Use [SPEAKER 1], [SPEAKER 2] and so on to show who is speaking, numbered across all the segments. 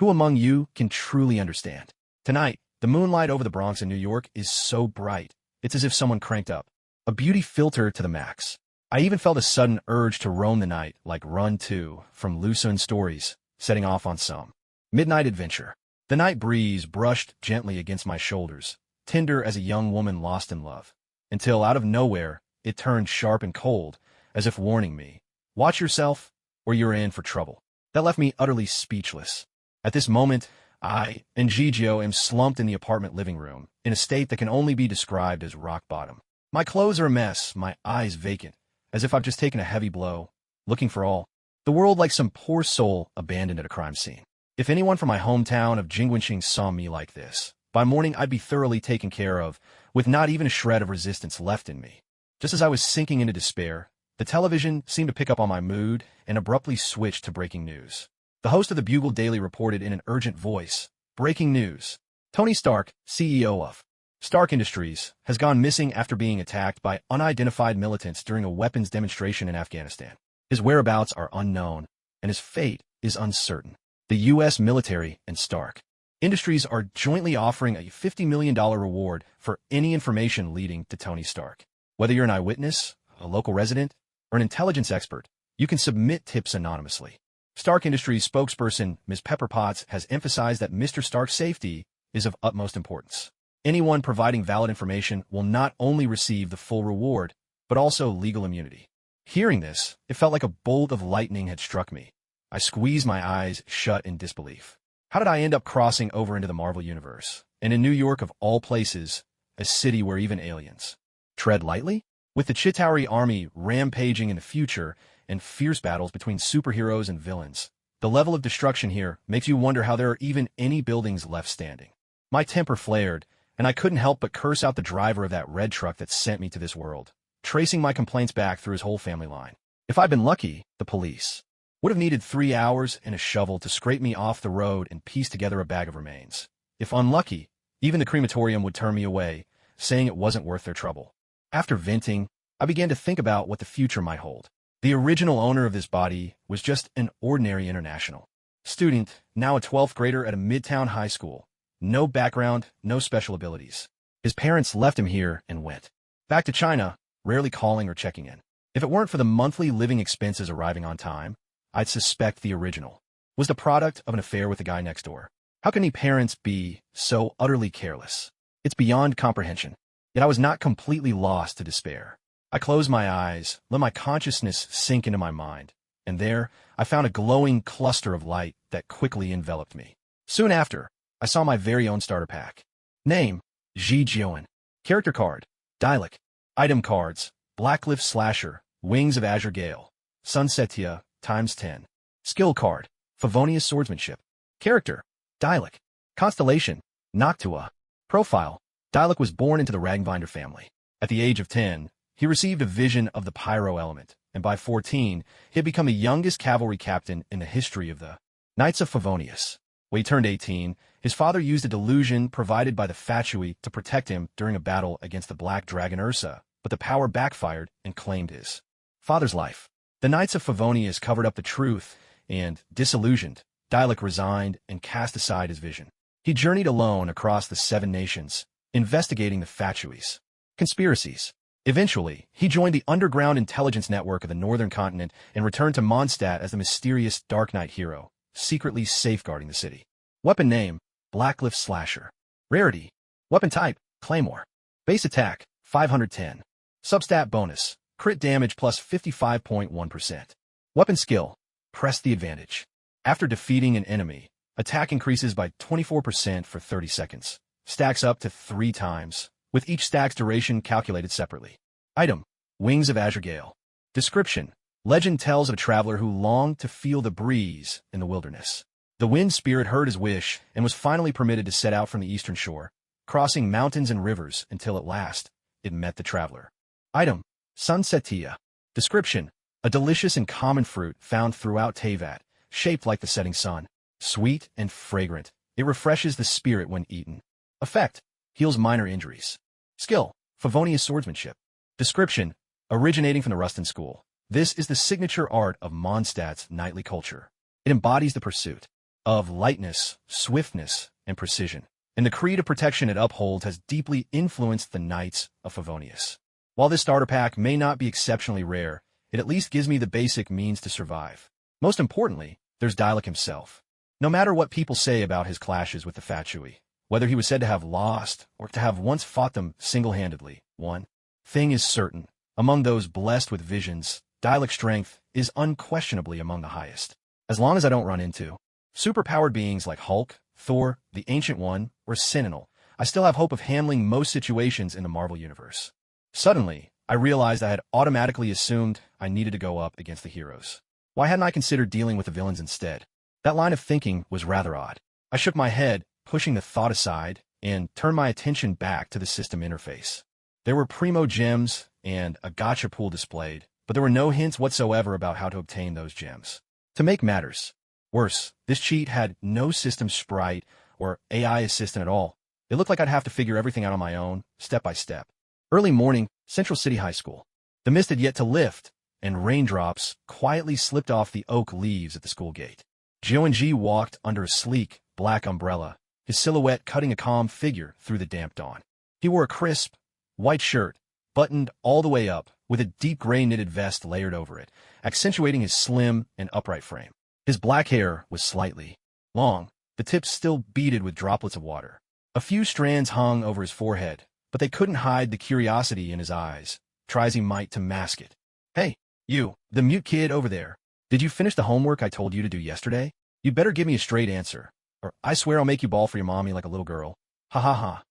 [SPEAKER 1] Who among you can truly understand? Tonight, the moonlight over the Bronx in New York is so bright, it's as if someone cranked up a beauty filter to the max. I even felt a sudden urge to roam the night like Run 2 from Lucerne Stories, setting off on some midnight adventure. The night breeze brushed gently against my shoulders, tender as a young woman lost in love, until out of nowhere it turned sharp and cold, as if warning me, watch yourself, or you're in for trouble. That left me utterly speechless. At this moment, I and Gigio am slumped in the apartment living room, in a state that can only be described as rock bottom. My clothes are a mess, my eyes vacant, as if I've just taken a heavy blow, looking for all the world like some poor soul abandoned at a crime scene. If anyone from my hometown of Jingwenxing saw me like this, by morning I'd be thoroughly taken care of, with not even a shred of resistance left in me. Just as I was sinking into despair, the television seemed to pick up on my mood and abruptly switched to breaking news. The host of the Bugle Daily reported in an urgent voice, "Breaking news. Tony Stark, CEO of Stark Industries, has gone missing after being attacked by unidentified militants during a weapons demonstration in Afghanistan. His whereabouts are unknown, and his fate is uncertain. The U.S. military and Stark Industries are jointly offering a $50 million reward for any information leading to Tony Stark. Whether you're an eyewitness, a local resident, or an intelligence expert, you can submit tips anonymously." Stark Industries spokesperson Ms. Pepper Potts has emphasized that Mr. Stark's safety is of utmost importance. Anyone providing valid information will not only receive the full reward, but also legal immunity. Hearing this, it felt like a bolt of lightning had struck me. I squeezed my eyes shut in disbelief. How did I end up crossing over into the Marvel Universe, and in New York of all places, a city where even aliens tread lightly? With the Chitauri army rampaging in the future and fierce battles between superheroes and villains, the level of destruction here makes you wonder how there are even any buildings left standing. My temper flared, and I couldn't help but curse out the driver of that red truck that sent me to this world, tracing my complaints back through his whole family line. If I'd been lucky, the police would have needed 3 hours and a shovel to scrape me off the road and piece together a bag of remains. If unlucky, even the crematorium would turn me away, saying it wasn't worth their trouble. After venting, I began to think about what the future might hold. The original owner of this body was just an ordinary international student, now a 12th grader at a midtown high school. No background, no special abilities. His parents left him here and went back to China, rarely calling or checking in. If it weren't for the monthly living expenses arriving on time, I'd suspect the original was the product of an affair with the guy next door. How can any parents be so utterly careless? It's beyond comprehension. Yet I was not completely lost to despair. I closed my eyes, let my consciousness sink into my mind, and there I found a glowing cluster of light that quickly enveloped me. Soon after, I saw my very own starter pack. Name, Ji Jioen. Character card, Dialect. Item cards, Blackcliff Slasher, Wings of Azure Gale, Sunsetia, ×10. Skill card, Favonius Swordsmanship. Character, Dialect. Constellation, Noctua. Profile, Dialect was born into the Ragnvinder family. At the age of 10, he received a vision of the pyro element, and by 14, he had become the youngest cavalry captain in the history of the Knights of Favonius. When he turned 18, his father used a delusion provided by the Fatui to protect him during a battle against the Black Dragon Ursa, but the power backfired and claimed his father's life. The Knights of Favonius covered up the truth, and, disillusioned, Dialect resigned and cast aside his vision. He journeyed alone across the 7 nations, investigating the Fatui's conspiracies. Eventually, he joined the underground intelligence network of the Northern Continent and returned to Mondstadt as the mysterious Dark Knight hero, secretly safeguarding the city. Weapon name, Blackcliff Slasher. Rarity, weapon type, Claymore. Base attack, 510. Substat bonus, crit damage plus 55.1%. Weapon skill, press the advantage. After defeating an enemy, attack increases by 24% for 30 seconds. Stacks up to 3 times, with each stack's duration calculated separately. Item, Wings of Azure Gale. Description, legend tells of a traveler who longed to feel the breeze in the wilderness. The wind spirit heard his wish and was finally permitted to set out from the eastern shore, crossing mountains and rivers until at last it met the traveler. Item, Sunsetia. Description, a delicious and common fruit found throughout Teyvat, shaped like the setting sun. Sweet and fragrant, it refreshes the spirit when eaten. Effect, heals minor injuries. Skill, Favonius Swordsmanship. Description, originating from the Rustin School. This is the signature art of Mondstadt's knightly culture. It embodies the pursuit of lightness, swiftness, and precision. And the creed of protection it upholds has deeply influenced the Knights of Favonius. While this starter pack may not be exceptionally rare, it at least gives me the basic means to survive. Most importantly, there's Dialek himself. No matter what people say about his clashes with the Fatui, whether he was said to have lost or to have once fought them single-handedly, one thing is certain. Among those blessed with visions, Dialek's strength is unquestionably among the highest. As long as I don't run into superpowered beings like Hulk, Thor, the Ancient One, or Sentinel, I still have hope of handling most situations in the Marvel Universe. Suddenly, I realized I had automatically assumed I needed to go up against the heroes. Why hadn't I considered dealing with the villains instead? That line of thinking was rather odd. I shook my head, pushing the thought aside, and turned my attention back to the system interface. There were primo gems and a gacha pool displayed, but there were no hints whatsoever about how to obtain those gems. To make matters worse, this cheat had no system sprite or AI assistant at all. It looked like I'd have to figure everything out on my own, step by step. Early morning, Central City High School. The mist had yet to lift, and raindrops quietly slipped off the oak leaves at the school gate. Gyeonji walked under a sleek, black umbrella, his silhouette cutting a calm figure through the damp dawn. He wore a crisp, white shirt, buttoned all the way up, with a deep gray knitted vest layered over it, accentuating his slim and upright frame. His black hair was slightly long, the tips still beaded with droplets of water. A few strands hung over his forehead, but they couldn't hide the curiosity in his eyes, try as he might to mask it. "Hey, you, the mute kid over there. Did you finish the homework I told you to do yesterday? You'd better give me a straight answer, or I swear I'll make you bawl for your mommy like a little girl. Ha ha ha."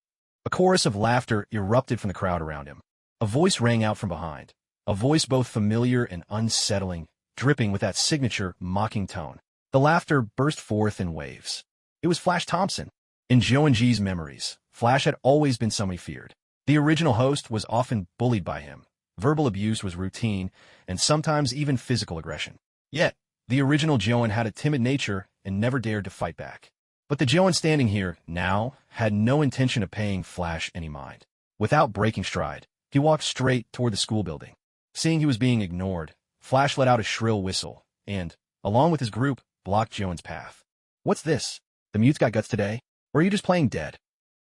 [SPEAKER 1] A chorus of laughter erupted from the crowd around him. A voice rang out from behind, a voice both familiar and unsettling, dripping with that signature mocking tone. The laughter burst forth in waves. It was Flash Thompson. In Gyeonji's memories, Flash had always been someone he feared. The original host was often bullied by him. Verbal abuse was routine, and sometimes even physical aggression. Yet, the original Gyeon had a timid nature and never dared to fight back. But the Gyeon standing here, now, had no intention of paying Flash any mind. Without breaking stride, he walked straight toward the school building. Seeing he was being ignored, Flash let out a shrill whistle, and, along with his group, blocked Gyeon's path. "What's this? The mute's got guts today? Or are you just playing dead?"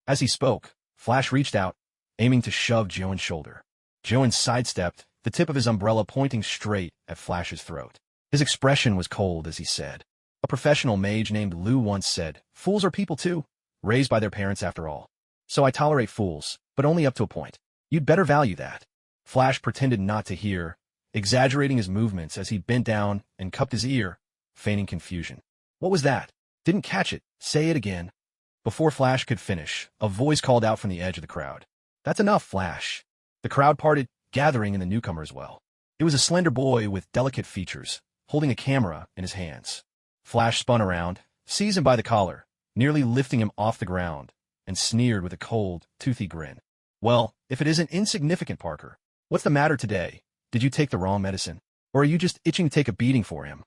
[SPEAKER 1] As he spoke, Flash reached out, aiming to shove Gyeon's shoulder. Gyeon sidestepped, the tip of his umbrella pointing straight at Flash's throat. His expression was cold as he said, "A professional mage named Lu once said, 'Fools are people too, raised by their parents after all. So I tolerate fools, but only up to a point. You'd better value that.'" Flash pretended not to hear, exaggerating his movements as he bent down and cupped his ear, feigning confusion. "What was that? Didn't catch it. Say it again." Before Flash could finish, a voice called out from the edge of the crowd. "That's enough, Flash." The crowd parted, gathering in the newcomer as well. It was a slender boy with delicate features, holding a camera in his hands. Flash spun around, seized him by the collar, nearly lifting him off the ground, and sneered with a cold, toothy grin. "Well, if it isn't insignificant, Parker, what's the matter today? Did you take the wrong medicine? Or are you just itching to take a beating for him?"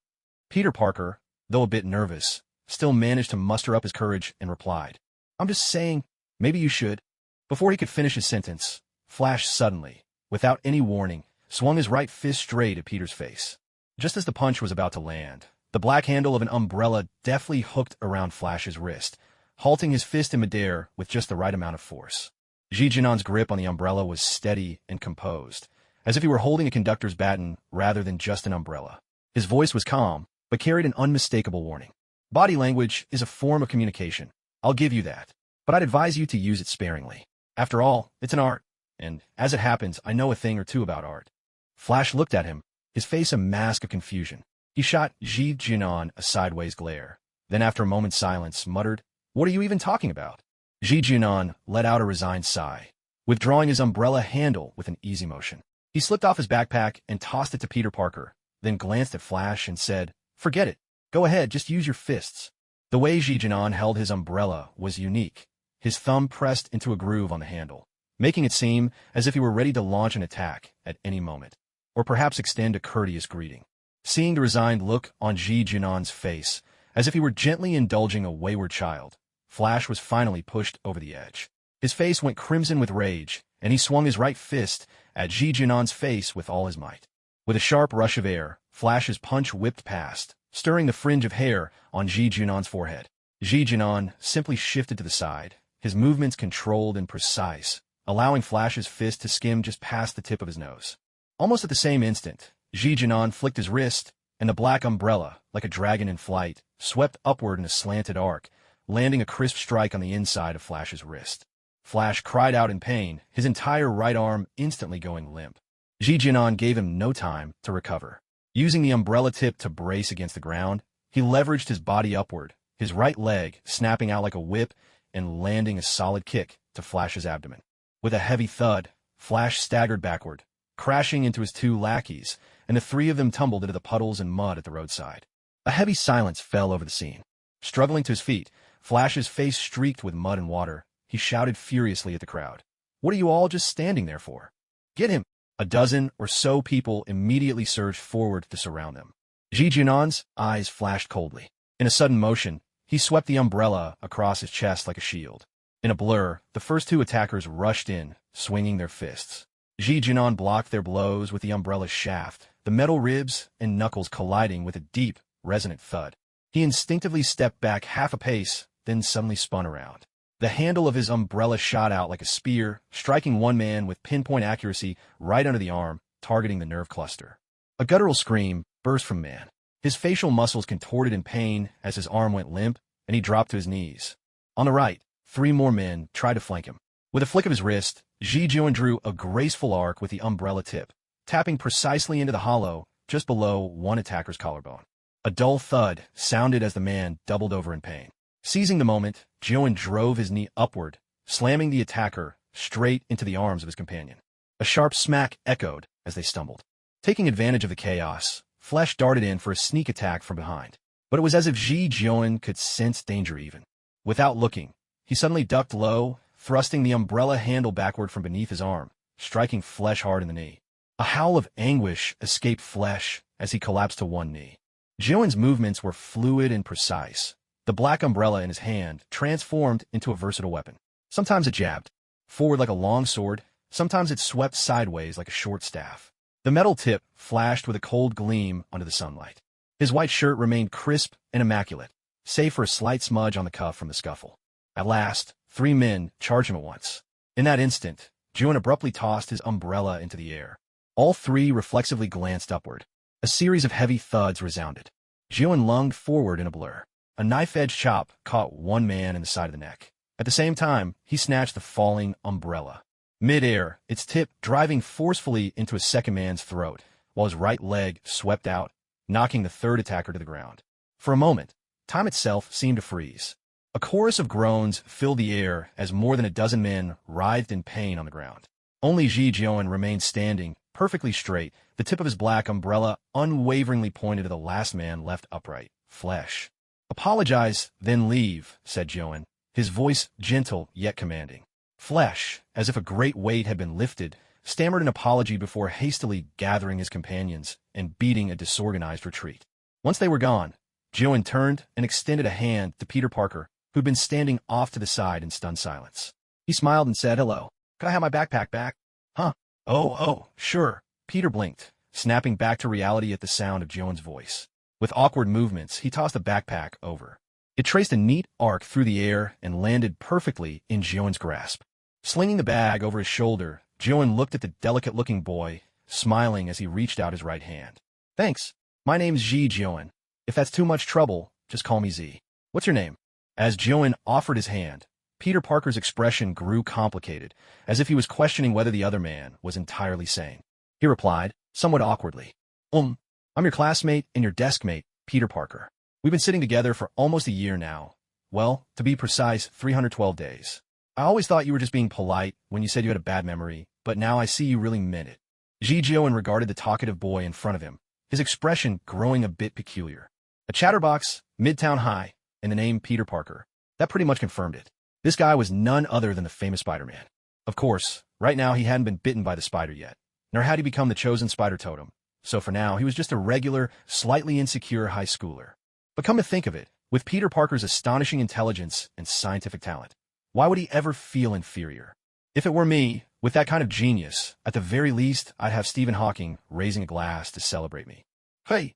[SPEAKER 1] Peter Parker, though a bit nervous, still managed to muster up his courage and replied, "I'm just saying, maybe you should." Before he could finish his sentence, Flash suddenly, without any warning, swung his right fist straight at Peter's face. Just as the punch was about to land, the black handle of an umbrella deftly hooked around Flash's wrist, halting his fist in midair with just the right amount of force. Ji Jinan's grip on the umbrella was steady and composed, as if he were holding a conductor's baton rather than just an umbrella. His voice was calm, but carried an unmistakable warning. "Body language is a form of communication. I'll give you that. But I'd advise you to use it sparingly. After all, it's an art. And, as it happens, I know a thing or two about art." Flash looked at him, his face a mask of confusion. He shot Ji Jinan a sideways glare, then after a moment's silence, muttered, "What are you even talking about?" Ji Jinan let out a resigned sigh, withdrawing his umbrella handle with an easy motion. He slipped off his backpack and tossed it to Peter Parker, then glanced at Flash and said, "Forget it. Go ahead, just use your fists." The way Ji Jinan held his umbrella was unique, his thumb pressed into a groove on the handle, making it seem as if he were ready to launch an attack at any moment, or perhaps extend a courteous greeting. Seeing the resigned look on Ji Jinan's face, as if he were gently indulging a wayward child, Flash was finally pushed over the edge. His face went crimson with rage, and he swung his right fist at Ji Jinan's face with all his might. With a sharp rush of air, Flash's punch whipped past, stirring the fringe of hair on Ji Junon's forehead. Ji Junon simply shifted to the side, his movements controlled and precise, allowing Flash's fist to skim just past the tip of his nose. Almost at the same instant, Ji Junon flicked his wrist, and the black umbrella, like a dragon in flight, swept upward in a slanted arc, landing a crisp strike on the inside of Flash's wrist. Flash cried out in pain, his entire right arm instantly going limp. Ji Junon gave him no time to recover. Using the umbrella tip to brace against the ground, he leveraged his body upward, his right leg snapping out like a whip and landing a solid kick to Flash's abdomen. With a heavy thud, Flash staggered backward, crashing into his two lackeys, and the three of them tumbled into the puddles and mud at the roadside. A heavy silence fell over the scene. Struggling to his feet, Flash's face streaked with mud and water, he shouted furiously at the crowd. "What are you all just standing there for? Get him!" A dozen or so people immediately surged forward to surround them. Ji Junon's eyes flashed coldly. In a sudden motion, he swept the umbrella across his chest like a shield. In a blur, the first two attackers rushed in, swinging their fists. Ji Junon blocked their blows with the umbrella's shaft, the metal ribs and knuckles colliding with a deep, resonant thud. He instinctively stepped back half a pace, then suddenly spun around. The handle of his umbrella shot out like a spear, striking one man with pinpoint accuracy right under the arm, targeting the nerve cluster. A guttural scream burst from man. His facial muscles contorted in pain as his arm went limp, and he dropped to his knees. On the right, three more men tried to flank him. With a flick of his wrist, Ji Junon drew a graceful arc with the umbrella tip, tapping precisely into the hollow just below one attacker's collarbone. A dull thud sounded as the man doubled over in pain. Seizing the moment, Junon drove his knee upward, slamming the attacker straight into the arms of his companion. A sharp smack echoed as they stumbled. Taking advantage of the chaos, Flash darted in for a sneak attack from behind. But it was as if Ji Junon could sense danger even. Without looking, he suddenly ducked low, thrusting the umbrella handle backward from beneath his arm, striking Flash hard in the knee. A howl of anguish escaped Flash as he collapsed to one knee. Junon's movements were fluid and precise. The black umbrella in his hand transformed into a versatile weapon. Sometimes it jabbed forward like a long sword, sometimes it swept sideways like a short staff. The metal tip flashed with a cold gleam under the sunlight. His white shirt remained crisp and immaculate, save for a slight smudge on the cuff from the scuffle. At last, three men charged him at once. In that instant, Junon abruptly tossed his umbrella into the air. All three reflexively glanced upward. A series of heavy thuds resounded. Junon lunged forward in a blur. A knife-edged chop caught one man in the side of the neck. At the same time, he snatched the falling umbrella. Mid-air, its tip driving forcefully into a second man's throat, while his right leg swept out, knocking the third attacker to the ground. For a moment, time itself seemed to freeze. A chorus of groans filled the air as more than a dozen men writhed in pain on the ground. Only Ji Junon remained standing, perfectly straight, the tip of his black umbrella unwaveringly pointed to the last man left upright, Flash. "Apologize, then leave," said Junon, his voice gentle yet commanding. Flash, as if a great weight had been lifted, stammered an apology before hastily gathering his companions and beating a disorganized retreat. Once they were gone, Junon turned and extended a hand to Peter Parker, who'd been standing off to the side in stunned silence. He smiled and said, "Hello. Could I have my backpack back?" "Huh? Oh, sure." Peter blinked, snapping back to reality at the sound of Junon's voice. With awkward movements, he tossed the backpack over. It traced a neat arc through the air and landed perfectly in Junon's grasp. Slinging the bag over his shoulder, Junon looked at the delicate-looking boy, smiling as he reached out his right hand. "Thanks. My name's Ji Junon. If that's too much trouble, just call me Z. What's your name?" As Junon offered his hand, Peter Parker's expression grew complicated, as if he was questioning whether the other man was entirely sane. He replied, somewhat awkwardly, I'm your classmate and your desk mate, Peter Parker. We've been sitting together for almost a year now. Well, to be precise, 312 days. I always thought you were just being polite when you said you had a bad memory, but now I see you really meant it." Ji Junon regarded the talkative boy in front of him, his expression growing a bit peculiar. A chatterbox, Midtown High, and the name Peter Parker. That pretty much confirmed it. This guy was none other than the famous Spider-Man. Of course, right now he hadn't been bitten by the spider yet, nor had he become the chosen spider totem. So for now, he was just a regular, slightly insecure high schooler. But come to think of it, with Peter Parker's astonishing intelligence and scientific talent, why would he ever feel inferior? If it were me, with that kind of genius, at the very least, I'd have Stephen Hawking raising a glass to celebrate me. "Hey,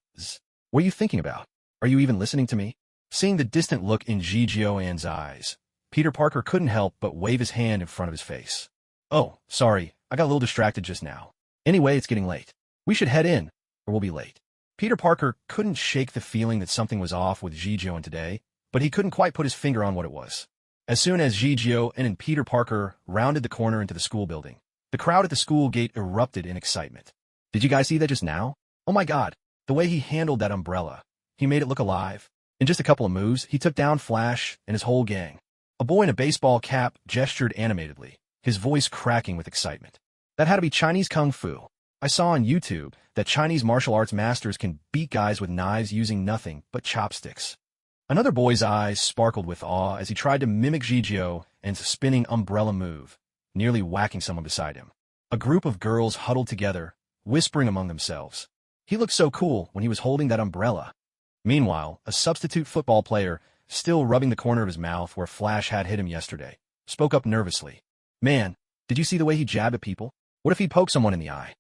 [SPEAKER 1] what are you thinking about?" Are you even listening to me? Seeing the distant look in Ji Jioan's eyes, Peter Parker couldn't help but wave his hand in front of his face. Oh, sorry, I got a little distracted just now. Anyway, it's getting late. We should head in, or we'll be late. Peter Parker couldn't shake the feeling that something was off with Ji Jioan today, but he couldn't quite put his finger on what it was. As soon as Ji Jioan and Peter Parker rounded the corner into the school building, the crowd at the school gate erupted in excitement. Did you guys see that just now? Oh my god, the way he handled that umbrella. He made it look alive. In just a couple of moves, he took down Flash and his whole gang. A boy in a baseball cap gestured animatedly, his voice cracking with excitement. That had to be Chinese Kung Fu. I saw on YouTube that Chinese martial arts masters can beat guys with knives using nothing but chopsticks. Another boy's eyes sparkled with awe as he tried to mimic Ji Jioan's spinning umbrella move, nearly whacking someone beside him. A group of girls huddled together, whispering among themselves. He looked so cool when he was holding that umbrella. Meanwhile, a substitute football player, still rubbing the corner of his mouth where Flash had hit him yesterday, spoke up nervously. Man, did you see the way he jabbed at people? What if he poked someone in the eye?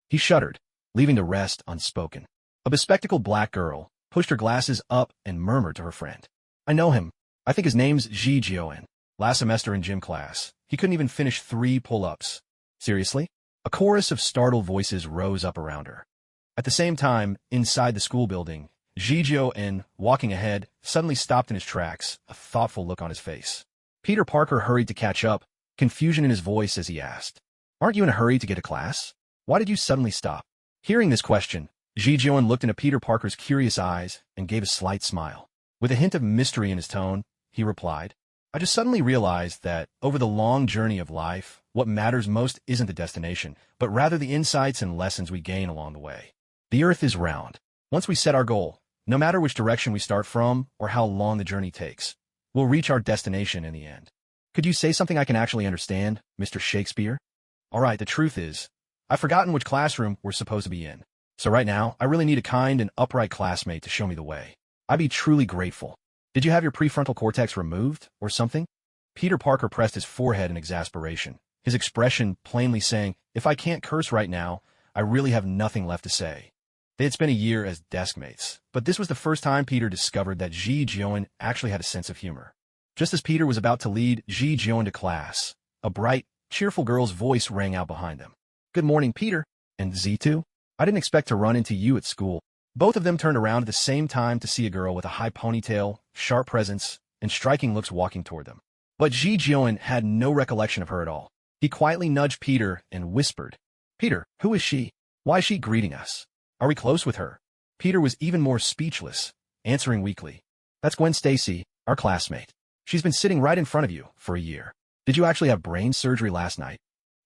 [SPEAKER 1] He shuddered, leaving the rest unspoken. A bespectacled black girl pushed her glasses up and murmured to her friend. I know him. I think his name's Ji Jioan. Last semester in gym class, he couldn't even finish 3 pull-ups. Seriously? A chorus of startled voices rose up around her. At the same time, inside the school building, Ji Jioan, walking ahead, suddenly stopped in his tracks, a thoughtful look on his face. Peter Parker hurried to catch up, confusion in his voice as he asked, Aren't you in a hurry to get to class? Why did you suddenly stop? Hearing this question, Ji Jioan looked into Peter Parker's curious eyes and gave a slight smile. With a hint of mystery in his tone, he replied, I just suddenly realized that, over the long journey of life, what matters most isn't the destination, but rather the insights and lessons we gain along the way. The Earth is round. Once we set our goal, no matter which direction we start from or how long the journey takes, we'll reach our destination in the end. Could you say something I can actually understand, Mr. Shakespeare? All right, the truth is, I've forgotten which classroom we're supposed to be in. So right now, I really need a kind and upright classmate to show me the way. I'd be truly grateful. Did you have your prefrontal cortex removed, or something? Peter Parker pressed his forehead in exasperation, his expression plainly saying, If I can't curse right now, I really have nothing left to say. They had spent a year as deskmates, but this was the first time Peter discovered that Ji Jioan actually had a sense of humor. Just as Peter was about to lead Ji Jioan to class, a bright, cheerful girl's voice rang out behind them. Good morning, Peter. And Z2? I didn't expect to run into you at school. Both of them turned around at the same time to see a girl with a high ponytail, sharp presence, and striking looks walking toward them. But Ji Jioan had no recollection of her at all. He quietly nudged Peter and whispered, Peter, who is she? Why is she greeting us? Are we close with her? Peter was even more speechless, answering weakly, That's Gwen Stacy, our classmate. She's been sitting right in front of you for a year. Did you actually have brain surgery last night?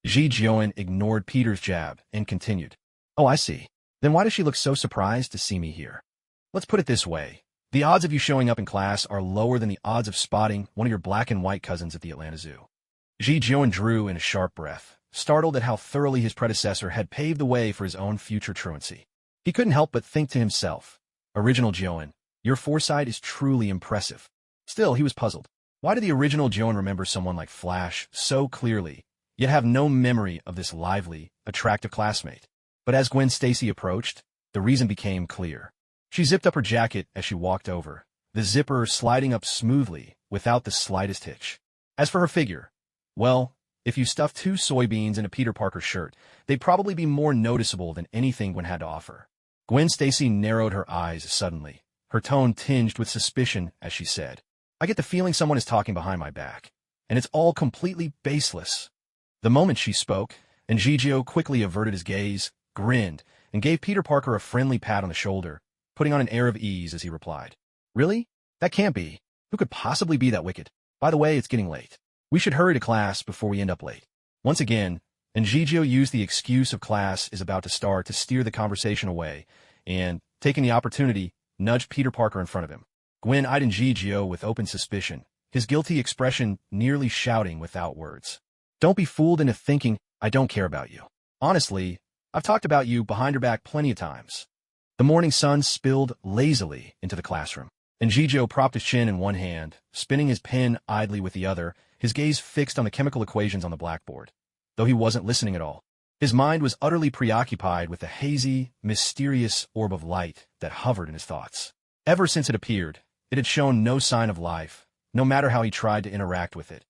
[SPEAKER 1] Ji Jioan ignored Peter's jab and continued, Oh, I see. Then why does she look so surprised to see me here? Let's put it this way. The odds of you showing up in class are lower than the odds of spotting one of your black and white cousins at the Atlanta Zoo. Ji Jioan drew in a sharp breath, startled at how thoroughly his predecessor had paved the way for his own future truancy. He couldn't help but think to himself, Original Jioan, your foresight is truly impressive. Still, he was puzzled. Why did the original Jioan remember someone like Flash so clearly, yet have no memory of this lively, attractive classmate? But as Gwen Stacy approached, the reason became clear. She zipped up her jacket as she walked over, the zipper sliding up smoothly without the slightest hitch. As for her figure, well, if you stuffed 2 soybeans in a Peter Parker shirt, they'd probably be more noticeable than anything Gwen had to offer. Gwen Stacy narrowed her eyes suddenly, her tone tinged with suspicion as she said, I get the feeling someone is talking behind my back, and it's all completely baseless. The moment she spoke, and Ji Jioan quickly averted his gaze, grinned, and gave Peter Parker a friendly pat on the shoulder, putting on an air of ease as he replied, Really? That can't be. Who could possibly be that wicked? By the way, it's getting late. We should hurry to class before we end up late. Once again, and Ji Jioan used the excuse of class is about to start to steer the conversation away, and, taking the opportunity, nudged Peter Parker in front of him. Gwen eyed Ji Jioan with open suspicion, his guilty expression nearly shouting without words. Don't be fooled into thinking I don't care about you. Honestly, I've talked about you behind your back plenty of times. The morning sun spilled lazily into the classroom, and Ji Jioan propped his chin in one hand, spinning his pen idly with the other, his gaze fixed on the chemical equations on the blackboard. Though he wasn't listening at all, his mind was utterly preoccupied with the hazy, mysterious orb of light that hovered in his thoughts. Ever since it appeared, it had shown no sign of life, no matter how he tried to interact with it.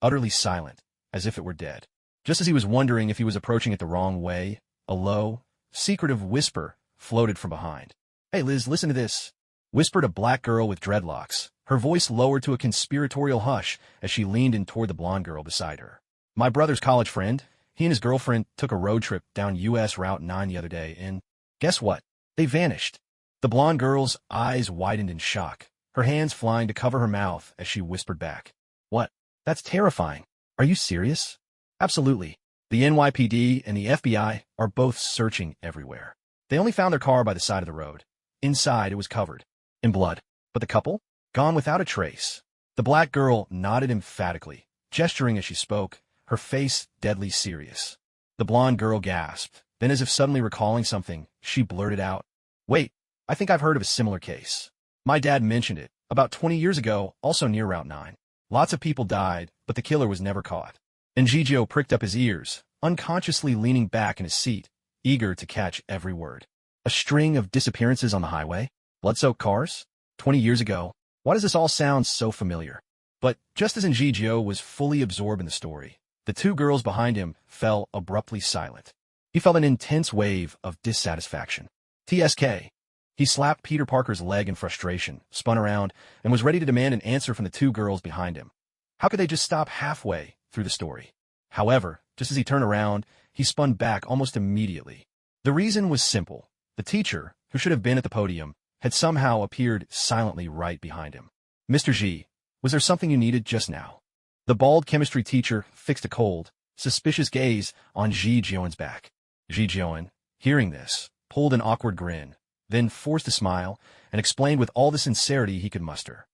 [SPEAKER 1] Utterly silent, as if it were dead. Just as he was wondering if he was approaching it the wrong way, a low, secretive whisper floated from behind. "Hey Liz, listen to this," whispered a black girl with dreadlocks, her voice lowered to a conspiratorial hush as she leaned in toward the blonde girl beside her. "My brother's college friend, he and his girlfriend took a road trip down US Route 9 the other day, and guess what? They vanished." The blonde girl's eyes widened in shock, her hands flying to cover her mouth as she whispered back. "What? That's terrifying. Are you serious?" "Absolutely. The NYPD and the FBI are both searching everywhere. They only found their car by the side of the road. Inside, it was covered in blood. But the couple? Gone without a trace." The black girl nodded emphatically, gesturing as she spoke, her face deadly serious. The blonde girl gasped. Then, as if suddenly recalling something, she blurted out, "Wait, I think I've heard of a similar case. My dad mentioned it, about 20 years ago, also near Route 9. Lots of people died, but the killer was never caught." And Gigio pricked up his ears, unconsciously leaning back in his seat, eager to catch every word. A string of disappearances on the highway? Blood-soaked cars? 20 years ago? Why does this all sound so familiar? But just as Gigio was fully absorbed in the story, the two girls behind him fell abruptly silent. He felt an intense wave of dissatisfaction. TSK. He slapped Peter Parker's leg in frustration, spun around, and was ready to demand an answer from the two girls behind him. How could they just stop halfway through the story? However, just as he turned around, he spun back almost immediately. The reason was simple. The teacher, who should have been at the podium, had somehow appeared silently right behind him. "Mr. G, was there something you needed just now?" The bald chemistry teacher fixed a cold, suspicious gaze on Ji Jion's back. Ji Jion, hearing this, pulled an awkward grin, then forced a smile, and explained with all the sincerity he could muster.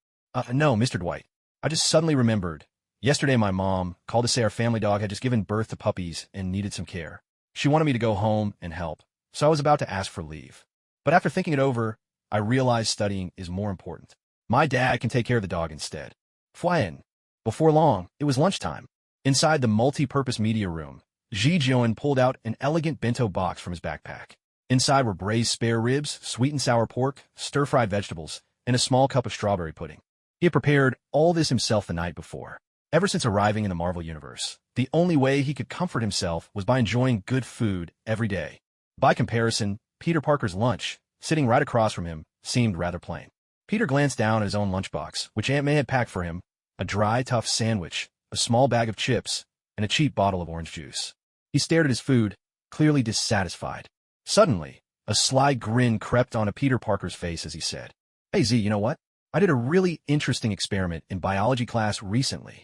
[SPEAKER 1] No, Mr. Dwight. I just suddenly remembered. Yesterday my mom called to say our family dog had just given birth to puppies and needed some care. She wanted me to go home and help, so I was about to ask for leave. But after thinking it over, I realized studying is more important. My dad can take care of the dog instead." Fuan. Before long, it was lunchtime. Inside the multi-purpose media room, Ji Jion pulled out an elegant bento box from his backpack. Inside were braised spare ribs, sweet and sour pork, stir-fried vegetables, and a small cup of strawberry pudding. He had prepared all this himself the night before. Ever since arriving in the Marvel Universe, the only way he could comfort himself was by enjoying good food every day. By comparison, Peter Parker's lunch, sitting right across from him, seemed rather plain. Peter glanced down at his own lunchbox, which Aunt May had packed for him, a dry, tough sandwich, a small bag of chips, and a cheap bottle of orange juice. He stared at his food, clearly dissatisfied. Suddenly, a sly grin crept onto Peter Parker's face as he said, "Hey Z, you know what? I did a really interesting experiment in biology class recently."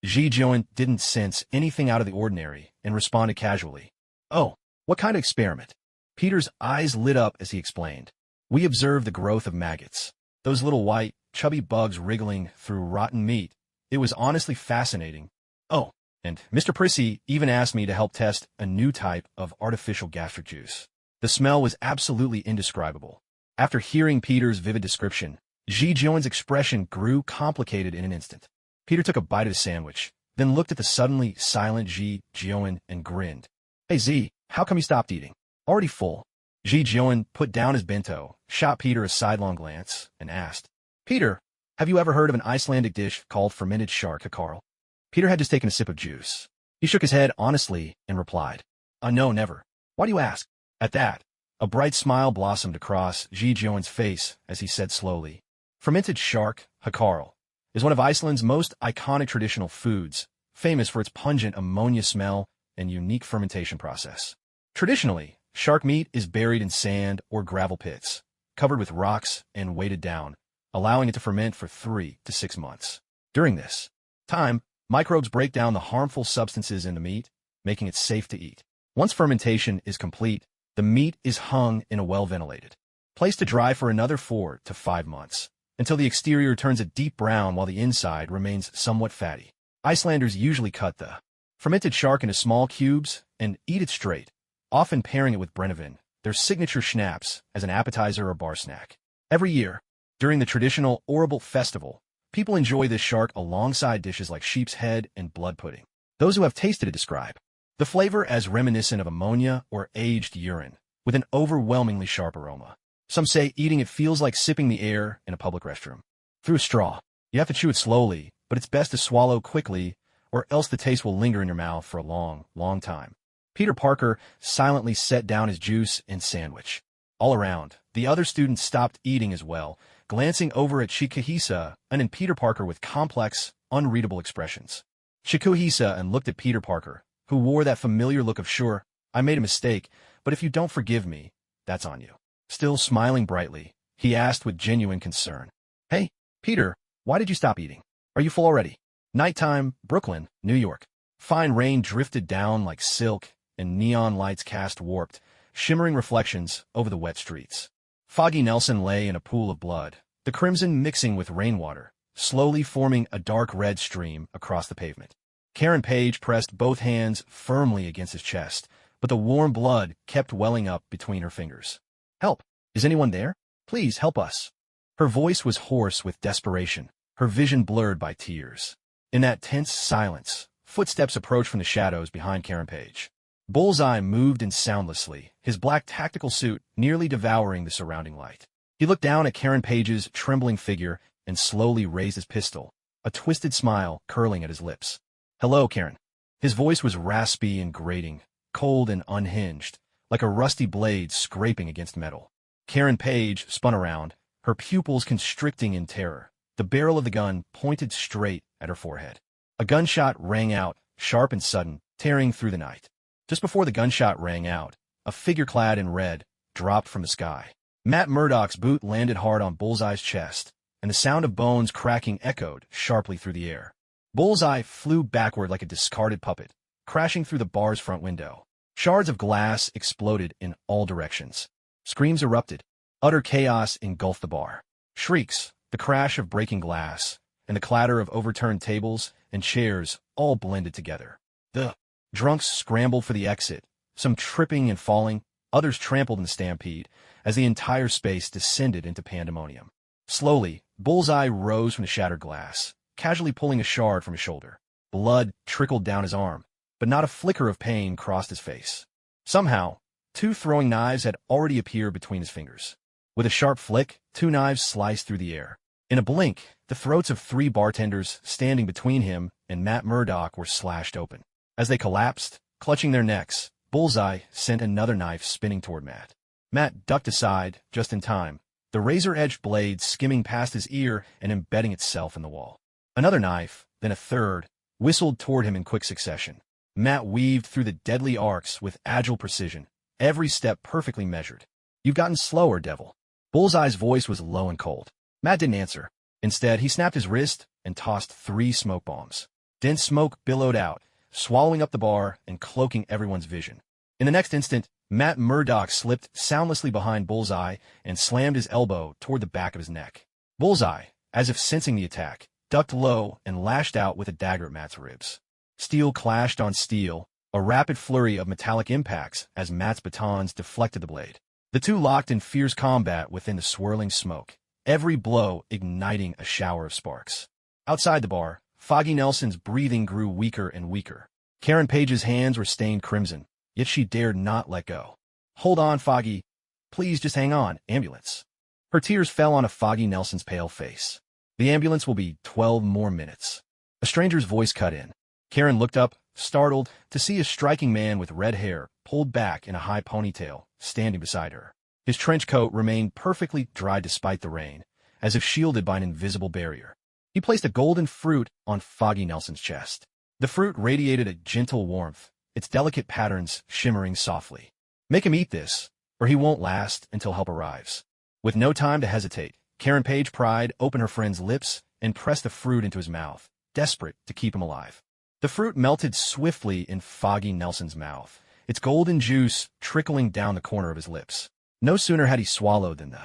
[SPEAKER 1] Ji Jion didn't sense anything out of the ordinary and responded casually, "Oh, what kind of experiment?" Peter's eyes lit up as he explained. "We observed the growth of maggots, those little white, chubby bugs wriggling through rotten meat. It was honestly fascinating. Oh, and Mr. Prissy even asked me to help test a new type of artificial gastric juice. The smell was absolutely indescribable." After hearing Peter's vivid description, Ji Jion's expression grew complicated in an instant. Peter took a bite of the sandwich, then looked at the suddenly silent Ji Jion and grinned. "Hey Z, how come you stopped eating? Already full?" Ji Jion put down his bento, shot Peter a sidelong glance, and asked, "Peter, have you ever heard of an Icelandic dish called fermented shark, Karl?" Peter had just taken a sip of juice. He shook his head honestly and replied, No, never. Why do you ask?" At that, a bright smile blossomed across Ji Jion's face as he said slowly, "Fermented shark, Karl, is one of Iceland's most iconic traditional foods, famous for its pungent ammonia smell and unique fermentation process. Traditionally, shark meat is buried in sand or gravel pits, covered with rocks and weighted down, allowing it to ferment for 3 to 6 months. During this time, microbes break down the harmful substances in the meat, making it safe to eat. Once fermentation is complete, the meat is hung in a well-ventilated place to dry for another 4 to 5 months, until the exterior turns a deep brown while the inside remains somewhat fatty. Icelanders usually cut the fermented shark into small cubes and eat it straight, often pairing it with brennivin, their signature schnapps, as an appetizer or bar snack. Every year, during the traditional Orable festival, people enjoy this shark alongside dishes like sheep's head and blood pudding. Those who have tasted it describe the flavor as reminiscent of ammonia or aged urine, with an overwhelmingly sharp aroma. Some say eating it feels like sipping the air in a public restroom. Through a straw. You have to chew it slowly, but it's best to swallow quickly, or else the taste will linger in your mouth for a long, long time. Peter Parker silently set down his juice and sandwich. All around, the other students stopped eating as well, glancing over at Chikuhisa and then Peter Parker with complex, unreadable expressions. Chikuhisa and looked at Peter Parker, who wore that familiar look of sure, I made a mistake, but if you don't forgive me, that's on you. Still smiling brightly, he asked with genuine concern. Hey, Peter, why did you stop eating? Are you full already? Nighttime, Brooklyn, New York. Fine rain drifted down like silk, and neon lights cast warped, shimmering reflections over the wet streets. Foggy Nelson lay in a pool of blood, the crimson mixing with rainwater, slowly forming a dark red stream across the pavement. Karen Page pressed both hands firmly against his chest, but the warm blood kept welling up between her fingers. Help! Is anyone there? Please help us. Her voice was hoarse with desperation, her vision blurred by tears. In that tense silence, footsteps approached from the shadows behind Karen Page. Bullseye moved in soundlessly, his black tactical suit nearly devouring the surrounding light. He looked down at Karen Page's trembling figure and slowly raised his pistol, a twisted smile curling at his lips. Hello, Karen. His voice was raspy and grating, cold and unhinged, like a rusty blade scraping against metal. Karen Page spun around, her pupils constricting in terror, the barrel of the gun pointed straight at her forehead. A gunshot rang out, sharp and sudden, tearing through the night. Just before the gunshot rang out, a figure clad in red dropped from the sky. Matt Murdock's boot landed hard on Bullseye's chest, and the sound of bones cracking echoed sharply through the air. Bullseye flew backward like a discarded puppet, crashing through the bar's front window. Shards of glass exploded in all directions. Screams erupted. Utter chaos engulfed the bar. Shrieks, the crash of breaking glass, and the clatter of overturned tables and chairs all blended together. The drunks scrambled for the exit, some tripping and falling, others trampled in the stampede, as the entire space descended into pandemonium. Slowly, Bullseye rose from the shattered glass, casually pulling a shard from his shoulder. Blood trickled down his arm, but not a flicker of pain crossed his face. Somehow, 2 throwing knives had already appeared between his fingers. With a sharp flick, 2 knives sliced through the air. In a blink, the throats of 3 bartenders standing between him and Matt Murdock were slashed open. As they collapsed, clutching their necks, Bullseye sent another knife spinning toward Matt. Matt ducked aside, just in time, the razor-edged blade skimming past his ear and embedding itself in the wall. Another knife, then a third, whistled toward him in quick succession. Matt weaved through the deadly arcs with agile precision, every step perfectly measured. You've gotten slower, devil. Bullseye's voice was low and cold. Matt didn't answer. Instead, he snapped his wrist and tossed 3 smoke bombs. Dense smoke billowed out, swallowing up the bar and cloaking everyone's vision. In the next instant, Matt Murdock slipped soundlessly behind Bullseye and slammed his elbow toward the back of his neck. Bullseye, as if sensing the attack, ducked low and lashed out with a dagger at Matt's ribs. Steel clashed on steel, a rapid flurry of metallic impacts as Matt's batons deflected the blade. The two locked in fierce combat within the swirling smoke, every blow igniting a shower of sparks. Outside the bar, Foggy Nelson's breathing grew weaker and weaker. Karen Page's hands were stained crimson, yet she dared not let go. Hold on, Foggy. Please just hang on, ambulance. Her tears fell on Foggy Nelson's pale face. The ambulance will be 12 more minutes. A stranger's voice cut in. Karen looked up, startled, to see a striking man with red hair, pulled back in a high ponytail, standing beside her. His trench coat remained perfectly dry despite the rain, as if shielded by an invisible barrier. He placed a golden fruit on Foggy Nelson's chest. The fruit radiated a gentle warmth, its delicate patterns shimmering softly. Make him eat this, or he won't last until help arrives. With no time to hesitate, Karen Page pried open her friend's lips and pressed the fruit into his mouth, desperate to keep him alive. The fruit melted swiftly in Foggy Nelson's mouth, its golden juice trickling down the corner of his lips. No sooner had he swallowed than the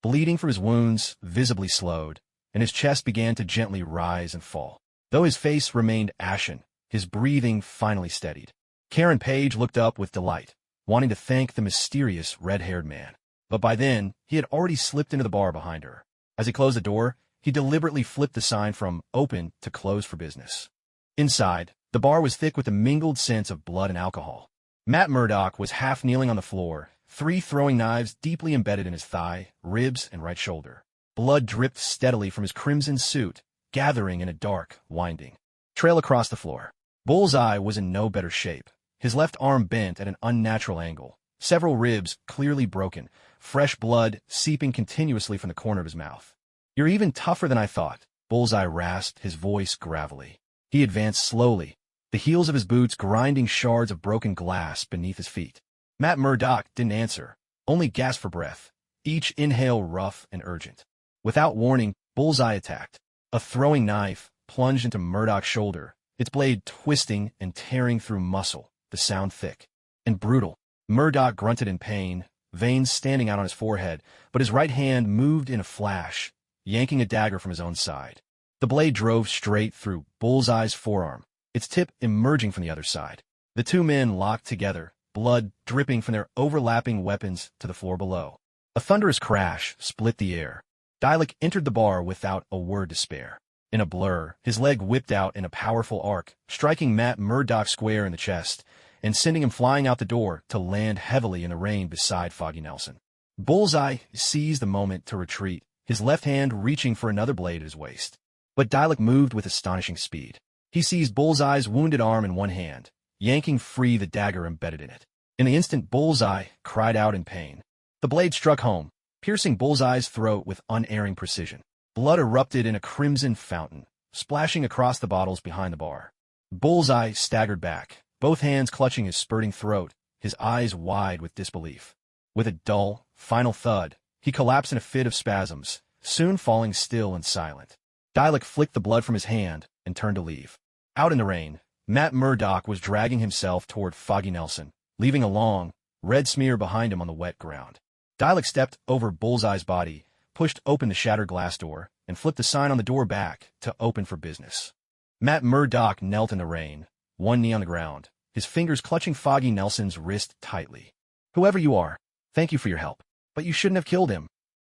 [SPEAKER 1] bleeding from his wounds visibly slowed, and his chest began to gently rise and fall. Though his face remained ashen, his breathing finally steadied. Karen Page looked up with delight, wanting to thank the mysterious red-haired man. But by then, he had already slipped into the bar behind her. As he closed the door, he deliberately flipped the sign from open to closed for business. Inside, the bar was thick with a mingled scent of blood and alcohol. Matt Murdock was half kneeling on the floor, 3 throwing knives deeply embedded in his thigh, ribs, and right shoulder. Blood dripped steadily from his crimson suit, gathering in a dark, winding trail across the floor. Bullseye was in no better shape. His left arm bent at an unnatural angle, several ribs clearly broken, fresh blood seeping continuously from the corner of his mouth. "You're even tougher than I thought," Bullseye rasped, his voice gravelly. He advanced slowly, the heels of his boots grinding shards of broken glass beneath his feet. Matt Murdock didn't answer, only gasped for breath, each inhale rough and urgent. Without warning, Bullseye attacked. A throwing knife plunged into Murdock's shoulder, its blade twisting and tearing through muscle, the sound thick and brutal. Murdock grunted in pain, veins standing out on his forehead, but his right hand moved in a flash, yanking a dagger from his own side. The blade drove straight through Bullseye's forearm, its tip emerging from the other side. The two men locked together, blood dripping from their overlapping weapons to the floor below. A thunderous crash split the air. Dialek entered the bar without a word to spare. In a blur, his leg whipped out in a powerful arc, striking Matt Murdock square in the chest, and sending him flying out the door to land heavily in the rain beside Foggy Nelson. Bullseye seized the moment to retreat, his left hand reaching for another blade at his waist. But Dialek moved with astonishing speed. He seized Bullseye's wounded arm in one hand, yanking free the dagger embedded in it. In the instant, Bullseye cried out in pain. The blade struck home, piercing Bullseye's throat with unerring precision. Blood erupted in a crimson fountain, splashing across the bottles behind the bar. Bullseye staggered back, both hands clutching his spurting throat, his eyes wide with disbelief. With a dull, final thud, he collapsed in a fit of spasms, soon falling still and silent. Dialek flicked the blood from his hand and turned to leave. Out in the rain, Matt Murdock was dragging himself toward Foggy Nelson, leaving a long, red smear behind him on the wet ground. Dialek stepped over Bullseye's body, pushed open the shattered glass door, and flipped the sign on the door back to open for business. Matt Murdock knelt in the rain, one knee on the ground, his fingers clutching Foggy Nelson's wrist tightly. "Whoever you are, thank you for your help, but you shouldn't have killed him."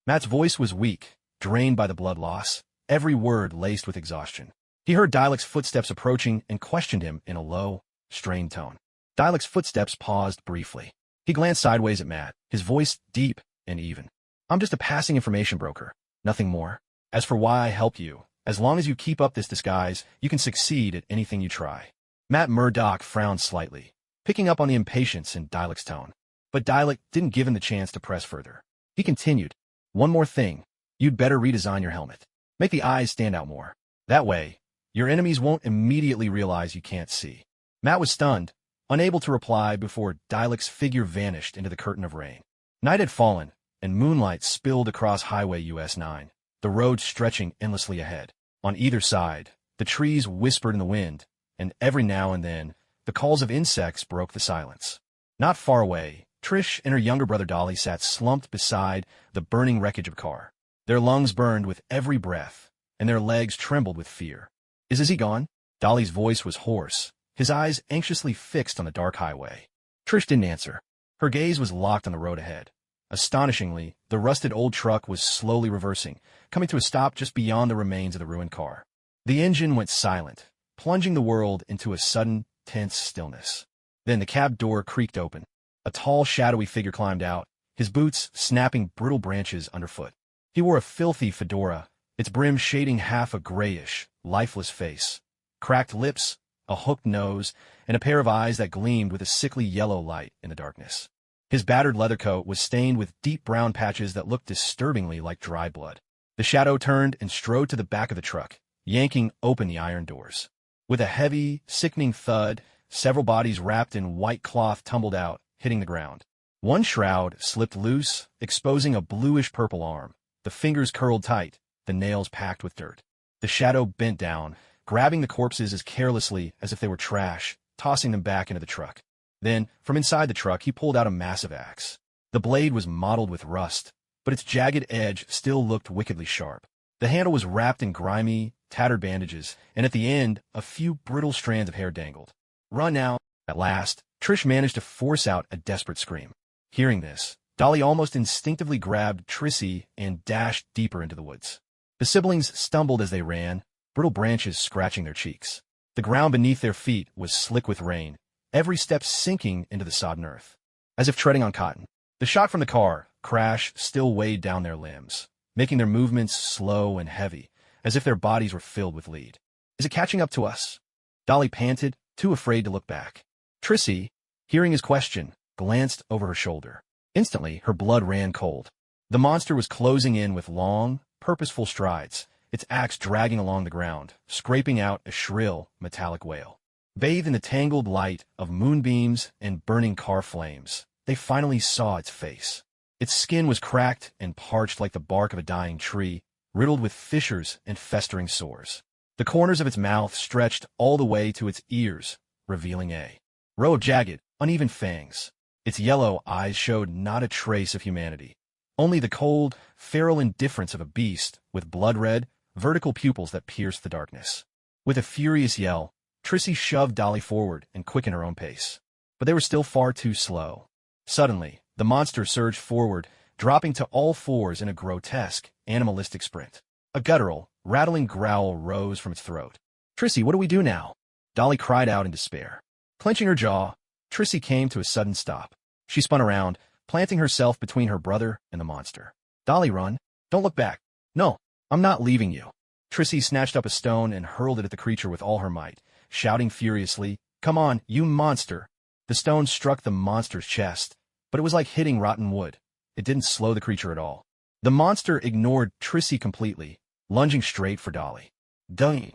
[SPEAKER 1] Matt's voice was weak, drained by the blood loss, every word laced with exhaustion. He heard Dialek's footsteps approaching and questioned him in a low, strained tone. Dialek's footsteps paused briefly. He glanced sideways at Matt, his voice deep and even. "I'm just a passing information broker, nothing more. As for why I helped you, as long as you keep up this disguise, you can succeed at anything you try." Matt Murdock frowned slightly, picking up on the impatience in Dialek's tone. But Dialek didn't give him the chance to press further. He continued, "One more thing. You'd better redesign your helmet. Make the eyes stand out more. That way, your enemies won't immediately realize you can't see." Matt was stunned, unable to reply before Dialek's figure vanished into the curtain of rain. Night had fallen, and moonlight spilled across Highway US 9, the road stretching endlessly ahead. On either side, the trees whispered in the wind, and every now and then, the calls of insects broke the silence. Not far away, Trish and her younger brother Dolly sat slumped beside the burning wreckage of a car. Their lungs burned with every breath, and their legs trembled with fear. Is he gone?" Dolly's voice was hoarse, his eyes anxiously fixed on the dark highway. Trish didn't answer. Her gaze was locked on the road ahead. Astonishingly, the rusted old truck was slowly reversing, coming to a stop just beyond the remains of the ruined car. The engine went silent, plunging the world into a sudden, tense stillness. Then the cab door creaked open. A tall, shadowy figure climbed out, his boots snapping brittle branches underfoot. He wore a filthy fedora, its brim shading half a grayish, lifeless face, cracked lips, a hooked nose, and a pair of eyes that gleamed with a sickly yellow light in the darkness. His battered leather coat was stained with deep brown patches that looked disturbingly like dry blood. The shadow turned and strode to the back of the truck, yanking open the iron doors. With a heavy, sickening thud, several bodies wrapped in white cloth tumbled out, hitting the ground. One shroud slipped loose, exposing a bluish-purple arm, the fingers curled tight, the nails packed with dirt. The shadow bent down, grabbing the corpses as carelessly as if they were trash, tossing them back into the truck. Then, from inside the truck, he pulled out a massive axe. The blade was mottled with rust, but its jagged edge still looked wickedly sharp. The handle was wrapped in grimy, tattered bandages, and at the end, a few brittle strands of hair dangled. "Run now!" At last, Trish managed to force out a desperate scream. Hearing this, Dolly almost instinctively grabbed Trissy and dashed deeper into the woods. The siblings stumbled as they ran, brittle branches scratching their cheeks. The ground beneath their feet was slick with rain, every step sinking into the sodden earth. As if treading on cotton, The shock from the car crash still weighed down their limbs, making their movements slow and heavy, as if their bodies were filled with lead. Is it catching up to us? Dolly panted, too afraid to look back. Trissy, hearing his question, glanced over her shoulder. Instantly, her blood ran cold. The monster was closing in with long, purposeful strides, its axe dragging along the ground, scraping out a shrill, metallic wail. Bathed in the tangled light of moonbeams and burning car flames, they finally saw its face. Its skin was cracked and parched like the bark of a dying tree, riddled with fissures and festering sores. The corners of its mouth stretched all the way to its ears, revealing a row of jagged, uneven fangs. Its yellow eyes showed not a trace of humanity, only the cold, feral indifference of a beast with blood-red, vertical pupils that pierced the darkness. With a furious yell, Trissy shoved Dolly forward and quickened her own pace. But they were still far too slow. Suddenly, the monster surged forward, dropping to all fours in a grotesque, animalistic sprint. A guttural, rattling growl rose from its throat. "Trissy, what do we do now?" Dolly cried out in despair. Clenching her jaw, Trissy came to a sudden stop. She spun around, planting herself between her brother and the monster. "Dolly, run. Don't look back." "No, I'm not leaving you." Trissy snatched up a stone and hurled it at the creature with all her might, shouting furiously, "Come on, you monster!" The stone struck the monster's chest, but it was like hitting rotten wood. It didn't slow the creature at all. The monster ignored Trissy completely, lunging straight for Dolly. "Dang!"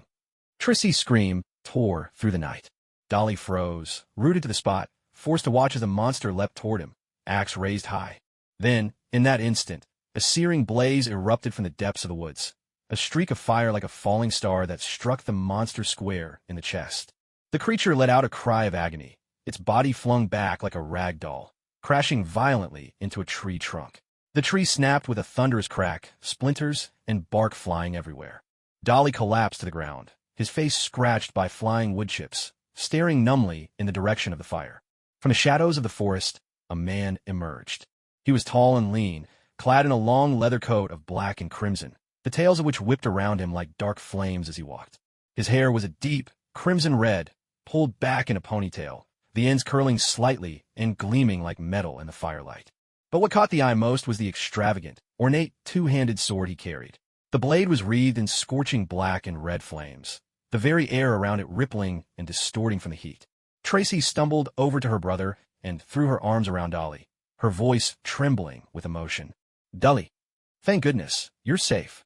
[SPEAKER 1] Trissy's scream tore through the night. Dolly froze, rooted to the spot, forced to watch as the monster leapt toward him, axe raised high. Then, in that instant, a searing blaze erupted from the depths of the woods, a streak of fire like a falling star that struck the monster square in the chest. The creature let out a cry of agony, its body flung back like a rag doll, crashing violently into a tree trunk. The tree snapped with a thunderous crack, splinters and bark flying everywhere. Dolly collapsed to the ground, his face scratched by flying wood chips, staring numbly in the direction of the fire. From the shadows of the forest, a man emerged. He was tall and lean, clad in a long leather coat of black and crimson, the tails of which whipped around him like dark flames as he walked. His hair was a deep, crimson red, pulled back in a ponytail, the ends curling slightly and gleaming like metal in the firelight. But what caught the eye most was the extravagant, ornate two-handed sword he carried. The blade was wreathed in scorching black and red flames, the very air around it rippling and distorting from the heat. Tracy stumbled over to her brother and threw her arms around Dolly, her voice trembling with emotion. "Dolly, thank goodness, you're safe."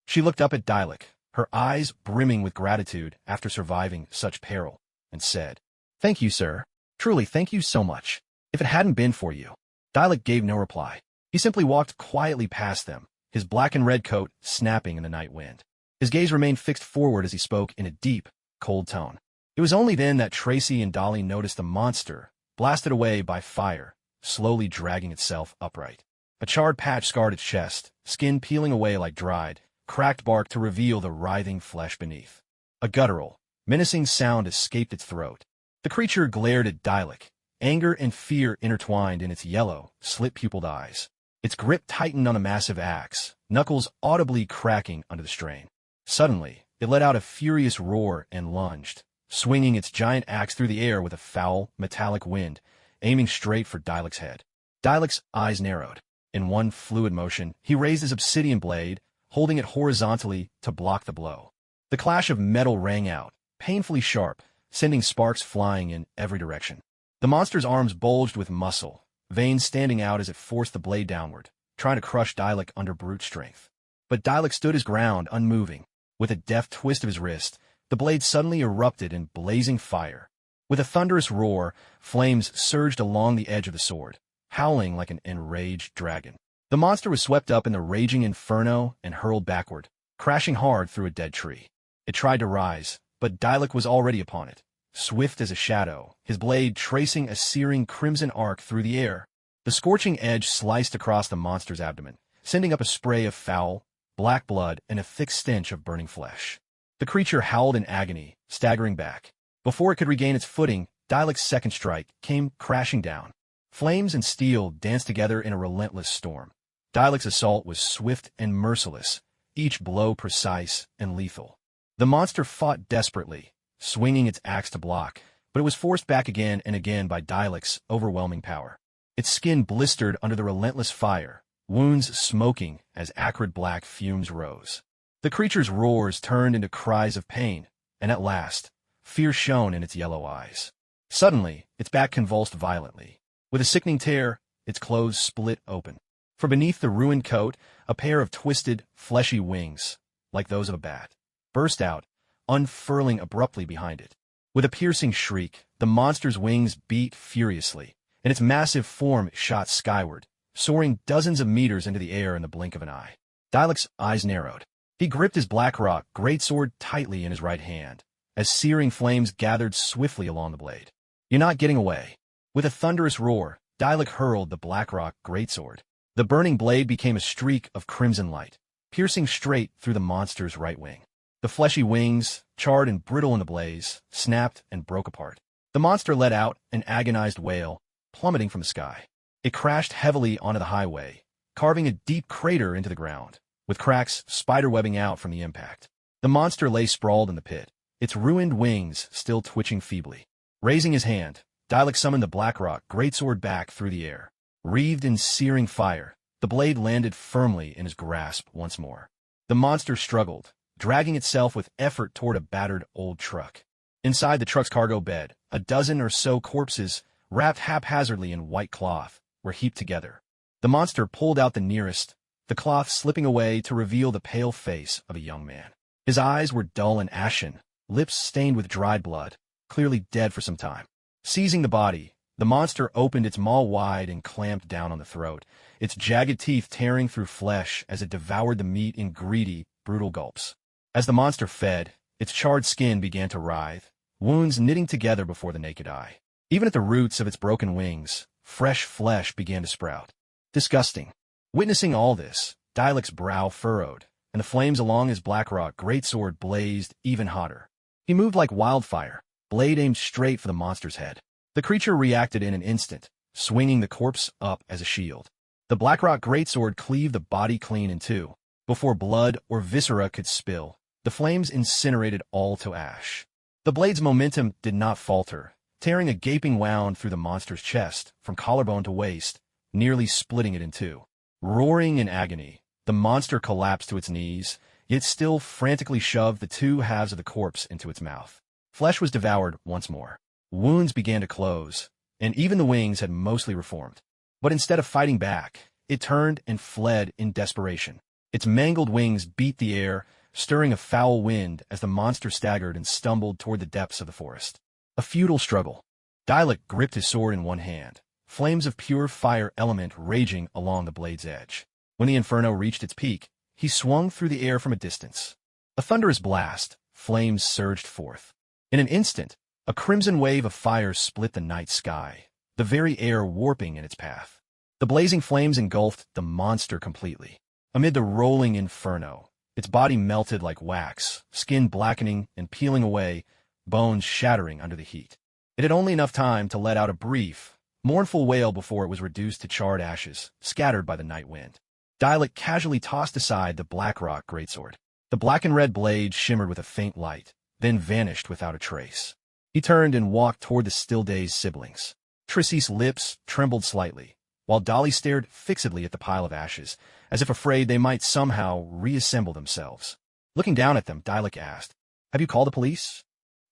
[SPEAKER 1] She looked up at Dialek, her eyes brimming with gratitude after surviving such peril, and said, "Thank you, sir. Truly, thank you so much. If it hadn't been for you." Dialek gave no reply. He simply walked quietly past them, his black and red coat snapping in the night wind. His gaze remained fixed forward as he spoke in a deep, cold tone. It was only then that Tracy and Dolly noticed the monster, blasted away by fire, slowly dragging itself upright. A charred patch scarred its chest, skin peeling away like dried, cracked bark to reveal the writhing flesh beneath. A guttural, menacing sound escaped its throat. The creature glared at Dialek, anger and fear intertwined in its yellow, slit-pupiled eyes. Its grip tightened on a massive axe, knuckles audibly cracking under the strain. Suddenly, it let out a furious roar and lunged, swinging its giant axe through the air with a foul, metallic wind, aiming straight for Dialek's head. Dialek's eyes narrowed. In one fluid motion, he raised his obsidian blade, holding it horizontally to block the blow. The clash of metal rang out, painfully sharp, sending sparks flying in every direction. The monster's arms bulged with muscle, veins standing out as it forced the blade downward, trying to crush Dialek under brute strength. But Dialek stood his ground, unmoving. With a deft twist of his wrist, the blade suddenly erupted in blazing fire. With a thunderous roar, flames surged along the edge of the sword, howling like an enraged dragon. The monster was swept up in the raging inferno and hurled backward, crashing hard through a dead tree. It tried to rise, but Dialek was already upon it, swift as a shadow, his blade tracing a searing crimson arc through the air. The scorching edge sliced across the monster's abdomen, sending up a spray of foul, black blood and a thick stench of burning flesh. The creature howled in agony, staggering back. Before it could regain its footing, Dialek's second strike came crashing down. Flames and steel danced together in a relentless storm. Dialek's assault was swift and merciless, each blow precise and lethal. The monster fought desperately, swinging its axe to block, but it was forced back again and again by Dialek's overwhelming power. its skin blistered under the relentless fire, wounds smoking as acrid black fumes rose. The creature's roars turned into cries of pain, and at last, fear shone in its yellow eyes. Suddenly, its back convulsed violently. With a sickening tear, its clothes split open. From beneath the ruined coat, a pair of twisted, fleshy wings, like those of a bat, burst out, unfurling abruptly behind it. With a piercing shriek, the monster's wings beat furiously, and its massive form shot skyward, soaring dozens of meters into the air in the blink of an eye. Dialek's eyes narrowed. He gripped his Blackrock greatsword tightly in his right hand, as searing flames gathered swiftly along the blade. "You're not getting away." With a thunderous roar, Dialek hurled the Blackrock greatsword. The burning blade became a streak of crimson light, piercing straight through the monster's right wing. The fleshy wings, charred and brittle in the blaze, snapped and broke apart. The monster let out an agonized wail, plummeting from the sky. It crashed heavily onto the highway, carving a deep crater into the ground, with cracks spiderwebbing out from the impact. The monster lay sprawled in the pit, its ruined wings still twitching feebly. Raising his hand, Dialek summoned the Blackrock greatsword back through the air. Wreathed in searing fire, the blade landed firmly in his grasp once more. The monster struggled, dragging itself with effort toward a battered old truck. Inside the truck's cargo bed, a dozen or so corpses, wrapped haphazardly in white cloth, were heaped together. The monster pulled out the nearest, the cloth slipping away to reveal the pale face of a young man. His eyes were dull and ashen, lips stained with dried blood, clearly dead for some time. Seizing the body, the monster opened its maw wide and clamped down on the throat, its jagged teeth tearing through flesh as it devoured the meat in greedy, brutal gulps. As the monster fed, its charred skin began to writhe, wounds knitting together before the naked eye. Even at the roots of its broken wings, fresh flesh began to sprout. Disgusting. Witnessing all this, Dialek's brow furrowed, and the flames along his Blackrock greatsword blazed even hotter. He moved like wildfire, blade aimed straight for the monster's head. The creature reacted in an instant, swinging the corpse up as a shield. The Blackrock greatsword cleaved the body clean in two. Before blood or viscera could spill, the flames incinerated all to ash. The blade's momentum did not falter, tearing a gaping wound through the monster's chest, from collarbone to waist, nearly splitting it in two. Roaring in agony, the monster collapsed to its knees, yet still frantically shoved the two halves of the corpse into its mouth. Flesh was devoured once more. Wounds began to close, and even the wings had mostly reformed. But instead of fighting back, it turned and fled in desperation. Its mangled wings beat the air, stirring a foul wind as the monster staggered and stumbled toward the depths of the forest. A futile struggle. Dialek gripped his sword in one hand, flames of pure fire element raging along the blade's edge. When the inferno reached its peak, he swung through the air from a distance. A thunderous blast, flames surged forth. In an instant, a crimson wave of fire split the night sky, the very air warping in its path. The blazing flames engulfed the monster completely. Amid the rolling inferno, its body melted like wax, skin blackening and peeling away, bones shattering under the heat. It had only enough time to let out a brief, mournful wail before it was reduced to charred ashes, scattered by the night wind. Dialek casually tossed aside the Blackrock greatsword. The black and red blade shimmered with a faint light, then vanished without a trace. He turned and walked toward the still-dazed siblings. Trissy's lips trembled slightly, while Dolly stared fixedly at the pile of ashes, as if afraid they might somehow reassemble themselves. Looking down at them, Dialek asked, "Have you called the police?"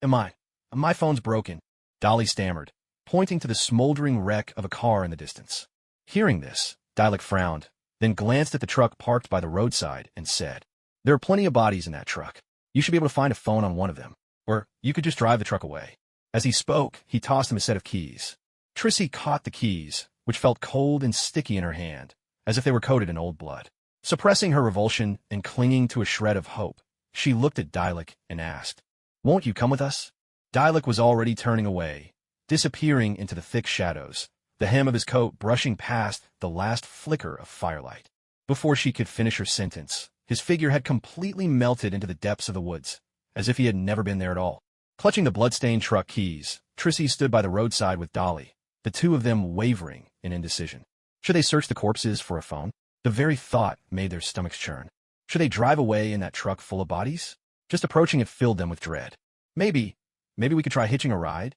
[SPEAKER 1] My phone's broken," Dolly stammered, pointing to the smoldering wreck of a car in the distance. Hearing this, Dialek frowned, then glanced at the truck parked by the roadside and said, "There are plenty of bodies in that truck. You should be able to find a phone on one of them. Or you could just drive the truck away." As he spoke, he tossed him a set of keys. Trissy caught the keys, which felt cold and sticky in her hand, as if they were coated in old blood. Suppressing her revulsion and clinging to a shred of hope, she looked at Dialek and asked, "Won't you come with us?" Dialek was already turning away, disappearing into the thick shadows, the hem of his coat brushing past the last flicker of firelight. Before she could finish her sentence, his figure had completely melted into the depths of the woods, as if he had never been there at all. Clutching the blood-stained truck keys, Trissy stood by the roadside with Dolly, the two of them wavering in indecision. Should they search the corpses for a phone? The very thought made their stomachs churn. Should they drive away in that truck full of bodies? Just approaching it filled them with dread. Maybe we could try hitching a ride?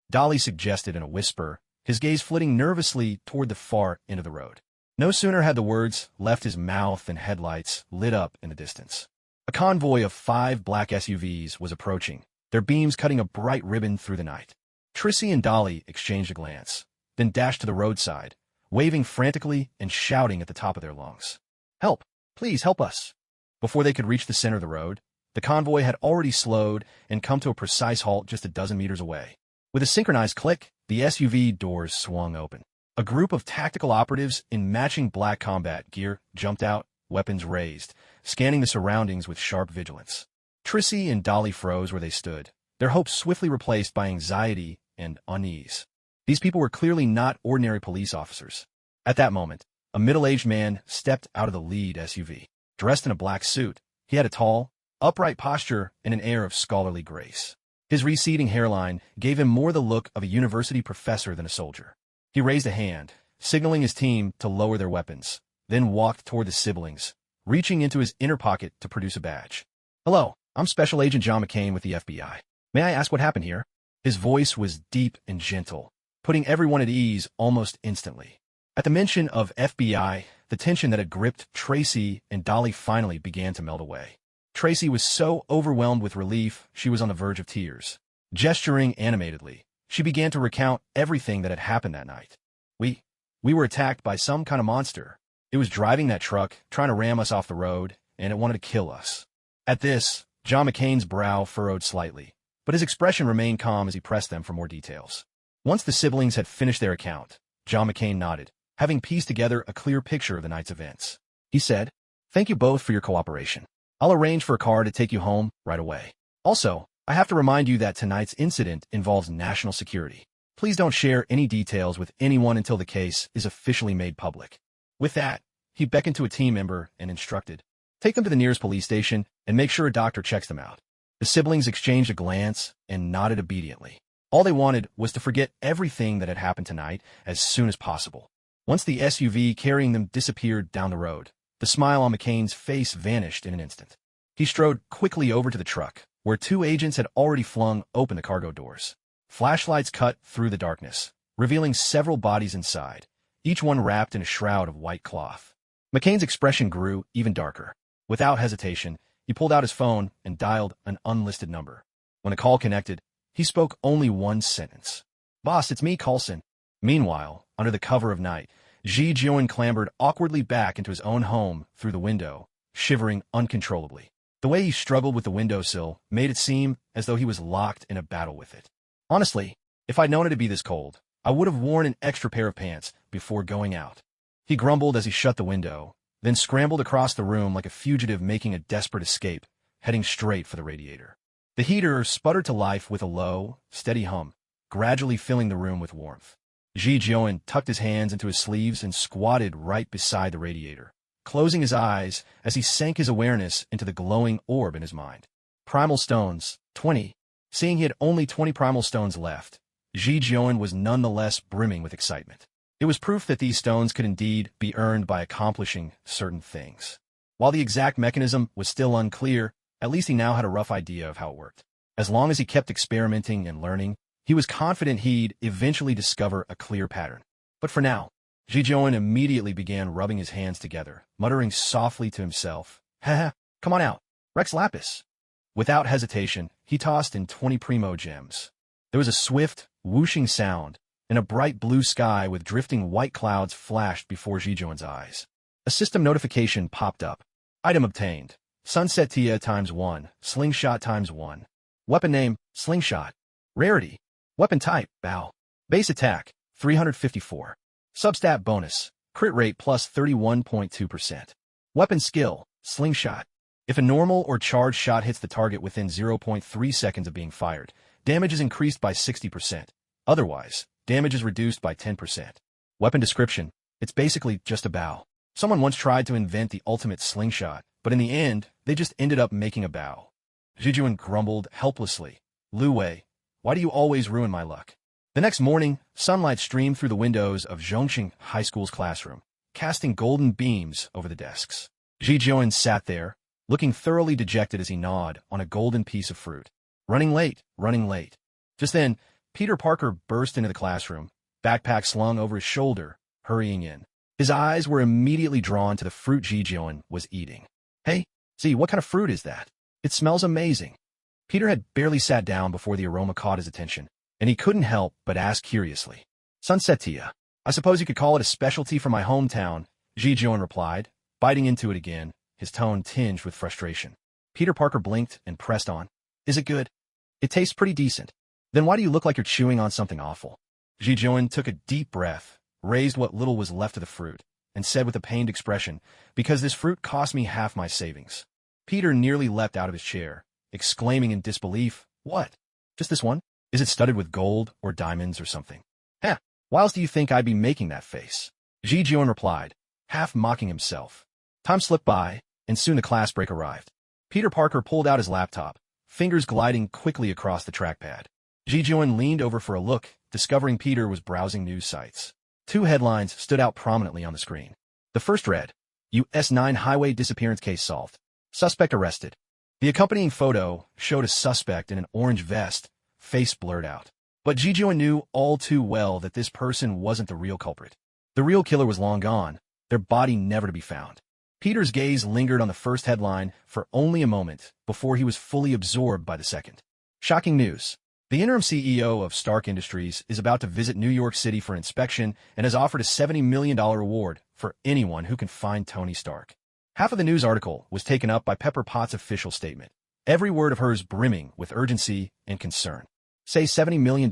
[SPEAKER 1] Dolly suggested in a whisper, his gaze flitting nervously toward the far end of the road. No sooner had the words left his mouth than headlights lit up in the distance. A convoy of 5 black SUVs was approaching, their beams cutting a bright ribbon through the night. Trissy and Dolly exchanged a glance, then dashed to the roadside, waving frantically and shouting at the top of their lungs. "Help! Please help us!" Before they could reach the center of the road, the convoy had already slowed and come to a precise halt just a dozen meters away. With a synchronized click, the SUV doors swung open. A group of tactical operatives in matching black combat gear jumped out, weapons raised, scanning the surroundings with sharp vigilance. Trissy and Dolly froze where they stood, their hopes swiftly replaced by anxiety and unease. These people were clearly not ordinary police officers. At that moment, a middle-aged man stepped out of the lead SUV. Dressed in a black suit, he had a tall, upright posture and an air of scholarly grace. His receding hairline gave him more the look of a university professor than a soldier. He raised a hand, signaling his team to lower their weapons, then walked toward the siblings, reaching into his inner pocket to produce a badge. "Hello, I'm Special Agent John McCain with the FBI. May I ask what happened here?" His voice was deep and gentle, putting everyone at ease almost instantly. At the mention of FBI, the tension that had gripped Tracy and Dolly finally began to melt away. Tracy was so overwhelmed with relief, she was on the verge of tears. Gesturing animatedly, she began to recount everything that had happened that night. We were attacked by some kind of monster. It was driving that truck, trying to ram us off the road, and it wanted to kill us. At this, John McCain's brow furrowed slightly, but his expression remained calm as he pressed them for more details. Once the siblings had finished their account, John McCain nodded, having pieced together a clear picture of the night's events. He said, "Thank you both for your cooperation. I'll arrange for a car to take you home right away. Also, I have to remind you that tonight's incident involves national security. Please don't share any details with anyone until the case is officially made public." With that, he beckoned to a team member and instructed, "Take them to the nearest police station and make sure a doctor checks them out." The siblings exchanged a glance and nodded obediently. All they wanted was to forget everything that had happened tonight as soon as possible. Once the SUV carrying them disappeared down the road, the smile on McCain's face vanished in an instant. He strode quickly over to the truck, where 2 agents had already flung open the cargo doors. Flashlights cut through the darkness, revealing several bodies inside, each one wrapped in a shroud of white cloth. McCain's expression grew even darker. Without hesitation, he pulled out his phone and dialed an unlisted number. When a call connected, he spoke only one sentence. "Boss, it's me, Coulson." Meanwhile, under the cover of night, Ji Jioin clambered awkwardly back into his own home through the window, shivering uncontrollably. The way he struggled with the windowsill made it seem as though he was locked in a battle with it. "Honestly, if I'd known it'd be this cold, I would have worn an extra pair of pants before going out." He grumbled as he shut the window, then scrambled across the room like a fugitive making a desperate escape, heading straight for the radiator. The heater sputtered to life with a low, steady hum, gradually filling the room with warmth. Ji Jioin tucked his hands into his sleeves and squatted right beside the radiator, closing his eyes as he sank his awareness into the glowing orb in his mind. Primal stones, 20. Seeing he had only 20 primal stones left, Ji Jioin was nonetheless brimming with excitement. It was proof that these stones could indeed be earned by accomplishing certain things. While the exact mechanism was still unclear, at least he now had a rough idea of how it worked. As long as he kept experimenting and learning, he was confident he'd eventually discover a clear pattern. But for now, Ji Jioin immediately began rubbing his hands together, muttering softly to himself, "Haha, come on out, Rex Lapis." Without hesitation, he tossed in 20 primo gems. There was a swift, whooshing sound, and a bright blue sky with drifting white clouds flashed before Ji Jioin's eyes. A system notification popped up. Item obtained. Sunset Tia ×1, Slingshot ×1. Weapon name, Slingshot. Rarity. Weapon type, Bow. Base attack, 354. Substat bonus, crit rate plus 31.2%. Weapon skill, Slingshot. If a normal or charged shot hits the target within 0.3 seconds of being fired, damage is increased by 60%. Otherwise, damage is reduced by 10%. Weapon description, it's basically just a bow. Someone once tried to invent the ultimate slingshot, but in the end, they just ended up making a bow. Ji Jioin grumbled helplessly. "Lu Wei, why do you always ruin my luck?" The next morning, sunlight streamed through the windows of Zhongqing High School's classroom, casting golden beams over the desks. Ji Jioin sat there, looking thoroughly dejected as he gnawed on a golden piece of fruit. Running late, running late. Just then, Peter Parker burst into the classroom, backpack slung over his shoulder, hurrying in. His eyes were immediately drawn to the fruit Ji-Jeon was eating. Hey, Z, what kind of fruit is that? It smells amazing. Peter had barely sat down before the aroma caught his attention, and he couldn't help but ask curiously. Sunsetia. I suppose you could call it a specialty from my hometown, Ji-Jeon replied, biting into it again, his tone tinged with frustration. Peter Parker blinked and pressed on. Is it good? It tastes pretty decent. Then why do you look like you're chewing on something awful? Ji-Jeon took a deep breath, raised what little was left of the fruit, and said with a pained expression, because this fruit cost me half my savings. Peter nearly leapt out of his chair, exclaiming in disbelief, What? Just this one? Is it studded with gold or diamonds or something? Heh, why else do you think I'd be making that face? Ji-Jeon replied, half mocking himself. Time slipped by, and soon the class break arrived. Peter Parker pulled out his laptop, fingers gliding quickly across the trackpad. Ji-Jeon leaned over for a look, discovering Peter was browsing news sites. Two headlines stood out prominently on the screen. The first read, US 9 highway disappearance case solved. Suspect arrested. The accompanying photo showed a suspect in an orange vest, face blurred out. But Ji-Jeon knew all too well that this person wasn't the real culprit. The real killer was long gone, their body never to be found. Peter's gaze lingered on the first headline for only a moment before he was fully absorbed by the second. Shocking news. The interim CEO of Stark Industries is about to visit New York City for inspection and has offered a $70 million reward for anyone who can find Tony Stark. Half of the news article was taken up by Pepper Potts' official statement, every word of hers brimming with urgency and concern. Say $70 million.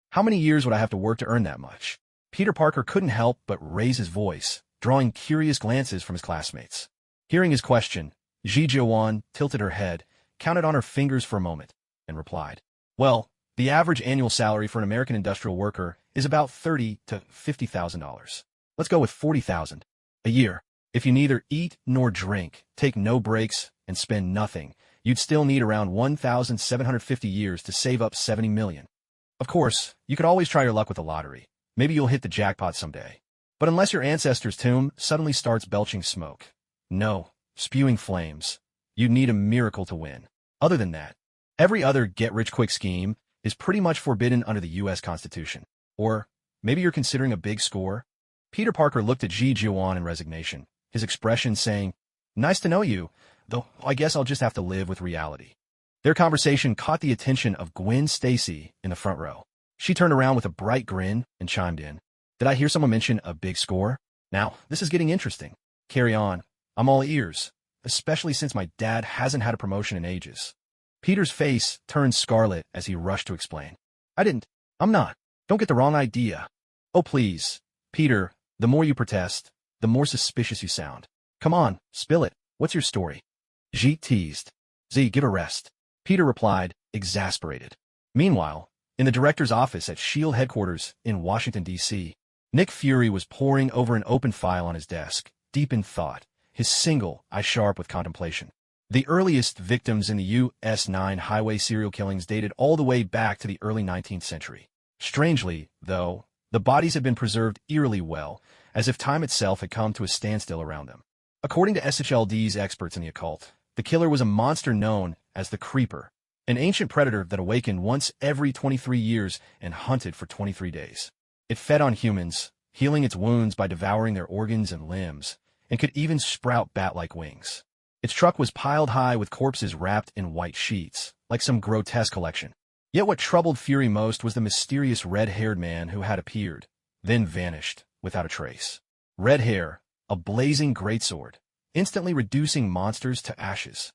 [SPEAKER 1] How many years would I have to work to earn that much? Peter Parker couldn't help but raise his voice, drawing curious glances from his classmates. Hearing his question, Ji-Jeon tilted her head, counted on her fingers for a moment, and replied, Well, the average annual salary for an American industrial worker is about $30,000 to $50,000. Let's go with $40,000 a year. If you neither eat nor drink, take no breaks, and spend nothing, you'd still need around 1,750 years to save up $70 million. Of course, you could always try your luck with the lottery. Maybe you'll hit the jackpot someday. But unless your ancestor's tomb suddenly starts belching smoke, no, spewing flames, you'd need a miracle to win. Other than that, every other get-rich-quick scheme is pretty much forbidden under the U.S. Constitution. Or maybe you're considering a big score? Peter Parker looked at Ji-Jeon in resignation, his expression saying, Nice to know you, though I guess I'll just have to live with reality. Their conversation caught the attention of Gwen Stacy in the front row. She turned around with a bright grin and chimed in. Did I hear someone mention a big score? Now, this is getting interesting. Carry on. I'm all ears, especially since my dad hasn't had a promotion in ages. Peter's face turned scarlet as he rushed to explain. I'm not. Don't get the wrong idea. Oh, please. Peter, the more you protest, the more suspicious you sound. Come on, spill it. What's your story? Ji teased. Z, give a rest. Peter replied, exasperated. Meanwhile, in the director's office at SHIELD headquarters in Washington, D.C., Nick Fury was poring over an open file on his desk, deep in thought, his single eye sharp with contemplation. The earliest victims in the US 9 highway serial killings dated all the way back to the early 19th century. Strangely, though, the bodies had been preserved eerily well, as if time itself had come to a standstill around them. According to SHLD's experts in the occult, the killer was a monster known as the Creeper, an ancient predator that awakened once every 23 years and hunted for 23 days. It fed on humans, healing its wounds by devouring their organs and limbs, and could even sprout bat-like wings. Its truck was piled high with corpses wrapped in white sheets, like some grotesque collection. Yet what troubled Fury most was the mysterious red-haired man who had appeared, then vanished, without a trace. Red hair, a blazing greatsword, instantly reducing monsters to ashes.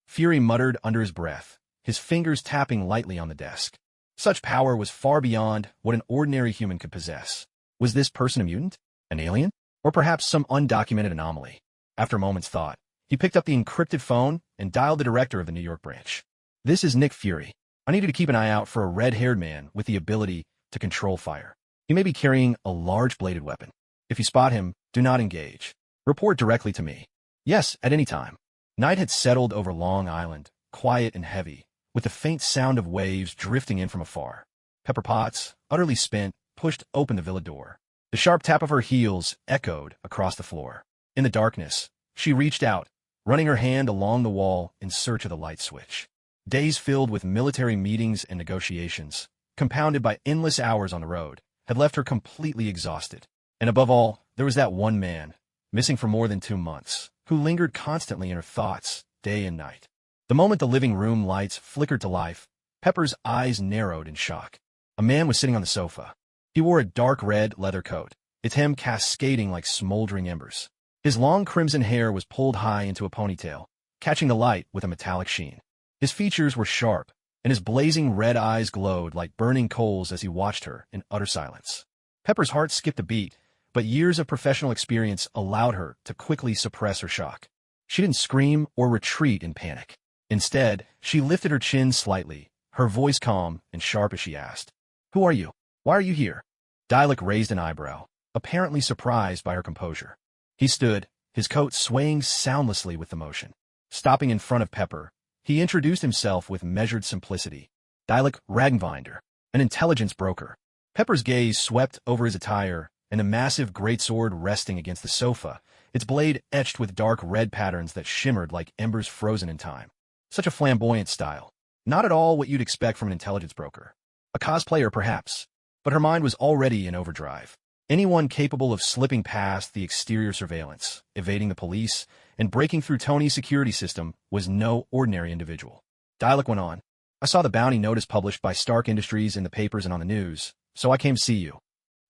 [SPEAKER 1] Fury muttered under his breath, his fingers tapping lightly on the desk. Such power was far beyond what an ordinary human could possess. Was this person a mutant? An alien? Or perhaps some undocumented anomaly? After a moment's thought, he picked up the encrypted phone and dialed the director of the New York branch. This is Nick Fury. I need you to keep an eye out for a red-haired man with the ability to control fire. He may be carrying a large bladed weapon. If you spot him, do not engage. Report directly to me. Yes, at any time. Night had settled over Long Island, quiet and heavy, with the faint sound of waves drifting in from afar. Pepper Potts, utterly spent, pushed open the villa door. The sharp tap of her heels echoed across the floor. In the darkness, she reached out, running her hand along the wall in search of the light switch. Days filled with military meetings and negotiations, compounded by endless hours on the road, had left her completely exhausted. And above all, there was that one man, missing for more than 2 months, who lingered constantly in her thoughts, day and night. The moment the living room lights flickered to life, Pepper's eyes narrowed in shock. A man was sitting on the sofa. He wore a dark red leather coat, its hem cascading like smoldering embers. His long crimson hair was pulled high into a ponytail, catching the light with a metallic sheen. His features were sharp, and his blazing red eyes glowed like burning coals as he watched her in utter silence. Pepper's heart skipped a beat, but years of professional experience allowed her to quickly suppress her shock. She didn't scream or retreat in panic. Instead, she lifted her chin slightly, her voice calm and sharp as she asked, "Who are you? Why are you here?" Dialek raised an eyebrow, apparently surprised by her composure. He stood, his coat swaying soundlessly with the motion. Stopping in front of Pepper, he introduced himself with measured simplicity. Dialek Ragngvinder, an intelligence broker. Pepper's gaze swept over his attire and a massive greatsword resting against the sofa, its blade etched with dark red patterns that shimmered like embers frozen in time. Such a flamboyant style. Not at all what you'd expect from an intelligence broker. A cosplayer, perhaps. But her mind was already in overdrive. Anyone capable of slipping past the exterior surveillance, evading the police, and breaking through Tony's security system was no ordinary individual. Dialek went on. "I saw the bounty notice published by Stark Industries in the papers and on the news, so I came to see you."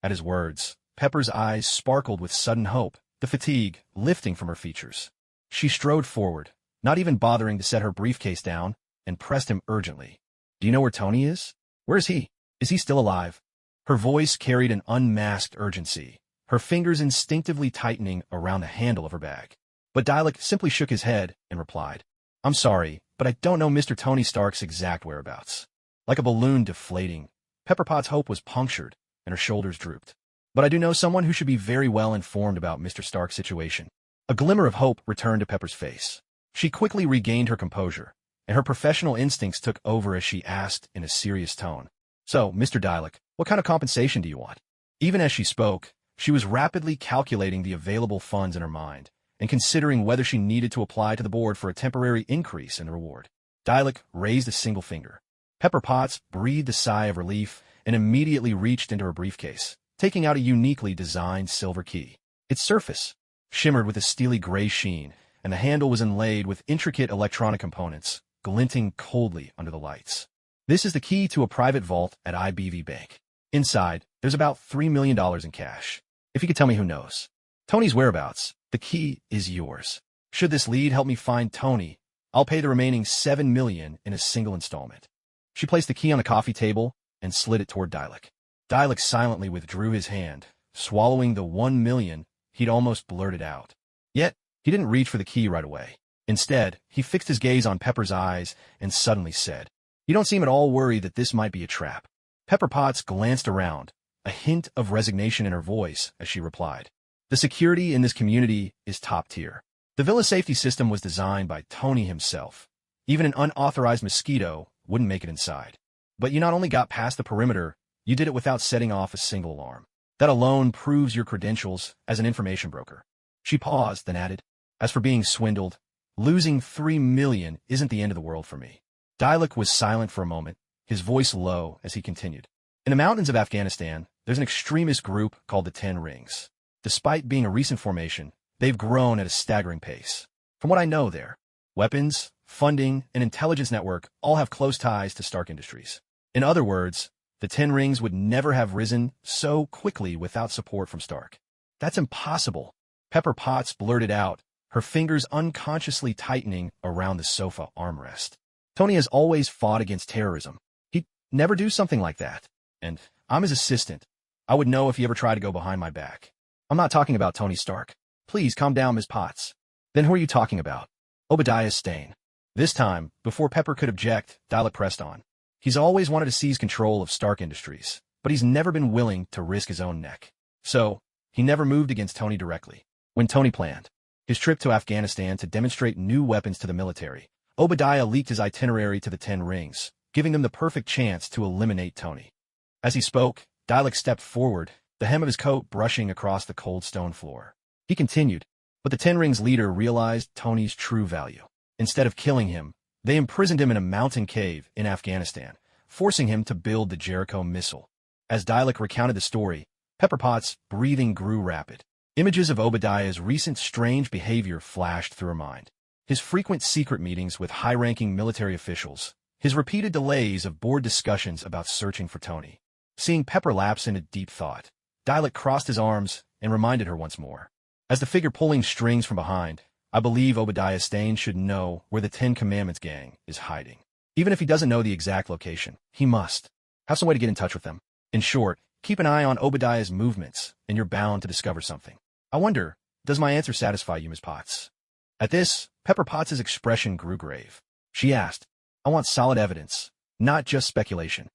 [SPEAKER 1] At his words, Pepper's eyes sparkled with sudden hope, the fatigue lifting from her features. She strode forward, not even bothering to set her briefcase down, and pressed him urgently. "Do you know where Tony is? Where is he? Is he still alive?" Her voice carried an unmasked urgency, her fingers instinctively tightening around the handle of her bag. But Dialek simply shook his head and replied, "I'm sorry, but I don't know Mr. Tony Stark's exact whereabouts." Like a balloon deflating, Pepper Potts' hope was punctured, and her shoulders drooped. "But I do know someone who should be very well informed about Mr. Stark's situation." A glimmer of hope returned to Pepper's face. She quickly regained her composure, and her professional instincts took over as she asked in a serious tone, "So, Mr. Dialek, what kind of compensation do you want?" Even as she spoke, she was rapidly calculating the available funds in her mind and considering whether she needed to apply to the board for a temporary increase in the reward. Dialek raised a single finger. Pepper Potts breathed a sigh of relief and immediately reached into her briefcase, taking out a uniquely designed silver key. Its surface shimmered with a steely gray sheen, and the handle was inlaid with intricate electronic components, glinting coldly under the lights. "This is the key to a private vault at IBV Bank. Inside, there's about $3 million in cash. If you could tell me who knows Tony's whereabouts, the key is yours. Should this lead help me find Tony, I'll pay the remaining $7 million in a single installment." She placed the key on the coffee table and slid it toward Dialek. Dialek silently withdrew his hand, swallowing the $1 million he'd almost blurted out. Yet, he didn't reach for the key right away. Instead, he fixed his gaze on Pepper's eyes and suddenly said, "You don't seem at all worried that this might be a trap." Pepper Potts glanced around, a hint of resignation in her voice as she replied, "The security in this community is top tier. The villa safety system was designed by Tony himself. Even an unauthorized mosquito wouldn't make it inside. But you not only got past the perimeter, you did it without setting off a single alarm. That alone proves your credentials as an information broker." She paused, then added, "As for being swindled, losing $3 million isn't the end of the world for me." Dialek was silent for a moment, his voice low as he continued. "In the mountains of Afghanistan, there's an extremist group called the 10 Rings. Despite being a recent formation, they've grown at a staggering pace. From what I know there, weapons, funding, and intelligence network all have close ties to Stark Industries. In other words, the 10 Rings would never have risen so quickly without support from Stark." "That's impossible," Pepper Potts blurted out, her fingers unconsciously tightening around the sofa armrest. "Tony has always fought against terrorism. He'd never do something like that. And I'm his assistant. I would know if he ever tried to go behind my back. I'm not talking about Tony Stark. Please calm down, Ms. Potts." "Then who are you talking about?" "Obadiah Stane." This time, before Pepper could object, Dialek pressed on. "He's always wanted to seize control of Stark Industries, but he's never been willing to risk his own neck. So, he never moved against Tony directly. When Tony planned his trip to Afghanistan to demonstrate new weapons to the military, Obadiah leaked his itinerary to the 10 Rings, giving them the perfect chance to eliminate Tony." As he spoke, Dialek stepped forward, the hem of his coat brushing across the cold stone floor. He continued, "But the 10 Rings leader realized Tony's true value. Instead of killing him, they imprisoned him in a mountain cave in Afghanistan, forcing him to build the Jericho missile. As Dialek recounted the story, Pepperpot's breathing grew rapid. Images of Obadiah's recent strange behavior flashed through her mind. His frequent secret meetings with high-ranking military officials, his repeated delays of board discussions about searching for Tony. Seeing Pepper lapse into deep thought, Dialek crossed his arms and reminded her once more. As the figure pulling strings from behind, I believe Obadiah Stane should know where the Ten Commandments gang is hiding. Even if he doesn't know the exact location, he must have some way to get in touch with them. In short, keep an eye on Obadiah's movements, and you're bound to discover something. I wonder, does my answer satisfy you, Ms. Potts? At this, Pepper Potts' expression grew grave. She asked, I want solid evidence, not just speculation.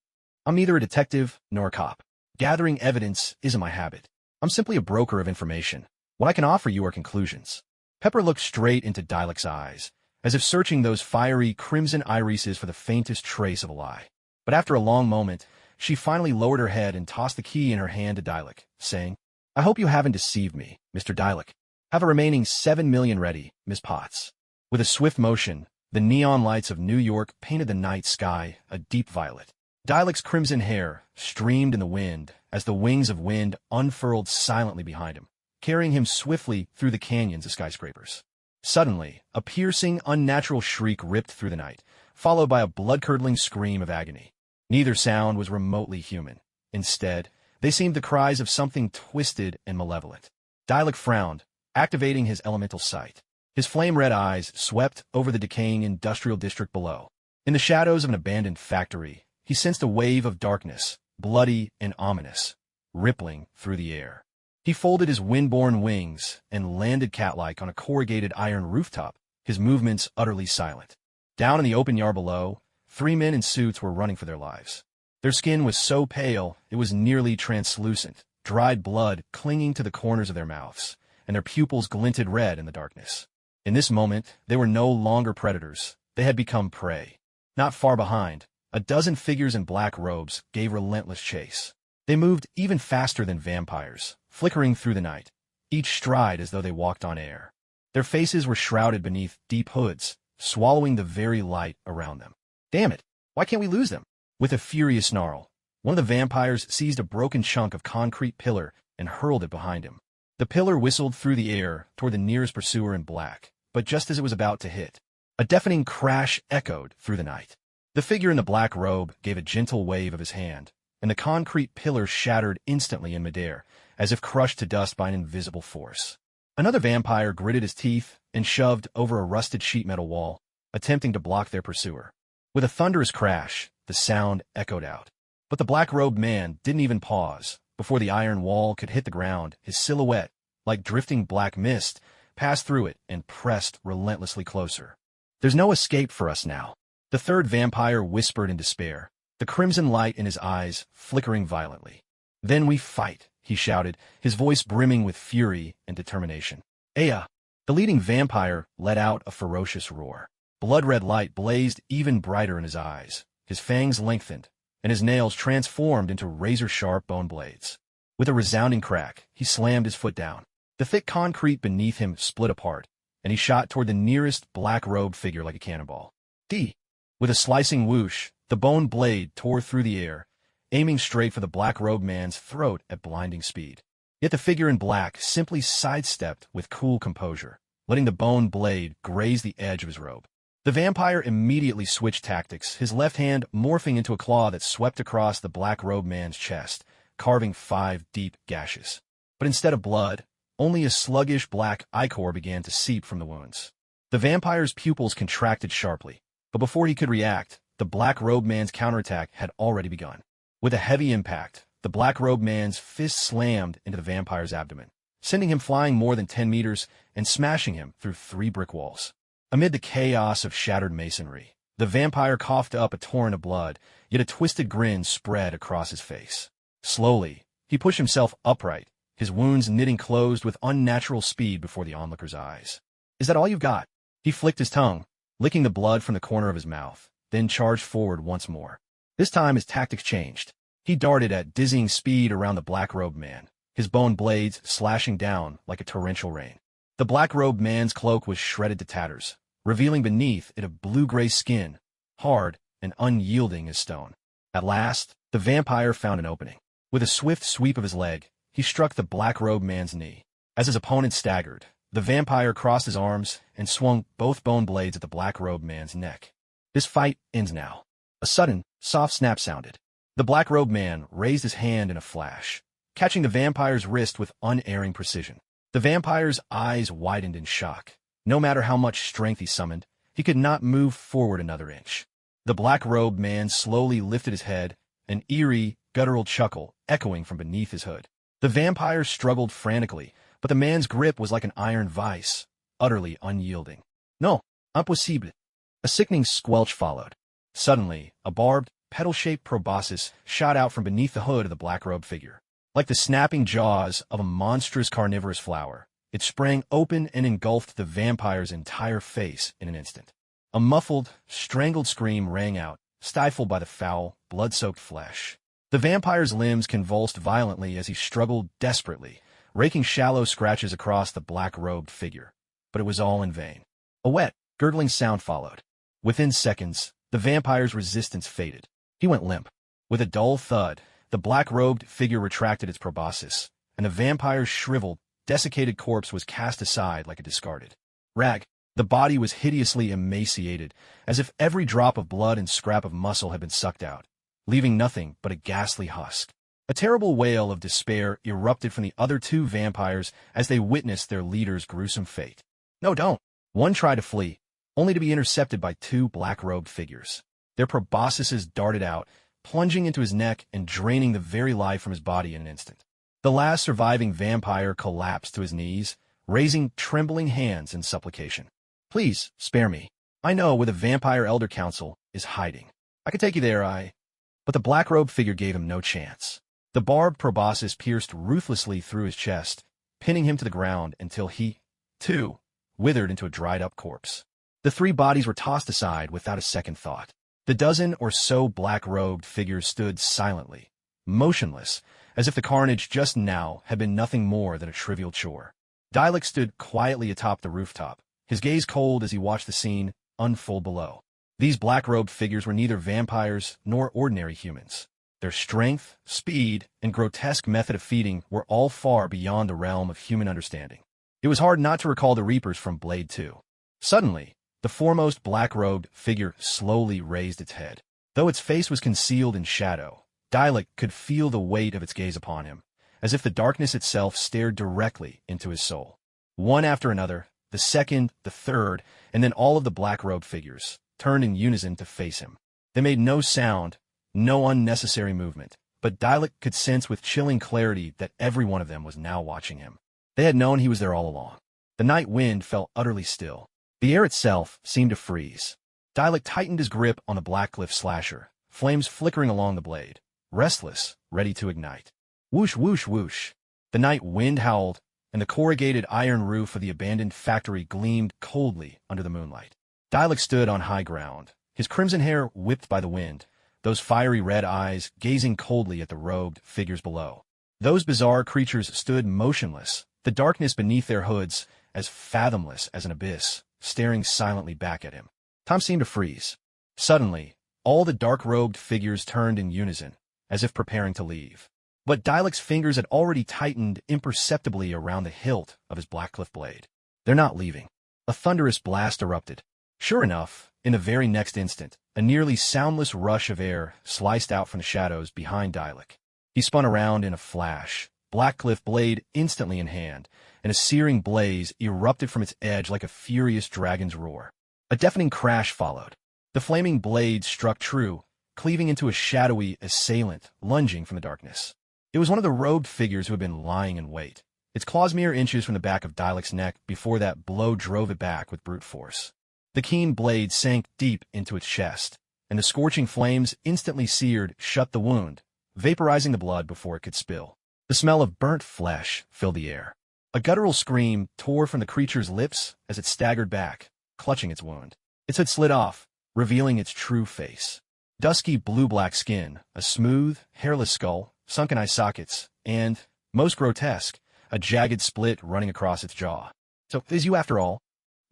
[SPEAKER 1] I'm neither a detective nor a cop. Gathering evidence isn't my habit. I'm simply a broker of information. What I can offer you are conclusions. Pepper looked straight into Dialek's eyes, as if searching those fiery crimson irises for the faintest trace of a lie. But after a long moment, she finally lowered her head and tossed the key in her hand to Dialek, saying, I hope you haven't deceived me, Mr. Dialek. Have a remaining 7 million ready, Miss Potts. With a swift motion, the neon lights of New York painted the night sky a deep violet. Dialek's crimson hair streamed in the wind as the wings of wind unfurled silently behind him, carrying him swiftly through the canyons of skyscrapers. Suddenly, a piercing, unnatural shriek ripped through the night, followed by a blood-curdling scream of agony. Neither sound was remotely human. Instead, they seemed the cries of something twisted and malevolent. Dialek frowned, activating his elemental sight. His flame-red eyes swept over the decaying industrial district below. In the shadows of an abandoned factory, he sensed a wave of darkness, bloody and ominous, rippling through the air. He folded his wind-borne wings and landed cat-like on a corrugated iron rooftop, his movements utterly silent. Down in the open yard below, 3 men in suits were running for their lives. Their skin was so pale it was nearly translucent, dried blood clinging to the corners of their mouths, and their pupils glinted red in the darkness. In this moment, they were no longer predators. They had become prey. Not far behind, a dozen figures in black robes gave relentless chase. They moved even faster than vampires, flickering through the night, each stride as though they walked on air. Their faces were shrouded beneath deep hoods, swallowing the very light around them. Damn it! Why can't we lose them? With a furious snarl, one of the vampires seized a broken chunk of concrete pillar and hurled it behind him. The pillar whistled through the air toward the nearest pursuer in black, but just as it was about to hit, a deafening crash echoed through the night. The figure in the black robe gave a gentle wave of his hand, and the concrete pillar shattered instantly in midair, as if crushed to dust by an invisible force. Another vampire gritted his teeth and shoved over a rusted sheet metal wall, attempting to block their pursuer. With a thunderous crash, the sound echoed out. But the black-robed man didn't even pause. Before the iron wall could hit the ground, his silhouette, like drifting black mist, passed through it and pressed relentlessly closer. There's no escape for us now, the third vampire whispered in despair, the crimson light in his eyes flickering violently. Then we fight, he shouted, his voice brimming with fury and determination. Aya! The leading vampire let out a ferocious roar. Blood-red light blazed even brighter in his eyes. His fangs lengthened, and his nails transformed into razor-sharp bone blades. With a resounding crack, he slammed his foot down. The thick concrete beneath him split apart, and he shot toward the nearest black-robed figure like a cannonball. With a slicing whoosh, the bone blade tore through the air, aiming straight for the black-robed man's throat at blinding speed. Yet the figure in black simply sidestepped with cool composure, letting the bone blade graze the edge of his robe. The vampire immediately switched tactics, his left hand morphing into a claw that swept across the black-robed man's chest, carving 5 deep gashes. But instead of blood, only a sluggish black ichor began to seep from the wounds. The vampire's pupils contracted sharply, but before he could react, the black-robed man's counterattack had already begun. With a heavy impact, the black-robed man's fist slammed into the vampire's abdomen, sending him flying more than 10 meters and smashing him through 3 brick walls. Amid the chaos of shattered masonry, the vampire coughed up a torrent of blood, yet a twisted grin spread across his face. Slowly, he pushed himself upright, his wounds knitting closed with unnatural speed before the onlooker's eyes. Is that all you've got? He flicked his tongue, licking the blood from the corner of his mouth, then charged forward once more. This time his tactics changed. He darted at dizzying speed around the black-robed man, his bone blades slashing down like a torrential rain. The black-robed man's cloak was shredded to tatters, revealing beneath it a blue-gray skin, hard and unyielding as stone. At last, the vampire found an opening. With a swift sweep of his leg, he struck the black-robed man's knee. As his opponent staggered, the vampire crossed his arms and swung both bone blades at the black-robed man's neck. This fight ends now. A sudden, soft snap sounded. The black-robed man raised his hand in a flash, catching the vampire's wrist with unerring precision. The vampire's eyes widened in shock. No matter how much strength he summoned, he could not move forward another inch. The black-robed man slowly lifted his head, an eerie, guttural chuckle echoing from beneath his hood. The vampire struggled frantically, but the man's grip was like an iron vice, utterly unyielding. No, impossible. A sickening squelch followed. Suddenly, a barbed, petal-shaped proboscis shot out from beneath the hood of the black-robed figure. Like the snapping jaws of a monstrous carnivorous flower, it sprang open and engulfed the vampire's entire face in an instant. A muffled, strangled scream rang out, stifled by the foul, blood-soaked flesh. The vampire's limbs convulsed violently as he struggled desperately, raking shallow scratches across the black-robed figure. But it was all in vain. A wet, gurgling sound followed. Within seconds, the vampire's resistance faded. He went limp. With a dull thud, the black-robed figure retracted its proboscis, and the vampire's shriveled, desiccated corpse was cast aside like a discarded rag. The body was hideously emaciated, as if every drop of blood and scrap of muscle had been sucked out, leaving nothing but a ghastly husk. A terrible wail of despair erupted from the other two vampires as they witnessed their leader's gruesome fate. No, don't! One tried to flee, only to be intercepted by two black-robed figures. Their proboscises darted out, plunging into his neck and draining the very life from his body in an instant. The last surviving vampire collapsed to his knees, raising trembling hands in supplication. Please, spare me. I know where the Vampire Elder Council is hiding. I could take you there, But the black-robed figure gave him no chance. The barbed proboscis pierced ruthlessly through his chest, pinning him to the ground until he, too, withered into a dried-up corpse. The three bodies were tossed aside without a second thought. The dozen or so black-robed figures stood silently, motionless, as if the carnage just now had been nothing more than a trivial chore. Dialek stood quietly atop the rooftop, his gaze cold as he watched the scene unfold below. These black-robed figures were neither vampires nor ordinary humans. Their strength, speed, and grotesque method of feeding were all far beyond the realm of human understanding. It was hard not to recall the Reapers from Blade 2. Suddenly, the foremost black-robed figure slowly raised its head. Though its face was concealed in shadow, Dialek could feel the weight of its gaze upon him, as if the darkness itself stared directly into his soul. One after another, the second, the third, and then all of the black-robed figures turned in unison to face him. They made no sound, no unnecessary movement, but Dialek could sense with chilling clarity that every one of them was now watching him. They had known he was there all along. The night wind felt utterly still. The air itself seemed to freeze. Dialek tightened his grip on the black-cliff slasher, flames flickering along the blade, restless, ready to ignite. Whoosh, whoosh, whoosh. The night wind howled, and the corrugated iron roof of the abandoned factory gleamed coldly under the moonlight. Dialek stood on high ground, his crimson hair whipped by the wind, those fiery red eyes gazing coldly at the robed figures below. Those bizarre creatures stood motionless, the darkness beneath their hoods as fathomless as an abyss, staring silently back at him. Time seemed to freeze. Suddenly, all the dark-robed figures turned in unison, as if preparing to leave. But Dialek's fingers had already tightened imperceptibly around the hilt of his black-cliff blade. They're not leaving. A thunderous blast erupted. Sure enough, in the very next instant, a nearly soundless rush of air sliced out from the shadows behind Dialek. He spun around in a flash, black-cliff blade instantly in hand, and a searing blaze erupted from its edge like a furious dragon's roar. A deafening crash followed. The flaming blade struck true, cleaving into a shadowy assailant lunging from the darkness. It was one of the robed figures who had been lying in wait, its claws mere inches from the back of Dialek's neck before that blow drove it back with brute force. The keen blade sank deep into its chest, and the scorching flames instantly seared shut the wound, vaporizing the blood before it could spill. The smell of burnt flesh filled the air. A guttural scream tore from the creature's lips as it staggered back, clutching its wound. Its hood slid off, revealing its true face. Dusky blue-black skin, a smooth, hairless skull, sunken eye sockets, and, most grotesque, a jagged split running across its jaw. So, it is you after all?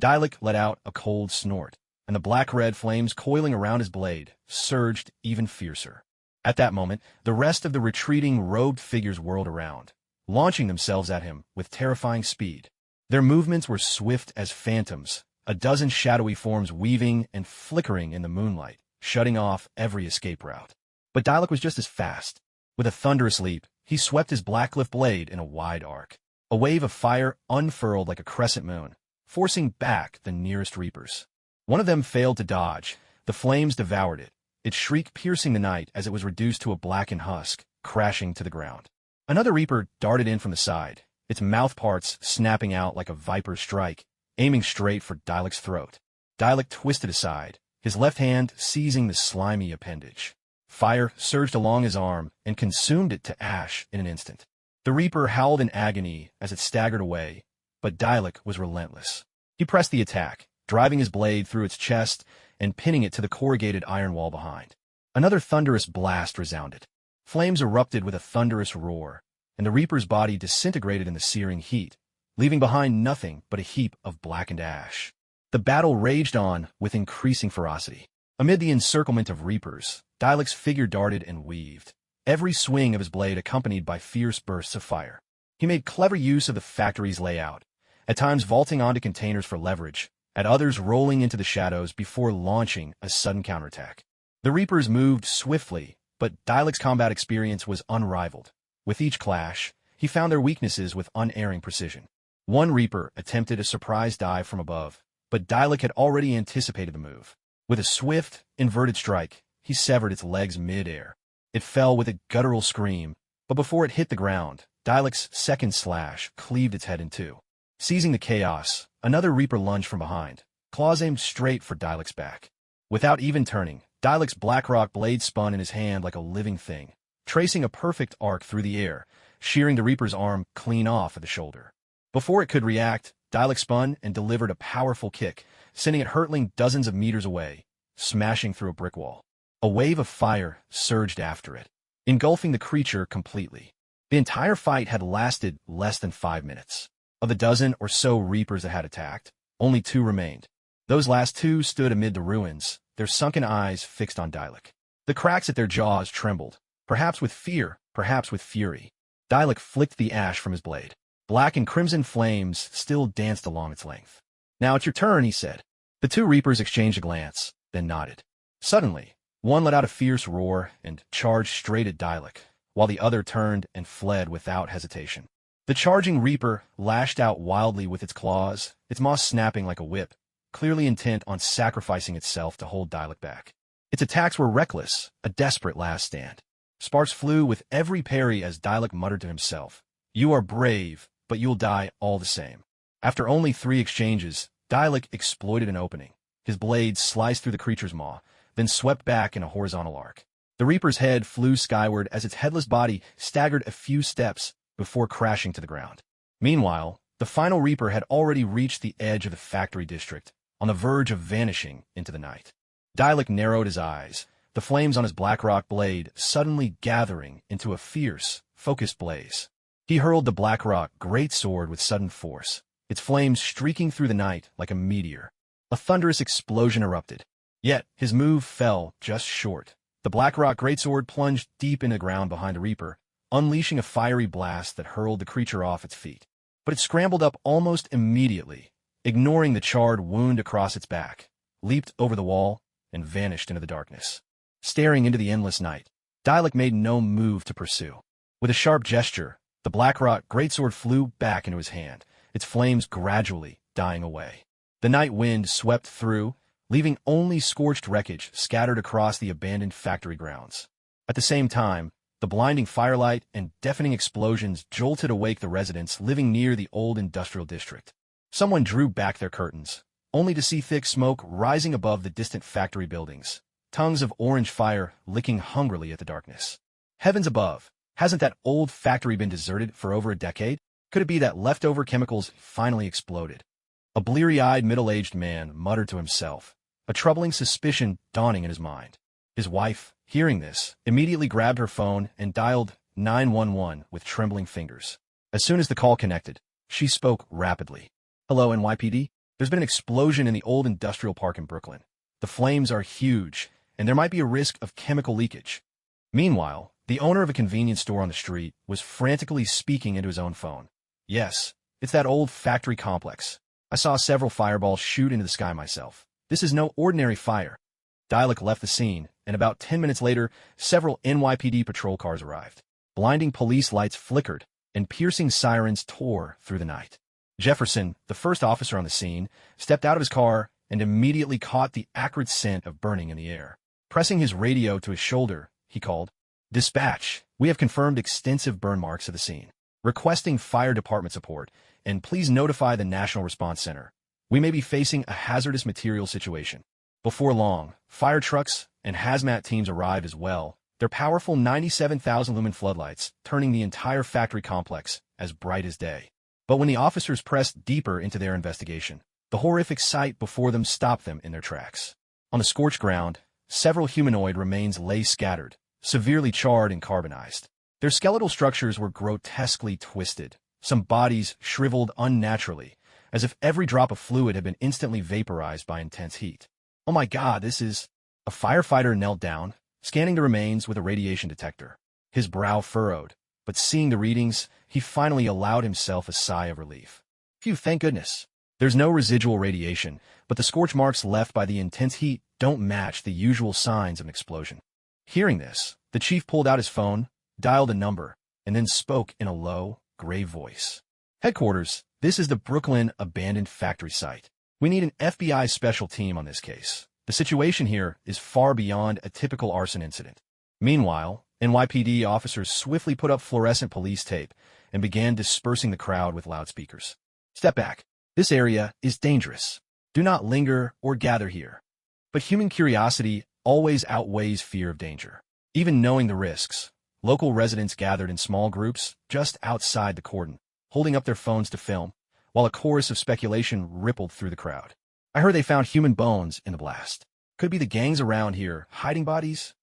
[SPEAKER 1] Dialek let out a cold snort, and the black-red flames coiling around his blade surged even fiercer. At that moment, the rest of the retreating robed figures whirled around, launching themselves at him with terrifying speed. Their movements were swift as phantoms, a dozen shadowy forms weaving and flickering in the moonlight, shutting off every escape route. But Dialek was just as fast. With a thunderous leap, he swept his blackcliff blade in a wide arc. A wave of fire unfurled like a crescent moon, forcing back the nearest reapers. One of them failed to dodge. The flames devoured it, its shriek piercing the night as it was reduced to a blackened husk, crashing to the ground. Another reaper darted in from the side, its mouth parts snapping out like a viper's strike, aiming straight for Dialek's throat. Dialek twisted aside, his left hand seizing the slimy appendage. Fire surged along his arm and consumed it to ash in an instant. The reaper howled in agony as it staggered away, but Dialek was relentless. He pressed the attack, driving his blade through its chest and pinning it to the corrugated iron wall behind. Another thunderous blast resounded. Flames erupted with a thunderous roar, and the reaper's body disintegrated in the searing heat, leaving behind nothing but a heap of blackened ash. The battle raged on with increasing ferocity. Amid the encirclement of reapers, Dialek's figure darted and weaved, every swing of his blade accompanied by fierce bursts of fire. He made clever use of the factory's layout, at times vaulting onto containers for leverage, at others rolling into the shadows before launching a sudden counterattack. The reapers moved swiftly, but Dialek's combat experience was unrivaled. With each clash, he found their weaknesses with unerring precision. One reaper attempted a surprise dive from above, but Dialek had already anticipated the move. With a swift, inverted strike, he severed its legs mid-air. It fell with a guttural scream, but before it hit the ground, Dialek's second slash cleaved its head in two. Seizing the chaos, another reaper lunged from behind, claws aimed straight for Dialek's back. Without even turning, Dialek's blackrock blade spun in his hand like a living thing, tracing a perfect arc through the air, shearing the reaper's arm clean off at the shoulder. Before it could react, Dialek spun and delivered a powerful kick, sending it hurtling dozens of meters away, smashing through a brick wall. A wave of fire surged after it, engulfing the creature completely. The entire fight had lasted less than 5 minutes. Of the dozen or so reapers that had attacked, only 2 remained. Those last 2 stood amid the ruins, their sunken eyes fixed on Dialek. The cracks at their jaws trembled, perhaps with fear, perhaps with fury. Dialek flicked the ash from his blade. Black and crimson flames still danced along its length. "Now it's your turn," he said. The 2 reapers exchanged a glance, then nodded. Suddenly, one let out a fierce roar and charged straight at Dialek, while the other turned and fled without hesitation. The charging reaper lashed out wildly with its claws, its maw snapping like a whip, clearly intent on sacrificing itself to hold Dialek back. Its attacks were reckless, a desperate last stand. Sparks flew with every parry as Dialek muttered to himself, "You are brave, but you'll die all the same." After only 3 exchanges, Dialek exploited an opening. His blade sliced through the creature's maw, then swept back in a horizontal arc. The reaper's head flew skyward as its headless body staggered a few steps before crashing to the ground. Meanwhile, the final reaper had already reached the edge of the factory district, on the verge of vanishing into the night. Dialek narrowed his eyes, the flames on his blackrock blade suddenly gathering into a fierce, focused blaze. He hurled the blackrock greatsword with sudden force, its flames streaking through the night like a meteor. A thunderous explosion erupted. Yet, his move fell just short. The blackrock greatsword plunged deep into the ground behind the reaper, unleashing a fiery blast that hurled the creature off its feet. But it scrambled up almost immediately, ignoring the charred wound across its back, leaped over the wall, and vanished into the darkness. Staring into the endless night, Dialek made no move to pursue. With a sharp gesture, the blackrock greatsword flew back into his hand, its flames gradually dying away. The night wind swept through, leaving only scorched wreckage scattered across the abandoned factory grounds. At the same time, the blinding firelight and deafening explosions jolted awake the residents living near the old industrial district. Someone drew back their curtains, only to see thick smoke rising above the distant factory buildings, tongues of orange fire licking hungrily at the darkness. Heavens above, hasn't that old factory been deserted for over a decade? Could it be that leftover chemicals finally exploded? A bleary-eyed middle-aged man muttered to himself, a troubling suspicion dawning in his mind. His wife, hearing this, immediately grabbed her phone and dialed 911 with trembling fingers. As soon as the call connected, she spoke rapidly. "Hello, NYPD? There's been an explosion in the old industrial park in Brooklyn. The flames are huge, and there might be a risk of chemical leakage. Meanwhile, the owner of a convenience store on the street was frantically speaking into his own phone. Yes, it's that old factory complex. I saw several fireballs shoot into the sky myself. This is no ordinary fire. Dialek left the scene, and about 10 minutes later, several NYPD patrol cars arrived. Blinding police lights flickered, and piercing sirens tore through the night. Jefferson, the first officer on the scene, stepped out of his car and immediately caught the acrid scent of burning in the air. Pressing his radio to his shoulder, he called, "Dispatch, we have confirmed extensive burn marks at the scene. Requesting fire department support, and please notify the National Response Center. We may be facing a hazardous material situation." Before long, fire trucks and hazmat teams arrived as well, their powerful 97,000 lumen floodlights turning the entire factory complex as bright as day. But when the officers pressed deeper into their investigation, the horrific sight before them stopped them in their tracks. On the scorched ground, several humanoid remains lay scattered, severely charred and carbonized. Their skeletal structures were grotesquely twisted, some bodies shriveled unnaturally, as if every drop of fluid had been instantly vaporized by intense heat. "Oh my God, this is..." A firefighter knelt down, scanning the remains with a radiation detector. His brow furrowed, but seeing the readings, he finally allowed himself a sigh of relief. Phew, thank goodness. There's no residual radiation, but the scorch marks left by the intense heat don't match the usual signs of an explosion. Hearing this, the chief pulled out his phone, dialed a number, and then spoke in a low, grave voice. "Headquarters, this is the Brooklyn abandoned factory site. We need an FBI special team on this case. The situation here is far beyond a typical arson incident." Meanwhile, NYPD officers swiftly put up fluorescent police tape and began dispersing the crowd with loudspeakers. "Step back. This area is dangerous. Do not linger or gather here." But human curiosity always outweighs fear of danger. Even knowing the risks, local residents gathered in small groups just outside the cordon, holding up their phones to film, while a chorus of speculation rippled through the crowd. "I heard they found human bones in the blast. Could be the gangs around here hiding bodies?"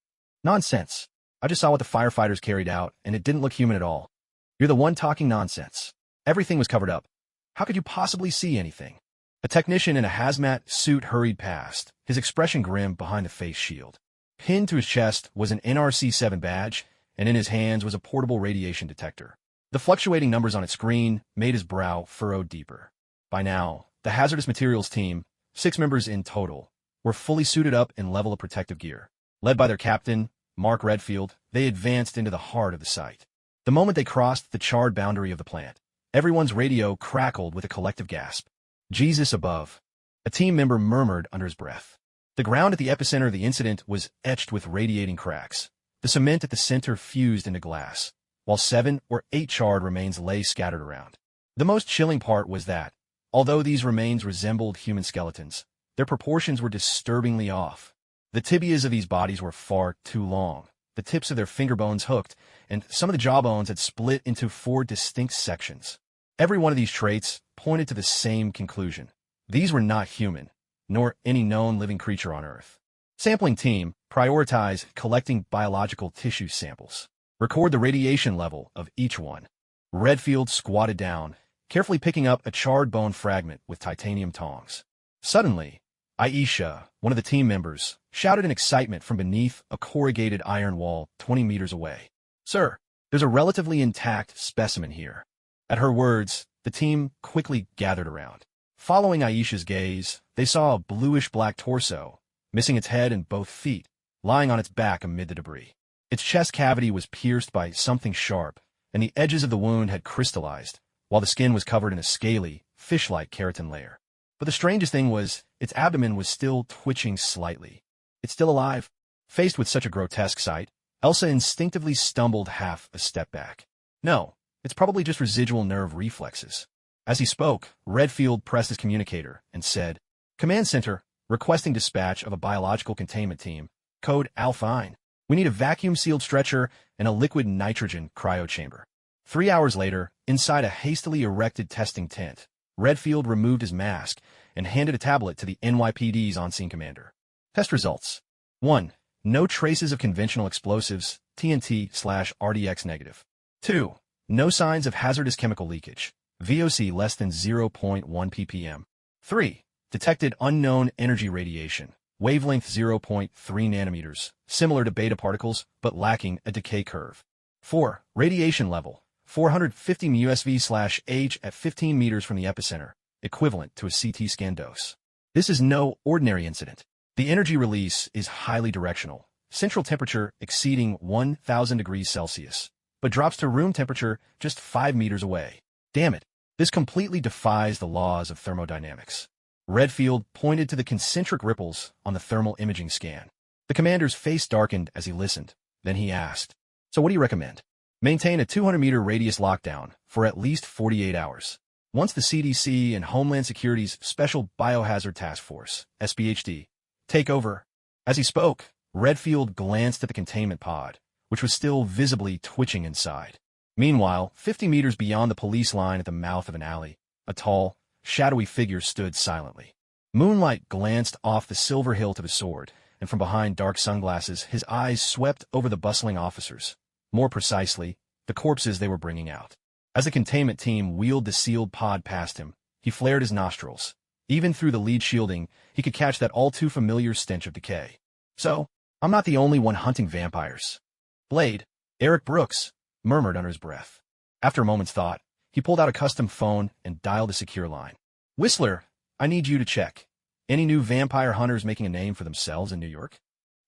[SPEAKER 1] "Nonsense. I just saw what the firefighters carried out, and it didn't look human at all." "You're the one talking nonsense. Everything was covered up. How could you possibly see anything?" A technician in a hazmat suit hurried past, his expression grim behind the face shield. Pinned to his chest was an NRC-7 badge, and in his hands was a portable radiation detector. The fluctuating numbers on its screen made his brow furrow deeper. By now, the hazardous materials team, 6 members in total, were fully suited up in level of protective gear. Led by their captain, Mark Redfield, they advanced into the heart of the site. The moment they crossed the charred boundary of the plant, everyone's radio crackled with a collective gasp. "Jesus above," a team member murmured under his breath. The ground at the epicenter of the incident was etched with radiating cracks. The cement at the center fused into glass, while 7 or 8 charred remains lay scattered around. The most chilling part was that, although these remains resembled human skeletons, their proportions were disturbingly off. The tibias of these bodies were far too long, the tips of their finger bones hooked, and some of the jawbones had split into 4 distinct sections. Every one of these traits pointed to the same conclusion. These were not human, nor any known living creature on Earth. Sampling team, prioritize collecting biological tissue samples. Record the radiation level of each one. Redfield squatted down, carefully picking up a charred bone fragment with titanium tongs. Suddenly, Aisha, one of the team members, shouted in excitement from beneath a corrugated iron wall 20 meters away. "Sir, there's a relatively intact specimen here." At her words, the team quickly gathered around. Following Aisha's gaze, they saw a bluish-black torso, missing its head and both feet, lying on its back amid the debris. Its chest cavity was pierced by something sharp, and the edges of the wound had crystallized, while the skin was covered in a scaly, fish-like keratin layer. But the strangest thing was, its abdomen was still twitching slightly. "It's still alive." Faced with such a grotesque sight, Elsa instinctively stumbled half a step back. "No, it's probably just residual nerve reflexes." As he spoke, Redfield pressed his communicator and said, "Command Center, requesting dispatch of a biological containment team, code Alpine. We need a vacuum-sealed stretcher and a liquid nitrogen cryo chamber." 3 hours later, inside a hastily erected testing tent, Redfield removed his mask and handed a tablet to the NYPD's on-scene commander. Test results. 1. No traces of conventional explosives, TNT/RDX negative. 2. No signs of hazardous chemical leakage, VOC less than 0.1 ppm. 3. Detected unknown energy radiation, wavelength 0.3 nanometers, similar to beta particles, but lacking a decay curve. 4. Radiation level, 450 μsV/H at 15 meters from the epicenter, equivalent to a CT scan dose. This is no ordinary incident. The energy release is highly directional, central temperature exceeding 1000 degrees Celsius, but drops to room temperature just 5 meters away. Damn it, this completely defies the laws of thermodynamics. Redfield pointed to the concentric ripples on the thermal imaging scan. The commander's face darkened as he listened. Then he asked, "So what do you recommend?" "Maintain a 200-meter radius lockdown for at least 48 hours. Once the CDC and Homeland Security's Special Biohazard Task Force, SBHD, take over." As he spoke, Redfield glanced at the containment pod, which was still visibly twitching inside. Meanwhile, 50 meters beyond the police line at the mouth of an alley, a tall, shadowy figure stood silently. Moonlight glanced off the silver hilt of his sword, and from behind dark sunglasses his eyes swept over the bustling officers, more precisely, the corpses they were bringing out. As the containment team wheeled the sealed pod past him, he flared his nostrils. Even through the lead shielding, he could catch that all-too-familiar stench of decay. "So, I'm not the only one hunting vampires." "Blade, Eric Brooks," murmured under his breath. After a moment's thought, he pulled out a custom phone and dialed a secure line. "Whistler, I need you to check. Any new vampire hunters making a name for themselves in New York?"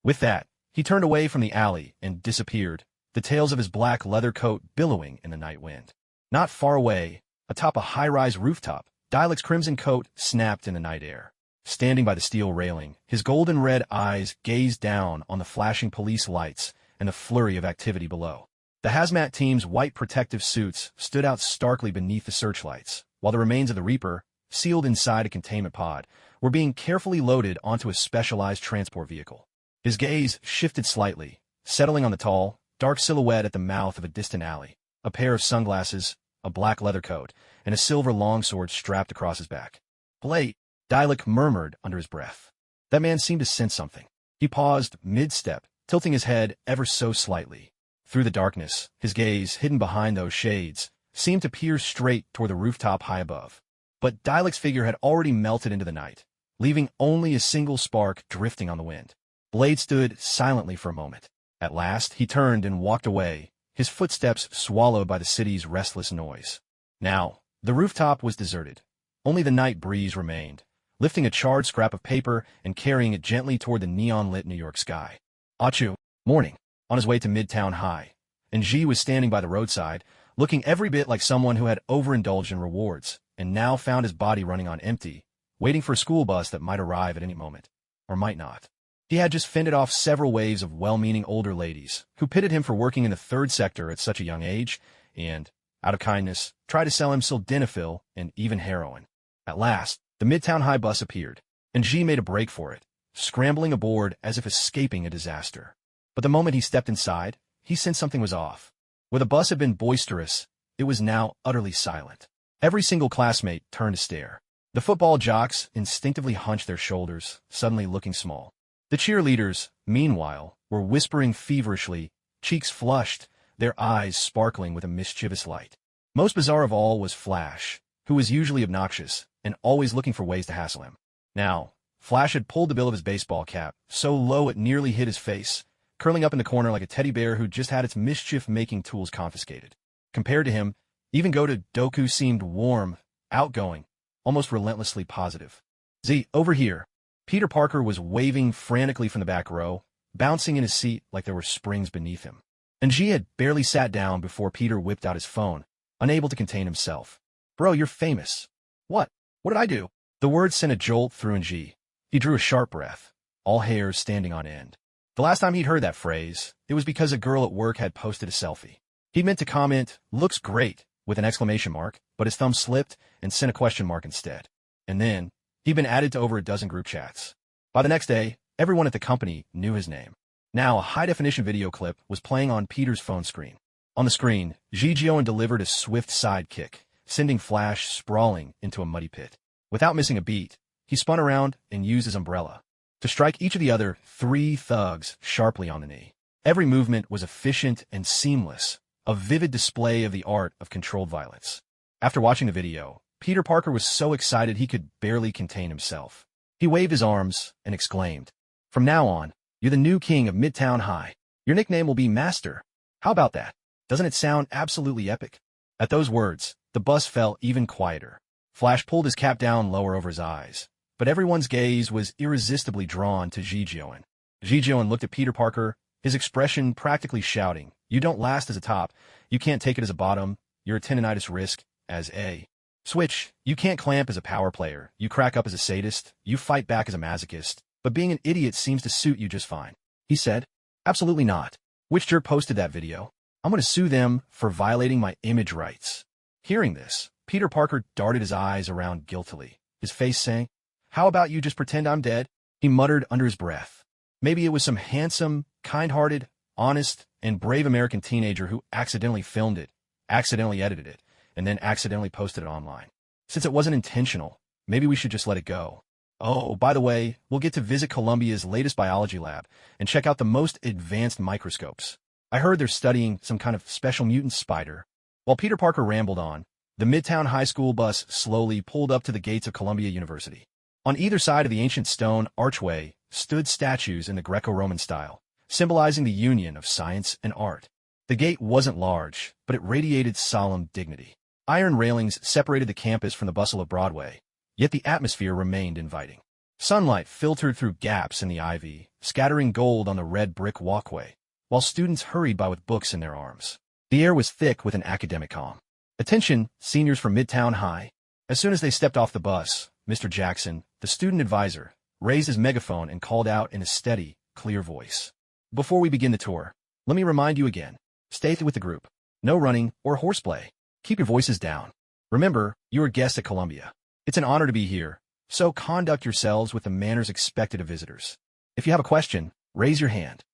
[SPEAKER 1] With that, he turned away from the alley and disappeared, the tails of his black leather coat billowing in the night wind. Not far away, atop a high-rise rooftop, Dialec's crimson coat snapped in the night air. Standing by the steel railing, his golden-red eyes gazed down on the flashing police lights and the flurry of activity below. The hazmat team's white protective suits stood out starkly beneath the searchlights, while the remains of the Reaper, sealed inside a containment pod, were being carefully loaded onto a specialized transport vehicle. His gaze shifted slightly, settling on the tall, dark silhouette at the mouth of a distant alley, a pair of sunglasses, a black leather coat, and a silver longsword strapped across his back. "Blade," Dialec murmured under his breath. That man seemed to sense something. He paused mid-step, tilting his head ever so slightly. Through the darkness, his gaze, hidden behind those shades, seemed to peer straight toward the rooftop high above. But Dialec's figure had already melted into the night, leaving only a single spark drifting on the wind. Blade stood silently for a moment. At last, he turned and walked away, his footsteps swallowed by the city's restless noise. Now, the rooftop was deserted. Only the night breeze remained, lifting a charred scrap of paper and carrying it gently toward the neon-lit New York sky. Achu, morning, on his way to Midtown High, and Ji was standing by the roadside, looking every bit like someone who had overindulged in rewards, and now found his body running on empty, waiting for a school bus that might arrive at any moment, or might not. He had just fended off several waves of well-meaning older ladies, who pitted him for working in the third sector at such a young age, and, out of kindness, tried to sell him sildenafil and even heroin. At last, the Midtown High bus appeared, and Ji made a break for it, scrambling aboard as if escaping a disaster. But the moment he stepped inside, he sensed something was off. Where the bus had been boisterous, it was now utterly silent. Every single classmate turned to stare. The football jocks instinctively hunched their shoulders, suddenly looking small. The cheerleaders, meanwhile, were whispering feverishly, cheeks flushed, their eyes sparkling with a mischievous light. Most bizarre of all was Flash, who was usually obnoxious and always looking for ways to hassle him. Now, Flash had pulled the bill of his baseball cap so low it nearly hid his face, curling up in the corner like a teddy bear who just had its mischief-making tools confiscated. Compared to him, even Goto Doku seemed warm, outgoing, almost relentlessly positive. "Z, over here." Peter Parker was waving frantically from the back row, bouncing in his seat like there were springs beneath him. And G had barely sat down before Peter whipped out his phone, unable to contain himself. "Bro, you're famous." "What? What did I do?" The words sent a jolt through G. He drew a sharp breath, all hairs standing on end. The last time he'd heard that phrase, it was because a girl at work had posted a selfie. He'd meant to comment, "Looks great," with an exclamation mark, but his thumb slipped and sent a question mark instead. And then, he'd been added to over a dozen group chats. By the next day, everyone at the company knew his name. Now, a high-definition video clip was playing on Peter's phone screen. On the screen, Ji-Gyeon delivered a swift side kick, sending Flash sprawling into a muddy pit. Without missing a beat, he spun around and used his umbrella to strike each of the other 3 thugs sharply on the knee. Every movement was efficient and seamless, a vivid display of the art of controlled violence. After watching the video, Peter Parker was so excited he could barely contain himself. He waved his arms and exclaimed, From now on, you're the new king of Midtown High. Your nickname will be Master. How about that? Doesn't it sound absolutely epic? At those words, the bus fell even quieter. Flash pulled his cap down lower over his eyes, but everyone's gaze was irresistibly drawn to Jijeon. Jijeon looked at Peter Parker, his expression practically shouting, "You don't last as a top, you can't take it as a bottom, you're a tendinitis risk, as a switch, you can't clamp as a power player, you crack up as a sadist, you fight back as a masochist, but being an idiot seems to suit you just fine," he said. "Absolutely not. Which jerk posted that video? I'm going to sue them for violating my image rights." Hearing this, Peter Parker darted his eyes around guiltily, his face saying, "How about you just pretend I'm dead?" He muttered under his breath. Maybe it was some handsome, kind-hearted, honest, and brave American teenager who accidentally filmed it, accidentally edited it, and then accidentally posted it online. Since it wasn't intentional, maybe we should just let it go. Oh, by the way, we'll get to visit Columbia's latest biology lab and check out the most advanced microscopes. I heard they're studying some kind of special mutant spider. While Peter Parker rambled on, the Midtown High School bus slowly pulled up to the gates of Columbia University. On either side of the ancient stone archway stood statues in the Greco-Roman style, symbolizing the union of science and art. The gate wasn't large, but it radiated solemn dignity. Iron railings separated the campus from the bustle of Broadway, yet the atmosphere remained inviting. Sunlight filtered through gaps in the ivy, scattering gold on the red brick walkway, while students hurried by with books in their arms. The air was thick with an academic calm. "Attention, seniors from Midtown High." As soon as they stepped off the bus, Mr. Jackson, the student advisor, raised his megaphone and called out in a steady, clear voice. "Before we begin the tour, let me remind you again, stay with the group. No running or horseplay. Keep your voices down. Remember, you are guests at Columbia. It's an honor to be here, so conduct yourselves with the manners expected of visitors. If you have a question, raise your hand."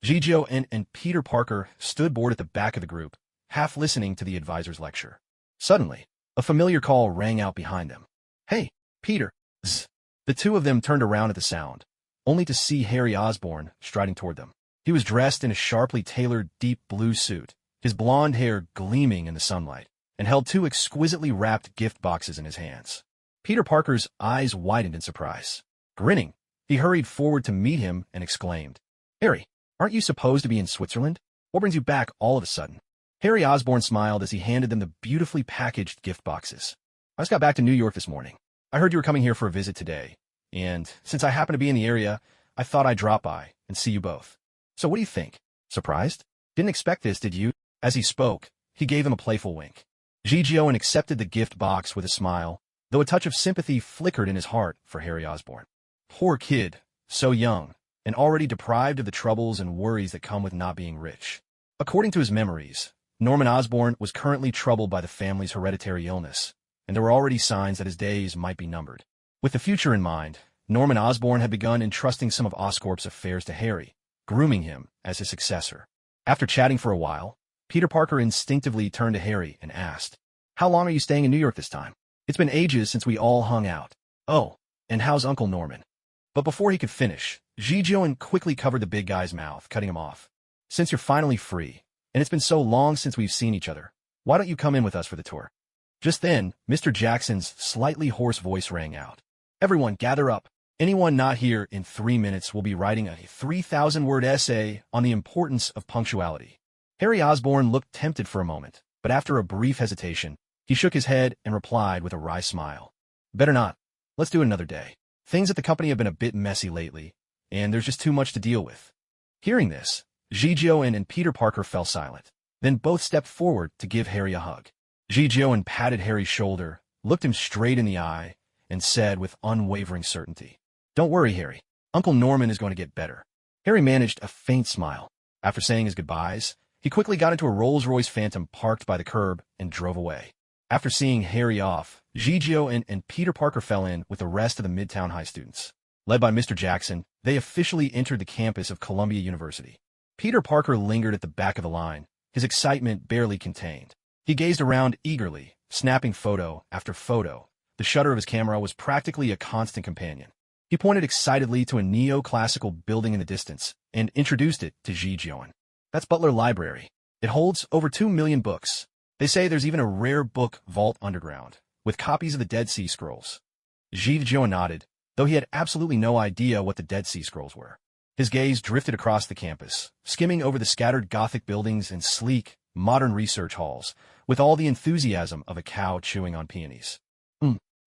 [SPEAKER 1] Jijeon and Peter Parker stood bored at the back of the group, half listening to the advisor's lecture. Suddenly, a familiar call rang out behind them. "Hey, Peter!" Zzz. The two of them turned around at the sound, only to see Harry Osborn striding toward them. He was dressed in a sharply tailored deep blue suit, his blonde hair gleaming in the sunlight, and held two exquisitely wrapped gift boxes in his hands. Peter Parker's eyes widened in surprise. Grinning, he hurried forward to meet him and exclaimed, "Harry, aren't you supposed to be in Switzerland? What brings you back all of a sudden?" Harry Osborn smiled as he handed them the beautifully packaged gift boxes. "I just got back to New York this morning. I heard you were coming here for a visit today, and since I happen to be in the area, I thought I'd drop by and see you both. So what do you think? Surprised? Didn't expect this, did you?" As he spoke, he gave them a playful wink. Jijeon accepted the gift box with a smile, though a touch of sympathy flickered in his heart for Harry Osborn. Poor kid, so young, and already deprived of the troubles and worries that come with not being rich. According to his memories, Norman Osborn was currently troubled by the family's hereditary illness, and there were already signs that his days might be numbered. With the future in mind, Norman Osborn had begun entrusting some of Oscorp's affairs to Harry, grooming him as his successor. After chatting for a while, Peter Parker instinctively turned to Harry and asked, "How long are you staying in New York this time? It's been ages since we all hung out. Oh, and how's Uncle Norman?" But before he could finish, Jijeon quickly covered the big guy's mouth, cutting him off. "Since you're finally free, and it's been so long since we've seen each other, why don't you come in with us for the tour?" Just then, Mr. Jackson's slightly hoarse voice rang out. "Everyone gather up. Anyone not here in 3 minutes will be writing a 3,000-word essay on the importance of punctuality." Harry Osborn looked tempted for a moment, but after a brief hesitation, he shook his head and replied with a wry smile, "Better not. Let's do it another day. Things at the company have been a bit messy lately, and there's just too much to deal with." Hearing this, Jijeon and Peter Parker fell silent, then both stepped forward to give Harry a hug. Jijeon patted Harry's shoulder, looked him straight in the eye, and said with unwavering certainty, "Don't worry, Harry. Uncle Norman is going to get better." Harry managed a faint smile. After saying his goodbyes, he quickly got into a Rolls-Royce Phantom parked by the curb and drove away. After seeing Harry off, Jijeon and Peter Parker fell in with the rest of the Midtown High students. Led by Mr. Jackson, they officially entered the campus of Columbia University. Peter Parker lingered at the back of the line, his excitement barely contained. He gazed around eagerly, snapping photo after photo. The shutter of his camera was practically a constant companion. He pointed excitedly to a neoclassical building in the distance and introduced it to Jijeon. "That's Butler Library. It holds over 2 million books. They say there's even a rare book vault underground, with copies of the Dead Sea Scrolls." Jijeon nodded, though he had absolutely no idea what the Dead Sea Scrolls were. His gaze drifted across the campus, skimming over the scattered Gothic buildings and sleek, modern research halls, with all the enthusiasm of a cow chewing on peonies.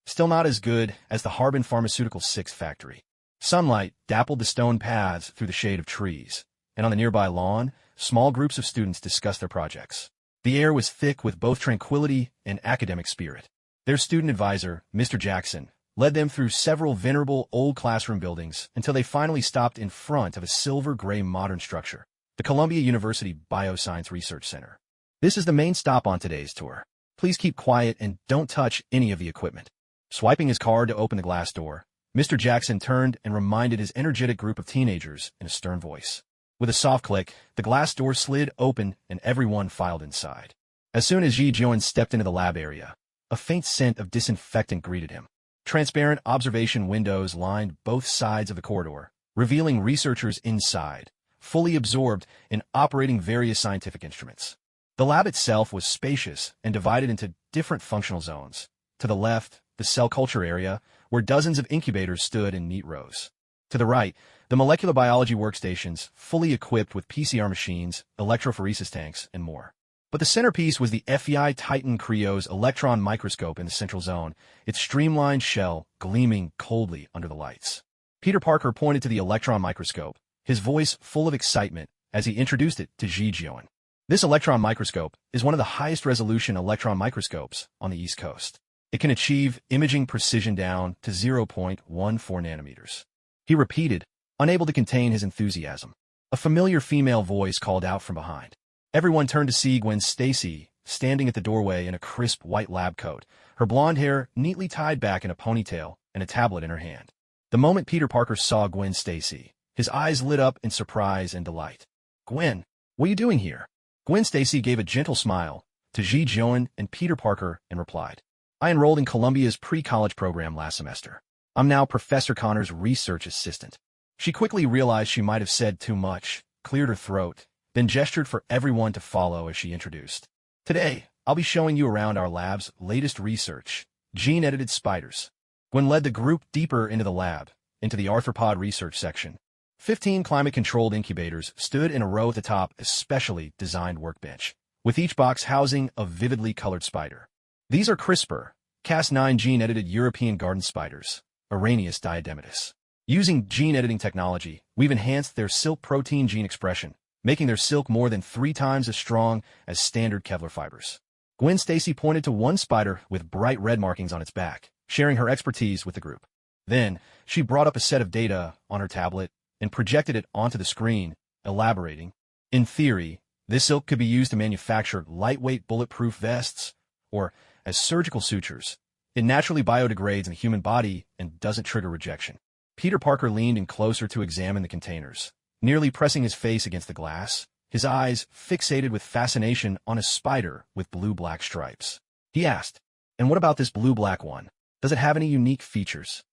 [SPEAKER 1] Still not as good as the Harbin Pharmaceutical 6th factory. Sunlight dappled the stone paths through the shade of trees, and on the nearby lawn, small groups of students discussed their projects. The air was thick with both tranquility and academic spirit. Their student advisor, Mr. Jackson, led them through several venerable old classroom buildings until they finally stopped in front of a silver-gray modern structure, the Columbia University Bioscience Research Center. This is the main stop on today's tour. Please keep quiet and don't touch any of the equipment. Swiping his card to open the glass door, Mr. Jackson turned and reminded his energetic group of teenagers in a stern voice. With a soft click, the glass door slid open and everyone filed inside. As soon as Ji Jion stepped into the lab area, a faint scent of disinfectant greeted him. Transparent observation windows lined both sides of the corridor, revealing researchers inside, fully absorbed in operating various scientific instruments. The lab itself was spacious and divided into different functional zones. To the left, the cell culture area, where dozens of incubators stood in neat rows. To the right, the molecular biology workstations, fully equipped with PCR machines, electrophoresis tanks, and more. But the centerpiece was the FEI Titan Cryo's electron microscope in the central zone, its streamlined shell gleaming coldly under the lights. Peter Parker pointed to the electron microscope, his voice full of excitement as he introduced it to Ji Jion. This electron microscope is one of the highest resolution electron microscopes on the East Coast. It can achieve imaging precision down to 0.14 nanometers. He repeated, unable to contain his enthusiasm. A familiar female voice called out from behind. Everyone turned to see Gwen Stacy, standing at the doorway in a crisp white lab coat, her blonde hair neatly tied back in a ponytail and a tablet in her hand. The moment Peter Parker saw Gwen Stacy, his eyes lit up in surprise and delight. "Gwen, what are you doing here?" Gwen Stacy gave a gentle smile to Ji Jion and Peter Parker and replied, "I enrolled in Columbia's pre-college program last semester. I'm now Professor Connor's research assistant." She quickly realized she might have said too much, cleared her throat, then gestured for everyone to follow as she introduced. "Today, I'll be showing you around our lab's latest research, gene-edited spiders." Gwen led the group deeper into the lab, into the arthropod research section. 15 climate-controlled incubators stood in a row at the top a specially designed workbench, with each box housing a vividly colored spider. These are CRISPR-Cas9 gene-edited European garden spiders, Araneus diadematus. Using gene-editing technology, we've enhanced their silk protein gene expression, making their silk more than 3 times as strong as standard Kevlar fibers. Gwen Stacy pointed to one spider with bright red markings on its back, sharing her expertise with the group. Then, she brought up a set of data on her tablet and projected it onto the screen, elaborating. In theory, this silk could be used to manufacture lightweight bulletproof vests, or as surgical sutures. It naturally biodegrades in the human body and doesn't trigger rejection. Peter Parker leaned in closer to examine the containers, nearly pressing his face against the glass, his eyes fixated with fascination on a spider with blue-black stripes. He asked, "And what about this blue-black one? Does it have any unique features?"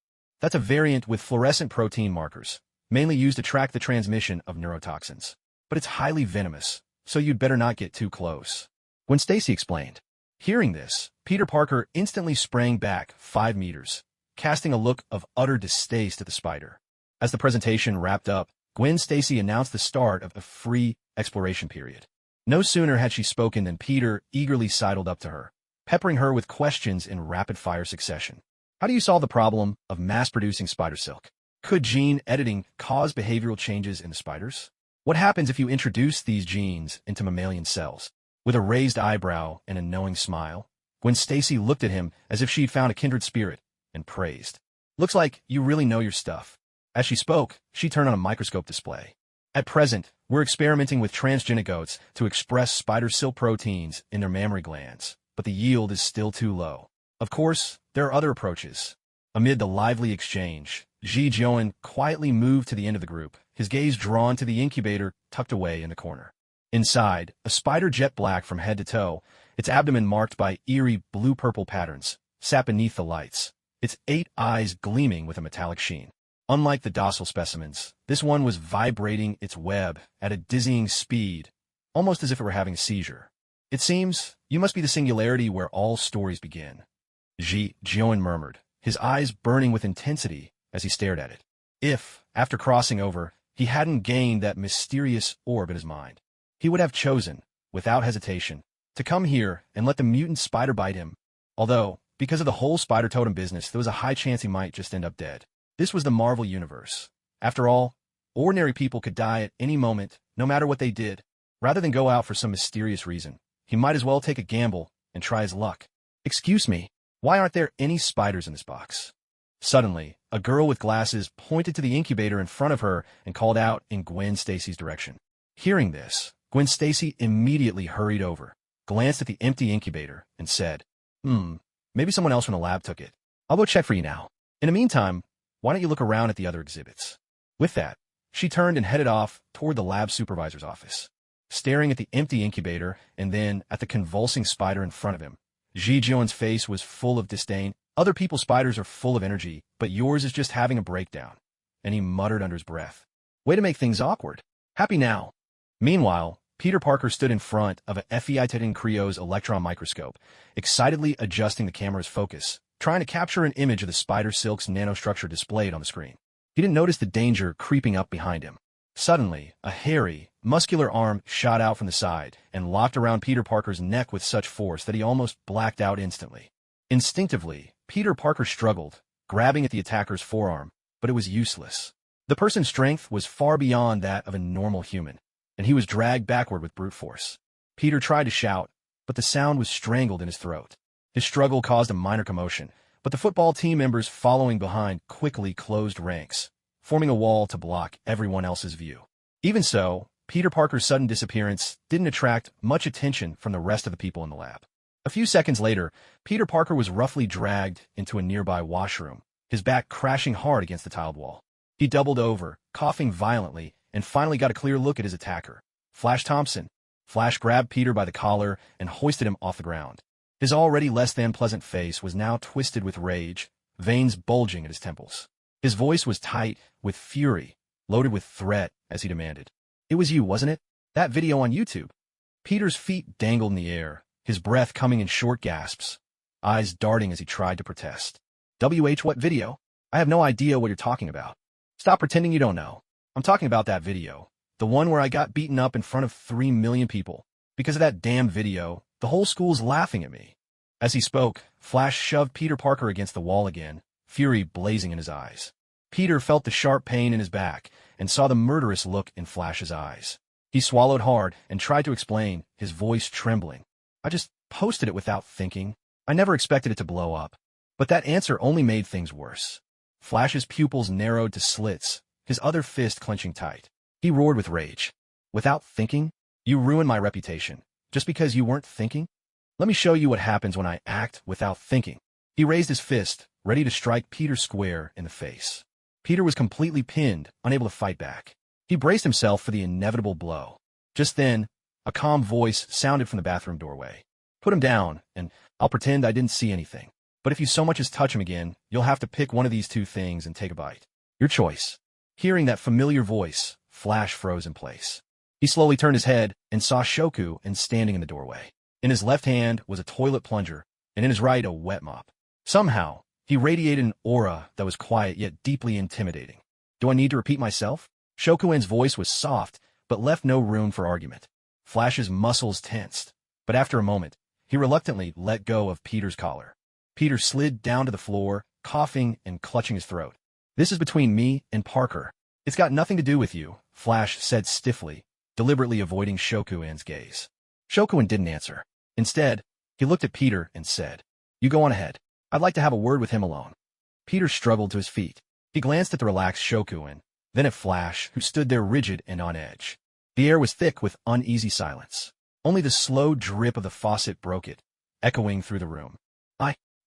[SPEAKER 1] "That's a variant with fluorescent protein markers, mainly used to track the transmission of neurotoxins. But it's highly venomous, so you'd better not get too close," Gwen Stacy explained. Hearing this, Peter Parker instantly sprang back 5 meters, casting a look of utter distaste at the spider. As the presentation wrapped up, Gwen Stacy announced the start of a free exploration period. No sooner had she spoken than Peter eagerly sidled up to her, peppering her with questions in rapid-fire succession. How do you solve the problem of mass-producing spider silk? Could gene editing cause behavioral changes in the spiders? What happens if you introduce these genes into mammalian cells? With a raised eyebrow and a knowing smile, Gwen Stacy looked at him as if she'd found a kindred spirit and praised. "Looks like you really know your stuff." As she spoke, she turned on a microscope display. "At present, we're experimenting with transgenic goats to express spider silk proteins in their mammary glands, but the yield is still too low. Of course, there are other approaches." Amid the lively exchange, Ji Jion quietly moved to the end of the group, his gaze drawn to the incubator tucked away in the corner. Inside, a spider jet black from head to toe, its abdomen marked by eerie blue-purple patterns, sat beneath the lights, its 8 eyes gleaming with a metallic sheen. Unlike the docile specimens, this one was vibrating its web at a dizzying speed, almost as if it were having a seizure. "It seems you must be the singularity where all stories begin," Ji Jion murmured, his eyes burning with intensity as he stared at it. If, after crossing over, he hadn't gained that mysterious orb in his mind. He would have chosen, without hesitation, to come here and let the mutant spider bite him. Although, because of the whole spider totem business, there was a high chance he might just end up dead. This was the Marvel Universe. After all, ordinary people could die at any moment, no matter what they did. Rather than go out for some mysterious reason, he might as well take a gamble and try his luck. Excuse me, why aren't there any spiders in this box? Suddenly, a girl with glasses pointed to the incubator in front of her and called out in Gwen Stacy's direction. Hearing this, Gwen Stacy immediately hurried over, glanced at the empty incubator, and said, maybe someone else from the lab took it. I'll go check for you now. In the meantime, why don't you look around at the other exhibits? With that, she turned and headed off toward the lab supervisor's office. Staring at the empty incubator and then at the convulsing spider in front of him, Ji Jion's face was full of disdain. Other people's spiders are full of energy, but yours is just having a breakdown. And he muttered under his breath, way to make things awkward. Happy now. Meanwhile, Peter Parker stood in front of a FEI-10 Creo's electron microscope, excitedly adjusting the camera's focus, trying to capture an image of the spider silk's nanostructure displayed on the screen. He didn't notice the danger creeping up behind him. Suddenly, a hairy, muscular arm shot out from the side and locked around Peter Parker's neck with such force that he almost blacked out instantly. Instinctively, Peter Parker struggled, grabbing at the attacker's forearm, but it was useless. The person's strength was far beyond that of a normal human, and he was dragged backward with brute force. Peter tried to shout, but the sound was strangled in his throat. His struggle caused a minor commotion, but the football team members following behind quickly closed ranks, forming a wall to block everyone else's view. Even so, Peter Parker's sudden disappearance didn't attract much attention from the rest of the people in the lab. A few seconds later, Peter Parker was roughly dragged into a nearby washroom, his back crashing hard against the tiled wall. He doubled over, coughing violently, and finally got a clear look at his attacker, Flash Thompson. Flash grabbed Peter by the collar and hoisted him off the ground. His already less than pleasant face was now twisted with rage, veins bulging at his temples. His voice was tight with fury, loaded with threat as he demanded, "It was you, wasn't it? That video on YouTube?" Peter's feet dangled in the air, his breath coming in short gasps, eyes darting as he tried to protest. What video? I have no idea what you're talking about. Stop pretending you don't know. I'm talking about that video, the one where I got beaten up in front of 3 million people. Because of that damn video, the whole school's laughing at me. As he spoke, Flash shoved Peter Parker against the wall again, fury blazing in his eyes. Peter felt the sharp pain in his back and saw the murderous look in Flash's eyes. He swallowed hard and tried to explain, his voice trembling. I just posted it without thinking. I never expected it to blow up. But that answer only made things worse. Flash's pupils narrowed to slits, his other fist clenching tight. He roared with rage. Without thinking? You ruined my reputation. Just because you weren't thinking? Let me show you what happens when I act without thinking. He raised his fist, ready to strike Peter square in the face. Peter was completely pinned, unable to fight back. He braced himself for the inevitable blow. Just then, a calm voice sounded from the bathroom doorway. Put him down, and I'll pretend I didn't see anything. But if you so much as touch him again, you'll have to pick one of these two things and take a bite. Your choice. Hearing that familiar voice, Flash froze in place. He slowly turned his head and saw Shoku standing in the doorway. In his left hand was a toilet plunger, and in his right a wet mop. Somehow, he radiated an aura that was quiet yet deeply intimidating. Do I need to repeat myself? Shokuin's voice was soft, but left no room for argument. Flash's muscles tensed, but after a moment, he reluctantly let go of Peter's collar. Peter slid down to the floor, coughing and clutching his throat. This is between me and Parker. It's got nothing to do with you, Flash said stiffly, deliberately avoiding Shokuin's gaze. Shokuin didn't answer. Instead, he looked at Peter and said, You go on ahead. I'd like to have a word with him alone. Peter struggled to his feet. He glanced at the relaxed Shokuin, then at Flash, who stood there rigid and on edge. The air was thick with uneasy silence. Only the slow drip of the faucet broke it, echoing through the room.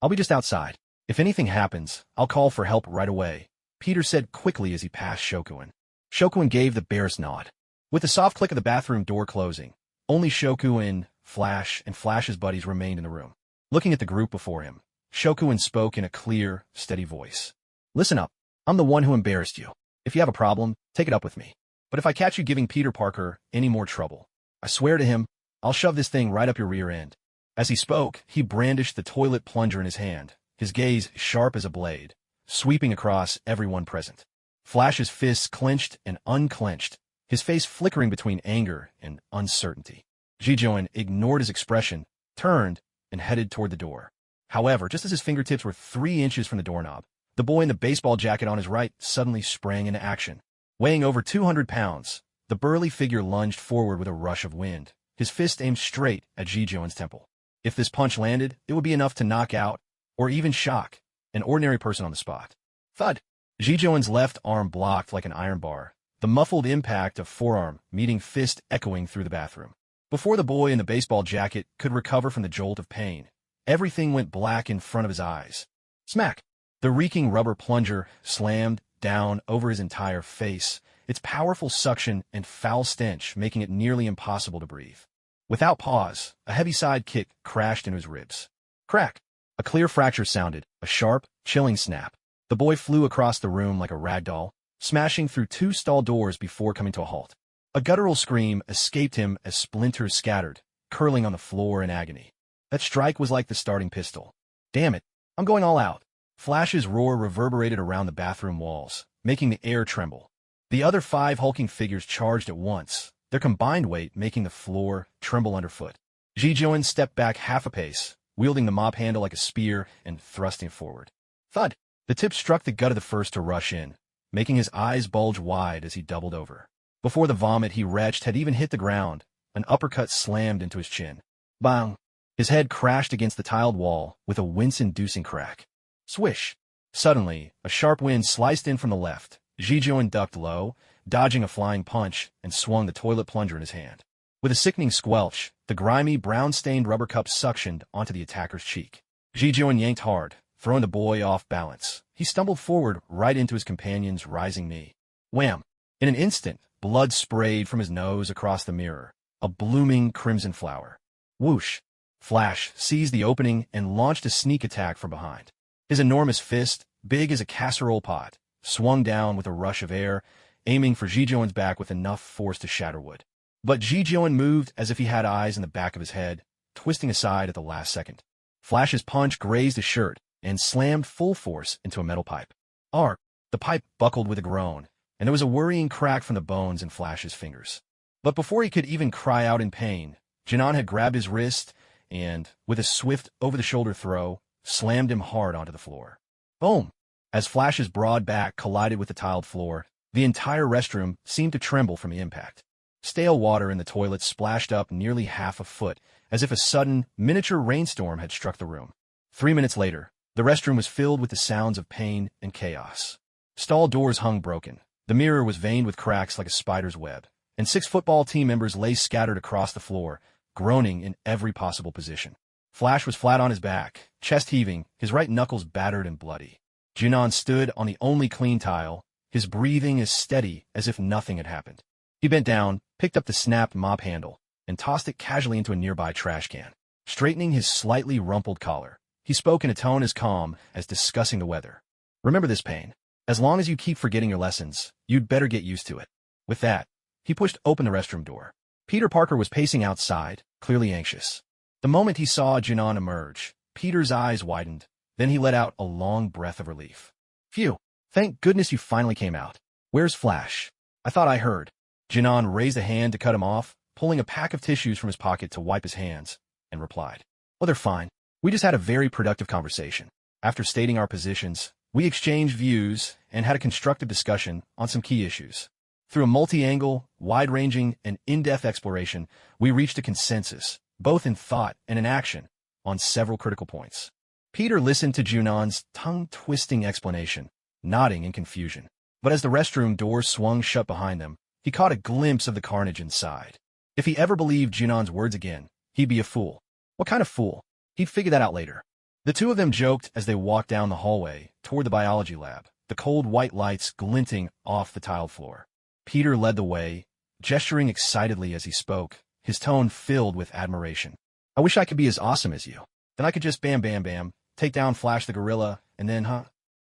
[SPEAKER 1] I'll be just outside. If anything happens, I'll call for help right away, Peter said quickly as he passed Shokuin. Shokuin gave the barest nod. With the soft click of the bathroom door closing, only Shokuin, Flash, and Flash's buddies remained in the room. Looking at the group before him, Shokuin spoke in a clear, steady voice. Listen up. I'm the one who embarrassed you. If you have a problem, take it up with me. But if I catch you giving Peter Parker any more trouble, I swear to him, I'll shove this thing right up your rear end. As he spoke, he brandished the toilet plunger in his hand, his gaze sharp as a blade, sweeping across everyone present. Flash's fists clenched and unclenched, his face flickering between anger and uncertainty. Jijoin ignored his expression, turned, and headed toward the door. However, just as his fingertips were 3 inches from the doorknob, the boy in the baseball jacket on his right suddenly sprang into action. Weighing over 200 pounds, the burly figure lunged forward with a rush of wind, his fist aimed straight at Jijoin's temple. If this punch landed, it would be enough to knock out, or even shock, an ordinary person on the spot. Thud! Jijoin's left arm blocked like an iron bar, the muffled impact of forearm meeting fist echoing through the bathroom. Before the boy in the baseball jacket could recover from the jolt of pain, everything went black in front of his eyes. Smack! The reeking rubber plunger slammed down over his entire face, its powerful suction and foul stench making it nearly impossible to breathe. Without pause, a heavy side kick crashed into his ribs. Crack! A clear fracture sounded, a sharp, chilling snap. The boy flew across the room like a rag doll, smashing through 2 stall doors before coming to a halt. A guttural scream escaped him as splinters scattered, curling on the floor in agony. That strike was like the starting pistol. Damn it, I'm going all out. Flash's roar reverberated around the bathroom walls, making the air tremble. The other 5 hulking figures charged at once, their combined weight making the floor tremble underfoot. Jijoin stepped back half a pace, wielding the mop handle like a spear and thrusting it forward. Thud! The tip struck the gut of the first to rush in, making his eyes bulge wide as he doubled over. Before the vomit he retched had even hit the ground, an uppercut slammed into his chin. Bang! His head crashed against the tiled wall with a wince-inducing crack. Swish! Suddenly, a sharp wind sliced in from the left. Jijoin ducked low, dodging a flying punch, and swung the toilet plunger in his hand. With a sickening squelch, the grimy, brown-stained rubber cup suctioned onto the attacker's cheek. Jijoin yanked hard, throwing the boy off balance. He stumbled forward right into his companion's rising knee. Wham! In an instant, blood sprayed from his nose across the mirror, a blooming crimson flower. Whoosh! Flash seized the opening and launched a sneak attack from behind. His enormous fist, big as a casserole pot, swung down with a rush of air, aiming for Jijoin's back with enough force to shatter wood. But Jijoin moved as if he had eyes in the back of his head, twisting aside at the last second. Flash's punch grazed his shirt and slammed full force into a metal pipe. Ark! The pipe buckled with a groan, and there was a worrying crack from the bones in Flash's fingers. But before he could even cry out in pain, Jinan had grabbed his wrist and, with a swift over-the-shoulder throw, slammed him hard onto the floor. Boom! As Flash's broad back collided with the tiled floor, the entire restroom seemed to tremble from the impact. Stale water in the toilet splashed up nearly half a foot, as if a sudden, miniature rainstorm had struck the room. 3 minutes later, the restroom was filled with the sounds of pain and chaos. Stall doors hung broken. The mirror was veined with cracks like a spider's web, and 6 football team members lay scattered across the floor, groaning in every possible position. Flash was flat on his back, chest heaving, his right knuckles battered and bloody. Jinan stood on the only clean tile, his breathing as steady as if nothing had happened. He bent down, picked up the snapped mop handle, and tossed it casually into a nearby trash can. Straightening his slightly rumpled collar, he spoke in a tone as calm as discussing the weather. Remember this, Pain. As long as you keep forgetting your lessons, you'd better get used to it. With that, he pushed open the restroom door. Peter Parker was pacing outside, clearly anxious. The moment he saw Jinan emerge, Peter's eyes widened. Then he let out a long breath of relief. Phew, thank goodness you finally came out. Where's Flash? I thought I heard. Jinan raised a hand to cut him off, pulling a pack of tissues from his pocket to wipe his hands, and replied, "Oh, they're fine. We just had a very productive conversation. After stating our positions, we exchanged views and had a constructive discussion on some key issues. Through a multi-angle, wide-ranging, and in-depth exploration, we reached a consensus, both in thought and in action, on several critical points." Peter listened to Junan's tongue-twisting explanation, nodding in confusion. But as the restroom door swung shut behind them, he caught a glimpse of the carnage inside. If he ever believed Junan's words again, he'd be a fool. What kind of fool? He'd figure that out later. The two of them joked as they walked down the hallway toward the biology lab, the cold white lights glinting off the tiled floor. Peter led the way, gesturing excitedly as he spoke, his tone filled with admiration. "I wish I could be as awesome as you. Then I could just bam bam bam, take down Flash the gorilla, and then,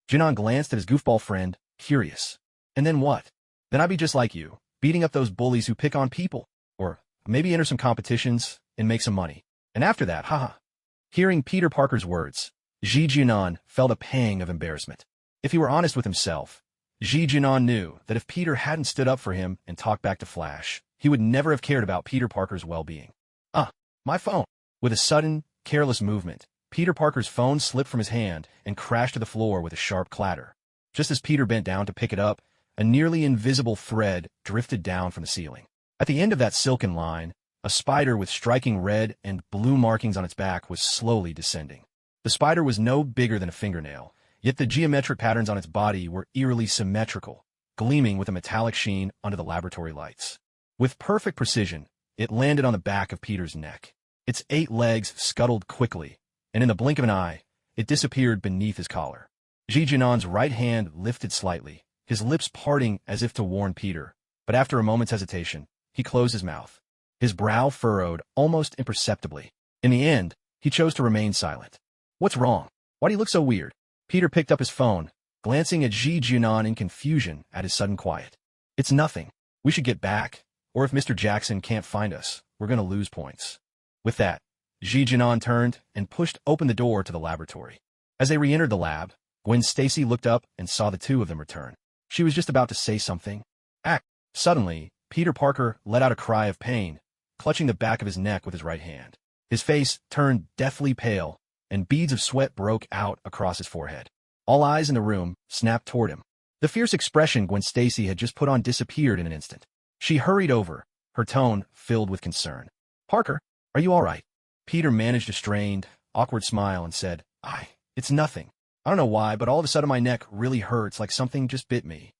[SPEAKER 1] Jinan glanced at his goofball friend, curious. "And then what? Then I'd be just like you, beating up those bullies who pick on people. Or maybe enter some competitions and make some money. And after that, haha." Hearing Peter Parker's words, Jinan felt a pang of embarrassment. If he were honest with himself, Ji Jinan knew that if Peter hadn't stood up for him and talked back to Flash, he would never have cared about Peter Parker's well-being. My phone. With a sudden, careless movement, Peter Parker's phone slipped from his hand and crashed to the floor with a sharp clatter. Just as Peter bent down to pick it up, a nearly invisible thread drifted down from the ceiling. At the end of that silken line, a spider with striking red and blue markings on its back was slowly descending. The spider was no bigger than a fingernail, yet the geometric patterns on its body were eerily symmetrical, gleaming with a metallic sheen under the laboratory lights. With perfect precision, it landed on the back of Peter's neck. Its 8 legs scuttled quickly, and in the blink of an eye, it disappeared beneath his collar. Ji Jinan's right hand lifted slightly, his lips parting as if to warn Peter, but after a moment's hesitation, he closed his mouth. His brow furrowed almost imperceptibly. In the end, he chose to remain silent. What's wrong? Why do you look so weird? Peter picked up his phone, glancing at Ji Jinan in confusion at his sudden quiet. It's nothing. We should get back, or if Mr. Jackson can't find us, we're going to lose points. With that, Ji Jinan turned and pushed open the door to the laboratory. As they re-entered the lab, Gwen Stacy looked up and saw the two of them return. She was just about to say something. Suddenly, Peter Parker let out a cry of pain, clutching the back of his neck with his right hand. His face turned deathly pale, and beads of sweat broke out across his forehead. All eyes in the room snapped toward him. The fierce expression Gwen Stacy had just put on disappeared in an instant. She hurried over, her tone filled with concern. Parker, are you all right? Peter managed a strained, awkward smile and said, It's nothing. I don't know why, but all of a sudden my neck really hurts like something just bit me.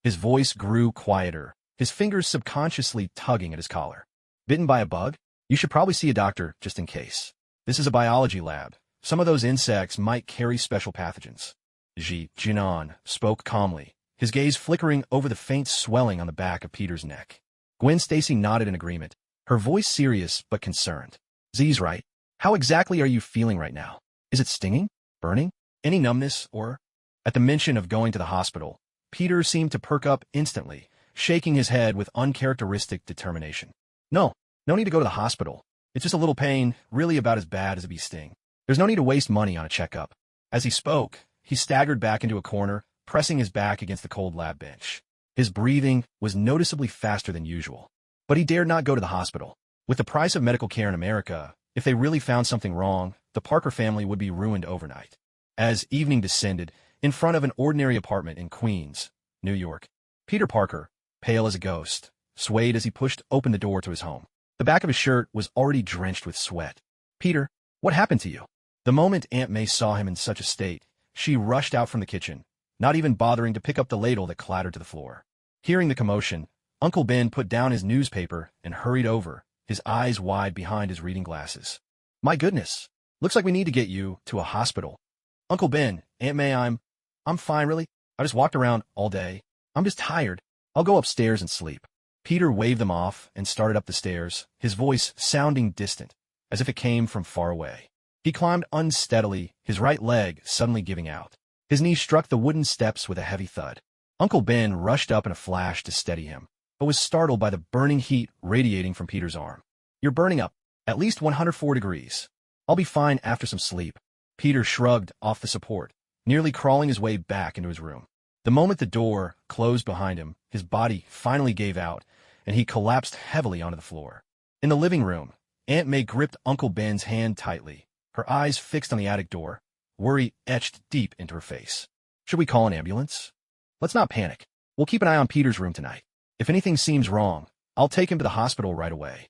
[SPEAKER 1] His voice grew quieter, his fingers subconsciously tugging at his collar. Bitten by a bug? You should probably see a doctor just in case. This is a biology lab. Some of those insects might carry special pathogens. Ji Jinan spoke calmly, his gaze flickering over the faint swelling on the back of Peter's neck. Gwen Stacy nodded in agreement, her voice serious but concerned. Z's right. How exactly are you feeling right now? Is it stinging? Burning? Any numbness, or? At the mention of going to the hospital, Peter seemed to perk up instantly, shaking his head with uncharacteristic determination. No need to go to the hospital. It's just a little pain, really about as bad as a bee sting. There's no need to waste money on a checkup. As he spoke, he staggered back into a corner, pressing his back against the cold lab bench. His breathing was noticeably faster than usual. But he dared not go to the hospital. With the price of medical care in America, if they really found something wrong, the Parker family would be ruined overnight. As evening descended, in front of an ordinary apartment in Queens, New York, Peter Parker, pale as a ghost, swayed as he pushed open the door to his home. The back of his shirt was already drenched with sweat. Peter, what happened to you? The moment Aunt May saw him in such a state, she rushed out from the kitchen, not even bothering to pick up the ladle that clattered to the floor. Hearing the commotion, Uncle Ben put down his newspaper and hurried over, his eyes wide behind his reading glasses. My goodness, looks like we need to get you to a hospital. Uncle Ben, Aunt May, I'm fine, really. I just walked around all day. I'm just tired. I'll go upstairs and sleep. Peter waved them off and started up the stairs, his voice sounding distant, as if it came from far away. He climbed unsteadily, his right leg suddenly giving out. His knee struck the wooden steps with a heavy thud. Uncle Ben rushed up in a flash to steady him, but was startled by the burning heat radiating from Peter's arm. You're burning up, at least 104 degrees. I'll be fine after some sleep. Peter shrugged off the support, nearly crawling his way back into his room. The moment the door closed behind him, his body finally gave out, and he collapsed heavily onto the floor. In the living room, Aunt May gripped Uncle Ben's hand tightly, her eyes fixed on the attic door, worry etched deep into her face. Should we call an ambulance? Let's not panic. We'll keep an eye on Peter's room tonight. If anything seems wrong, I'll take him to the hospital right away.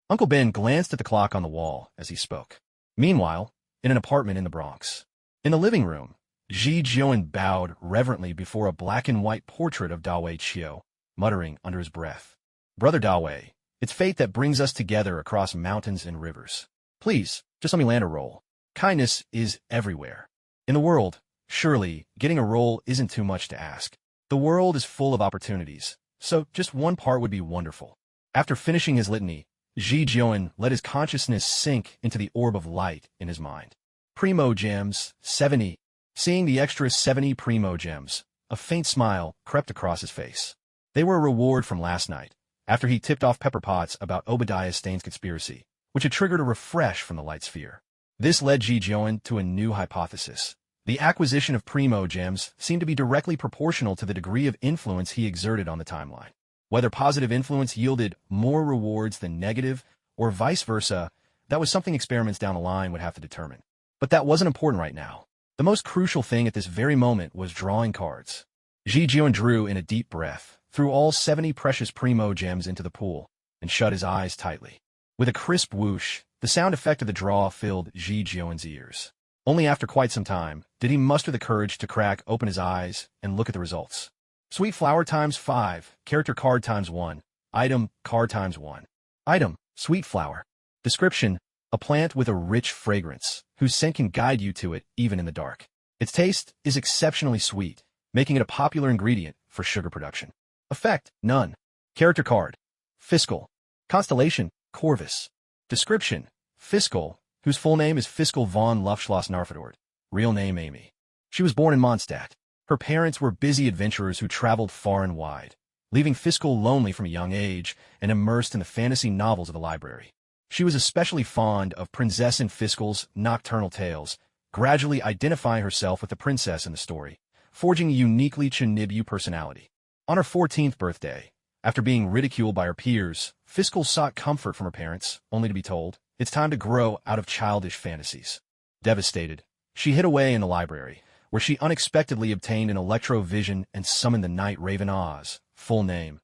[SPEAKER 1] Uncle Ben glanced at the clock on the wall as he spoke. Meanwhile, in an apartment in the Bronx. In the living room, Ji Jian bowed reverently before a black-and-white portrait of Dawei Chio, muttering under his breath. Brother Dawei, it's fate that brings us together across mountains and rivers. Please, just let me land a role. Kindness is everywhere. In the world, surely, getting a role isn't too much to ask. The world is full of opportunities, so just one part would be wonderful. After finishing his litany, Ji Jian let his consciousness sink into the orb of light in his mind. Primo gems, 70. Seeing the extra 70 primo gems, a faint smile crept across his face. They were a reward from last night, after he tipped off Pepper Potts about Obadiah Stane's conspiracy, which had triggered a refresh from the light sphere. This led Ji Jian to a new hypothesis. The acquisition of primo gems seemed to be directly proportional to the degree of influence he exerted on the timeline. Whether positive influence yielded more rewards than negative, or vice versa, that was something experiments down the line would have to determine. But that wasn't important right now. The most crucial thing at this very moment was drawing cards. Ji Jion drew in a deep breath, threw all 70 precious primo gems into the pool, and shut his eyes tightly. With a crisp whoosh, the sound effect of the draw filled Ji Jion's ears. Only after quite some time did he muster the courage to crack open his eyes and look at the results. Sweet flower times 5, character card times 1, item, card times 1. Item, sweet flower. Description, a plant with a rich fragrance, whose scent can guide you to it even in the dark. Its taste is exceptionally sweet, making it a popular ingredient for sugar production. Effect, none. Character card, Fiscal. Constellation, Corvus. Description, Fiscal, whose full name is Fiscal von Luftschloss-Narfadort. Real name Amy. She was born in Mondstadt. Her parents were busy adventurers who traveled far and wide, leaving Fiscal lonely from a young age and immersed in the fantasy novels of the library. She was especially fond of Prinzessin Fiscal's nocturnal tales, gradually identifying herself with the princess in the story, forging a uniquely Chinibu personality. On her 14th birthday, after being ridiculed by her peers, Fiscal sought comfort from her parents, only to be told, it's time to grow out of childish fantasies. Devastated, she hid away in the library, where she unexpectedly obtained an electro-vision and summoned the Night Raven Oz, full name,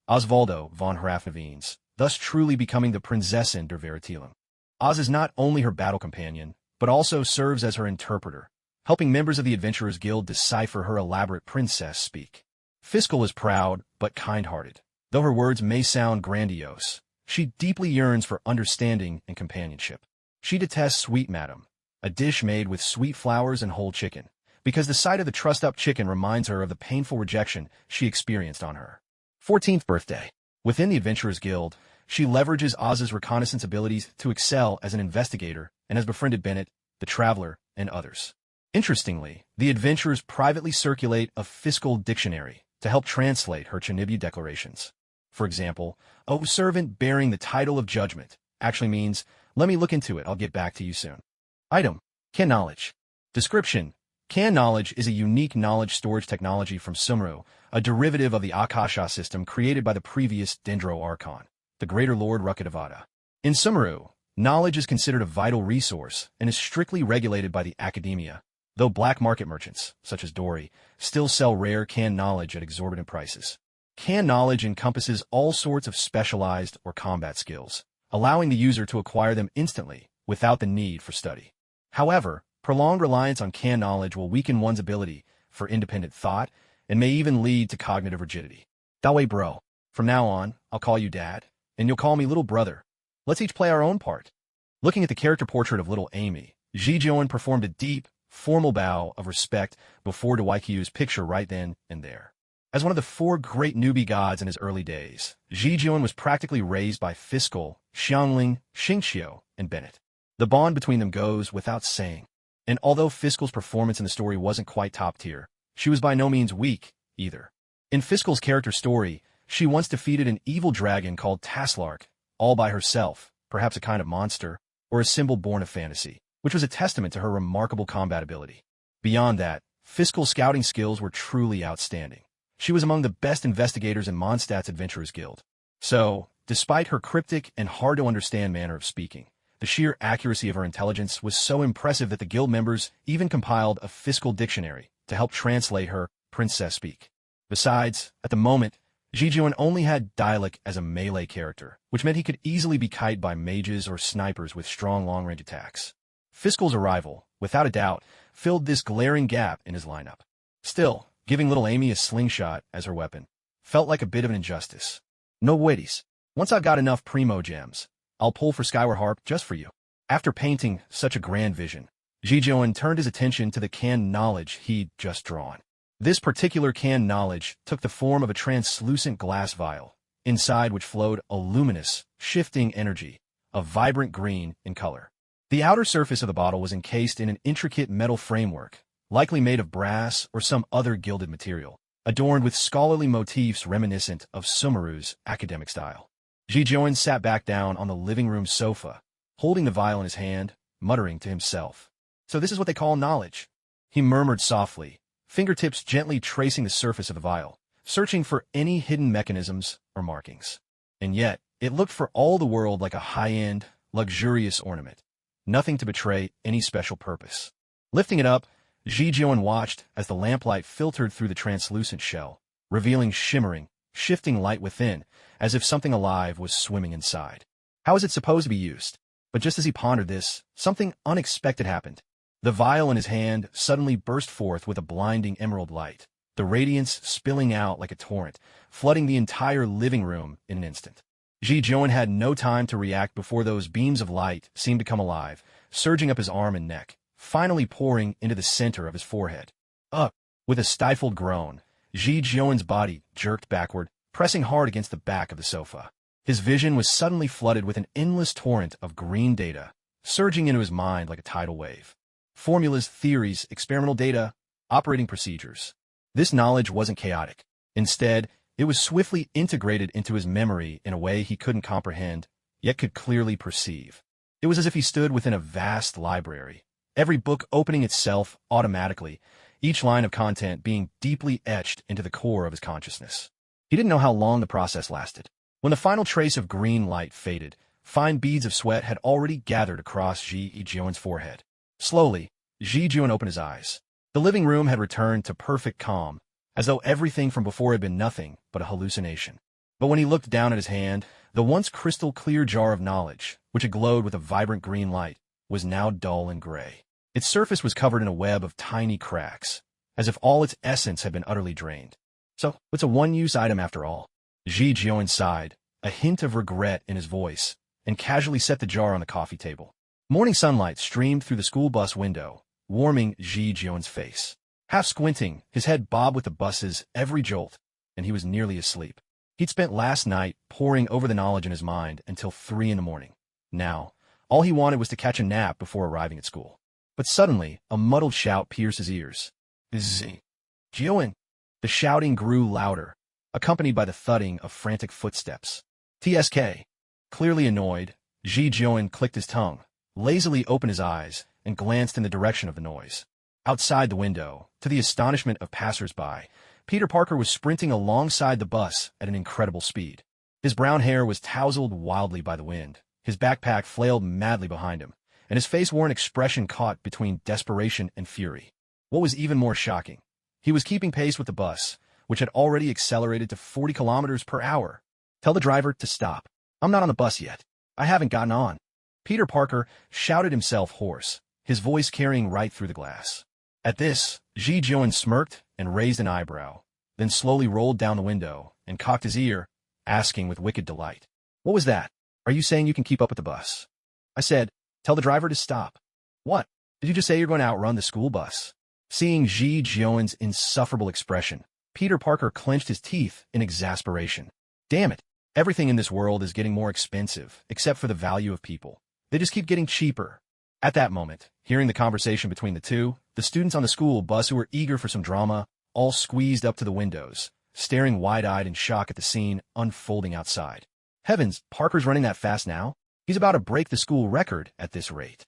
[SPEAKER 1] Osvaldo von Hrafnavines, thus truly becoming the Prinzessin der Veritelum. Oz is not only her battle companion, but also serves as her interpreter, helping members of the Adventurers Guild decipher her elaborate princess speak. Fiscal is proud, but kind-hearted. Though her words may sound grandiose, she deeply yearns for understanding and companionship. She detests sweet madam, a dish made with sweet flowers and whole chicken, because the sight of the trussed-up chicken reminds her of the painful rejection she experienced on her 14th birthday. Within the Adventurers Guild, she leverages Oz's reconnaissance abilities to excel as an investigator and has befriended Bennett, the Traveler, and others. Interestingly, the adventurers privately circulate a fiscal dictionary to help translate her Chinibu declarations. For example, "O servant bearing the title of judgment" actually means, "Let me look into it, I'll get back to you soon." Item, Can Knowledge. Description, Can Knowledge is a unique knowledge storage technology from Sumeru, a derivative of the Akasha system created by the previous Dendro Archon, the Greater Lord Rukkhadevata. In Sumeru, knowledge is considered a vital resource and is strictly regulated by the academia, though black market merchants, such as Dory, still sell rare canned knowledge at exorbitant prices. Canned knowledge encompasses all sorts of specialized or combat skills, allowing the user to acquire them instantly without the need for study. However, prolonged reliance on canned knowledge will weaken one's ability for independent thought and may even lead to cognitive rigidity. That way, bro. From now on, I'll call you Dad, and you'll call me Little Brother. Let's each play our own part. Looking at the character portrait of little Amy, Ji Jion performed a deep, formal bow of respect before Daikyu's picture right then and there. As one of the 4 great newbie gods in his early days, Ji Jion was practically raised by Fiscal, Xiangling, Xingqiu, and Bennett. The bond between them goes without saying. And although Fiscal's performance in the story wasn't quite top tier, she was by no means weak, either. In Fiscal's character story, she once defeated an evil dragon called Taslark, all by herself, perhaps a kind of monster, or a symbol born of fantasy, which was a testament to her remarkable combat ability. Beyond that, Fiscal's scouting skills were truly outstanding. She was among the best investigators in Mondstadt's Adventurers Guild. So, despite her cryptic and hard-to-understand manner of speaking, the sheer accuracy of her intelligence was so impressive that the guild members even compiled a fiscal dictionary to help translate her princess speak. Besides, at the moment, Ji Jion only had Dialect as a melee character, which meant he could easily be kited by mages or snipers with strong long-range attacks. Fiscal's arrival, without a doubt, filled this glaring gap in his lineup. Still, giving little Amy a slingshot as her weapon felt like a bit of an injustice. No waities. Once I've got enough primo gems, I'll pull for Skyward Harp just for you. After painting such a grand vision, Ji Jion turned his attention to the canned knowledge he'd just drawn. This particular canned knowledge took the form of a translucent glass vial, inside which flowed a luminous, shifting energy, a vibrant green in color. The outer surface of the bottle was encased in an intricate metal framework, likely made of brass or some other gilded material, adorned with scholarly motifs reminiscent of Sumeru's academic style. Ji Jion sat back down on the living room sofa, holding the vial in his hand, muttering to himself. So this is what they call knowledge. He murmured softly, fingertips gently tracing the surface of the vial, searching for any hidden mechanisms or markings. And yet, it looked for all the world like a high-end, luxurious ornament. Nothing to betray any special purpose. Lifting it up, Ji Jion watched as the lamplight filtered through the translucent shell, revealing shimmering, shifting light within, as if something alive was swimming inside. How was it supposed to be used? But just as he pondered this, something unexpected happened. The vial in his hand suddenly burst forth with a blinding emerald light, the radiance spilling out like a torrent, flooding the entire living room in an instant. Ji Jion had no time to react before those beams of light seemed to come alive, surging up his arm and neck, finally pouring into the center of his forehead. Up! With a stifled groan, Ji Jion's body jerked backward, pressing hard against the back of the sofa. His vision was suddenly flooded with an endless torrent of green data, surging into his mind like a tidal wave. Formulas, theories, experimental data, operating procedures. This knowledge wasn't chaotic. Instead, it was swiftly integrated into his memory in a way he couldn't comprehend, yet could clearly perceive. It was as if he stood within a vast library, every book opening itself automatically, each line of content being deeply etched into the core of his consciousness. He didn't know how long the process lasted. When the final trace of green light faded, fine beads of sweat had already gathered across Ji Jion's forehead. Slowly, Ji Jion opened his eyes. The living room had returned to perfect calm, as though everything from before had been nothing but a hallucination. But when he looked down at his hand, the once crystal-clear jar of knowledge, which had glowed with a vibrant green light, was now dull and gray. Its surface was covered in a web of tiny cracks, as if all its essence had been utterly drained. So, it's a one-use item after all. Ji Jion sighed, a hint of regret in his voice, and casually set the jar on the coffee table. Morning sunlight streamed through the school bus window, warming Ji Jion's face. Half squinting, his head bobbed with the bus's every jolt, and he was nearly asleep. He'd spent last night poring over the knowledge in his mind until 3 a.m. Now, all he wanted was to catch a nap before arriving at school. But suddenly, a muddled shout pierced his ears. Zzz. Jion! The shouting grew louder, accompanied by the thudding of frantic footsteps. TSK. Clearly annoyed, Ji Jion clicked his tongue, lazily opened his eyes, and glanced in the direction of the noise. Outside the window, to the astonishment of passers-by, Peter Parker was sprinting alongside the bus at an incredible speed. His brown hair was tousled wildly by the wind, his backpack flailed madly behind him, and his face wore an expression caught between desperation and fury. What was even more shocking, he was keeping pace with the bus, which had already accelerated to 40 kilometers per hour. Tell the driver to stop. I'm not on the bus yet. I haven't gotten on. Peter Parker shouted himself hoarse, his voice carrying right through the glass. At this, Ji Jion smirked and raised an eyebrow, then slowly rolled down the window and cocked his ear, asking with wicked delight. What was that? Are you saying you can keep up with the bus? I said, tell the driver to stop. What? Did you just say you're going to outrun the school bus? Seeing Ji Jion's insufferable expression, Peter Parker clenched his teeth in exasperation. Damn it. Everything in this world is getting more expensive, except for the value of people. They just keep getting cheaper. At that moment, hearing the conversation between the two, the students on the school bus who were eager for some drama all squeezed up to the windows, staring wide-eyed in shock at the scene unfolding outside. Heavens, Parker's running that fast now? He's about to break the school record at this rate.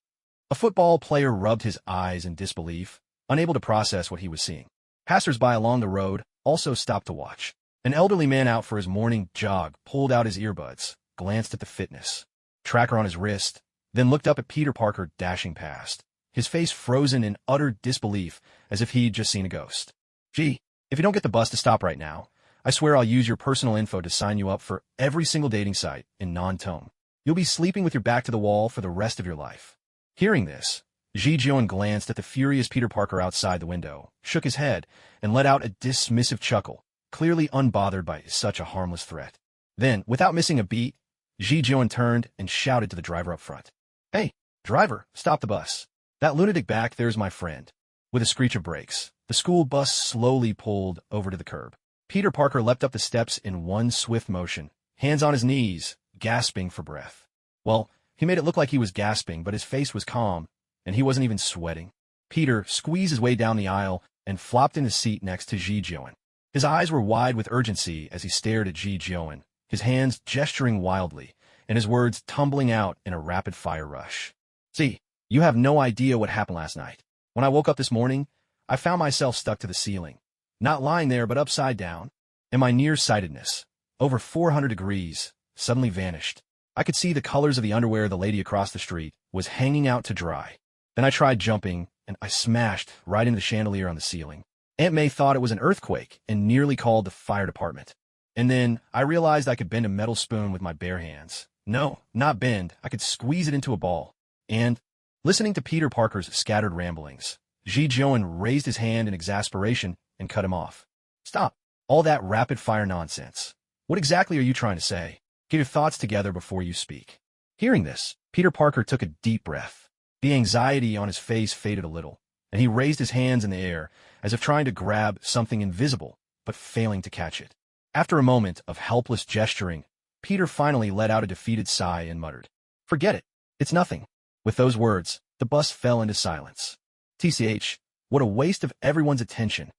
[SPEAKER 1] A football player rubbed his eyes in disbelief, unable to process what he was seeing. Passers-by along the road also stopped to watch. An elderly man out for his morning jog pulled out his earbuds, glanced at the fitness tracker on his wrist, then looked up at Peter Parker dashing past, his face frozen in utter disbelief as if he'd just seen a ghost. Gee, if you don't get the bus to stop right now, I swear I'll use your personal info to sign you up for every single dating site in non-tome. You'll be sleeping with your back to the wall for the rest of your life. Hearing this, Ji Jion glanced at the furious Peter Parker outside the window, shook his head, and let out a dismissive chuckle, clearly unbothered by such a harmless threat. Then, without missing a beat, Ji Jion turned and shouted to the driver up front. Hey, driver, stop the bus. That lunatic back there's my friend. With a screech of brakes, the school bus slowly pulled over to the curb. Peter Parker leapt up the steps in one swift motion, hands on his knees, gasping for breath. Well, he made it look like he was gasping, but his face was calm, and he wasn't even sweating. Peter squeezed his way down the aisle and flopped in his seat next to Ji Jion. His eyes were wide with urgency as he stared at Ji Jion, his hands gesturing wildly, and his words tumbling out in a rapid-fire rush. See, you have no idea what happened last night. When I woke up this morning, I found myself stuck to the ceiling. Not lying there, but upside down. And my nearsightedness, over 400 degrees, suddenly vanished. I could see the colors of the underwear the lady across the street was hanging out to dry. Then I tried jumping, and I smashed right into the chandelier on the ceiling. Aunt May thought it was an earthquake and nearly called the fire department. And then I realized I could bend a metal spoon with my bare hands. No, not bend. I could squeeze it into a ball. And, listening to Peter Parker's scattered ramblings, Ji Joan raised his hand in exasperation and cut him off. Stop. All that rapid-fire nonsense. What exactly are you trying to say? Get your thoughts together before you speak. Hearing this, Peter Parker took a deep breath. The anxiety on his face faded a little, and he raised his hands in the air as if trying to grab something invisible, but failing to catch it. After a moment of helpless gesturing, Peter finally let out a defeated sigh and muttered, "Forget it. It's nothing." With those words, the bus fell into silence. TCH, what a waste of everyone's attention.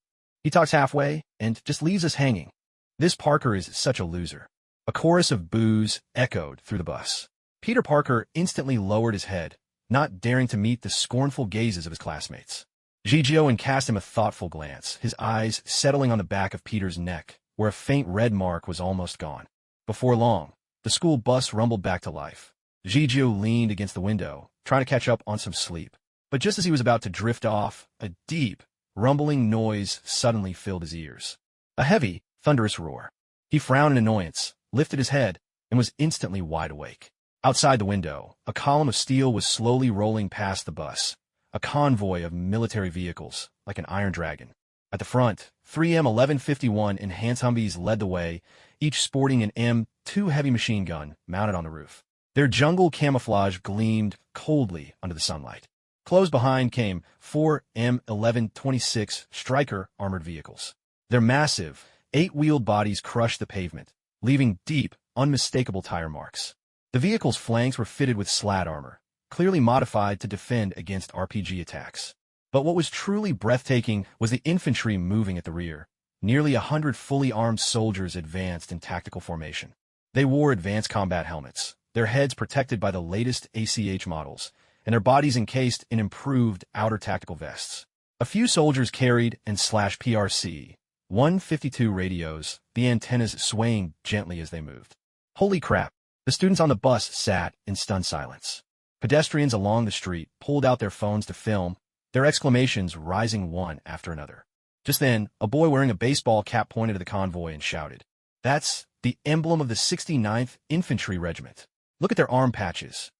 [SPEAKER 1] He talks halfway and just leaves us hanging. This Parker is such a loser. A chorus of boos echoed through the bus. Peter Parker instantly lowered his head, not daring to meet the scornful gazes of his classmates. Ji Joan cast him a thoughtful glance, his eyes settling on the back of Peter's neck, where a faint red mark was almost gone. Before long, the school bus rumbled back to life. Ji Joan leaned against the window, trying to catch up on some sleep. But just as he was about to drift off, a deep, rumbling noise suddenly filled his ears. A heavy, thunderous roar. He frowned in annoyance, lifted his head, and was instantly wide awake. Outside the window, a column of steel was slowly rolling past the bus, a convoy of military vehicles, like an iron dragon. At the front, 3M 1151 enhanced Humvees led the way, each sporting an M2 heavy machine gun mounted on the roof. Their jungle camouflage gleamed coldly under the sunlight. Close behind came 4 M1126 Stryker armored vehicles. Their massive, 8-wheeled bodies crushed the pavement, leaving deep, unmistakable tire marks. The vehicle's flanks were fitted with slat armor, clearly modified to defend against RPG attacks. But what was truly breathtaking was the infantry moving at the rear. Nearly 100 fully armed soldiers advanced in tactical formation. They wore advanced combat helmets, their heads protected by the latest ACH models, and their bodies encased in improved outer tactical vests. A few soldiers carried and slashed PRC 152 radios, the antennas swaying gently as they moved. Holy crap! The students on the bus sat in stunned silence. Pedestrians along the street pulled out their phones to film, their exclamations rising one after another. Just then, a boy wearing a baseball cap pointed to the convoy and shouted, "That's the emblem of the 69th Infantry Regiment. Look at their arm patches."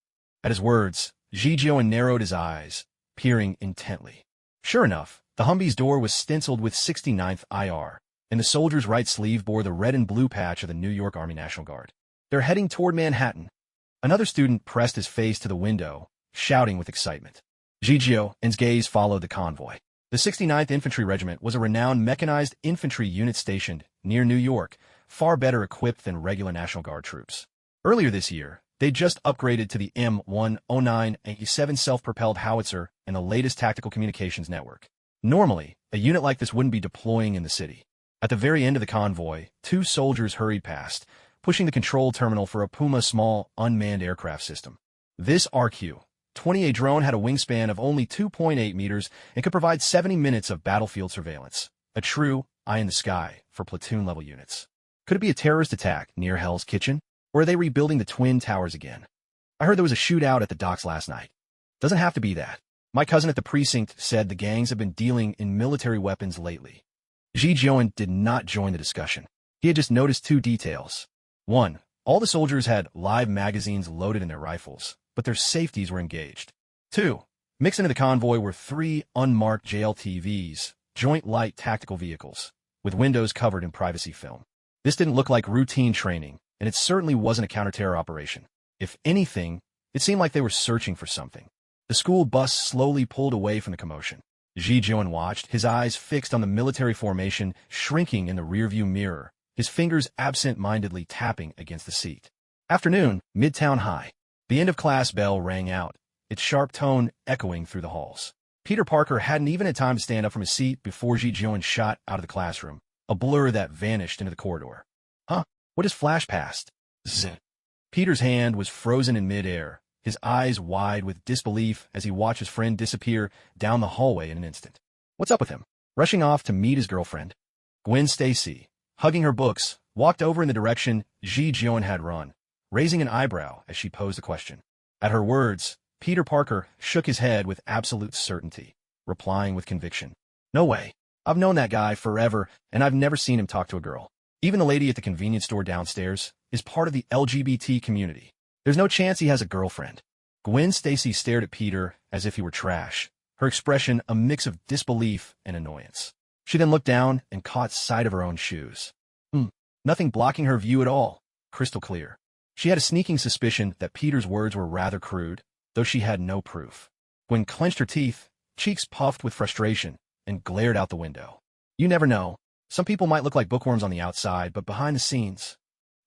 [SPEAKER 1] At his words, Ji Joan narrowed his eyes, peering intently. Sure enough, the Humvee's door was stenciled with 69th IR, and the soldier's right sleeve bore the red and blue patch of the New York Army National Guard. They're heading toward Manhattan. Another student pressed his face to the window, shouting with excitement. Ji Joan's gaze followed the convoy. The 69th Infantry Regiment was a renowned mechanized infantry unit stationed near New York, far better equipped than regular National Guard troops. Earlier this year, they'd just upgraded to the M109 A7 self-propelled howitzer and the latest tactical communications network. Normally, a unit like this wouldn't be deploying in the city. At the very end of the convoy, 2 soldiers hurried past, pushing the control terminal for a Puma small unmanned aircraft system. This RQ-28 drone had a wingspan of only 2.8 meters and could provide 70 minutes of battlefield surveillance, a true eye-in-the-sky for platoon-level units. Could it be a terrorist attack near Hell's Kitchen? Or are they rebuilding the Twin Towers again? I heard there was a shootout at the docks last night. Doesn't have to be that. My cousin at the precinct said the gangs have been dealing in military weapons lately. Ji Joan did not join the discussion. He had just noticed 2 details. 1. All the soldiers had live magazines loaded in their rifles, but their safeties were engaged. 2. Mixed into the convoy were 3 unmarked JLTVs, Joint Light Tactical Vehicles, with windows covered in privacy film. This didn't look like routine training, and it certainly wasn't a counter-terror operation. If anything, it seemed like they were searching for something. The school bus slowly pulled away from the commotion. Ji Joan watched, his eyes fixed on the military formation shrinking in the rearview mirror, his fingers absent-mindedly tapping against the seat. Afternoon, Midtown High. The end-of-class bell rang out, its sharp tone echoing through the halls. Peter Parker hadn't even had time to stand up from his seat before Ji Joan shot out of the classroom, a blur that vanished into the corridor. Huh? What has flashed past? Zzz. Peter's hand was frozen in midair, his eyes wide with disbelief as he watched his friend disappear down the hallway in an instant. What's up with him? Rushing off to meet his girlfriend. Gwen Stacy, hugging her books, walked over in the direction Ji Jeon had run, raising an eyebrow as she posed a question. At her words, Peter Parker shook his head with absolute certainty, replying with conviction. No way. I've known that guy forever, and I've never seen him talk to a girl. Even the lady at the convenience store downstairs is part of the LGBT community. There's no chance he has a girlfriend. Gwen Stacy stared at Peter as if he were trash, her expression a mix of disbelief and annoyance. She then looked down and caught sight of her own shoes. Nothing blocking her view at all, crystal clear. She had a sneaking suspicion that Peter's words were rather crude, though she had no proof. Gwen clenched her teeth, cheeks puffed with frustration, and glared out the window. You never know. Some people might look like bookworms on the outside, but behind the scenes.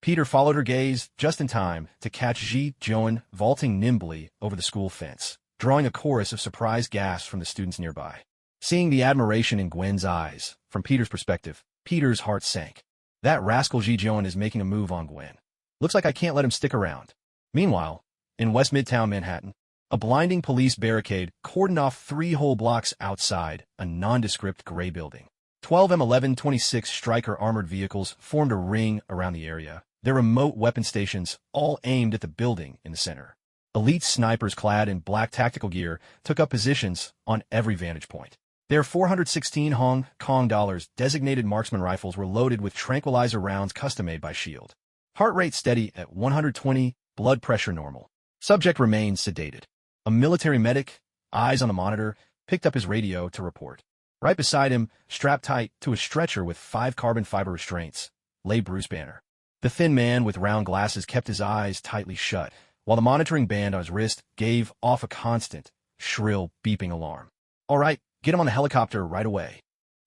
[SPEAKER 1] Peter followed her gaze just in time to catch Ji Jeon vaulting nimbly over the school fence, drawing a chorus of surprised gasps from the students nearby. Seeing the admiration in Gwen's eyes, from Peter's perspective, Peter's heart sank. That rascal Ji Jeon is making a move on Gwen. Looks like I can't let him stick around. Meanwhile, in West Midtown Manhattan, a blinding police barricade cordoned off 3 whole blocks outside a nondescript gray building. 12 M1126 Stryker armored vehicles formed a ring around the area, their remote weapon stations all aimed at the building in the center. Elite snipers clad in black tactical gear took up positions on every vantage point. Their 416 Hong Kong dollars designated marksman rifles were loaded with tranquilizer rounds custom-made by S.H.I.E.L.D. Heart rate steady at 120, blood pressure normal. Subject remains sedated. A military medic, eyes on the monitor, picked up his radio to report. Right beside him, strapped tight to a stretcher with 5 carbon fiber restraints, lay Bruce Banner. The thin man with round glasses kept his eyes tightly shut, while the monitoring band on his wrist gave off a constant, shrill, beeping alarm. All right, get him on the helicopter right away.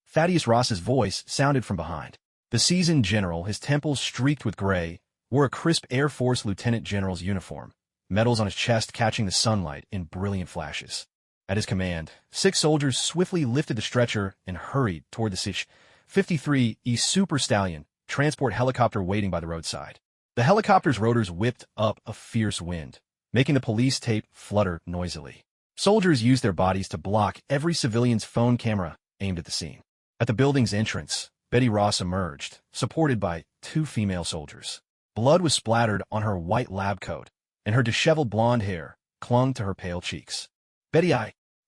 [SPEAKER 1] Thaddeus Ross's voice sounded from behind. The seasoned general, his temples streaked with gray, wore a crisp Air Force lieutenant general's uniform, medals on his chest catching the sunlight in brilliant flashes. At his command, 6 soldiers swiftly lifted the stretcher and hurried toward the CH-53E Super Stallion transport helicopter waiting by the roadside. The helicopter's rotors whipped up a fierce wind, making the police tape flutter noisily. Soldiers used their bodies to block every civilian's phone camera aimed at the scene. At the building's entrance, Betty Ross emerged, supported by 2 female soldiers. Blood was splattered on her white lab coat, and her disheveled blonde hair clung to her pale cheeks. Betty,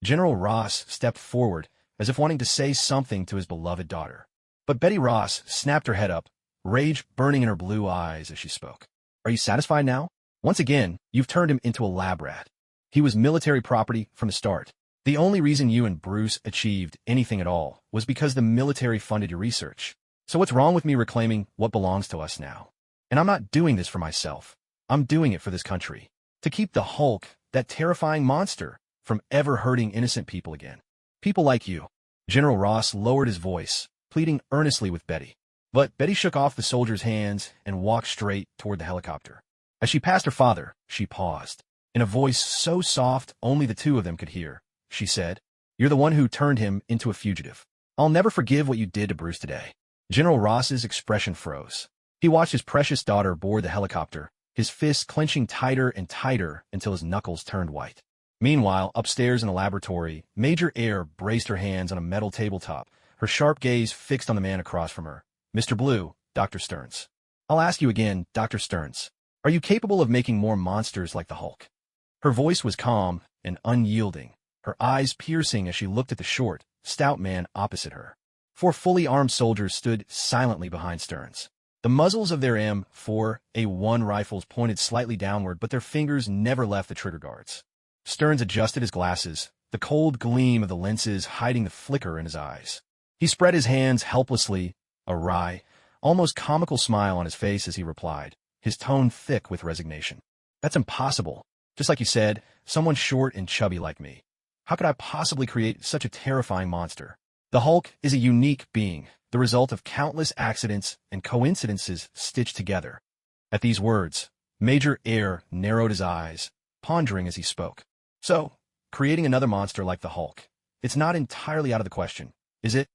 [SPEAKER 1] General Ross stepped forward, as if wanting to say something to his beloved daughter. But Betty Ross snapped her head up, rage burning in her blue eyes as she spoke. Are you satisfied now? Once again, you've turned him into a lab rat. He was military property from the start. The only reason you and Bruce achieved anything at all was because the military funded your research. So what's wrong with me reclaiming what belongs to us now? And I'm not doing this for myself. I'm doing it for this country. To keep the Hulk, that terrifying monster, from ever hurting innocent people again. People like you. General Ross lowered his voice, pleading earnestly with Betty. But Betty shook off the soldier's hands and walked straight toward the helicopter. As she passed her father, she paused. In a voice so soft only the 2 of them could hear, she said, "You're the one who turned him into a fugitive. I'll never forgive what you did to Bruce today." General Ross's expression froze. He watched his precious daughter board the helicopter, his fists clenching tighter and tighter until his knuckles turned white. Meanwhile, upstairs in the laboratory, Major Eyre braced her hands on a metal tabletop, her sharp gaze fixed on the man across from her. Mr. Blue, Dr. Stearns. I'll ask you again, Dr. Stearns. Are you capable of making more monsters like the Hulk? Her voice was calm and unyielding, her eyes piercing as she looked at the short, stout man opposite her. 4 fully armed soldiers stood silently behind Stearns. The muzzles of their M4A1 rifles pointed slightly downward, but their fingers never left the trigger guards. Stearns adjusted his glasses, the cold gleam of the lenses hiding the flicker in his eyes. He spread his hands helplessly, a wry, almost comical smile on his face as he replied, his tone thick with resignation. That's impossible. Just like you said, someone short and chubby like me. How could I possibly create such a terrifying monster? The Hulk is a unique being, the result of countless accidents and coincidences stitched together. At these words, Major Eyre narrowed his eyes, pondering as he spoke. So, creating another monster like the Hulk. It's not entirely out of the question, is it?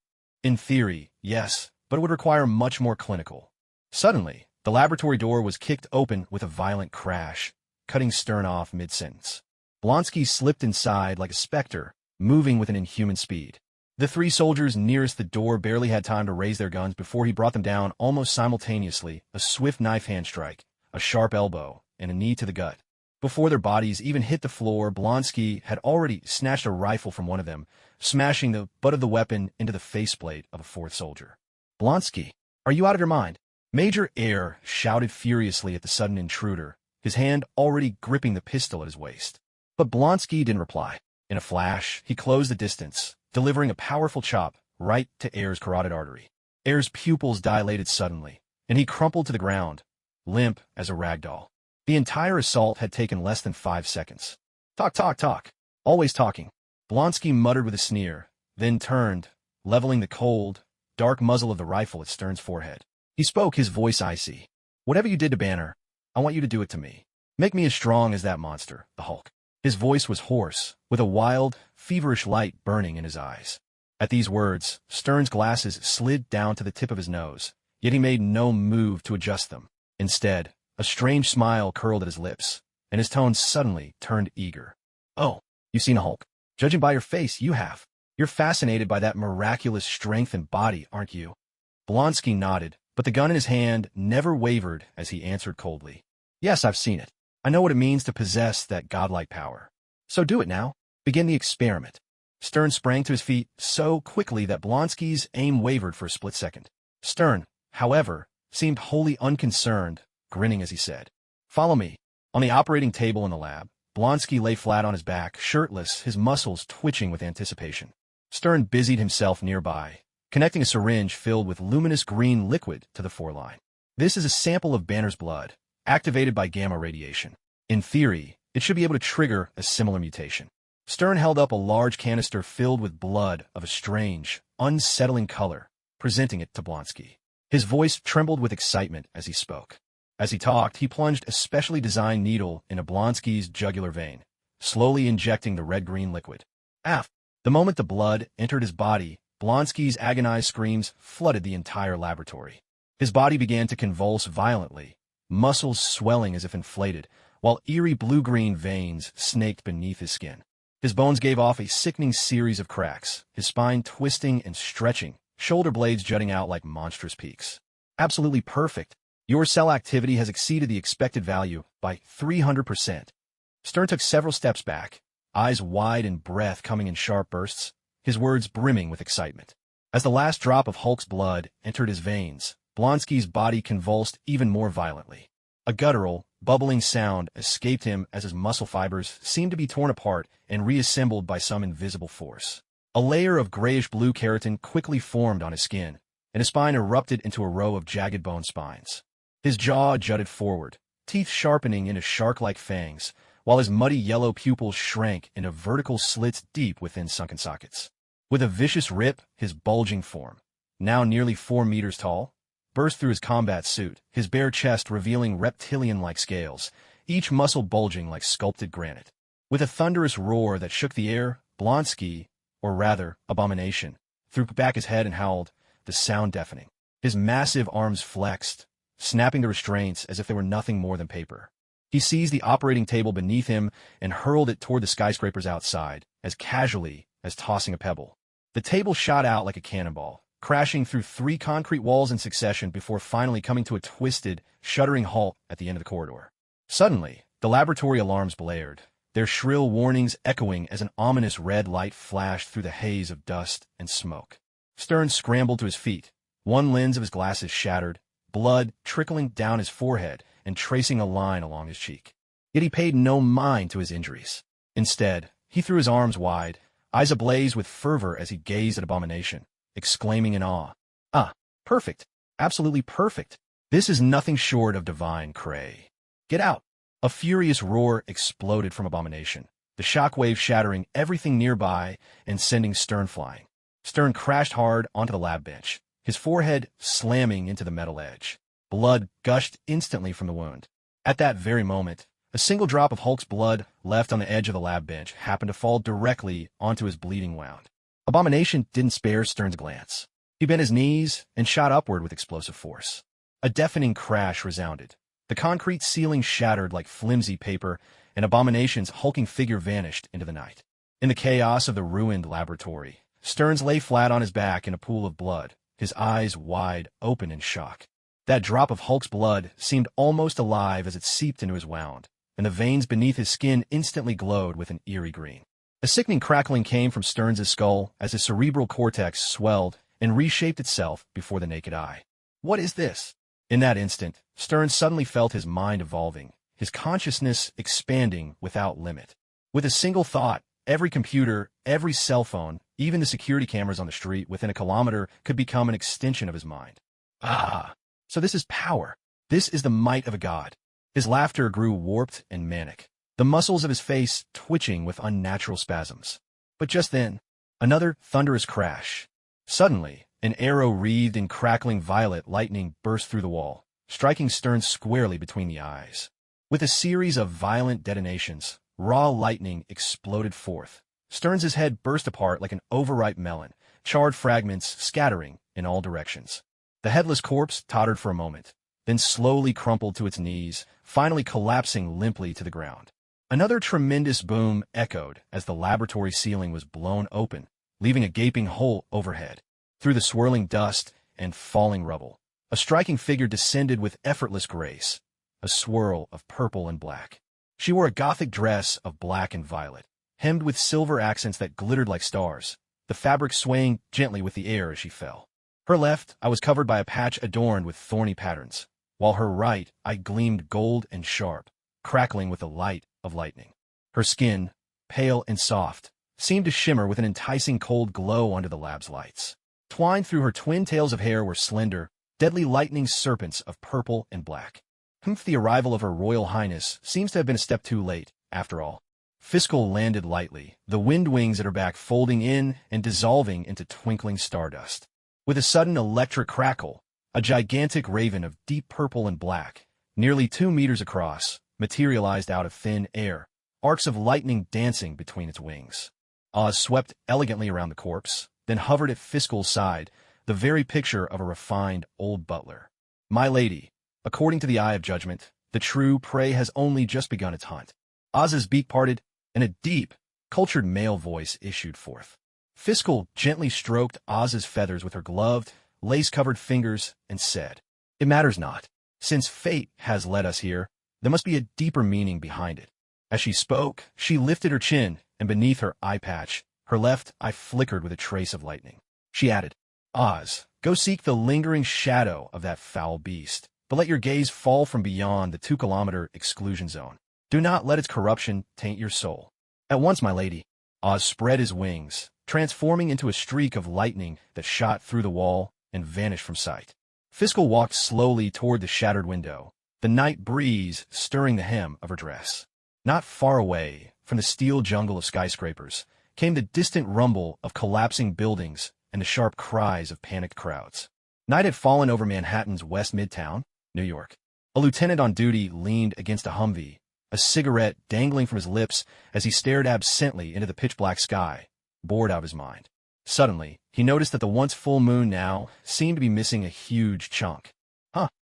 [SPEAKER 1] In theory, yes, but it would require much more clinical. Suddenly, the laboratory door was kicked open with a violent crash, cutting Stern off mid-sentence. Blonsky slipped inside like a specter, moving with an inhuman speed. The three soldiers nearest the door barely had time to raise their guns before he brought them down almost simultaneously, a swift knife hand strike, a sharp elbow, and a knee to the gut. Before their bodies even hit the floor, Blonsky had already snatched a rifle from one of them, smashing the butt of the weapon into the faceplate of a fourth soldier. "Blonsky, are you out of your mind?" Major Eyre shouted furiously at the sudden intruder, his hand already gripping the pistol at his waist. But Blonsky didn't reply. In a flash, he closed the distance, delivering a powerful chop right to Eyre's carotid artery. Eyre's pupils dilated suddenly, and he crumpled to the ground, limp as a rag doll. The entire assault had taken less than 5 seconds. "Talk, talk, talk. Always talking." Blonsky muttered with a sneer, then turned, leveling the cold, dark muzzle of the rifle at Stern's forehead. He spoke, his voice icy. "Whatever you did to Banner, I want you to do it to me. Make me as strong as that monster, the Hulk." His voice was hoarse, with a wild, feverish light burning in his eyes. At these words, Stern's glasses slid down to the tip of his nose, yet he made no move to adjust them. Instead, a strange smile curled at his lips, and his tone suddenly turned eager. "Oh, you've seen a Hulk. Judging by your face, you have. You're fascinated by that miraculous strength and body, aren't you?" Blonsky nodded, but the gun in his hand never wavered as he answered coldly. "Yes, I've seen it. I know what it means to possess that godlike power. So do it now. Begin the experiment." Stern sprang to his feet so quickly that Blonsky's aim wavered for a split second. Stern, however, seemed wholly unconcerned, grinning as he said, "Follow me." On the operating table in the lab, Blonsky lay flat on his back, shirtless, his muscles twitching with anticipation. Stern busied himself nearby, connecting a syringe filled with luminous green liquid to the foreline. "This is a sample of Banner's blood, activated by gamma radiation. In theory, it should be able to trigger a similar mutation." Stern held up a large canister filled with blood of a strange, unsettling color, presenting it to Blonsky. His voice trembled with excitement as he spoke. As he talked, he plunged a specially designed needle into Blonsky's jugular vein, slowly injecting the red-green liquid. "Ah!" The moment the blood entered his body, Blonsky's agonized screams flooded the entire laboratory. His body began to convulse violently, muscles swelling as if inflated, while eerie blue-green veins snaked beneath his skin. His bones gave off a sickening series of cracks, his spine twisting and stretching, shoulder blades jutting out like monstrous peaks. "Absolutely perfect. Your cell activity has exceeded the expected value by 300%. Stern took several steps back, eyes wide and breath coming in sharp bursts, his words brimming with excitement. As the last drop of Hulk's blood entered his veins, Blonsky's body convulsed even more violently. A guttural, bubbling sound escaped him as his muscle fibers seemed to be torn apart and reassembled by some invisible force. A layer of grayish-blue keratin quickly formed on his skin, and his spine erupted into a row of jagged bone spines. His jaw jutted forward, teeth sharpening into shark-like fangs, while his muddy yellow pupils shrank into vertical slits deep within sunken sockets. With a vicious rip, his bulging form, now nearly 4 meters tall, burst through his combat suit, his bare chest revealing reptilian-like scales, each muscle bulging like sculpted granite. With a thunderous roar that shook the air, Blonsky, or rather, Abomination, threw back his head and howled, the sound deafening. His massive arms flexed, snapping the restraints as if they were nothing more than paper. He seized the operating table beneath him and hurled it toward the skyscrapers outside, as casually as tossing a pebble. The table shot out like a cannonball, crashing through 3 concrete walls in succession before finally coming to a twisted, shuddering halt at the end of the corridor. Suddenly, the laboratory alarms blared, their shrill warnings echoing as an ominous red light flashed through the haze of dust and smoke. Stern scrambled to his feet, one lens of his glasses shattered, blood trickling down his forehead and tracing a line along his cheek. Yet he paid no mind to his injuries. Instead, he threw his arms wide, eyes ablaze with fervor as he gazed at Abomination, exclaiming in awe, "Ah, perfect, absolutely perfect. This is nothing short of divine cray. Get out!" A furious roar exploded from Abomination, the shockwave shattering everything nearby and sending Stern flying. Stern crashed hard onto the lab bench, his forehead slamming into the metal edge. Blood gushed instantly from the wound. At that very moment, a single drop of Hulk's blood left on the edge of the lab bench happened to fall directly onto his bleeding wound. Abomination didn't spare Stern's glance. He bent his knees and shot upward with explosive force. A deafening crash resounded. The concrete ceiling shattered like flimsy paper, and Abomination's hulking figure vanished into the night. In the chaos of the ruined laboratory, Stearns lay flat on his back in a pool of blood, his eyes wide open in shock. That drop of Hulk's blood seemed almost alive as it seeped into his wound, and the veins beneath his skin instantly glowed with an eerie green. A sickening crackling came from Stearns' skull as his cerebral cortex swelled and reshaped itself before the naked eye. What is this? In that instant, Stearns suddenly felt his mind evolving, his consciousness expanding without limit. With a single thought, every computer, every cell phone, even the security cameras on the street within a kilometer could become an extension of his mind. Ah! So this is power. This is the might of a god. His laughter grew warped and manic, the muscles of his face twitching with unnatural spasms. But just then, another thunderous crash. Suddenly, an arrow wreathed in crackling violet lightning burst through the wall, striking Stearns squarely between the eyes. With a series of violent detonations, raw lightning exploded forth. Stearns' head burst apart like an overripe melon, charred fragments scattering in all directions. The headless corpse tottered for a moment, then slowly crumpled to its knees, finally collapsing limply to the ground. Another tremendous boom echoed as the laboratory ceiling was blown open, leaving a gaping hole overhead. Through the swirling dust and falling rubble, a striking figure descended with effortless grace, a swirl of purple and black. She wore a gothic dress of black and violet, hemmed with silver accents that glittered like stars, the fabric swaying gently with the air as she fell. Her left eye was covered by a patch adorned with thorny patterns, while her right eye gleamed gold and sharp, crackling with the light of lightning. Her skin, pale and soft, seemed to shimmer with an enticing cold glow under the lab's lights. Twined through her twin tails of hair were slender, deadly lightning serpents of purple and black. The arrival of Her Royal Highness seems to have been a step too late, after all. Fiskell landed lightly, the wind wings at her back folding in and dissolving into twinkling stardust. With a sudden electric crackle, a gigantic raven of deep purple and black, nearly 2 meters across, materialized out of thin air, arcs of lightning dancing between its wings. Oz swept elegantly around the corpse, then hovered at Fiskell's side, the very picture of a refined old butler. My lady, according to the Eye of Judgment, the true prey has only just begun its hunt. Oz's beak parted, and a deep, cultured male voice issued forth. Fiskell gently stroked Oz's feathers with her gloved, lace-covered fingers and said, "It matters not. Since fate has led us here, there must be a deeper meaning behind it." As she spoke, she lifted her chin, and beneath her eye patch, her left eye flickered with a trace of lightning. She added, "Oz, go seek the lingering shadow of that foul beast, but let your gaze fall from beyond the 2-kilometer exclusion zone. Do not let its corruption taint your soul." At once, my lady, Oz spread his wings, transforming into a streak of lightning that shot through the wall and vanished from sight. Fiskell walked slowly toward the shattered window, the night breeze stirring the hem of her dress. Not far away, from the steel jungle of skyscrapers, came the distant rumble of collapsing buildings and the sharp cries of panicked crowds. Night had fallen over Manhattan's West Midtown, New York. A lieutenant on duty leaned against a Humvee, a cigarette dangling from his lips as he stared absently into the pitch-black sky, bored out of his mind. Suddenly, he noticed that the once full moon now seemed to be missing a huge chunk.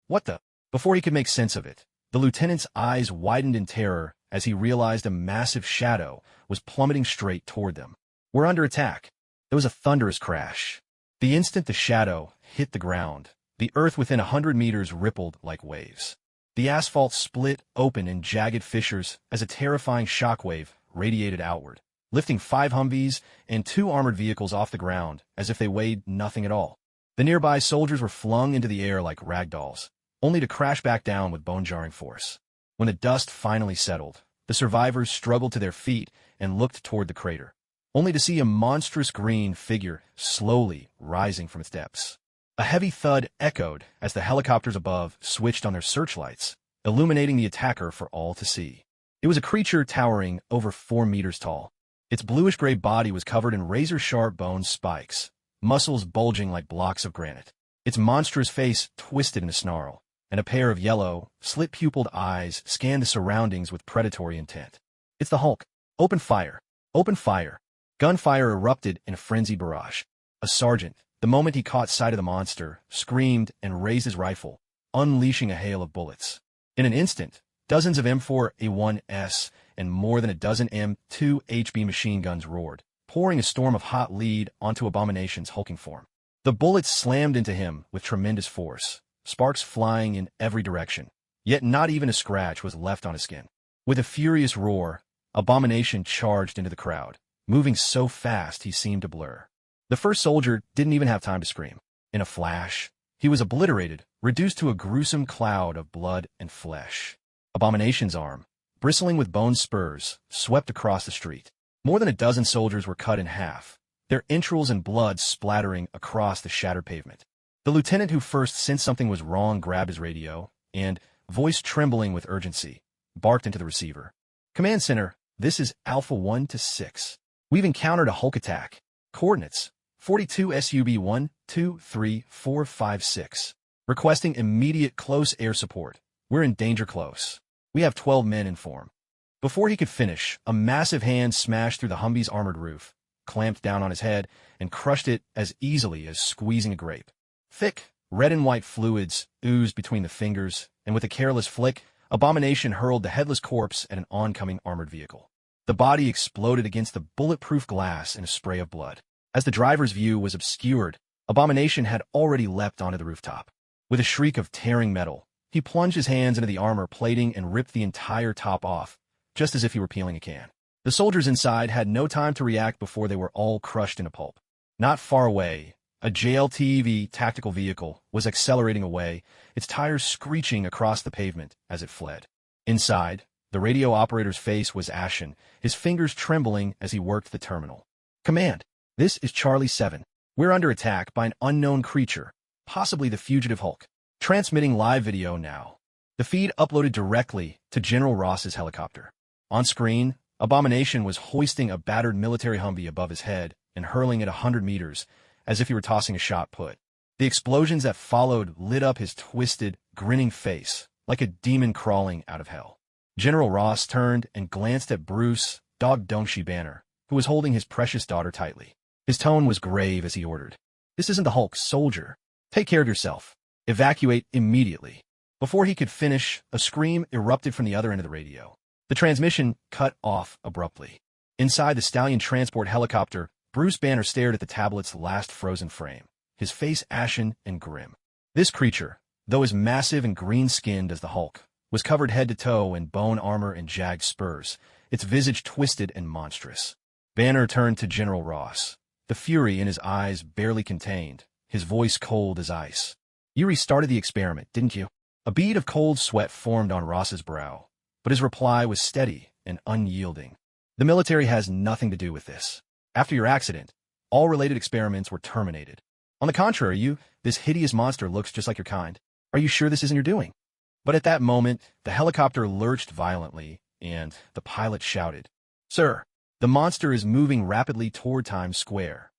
[SPEAKER 1] What the? Before he could make sense of it, the lieutenant's eyes widened in terror as he realized a massive shadow was plummeting straight toward them. "We're under attack." There was a thunderous crash. The instant the shadow hit the ground, the earth within 100 meters rippled like waves. The asphalt split open in jagged fissures as a terrifying shockwave radiated outward, lifting 5 Humvees and 2 armored vehicles off the ground as if they weighed nothing at all. The nearby soldiers were flung into the air like rag dolls, only to crash back down with bone-jarring force. When the dust finally settled, the survivors struggled to their feet and looked toward the crater, only to see a monstrous green figure slowly rising from its depths. A heavy thud echoed as the helicopters above switched on their searchlights, illuminating the attacker for all to see. It was a creature towering over 4 meters tall. Its bluish-gray body was covered in razor-sharp bone spikes, muscles bulging like blocks of granite. Its monstrous face twisted in a snarl, and a pair of yellow, slit-pupiled eyes scanned the surroundings with predatory intent. "It's the Hulk! Open fire! Open fire!" Gunfire erupted in a frenzied barrage. A sergeant, the moment he caught sight of the monster, screamed and raised his rifle, unleashing a hail of bullets. In an instant, dozens of M4A1S and more than a dozen M2 HB machine guns roared, pouring a storm of hot lead onto Abomination's hulking form. The bullets slammed into him with tremendous force, sparks flying in every direction, yet not even a scratch was left on his skin. With a furious roar, Abomination charged into the crowd, moving so fast he seemed to blur. The first soldier didn't even have time to scream. In a flash, he was obliterated, reduced to a gruesome cloud of blood and flesh. Abomination's arm, bristling with bone spurs, swept across the street. More than a dozen soldiers were cut in half, their entrails and blood splattering across the shattered pavement. The lieutenant who first sensed something was wrong grabbed his radio and, voice trembling with urgency, barked into the receiver. "Command Center, this is Alpha 1 to 6. We've encountered a Hulk attack. Coordinates, 42 SUB 1, 2, 3, 4, 5, 6. Requesting immediate close air support. We're in danger close. We have 12 men in form." Before he could finish, a massive hand smashed through the Humvee's armored roof, clamped down on his head, and crushed it as easily as squeezing a grape. Thick, red and white fluids oozed between the fingers, and with a careless flick, Abomination hurled the headless corpse at an oncoming armored vehicle. The body exploded against the bulletproof glass in a spray of blood. As the driver's view was obscured, Abomination had already leapt onto the rooftop. With a shriek of tearing metal, he plunged his hands into the armor plating and ripped the entire top off, just as if he were peeling a can. The soldiers inside had no time to react before they were all crushed into pulp. Not far away, a JLTV tactical vehicle was accelerating away, its tires screeching across the pavement as it fled. Inside, the radio operator's face was ashen, his fingers trembling as he worked the terminal. "Command, this is Charlie 7. We're under attack by an unknown creature, possibly the fugitive Hulk. Transmitting live video now." The feed uploaded directly to General Ross's helicopter. On screen, Abomination was hoisting a battered military Humvee above his head and hurling it 100 meters, as if he were tossing a shot put. The explosions that followed lit up his twisted, grinning face, like a demon crawling out of hell. General Ross turned and glanced at Bruce Dog Dongshi Banner, who was holding his precious daughter tightly. His tone was grave as he ordered, "This isn't the Hulk, soldier. Take care of yourself. Evacuate immediately." Before he could finish, a scream erupted from the other end of the radio. The transmission cut off abruptly. Inside the Stallion transport helicopter, Bruce Banner stared at the tablet's last frozen frame, his face ashen and grim. This creature, though as massive and green-skinned as the Hulk, was covered head to toe in bone armor and jagged spurs, its visage twisted and monstrous. Banner turned to General Ross, the fury in his eyes barely contained, his voice cold as ice. "You restarted the experiment, didn't you?" A bead of cold sweat formed on Ross's brow, but his reply was steady and unyielding. "The military has nothing to do with this. After your accident, all related experiments were terminated. On the contrary, this hideous monster looks just like your kind. Are you sure this isn't your doing?" But at that moment, the helicopter lurched violently, and the pilot shouted, "Sir, the monster is moving rapidly toward Times Square."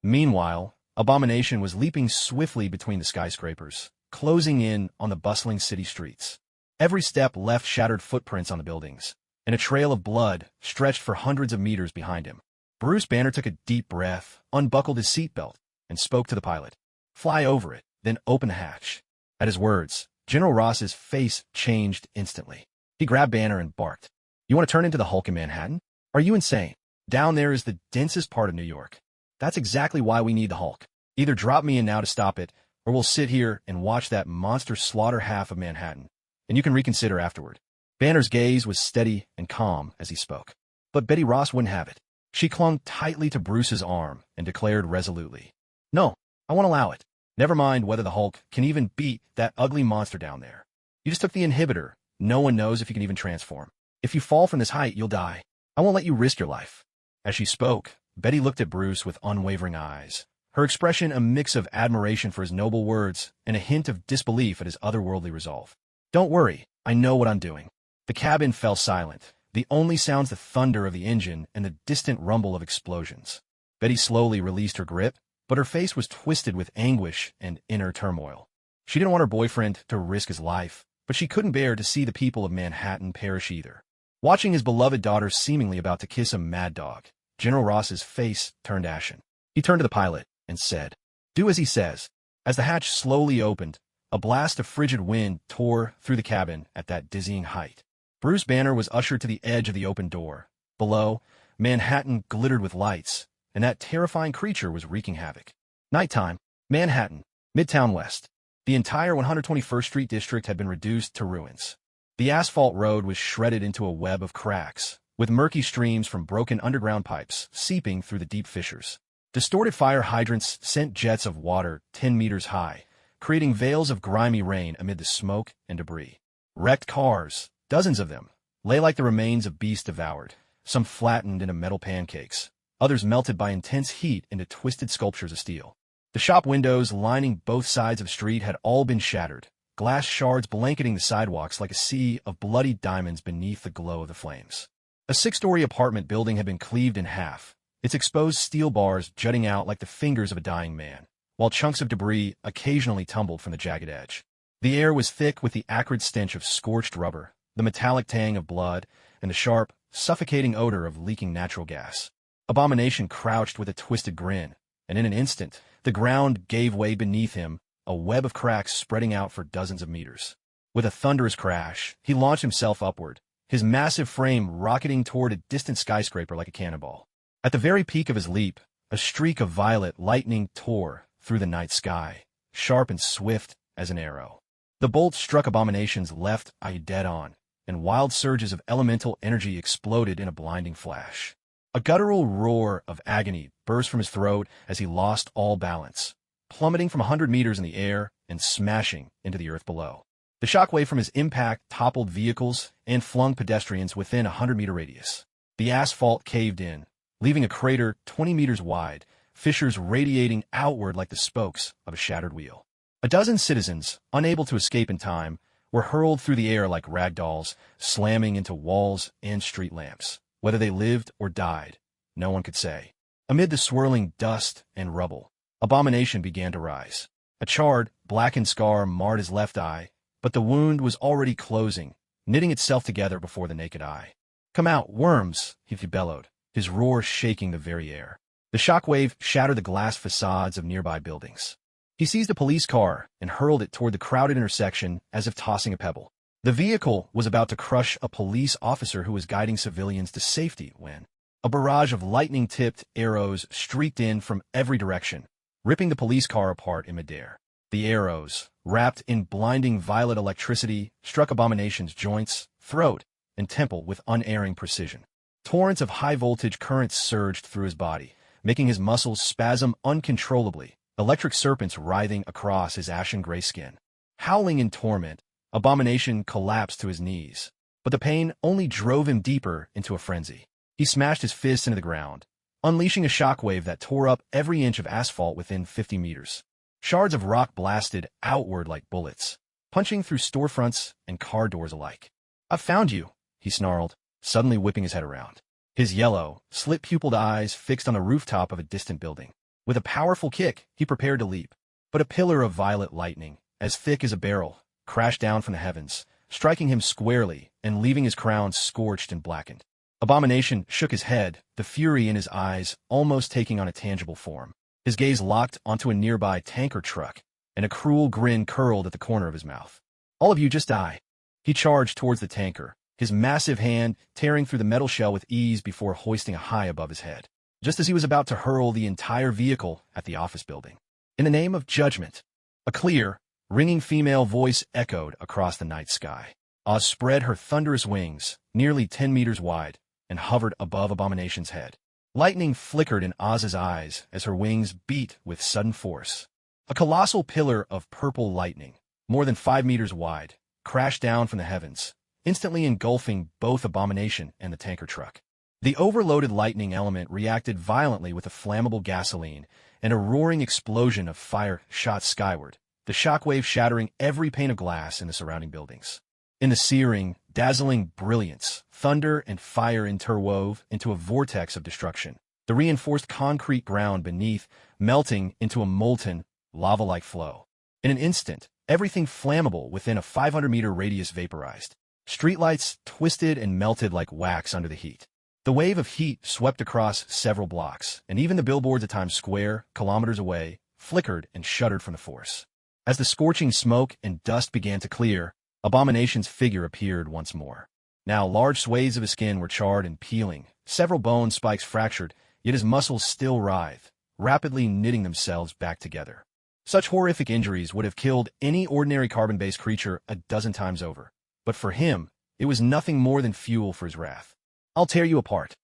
[SPEAKER 1] Meanwhile, Abomination was leaping swiftly between the skyscrapers, closing in on the bustling city streets. Every step left shattered footprints on the buildings, and a trail of blood stretched for hundreds of meters behind him. Bruce Banner took a deep breath, unbuckled his seatbelt, and spoke to the pilot. "Fly over it, then open the hatch." At his words, General Ross's face changed instantly. He grabbed Banner and barked, "You want to turn into the Hulk in Manhattan? Are you insane? Down there is the densest part of New York. That's exactly why we need the Hulk. Either drop me in now to stop it, or we'll sit here and watch that monster slaughter half of Manhattan, and you can reconsider afterward." Banner's gaze was steady and calm as he spoke. But Betty Ross wouldn't have it. She clung tightly to Bruce's arm and declared resolutely, "No, I won't allow it. Never mind whether the Hulk can even beat that ugly monster down there. You just took the inhibitor. No one knows if you can even transform. If you fall from this height, you'll die. I won't let you risk your life." As she spoke, Betty looked at Bruce with unwavering eyes, her expression a mix of admiration for his noble words and a hint of disbelief at his otherworldly resolve. "Don't worry, I know what I'm doing." The cabin fell silent, the only sounds the thunder of the engine and the distant rumble of explosions. Betty slowly released her grip, but her face was twisted with anguish and inner turmoil. She didn't want her boyfriend to risk his life, but she couldn't bear to see the people of Manhattan perish either. Watching his beloved daughter seemingly about to kiss a mad dog, General Ross's face turned ashen. He turned to the pilot and said, "Do as he says." As the hatch slowly opened, a blast of frigid wind tore through the cabin at that dizzying height. Bruce Banner was ushered to the edge of the open door. Below, Manhattan glittered with lights, and that terrifying creature was wreaking havoc. Nighttime, Manhattan, Midtown West. The entire 121st Street district had been reduced to ruins. The asphalt road was shredded into a web of cracks, with murky streams from broken underground pipes seeping through the deep fissures. Distorted fire hydrants sent jets of water 10 meters high, creating veils of grimy rain amid the smoke and debris. Wrecked cars, dozens of them, lay like the remains of beasts devoured, some flattened into metal pancakes, others melted by intense heat into twisted sculptures of steel. The shop windows lining both sides of the street had all been shattered, glass shards blanketing the sidewalks like a sea of bloody diamonds beneath the glow of the flames. A 6-story apartment building had been cleaved in half, its exposed steel bars jutting out like the fingers of a dying man, while chunks of debris occasionally tumbled from the jagged edge. The air was thick with the acrid stench of scorched rubber, the metallic tang of blood, and the sharp, suffocating odor of leaking natural gas. Abomination crouched with a twisted grin, and in an instant, the ground gave way beneath him, a web of cracks spreading out for dozens of meters. With a thunderous crash, he launched himself upward, his massive frame rocketing toward a distant skyscraper like a cannonball. At the very peak of his leap, a streak of violet lightning tore through the night sky, sharp and swift as an arrow. The bolt struck Abomination's left eye dead on, and wild surges of elemental energy exploded in a blinding flash. A guttural roar of agony burst from his throat as he lost all balance, plummeting from 100 meters in the air and smashing into the earth below. The shockwave from his impact toppled vehicles and flung pedestrians within a 100-meter radius. The asphalt caved in, leaving a crater 20 meters wide, fissures radiating outward like the spokes of a shattered wheel. A dozen citizens, unable to escape in time, were hurled through the air like rag dolls, slamming into walls and street lamps. Whether they lived or died, no one could say. Amid the swirling dust and rubble, Abomination began to rise. A charred, blackened scar marred his left eye, but the wound was already closing, knitting itself together before the naked eye. "Come out, worms!" he bellowed, his roar shaking the very air. The shockwave shattered the glass facades of nearby buildings. He seized a police car and hurled it toward the crowded intersection as if tossing a pebble. The vehicle was about to crush a police officer who was guiding civilians to safety when a barrage of lightning-tipped arrows streaked in from every direction, ripping the police car apart in midair. The arrows, wrapped in blinding violet electricity, struck Abomination's joints, throat, and temple with unerring precision. Torrents of high-voltage currents surged through his body, making his muscles spasm uncontrollably, electric serpents writhing across his ashen-gray skin. Howling in torment, Abomination collapsed to his knees, but the pain only drove him deeper into a frenzy. He smashed his fists into the ground, unleashing a shockwave that tore up every inch of asphalt within 50 meters. Shards of rock blasted outward like bullets, punching through storefronts and car doors alike. "I've found you," he snarled, suddenly whipping his head around. His yellow, slit-pupiled eyes fixed on the rooftop of a distant building. With a powerful kick, he prepared to leap, but a pillar of violet lightning, as thick as a barrel, crashed down from the heavens, striking him squarely and leaving his crown scorched and blackened. Abomination shook his head, the fury in his eyes almost taking on a tangible form. His gaze locked onto a nearby tanker truck, and a cruel grin curled at the corner of his mouth. "All of you just die." He charged towards the tanker, his massive hand tearing through the metal shell with ease before hoisting it high above his head, just as he was about to hurl the entire vehicle at the office building. "In the name of judgment." A clear, ringing female voice echoed across the night sky. Oz spread her thunderous wings, nearly 10 meters wide, and hovered above Abomination's head. Lightning flickered in Oz's eyes as her wings beat with sudden force. A colossal pillar of purple lightning, more than 5 meters wide, crashed down from the heavens, instantly engulfing both Abomination and the tanker truck. The overloaded lightning element reacted violently with the flammable gasoline, and a roaring explosion of fire shot skyward, the shockwave shattering every pane of glass in the surrounding buildings. In the searing, dazzling brilliance, thunder and fire interwove into a vortex of destruction, the reinforced concrete ground beneath melting into a molten, lava-like flow. In an instant, everything flammable within a 500-meter radius vaporized. Streetlights twisted and melted like wax under the heat. The wave of heat swept across several blocks, and even the billboards at Times Square, kilometers away, flickered and shuddered from the force. As the scorching smoke and dust began to clear, Abomination's figure appeared once more. Now large swathes of his skin were charred and peeling, several bone spikes fractured, yet his muscles still writhed, rapidly knitting themselves back together. Such horrific injuries would have killed any ordinary carbon-based creature a dozen times over. But for him, it was nothing more than fuel for his wrath. "I'll tear you apart."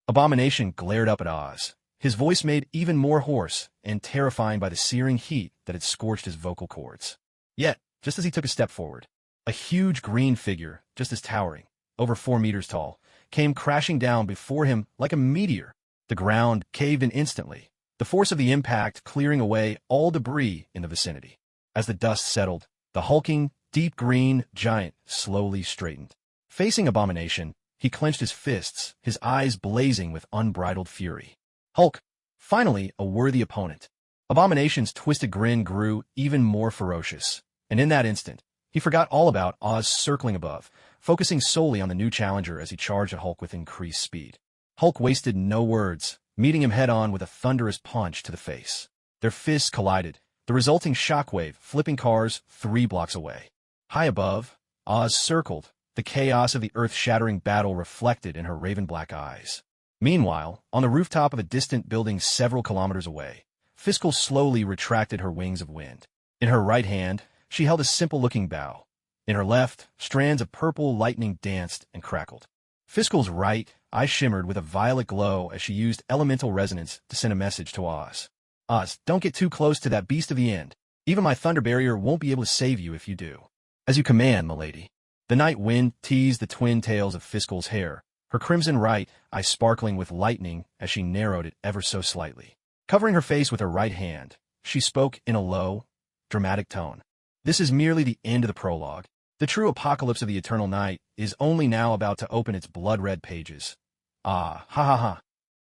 [SPEAKER 1] Abomination glared up at Oz, his voice made even more hoarse and terrifying by the searing heat that had scorched his vocal cords. Yet, just as he took a step forward, a huge green figure, just as towering, over 4 meters tall, came crashing down before him like a meteor. The ground caved in instantly, the force of the impact clearing away all debris in the vicinity. As the dust settled, the hulking, deep green giant slowly straightened. Facing Abomination, he clenched his fists, his eyes blazing with unbridled fury. Hulk, finally a worthy opponent. Abomination's twisted grin grew even more ferocious, and in that instant, he forgot all about Oz circling above, focusing solely on the new challenger as he charged at Hulk with increased speed. Hulk wasted no words, meeting him head-on with a thunderous punch to the face. Their fists collided, the resulting shockwave flipping cars 3 blocks away. High above, Oz circled, the chaos of the earth-shattering battle reflected in her raven-black eyes. Meanwhile, on the rooftop of a distant building several kilometers away, Fiscal slowly retracted her wings of wind. In her right hand, she held a simple-looking bow. In her left, strands of purple lightning danced and crackled. Fiscal's right eye shimmered with a violet glow as she used elemental resonance to send a message to Oz. "Oz, don't get too close to that beast of the end. Even my thunder barrier won't be able to save you if you do." "As you command, milady." The night wind teased the twin tails of Fiscal's hair, her crimson right eye sparkling with lightning as she narrowed it ever so slightly. Covering her face with her right hand, she spoke in a low, dramatic tone. "This is merely the end of the prologue. The true apocalypse of the eternal night is only now about to open its blood-red pages. Ah, ha ha ha."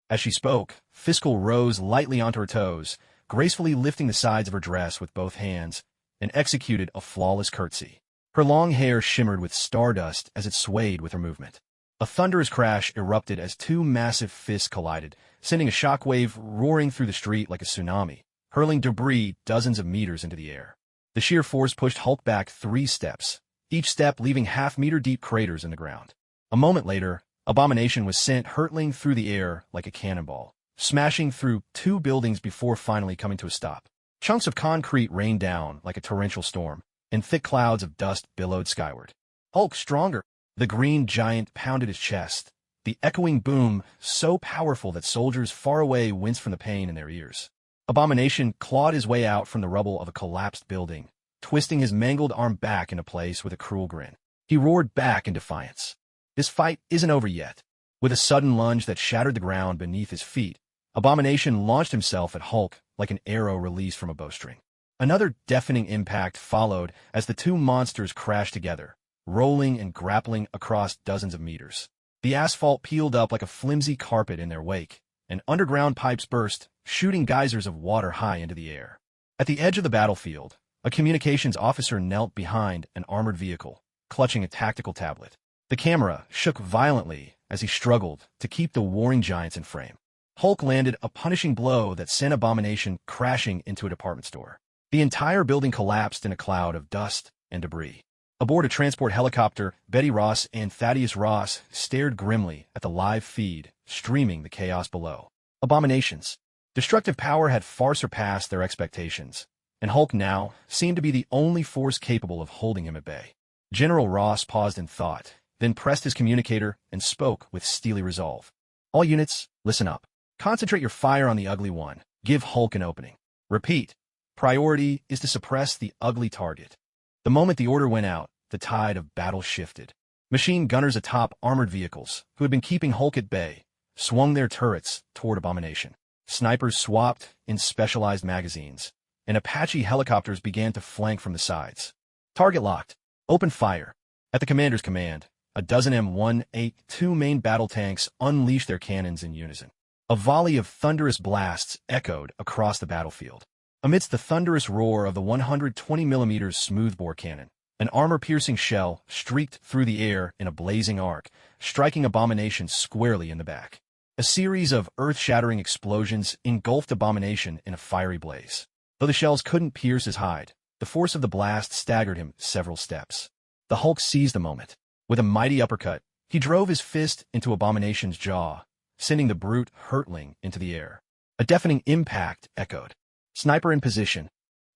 [SPEAKER 1] As she spoke, Fiscal rose lightly onto her toes, gracefully lifting the sides of her dress with both hands, and executed a flawless curtsy. Her long hair shimmered with stardust as it swayed with her movement. A thunderous crash erupted as 2 massive fists collided, sending a shockwave roaring through the street like a tsunami, hurling debris dozens of meters into the air. The sheer force pushed Hulk back 3 steps, each step leaving half-meter-deep craters in the ground. A moment later, Abomination was sent hurtling through the air like a cannonball, smashing through 2 buildings before finally coming to a stop. Chunks of concrete rained down like a torrential storm, and thick clouds of dust billowed skyward. "Hulk, stronger!" The green giant pounded his chest, the echoing boom so powerful that soldiers far away winced from the pain in their ears. Abomination clawed his way out from the rubble of a collapsed building, twisting his mangled arm back into place with a cruel grin. He roared back in defiance. This fight isn't over yet. With a sudden lunge that shattered the ground beneath his feet, Abomination launched himself at Hulk like an arrow released from a bowstring. Another deafening impact followed as the 2 monsters crashed together, rolling and grappling across dozens of meters. The asphalt peeled up like a flimsy carpet in their wake, and underground pipes burst, shooting geysers of water high into the air. At the edge of the battlefield, a communications officer knelt behind an armored vehicle, clutching a tactical tablet. The camera shook violently as he struggled to keep the warring giants in frame. Hulk landed a punishing blow that sent Abomination crashing into a department store. The entire building collapsed in a cloud of dust and debris. Aboard a transport helicopter, Betty Ross and Thaddeus Ross stared grimly at the live feed, streaming the chaos below. Abomination's destructive power had far surpassed their expectations, and Hulk now seemed to be the only force capable of holding him at bay. General Ross paused in thought, then pressed his communicator and spoke with steely resolve. "All units, listen up. Concentrate your fire on the ugly one. Give Hulk an opening. Repeat, priority is to suppress the ugly target." The moment the order went out, the tide of battle shifted. Machine gunners atop armored vehicles, who had been keeping Hulk at bay, swung their turrets toward Abomination. Snipers swapped in specialized magazines, and Apache helicopters began to flank from the sides. "Target locked. Open fire." At the commander's command, a dozen M182 main battle tanks unleashed their cannons in unison. A volley of thunderous blasts echoed across the battlefield. Amidst the thunderous roar of the 120mm smoothbore cannon, an armor-piercing shell streaked through the air in a blazing arc, striking Abomination squarely in the back. A series of earth-shattering explosions engulfed Abomination in a fiery blaze. Though the shells couldn't pierce his hide, the force of the blast staggered him several steps. The Hulk seized the moment. With a mighty uppercut, he drove his fist into Abomination's jaw, sending the brute hurtling into the air. A deafening impact echoed. Sniper in position.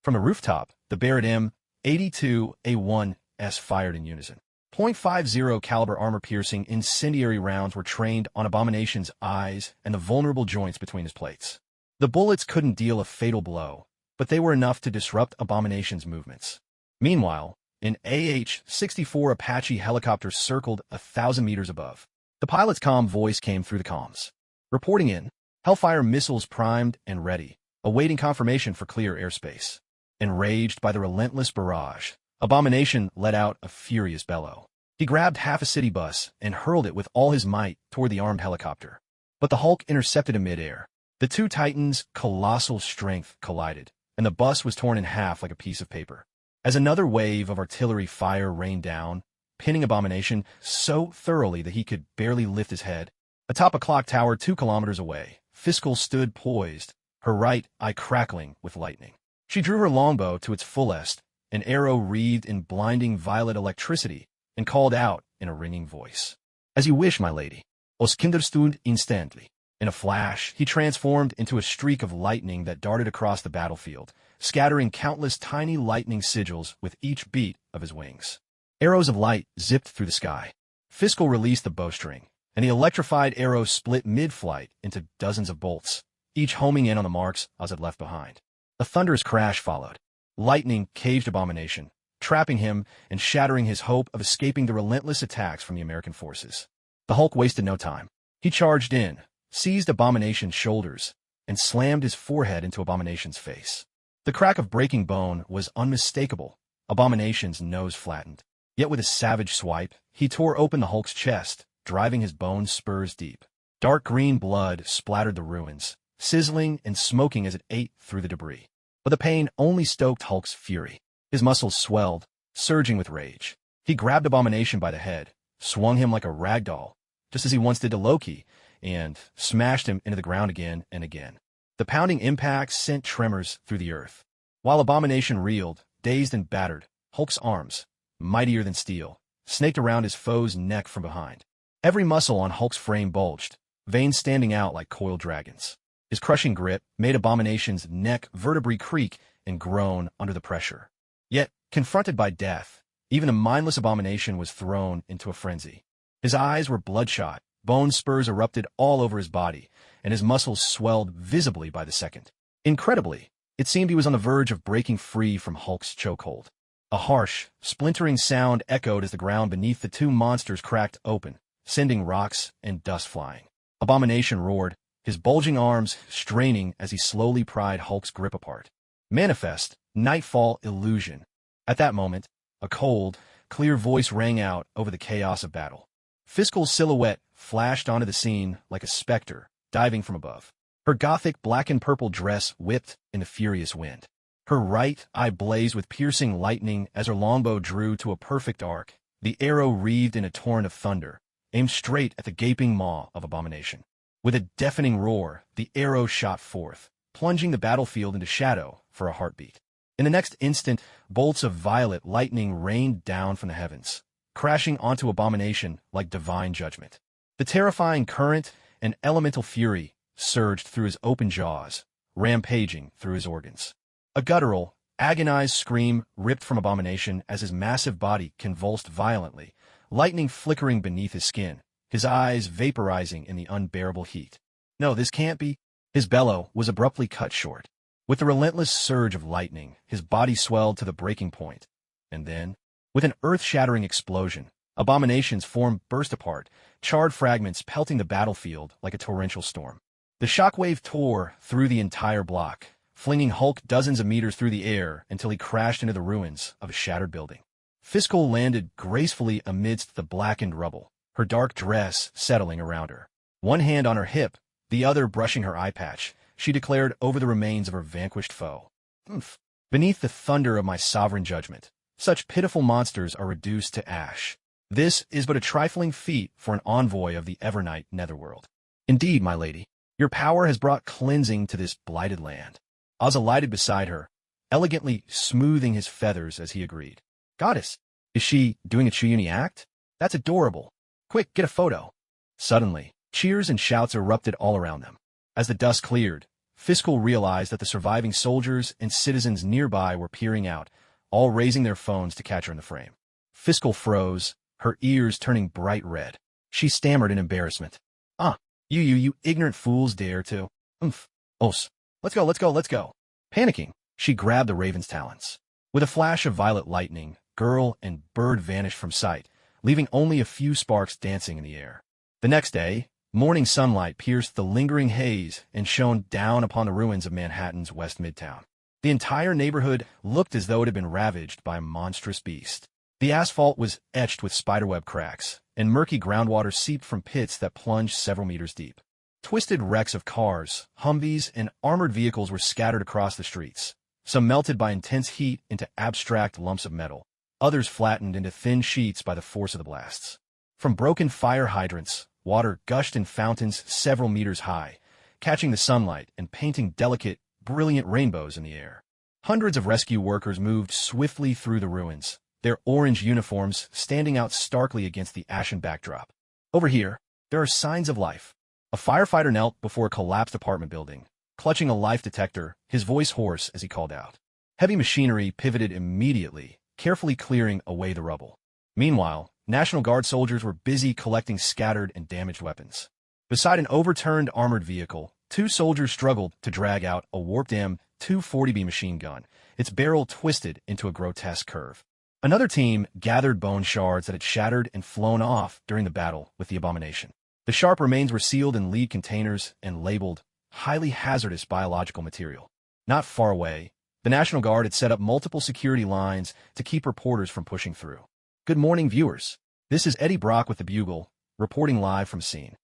[SPEAKER 1] From a rooftop, the Barrett M82A1S fired in unison. .50 caliber armor-piercing incendiary rounds were trained on Abomination's eyes and the vulnerable joints between his plates. The bullets couldn't deal a fatal blow, but they were enough to disrupt Abomination's movements. Meanwhile, an AH-64 Apache helicopter circled 1,000 meters above. The pilot's calm voice came through the comms. Reporting in, Hellfire missiles primed and ready, awaiting confirmation for clear airspace. Enraged by the relentless barrage, Abomination let out a furious bellow. He grabbed half a city bus and hurled it with all his might toward the armed helicopter. But the Hulk intercepted in midair. The two titans' colossal strength collided, and the bus was torn in half like a piece of paper. As another wave of artillery fire rained down, pinning Abomination so thoroughly that he could barely lift his head, atop a clock tower 2 kilometers away, Fiskal stood poised, her right eye crackling with lightning. She drew her longbow to its fullest, an arrow wreathed in blinding violet electricity, and called out in a ringing voice. "As you wish, my lady." Os kinderstund instantly. In a flash, he transformed into a streak of lightning that darted across the battlefield, scattering countless tiny lightning sigils with each beat of his wings. Arrows of light zipped through the sky. Fiskal released the bowstring, and the electrified arrow split mid-flight into dozens of bolts, each homing in on the marks Oz had left behind. A thunderous crash followed. Lightning caged Abomination, trapping him and shattering his hope of escaping the relentless attacks from the American forces. The Hulk wasted no time. He charged in, seized Abomination's shoulders, and slammed his forehead into Abomination's face. The crack of breaking bone was unmistakable. Abomination's nose flattened. Yet with a savage swipe, he tore open the Hulk's chest, driving his bones spurs deep. Dark green blood splattered the ruins, sizzling and smoking as it ate through the debris. But the pain only stoked Hulk's fury. His muscles swelled, surging with rage. He grabbed Abomination by the head, swung him like a rag doll, just as he once did to Loki, and smashed him into the ground again and again. The pounding impact sent tremors through the earth. While Abomination reeled, dazed and battered, Hulk's arms, mightier than steel, snaked around his foe's neck from behind. Every muscle on Hulk's frame bulged, veins standing out like coiled dragons. His crushing grip made Abomination's neck vertebrae creak and groan under the pressure. Yet, confronted by death, even a mindless Abomination was thrown into a frenzy. His eyes were bloodshot, bone spurs erupted all over his body, and his muscles swelled visibly by the second. Incredibly, it seemed he was on the verge of breaking free from Hulk's chokehold. A harsh, splintering sound echoed as the ground beneath the two monsters cracked open, sending rocks and dust flying. Abomination roared, his bulging arms straining as he slowly pried Hulk's grip apart. Manifest, nightfall illusion. At that moment, a cold, clear voice rang out over the chaos of battle. Fiskal's silhouette flashed onto the scene like a specter, diving from above. Her gothic black and purple dress whipped in the furious wind. Her right eye blazed with piercing lightning as her longbow drew to a perfect arc, the arrow wreathed in a torrent of thunder, aimed straight at the gaping maw of Abomination. With a deafening roar, the arrow shot forth, plunging the battlefield into shadow for a heartbeat. In the next instant, bolts of violet lightning rained down from the heavens, crashing onto Abomination like divine judgment. The terrifying current and elemental fury surged through his open jaws, rampaging through his organs. A guttural, agonized scream ripped from Abomination as his massive body convulsed violently, lightning flickering beneath his skin, his eyes vaporizing in the unbearable heat. No, this can't be. His bellow was abruptly cut short. With the relentless surge of lightning, his body swelled to the breaking point. And then, with an earth-shattering explosion, Abomination's form burst apart, charred fragments pelting the battlefield like a torrential storm. The shockwave tore through the entire block, flinging Hulk dozens of meters through the air until he crashed into the ruins of a shattered building. Fiskal landed gracefully amidst the blackened rubble, her dark dress settling around her. One hand on her hip, the other brushing her eye patch, she declared over the remains of her vanquished foe. Beneath the thunder of my sovereign judgment, such pitiful monsters are reduced to ash. This is but a trifling feat for an envoy of the Evernight netherworld. Indeed, my lady, your power has brought cleansing to this blighted land. Oz alighted beside her, elegantly smoothing his feathers as he agreed. Goddess, is she doing a Chuyuni act? That's adorable. Quick, get a photo. Suddenly, Cheers and shouts erupted all around them. As the dust cleared, Fiscal realized that the surviving soldiers and citizens nearby were peering out, all raising their phones to catch her in the frame. Fiscal froze, her ears turning bright red. She stammered in embarrassment. You ignorant fools dare to. Os. Let's go. Panicking, she grabbed the raven's talons. With a flash of violet lightning, girl and bird vanished from sight, leaving only a few sparks dancing in the air. The next day, morning sunlight pierced the lingering haze and shone down upon the ruins of Manhattan's West Midtown. The entire neighborhood looked as though it had been ravaged by a monstrous beast. The asphalt was etched with spiderweb cracks, and murky groundwater seeped from pits that plunged several meters deep. Twisted wrecks of cars, Humvees, and armored vehicles were scattered across the streets, some melted by intense heat into abstract lumps of metal, others flattened into thin sheets by the force of the blasts. From broken fire hydrants, water gushed in fountains several meters high, catching the sunlight and painting delicate, brilliant rainbows in the air. Hundreds of rescue workers moved swiftly through the ruins, their orange uniforms standing out starkly against the ashen backdrop. Over here, there are signs of life. A firefighter knelt before a collapsed apartment building, clutching a life detector, his voice hoarse as he called out. Heavy machinery pivoted immediately, carefully clearing away the rubble. Meanwhile, National Guard soldiers were busy collecting scattered and damaged weapons. Beside an overturned armored vehicle, two soldiers struggled to drag out a warped M240B machine gun, its barrel twisted into a grotesque curve. Another team gathered bone shards that had shattered and flown off during the battle with the abomination. The sharp remains were sealed in lead containers and labeled highly hazardous biological material. Not far away, the National Guard had set up multiple security lines to keep reporters from pushing through. Good morning, viewers. This is Eddie Brock with the Bugle, reporting live from scene.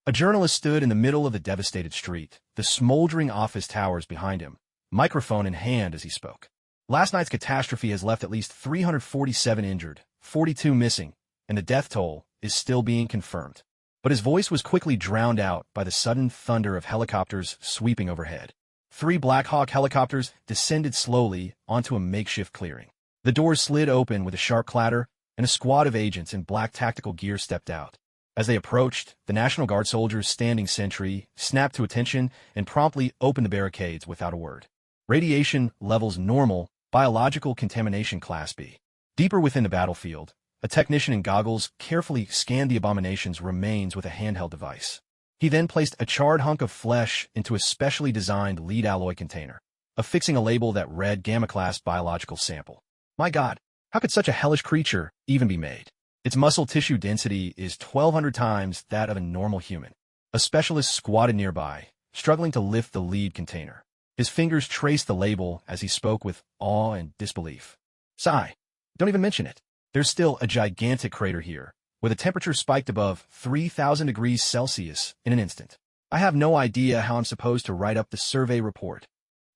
[SPEAKER 1] A journalist stood in the middle of the devastated street, the smoldering office towers behind him, microphone in hand as he spoke. Last night's catastrophe has left at least 347 injured, 42 missing, and the death toll is still being confirmed. But his voice was quickly drowned out by the sudden thunder of helicopters sweeping overhead. 3 Black Hawk helicopters descended slowly onto a makeshift clearing. The doors slid open with a sharp clatter, and a squad of agents in black tactical gear stepped out. As they approached, the National Guard soldiers standing sentry snapped to attention and promptly opened the barricades without a word. Radiation levels normal, biological contamination class B. Deeper within the battlefield, a technician in goggles carefully scanned the abomination's remains with a handheld device. He then placed a charred hunk of flesh into a specially designed lead alloy container, affixing a label that read Gamma-class biological sample. My God, how could such a hellish creature even be made? Its muscle tissue density is 1,200 times that of a normal human. A specialist squatted nearby, struggling to lift the lead container. His fingers traced the label as he spoke with awe and disbelief. Sigh. Don't even mention it. There's still a gigantic crater here, with a temperature spiked above 3,000 degrees Celsius in an instant. I have no idea how I'm supposed to write up the survey report.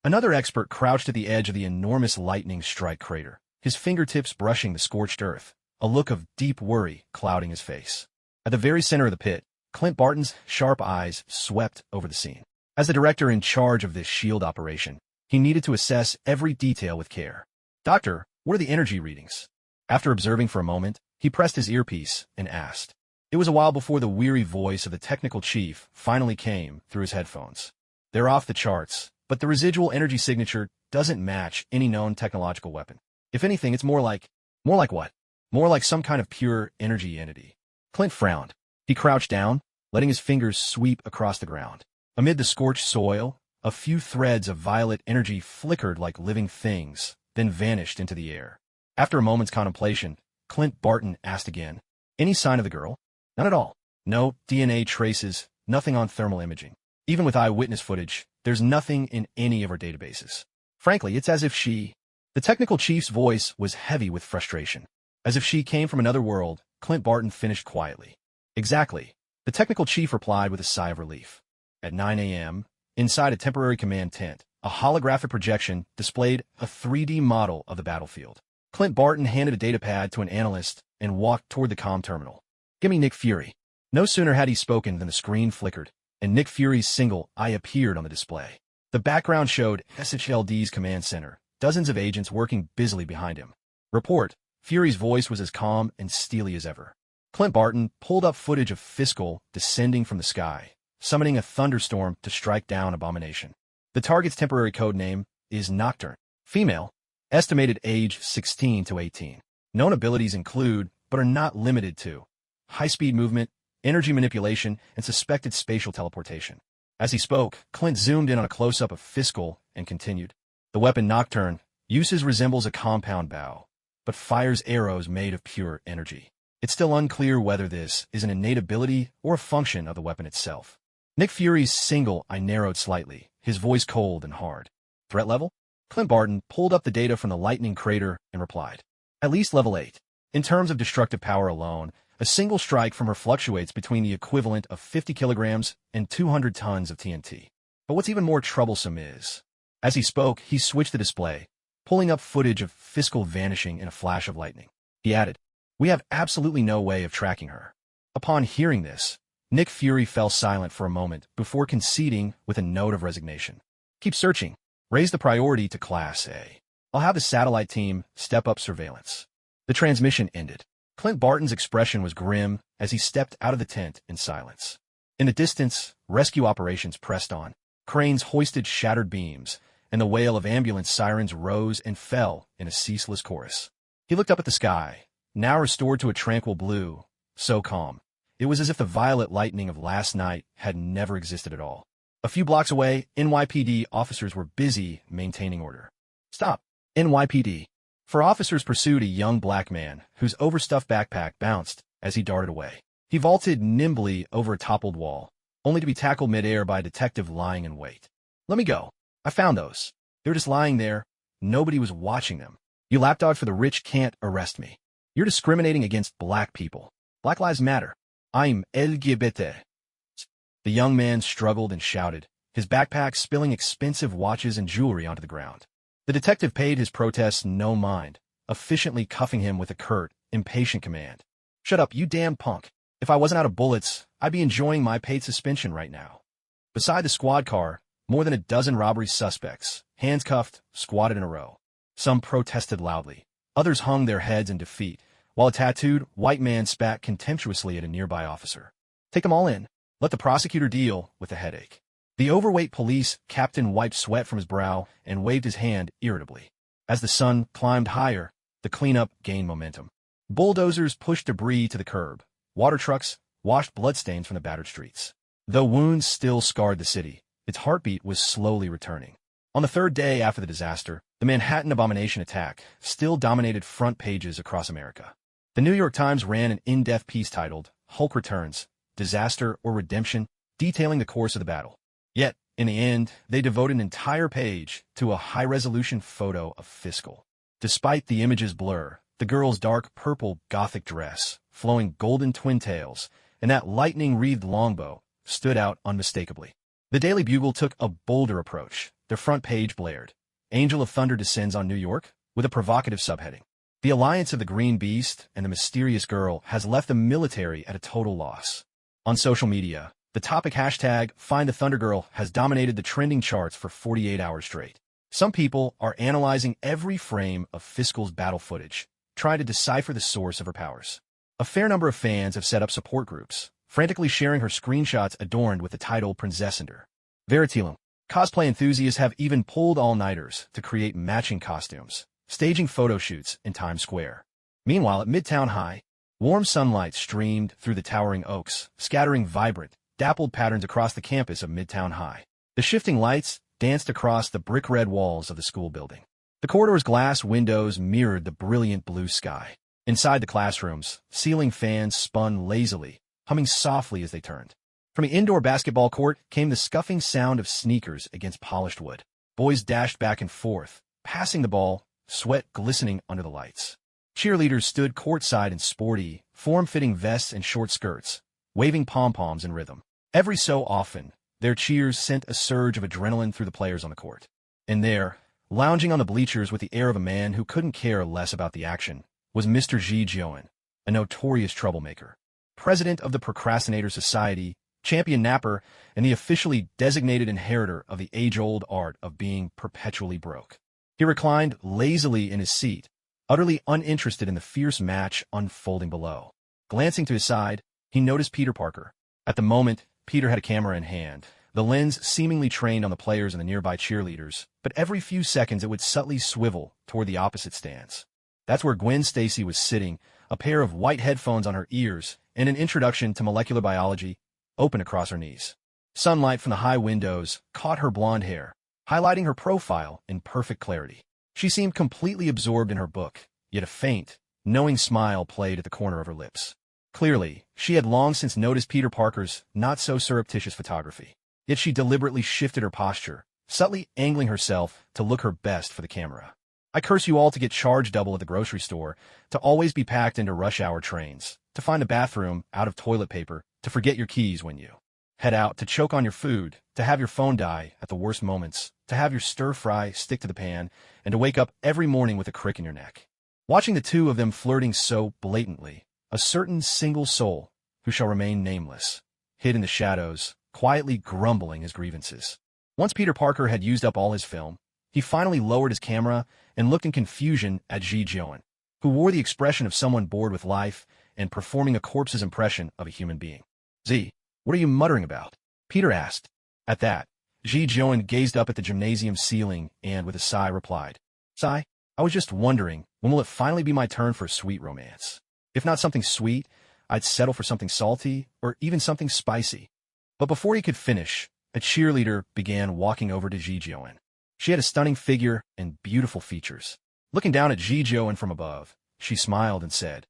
[SPEAKER 1] Another expert crouched at the edge of the enormous lightning strike crater, his fingertips brushing the scorched earth, a look of deep worry clouding his face. At the very center of the pit, Clint Barton's sharp eyes swept over the scene. As the director in charge of this SHIELD operation, he needed to assess every detail with care. Doctor, what are the energy readings? After observing for a moment, he pressed his earpiece and asked. It was a while before the weary voice of the technical chief finally came through his headphones. They're off the charts, but the residual energy signature doesn't match any known technological weapon. If anything, it's more like what? More like some kind of pure energy entity. Clint frowned. He crouched down, letting his fingers sweep across the ground. Amid the scorched soil, a few threads of violet energy flickered like living things, then vanished into the air. After a moment's contemplation, Clint Barton asked again, Any sign of the girl? None at all. No DNA traces, nothing on thermal imaging. Even with eyewitness footage, there's nothing in any of our databases. Frankly, it's as if The technical chief's voice was heavy with frustration. As if she came from another world, Clint Barton finished quietly. Exactly. The technical chief replied with a sigh of relief. At 9 a.m., inside a temporary command tent, a holographic projection displayed a 3D model of the battlefield. Clint Barton handed a datapad to an analyst and walked toward the comm terminal. Give me Nick Fury. No sooner had he spoken than the screen flickered, and Nick Fury's single eye appeared on the display. The background showed SHLD's command center, dozens of agents working busily behind him. Report. Fury's voice was as calm and steely as ever. Clint Barton pulled up footage of Fiscal descending from the sky, summoning a thunderstorm to strike down Abomination. The target's temporary code name is Nocturne. Female, estimated age 16 to 18. Known abilities include, but are not limited to, high-speed movement, energy manipulation, and suspected spatial teleportation. As he spoke, Clint zoomed in on a close-up of Fiscal and continued. The weapon Nocturne uses resembles a compound bow, but fires arrows made of pure energy. It's still unclear whether this is an innate ability or a function of the weapon itself. Nick Fury's single eye narrowed slightly, his voice cold and hard. Threat level? Clint Barton pulled up the data from the lightning crater and replied. At least level 8. In terms of destructive power alone, a single strike from her fluctuates between the equivalent of 50 kilograms and 200 tons of TNT. But what's even more troublesome is, as he spoke, he switched the display, pulling up footage of Fiscal vanishing in a flash of lightning. He added, "We have absolutely no way of tracking her." Upon hearing this, Nick Fury fell silent for a moment before conceding with a note of resignation. "Keep searching. Raise the priority to Class A. I'll have the satellite team step up surveillance." The transmission ended. Clint Barton's expression was grim as he stepped out of the tent in silence. In the distance, rescue operations pressed on. Cranes hoisted shattered beams, and the wail of ambulance sirens rose and fell in a ceaseless chorus. He looked up at the sky, now restored to a tranquil blue, so calm. It was as if the violet lightning of last night had never existed at all. A few blocks away, NYPD officers were busy maintaining order. "Stop, NYPD." Four officers pursued a young black man whose overstuffed backpack bounced as he darted away. He vaulted nimbly over a toppled wall, only to be tackled midair by a detective lying in wait. "Let me go. I found those. They were just lying there. Nobody was watching them. You lapdog for the rich can't arrest me. You're discriminating against black people. Black Lives Matter. I'm LGBT." The young man struggled and shouted, his backpack spilling expensive watches and jewelry onto the ground. The detective paid his protests no mind, efficiently cuffing him with a curt, impatient command. "Shut up, you damn punk. If I wasn't out of bullets, I'd be enjoying my paid suspension right now." Beside the squad car, more than a dozen robbery suspects, hands cuffed, squatted in a row. Some protested loudly. Others hung their heads in defeat, while a tattooed, white man spat contemptuously at a nearby officer. "Take them all in. Let the prosecutor deal with the headache." The overweight police captain wiped sweat from his brow and waved his hand irritably. As the sun climbed higher, the cleanup gained momentum. Bulldozers pushed debris to the curb. Water trucks washed bloodstains from the battered streets. Though wounds still scarred the city, its heartbeat was slowly returning. On the third day after the disaster, the Manhattan Abomination attack still dominated front pages across America. The New York Times ran an in-depth piece titled, "Hulk Returns, Disaster or Redemption," detailing the course of the battle. Yet, in the end, they devoted an entire page to a high-resolution photo of Fiscal. Despite the image's blur, the girl's dark purple gothic dress, flowing golden twin tails, and that lightning-wreathed longbow stood out unmistakably. The Daily Bugle took a bolder approach. Their front page blared, "Angel of Thunder descends on New York," with a provocative subheading. "The alliance of the Green Beast and the mysterious girl has left the military at a total loss." On social media, the topic hashtag #FindTheThunderGirl has dominated the trending charts for 48 hours straight. Some people are analyzing every frame of Fiscal's battle footage, trying to decipher the source of her powers. A fair number of fans have set up support groups, frantically sharing her screenshots adorned with the title Princessender. Veritilum. Cosplay enthusiasts have even pulled all-nighters to create matching costumes, staging photo shoots in Times Square. Meanwhile, at Midtown High, warm sunlight streamed through the towering oaks, scattering vibrant, dappled patterns across the campus of Midtown High. The shifting lights danced across the brick-red walls of the school building. The corridor's glass windows mirrored the brilliant blue sky. Inside the classrooms, ceiling fans spun lazily, humming softly as they turned. From the indoor basketball court came the scuffing sound of sneakers against polished wood. Boys dashed back and forth, passing the ball, sweat glistening under the lights. Cheerleaders stood courtside in sporty, form-fitting vests and short skirts, waving pom-poms in rhythm. Every so often, their cheers sent a surge of adrenaline through the players on the court. And there, lounging on the bleachers with the air of a man who couldn't care less about the action, was Mr. Ji Joan, a notorious troublemaker. President of the Procrastinator Society, champion napper, and the officially designated inheritor of the age-old art of being perpetually broke. He reclined lazily in his seat, utterly uninterested in the fierce match unfolding below. Glancing to his side, he noticed Peter Parker. At the moment, Peter had a camera in hand, the lens seemingly trained on the players and the nearby cheerleaders, but every few seconds it would subtly swivel toward the opposite stands. That's where Gwen Stacy was sitting, a pair of white headphones on her ears, and an introduction to molecular biology open across her knees. Sunlight from the high windows caught her blonde hair, highlighting her profile in perfect clarity. She seemed completely absorbed in her book, yet a faint, knowing smile played at the corner of her lips. Clearly, she had long since noticed Peter Parker's not-so-surreptitious photography. Yet she deliberately shifted her posture, subtly angling herself to look her best for the camera. I curse you all to get charged double at the grocery store, to always be packed into rush-hour trains, to find a bathroom out of toilet paper, to forget your keys when you head out, to choke on your food, to have your phone die at the worst moments, to have your stir-fry stick to the pan, and to wake up every morning with a crick in your neck. Watching the two of them flirting so blatantly, a certain single soul, who shall remain nameless, hid in the shadows, quietly grumbling his grievances. Once Peter Parker had used up all his film, he finally lowered his camera and looked in confusion at Ji Joan, who wore the expression of someone bored with life and performing a corpse's impression of a human being. "Z, what are you muttering about?" Peter asked. At that, Ji Joan gazed up at the gymnasium ceiling and, with a sigh, replied, "Sigh, I was just wondering, when will it finally be my turn for a sweet romance? If not something sweet, I'd settle for something salty or even something spicy." But before he could finish, a cheerleader began walking over to Ji Joan. She had a stunning figure and beautiful features. Looking down at Ji Joan from above, she smiled and said,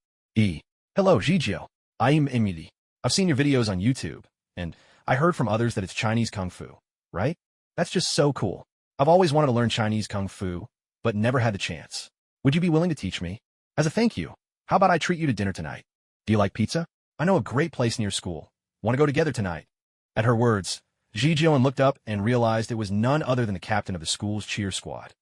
[SPEAKER 1] "Hello, Ji Jo. I am Emily. I've seen your videos on YouTube, and I heard from others that it's Chinese Kung Fu, right? That's just so cool. I've always wanted to learn Chinese Kung Fu, but never had the chance. Would you be willing to teach me? As a thank you, how about I treat you to dinner tonight? Do you like pizza? I know a great place near school. Want to go together tonight?" At her words, Ji Joan looked up and realized it was none other than the captain of the school's cheer squad,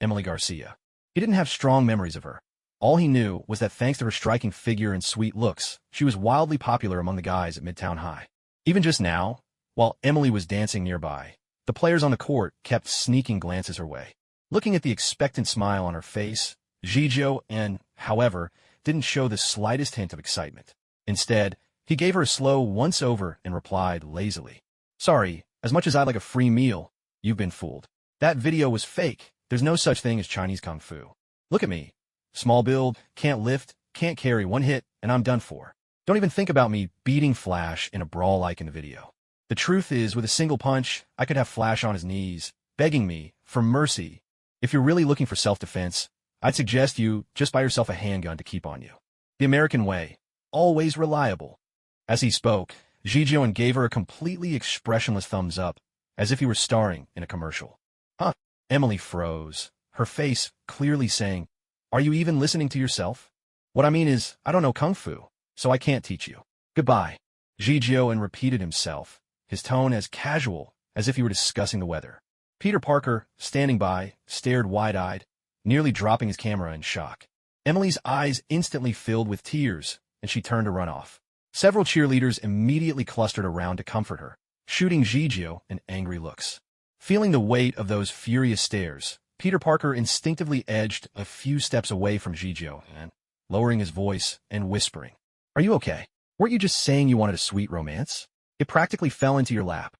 [SPEAKER 1] Emily Garcia. He didn't have strong memories of her. All he knew was that thanks to her striking figure and sweet looks, she was wildly popular among the guys at Midtown High. Even just now, while Emily was dancing nearby, the players on the court kept sneaking glances her way. Looking at the expectant smile on her face, Ji Joan, however, didn't show the slightest hint of excitement. Instead, he gave her a slow once-over and replied lazily, "Sorry, as much as I'd like a free meal, you've been fooled. That video was fake. There's no such thing as Chinese Kung Fu. Look at me. Small build, can't lift, can't carry, one hit, and I'm done for. Don't even think about me beating Flash in a brawl like in the video. The truth is, with a single punch, I could have Flash on his knees, begging me for mercy. If you're really looking for self-defense, I'd suggest you just buy yourself a handgun to keep on you. The American way. Always reliable." As he spoke, Ji Joan gave her a completely expressionless thumbs up, as if he were starring in a commercial. "Huh?" Emily froze, her face clearly saying, "Are you even listening to yourself? What I mean is, I don't know Kung Fu, so I can't teach you. Goodbye." Ji Joan repeated himself, his tone as casual as if he were discussing the weather. Peter Parker, standing by, stared wide-eyed, nearly dropping his camera in shock. Emily's eyes instantly filled with tears, and she turned to run off. Several cheerleaders immediately clustered around to comfort her, shooting Ji Joan angry looks. Feeling the weight of those furious stares, Peter Parker instinctively edged a few steps away from Ji Joan, lowering his voice and whispering, "Are you okay? Weren't you just saying you wanted a sweet romance? It practically fell into your lap.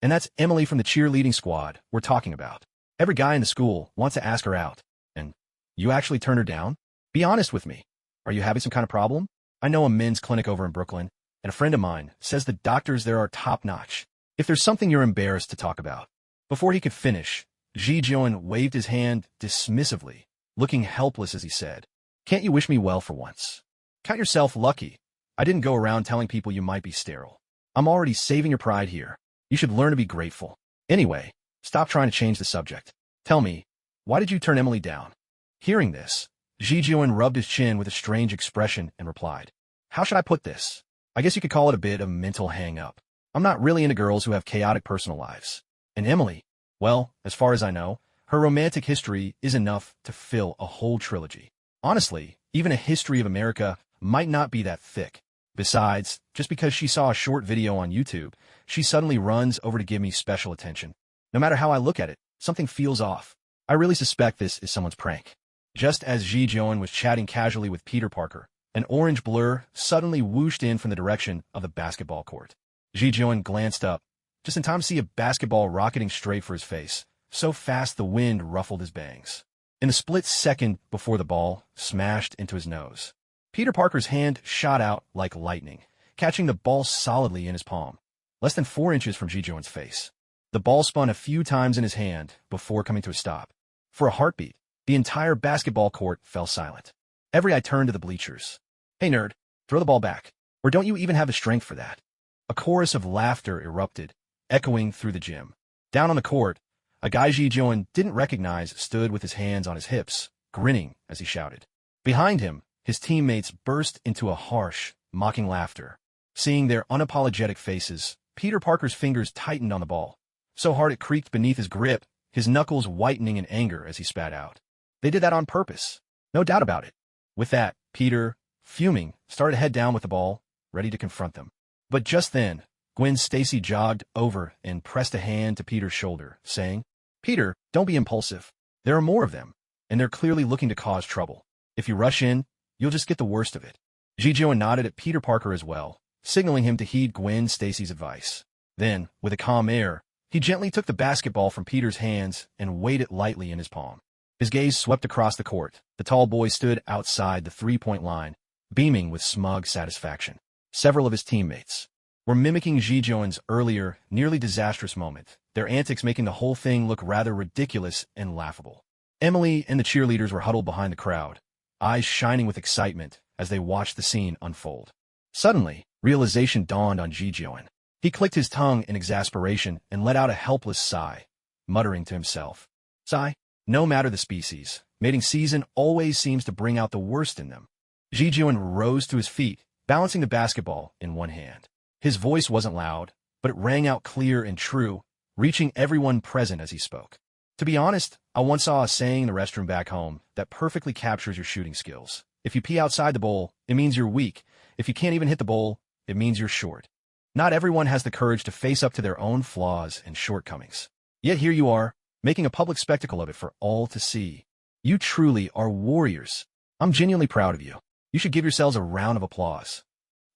[SPEAKER 1] And that's Emily from the cheerleading squad we're talking about. Every guy in the school wants to ask her out, and you actually turned her down? Be honest with me. Are you having some kind of problem? I know a men's clinic over in Brooklyn, and a friend of mine says the doctors there are top-notch. If there's something you're embarrassed to talk about." Before he could finish, Ji Joan waved his hand dismissively, looking helpless as he said, "Can't you wish me well for once? Count yourself lucky. I didn't go around telling people you might be sterile. I'm already saving your pride here. You should learn to be grateful. Anyway, stop trying to change the subject. Tell me, why did you turn Emily down?" Hearing this, Ji Joan rubbed his chin with a strange expression and replied, "How should I put this? I guess you could call it a bit of a mental hang-up. I'm not really into girls who have chaotic personal lives. And Emily, well, as far as I know, her romantic history is enough to fill a whole trilogy. Honestly, even a history of America might not be that thick. Besides, just because she saw a short video on YouTube, she suddenly runs over to give me special attention. No matter how I look at it, something feels off. I really suspect this is someone's prank." Just as Ji Joan was chatting casually with Peter Parker, An orange blur suddenly whooshed in from the direction of the basketball court. Ji Jion glanced up, just in time to see a basketball rocketing straight for his face, so fast the wind ruffled his bangs. In the split second before the ball smashed into his nose, Peter Parker's hand shot out like lightning, catching the ball solidly in his palm, less than 4 inches from Ji Jion's face. The ball spun a few times in his hand before coming to a stop. For a heartbeat, the entire basketball court fell silent. Every eye turned to the bleachers. "Hey nerd, throw the ball back. Or don't you even have the strength for that?" A chorus of laughter erupted, echoing through the gym. Down on the court, a guy Ji Jion didn't recognize stood with his hands on his hips, grinning as he shouted. Behind him, his teammates burst into a harsh, mocking laughter. Seeing their unapologetic faces, Peter Parker's fingers tightened on the ball, so hard it creaked beneath his grip, his knuckles whitening in anger as he spat out. They did that on purpose. No doubt about it. With that, Peter, fuming, started to head down with the ball, ready to confront them. But just then, Gwen Stacy jogged over and pressed a hand to Peter's shoulder, saying, "Peter, don't be impulsive. There are more of them, and they're clearly looking to cause trouble. If you rush in, you'll just get the worst of it." Ji Jion nodded at Peter Parker as well, signaling him to heed Gwen Stacy's advice. Then, with a calm air, he gently took the basketball from Peter's hands and weighed it lightly in his palm. His gaze swept across the court. The tall boy stood outside the three-point line, beaming with smug satisfaction. Several of his teammates were mimicking Ji Jion's earlier, nearly disastrous moment, their antics making the whole thing look rather ridiculous and laughable. Emily and the cheerleaders were huddled behind the crowd, eyes shining with excitement as they watched the scene unfold. Suddenly, realization dawned on Ji Jion. He clicked his tongue in exasperation and let out a helpless sigh, muttering to himself, "Sigh, no matter the species, mating season always seems to bring out the worst in them." Ji Jion rose to his feet, balancing the basketball in one hand. His voice wasn't loud, but it rang out clear and true, reaching everyone present as he spoke. "To be honest, I once saw a saying in the restroom back home that perfectly captures your shooting skills. If you pee outside the bowl, it means you're weak. If you can't even hit the bowl, it means you're short. Not everyone has the courage to face up to their own flaws and shortcomings. Yet here you are, making a public spectacle of it for all to see. You truly are warriors. I'm genuinely proud of you. You should give yourselves a round of applause."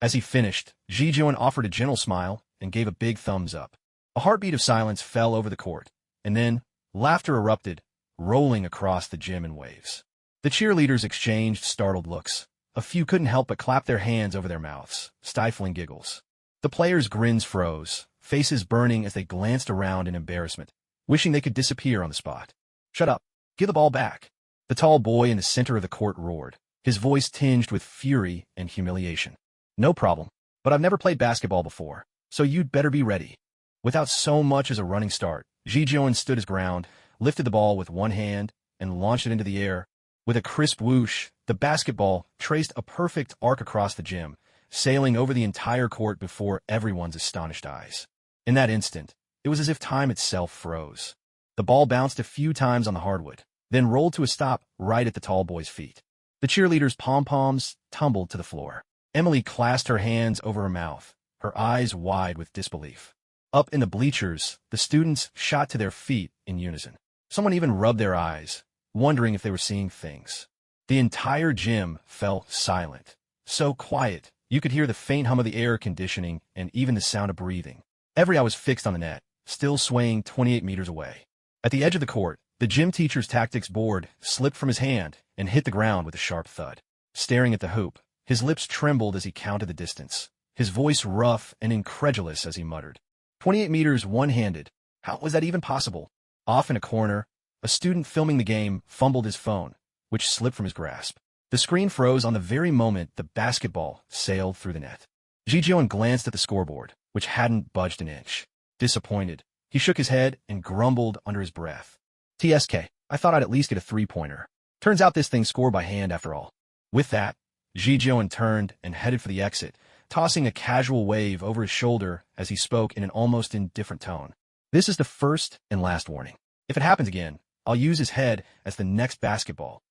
[SPEAKER 1] As he finished, Ji Jion offered a gentle smile and gave a big thumbs up. A heartbeat of silence fell over the court, and then laughter erupted, rolling across the gym in waves. The cheerleaders exchanged startled looks. A few couldn't help but clap their hands over their mouths, stifling giggles. The players' grins froze, faces burning as they glanced around in embarrassment, wishing they could disappear on the spot. "Shut up. Give the ball back." The tall boy in the center of the court roared, his voice tinged with fury and humiliation. "No problem, but I've never played basketball before, so you'd better be ready." Without so much as a running start, Ji Jion stood his ground, lifted the ball with one hand, and launched it into the air. With a crisp whoosh, the basketball traced a perfect arc across the gym, sailing over the entire court before everyone's astonished eyes. In that instant, it was as if time itself froze. The ball bounced a few times on the hardwood, then rolled to a stop right at the tall boy's feet. The cheerleaders' pom-poms tumbled to the floor. Emily clasped her hands over her mouth, her eyes wide with disbelief. Up in the bleachers, the students shot to their feet in unison. Someone even rubbed their eyes, wondering if they were seeing things. The entire gym fell silent, so quiet you could hear the faint hum of the air conditioning and even the sound of breathing. Every eye was fixed on the net, still swaying 28 meters away. At the edge of the court, the gym teacher's tactics board slipped from his hand and hit the ground with a sharp thud. Staring at the hoop, his lips trembled as he counted the distance, his voice rough and incredulous as he muttered, 28 meters one-handed. How was that even possible? Off in a corner, a student filming the game fumbled his phone, which slipped from his grasp. The screen froze on the very moment the basketball sailed through the net. Ji Jion glanced at the scoreboard, which hadn't budged an inch. Disappointed, he shook his head and grumbled under his breath. "TSK, I thought I'd at least get a three-pointer. Turns out this thing's scored by hand after all." With that, Ji Jion turned and headed for the exit, tossing a casual wave over his shoulder as he spoke in an almost indifferent tone. "This is the first and last warning. If it happens again, I'll use his head as the next basketball."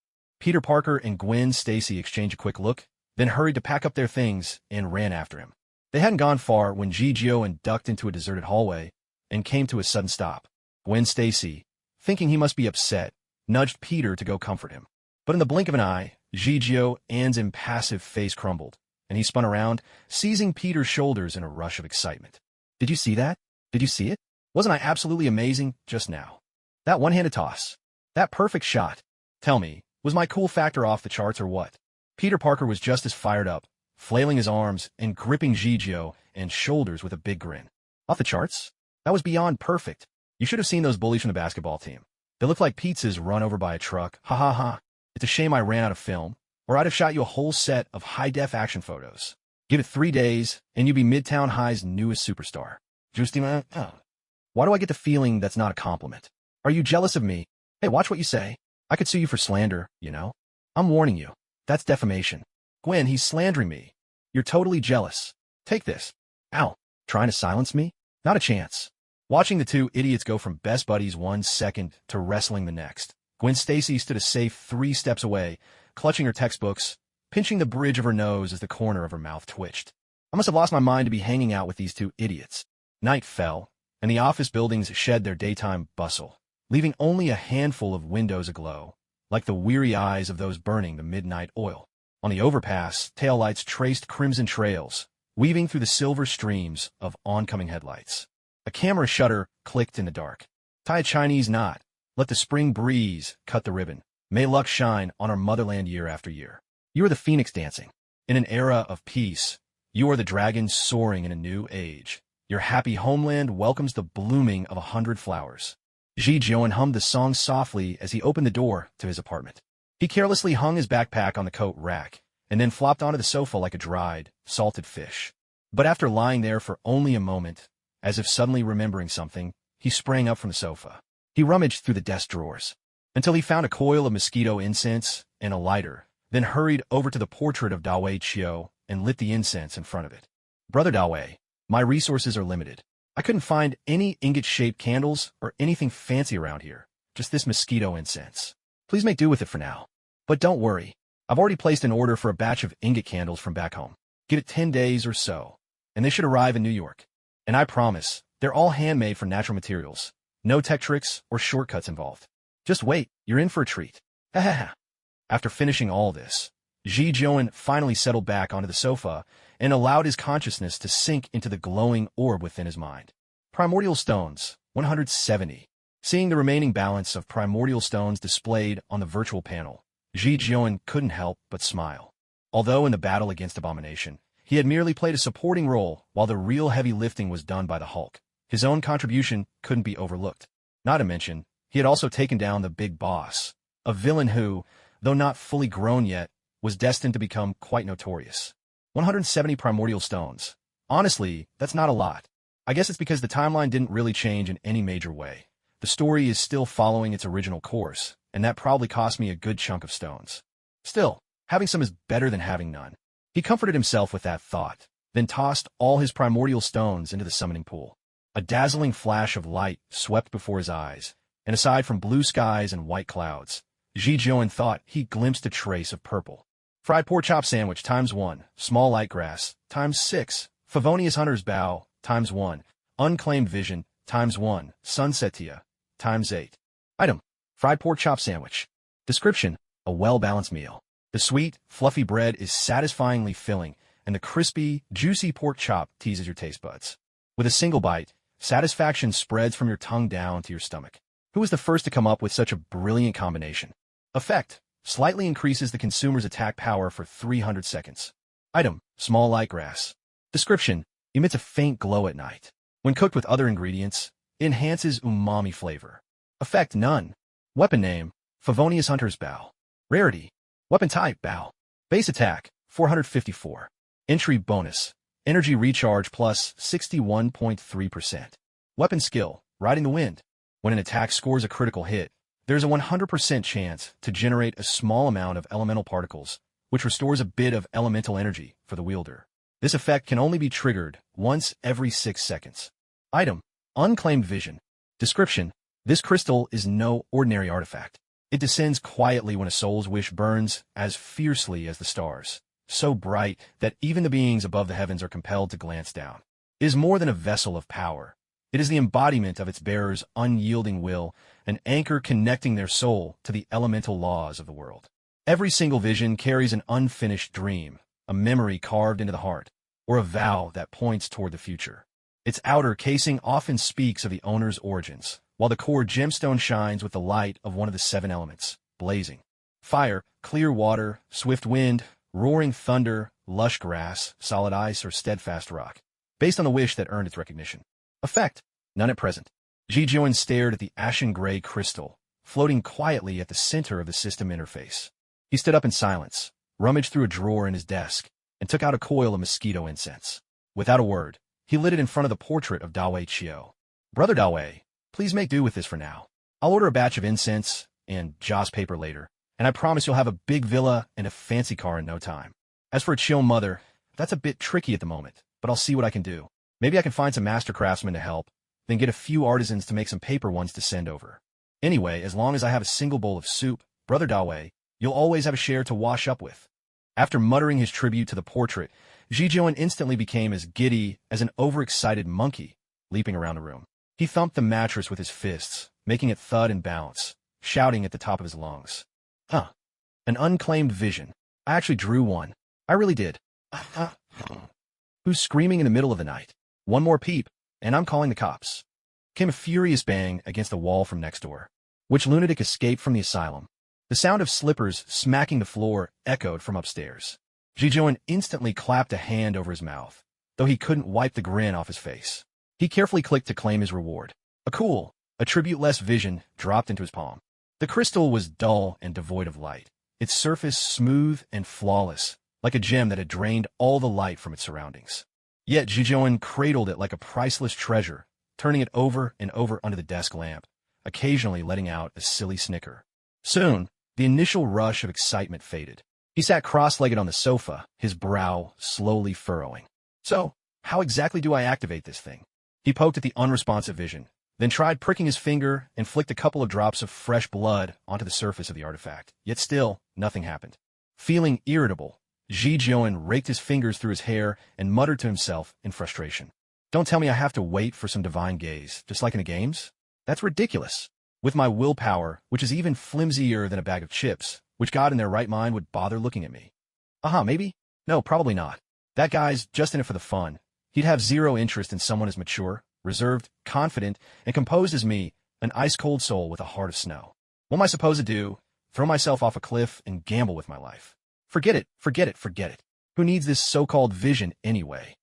[SPEAKER 1] Peter Parker and Gwen Stacy exchanged a quick look, then hurried to pack up their things and ran after him. They hadn't gone far when Ji Jion ducked into a deserted hallway and came to a sudden stop. Gwen Stacy, thinking he must be upset, nudged Peter to go comfort him. But in the blink of an eye, Zhigio-An's impassive face crumbled, and he spun around, seizing Peter's shoulders in a rush of excitement. Did you see that? Did you see it? Wasn't I absolutely amazing just now? That one-handed toss. That perfect shot. Tell me, was my cool factor off the charts or what? Peter Parker was just as fired up, flailing his arms and gripping Zhigio-An's shoulders with a big grin. Off the charts? That was beyond perfect. You should have seen those bullies from the basketball team. They looked like pizzas run over by a truck. Ha ha ha. It's a shame I ran out of film, or I'd have shot you a whole set of high-def action photos. Give it 3 days, and you'd be Midtown High's newest superstar. Justima, why do I get the feeling that's not a compliment? Are you jealous of me? Hey, watch what you say. I could sue you for slander, you know? I'm warning you. That's defamation. Gwen, he's slandering me. You're totally jealous. Take this. Ow. Trying to silence me? Not a chance. Watching the two idiots go from best buddies 1 second to wrestling the next, Gwen Stacy stood a safe 3 steps away, clutching her textbooks, pinching the bridge of her nose as the corner of her mouth twitched. I must have lost my mind to be hanging out with these two idiots. Night fell, and the office buildings shed their daytime bustle, leaving only a handful of windows aglow, like the weary eyes of those burning the midnight oil. On the overpass, taillights traced crimson trails, weaving through the silver streams of oncoming headlights. A camera shutter clicked in the dark. Tie a Chinese knot. Let the spring breeze cut the ribbon. May luck shine on our motherland year after year. You are the phoenix dancing. In an era of peace, you are the dragon soaring in a new age. Your happy homeland welcomes the blooming of 100 flowers. Zhigio-An hummed the song softly as he opened the door to his apartment. He carelessly hung his backpack on the coat rack, and then flopped onto the sofa like a dried, salted fish. But after lying there for only a moment, as if suddenly remembering something, he sprang up from the sofa. He rummaged through the desk drawers, until he found a coil of mosquito incense and a lighter, then hurried over to the portrait of Dawei Chio and lit the incense in front of it. Brother Dawei, my resources are limited. I couldn't find any ingot-shaped candles or anything fancy around here, just this mosquito incense. Please make do with it for now. But don't worry, I've already placed an order for a batch of ingot candles from back home. Give it 10 days or so, and they should arrive in New York. And I promise, they're all handmade from natural materials. No tech tricks or shortcuts involved. Just wait, you're in for a treat. Ha ha ha. After finishing all this, Zhigio-An finally settled back onto the sofa and allowed his consciousness to sink into the glowing orb within his mind. Primordial stones, 170. Seeing the remaining balance of primordial stones displayed on the virtual panel, Zhigio-An couldn't help but smile. Although in the battle against Abomination, he had merely played a supporting role while the real heavy lifting was done by the Hulk, his own contribution couldn't be overlooked. Not to mention, he had also taken down the big boss, a villain who, though not fully grown yet, was destined to become quite notorious. 170 primordial stones. Honestly, that's not a lot. I guess it's because the timeline didn't really change in any major way. The story is still following its original course, and that probably cost me a good chunk of stones. Still, having some is better than having none. He comforted himself with that thought, then tossed all his primordial stones into the summoning pool. A dazzling flash of light swept before his eyes, and aside from blue skies and white clouds, Zhigio-An thought he glimpsed a trace of purple. Fried pork chop sandwich ×1, small light grass ×6, Favonius hunter's bow ×1, unclaimed vision ×1, sunsetia ×8. Item: fried pork chop sandwich. Description: a well-balanced meal. The sweet, fluffy bread is satisfyingly filling, and the crispy, juicy pork chop teases your taste buds. With a single bite, satisfaction spreads from your tongue down to your stomach. Who was the first to come up with such a brilliant combination? Effect: slightly increases the consumer's attack power for 300 seconds. Item: small light grass. Description: emits a faint glow at night. When cooked with other ingredients, it enhances umami flavor. Effect: none. Weapon name: Favonius hunter's bow. Rarity: weapon type: bow. Base attack: 454. Entry bonus: energy recharge plus 61.3%. Weapon skill: riding the wind. When an attack scores a critical hit, there's a 100% chance to generate a small amount of elemental particles, which restores a bit of elemental energy for the wielder. This effect can only be triggered once every 6 seconds. Item: unclaimed vision. Description: this crystal is no ordinary artifact. It descends quietly when a soul's wish burns as fiercely as the stars, so bright that even the beings above the heavens are compelled to glance down. It is more than a vessel of power. It is the embodiment of its bearer's unyielding will, an anchor connecting their soul to the elemental laws of the world. Every single vision carries an unfinished dream, a memory carved into the heart, or a vow that points toward the future. Its outer casing often speaks of the owner's origins, while the core gemstone shines with the light of one of the 7 elements, blazing. Fire, clear water, swift wind, roaring thunder, lush grass, solid ice, or steadfast rock, based on the wish that earned its recognition. Effect: none at present. Ji Jion stared at the ashen gray crystal, floating quietly at the center of the system interface. He stood up in silence, rummaged through a drawer in his desk, and took out a coil of mosquito incense. Without a word, he lit it in front of the portrait of Dawei Chio. "Brother Dawei, please make do with this for now. I'll order a batch of incense and joss paper later, and I promise you'll have a big villa and a fancy car in no time. As for a chill mother, that's a bit tricky at the moment, but I'll see what I can do. Maybe I can find some master craftsmen to help, then get a few artisans to make some paper ones to send over. Anyway, as long as I have a single bowl of soup, Brother Dawei, you'll always have a share to wash up with." After muttering his tribute to the portrait, Ji Jion instantly became as giddy as an overexcited monkey, leaping around the room. He thumped the mattress with his fists, making it thud and bounce, shouting at the top of his lungs. "Huh. An unclaimed vision. I actually drew one. I really did. Who's screaming in the middle of the night? One more peep, and I'm calling the cops." Came a furious bang against the wall from next door. Which lunatic escaped from the asylum? The sound of slippers smacking the floor echoed from upstairs. Ji Jion instantly clapped a hand over his mouth, though he couldn't wipe the grin off his face. He carefully clicked to claim his reward. A tribute-less vision dropped into his palm. The crystal was dull and devoid of light, its surface smooth and flawless, like a gem that had drained all the light from its surroundings. Yet Ji Jion cradled it like a priceless treasure, turning it over and over under the desk lamp, occasionally letting out a silly snicker. Soon, the initial rush of excitement faded. He sat cross-legged on the sofa, his brow slowly furrowing. "So, how exactly do I activate this thing?" He poked at the unresponsive vision, then tried pricking his finger and flicked a couple of drops of fresh blood onto the surface of the artifact. Yet still, nothing happened. Feeling irritable, Ji Jion raked his fingers through his hair and muttered to himself in frustration. "Don't tell me I have to wait for some divine gaze, just like in the games? That's ridiculous. With my willpower, which is even flimsier than a bag of chips, which god in their right mind would bother looking at me? Maybe? No, probably not. That guy's just in it for the fun. He'd have zero interest in someone as mature, reserved, confident, and composed as me, an ice-cold soul with a heart of snow. What am I supposed to do? Throw myself off a cliff and gamble with my life? Forget it, forget it, forget it. Who needs this so-called vision anyway?"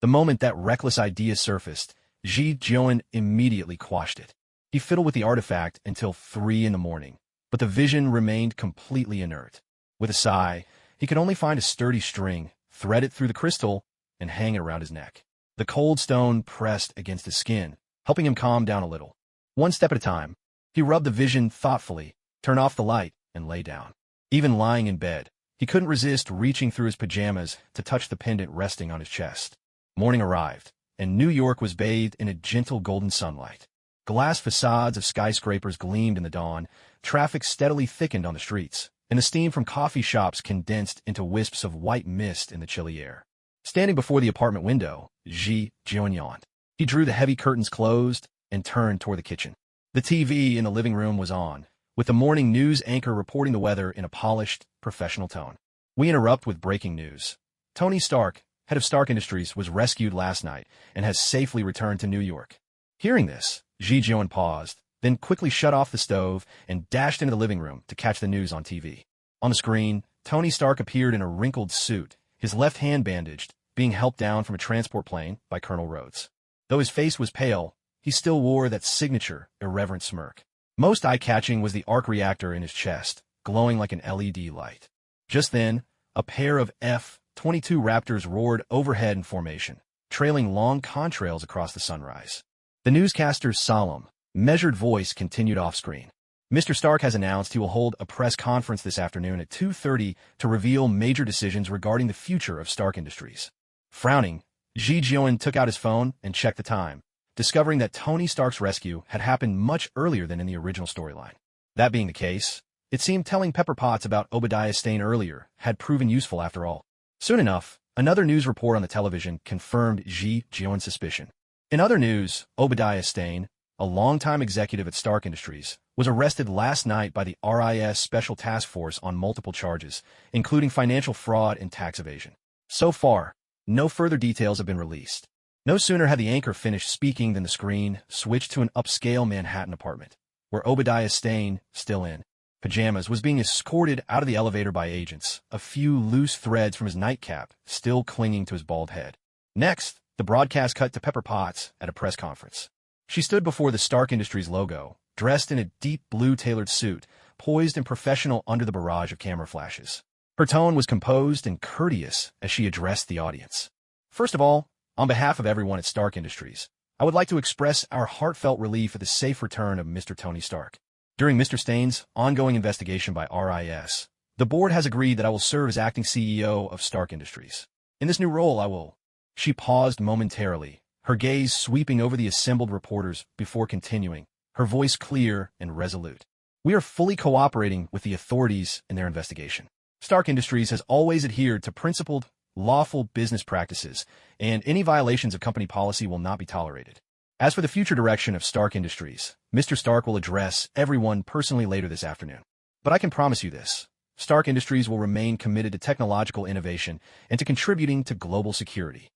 [SPEAKER 1] The moment that reckless idea surfaced, Ji Jion immediately quashed it. He fiddled with the artifact until 3 in the morning, but the vision remained completely inert. With a sigh, he could only find a sturdy string, thread it through the crystal, and hang it around his neck. The cold stone pressed against his skin, helping him calm down a little. One step at a time, he rubbed the vision thoughtfully, turned off the light, and lay down. Even lying in bed, he couldn't resist reaching through his pajamas to touch the pendant resting on his chest. Morning arrived, and New York was bathed in a gentle golden sunlight. Glass facades of skyscrapers gleamed in the dawn, traffic steadily thickened on the streets, and the steam from coffee shops condensed into wisps of white mist in the chilly air. Standing before the apartment window, Ji Jion yawned. He drew the heavy curtains closed and turned toward the kitchen. The TV in the living room was on, with the morning news anchor reporting the weather in a polished, professional tone. We interrupt with breaking news. Tony Stark, head of Stark Industries, was rescued last night and has safely returned to New York. Hearing this, Ji Jion paused, then quickly shut off the stove and dashed into the living room to catch the news on TV. On the screen, Tony Stark appeared in a wrinkled suit, his left hand bandaged, being helped down from a transport plane by Colonel Rhodes. Though his face was pale, he still wore that signature, irreverent smirk. Most eye-catching was the arc reactor in his chest, glowing like an LED light. Just then, a pair of F-22 Raptors roared overhead in formation, trailing long contrails across the sunrise. The newscaster's solemn, measured voice continued off-screen. "Mr. Stark has announced he will hold a press conference this afternoon at 2:30 to reveal major decisions regarding the future of Stark Industries." Frowning, Ji Jion took out his phone and checked the time, discovering that Tony Stark's rescue had happened much earlier than in the original storyline. That being the case, it seemed telling Pepper Potts about Obadiah Stane earlier had proven useful after all. Soon enough, another news report on the television confirmed Ji Jion's suspicion. In other news, Obadiah Stane, a longtime executive at Stark Industries, was arrested last night by the RIS Special Task Force on multiple charges, including financial fraud and tax evasion. So far, no further details have been released. No sooner had the anchor finished speaking than the screen switched to an upscale Manhattan apartment, where Obadiah Stane, still in pajamas, was being escorted out of the elevator by agents, a few loose threads from his nightcap still clinging to his bald head. Next, the broadcast cut to Pepper Potts at a press conference. She stood before the Stark Industries logo, dressed in a deep blue tailored suit, poised and professional under the barrage of camera flashes. Her tone was composed and courteous as she addressed the audience. First of all, on behalf of everyone at Stark Industries, I would like to express our heartfelt relief at the safe return of Mr. Tony Stark. During Mr. Stane's ongoing investigation by RIS, the board has agreed that I will serve as acting CEO of Stark Industries. In this new role, I will... She paused momentarily, her gaze sweeping over the assembled reporters before continuing, her voice clear and resolute. We are fully cooperating with the authorities in their investigation. Stark Industries has always adhered to principled, lawful business practices, and any violations of company policy will not be tolerated. As for the future direction of Stark Industries, Mr. Stark will address everyone personally later this afternoon. But I can promise you this. Stark Industries will remain committed to technological innovation and to contributing to global security.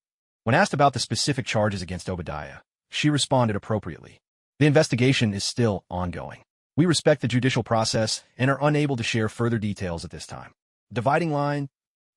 [SPEAKER 1] When asked about the specific charges against Obadiah, she responded appropriately. The investigation is still ongoing. We respect the judicial process and are unable to share further details at this time. Dividing line,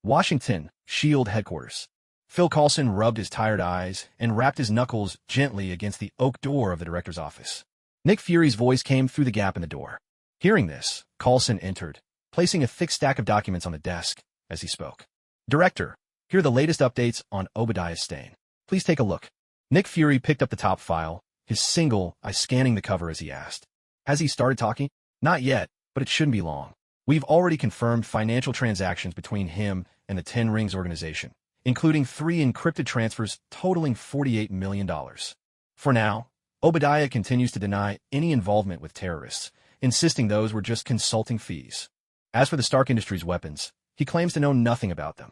[SPEAKER 1] Washington, SHIELD headquarters. Phil Coulson rubbed his tired eyes and rapped his knuckles gently against the oak door of the director's office. Nick Fury's voice came through the gap in the door. Hearing this, Coulson entered, placing a thick stack of documents on the desk as he spoke. Director, here are the latest updates on Obadiah Stane. Please take a look. Nick Fury picked up the top file, his single eye scanning the cover as he asked. Has he started talking? Not yet, but it shouldn't be long. We've already confirmed financial transactions between him and the Ten Rings organization, including 3 encrypted transfers totaling $48 million. For now, Obadiah continues to deny any involvement with terrorists, insisting those were just consulting fees. As for the Stark Industries weapons, he claims to know nothing about them.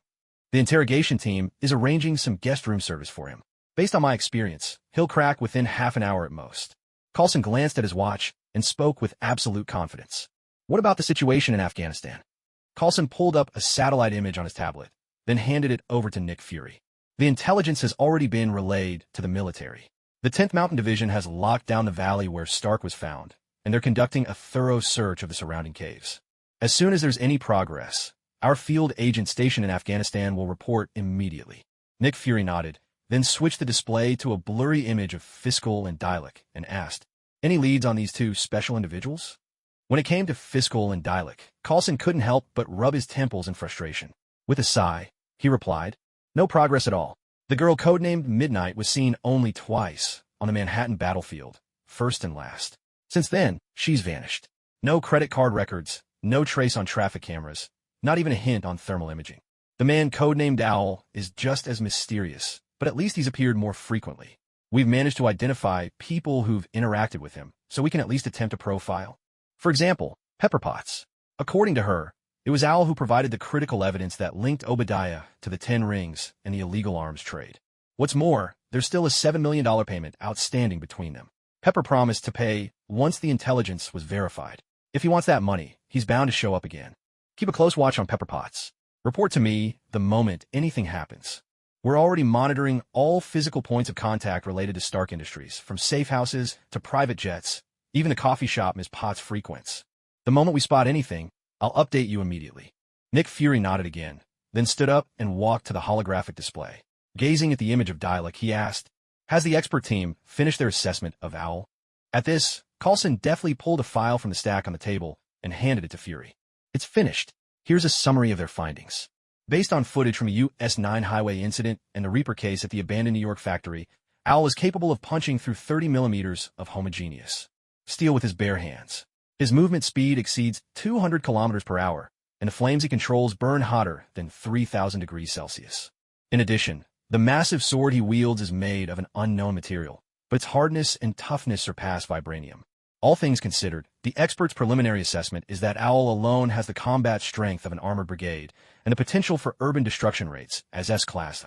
[SPEAKER 1] The interrogation team is arranging some guest room service for him. Based on my experience, he'll crack within half an hour at most. Coulson glanced at his watch and spoke with absolute confidence. What about the situation in Afghanistan? Coulson pulled up a satellite image on his tablet, then handed it over to Nick Fury. The intelligence has already been relayed to the military. The 10th Mountain Division has locked down the valley where Stark was found, and they're conducting a thorough search of the surrounding caves. As soon as there's any progress, our field agent stationed in Afghanistan will report immediately. Nick Fury nodded, then switched the display to a blurry image of Fiskal and Dialek and asked, any leads on these two special individuals? When it came to Fiskal and Dialek, Coulson couldn't help but rub his temples in frustration. With a sigh, he replied, no progress at all. The girl codenamed Midnight was seen only twice on the Manhattan battlefield, first and last. Since then, she's vanished. No credit card records, no trace on traffic cameras, not even a hint on thermal imaging. The man codenamed Owl is just as mysterious, but at least he's appeared more frequently. We've managed to identify people who've interacted with him, so we can at least attempt a profile. For example, Pepper Potts. According to her, it was Owl who provided the critical evidence that linked Obadiah to the 10 Rings and the illegal arms trade. What's more, there's still a $7 million payment outstanding between them. Pepper promised to pay once the intelligence was verified. If he wants that money, he's bound to show up again. Keep a close watch on Pepper Potts. Report to me the moment anything happens. We're already monitoring all physical points of contact related to Stark Industries, from safe houses to private jets, even the coffee shop Ms. Potts frequents. The moment we spot anything, I'll update you immediately. Nick Fury nodded again, then stood up and walked to the holographic display. Gazing at the image of Dialek, he asked, has the expert team finished their assessment of Owl? At this, Coulson deftly pulled a file from the stack on the table and handed it to Fury. It's finished. Here's a summary of their findings. Based on footage from a US 9 highway incident and the Reaper case at the abandoned New York factory, Owl is capable of punching through 30 millimeters of homogeneous steel with his bare hands. His movement speed exceeds 200 kilometers per hour, and the flames he controls burn hotter than 3,000 degrees Celsius. In addition, the massive sword he wields is made of an unknown material, but its hardness and toughness surpass vibranium. All things considered, the expert's preliminary assessment is that Owl alone has the combat strength of an armored brigade and the potential for urban destruction rates as S-class.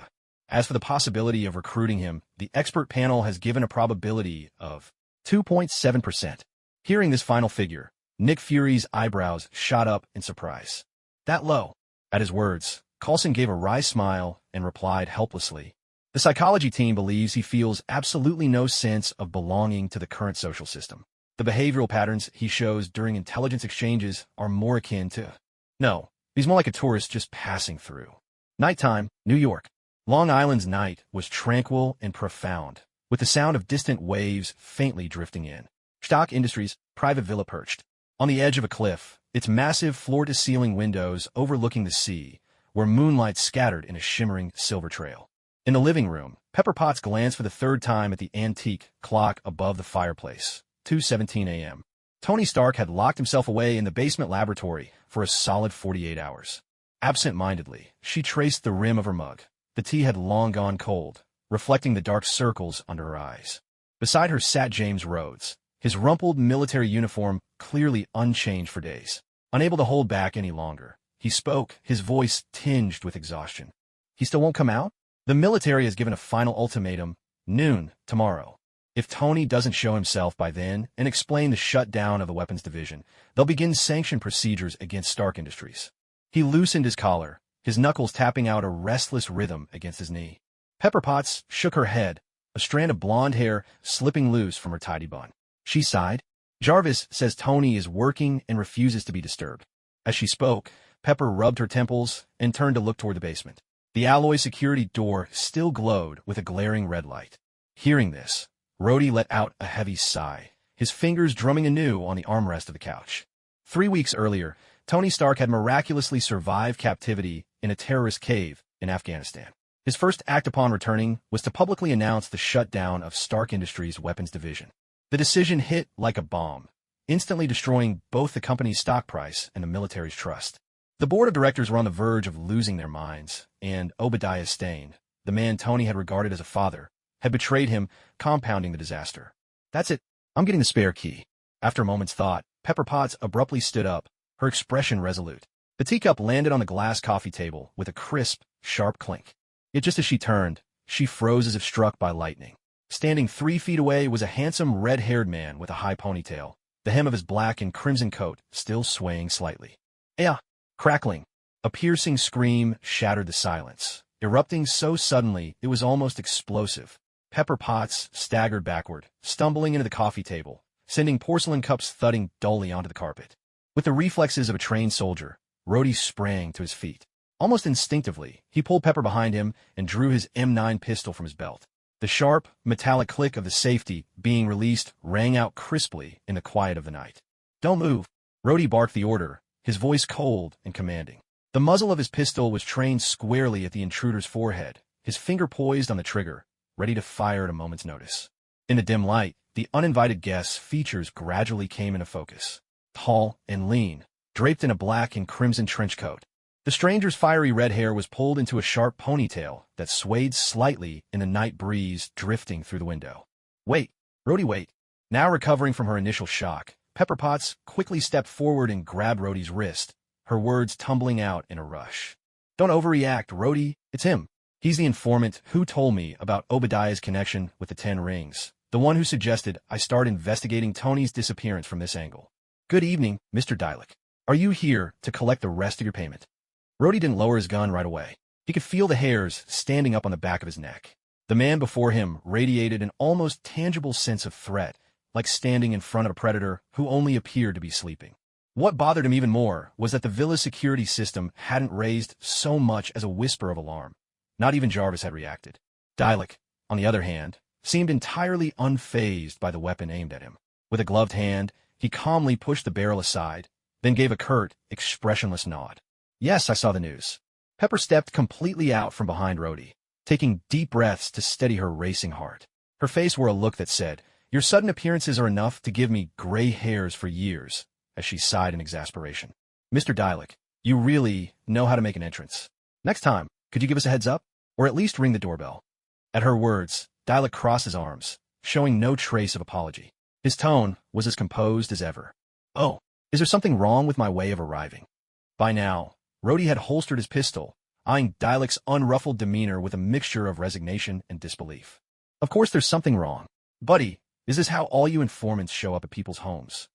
[SPEAKER 1] As for the possibility of recruiting him, the expert panel has given a probability of 2.7%. Hearing this final figure, Nick Fury's eyebrows shot up in surprise. That low? At his words, Coulson gave a wry smile and replied helplessly. The psychology team believes he feels absolutely no sense of belonging to the current social system. The behavioral patterns he shows during intelligence exchanges are more akin to... No, he's more like a tourist just passing through. Nighttime, New York. Long Island's night was tranquil and profound, with the sound of distant waves faintly drifting in. Stock Industries' private villa perched on the edge of a cliff, its massive floor-to-ceiling windows overlooking the sea, where moonlight scattered in a shimmering silver trail. In the living room, Pepper Potts glanced for the third time at the antique clock above the fireplace. 2:17 a.m. Tony Stark had locked himself away in the basement laboratory for a solid 48 hours. Absent-mindedly, she traced the rim of her mug. The tea had long gone cold, reflecting the dark circles under her eyes. Beside her sat James Rhodes, his rumpled military uniform clearly unchanged for days. Unable to hold back any longer, he spoke, his voice tinged with exhaustion. He still won't come out? The military has given a final ultimatum, noon tomorrow. If Tony doesn't show himself by then and explain the shutdown of the weapons division, they'll begin sanctioned procedures against Stark Industries. He loosened his collar, his knuckles tapping out a restless rhythm against his knee. Pepper Potts shook her head, a strand of blonde hair slipping loose from her tidy bun. She sighed. Jarvis says Tony is working and refuses to be disturbed. As she spoke, Pepper rubbed her temples and turned to look toward the basement. The alloy security door still glowed with a glaring red light. Hearing this, Rhodey let out a heavy sigh, his fingers drumming anew on the armrest of the couch. 3 weeks earlier, Tony Stark had miraculously survived captivity in a terrorist cave in Afghanistan. His first act upon returning was to publicly announce the shutdown of Stark Industries' weapons division. The decision hit like a bomb, instantly destroying both the company's stock price and the military's trust. The board of directors were on the verge of losing their minds, and Obadiah Stane, the man Tony had regarded as a father, had betrayed him, compounding the disaster. That's it. I'm getting the spare key. After a moment's thought, Pepper Potts abruptly stood up, her expression resolute. The teacup landed on the glass coffee table with a crisp, sharp clink. Yet just as she turned, she froze as if struck by lightning. Standing 3 feet away was a handsome red-haired man with a high ponytail, the hem of his black and crimson coat still swaying slightly. "Yeah!" Crackling. A piercing scream shattered the silence, erupting so suddenly it was almost explosive. Pepper Potts staggered backward, stumbling into the coffee table, sending porcelain cups thudding dully onto the carpet. With the reflexes of a trained soldier, Rhodey sprang to his feet. Almost instinctively, he pulled Pepper behind him and drew his M9 pistol from his belt. The sharp, metallic click of the safety being released rang out crisply in the quiet of the night. "Don't move!" Rhodey barked the order, his voice cold and commanding. The muzzle of his pistol was trained squarely at the intruder's forehead, his finger poised on the trigger, ready to fire at a moment's notice. In the dim light, the uninvited guest's features gradually came into focus. Tall and lean, draped in a black and crimson trench coat. The stranger's fiery red hair was pulled into a sharp ponytail that swayed slightly in the night breeze drifting through the window. "Wait, Rhodey, wait." Now recovering from her initial shock, Pepper Potts quickly stepped forward and grabbed Rhodey's wrist, her words tumbling out in a rush. "Don't overreact, Rhodey. It's him. He's the informant who told me about Obadiah's connection with the 10 Rings, the one who suggested I start investigating Tony's disappearance from this angle. Good evening, Mr. Dylick. Are you here to collect the rest of your payment?" Rhodey didn't lower his gun right away. He could feel the hairs standing up on the back of his neck. The man before him radiated an almost tangible sense of threat, like standing in front of a predator who only appeared to be sleeping. What bothered him even more was that the villa's security system hadn't raised so much as a whisper of alarm. Not even Jarvis had reacted. Dylick, on the other hand, seemed entirely unfazed by the weapon aimed at him. With a gloved hand, he calmly pushed the barrel aside, then gave a curt, expressionless nod. "Yes, I saw the news." Pepper stepped completely out from behind Rhodey, taking deep breaths to steady her racing heart. Her face wore a look that said, "Your sudden appearances are enough to give me gray hairs for years," as she sighed in exasperation. "Mr. Dylick, you really know how to make an entrance. Next time, could you give us a heads up? Or at least ring the doorbell?" At her words, Dylick crossed his arms, showing no trace of apology. His tone was as composed as ever. "Oh, is there something wrong with my way of arriving?" By now, Rhodey had holstered his pistol, eyeing Dylick's unruffled demeanor with a mixture of resignation and disbelief. "Of course there's something wrong. Buddy, is this how all you informants show up at people's homes?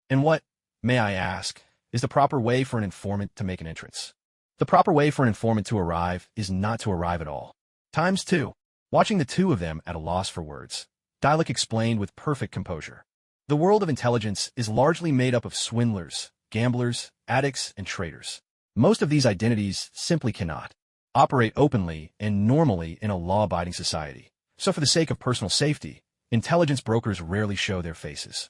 [SPEAKER 1] And what, may I ask, is the proper way for an informant to make an entrance? The proper way for an informant to arrive is not to arrive at all. Times two. Watching the two of them at a loss for words, Dialek explained with perfect composure. The world of intelligence is largely made up of swindlers, gamblers, addicts, and traitors. Most of these identities simply cannot operate openly and normally in a law-abiding society. So for the sake of personal safety, intelligence brokers rarely show their faces.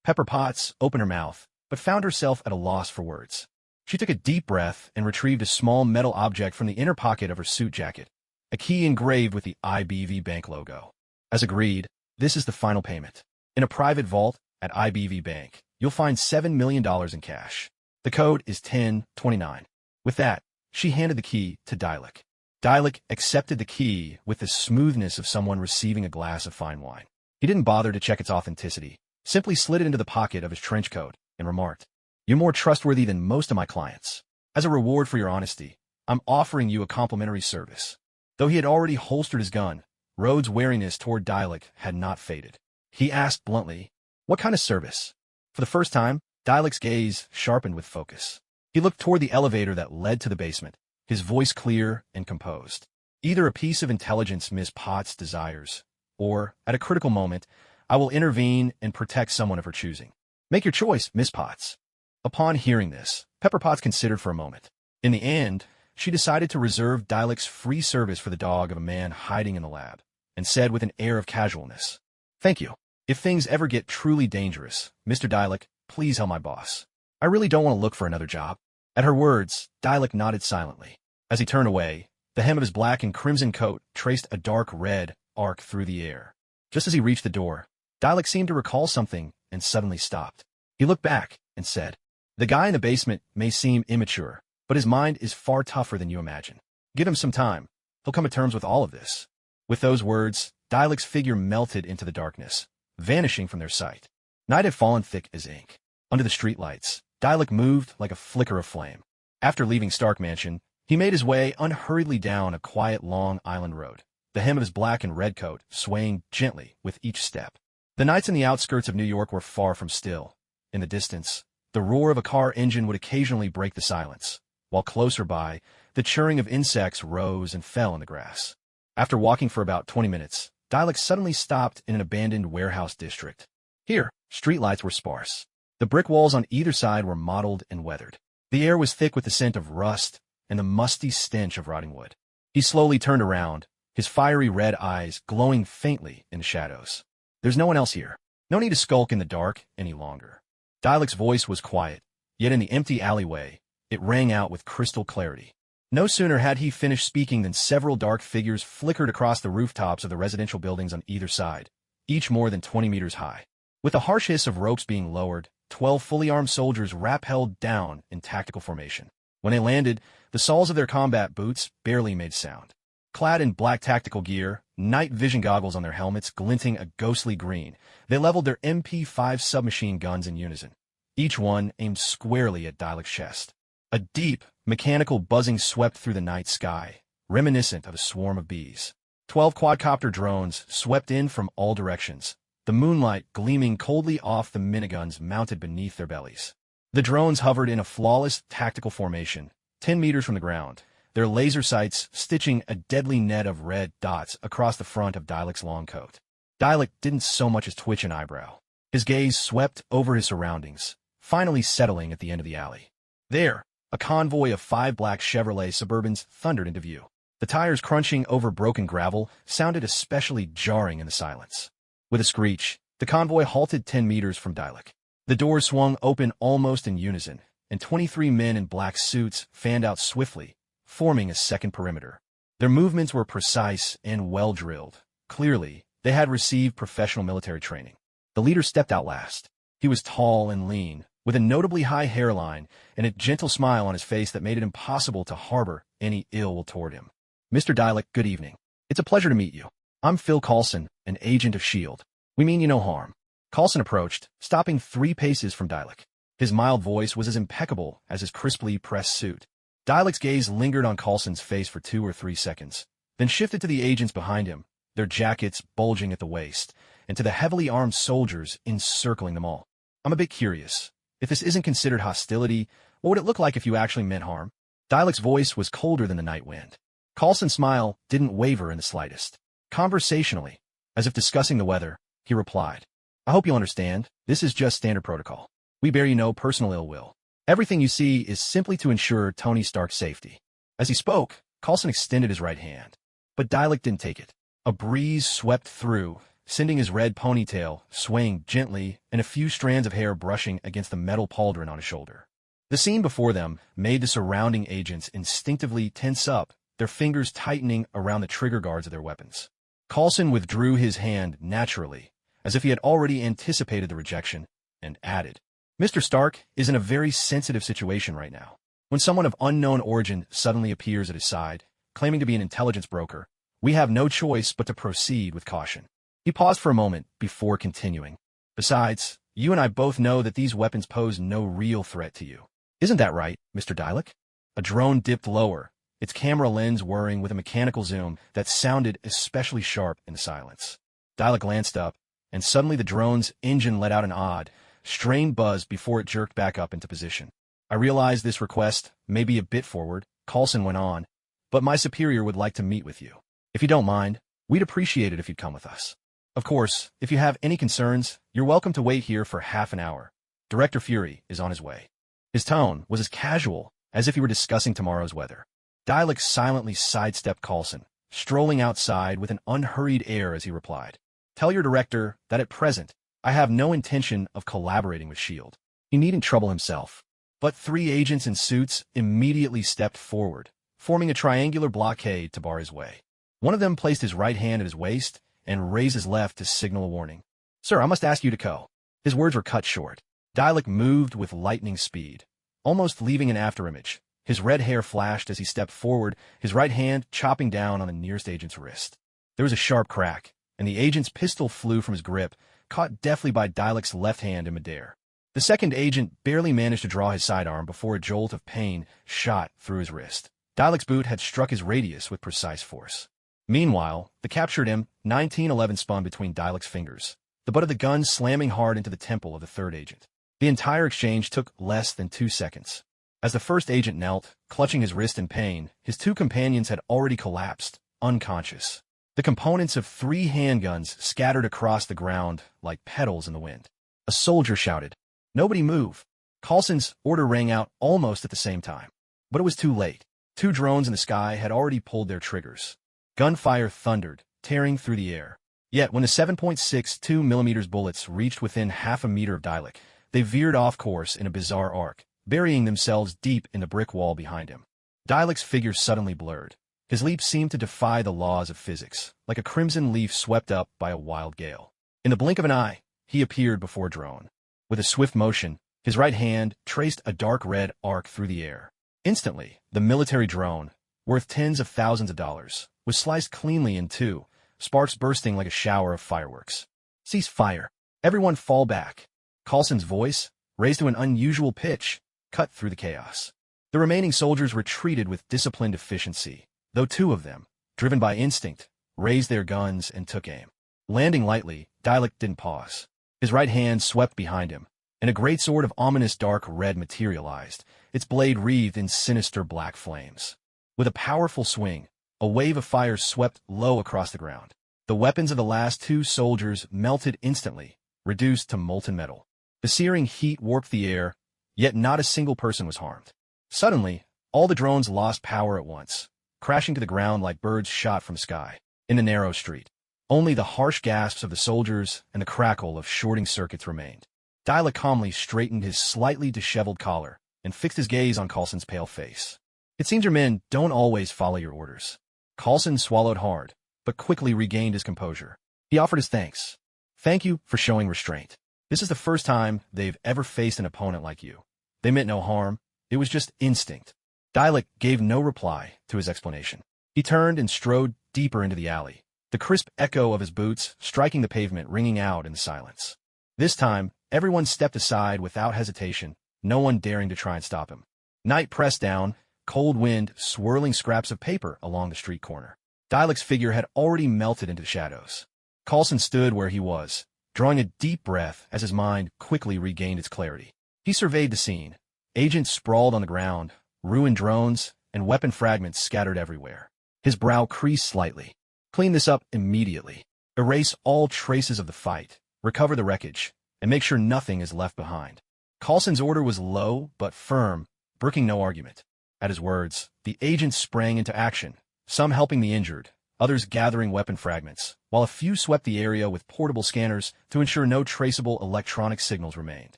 [SPEAKER 1] Pepper Potts opened her mouth, but found herself at a loss for words. She took a deep breath and retrieved a small metal object from the inner pocket of her suit jacket, a key engraved with the IBV Bank logo. As agreed, this is the final payment. In a private vault at IBV Bank, you'll find $7 million in cash. The code is 1029. With that, she handed the key to Dialek. Dialek accepted the key with the smoothness of someone receiving a glass of fine wine. He didn't bother to check its authenticity, simply slid it into the pocket of his trench coat and remarked, "You're more trustworthy than most of my clients. As a reward for your honesty, I'm offering you a complimentary service." Though he had already holstered his gun, Rhodes' wariness toward Dialek had not faded. He asked bluntly, "What kind of service?" For the first time, Dialek's gaze sharpened with focus. He looked toward the elevator that led to the basement, his voice clear and composed. "Either a piece of intelligence Miss Potts desires, or, at a critical moment, I will intervene and protect someone of her choosing. Make your choice, Miss Potts." Upon hearing this, Pepper Potts considered for a moment. In the end, she decided to reserve Dialek's free service for the dog of a man hiding in the lab, and said with an air of casualness, "Thank you. If things ever get truly dangerous, Mr. Dialek, please tell my boss. I really don't want to look for another job." At her words, Dialek nodded silently. As he turned away, the hem of his black and crimson coat traced a dark red arc through the air. Just as he reached the door, Dialek seemed to recall something and suddenly stopped. He looked back and said, "The guy in the basement may seem immature, but his mind is far tougher than you imagine. Give him some time. He'll come to terms with all of this." With those words, Dialek's figure melted into the darkness, vanishing from their sight. Night had fallen thick as ink. Under the streetlights, Dialek moved like a flicker of flame. After leaving Stark Mansion, he made his way unhurriedly down a quiet Long Island road, the hem of his black and red coat swaying gently with each step. The nights in the outskirts of New York were far from still. In the distance, the roar of a car engine would occasionally break the silence, while closer by, the chirring of insects rose and fell in the grass. After walking for about 20 minutes, Dialek suddenly stopped in an abandoned warehouse district. Here, streetlights were sparse. The brick walls on either side were mottled and weathered. The air was thick with the scent of rust and the musty stench of rotting wood. He slowly turned around, his fiery red eyes glowing faintly in the shadows. "There's no one else here. No need to skulk in the dark any longer." Dialek's voice was quiet, yet in the empty alleyway, it rang out with crystal clarity. No sooner had he finished speaking than several dark figures flickered across the rooftops of the residential buildings on either side, each more than 20 meters high. With the harsh hiss of ropes being lowered, 12 fully armed soldiers rappelled down in tactical formation. When they landed, the soles of their combat boots barely made sound. Clad in black tactical gear, night vision goggles on their helmets glinting a ghostly green, they leveled their MP5 submachine guns in unison. Each one aimed squarely at Dialek's chest. A deep, mechanical buzzing swept through the night sky, reminiscent of a swarm of bees. 12 quadcopter drones swept in from all directions, the moonlight gleaming coldly off the miniguns mounted beneath their bellies. The drones hovered in a flawless tactical formation, 10 meters from the ground, their laser sights stitching a deadly net of red dots across the front of Dialek's long coat. Dialek didn't so much as twitch an eyebrow. His gaze swept over his surroundings, finally settling at the end of the alley. There, a convoy of 5 black Chevrolet Suburbans thundered into view. The tires crunching over broken gravel sounded especially jarring in the silence. With a screech, the convoy halted 10 meters from Dialek. The doors swung open almost in unison, and 23 men in black suits fanned out swiftly, forming a second perimeter. Their movements were precise and well-drilled. Clearly, they had received professional military training. The leader stepped out last. He was tall and lean, with a notably high hairline and a gentle smile on his face that made it impossible to harbor any ill will toward him. "Mr. Dialek, good evening. It's a pleasure to meet you. I'm Phil Coulson, an agent of S.H.I.E.L.D. We mean you no harm." Coulson approached, stopping 3 paces from Dialek. His mild voice was as impeccable as his crisply pressed suit. Dialek's gaze lingered on Coulson's face for 2 or 3 seconds, then shifted to the agents behind him, their jackets bulging at the waist, and to the heavily armed soldiers encircling them all. "I'm a bit curious. If this isn't considered hostility, what would it look like if you actually meant harm? Dialec's voice was colder than the night wind. Coulson's smile didn't waver in the slightest. Conversationally, as if discussing the weather, he replied, I hope you'll understand, this is just standard protocol. We bear you no personal ill will. Everything you see is simply to ensure Tony Stark's safety. As he spoke, Coulson extended his right hand. But Dialect didn't take it. A breeze swept through, sending his red ponytail swaying gently and a few strands of hair brushing against the metal pauldron on his shoulder. The scene before them made the surrounding agents instinctively tense up, their fingers tightening around the trigger guards of their weapons. Coulson withdrew his hand naturally, as if he had already anticipated the rejection, and added, Mr. Stark is in a very sensitive situation right now. When someone of unknown origin suddenly appears at his side, claiming to be an intelligence broker, we have no choice but to proceed with caution. He paused for a moment before continuing. Besides, you and I both know that these weapons pose no real threat to you. Isn't that right, Mr. Dialect? A drone dipped lower, its camera lens whirring with a mechanical zoom that sounded especially sharp in the silence. Dialect glanced up, and suddenly the drone's engine let out an odd, strained buzz before it jerked back up into position. I realize this request may be a bit forward, Coulson went on, but my superior would like to meet with you. If you don't mind, we'd appreciate it if you'd come with us. Of course, if you have any concerns, you're welcome to wait here for half an hour. Director Fury is on his way. His tone was as casual as if he were discussing tomorrow's weather. Dialect silently sidestepped Coulson, strolling outside with an unhurried air as he replied, Tell your director that at present, I have no intention of collaborating with S.H.I.E.L.D. He needn't trouble himself. But three agents in suits immediately stepped forward, forming a triangular blockade to bar his way. One of them placed his right hand at his waist and raised his left to signal a warning. Sir, I must ask you to go. His words were cut short. Dialect moved with lightning speed, almost leaving an afterimage. His red hair flashed as he stepped forward, his right hand chopping down on the nearest agent's wrist. There was a sharp crack, and the agent's pistol flew from his grip, caught deftly by Dialect's left hand in midair. The second agent barely managed to draw his sidearm before a jolt of pain shot through his wrist. Dialect's boot had struck his radius with precise force. Meanwhile, the captured M1911 spun between Dialect's fingers, the butt of the gun slamming hard into the temple of the third agent. The entire exchange took less than 2 seconds. As the first agent knelt, clutching his wrist in pain, his two companions had already collapsed, unconscious. The components of 3 handguns scattered across the ground like petals in the wind. A soldier shouted, Nobody move. Coulson's order rang out almost at the same time. But it was too late. 2 drones in the sky had already pulled their triggers. Gunfire thundered, tearing through the air. Yet when the 7.62mm bullets reached within half a meter of Dialect, they veered off course in a bizarre arc, burying themselves deep in the brick wall behind him. Dialect's figure suddenly blurred. His leap seemed to defy the laws of physics, like a crimson leaf swept up by a wild gale. In the blink of an eye, he appeared before a drone. With a swift motion, his right hand traced a dark red arc through the air. Instantly, the military drone, worth tens of thousands of dollars, was sliced cleanly in two, sparks bursting like a shower of fireworks. Cease fire. Everyone fall back. Coulson's voice, raised to an unusual pitch, cut through the chaos. The remaining soldiers retreated with disciplined efficiency, though 2 of them, driven by instinct, raised their guns and took aim. Landing lightly, Dialect didn't pause. His right hand swept behind him, and a great sword of ominous dark red materialized, its blade wreathed in sinister black flames. With a powerful swing, a wave of fire swept low across the ground. The weapons of the last 2 soldiers melted instantly, reduced to molten metal. The searing heat warped the air, yet not a single person was harmed. Suddenly, all the drones lost power at once, crashing to the ground like birds shot from the sky. In the narrow street, only the harsh gasps of the soldiers and the crackle of shorting circuits remained. Dialect calmly straightened his slightly disheveled collar and fixed his gaze on Coulson's pale face. It seems your men don't always follow your orders. Coulson swallowed hard, but quickly regained his composure. He offered his thanks. Thank you for showing restraint. This is the first time they've ever faced an opponent like you. They meant no harm. It was just instinct. Dialect gave no reply to his explanation. He turned and strode deeper into the alley, the crisp echo of his boots striking the pavement ringing out in the silence. This time, everyone stepped aside without hesitation, no one daring to try and stop him. Night pressed down, cold wind swirling scraps of paper along the street corner. Dialect's figure had already melted into the shadows. Coulson stood where he was, drawing a deep breath as his mind quickly regained its clarity. He surveyed the scene. Agents sprawled on the ground, ruined drones, and weapon fragments scattered everywhere. His brow creased slightly. Clean this up immediately. Erase all traces of the fight, recover the wreckage, and make sure nothing is left behind. Coulson's order was low but firm, brooking no argument. At his words, the agents sprang into action, some helping the injured, others gathering weapon fragments, while a few swept the area with portable scanners to ensure no traceable electronic signals remained.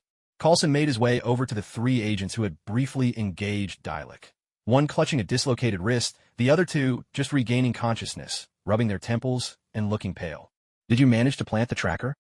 [SPEAKER 1] Coulson made his way over to the three agents who had briefly engaged Dialek. One clutching a dislocated wrist, the other two just regaining consciousness, rubbing their temples and looking pale. "Did you manage to plant the tracker?"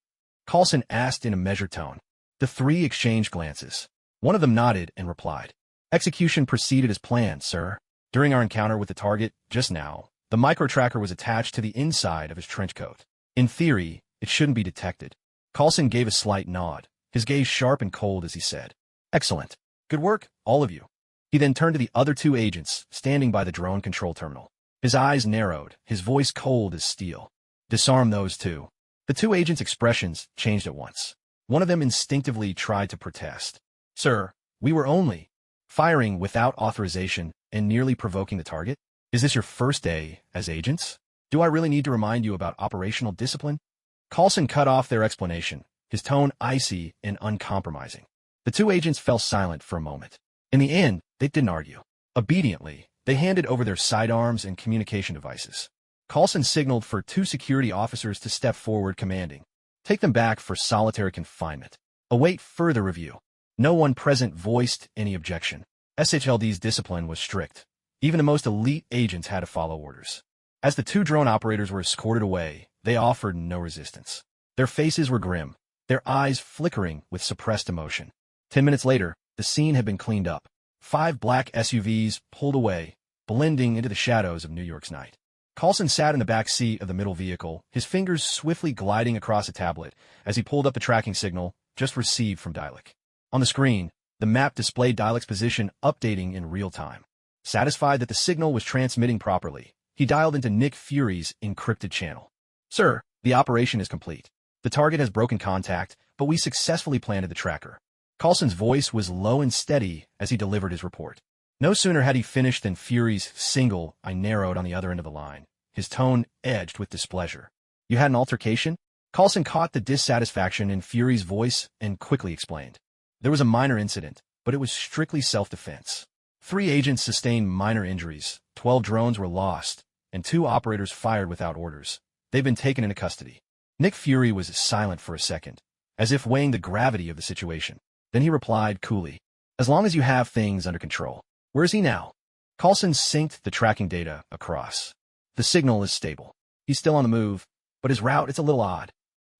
[SPEAKER 1] Coulson asked in a measured tone. The three exchanged glances. One of them nodded and replied, "Execution proceeded as planned, sir. During our encounter with the target, just now, the micro-tracker was attached to the inside of his trench coat. In theory, it shouldn't be detected." Coulson gave a slight nod, his gaze sharp and cold as he said, "Excellent. Good work, all of you." He then turned to the other two agents standing by the drone control terminal. His eyes narrowed, his voice cold as steel. "Disarm those two." The two agents' expressions changed at once. One of them instinctively tried to protest. "Sir, we were only firing without authorization and nearly provoking the target. Is this your first day as agents? Do I really need to remind you about operational discipline?" Coulson cut off their explanation, his tone icy and uncompromising. The two agents fell silent for a moment. In the end, they didn't argue. Obediently, they handed over their sidearms and communication devices. Coulson signaled for two security officers to step forward, commanding, "Take them back for solitary confinement. Await further review." No one present voiced any objection. SHLD's discipline was strict. Even the most elite agents had to follow orders. As the two drone operators were escorted away, they offered no resistance. Their faces were grim, their eyes flickering with suppressed emotion. 10 minutes later, the scene had been cleaned up. 5 black SUVs pulled away, blending into the shadows of New York's night. Coulson sat in the back seat of the middle vehicle, his fingers swiftly gliding across a tablet as he pulled up the tracking signal just received from Dialek. On the screen, the map displayed Dialek's position updating in real time. Satisfied that the signal was transmitting properly, he dialed into Nick Fury's encrypted channel. "Sir, the operation is complete. The target has broken contact, but we successfully planted the tracker." Coulson's voice was low and steady as he delivered his report. No sooner had he finished than Fury's single eye narrowed on the other end of the line, his tone edged with displeasure. "You had an altercation?" Coulson caught the dissatisfaction in Fury's voice and quickly explained. "There was a minor incident, but it was strictly self-defense. 3 agents sustained minor injuries, 12 drones were lost, and 2 operators fired without orders. They've been taken into custody." Nick Fury was silent for a second, as if weighing the gravity of the situation. Then he replied coolly, "As long as you have things under control." "Where is he now?" Coulson synced the tracking data across. "The signal is stable. He's still on the move, but his route is a little odd."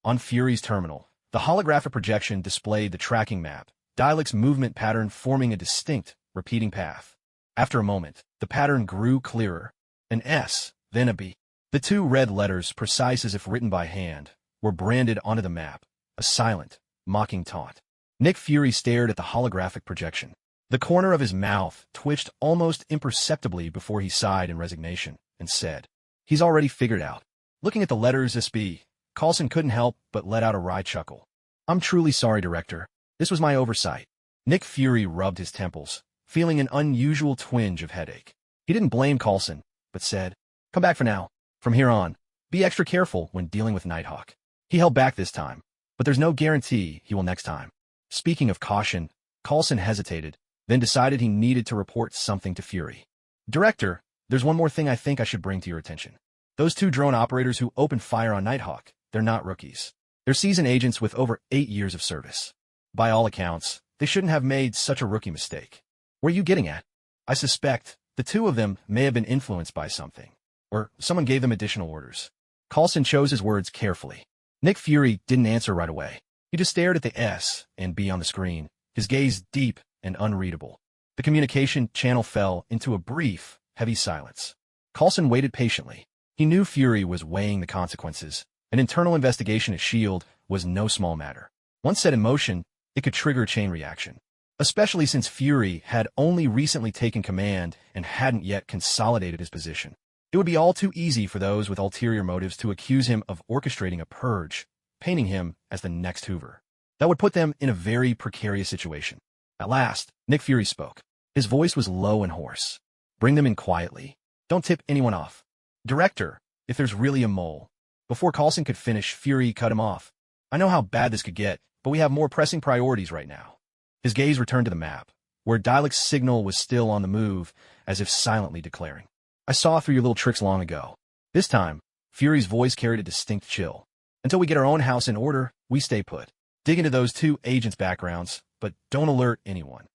[SPEAKER 1] On Fury's terminal, the holographic projection displayed the tracking map, Dialek's movement pattern forming a distinct, repeating path. After a moment, the pattern grew clearer. An S, then a B. The 2 red letters, precise as if written by hand, were branded onto the map, a silent, mocking taunt. Nick Fury stared at the holographic projection. The corner of his mouth twitched almost imperceptibly before he sighed in resignation and said, "He's already figured out." Looking at the letters SB, Coulson couldn't help but let out a wry chuckle. "I'm truly sorry, Director. This was my oversight." Nick Fury rubbed his temples, feeling an unusual twinge of headache. He didn't blame Coulson, but said, "Come back for now. From here on, be extra careful when dealing with Nighthawk. He held back this time, but there's no guarantee he will next time." Speaking of caution, Coulson hesitated, then decided he needed to report something to Fury. "Director, there's one more thing I think I should bring to your attention. Those 2 drone operators who opened fire on Nighthawk, they're not rookies. They're seasoned agents with over 8 years of service. By all accounts, they shouldn't have made such a rookie mistake." "Where are you getting at?" "I suspect the 2 of them may have been influenced by something, or someone gave them additional orders." Coulson chose his words carefully. Nick Fury didn't answer right away. He just stared at the S and B on the screen, his gaze deep and unreadable. The communication channel fell into a brief, heavy silence. Coulson waited patiently. He knew Fury was weighing the consequences. An internal investigation at S.H.I.E.L.D. was no small matter. Once set in motion, it could trigger a chain reaction. Especially since Fury had only recently taken command and hadn't yet consolidated his position. It would be all too easy for those with ulterior motives to accuse him of orchestrating a purge, painting him as the next Hoover. That would put them in a very precarious situation. At last, Nick Fury spoke. His voice was low and hoarse. Bring them in quietly. Don't tip anyone off. Director, if there's really a mole. Before Coulson could finish, Fury cut him off. I know how bad this could get, but we have more pressing priorities right now. His gaze returned to the map, where Dialec's signal was still on the move, as if silently declaring. I saw through your little tricks long ago. This time, Fury's voice carried a distinct chill. Until we get our own house in order, we stay put. Dig into those two agents' backgrounds, but don't alert anyone.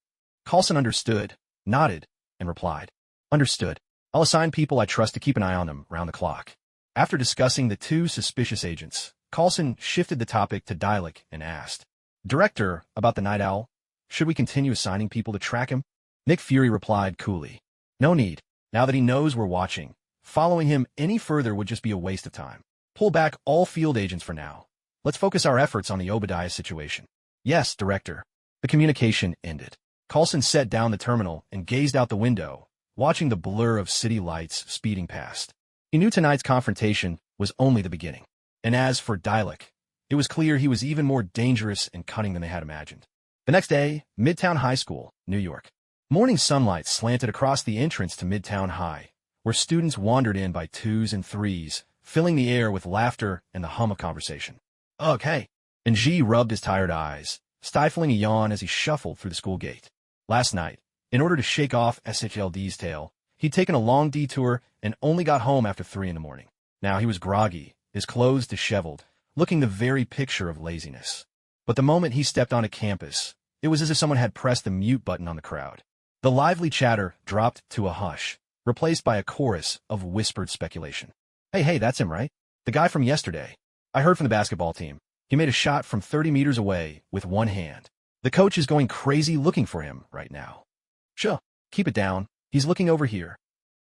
[SPEAKER 1] Coulson understood, nodded, and replied. Understood. I'll assign people I trust to keep an eye on them round the clock. After discussing the two suspicious agents, Coulson shifted the topic to Dialec and asked, Director, about the Night Owl, should we continue assigning people to track him? Nick Fury replied coolly. No need. Now that he knows we're watching, following him any further would just be a waste of time. Pull back all field agents for now. Let's focus our efforts on the Obadiah situation. Yes, Director. The communication ended. Coulson set down the terminal and gazed out the window, watching the blur of city lights speeding past. He knew tonight's confrontation was only the beginning. And as for Dialec, it was clear he was even more dangerous and cunning than they had imagined. The next day, Midtown High School, New York. Morning sunlight slanted across the entrance to Midtown High, where students wandered in by twos and threes, filling the air with laughter and the hum of conversation. Ugh, hey. And G rubbed his tired eyes, stifling a yawn as he shuffled through the school gate. Last night, in order to shake off SHLD's tail, he'd taken a long detour and only got home after 3 in the morning. Now he was groggy, his clothes disheveled, looking the very picture of laziness. But the moment he stepped onto campus, it was as if someone had pressed the mute button on the crowd. The lively chatter dropped to a hush, replaced by a chorus of whispered speculation. Hey, that's him, right? The guy from yesterday. I heard from the basketball team. He made a shot from 30 meters away with one hand. The coach is going crazy looking for him right now. Sure, keep it down. He's looking over here.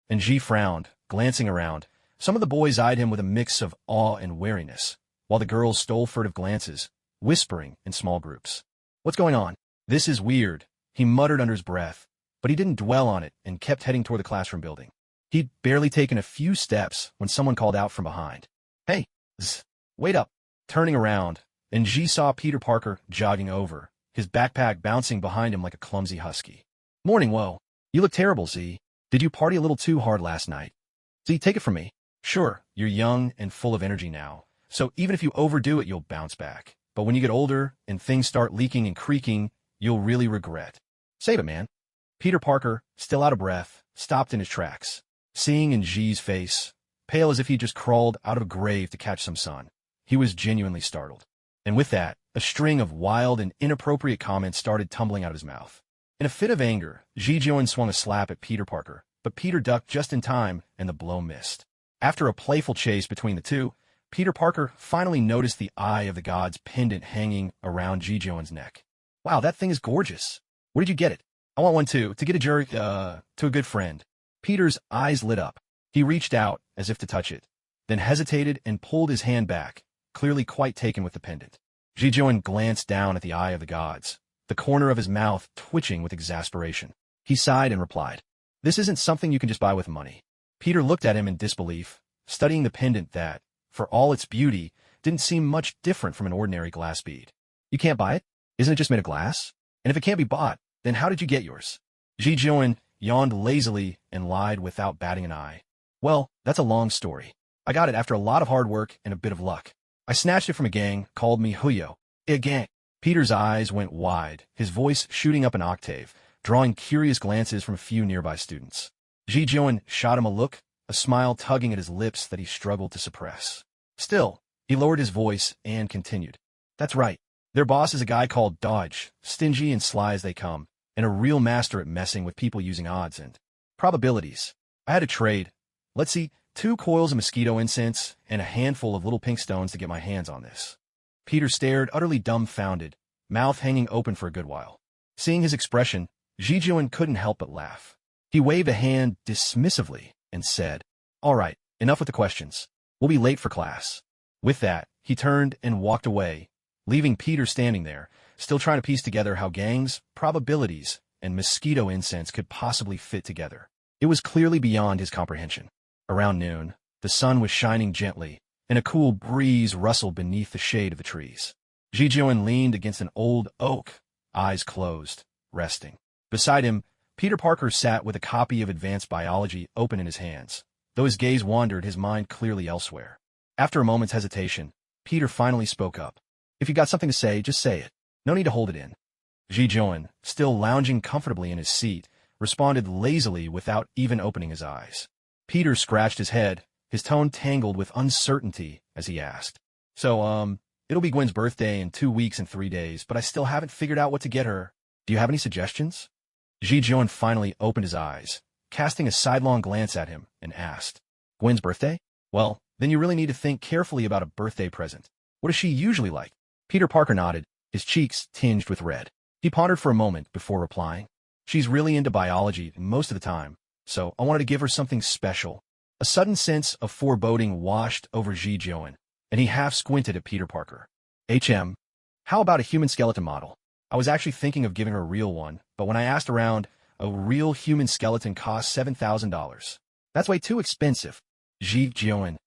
[SPEAKER 1] And G frowned, glancing around. Some of the boys eyed him with a mix of awe and wariness, while the girls stole furtive glances, whispering in small groups. What's going on? This is weird, he muttered under his breath, but he didn't dwell on it and kept heading toward the classroom building. He'd barely taken a few steps when someone called out from behind. Hey, wait up. Turning around, and G saw Peter Parker jogging over, his backpack bouncing behind him like a clumsy husky. Morning, whoa. You look terrible, Z. Did you party a little too hard last night? Z, take it from me. Sure, you're young and full of energy now, so even if you overdo it, you'll bounce back. But when you get older and things start leaking and creaking, you'll really regret. Save it, man. Peter Parker, still out of breath, stopped in his tracks, seeing in G's face, pale as if he'd just crawled out of a grave to catch some sun. He was genuinely startled. And with that, a string of wild and inappropriate comments started tumbling out of his mouth. In a fit of anger, Ji Joon swung a slap at Peter Parker, but Peter ducked just in time and the blow missed. After a playful chase between the two, Peter Parker finally noticed the Eye of the Gods pendant hanging around Ji Joon's neck. Wow, that thing is gorgeous. Where did you get it? I want one too, to get to a good friend. Peter's eyes lit up. He reached out as if to touch it, then hesitated and pulled his hand back, clearly quite taken with the pendant. Ji Joon glanced down at the Eye of the Gods, the corner of his mouth twitching with exasperation. He sighed and replied, This isn't something you can just buy with money. Peter looked at him in disbelief, studying the pendant that, for all its beauty, didn't seem much different from an ordinary glass bead. You can't buy it? Isn't it just made of glass? And if it can't be bought, then how did you get yours? Ji Joon yawned lazily and lied without batting an eye. Well, that's a long story. I got it after a lot of hard work and a bit of luck. I snatched it from a gang called me Huyo. A gang. Peter's eyes went wide, his voice shooting up an octave, drawing curious glances from a few nearby students. Ji Joon shot him a look, a smile tugging at his lips that he struggled to suppress. Still, he lowered his voice and continued. That's right. Their boss is a guy called Dodge, stingy and sly as they come, and a real master at messing with people using odds and probabilities. I had a trade. Let's see, 2 coils of mosquito incense and a handful of little pink stones to get my hands on this. Peter stared, utterly dumbfounded, mouth hanging open for a good while. Seeing his expression, Ji Joon couldn't help but laugh. He waved a hand dismissively and said, All right, enough with the questions. We'll be late for class. With that, he turned and walked away, leaving Peter standing there, still trying to piece together how gangs, probabilities, and mosquito incense could possibly fit together. It was clearly beyond his comprehension. Around noon, the sun was shining gently, and a cool breeze rustled beneath the shade of the trees. Ji Joon leaned against an old oak, eyes closed, resting. Beside him, Peter Parker sat with a copy of Advanced Biology open in his hands. Though his gaze wandered, his mind clearly elsewhere. After a moment's hesitation, Peter finally spoke up. "If you got something to say, just say it. No need to hold it in." Ji Joan, still lounging comfortably in his seat, responded lazily without even opening his eyes. Peter scratched his head, his tone tangled with uncertainty as he asked, "So, it'll be Gwen's birthday in 2 weeks and 3 days, but I still haven't figured out what to get her. Do you have any suggestions?" Ji Joan finally opened his eyes, casting a sidelong glance at him, and asked, "Gwen's birthday? Well, then you really need to think carefully about a birthday present. What is she usually like?" Peter Parker nodded, his cheeks tinged with red. He pondered for a moment before replying, "She's really into biology most of the time, so I wanted to give her something special." A sudden sense of foreboding washed over Ji Joan, and he half squinted at Peter Parker. How about a human skeleton model? I was actually thinking of giving her a real one, but when I asked around, a real human skeleton costs $7,000. That's way too expensive." Ji Joan.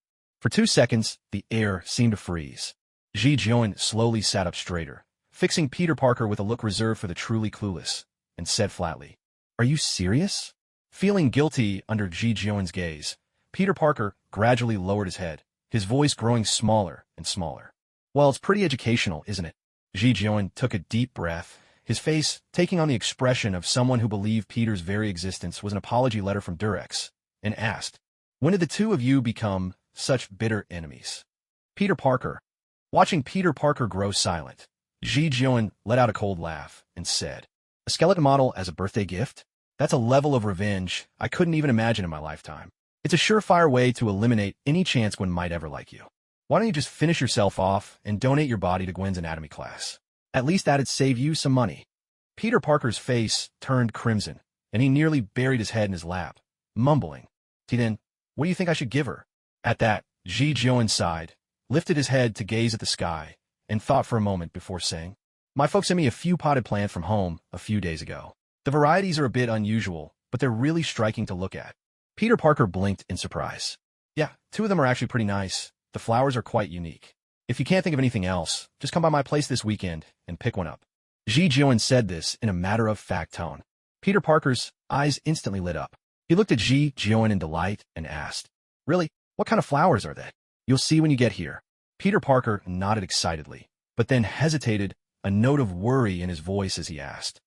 [SPEAKER 1] For 2 seconds, the air seemed to freeze. Ji Joan slowly sat up straighter, fixing Peter Parker with a look reserved for the truly clueless, and said flatly, "Are you serious?" Feeling guilty under Ji Joan's gaze, Peter Parker gradually lowered his head, his voice growing smaller and smaller. "Well, it's pretty educational, isn't it?" Ji Joan took a deep breath, his face taking on the expression of someone who believed Peter's very existence was an apology letter from Durex, and asked, "When did the two of you become such bitter enemies?" Peter Parker. Watching Peter Parker grow silent, Ji Joan let out a cold laugh and said, "A skeleton model as a birthday gift? That's a level of revenge I couldn't even imagine in my lifetime. It's a surefire way to eliminate any chance Gwen might ever like you. Why don't you just finish yourself off and donate your body to Gwen's anatomy class? At least that'd save you some money." Peter Parker's face turned crimson, and he nearly buried his head in his lap, mumbling, "Then, what do you think I should give her?" At that, Ji Joan sighed, lifted his head to gaze at the sky, and thought for a moment before saying, "My folks sent me a few potted plants from home a few days ago. The varieties are a bit unusual, but they're really striking to look at." Peter Parker blinked in surprise. "Yeah, 2 of them are actually pretty nice. The flowers are quite unique. If you can't think of anything else, just come by my place this weekend and pick one up." Ji Joan said this in a matter-of-fact tone. Peter Parker's eyes instantly lit up. He looked at Ji Joan in delight and asked, "Really? What kind of flowers are they?" "You'll see when you get here." Peter Parker nodded excitedly, but then hesitated, a note of worry in his voice as he asked,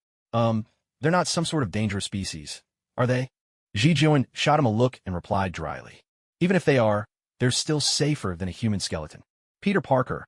[SPEAKER 1] They're not some sort of dangerous species, are they?" Ji Joan shot him a look and replied dryly, "Even if they are, they're still safer than a human skeleton." Peter Parker.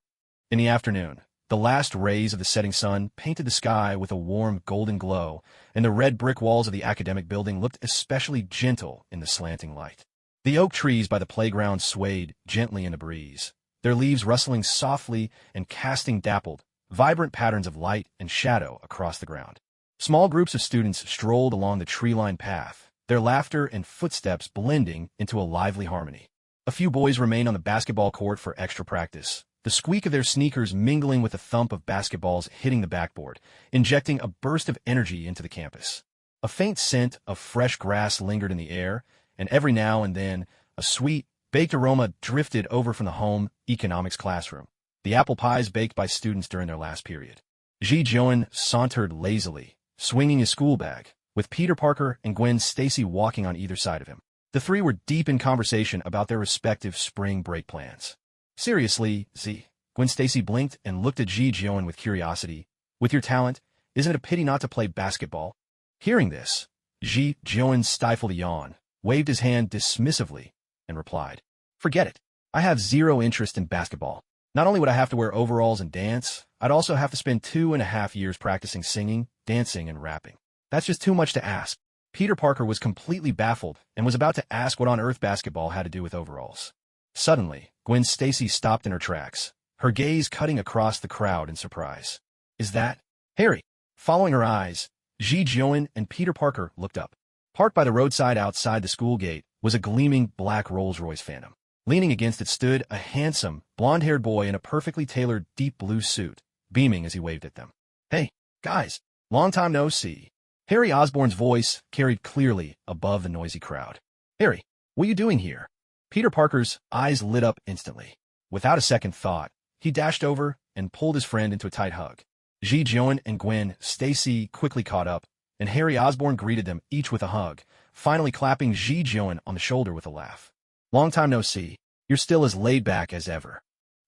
[SPEAKER 1] In the afternoon, the last rays of the setting sun painted the sky with a warm golden glow, and the red brick walls of the academic building looked especially gentle in the slanting light. The oak trees by the playground swayed gently in the breeze, their leaves rustling softly and casting dappled, vibrant patterns of light and shadow across the ground. Small groups of students strolled along the tree-lined path, their laughter and footsteps blending into a lively harmony. A few boys remained on the basketball court for extra practice, the squeak of their sneakers mingling with the thump of basketballs hitting the backboard, injecting a burst of energy into the campus. A faint scent of fresh grass lingered in the air, and every now and then a sweet, baked aroma drifted over from the home economics classroom, the apple pies baked by students during their last period. Ji Joan sauntered lazily, swinging his school bag, with Peter Parker and Gwen Stacy walking on either side of him. The three were deep in conversation about their respective spring break plans. "Seriously, Z," Gwen Stacy blinked and looked at Ji Joan with curiosity. "With your talent, isn't it a pity not to play basketball?" Hearing this, Ji Joan stifled a yawn, waved his hand dismissively, and replied, "Forget it. I have zero interest in basketball. Not only would I have to wear overalls and dance, I'd also have to spend 2.5 years practicing singing, dancing, and rapping. That's just too much to ask." Peter Parker was completely baffled and was about to ask what on earth basketball had to do with overalls. Suddenly, Gwen Stacy stopped in her tracks, her gaze cutting across the crowd in surprise. "Is that Harry?" Following her eyes, Ji Joan and Peter Parker looked up. Parked by the roadside outside the school gate was a gleaming black Rolls-Royce Phantom. Leaning against it stood a handsome, blonde-haired boy in a perfectly tailored deep blue suit, beaming as he waved at them. "Hey, guys, long time no see." Harry Osborn's voice carried clearly above the noisy crowd. "Harry, what are you doing here?" Peter Parker's eyes lit up instantly. Without a second thought, he dashed over and pulled his friend into a tight hug. Ji Jeon and Gwen Stacy quickly caught up, and Harry Osborn greeted them each with a hug, finally clapping Ji Jeon on the shoulder with a laugh. Long time no see. You're still as laid back as ever.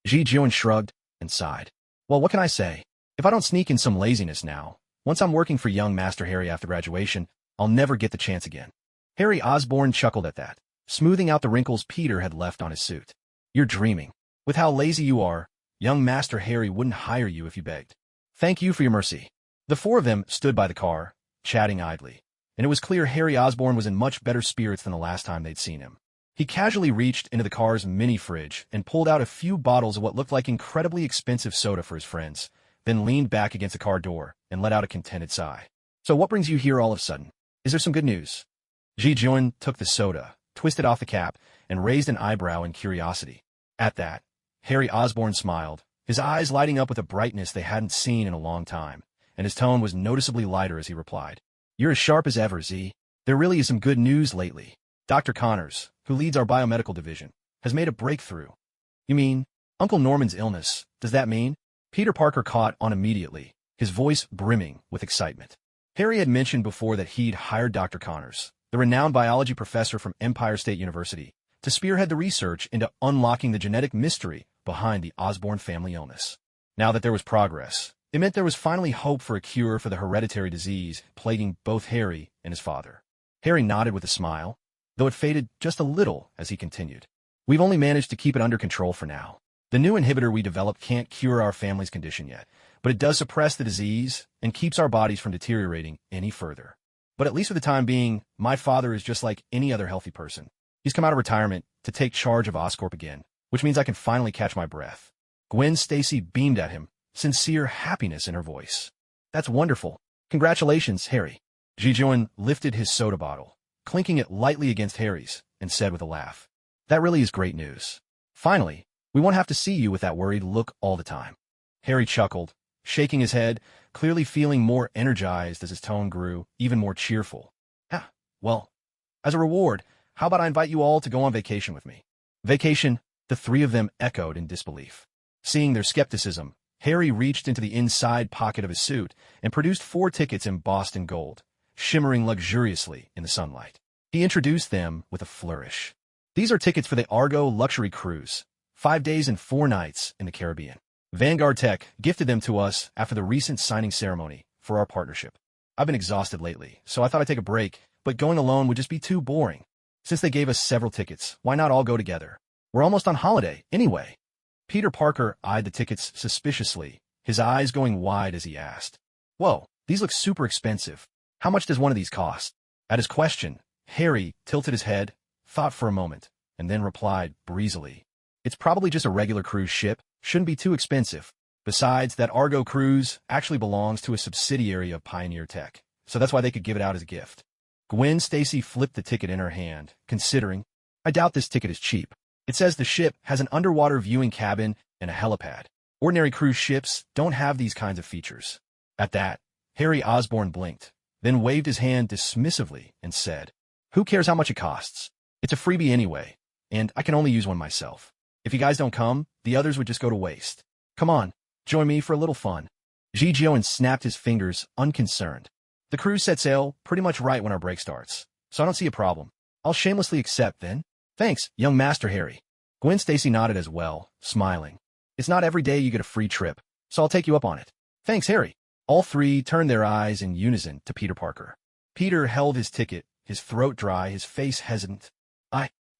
[SPEAKER 1] Ji Jeon shrugged and sighed. Well, what can I say? If I don't sneak in some laziness now, once I'm working for young Master Harry after graduation, I'll never get the chance again. Harry Osborn chuckled at that, smoothing out the wrinkles Peter had left on his suit. You're dreaming. With how lazy you are, young Master Harry wouldn't hire you if you begged. Thank you for your mercy. The four of them stood by the car, chatting idly, and it was clear Harry Osborn was in much better spirits than the last time they'd seen him. He casually reached into the car's mini-fridge and pulled out a few bottles of what looked like incredibly expensive soda for his friends, then leaned back against the car door and let out a contented sigh. So what brings you here all of a sudden? Is there some good news? Ji Jeon took the soda, twisted off the cap, and raised an eyebrow in curiosity. At that, Harry Osborn smiled, his eyes lighting up with a brightness they hadn't seen in a long time, and his tone was noticeably lighter as he replied. You're as sharp as ever, Z. There really is some good news lately. Dr. Connors, who leads our biomedical division, has made a breakthrough. You mean, Uncle Norman's illness, does that mean? Peter Parker caught on immediately, his voice brimming with excitement. Harry had mentioned before that he'd hired Dr. Connors, the renowned biology professor from Empire State University, to spearhead the research into unlocking the genetic mystery behind the Osborn family illness. Now that there was progress, it meant there was finally hope for a cure for the hereditary disease plaguing both Harry and his father. Harry nodded with a smile, though it faded just a little as he continued. We've only managed to keep it under control for now. The new inhibitor we developed can't cure our family's condition yet, but it does suppress the disease and keeps our bodies from deteriorating any further. But at least for the time being, my father is just like any other healthy person. He's come out of retirement to take charge of Oscorp again, which means I can finally catch my breath. Gwen Stacy beamed at him, sincere happiness in her voice. That's wonderful. Congratulations, Harry. Ji Jeon lifted his soda bottle, clinking it lightly against Harry's, and said with a laugh, that really is great news. Finally, we won't have to see you with that worried look all the time. Harry chuckled, shaking his head, clearly feeling more energized as his tone grew even more cheerful. Well, as a reward, how about I invite you all to go on vacation with me? Vacation, the three of them echoed in disbelief. Seeing their skepticism, Harry reached into the inside pocket of his suit and produced 4 tickets embossed in gold, shimmering luxuriously in the sunlight. He introduced them with a flourish. These are tickets for the Argo luxury cruise, 5 days and 4 nights in the Caribbean. Vanguard Tech gifted them to us after the recent signing ceremony for our partnership. I've been exhausted lately, so I thought I'd take a break, but going alone would just be too boring. Since they gave us several tickets, why not all go together? We're almost on holiday, anyway. Peter Parker eyed the tickets suspiciously, his eyes going wide as he asked, Whoa, these look super expensive. How much does one of these cost? At his question, Harry tilted his head, thought for a moment, and then replied breezily, It's probably just a regular cruise ship, shouldn't be too expensive. Besides, that Argo cruise actually belongs to a subsidiary of Pioneer Tech, so that's why they could give it out as a gift. Gwen Stacy flipped the ticket in her hand, considering, I doubt this ticket is cheap. It says the ship has an underwater viewing cabin and a helipad. Ordinary cruise ships don't have these kinds of features. At that, Harry Osborn blinked, then waved his hand dismissively and said, Who cares how much it costs? It's a freebie anyway, and I can only use one myself. If you guys don't come, the others would just go to waste. Come on, join me for a little fun. Ji Jeon snapped his fingers, unconcerned. The cruise set sail pretty much right when our break starts, so I don't see a problem. I'll shamelessly accept, then. Thanks, young Master Harry. Gwen Stacy nodded as well, smiling. It's not every day you get a free trip, so I'll take you up on it. Thanks, Harry. All three turned their eyes in unison to Peter Parker. Peter held his ticket, his throat dry, his face hesitant.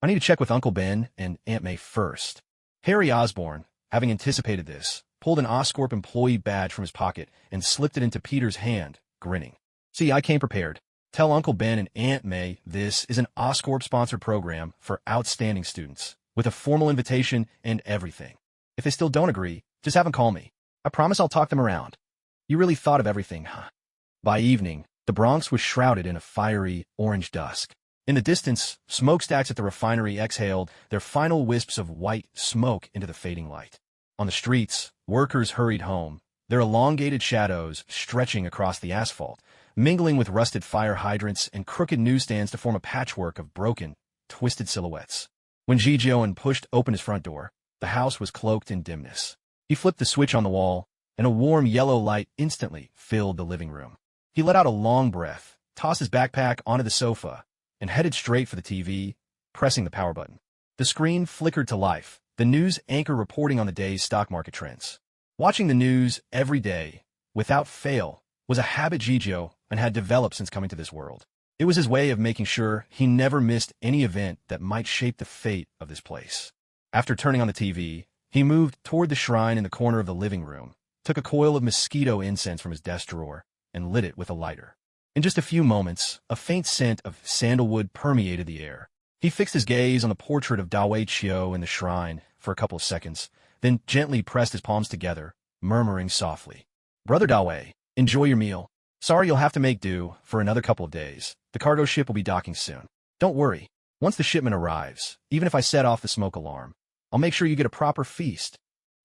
[SPEAKER 1] I need to check with Uncle Ben and Aunt May first. Harry Osborn, having anticipated this, pulled an Oscorp employee badge from his pocket and slipped it into Peter's hand, grinning. See, I came prepared. Tell Uncle Ben and Aunt May this is an Oscorp-sponsored program for outstanding students, with a formal invitation and everything. If they still don't agree, just have them call me. I promise I'll talk them around. You really thought of everything, huh? By evening, the Bronx was shrouded in a fiery, orange dusk. In the distance, smokestacks at the refinery exhaled their final wisps of white smoke into the fading light. On the streets, workers hurried home, their elongated shadows stretching across the asphalt, mingling with rusted fire hydrants and crooked newsstands to form a patchwork of broken, twisted silhouettes. When Ji Jeon pushed open his front door, the house was cloaked in dimness. He flipped the switch on the wall, and a warm yellow light instantly filled the living room. He let out a long breath, tossed his backpack onto the sofa, and headed straight for the TV, pressing the power button. The screen flickered to life, the news anchor reporting on the day's stock market trends. Watching the news every day, without fail, was a habit Gigio had developed since coming to this world. It was his way of making sure he never missed any event that might shape the fate of this place. After turning on the TV, he moved toward the shrine in the corner of the living room, took a coil of mosquito incense from his desk drawer, and lit it with a lighter. In just a few moments, a faint scent of sandalwood permeated the air. He fixed his gaze on the portrait of Dawei Chio in the shrine for a couple of seconds, then gently pressed his palms together, murmuring softly, "Brother Dawei, enjoy your meal. Sorry you'll have to make do for another couple of days. The cargo ship will be docking soon. Don't worry. Once the shipment arrives, even if I set off the smoke alarm, I'll make sure you get a proper feast."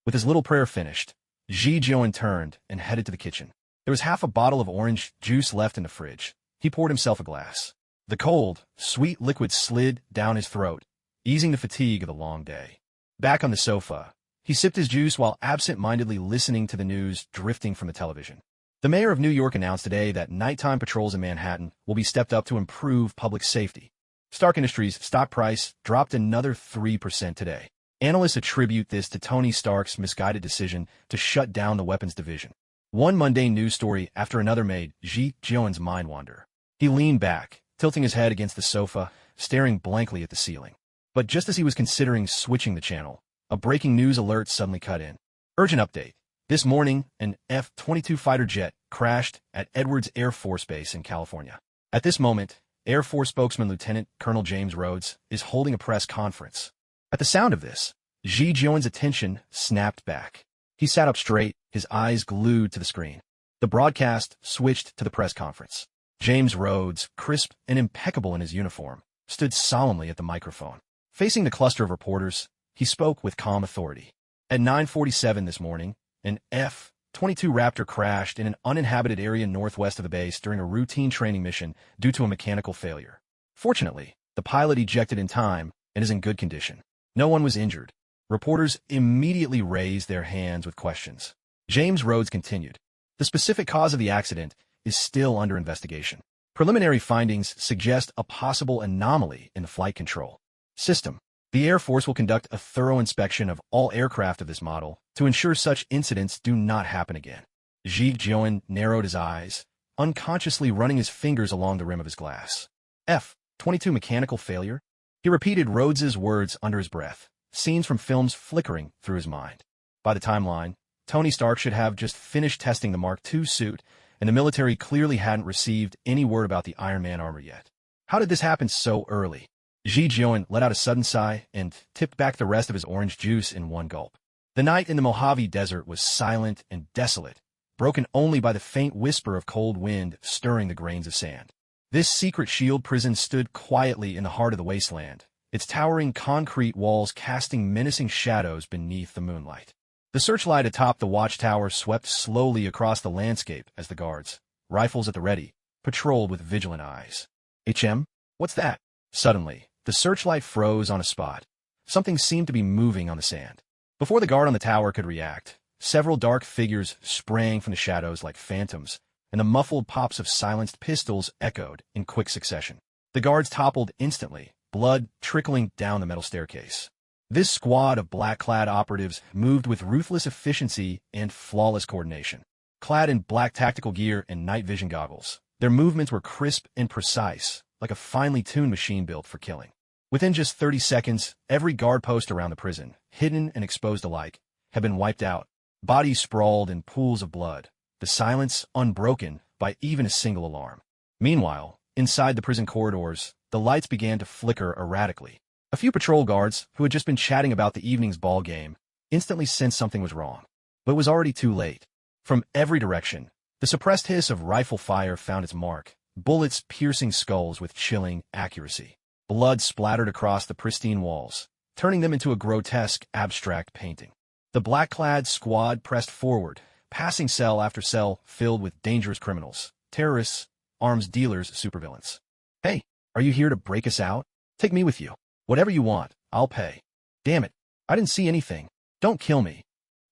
[SPEAKER 1] With his little prayer finished, Ji Jion turned and headed to the kitchen. There was half a bottle of orange juice left in the fridge. He poured himself a glass. The cold, sweet liquid slid down his throat, easing the fatigue of the long day. Back on the sofa, he sipped his juice while absent-mindedly listening to the news drifting from the television. The mayor of New York announced today that nighttime patrols in Manhattan will be stepped up to improve public safety. Stark Industries' stock price dropped another 3% today. Analysts attribute this to Tony Stark's misguided decision to shut down the weapons division. One mundane news story after another made Ji Jion's mind wander. He leaned back, tilting his head against the sofa, staring blankly at the ceiling. But just as he was considering switching the channel, a breaking news alert suddenly cut in. Urgent update. This morning, an F-22 fighter jet crashed at Edwards Air Force Base in California. At this moment, Air Force spokesman Lieutenant Colonel James Rhodes is holding a press conference. At the sound of this, Ji Jion's attention snapped back. He sat up straight, his eyes glued to the screen. The broadcast switched to the press conference. James Rhodes, crisp and impeccable in his uniform, stood solemnly at the microphone. Facing the cluster of reporters, he spoke with calm authority. At 9:47 this morning, an F-22 Raptor crashed in an uninhabited area northwest of the base during a routine training mission due to a mechanical failure. Fortunately, the pilot ejected in time and is in good condition. No one was injured. Reporters immediately raised their hands with questions. James Rhodes continued. The specific cause of the accident is still under investigation. Preliminary findings suggest a possible anomaly in the flight control system. The Air Force will conduct a thorough inspection of all aircraft of this model to ensure such incidents do not happen again. Ji Jion narrowed his eyes, unconsciously running his fingers along the rim of his glass. F-22 mechanical failure? He repeated Rhodes's words under his breath, scenes from films flickering through his mind. By the timeline, Tony Stark should have just finished testing the Mark II suit, and the military clearly hadn't received any word about the Iron Man armor yet. How did this happen so early? Ji Jion let out a sudden sigh and tipped back the rest of his orange juice in one gulp. The night in the Mojave Desert was silent and desolate, broken only by the faint whisper of cold wind stirring the grains of sand. This secret shield prison stood quietly in the heart of the wasteland, its towering concrete walls casting menacing shadows beneath the moonlight. The searchlight atop the watchtower swept slowly across the landscape as the guards, rifles at the ready, patrolled with vigilant eyes. "HM? What's that?" Suddenly, the searchlight froze on a spot. Something seemed to be moving on the sand. Before the guard on the tower could react, several dark figures sprang from the shadows like phantoms, and the muffled pops of silenced pistols echoed in quick succession. The guards toppled instantly, blood trickling down the metal staircase. This squad of black-clad operatives moved with ruthless efficiency and flawless coordination. Clad in black tactical gear and night vision goggles, their movements were crisp and precise, like a finely tuned machine built for killing. Within just 30 seconds, every guard post around the prison, hidden and exposed alike, had been wiped out, bodies sprawled in pools of blood, the silence unbroken by even a single alarm. Meanwhile, inside the prison corridors, the lights began to flicker erratically. A few patrol guards, who had just been chatting about the evening's ball game, instantly sensed something was wrong. But it was already too late. From every direction, the suppressed hiss of rifle fire found its mark, bullets piercing skulls with chilling accuracy. Blood splattered across the pristine walls, turning them into a grotesque, abstract painting. The black-clad squad pressed forward, passing cell after cell filled with dangerous criminals, terrorists, arms dealers, supervillains. "Hey, are you here to break us out? Take me with you. Whatever you want, I'll pay." "Damn it, I didn't see anything. Don't kill me."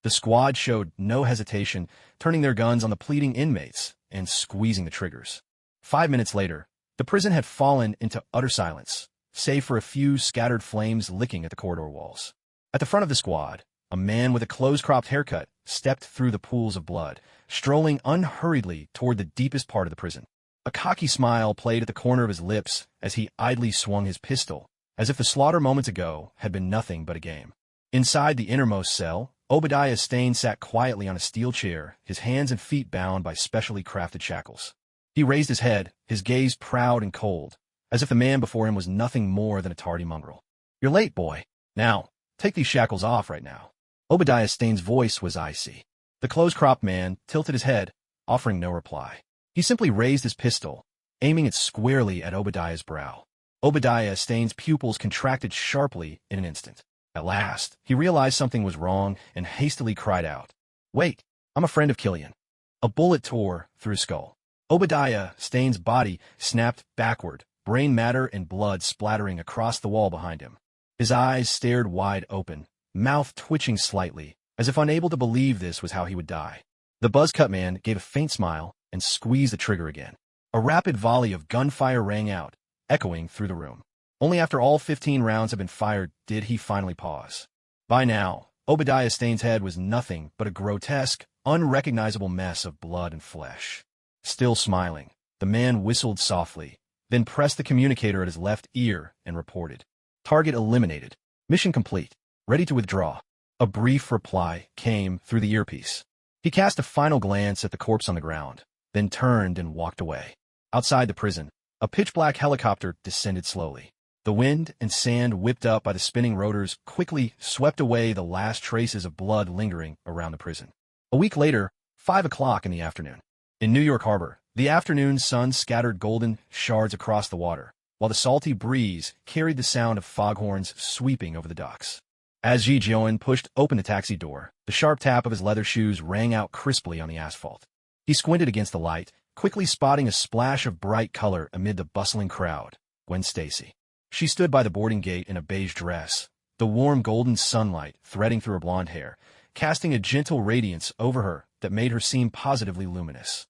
[SPEAKER 1] The squad showed no hesitation, turning their guns on the pleading inmates and squeezing the triggers. 5 minutes later, the prison had fallen into utter silence, save for a few scattered flames licking at the corridor walls. At the front of the squad, a man with a close-cropped haircut stepped through the pools of blood, strolling unhurriedly toward the deepest part of the prison. A cocky smile played at the corner of his lips as he idly swung his pistol, as if the slaughter moments ago had been nothing but a game. Inside the innermost cell, Obadiah Stane sat quietly on a steel chair, his hands and feet bound by specially crafted shackles. He raised his head, his gaze proud and cold, as if the man before him was nothing more than a tardy mongrel. "You're late, boy. Now, take these shackles off right now." Obadiah Stane's voice was icy. The close-cropped man tilted his head, offering no reply. He simply raised his pistol, aiming it squarely at Obadiah's brow. Obadiah Stane's pupils contracted sharply in an instant. At last, he realized something was wrong and hastily cried out, "Wait, I'm a friend of Killian." A bullet tore through his skull. Obadiah Stane's body snapped backward, brain matter and blood splattering across the wall behind him. His eyes stared wide open, mouth twitching slightly, as if unable to believe this was how he would die. The buzz-cut man gave a faint smile and squeezed the trigger again. A rapid volley of gunfire rang out, echoing through the room. Only after all 15 rounds had been fired did he finally pause. By now, Obadiah Stane's head was nothing but a grotesque, unrecognizable mess of blood and flesh. Still smiling, the man whistled softly, then pressed the communicator at his left ear and reported, "Target eliminated. Mission complete. Ready to withdraw." A brief reply came through the earpiece. He cast a final glance at the corpse on the ground, then turned and walked away. Outside the prison, a pitch-black helicopter descended slowly. The wind and sand whipped up by the spinning rotors quickly swept away the last traces of blood lingering around the prison. A week later, 5 o'clock in the afternoon. In New York Harbor, the afternoon sun scattered golden shards across the water, while the salty breeze carried the sound of foghorns sweeping over the docks. As Ji Jioen pushed open the taxi door, the sharp tap of his leather shoes rang out crisply on the asphalt. He squinted against the light, quickly spotting a splash of bright color amid the bustling crowd. Gwen Stacy. She stood by the boarding gate in a beige dress, the warm golden sunlight threading through her blonde hair, casting a gentle radiance over her that made her seem positively luminous.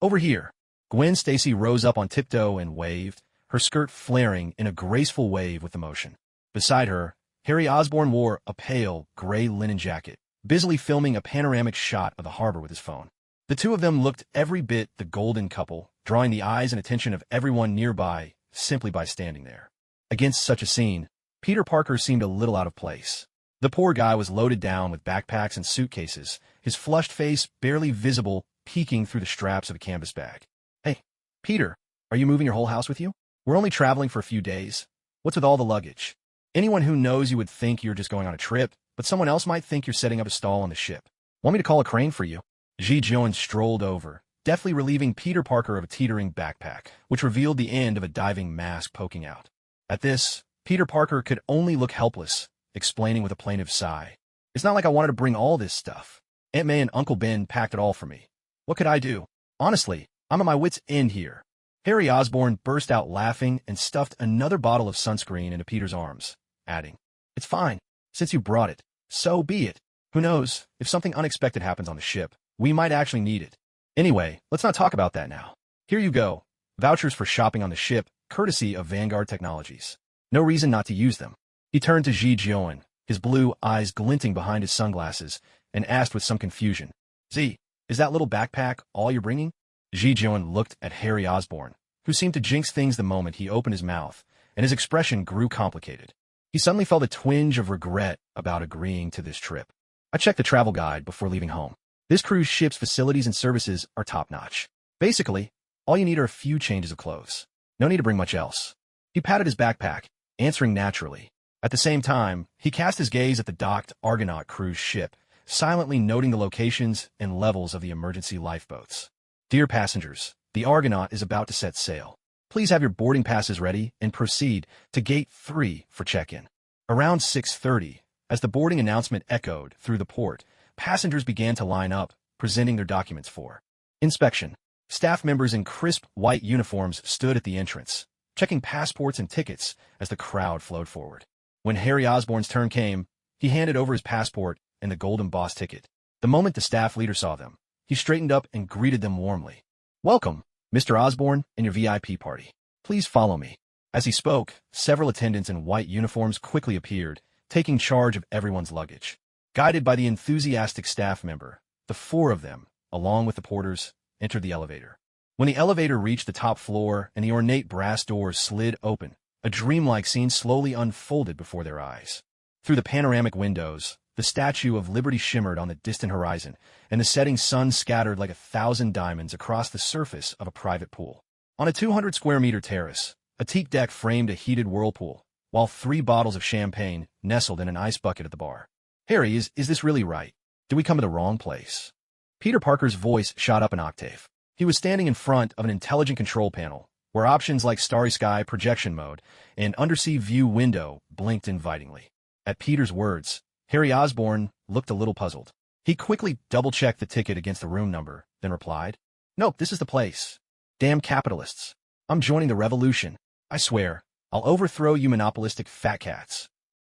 [SPEAKER 1] Over here." Gwen Stacy rose up on tiptoe and waved, her skirt flaring in a graceful wave with emotion. Beside her, Harry Osborn wore a pale, gray linen jacket, busily filming a panoramic shot of the harbor with his phone. The two of them looked every bit the golden couple, drawing the eyes and attention of everyone nearby simply by standing there. Against such a scene, Peter Parker seemed a little out of place. The poor guy was loaded down with backpacks and suitcases, his flushed face barely visible peeking through the straps of a canvas bag. "Hey, Peter, are you moving your whole house with you? We're only traveling for a few days. What's with all the luggage? Anyone who knows you would think you're just going on a trip, but someone else might think you're setting up a stall on the ship. Want me to call a crane for you?" Ji Jioen strolled over, deftly relieving Peter Parker of a teetering backpack, which revealed the end of a diving mask poking out. At this, Peter Parker could only look helpless, explaining with a plaintive sigh, "It's not like I wanted to bring all this stuff. Aunt May and Uncle Ben packed it all for me. What could I do? Honestly, I'm at my wit's end here." Harry Osborn burst out laughing and stuffed another bottle of sunscreen into Peter's arms, adding, "It's fine. Since you brought it, so be it. Who knows, if something unexpected happens on the ship, we might actually need it. Anyway, let's not talk about that now. Here you go. Vouchers for shopping on the ship, courtesy of Vanguard Technologies. No reason not to use them." He turned to Ji Jioen, his blue eyes glinting behind his sunglasses, and asked with some confusion, "Z, is that little backpack all you're bringing?" Ji Jioen looked at Harry Osborn, who seemed to jinx things the moment he opened his mouth, and his expression grew complicated. He suddenly felt a twinge of regret about agreeing to this trip. "I checked the travel guide before leaving home. This cruise ship's facilities and services are top-notch. Basically, all you need are a few changes of clothes. No need to bring much else." He patted his backpack, answering naturally. At the same time, he cast his gaze at the docked Argonaut cruise ship, silently noting the locations and levels of the emergency lifeboats. "Dear passengers, the Argonaut is about to set sail. Please have your boarding passes ready and proceed to Gate 3 for check-in." Around 6:30, as the boarding announcement echoed through the port, passengers began to line up, presenting their documents for inspection. Staff members in crisp white uniforms stood at the entrance, checking passports and tickets as the crowd flowed forward. When Harry Osborn's turn came, he handed over his passport and the golden boss ticket. The moment the staff leader saw them, he straightened up and greeted them warmly. "Welcome, Mr. Osborne and your VIP party. Please follow me." As he spoke, several attendants in white uniforms quickly appeared, taking charge of everyone's luggage. Guided by the enthusiastic staff member, the four of them, along with the porters, entered the elevator. When the elevator reached the top floor and the ornate brass doors slid open, a dreamlike scene slowly unfolded before their eyes. Through the panoramic windows, the Statue of Liberty shimmered on the distant horizon, and the setting sun scattered like 1,000 diamonds across the surface of a private pool. On a 200-square-meter terrace, a teak deck framed a heated whirlpool, while 3 bottles of champagne nestled in an ice bucket at the bar. "Harry, is this really right? Did we come to the wrong place?" Peter Parker's voice shot up an octave. He was standing in front of an intelligent control panel, where options like Starry Sky projection mode and undersea view window blinked invitingly. At Peter's words, Harry Osborne looked a little puzzled. He quickly double-checked the ticket against the room number, then replied, "Nope, this is the place. Damn capitalists. I'm joining the revolution. I swear, I'll overthrow you monopolistic fat cats."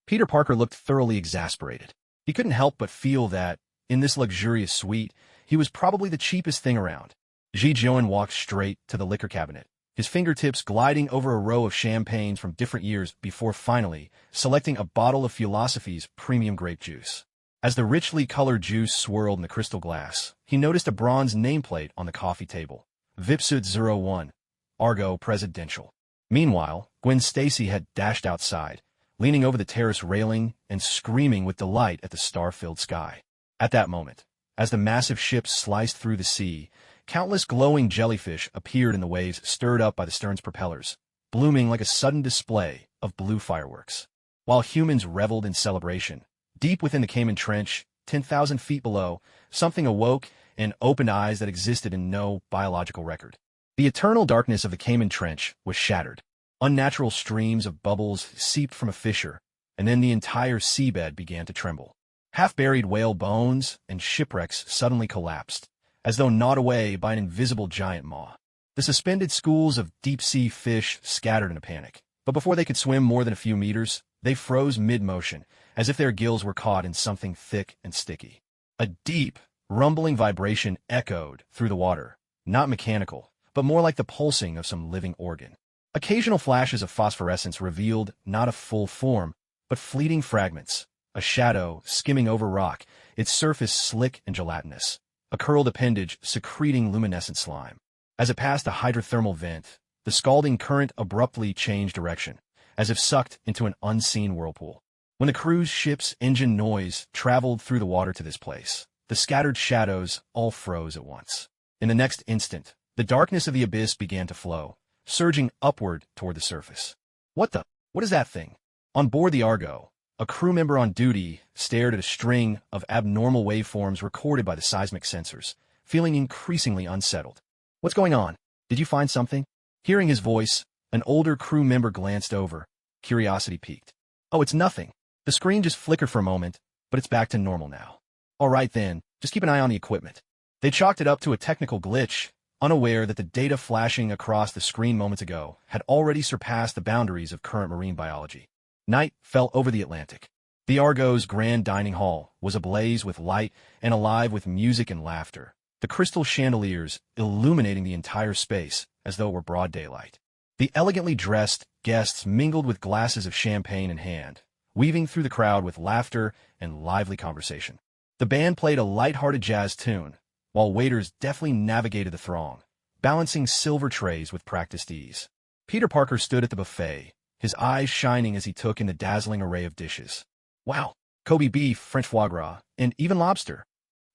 [SPEAKER 1] Peter Parker looked thoroughly exasperated. He couldn't help but feel that, in this luxurious suite, he was probably the cheapest thing around. Ji Joan walked straight to the liquor cabinet, his fingertips gliding over a row of champagnes from different years before finally selecting a bottle of Philosophy's premium grape juice. As the richly colored juice swirled in the crystal glass, he noticed a bronze nameplate on the coffee table. Vipsud 01, Argo Presidential. Meanwhile, Gwen Stacy had dashed outside, leaning over the terrace railing and screaming with delight at the star-filled sky. At that moment, as the massive ship sliced through the sea, countless glowing jellyfish appeared in the waves stirred up by the stern's propellers, blooming like a sudden display of blue fireworks. While humans reveled in celebration, deep within the Cayman Trench, 10,000 feet below, something awoke and opened eyes that existed in no biological record. The eternal darkness of the Cayman Trench was shattered. Unnatural streams of bubbles seeped from a fissure, and then the entire seabed began to tremble. Half-buried whale bones and shipwrecks suddenly collapsed, as though gnawed away by an invisible giant maw. The suspended schools of deep-sea fish scattered in a panic, but before they could swim more than a few meters, they froze mid-motion, as if their gills were caught in something thick and sticky. A deep, rumbling vibration echoed through the water, not mechanical, but more like the pulsing of some living organ. Occasional flashes of phosphorescence revealed not a full form, but fleeting fragments, a shadow skimming over rock, its surface slick and gelatinous, a curled appendage secreting luminescent slime. As it passed a hydrothermal vent, the scalding current abruptly changed direction, as if sucked into an unseen whirlpool. When the cruise ship's engine noise traveled through the water to this place, the scattered shadows all froze at once. In the next instant, the darkness of the abyss began to flow, surging upward toward the surface. What is that thing? On board the Argo, a crew member on duty stared at a string of abnormal waveforms recorded by the seismic sensors, feeling increasingly unsettled. "What's going on? Did you find something?" Hearing his voice, an older crew member glanced over, curiosity piqued. "Oh, it's nothing. The screen just flickered for a moment, but it's back to normal now." "All right then, just keep an eye on the equipment." They chalked it up to a technical glitch, unaware that the data flashing across the screen moments ago had already surpassed the boundaries of current marine biology. Night fell over the Atlantic. The Argo's grand dining hall was ablaze with light and alive with music and laughter, the crystal chandeliers illuminating the entire space as though it were broad daylight. The elegantly dressed guests mingled with glasses of champagne in hand, weaving through the crowd with laughter and lively conversation. The band played a light-hearted jazz tune, while waiters deftly navigated the throng, balancing silver trays with practiced ease. Peter Parker stood at the buffet, his eyes shining as he took in the dazzling array of dishes. Wow, Kobe beef, French foie gras, and even lobster.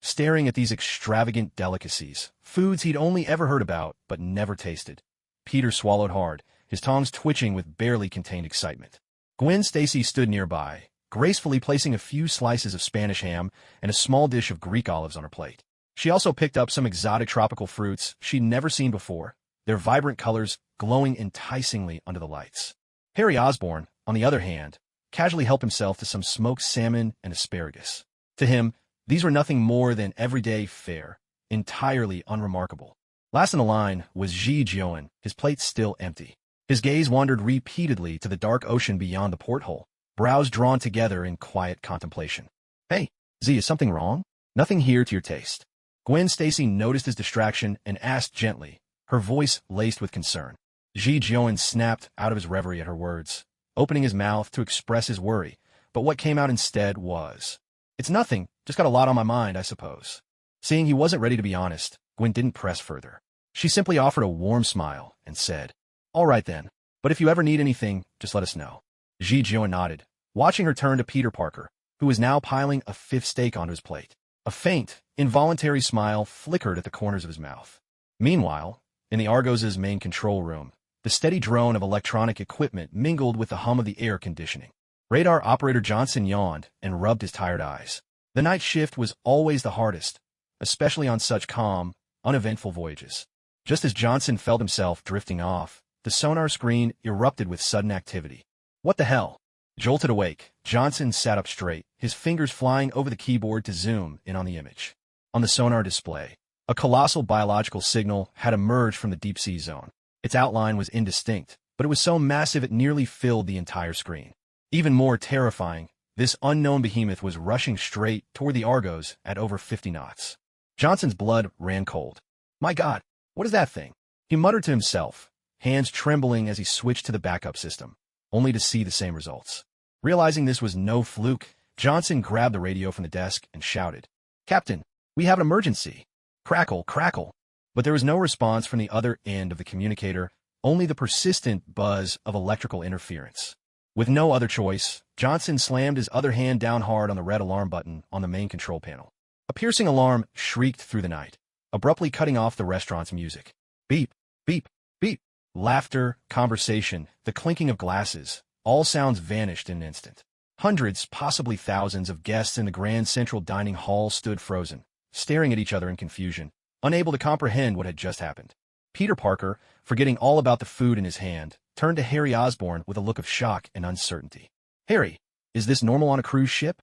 [SPEAKER 1] Staring at these extravagant delicacies, foods he'd only ever heard about but never tasted, Peter swallowed hard, his tongues twitching with barely contained excitement. Gwen Stacy stood nearby, gracefully placing a few slices of Spanish ham and a small dish of Greek olives on her plate. She also picked up some exotic tropical fruits she'd never seen before, their vibrant colors glowing enticingly under the lights. Harry Osborne, on the other hand, casually helped himself to some smoked salmon and asparagus. To him, these were nothing more than everyday fare, entirely unremarkable. Last in the line was Ji Joan, his plate still empty. His gaze wandered repeatedly to the dark ocean beyond the porthole, brows drawn together in quiet contemplation. "Hey, Z, is something wrong? Nothing here to your taste. Gwen Stacy noticed his distraction and asked gently, her voice laced with concern. Ji Jion snapped out of his reverie at her words, opening his mouth to express his worry, but what came out instead was, "It's nothing, just got a lot on my mind, I suppose." Seeing he wasn't ready to be honest, Gwen didn't press further. She simply offered a warm smile and said, "All right then, but if you ever need anything, just let us know." Ji Jion nodded, watching her turn to Peter Parker, who was now piling a fifth steak onto his plate. A faint, involuntary smile flickered at the corners of his mouth. Meanwhile, in the Argos' main control room, the steady drone of electronic equipment mingled with the hum of the air conditioning. Radar operator Johnson yawned and rubbed his tired eyes. The night shift was always the hardest, especially on such calm, uneventful voyages. Just as Johnson felt himself drifting off, the sonar screen erupted with sudden activity. What the hell? Jolted awake, Johnson sat up straight, his fingers flying over the keyboard to zoom in on the image. On the sonar display, a colossal biological signal had emerged from the deep-sea zone. Its outline was indistinct, but it was so massive it nearly filled the entire screen. Even more terrifying, this unknown behemoth was rushing straight toward the Argos at over 50 knots. Johnson's blood ran cold. My God, what is that thing? He muttered to himself, hands trembling as he switched to the backup system, only to see the same results. Realizing this was no fluke, Johnson grabbed the radio from the desk and shouted, "Captain, we have an emergency." Crackle, crackle. But there was no response from the other end of the communicator, only the persistent buzz of electrical interference. With no other choice, Johnson slammed his other hand down hard on the red alarm button on the main control panel. A piercing alarm shrieked through the night, abruptly cutting off the restaurant's music. Beep, beep, beep. Laughter, conversation, the clinking of glasses, all sounds vanished in an instant. Hundreds, possibly thousands of guests in the grand central dining hall stood frozen, staring at each other in confusion, unable to comprehend what had just happened. Peter Parker, forgetting all about the food in his hand, turned to Harry Osborn with a look of shock and uncertainty. "Harry, is this normal on a cruise ship?"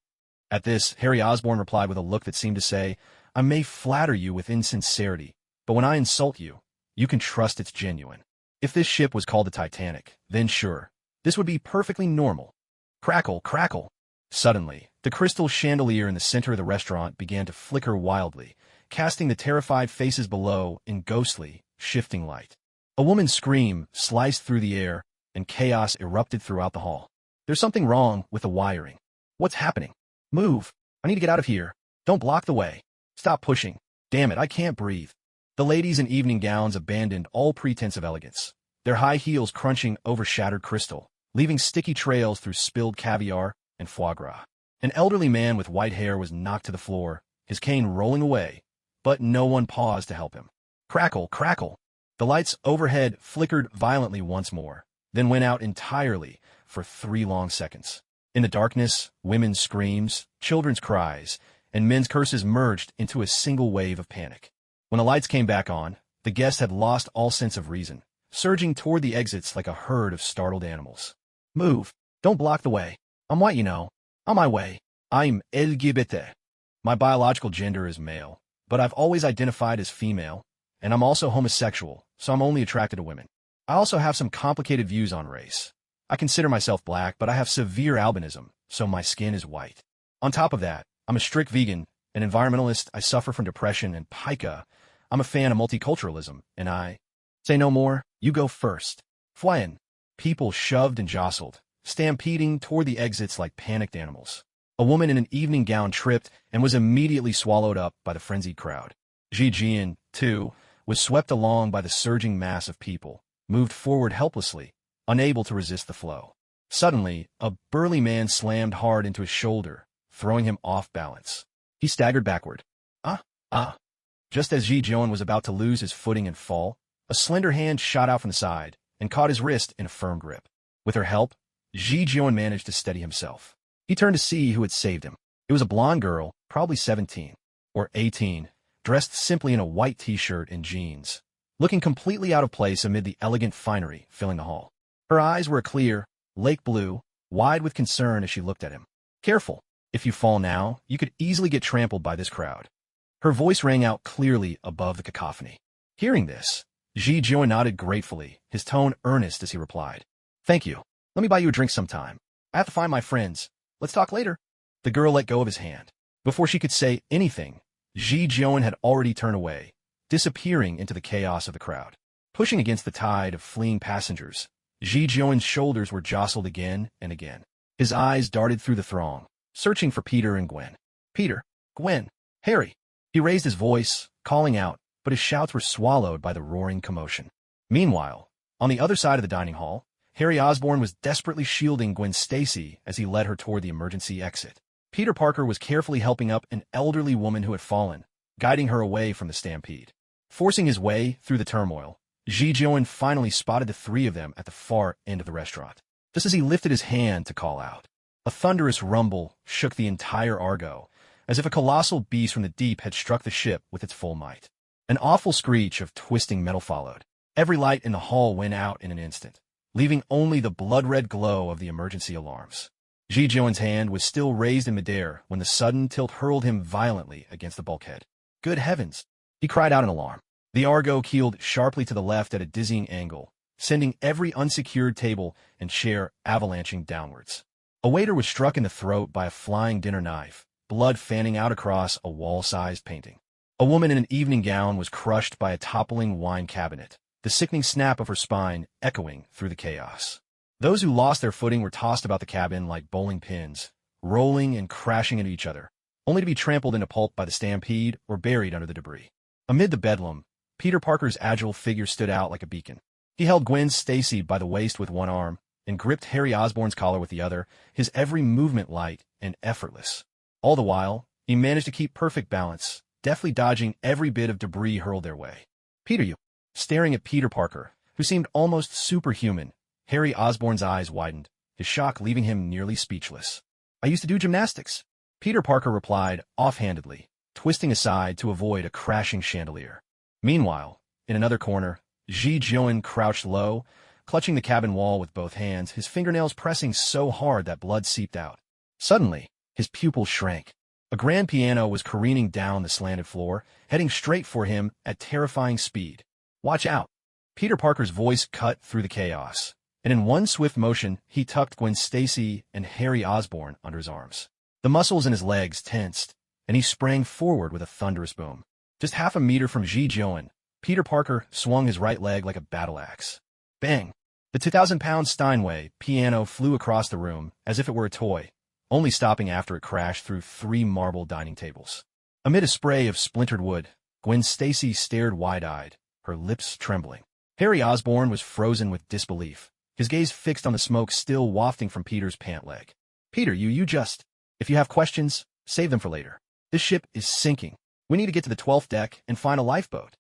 [SPEAKER 1] At this, Harry Osborn replied with a look that seemed to say, "I may flatter you with insincerity, but when I insult you, you can trust it's genuine. If this ship was called the Titanic, then sure, this would be perfectly normal." Crackle, crackle. Suddenly, the crystal chandelier in the center of the restaurant began to flicker wildly, casting the terrified faces below in ghostly, shifting light. A woman's scream sliced through the air, and chaos erupted throughout the hall. "There's something wrong with the wiring. What's happening? Move! I need to get out of here. Don't block the way. Stop pushing. Damn it, I can't breathe." The ladies in evening gowns abandoned all pretense of elegance, their high heels crunching over shattered crystal, leaving sticky trails through spilled caviar and foie gras. An elderly man with white hair was knocked to the floor, his cane rolling away, but no one paused to help him. Crackle, crackle. The lights overhead flickered violently once more, then went out entirely for 3 long seconds. In the darkness, women's screams, children's cries, and men's curses merged into a single wave of panic. When the lights came back on, the guests had lost all sense of reason, surging toward the exits like a herd of startled animals. "Move! Don't block the way. I'm white, you know. On my way. I'm LGBT. My biological gender is male, but I've always identified as female, and I'm also homosexual, so I'm only attracted to women. I also have some complicated views on race. I consider myself black, but I have severe albinism, so my skin is white. On top of that, I'm a strict vegan, an environmentalist, I suffer from depression and pica. I'm a fan of multiculturalism, and I..." "Say no more, you go first." Flying. People shoved and jostled, stampeding toward the exits like panicked animals. A woman in an evening gown tripped and was immediately swallowed up by the frenzied crowd. Ji Jian, too, was swept along by the surging mass of people, moved forward helplessly, unable to resist the flow. Suddenly, a burly man slammed hard into his shoulder, throwing him off balance. He staggered backward. Ah. Just as Ji Jian was about to lose his footing and fall, a slender hand shot out from the side and caught his wrist in a firm grip. With her help, Ji Jian managed to steady himself. He turned to see who had saved him. It was a blonde girl, probably 17 or 18, dressed simply in a white t-shirt and jeans, looking completely out of place amid the elegant finery filling the hall. Her eyes were a clear, lake blue, wide with concern as she looked at him. "Careful. If you fall now, you could easily get trampled by this crowd." Her voice rang out clearly above the cacophony. Hearing this, Ji Jian nodded gratefully, his tone earnest as he replied, "Thank you. Let me buy you a drink sometime. I have to find my friends. Let's talk later." The girl let go of his hand. Before she could say anything, Ji Jion had already turned away, disappearing into the chaos of the crowd. Pushing against the tide of fleeing passengers, Ji Jion's shoulders were jostled again and again. His eyes darted through the throng, searching for Peter and Gwen. Peter, Gwen, Harry. He raised his voice, calling out, but his shouts were swallowed by the roaring commotion. Meanwhile, on the other side of the dining hall, Harry Osborn was desperately shielding Gwen Stacy as he led her toward the emergency exit. Peter Parker was carefully helping up an elderly woman who had fallen, guiding her away from the stampede. Forcing his way through the turmoil, Ji Jion finally spotted the three of them at the far end of the restaurant. Just as he lifted his hand to call out, a thunderous rumble shook the entire Argo, as if a colossal beast from the deep had struck the ship with its full might. An awful screech of twisting metal followed. Every light in the hall went out in an instant, leaving only the blood-red glow of the emergency alarms. Ji Jion's hand was still raised in midair when the sudden tilt hurled him violently against the bulkhead. Good heavens! He cried out in alarm. The Argo keeled sharply to the left at a dizzying angle, sending every unsecured table and chair avalanching downwards. A waiter was struck in the throat by a flying dinner knife, blood fanning out across a wall-sized painting. A woman in an evening gown was crushed by a toppling wine cabinet, the sickening snap of her spine echoing through the chaos. Those who lost their footing were tossed about the cabin like bowling pins, rolling and crashing into each other, only to be trampled into pulp by the stampede or buried under the debris. Amid the bedlam, Peter Parker's agile figure stood out like a beacon. He held Gwen Stacy by the waist with one arm and gripped Harry Osborn's collar with the other, his every movement light and effortless. All the while, he managed to keep perfect balance, deftly dodging every bit of debris hurled their way. Peter, you! Staring at Peter Parker, who seemed almost superhuman, Harry Osborn's eyes widened, his shock leaving him nearly speechless. I used to do gymnastics, Peter Parker replied offhandedly, twisting aside to avoid a crashing chandelier. Meanwhile, in another corner, Ji Jion crouched low, clutching the cabin wall with both hands, his fingernails pressing so hard that blood seeped out. Suddenly, his pupils shrank. A grand piano was careening down the slanted floor, heading straight for him at terrifying speed. Watch out! Peter Parker's voice cut through the chaos, and in one swift motion, he tucked Gwen Stacy and Harry Osborn under his arms. The muscles in his legs tensed, and he sprang forward with a thunderous boom. Just half a meter from Ji Jion, Peter Parker swung his right leg like a battle axe. Bang! The 2,000-pound Steinway piano flew across the room as if it were a toy, only stopping after it crashed through 3 marble dining tables. Amid a spray of splintered wood, Gwen Stacy stared wide-eyed, her lips trembling. Harry Osborn was frozen with disbelief, his gaze fixed on the smoke still wafting from Peter's pant leg. Peter, you just... If you have questions, save them for later. This ship is sinking. We need to get to the 12th deck and find a lifeboat.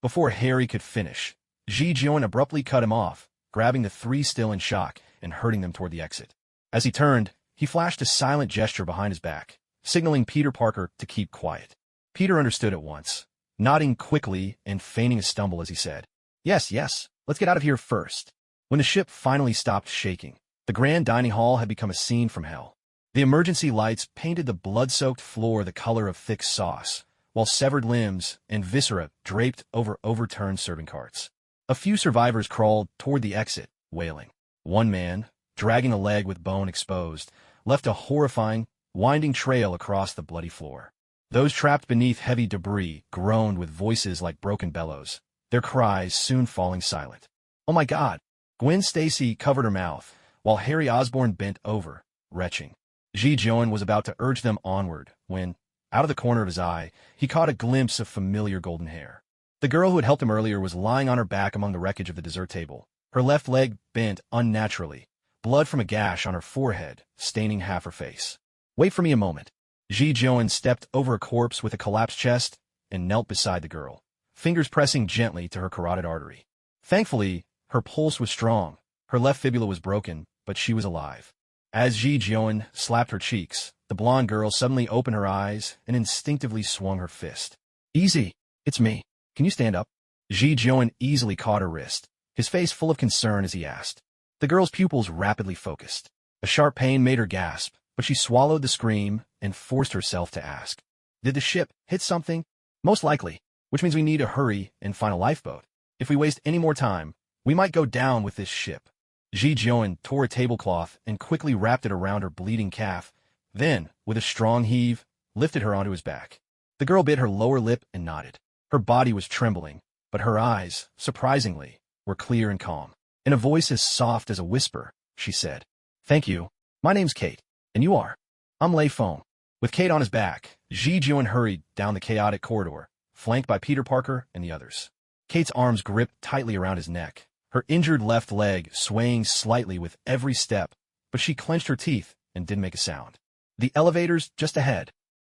[SPEAKER 1] Before Harry could finish, Ji Jion abruptly cut him off, grabbing the 3 still in shock and herding them toward the exit. As he turned, he flashed a silent gesture behind his back, signaling Peter Parker to keep quiet. Peter understood at once, nodding quickly and feigning a stumble as he said, Yes, let's get out of here first. When the ship finally stopped shaking, the grand dining hall had become a scene from hell. The emergency lights painted the blood-soaked floor the color of thick sauce, while severed limbs and viscera draped over overturned serving carts. A few survivors crawled toward the exit, wailing. One man, dragging a leg with bone exposed, left a horrifying, winding trail across the bloody floor. Those trapped beneath heavy debris groaned with voices like broken bellows, their cries soon falling silent. Oh my God! Gwen Stacy covered her mouth, while Harry Osborn bent over, retching. Ji Jion was about to urge them onward when, out of the corner of his eye, he caught a glimpse of familiar golden hair. The girl who had helped him earlier was lying on her back among the wreckage of the dessert table, her left leg bent unnaturally, blood from a gash on her forehead staining half her face. Wait for me a moment. Ji Jion stepped over a corpse with a collapsed chest and knelt beside the girl, fingers pressing gently to her carotid artery. Thankfully, her pulse was strong, her left fibula was broken, but she was alive. As Ji Jion slapped her cheeks, the blonde girl suddenly opened her eyes and instinctively swung her fist. Easy, it's me. Can you stand up? Ji Jion easily caught her wrist, his face full of concern as he asked. The girl's pupils rapidly focused. A sharp pain made her gasp, but she swallowed the scream and forced herself to ask. Did the ship hit something? Most likely, which means we need to hurry and find a lifeboat. If we waste any more time, we might go down with this ship. Ji Jion tore a tablecloth and quickly wrapped it around her bleeding calf, then, with a strong heave, lifted her onto his back. The girl bit her lower lip and nodded. Her body was trembling, but her eyes, surprisingly, were clear and calm. In a voice as soft as a whisper, she said, "Thank you. My name's Kate. And you are?" "I'm Lei Feng." With Kate on his back, Ji Jian hurried down the chaotic corridor, flanked by Peter Parker and the others. Kate's arms gripped tightly around his neck, her injured left leg swaying slightly with every step, but she clenched her teeth and didn't make a sound. The elevator's just ahead.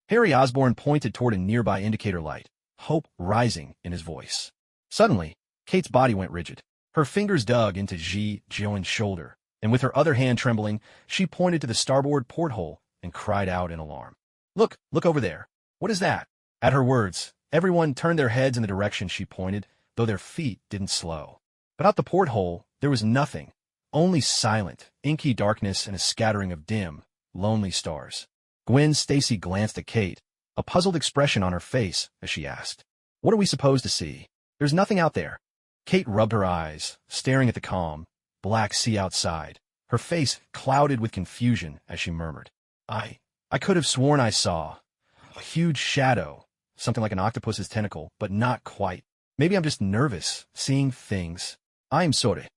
[SPEAKER 1] Harry Osborn pointed toward a nearby indicator light, hope rising in his voice. Suddenly, Kate's body went rigid. Her fingers dug into Ji Jian's shoulder, and with her other hand trembling, she pointed to the starboard porthole and cried out in alarm. Look over there. What is that?" At her words, everyone turned their heads in the direction she pointed, though their feet didn't slow. But out the porthole, there was nothing, only silent, inky darkness and a scattering of dim, lonely stars. Gwen Stacy glanced at Kate, a puzzled expression on her face as she asked, "What are we supposed to see?" "There's nothing out there." Kate rubbed her eyes, staring at the calm, black sea outside, her face clouded with confusion as she murmured, I could have sworn I saw a huge shadow, something like an octopus's tentacle, but not quite. Maybe I'm just nervous, seeing things. I'm sorry."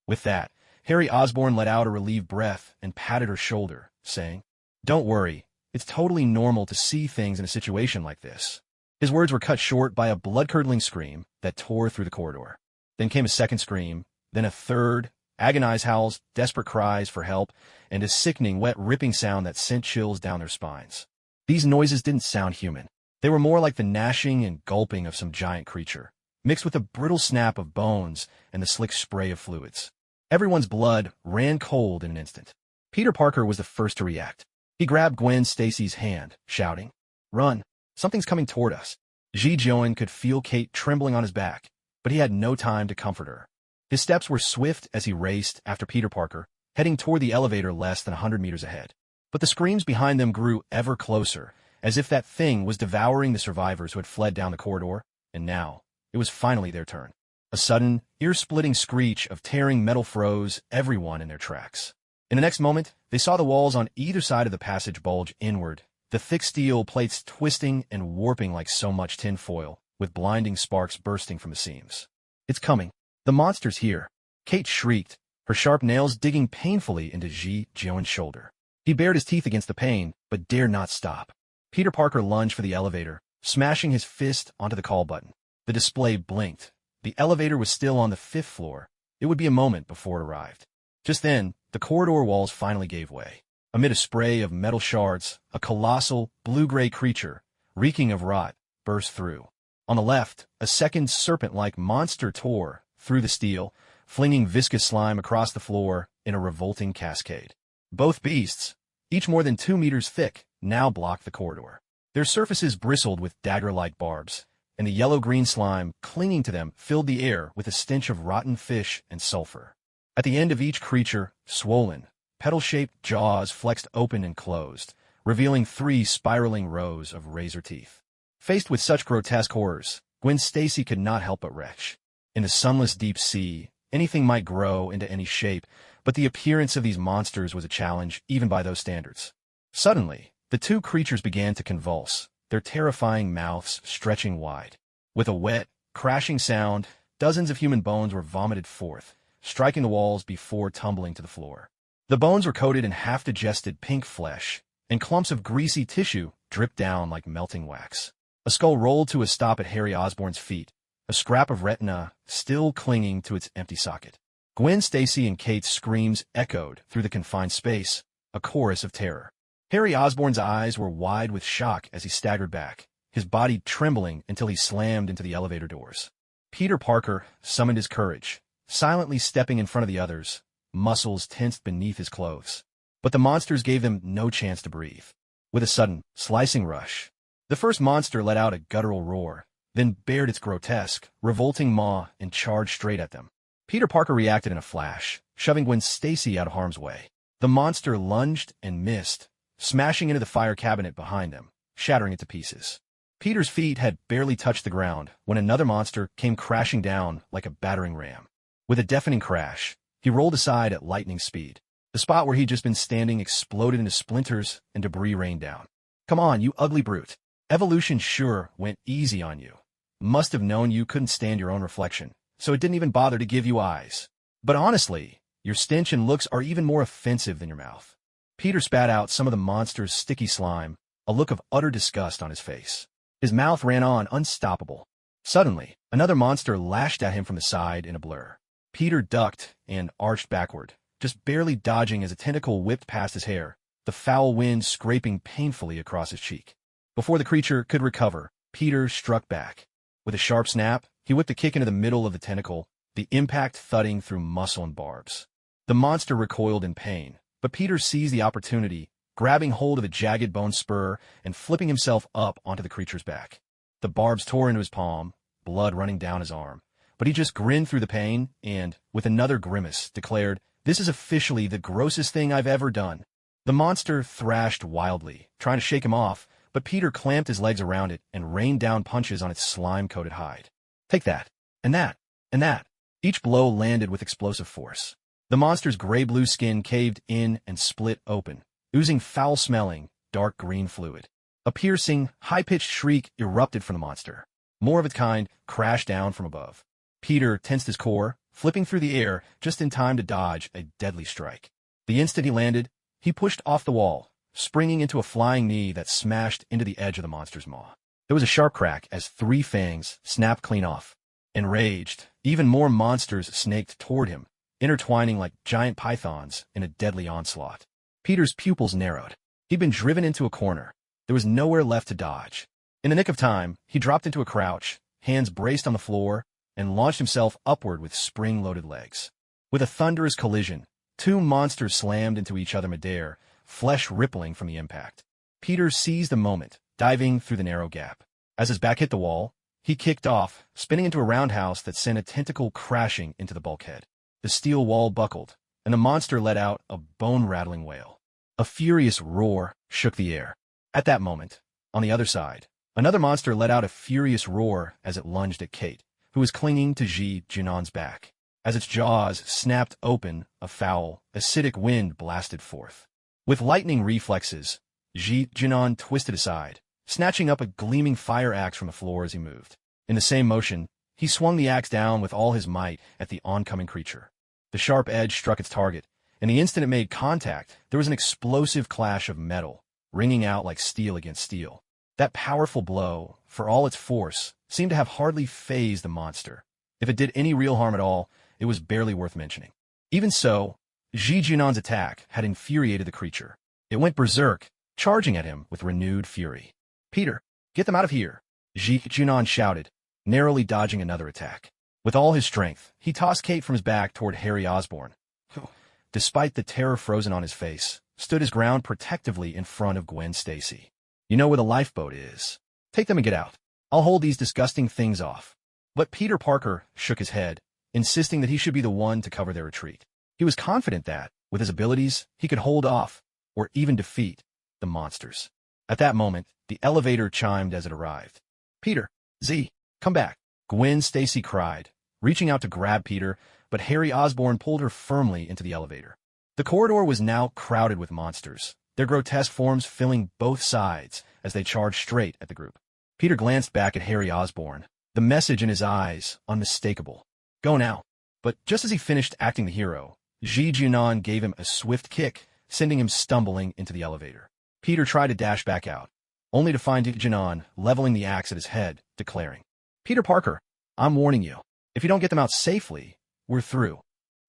[SPEAKER 1] With that, Harry Osborn let out a relieved breath and patted her shoulder, saying, "Don't worry, it's totally normal to see things in a situation like this." His words were cut short by a blood-curdling scream that tore through the corridor. Then came a second scream, then a third, agonized howls, desperate cries for help, and a sickening, wet, ripping sound that sent chills down their spines. These noises didn't sound human. They were more like the gnashing and gulping of some giant creature, mixed with the brittle snap of bones and the slick spray of fluids. Everyone's blood ran cold in an instant. Peter Parker was the first to react. He grabbed Gwen Stacy's hand, shouting, "Run! Something's coming toward us." Ji Jian could feel Kate trembling on his back, but he had no time to comfort her. His steps were swift as he raced after Peter Parker, heading toward the elevator less than 100 meters ahead. But the screams behind them grew ever closer, as if that thing was devouring the survivors who had fled down the corridor, and now, it was finally their turn. A sudden, ear-splitting screech of tearing metal froze everyone in their tracks. In the next moment, they saw the walls on either side of the passage bulge inward, the thick steel plates twisting and warping like so much tin foil, with blinding sparks bursting from the seams. "It's coming. The monster's here," Kate shrieked, her sharp nails digging painfully into Ji Jian's shoulder. He bared his teeth against the pain, but dared not stop. Peter Parker lunged for the elevator, smashing his fist onto the call button. The display blinked. The elevator was still on the 5th floor. It would be a moment before it arrived. Just then, the corridor walls finally gave way. Amid a spray of metal shards, a colossal, blue-gray creature, reeking of rot, burst through. On the left, a second serpent-like monster tore through the steel, flinging viscous slime across the floor in a revolting cascade. Both beasts, each more than 2 meters thick, now blocked the corridor. Their surfaces bristled with dagger-like barbs, and the yellow-green slime clinging to them filled the air with a stench of rotten fish and sulfur. At the end of each creature, swollen, petal-shaped jaws flexed open and closed, revealing 3 spiraling rows of razor teeth. Faced with such grotesque horrors, Gwen Stacy could not help but retch. In the sunless deep sea, anything might grow into any shape, but the appearance of these monsters was a challenge even by those standards. Suddenly, the 2 creatures began to convulse, their terrifying mouths stretching wide. With a wet, crashing sound, dozens of human bones were vomited forth, striking the walls before tumbling to the floor. The bones were coated in half-digested pink flesh, and clumps of greasy tissue dripped down like melting wax. A skull rolled to a stop at Harry Osborn's feet, a scrap of retina still clinging to its empty socket. Gwen Stacy and Kate's screams echoed through the confined space, a chorus of terror. Harry Osborn's eyes were wide with shock as he staggered back, his body trembling until he slammed into the elevator doors. Peter Parker summoned his courage, silently stepping in front of the others, muscles tensed beneath his clothes. But the monsters gave them no chance to breathe. With a sudden, slicing rush, the first monster let out a guttural roar, then bared its grotesque, revolting maw and charged straight at them. Peter Parker reacted in a flash, shoving Gwen Stacy out of harm's way. The monster lunged and missed, smashing into the fire cabinet behind them, shattering it to pieces. Peter's feet had barely touched the ground when another monster came crashing down like a battering ram. With a deafening crash, he rolled aside at lightning speed. The spot where he'd just been standing exploded into splinters and debris rained down. Come on, you ugly brute. Evolution sure went easy on you. Must have known you couldn't stand your own reflection, so it didn't even bother to give you eyes. But honestly, your stench and looks are even more offensive than your mouth. Peter spat out some of the monster's sticky slime, a look of utter disgust on his face. His mouth ran on unstoppable. Suddenly, another monster lashed at him from the side in a blur. Peter ducked and arched backward, just barely dodging as a tentacle whipped past his hair, the foul wind scraping painfully across his cheek. Before the creature could recover, Peter struck back. With a sharp snap, he whipped a kick into the middle of the tentacle, the impact thudding through muscle and barbs. The monster recoiled in pain, but Peter seized the opportunity, grabbing hold of a jagged bone spur and flipping himself up onto the creature's back. The barbs tore into his palm, blood running down his arm, but he just grinned through the pain and, with another grimace, declared, "This is officially the grossest thing I've ever done." The monster thrashed wildly, trying to shake him off, but Peter clamped his legs around it and rained down punches on its slime-coated hide. Take that, and that, and that. Each blow landed with explosive force. The monster's gray-blue skin caved in and split open, oozing foul-smelling, dark green fluid. A piercing, high-pitched shriek erupted from the monster. More of its kind crashed down from above. Peter tensed his core, flipping through the air just in time to dodge a deadly strike. The instant he landed, he pushed off the wall, springing into a flying knee that smashed into the edge of the monster's maw. There was a sharp crack as 3 fangs snapped clean off. Enraged, even more monsters snaked toward him, intertwining like giant pythons in a deadly onslaught. Peter's pupils narrowed. He'd been driven into a corner. There was nowhere left to dodge. In the nick of time, he dropped into a crouch, hands braced on the floor, and launched himself upward with spring-loaded legs. With a thunderous collision, 2 monsters slammed into each other midair, flesh rippling from the impact. Peter seized the moment, diving through the narrow gap. As his back hit the wall, he kicked off, spinning into a roundhouse that sent a tentacle crashing into the bulkhead. The steel wall buckled, and the monster let out a bone-rattling wail. A furious roar shook the air. At that moment, on the other side, another monster let out a furious roar as it lunged at Kate, who was clinging to Ji Junan's back. As its jaws snapped open, a foul, acidic wind blasted forth. With lightning reflexes, Ji Junan twisted aside, snatching up a gleaming fire axe from the floor as he moved. In the same motion, he swung the axe down with all his might at the oncoming creature. The sharp edge struck its target, and the instant it made contact, there was an explosive clash of metal, ringing out like steel against steel. That powerful blow, for all its force, seemed to have hardly fazed the monster. If it did any real harm at all, it was barely worth mentioning. Even so, Ji Junan's attack had infuriated the creature. It went berserk, charging at him with renewed fury. "Peter, get them out of here," Ji Junan shouted, narrowly dodging another attack. With all his strength, he tossed Kate from his back toward Harry Osborn, who, despite the terror frozen on his face, stood his ground protectively in front of Gwen Stacy. "You know where the lifeboat is. Take them and get out. I'll hold these disgusting things off." But Peter Parker shook his head, insisting that he should be the one to cover their retreat. He was confident that, with his abilities, he could hold off, or even defeat, the monsters. At that moment, the elevator chimed as it arrived. "Peter, Z, come back," Gwen Stacy cried, reaching out to grab Peter, but Harry Osborn pulled her firmly into the elevator. The corridor was now crowded with monsters, their grotesque forms filling both sides as they charged straight at the group. Peter glanced back at Harry Osborn, the message in his eyes unmistakable. "Go now." But just as he finished acting the hero, Ji Junan gave him a swift kick, sending him stumbling into the elevator. Peter tried to dash back out, only to find Junan leveling the axe at his head, declaring, "Peter Parker, I'm warning you. If you don't get them out safely, we're through."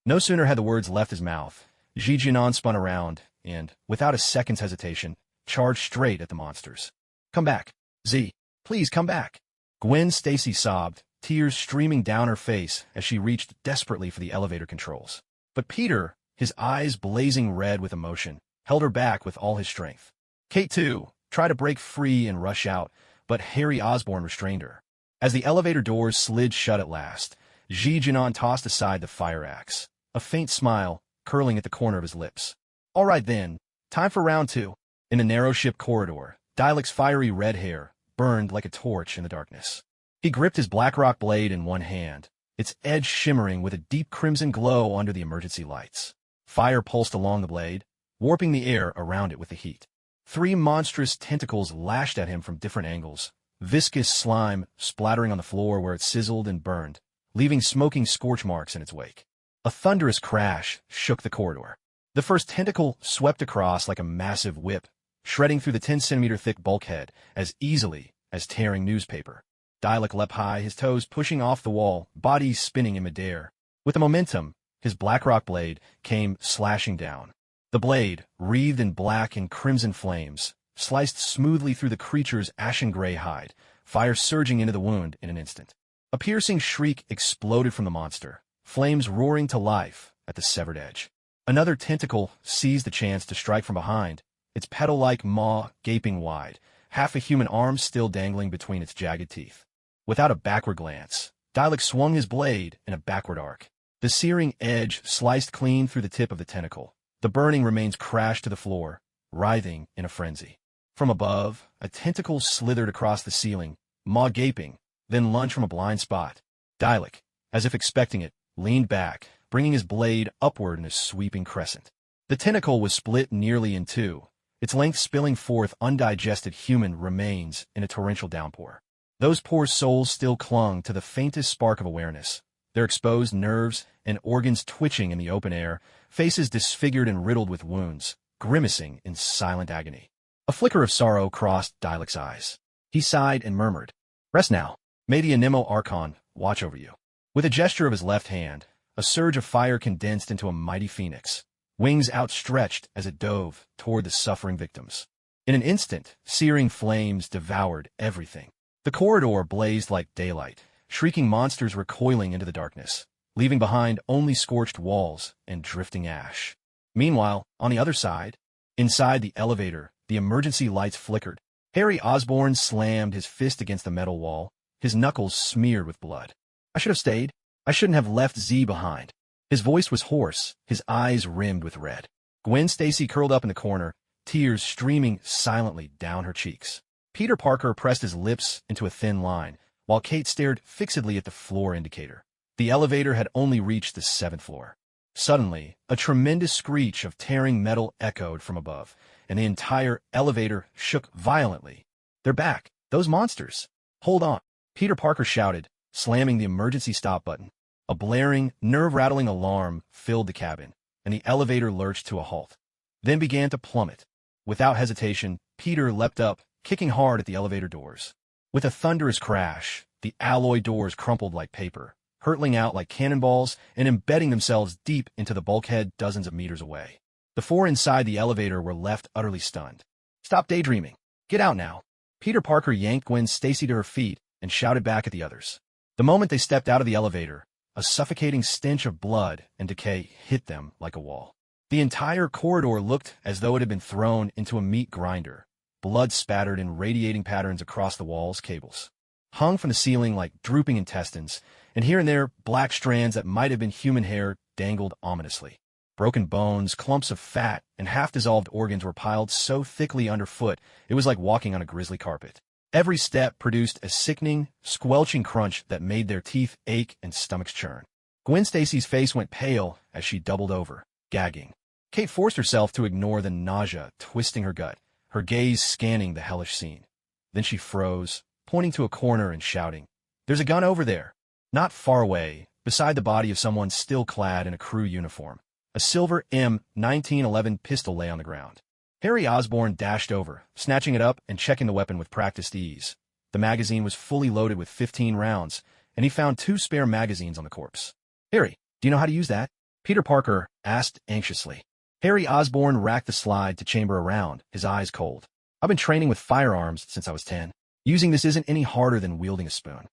[SPEAKER 1] No sooner had the words left his mouth, Ji Junan spun around and, without a second's hesitation, charged straight at the monsters. "Come back, Z. Please come back." Gwen Stacy sobbed, tears streaming down her face as she reached desperately for the elevator controls. But Peter, his eyes blazing red with emotion, held her back with all his strength. Kate, too, tried to break free and rush out, but Harry Osborn restrained her. As the elevator doors slid shut at last, Ji Junan tossed aside the fire axe, a faint smile curling at the corner of his lips. "All right then, time for round 2. In the narrow ship corridor, Dialec's fiery red hair burned like a torch in the darkness. He gripped his blackrock blade in one hand, its edge shimmering with a deep crimson glow under the emergency lights. Fire pulsed along the blade, warping the air around it with the heat. 3 monstrous tentacles lashed at him from different angles, viscous slime splattering on the floor where it sizzled and burned, leaving smoking scorch marks in its wake. A thunderous crash shook the corridor. The first tentacle swept across like a massive whip, shredding through the 10-centimeter thick bulkhead as easily as tearing newspaper. Dialek leapt high, his toes pushing off the wall, body spinning in midair. With the momentum, his blackrock blade came slashing down. The blade, wreathed in black and crimson flames, sliced smoothly through the creature's ashen-gray hide, fire surging into the wound in an instant. A piercing shriek exploded from the monster, flames roaring to life at the severed edge. Another tentacle seized the chance to strike from behind, its petal-like maw gaping wide, half a human arm still dangling between its jagged teeth. Without a backward glance, Dialek swung his blade in a backward arc. The searing edge sliced clean through the tip of the tentacle. The burning remains crashed to the floor, writhing in a frenzy. From above, a tentacle slithered across the ceiling, maw gaping, then lunged from a blind spot. Dialek, as if expecting it, leaned back, bringing his blade upward in a sweeping crescent. The tentacle was split nearly in two, its length spilling forth undigested human remains in a torrential downpour. Those poor souls still clung to the faintest spark of awareness, their exposed nerves and organs twitching in the open air, faces disfigured and riddled with wounds, grimacing in silent agony. A flicker of sorrow crossed Dialek's eyes. He sighed and murmured, "Rest now. May the Anemo Archon watch over you." With a gesture of his left hand, a surge of fire condensed into a mighty phoenix, wings outstretched as it dove toward the suffering victims. In an instant, searing flames devoured everything. The corridor blazed like daylight, shrieking monsters recoiling into the darkness, leaving behind only scorched walls and drifting ash. Meanwhile, on the other side, inside the elevator, the emergency lights flickered. Harry Osborn slammed his fist against the metal wall, his knuckles smeared with blood. "I should have stayed. I shouldn't have left Z behind." His voice was hoarse, his eyes rimmed with red. Gwen Stacy curled up in the corner, tears streaming silently down her cheeks. Peter Parker pressed his lips into a thin line, while Kate stared fixedly at the floor indicator. The elevator had only reached the 7th floor. Suddenly, a tremendous screech of tearing metal echoed from above, and the entire elevator shook violently. "They're back! Those monsters! Hold on!" Peter Parker shouted, slamming the emergency stop button. A blaring, nerve-rattling alarm filled the cabin, and the elevator lurched to a halt, then began to plummet. Without hesitation, Peter leapt up, kicking hard at the elevator doors. With a thunderous crash, the alloy doors crumpled like paper, hurtling out like cannonballs and embedding themselves deep into the bulkhead dozens of meters away. The 4 inside the elevator were left utterly stunned. "Stop daydreaming. Get out now." Peter Parker yanked Gwen Stacy to her feet and shouted back at the others. The moment they stepped out of the elevator, a suffocating stench of blood and decay hit them like a wall. The entire corridor looked as though it had been thrown into a meat grinder, blood spattered in radiating patterns across the walls, cables hung from the ceiling like drooping intestines, and here and there black strands that might have been human hair dangled ominously. Broken bones, clumps of fat, and half-dissolved organs were piled so thickly underfoot it was like walking on a grisly carpet. Every step produced a sickening, squelching crunch that made their teeth ache and stomachs churn. Gwen Stacy's face went pale as she doubled over, gagging. Kate forced herself to ignore the nausea twisting her gut, her gaze scanning the hellish scene. Then she froze, pointing to a corner and shouting, "There's a gun over there!" Not far away, beside the body of someone still clad in a crew uniform, a silver M1911 pistol lay on the ground. Harry Osborn dashed over, snatching it up and checking the weapon with practiced ease. The magazine was fully loaded with 15 rounds, and he found 2 spare magazines on the corpse. "Harry, do you know how to use that?" Peter Parker asked anxiously. Harry Osborn racked the slide to chamber a round, his eyes cold. "I've been training with firearms since I was 10. Using this isn't any harder than wielding a spoon."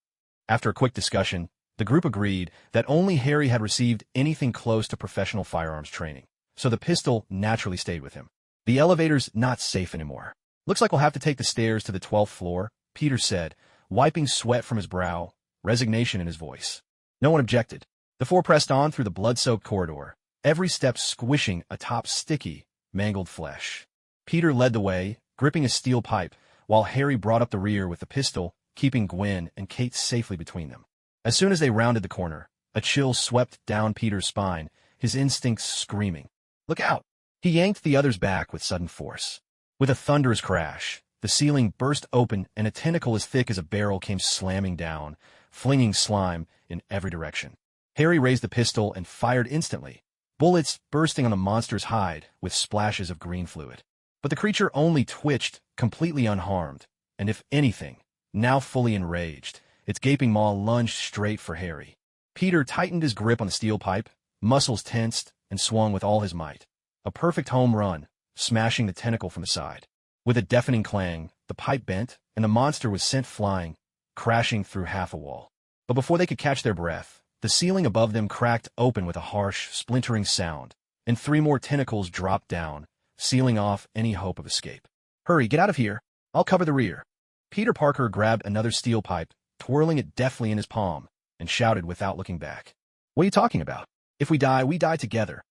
[SPEAKER 1] After a quick discussion, the group agreed that only Harry had received anything close to professional firearms training, so the pistol naturally stayed with him. "The elevator's not safe anymore. Looks like we'll have to take the stairs to the 12th floor, Peter said, wiping sweat from his brow, resignation in his voice. No one objected. The 4 pressed on through the blood-soaked corridor, every step squishing atop sticky, mangled flesh. Peter led the way, gripping a steel pipe, while Harry brought up the rear with the pistol, keeping Gwen and Kate safely between them. As soon as they rounded the corner, a chill swept down Peter's spine, his instincts screaming, "Look out!" He yanked the others back with sudden force. With a thunderous crash, the ceiling burst open and a tentacle as thick as a barrel came slamming down, flinging slime in every direction. Harry raised the pistol and fired instantly, bullets bursting on the monster's hide with splashes of green fluid. But the creature only twitched, completely unharmed, and if anything, now fully enraged, its gaping maw lunged straight for Harry. Peter tightened his grip on the steel pipe, muscles tensed, and swung with all his might. A perfect home run, smashing the tentacle from the side. With a deafening clang, the pipe bent, and the monster was sent flying, crashing through half a wall. But before they could catch their breath, the ceiling above them cracked open with a harsh, splintering sound, and 3 more tentacles dropped down, sealing off any hope of escape. "Hurry, get out of here. I'll cover the rear." Peter Parker grabbed another steel pipe, twirling it deftly in his palm, and shouted without looking back. "What are you talking about? If we die together."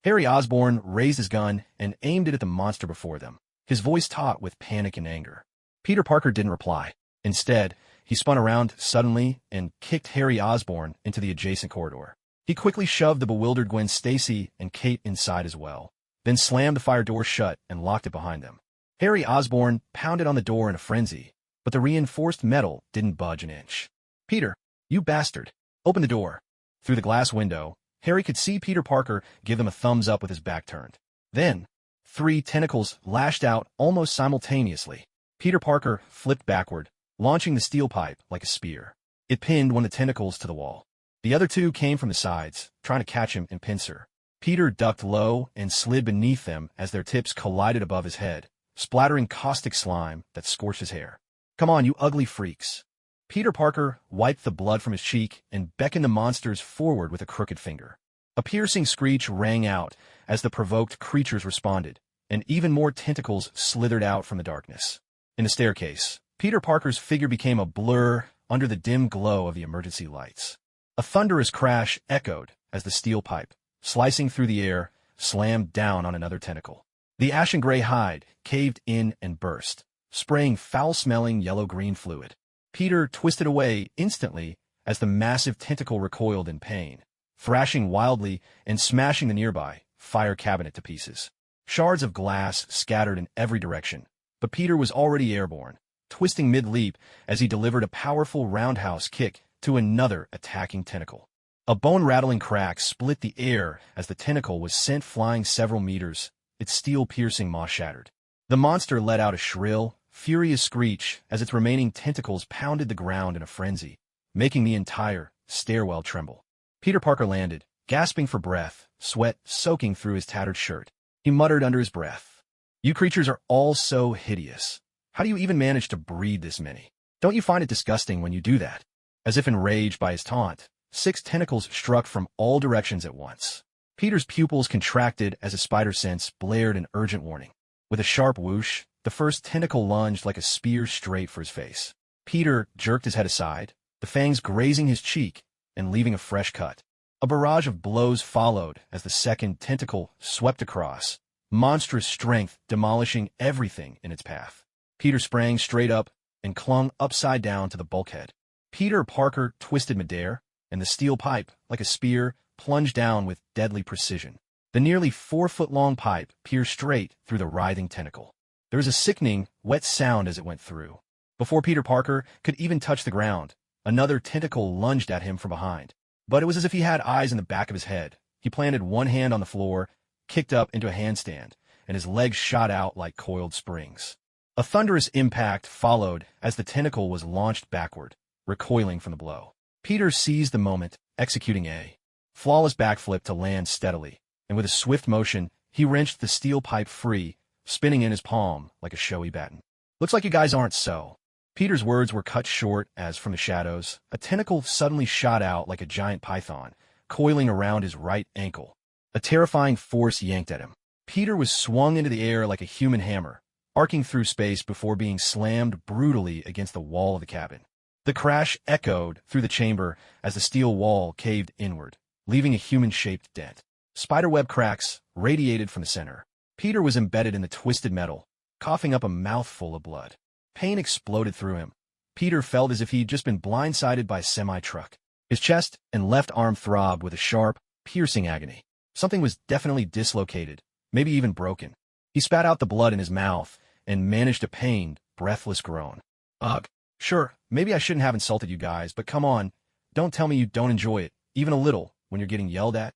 [SPEAKER 1] Harry Osborn raised his gun and aimed it at the monster before them, his voice taut with panic and anger. Peter Parker didn't reply. Instead, he spun around suddenly and kicked Harry Osborn into the adjacent corridor. He quickly shoved the bewildered Gwen Stacy and Kate inside as well, then slammed the fire door shut and locked it behind them. Harry Osborn pounded on the door in a frenzy, but the reinforced metal didn't budge an inch. "Peter, you bastard! Open the door!" Through the glass window, Harry could see Peter Parker give them a thumbs up with his back turned. Then, 3 tentacles lashed out almost simultaneously. Peter Parker flipped backward, launching the steel pipe like a spear. It pinned one of the tentacles to the wall. The other 2 came from the sides, trying to catch him in pincer. Peter ducked low and slid beneath them as their tips collided above his head, splattering caustic slime that scorched his hair. "Come on, you ugly freaks." Peter Parker wiped the blood from his cheek and beckoned the monsters forward with a crooked finger. A piercing screech rang out as the provoked creatures responded, and even more tentacles slithered out from the darkness. In the staircase, Peter Parker's figure became a blur under the dim glow of the emergency lights. A thunderous crash echoed as the steel pipe, slicing through the air, slammed down on another tentacle. The ashen gray hide caved in and burst, spraying foul-smelling yellow-green fluid. Peter twisted away instantly as the massive tentacle recoiled in pain, thrashing wildly and smashing the nearby fire cabinet to pieces. Shards of glass scattered in every direction, but Peter was already airborne, twisting mid-leap as he delivered a powerful roundhouse kick to another attacking tentacle. A bone-rattling crack split the air as the tentacle was sent flying several meters, its steel-piercing maw shattered. The monster let out a shrill, furious screech as its remaining tentacles pounded the ground in a frenzy, making the entire stairwell tremble. Peter Parker landed, gasping for breath, sweat soaking through his tattered shirt. He muttered under his breath, "You creatures are all so hideous. How do you even manage to breed this many? Don't you find it disgusting when you do that?" As if enraged by his taunt, 6 tentacles struck from all directions at once. Peter's pupils contracted as his spider sense blared an urgent warning. With a sharp whoosh, the first tentacle lunged like a spear straight for his face. Peter jerked his head aside, the fangs grazing his cheek and leaving a fresh cut. A barrage of blows followed as the second tentacle swept across, monstrous strength demolishing everything in its path. Peter sprang straight up and clung upside down to the bulkhead. Peter Parker twisted midair, and the steel pipe, like a spear, plunged down with deadly precision. The nearly 4-foot-long pipe pierced straight through the writhing tentacle. There was a sickening, wet sound as it went through. Before Peter Parker could even touch the ground, another tentacle lunged at him from behind. But it was as if he had eyes in the back of his head. He planted one hand on the floor, kicked up into a handstand, and his legs shot out like coiled springs. A thunderous impact followed as the tentacle was launched backward, recoiling from the blow. Peter seized the moment, executing a flawless backflip to land steadily, and with a swift motion, he wrenched the steel pipe free, spinning in his palm like a showy baton. "Looks like you guys aren't so." Peter's words were cut short as from the shadows, a tentacle suddenly shot out like a giant python, coiling around his right ankle. A terrifying force yanked at him. Peter was swung into the air like a human hammer, arcing through space before being slammed brutally against the wall of the cabin. The crash echoed through the chamber as the steel wall caved inward, leaving a human-shaped dent. Spiderweb cracks radiated from the center. Peter was embedded in the twisted metal, coughing up a mouthful of blood. Pain exploded through him. Peter felt as if he'd just been blindsided by a semi-truck. His chest and left arm throbbed with a sharp, piercing agony. Something was definitely dislocated, maybe even broken. He spat out the blood in his mouth and managed a pained, breathless groan. Ugh. Sure, maybe I shouldn't have insulted you guys, but come on, don't tell me you don't enjoy it, even a little, when you're getting yelled at.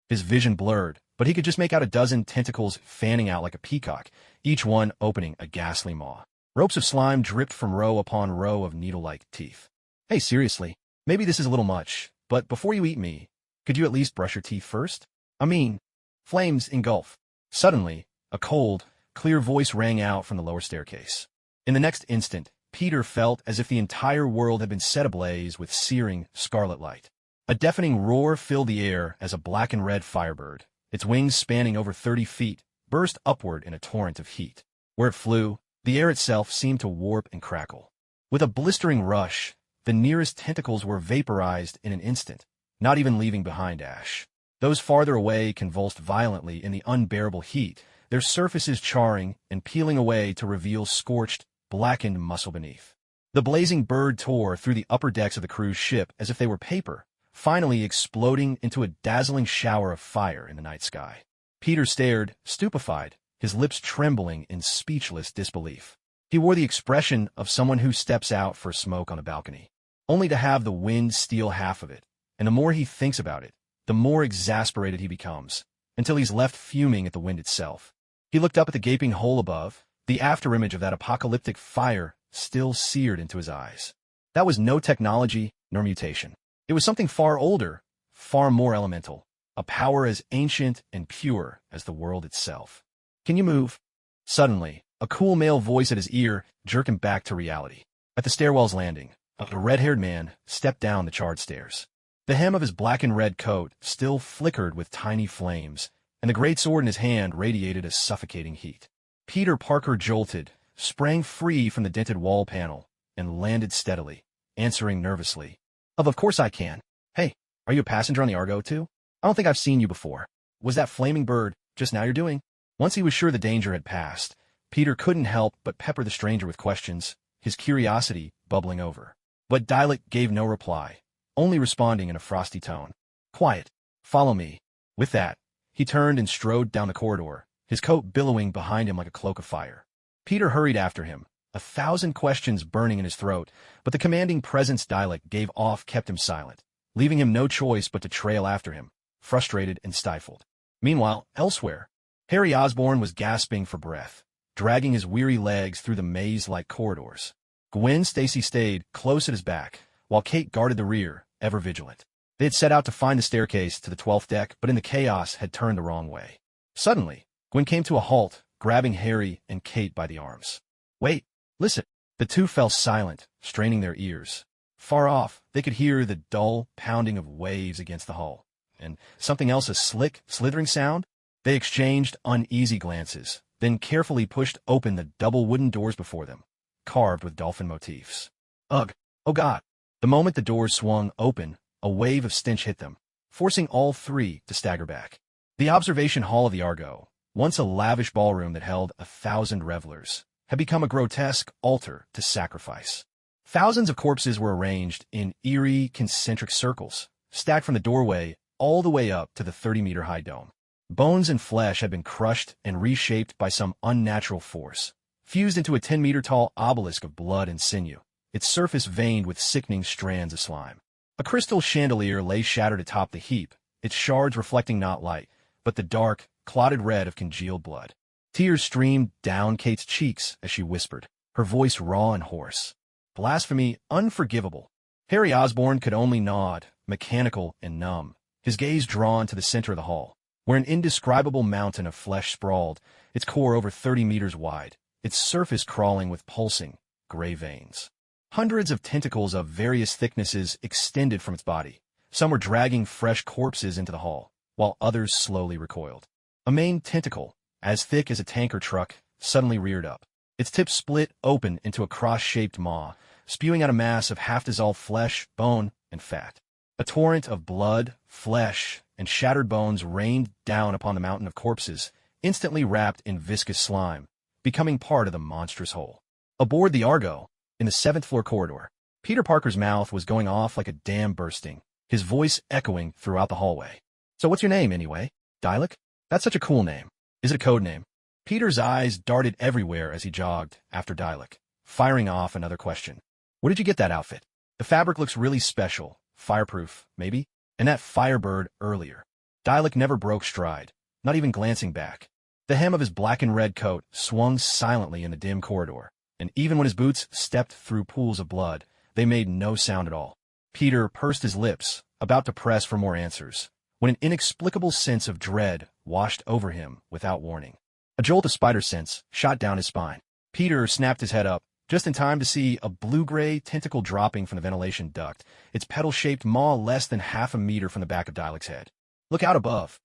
[SPEAKER 1] His vision blurred, but he could just make out a dozen tentacles fanning out like a peacock, each one opening a ghastly maw. Ropes of slime dripped from row upon row of needle-like teeth. Hey, seriously, maybe this is a little much, but before you eat me, could you at least brush your teeth first? I mean, flames engulf. Suddenly, a cold, clear voice rang out from the lower staircase. In the next instant, Peter felt as if the entire world had been set ablaze with searing, scarlet light. A deafening roar filled the air as a black and red firebird, its wings spanning over 30 feet, burst upward in a torrent of heat. Where it flew, the air itself seemed to warp and crackle. With a blistering rush, the nearest tentacles were vaporized in an instant, not even leaving behind ash. Those farther away convulsed violently in the unbearable heat, their surfaces charring and peeling away to reveal scorched, blackened muscle beneath. The blazing bird tore through the upper decks of the cruise ship as if they were paper, finally exploding into a dazzling shower of fire in the night sky. Peter stared, stupefied, his lips trembling in speechless disbelief. He wore the expression of someone who steps out for a smoke on a balcony, only to have the wind steal half of it, and the more he thinks about it, the more exasperated he becomes, until he's left fuming at the wind itself. He looked up at the gaping hole above, the afterimage of that apocalyptic fire still seared into his eyes. That was no technology nor mutation. It was something far older, far more elemental, a power as ancient and pure as the world itself. Can you move? Suddenly, a cool male voice at his ear jerked him back to reality. At the stairwell's landing, a red-haired man stepped down the charred stairs. The hem of his black and red coat still flickered with tiny flames, and the great sword in his hand radiated a suffocating heat. Peter Parker jolted, sprang free from the dented wall panel, and landed steadily, answering nervously. Of course I can. Hey, are you a passenger on the Argo too? I don't think I've seen you before. Was that flaming bird just now you're doing? Once he was sure the danger had passed, Peter couldn't help but pepper the stranger with questions, his curiosity bubbling over. But Dialect gave no reply, only responding in a frosty tone. Quiet. Follow me. With that, he turned and strode down the corridor, his coat billowing behind him like a cloak of fire. Peter hurried after him, 1,000 questions burning in his throat, but the commanding presence Dialect gave off kept him silent, leaving him no choice but to trail after him, frustrated and stifled. Meanwhile, elsewhere, Harry Osborn was gasping for breath, dragging his weary legs through the maze-like corridors. Gwen Stacy stayed close at his back, while Kate guarded the rear, ever vigilant. They had set out to find the staircase to the 12th deck, but in the chaos had turned the wrong way. Suddenly, Gwen came to a halt, grabbing Harry and Kate by the arms. Wait, listen. The two fell silent, straining their ears. Far off, they could hear the dull pounding of waves against the hull. And something else, a slick, slithering sound? They exchanged uneasy glances, then carefully pushed open the double wooden doors before them, carved with dolphin motifs. Ugh! Oh God! The moment the doors swung open, a wave of stench hit them, forcing all three to stagger back. The observation hall of the Argo, once a lavish ballroom that held 1,000 revelers, had become a grotesque altar to sacrifice. Thousands of corpses were arranged in eerie, concentric circles, stacked from the doorway all the way up to the 30-meter-high dome. Bones and flesh had been crushed and reshaped by some unnatural force, fused into a 10-meter-tall obelisk of blood and sinew, its surface veined with sickening strands of slime. A crystal chandelier lay shattered atop the heap, its shards reflecting not light, but the dark, clotted red of congealed blood. Tears streamed down Kate's cheeks as she whispered, her voice raw and hoarse. Blasphemy unforgivable. Harry Osborn could only nod, mechanical and numb, his gaze drawn to the center of the hall, where an indescribable mountain of flesh sprawled, its core over 30 meters wide, its surface crawling with pulsing, gray veins. Hundreds of tentacles of various thicknesses extended from its body. Some were dragging fresh corpses into the hall, while others slowly recoiled. A main tentacle, as thick as a tanker truck, suddenly reared up. Its tip split open into a cross-shaped maw, spewing out a mass of half-dissolved flesh, bone, and fat. A torrent of blood, flesh, and shattered bones rained down upon the mountain of corpses, instantly wrapped in viscous slime, becoming part of the monstrous whole. Aboard the Argo, in the 7th-floor corridor, Peter Parker's mouth was going off like a dam bursting, his voice echoing throughout the hallway. So what's your name, anyway? Dialect? That's such a cool name. Is it a code name? Peter's eyes darted everywhere as he jogged after Dialek, firing off another question. Where did you get that outfit? The fabric looks really special. Fireproof, maybe? And that Firebird earlier. Dialek never broke stride, not even glancing back. The hem of his black and red coat swung silently in the dim corridor, and even when his boots stepped through pools of blood, they made no sound at all. Peter pursed his lips, about to press for more answers, when an inexplicable sense of dread washed over him without warning. A jolt of spider sense shot down his spine. Peter snapped his head up, just in time to see a blue-gray tentacle dropping from the ventilation duct, its petal-shaped maw less than half a meter from the back of Dialek's head. Look out above.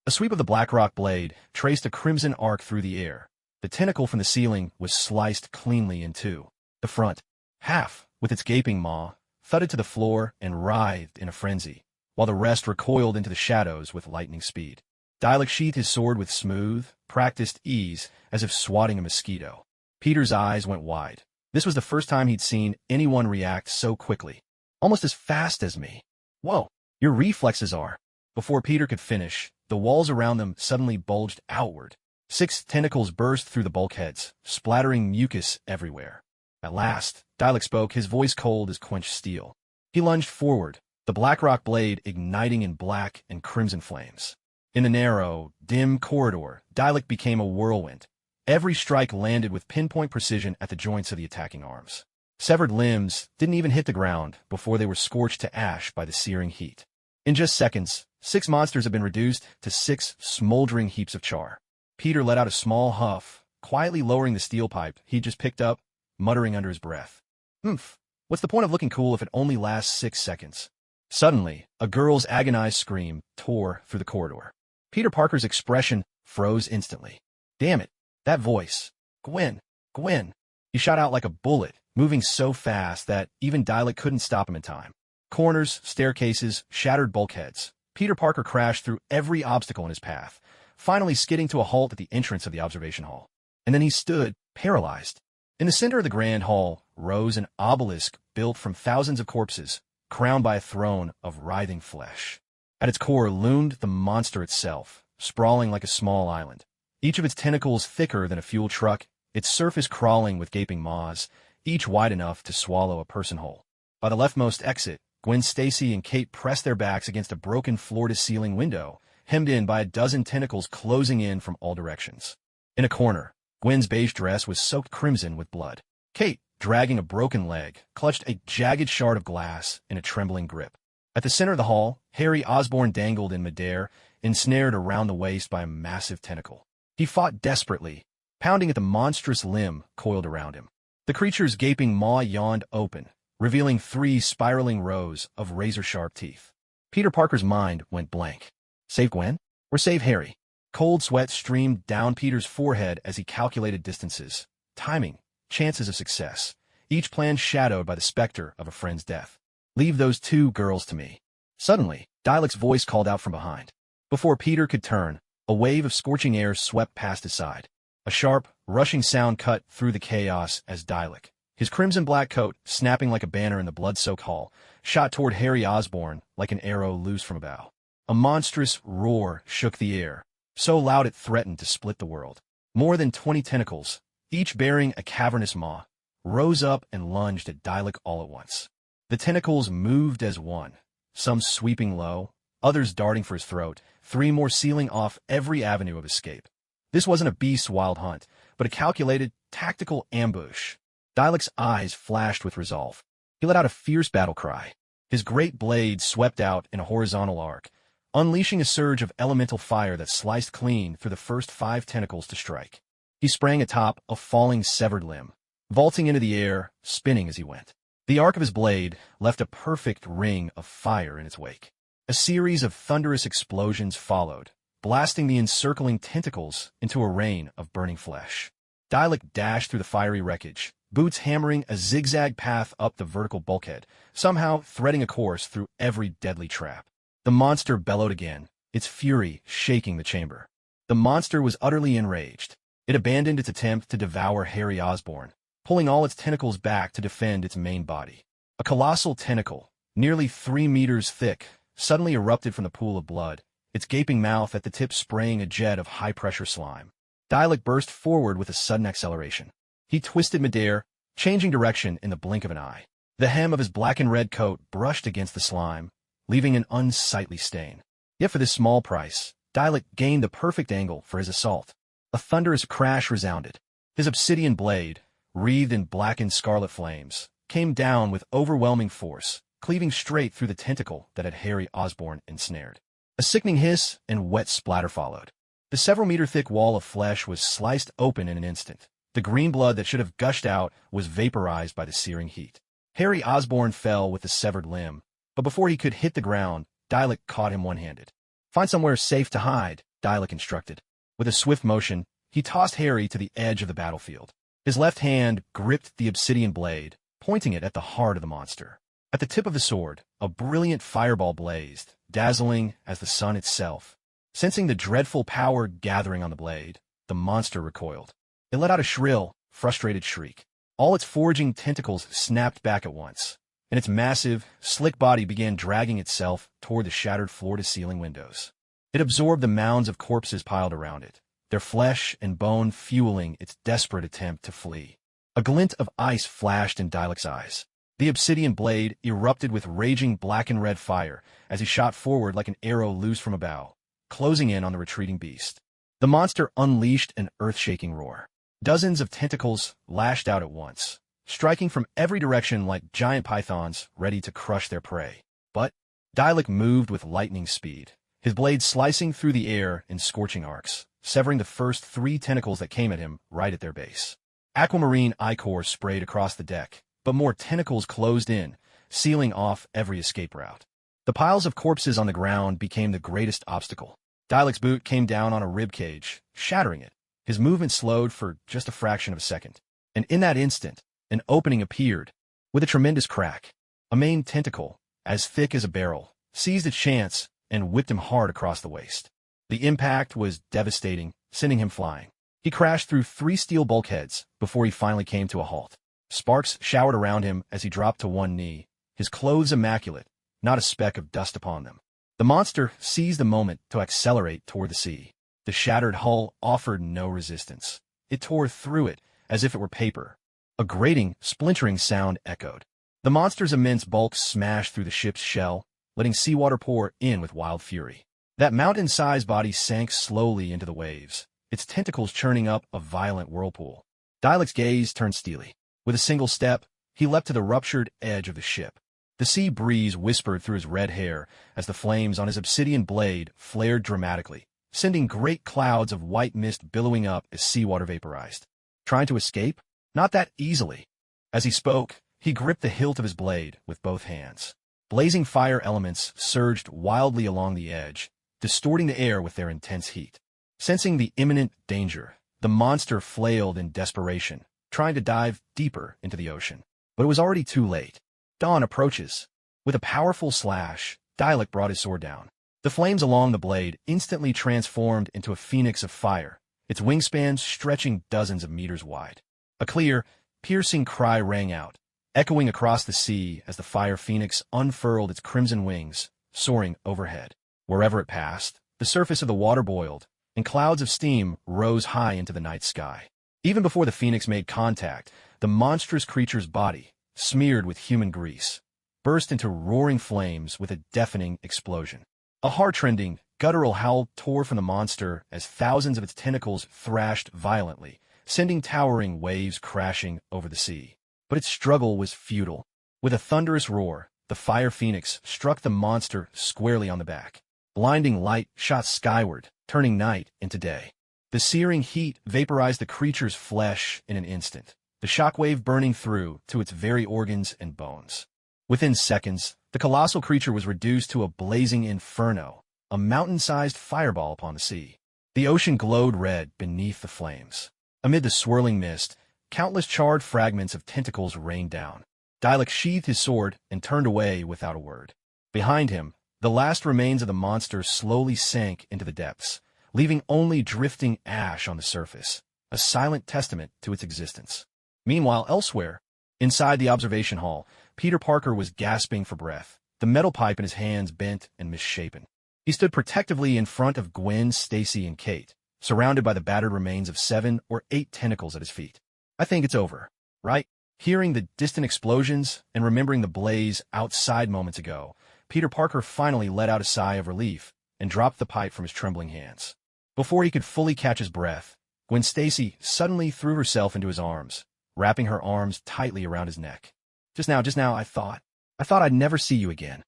[SPEAKER 1] A sweep of the black rock blade traced a crimson arc through the air. The tentacle from the ceiling was sliced cleanly in two. The front half, with its gaping maw, thudded to the floor and writhed in a frenzy, while the rest recoiled into the shadows with lightning speed. Dialek sheathed his sword with smooth, practiced ease, as if swatting a mosquito. Peter's eyes went wide. This was the first time he'd seen anyone react so quickly. Almost as fast as me. Whoa, your reflexes are. Before Peter could finish, the walls around them suddenly bulged outward. 6 tentacles burst through the bulkheads, splattering mucus everywhere. At last, Dialek spoke, his voice cold as quenched steel. He lunged forward, the black rock blade igniting in black and crimson flames. In the narrow, dim corridor, Dialek became a whirlwind. Every strike landed with pinpoint precision at the joints of the attacking arms. Severed limbs didn't even hit the ground before they were scorched to ash by the searing heat. In just seconds, 6 monsters had been reduced to 6 smoldering heaps of char. Peter let out a small huff, quietly lowering the steel pipe he'd just picked up, muttering under his breath. What's the point of looking cool if it only lasts 6 seconds? Suddenly, a girl's agonized scream tore through the corridor. Peter Parker's expression froze instantly. Damn it, that voice. Gwen, Gwen. He shot out like a bullet, moving so fast that even Dialek couldn't stop him in time. Corners, staircases, shattered bulkheads. Peter Parker crashed through every obstacle in his path, finally skidding to a halt at the entrance of the observation hall. And then he stood, paralyzed. In the center of the grand hall rose an obelisk built from thousands of corpses, crowned by a throne of writhing flesh. At its core loomed the monster itself, sprawling like a small island, each of its tentacles thicker than a fuel truck, its surface crawling with gaping maws, each wide enough to swallow a person whole. By the leftmost exit, Gwen Stacy and Kate pressed their backs against a broken floor-to-ceiling window, hemmed in by a dozen tentacles closing in from all directions. In a corner, Gwen's beige dress was soaked crimson with blood. Kate, dragging a broken leg, clutched a jagged shard of glass in a trembling grip. At the center of the hall, Harry Osborn dangled in midair, ensnared around the waist by a massive tentacle. He fought desperately, pounding at the monstrous limb coiled around him. The creature's gaping maw yawned open, revealing 3 spiraling rows of razor-sharp teeth. Peter Parker's mind went blank. Save Gwen? Or save Harry? Cold sweat streamed down Peter's forehead as he calculated distances, timing, chances of success, each plan shadowed by the specter of a friend's death. Leave those 2 girls to me. Suddenly, Dialek's voice called out from behind. Before Peter could turn, a wave of scorching air swept past his side. A sharp, rushing sound cut through the chaos as Dialek, his crimson-black coat snapping like a banner in the blood-soaked hall, shot toward Harry Osborn like an arrow loose from a bow. A monstrous roar shook the air, so loud it threatened to split the world. More than 20 tentacles, each bearing a cavernous maw, rose up and lunged at Dialek all at once. The tentacles moved as one, some sweeping low, others darting for his throat, 3 more sealing off every avenue of escape. This wasn't a beast's wild hunt, but a calculated, tactical ambush. Dialek's eyes flashed with resolve. He let out a fierce battle cry. His great blade swept out in a horizontal arc, unleashing a surge of elemental fire that sliced clean through the first 5 tentacles to strike. He sprang atop a falling severed limb, vaulting into the air, spinning as he went. The arc of his blade left a perfect ring of fire in its wake. A series of thunderous explosions followed, blasting the encircling tentacles into a rain of burning flesh. Dialek dashed through the fiery wreckage, boots hammering a zigzag path up the vertical bulkhead, somehow threading a course through every deadly trap. The monster bellowed again, its fury shaking the chamber. The monster was utterly enraged. It abandoned its attempt to devour Harry Osborn, pulling all its tentacles back to defend its main body. A colossal tentacle, nearly 3 meters thick, suddenly erupted from the pool of blood, its gaping mouth at the tip spraying a jet of high-pressure slime. Dialect burst forward with a sudden acceleration. He twisted midair, changing direction in the blink of an eye. The hem of his black and red coat brushed against the slime, leaving an unsightly stain. Yet for this small price, Dialect gained the perfect angle for his assault. A thunderous crash resounded. His obsidian blade, wreathed in black and scarlet flames, came down with overwhelming force, cleaving straight through the tentacle that had Harry Osborn ensnared. A sickening hiss and wet splatter followed. The several-meter-thick wall of flesh was sliced open in an instant. The green blood that should have gushed out was vaporized by the searing heat. Harry Osborn fell with the severed limb, but before he could hit the ground, Dialect caught him one-handed. "Find somewhere safe to hide," Dialect instructed. With a swift motion, he tossed Harry to the edge of the battlefield. His left hand gripped the obsidian blade, pointing it at the heart of the monster. At the tip of the sword, a brilliant fireball blazed, dazzling as the sun itself. Sensing the dreadful power gathering on the blade, the monster recoiled. It let out a shrill, frustrated shriek. All its forging tentacles snapped back at once, and its massive, slick body began dragging itself toward the shattered floor-to-ceiling windows. It absorbed the mounds of corpses piled around it, their flesh and bone fueling its desperate attempt to flee. A glint of ice flashed in Dialect's eyes. The obsidian blade erupted with raging black and red fire as he shot forward like an arrow loose from a bow, closing in on the retreating beast. The monster unleashed an earth-shaking roar. Dozens of tentacles lashed out at once, striking from every direction like giant pythons ready to crush their prey. But Dialect moved with lightning speed, his blade slicing through the air in scorching arcs, severing the first 3 tentacles that came at him right at their base. Aquamarine ichor sprayed across the deck, but more tentacles closed in, sealing off every escape route. The piles of corpses on the ground became the greatest obstacle. Dialect's boot came down on a rib cage, shattering it. His movement slowed for just a fraction of a second, and in that instant, an opening appeared. With a tremendous crack, a main tentacle, as thick as a barrel, seized its chance and whipped him hard across the waist. The impact was devastating, sending him flying. He crashed through 3 steel bulkheads before he finally came to a halt. Sparks showered around him as he dropped to one knee, his clothes immaculate, not a speck of dust upon them. The monster seized the moment to accelerate toward the sea. The shattered hull offered no resistance. It tore through it as if it were paper. A grating, splintering sound echoed. The monster's immense bulk smashed through the ship's shell, letting seawater pour in with wild fury. That mountain-sized body sank slowly into the waves, its tentacles churning up a violent whirlpool. Dialect's gaze turned steely. With a single step, he leapt to the ruptured edge of the ship. The sea breeze whispered through his red hair as the flames on his obsidian blade flared dramatically, sending great clouds of white mist billowing up as seawater vaporized. Trying to escape? Not that easily. As he spoke, he gripped the hilt of his blade with both hands. Blazing fire elements surged wildly along the edge, distorting the air with their intense heat. Sensing the imminent danger, the monster flailed in desperation, trying to dive deeper into the ocean. But it was already too late. Dawn approaches. With a powerful slash, Dialect brought his sword down. The flames along the blade instantly transformed into a phoenix of fire, its wingspans stretching dozens of meters wide. A clear, piercing cry rang out, echoing across the sea as the fire phoenix unfurled its crimson wings, soaring overhead. Wherever it passed, the surface of the water boiled, and clouds of steam rose high into the night sky. Even before the phoenix made contact, the monstrous creature's body, smeared with human grease, burst into roaring flames with a deafening explosion. A heart-rending, guttural howl tore from the monster as thousands of its tentacles thrashed violently, sending towering waves crashing over the sea. But its struggle was futile. With a thunderous roar, the fire phoenix struck the monster squarely on the back. Blinding light shot skyward, turning night into day. The searing heat vaporized the creature's flesh in an instant, the shockwave burning through to its very organs and bones. Within seconds, the colossal creature was reduced to a blazing inferno, a mountain-sized fireball upon the sea. The ocean glowed red beneath the flames. Amid the swirling mist, countless charred fragments of tentacles rained down. Dialect sheathed his sword and turned away without a word. Behind him, the last remains of the monster slowly sank into the depths, leaving only drifting ash on the surface, a silent testament to its existence. Meanwhile, elsewhere, inside the observation hall, Peter Parker was gasping for breath, the metal pipe in his hands bent and misshapen. He stood protectively in front of Gwen, Stacy, and Kate, surrounded by the battered remains of 7 or 8 tentacles at his feet. I think it's over, right? Hearing the distant explosions and remembering the blaze outside moments ago, Peter Parker finally let out a sigh of relief and dropped the pipe from his trembling hands. Before he could fully catch his breath, Gwen Stacy suddenly threw herself into his arms, wrapping her arms tightly around his neck. Just now, I thought I'd never see you again.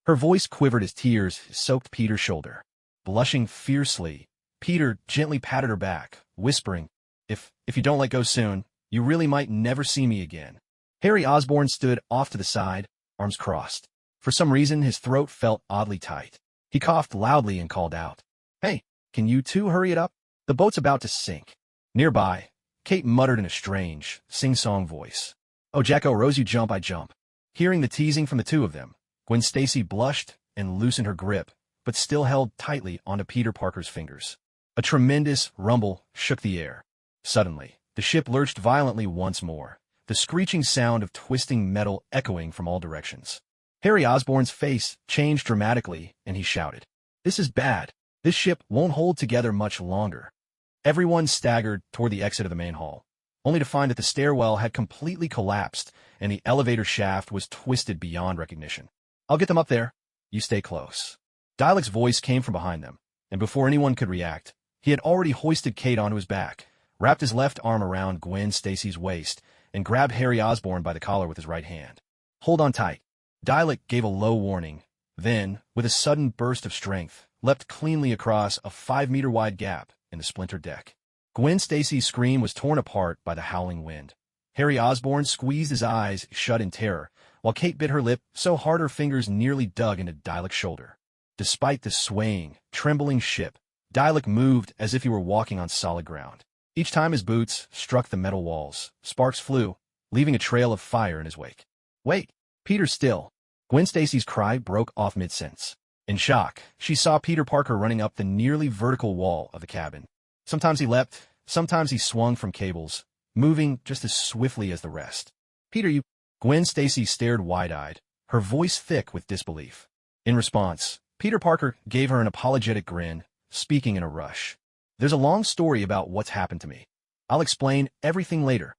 [SPEAKER 1] Her voice quivered as tears soaked Peter's shoulder. Blushing fiercely, Peter gently patted her back, whispering, If you don't let go soon, you really might never see me again. Harry Osborn stood off to the side, arms crossed. For some reason, his throat felt oddly tight. He coughed loudly and called out, Hey, can you two hurry it up? The boat's about to sink. Nearby, Kate muttered in a strange, sing-song voice. Oh, Jacko Rose, you jump, I jump. Hearing the teasing from the two of them, Gwen Stacy blushed and loosened her grip, but still held tightly onto Peter Parker's fingers. A tremendous rumble shook the air. Suddenly, the ship lurched violently once more, the screeching sound of twisting metal echoing from all directions. Harry Osborn's face changed dramatically, and he shouted, This is bad. This ship won't hold together much longer. Everyone staggered toward the exit of the main hall, only to find that the stairwell had completely collapsed and the elevator shaft was twisted beyond recognition. I'll get them up there. You stay close. Dialec's voice came from behind them, and before anyone could react, he had already hoisted Kate onto his back, wrapped his left arm around Gwen Stacy's waist, and grabbed Harry Osborn by the collar with his right hand. Hold on tight. Dialec gave a low warning, then, with a sudden burst of strength, leapt cleanly across a 5-meter-wide gap in the splintered deck. Gwen Stacy's scream was torn apart by the howling wind. Harry Osborn squeezed his eyes shut in terror, while Kate bit her lip so hard her fingers nearly dug into Dialec's shoulder. Despite the swaying, trembling ship, Dialec moved as if he were walking on solid ground. Each time his boots struck the metal walls, sparks flew, leaving a trail of fire in his wake. Wait, Peter's still. Gwen Stacy's cry broke off mid-sentence. In shock, she saw Peter Parker running up the nearly vertical wall of the cabin. Sometimes he leapt, sometimes he swung from cables, moving just as swiftly as the rest. Peter, you... Gwen Stacy stared wide-eyed, her voice thick with disbelief. In response, Peter Parker gave her an apologetic grin, speaking in a rush. There's a long story about what's happened to me. I'll explain everything later.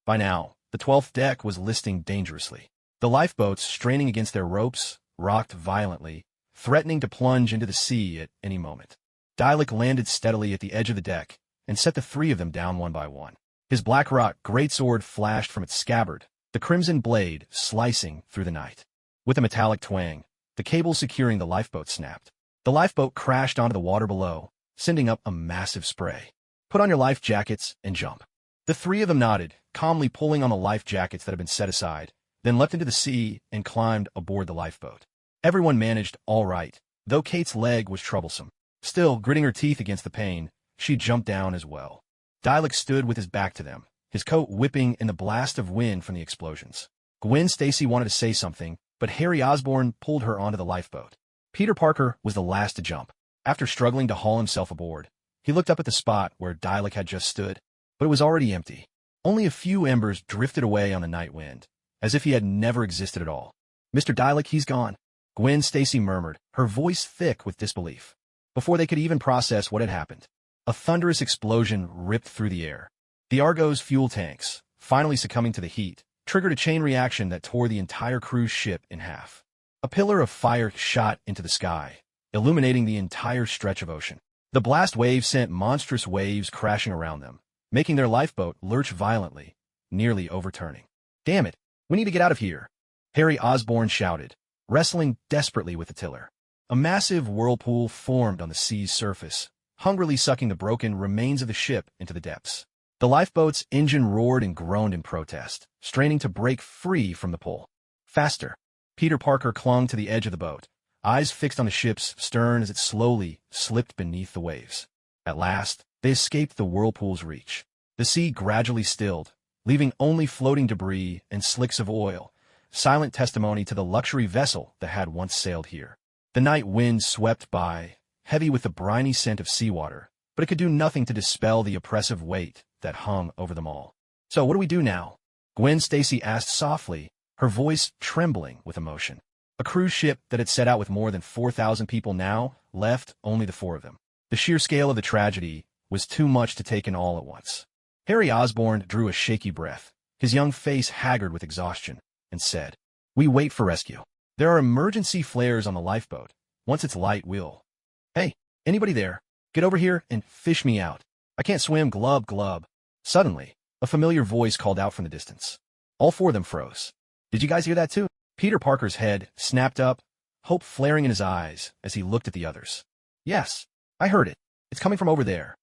[SPEAKER 1] By now, the 12th deck was listing dangerously. The lifeboats, straining against their ropes, rocked violently, threatening to plunge into the sea at any moment. Dialec landed steadily at the edge of the deck and set the 3 of them down one by one. His black-rock greatsword flashed from its scabbard, the crimson blade slicing through the night. With a metallic twang, the cable securing the lifeboat snapped. The lifeboat crashed onto the water below, sending up a massive spray. Put on your life jackets and jump. The 3 of them nodded, calmly pulling on the life jackets that had been set aside, then leapt into the sea and climbed aboard the lifeboat. Everyone managed all right, though Kate's leg was troublesome. Still, gritting her teeth against the pain, she jumped down as well. Dialec stood with his back to them, his coat whipping in the blast of wind from the explosions. Gwen Stacy wanted to say something, but Harry Osborn pulled her onto the lifeboat. Peter Parker was the last to jump. After struggling to haul himself aboard, he looked up at the spot where Dialec had just stood, but it was already empty. Only a few embers drifted away on the night wind, as if he had never existed at all. Mr. Dialec, he's gone, Gwen Stacy murmured, her voice thick with disbelief. Before they could even process what had happened, a thunderous explosion ripped through the air. The Argo's fuel tanks, finally succumbing to the heat, triggered a chain reaction that tore the entire cruise ship in half. A pillar of fire shot into the sky, illuminating the entire stretch of ocean. The blast wave sent monstrous waves crashing around them, making their lifeboat lurch violently, nearly overturning. Damn it, we need to get out of here, Harry Osborn shouted, wrestling desperately with the tiller. A massive whirlpool formed on the sea's surface, hungrily sucking the broken remains of the ship into the depths. The lifeboat's engine roared and groaned in protest, straining to break free from the pull. Faster! Peter Parker clung to the edge of the boat, eyes fixed on the ship's stern as it slowly slipped beneath the waves. At last, they escaped the whirlpool's reach. The sea gradually stilled, leaving only floating debris and slicks of oil, silent testimony to the luxury vessel that had once sailed here. The night wind swept by, heavy with the briny scent of seawater, but it could do nothing to dispel the oppressive weight that hung over them all. So what do we do now? Gwen Stacy asked softly, her voice trembling with emotion. A cruise ship that had set out with more than 4,000 people now left only the 4 of them. The sheer scale of the tragedy was too much to take in all at once. Harry Osborn drew a shaky breath, his young face haggard with exhaustion, and said, "We wait for rescue. There are emergency flares on the lifeboat. Once it's light, we'll—" "Hey, anybody there? Get over here and fish me out. I can't swim, glub, glub." Suddenly, a familiar voice called out from the distance. All four of them froze. "Did you guys hear that too?" Peter Parker's head snapped up, hope flaring in his eyes as he looked at the others. "Yes, I heard it. It's coming from over there."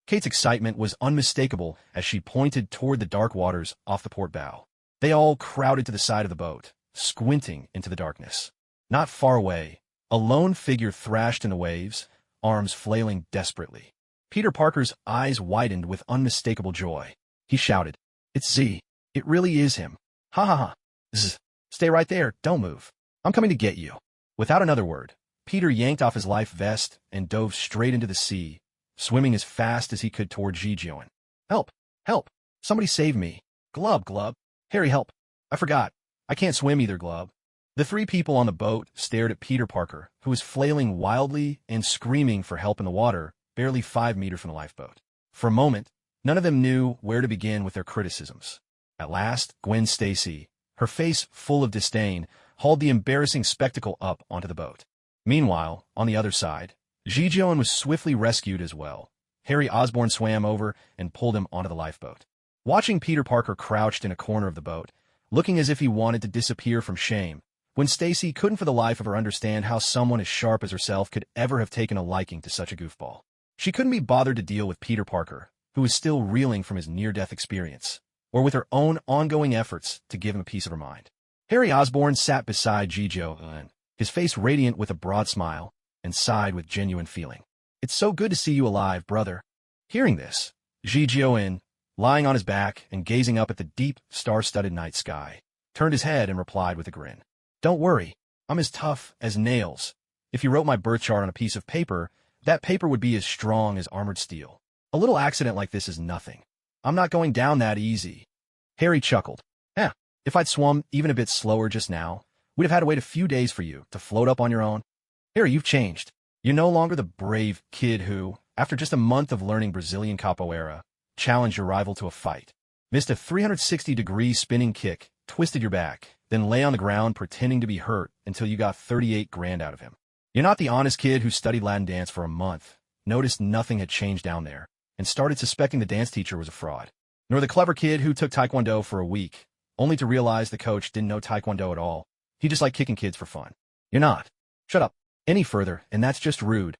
[SPEAKER 1] Kate's excitement was unmistakable as she pointed toward the dark waters off the port bow. They all crowded to the side of the boat, squinting into the darkness. Not far away, a lone figure thrashed in the waves, arms flailing desperately. Peter Parker's eyes widened with unmistakable joy. He shouted, "It's Z. It really is him. Ha ha ha. Zzz. Stay right there, don't move. I'm coming to get you." Without another word, Peter yanked off his life vest and dove straight into the sea, swimming as fast as he could toward Ji-Joan. "Help! Help! Somebody save me! Glub, glub! Harry, help! I forgot. I can't swim either, glub." The three people on the boat stared at Peter Parker, who was flailing wildly and screaming for help in the water, barely 5 meters from the lifeboat. For a moment, none of them knew where to begin with their criticisms. At last, Gwen Stacy, her face full of disdain, hauled the embarrassing spectacle up onto the boat. Meanwhile, on the other side, Ji-Joan was swiftly rescued as well. Harry Osborn swam over and pulled him onto the lifeboat. Watching Peter Parker crouched in a corner of the boat, looking as if he wanted to disappear from shame, Gwen Stacy couldn't for the life of her understand how someone as sharp as herself could ever have taken a liking to such a goofball. She couldn't be bothered to deal with Peter Parker, who was still reeling from his near-death experience, or with her own ongoing efforts to give him a piece of her mind. Harry Osborn sat beside Ji-Joan, his face radiant with a broad smile, and sighed with genuine feeling. "It's so good to see you alive, brother." Hearing this, Ji-Joan, lying on his back and gazing up at the deep, star-studded night sky, turned his head and replied with a grin. "Don't worry, I'm as tough as nails. If you wrote my birth chart on a piece of paper, that paper would be as strong as armored steel. A little accident like this is nothing. I'm not going down that easy." Harry chuckled. If I'd swum even a bit slower just now, we'd have had to wait a few days for you to float up on your own. Harry, you've changed. You're no longer the brave kid who, after just a month of learning Brazilian capoeira, challenged your rival to a fight, missed a 360-degree spinning kick, twisted your back, then lay on the ground pretending to be hurt until you got 38 grand out of him. You're not the honest kid who studied Latin dance for a month, noticed nothing had changed down there, and started suspecting the dance teacher was a fraud. Nor the clever kid who took Taekwondo for a week, only to realize the coach didn't know Taekwondo at all. He just liked kicking kids for fun. You're not. Shut up. Any further, and that's just rude.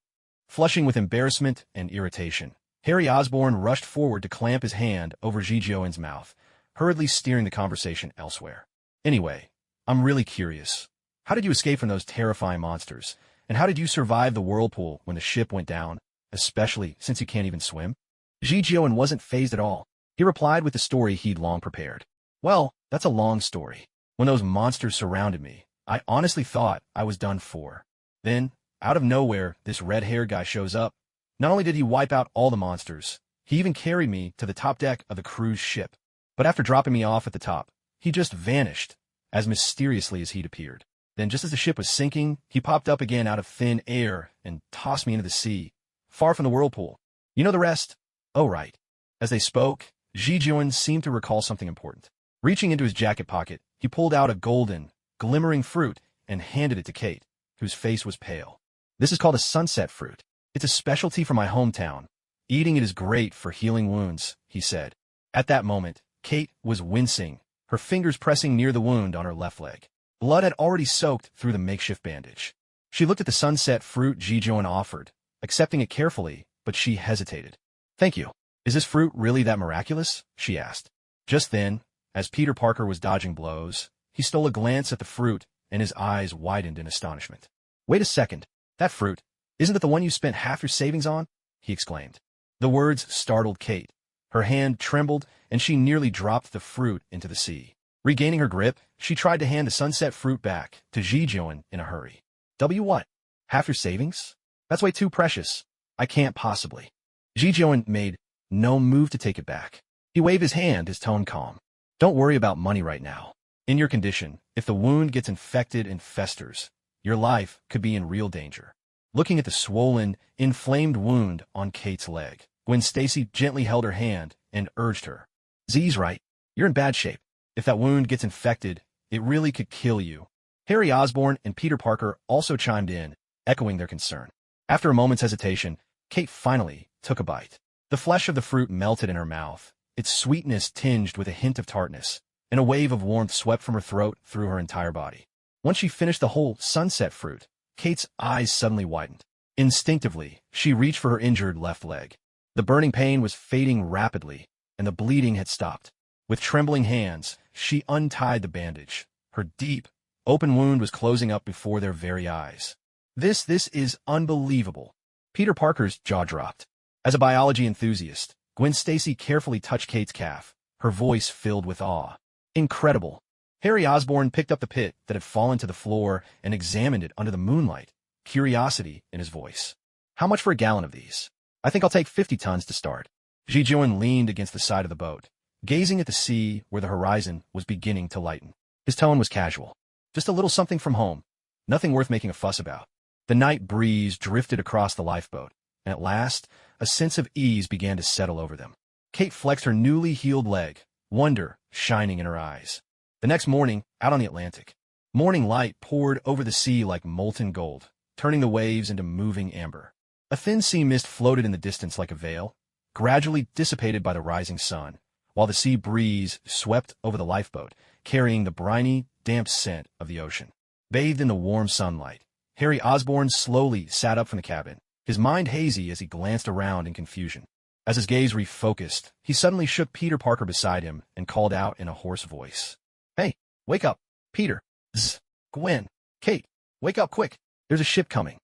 [SPEAKER 1] Flushing with embarrassment and irritation, Harry Osborn rushed forward to clamp his hand over Ji-Joan's mouth, hurriedly steering the conversation elsewhere. "Anyway, I'm really curious. How did you escape from those terrifying monsters? And how did you survive the whirlpool when the ship went down, especially since you can't even swim?" Ji-Joan wasn't fazed at all. He replied with the story he'd long prepared. "Well, that's a long story. When those monsters surrounded me, I honestly thought I was done for. Then, out of nowhere, this red-haired guy shows up. Not only did he wipe out all the monsters, he even carried me to the top deck of the cruise ship. But after dropping me off at the top, he just vanished, as mysteriously as he'd appeared. Then just as the ship was sinking, he popped up again out of thin air and tossed me into the sea, far from the whirlpool. You know the rest?" "Oh, right." As they spoke, Ji-Joan seemed to recall something important. Reaching into his jacket pocket, he pulled out a golden, glimmering fruit and handed it to Kate, whose face was pale. "This is called a sunset fruit. It's a specialty from my hometown. Eating it is great for healing wounds," he said. At that moment, Kate was wincing, her fingers pressing near the wound on her left leg. Blood had already soaked through the makeshift bandage. She looked at the sunset fruit Ji-Joan offered, accepting it carefully, but she hesitated. "Thank you. Is this fruit really that miraculous?" she asked. Just then, as Peter Parker was dodging blows, he stole a glance at the fruit, and his eyes widened in astonishment. "Wait a second. That fruit, isn't it the one you spent half your savings on?" he exclaimed. The words startled Kate. Her hand trembled, and she nearly dropped the fruit into the sea. Regaining her grip, she tried to hand the sunset fruit back to Ji-Joan in a hurry. What? Half your savings? That's way too precious. I can't possibly." Ji-Joan made no move to take it back. He waved his hand, his tone calm. "Don't worry about money right now. In your condition, if the wound gets infected and festers, your life could be in real danger." Looking at the swollen, inflamed wound on Kate's leg, Gwen Stacy gently held her hand and urged her. Z's right. You're in bad shape. If that wound gets infected, it really could kill you. Harry Osborn and Peter Parker also chimed in, echoing their concern. After a moment's hesitation, Kate finally took a bite. The flesh of the fruit melted in her mouth, its sweetness tinged with a hint of tartness, and a wave of warmth swept from her throat through her entire body. Once she finished the whole sunset fruit, Kate's eyes suddenly widened. Instinctively, she reached for her injured left leg. The burning pain was fading rapidly, and the bleeding had stopped. With trembling hands, she untied the bandage. Her deep, open wound was closing up before their very eyes. This is unbelievable. Peter Parker's jaw dropped. As a biology enthusiast, Gwen Stacy carefully touched Kate's calf, her voice filled with awe. Incredible. Harry Osborn picked up the pit that had fallen to the floor and examined it under the moonlight, curiosity in his voice. How much for a gallon of these? I think I'll take 50 tons to start. Ji Jiun leaned against the side of the boat, gazing at the sea where the horizon was beginning to lighten. His tone was casual. Just a little something from home. Nothing worth making a fuss about. The night breeze drifted across the lifeboat, and at last, a sense of ease began to settle over them. Kate flexed her newly healed leg, wonder shining in her eyes. The next morning, out on the Atlantic, morning light poured over the sea like molten gold, turning the waves into moving amber. A thin sea mist floated in the distance like a veil, gradually dissipated by the rising sun, while the sea breeze swept over the lifeboat, carrying the briny, damp scent of the ocean. Bathed in the warm sunlight, Harry Osborn slowly sat up from the cabin, his mind hazy as he glanced around in confusion. As his gaze refocused, he suddenly shook Peter Parker beside him and called out in a hoarse voice. Hey, wake up, Peter. Zzz, Gwen, Kate, wake up quick. There's a ship coming.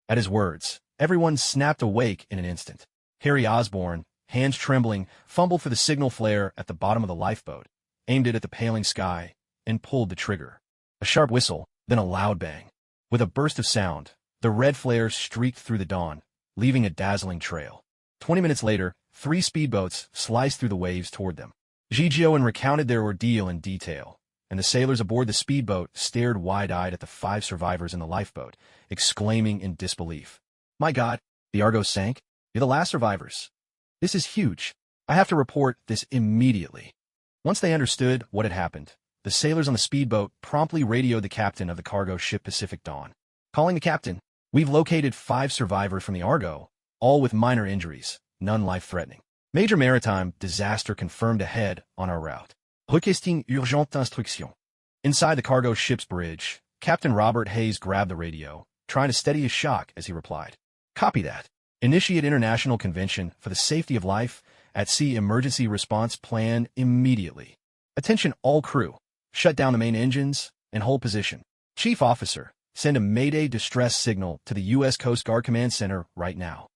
[SPEAKER 1] At his words, everyone snapped awake in an instant. Harry Osborn, hands trembling, fumbled for the signal flare at the bottom of the lifeboat, aimed it at the paling sky, and pulled the trigger. A sharp whistle, then a loud bang. With a burst of sound, the red flare streaked through the dawn, leaving a dazzling trail. 20 minutes later, 3 speedboats sliced through the waves toward them. Ji Jiun recounted their ordeal in detail, and the sailors aboard the speedboat stared wide-eyed at the 5 survivors in the lifeboat, exclaiming in disbelief. My God, the Argo sank? You're the last survivors. This is huge. I have to report this immediately. Once they understood what had happened, the sailors on the speedboat promptly radioed the captain of the cargo ship Pacific Dawn. Calling the captain, we've located 5 survivors from the Argo, all with minor injuries, none life-threatening. Major maritime disaster confirmed ahead on our route. Requesting urgente instruction. Inside the cargo ship's bridge, Captain Robert Hayes grabbed the radio, trying to steady his shock as he replied. Copy that. Initiate international convention for the safety of life at sea emergency response plan immediately. Attention all crew. Shut down the main engines and hold position. Chief Officer, send a Mayday distress signal to the U.S. Coast Guard Command Center right now.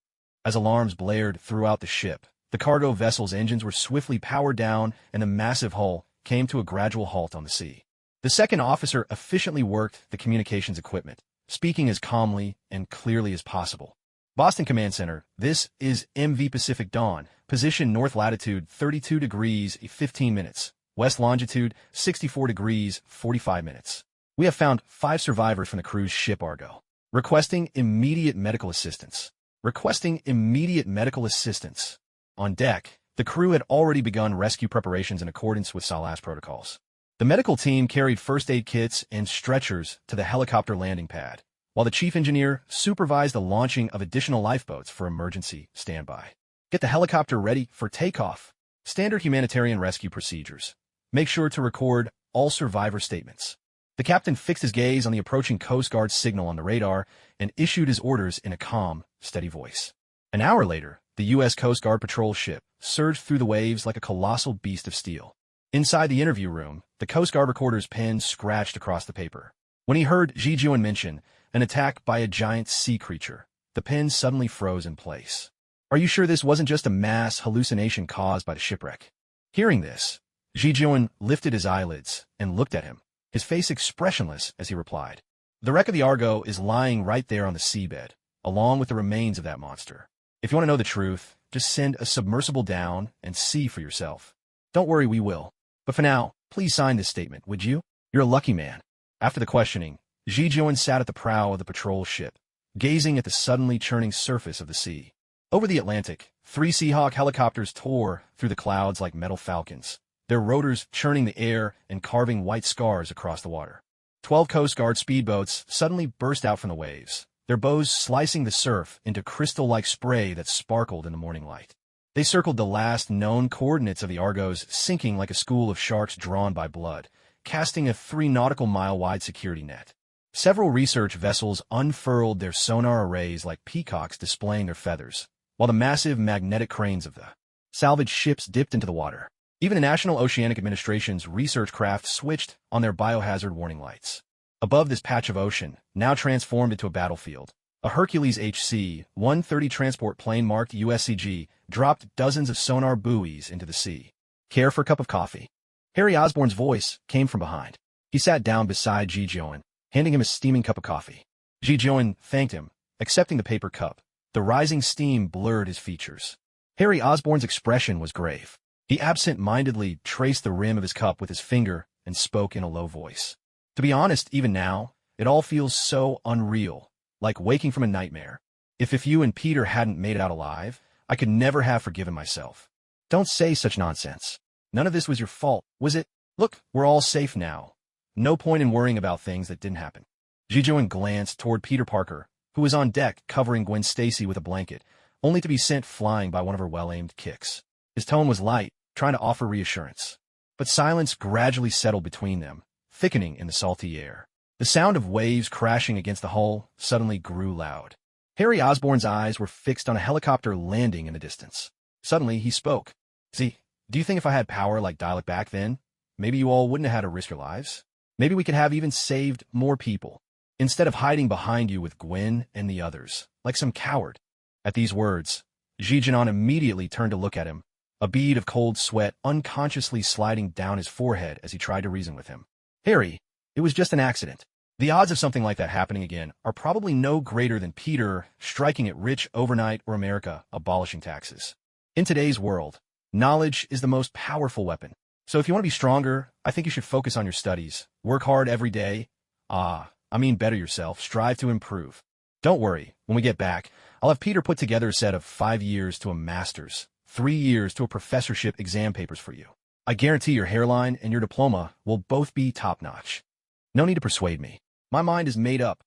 [SPEAKER 1] As alarms blared throughout the ship, the cargo vessel's engines were swiftly powered down and the massive hull came to a gradual halt on the sea. The second officer efficiently worked the communications equipment, speaking as calmly and clearly as possible. Boston Command Center, this is MV Pacific Dawn, position north latitude 32 degrees 15 minutes, west longitude 64 degrees 45 minutes. We have found 5 survivors from the cruise ship Argo. Requesting immediate medical assistance. Requesting immediate medical assistance. On deck, the crew had already begun rescue preparations in accordance with SALAS protocols. The medical team carried first aid kits and stretchers to the helicopter landing pad, while the chief engineer supervised the launching of additional lifeboats for emergency standby. Get the helicopter ready for takeoff. Standard humanitarian rescue procedures. Make sure to record all survivor statements. The captain fixed his gaze on the approaching Coast Guard signal on the radar and issued his orders in a calm, steady voice. An hour later, the U.S. Coast Guard patrol ship surged through the waves like a colossal beast of steel. Inside the interview room, the Coast Guard recorder's pen scratched across the paper. When he heard Ji Jiun mention an attack by a giant sea creature, the pen suddenly froze in place. Are you sure this wasn't just a mass hallucination caused by the shipwreck? Hearing this, Ji Jiun lifted his eyelids and looked at him, his face expressionless as he replied. The wreck of the Argo is lying right there on the seabed, along with the remains of that monster. If you want to know the truth, just send a submersible down and see for yourself. Don't worry, we will. But for now, please sign this statement, would you? You're a lucky man. After the questioning, Ji Jiun sat at the prow of the patrol ship, gazing at the suddenly churning surface of the sea. Over the Atlantic, 3 Seahawk helicopters tore through the clouds like metal falcons, their rotors churning the air and carving white scars across the water. 12 Coast Guard speedboats suddenly burst out from the waves, their bows slicing the surf into crystal-like spray that sparkled in the morning light. They circled the last known coordinates of the Argos, sinking like a school of sharks drawn by blood, casting a 3-nautical-mile-wide security net. Several research vessels unfurled their sonar arrays like peacocks displaying their feathers, while the massive magnetic cranes of the salvage ships dipped into the water. Even the National Oceanic Administration's research craft switched on their biohazard warning lights. Above this patch of ocean, now transformed into a battlefield, a Hercules HC-130 transport plane marked USCG dropped dozens of sonar buoys into the sea. "Care for a cup of coffee?" Harry Osborn's voice came from behind. He sat down beside Ji Joan, handing him a steaming cup of coffee. Ji Joan thanked him, accepting the paper cup. The rising steam blurred his features. Harry Osborn's expression was grave. He absent-mindedly traced the rim of his cup with his finger and spoke in a low voice. "To be honest, even now, it all feels so unreal, like waking from a nightmare. If you and Peter hadn't made it out alive, I could never have forgiven myself." "Don't say such nonsense. None of this was your fault, was it? Look, we're all safe now. No point in worrying about things that didn't happen." Ji Joan glanced toward Peter Parker, who was on deck covering Gwen Stacy with a blanket, only to be sent flying by one of her well-aimed kicks. His tone was light, trying to offer reassurance. But silence gradually settled between them, thickening in the salty air. The sound of waves crashing against the hull suddenly grew loud. Harry Osborn's eyes were fixed on a helicopter landing in the distance. Suddenly, he spoke. "See, do you think if I had power like Dialect back then, maybe you all wouldn't have had to risk your lives? Maybe we could have even saved more people, instead of hiding behind you with Gwen and the others, like some coward." At these words, Ji Jinan immediately turned to look at him, a bead of cold sweat unconsciously sliding down his forehead as he tried to reason with him. "Harry, it was just an accident. The odds of something like that happening again are probably no greater than Peter striking it rich overnight or America abolishing taxes. In today's world, knowledge is the most powerful weapon. So if you want to be stronger, I think you should focus on your studies. Work hard every day. Better yourself. Strive to improve. Don't worry, when we get back, I'll have Peter put together a set of 5 years to a master's, 3 years to a professorship exam papers for you. I guarantee your hairline and your diploma will both be top-notch. No need to persuade me. My mind is made up."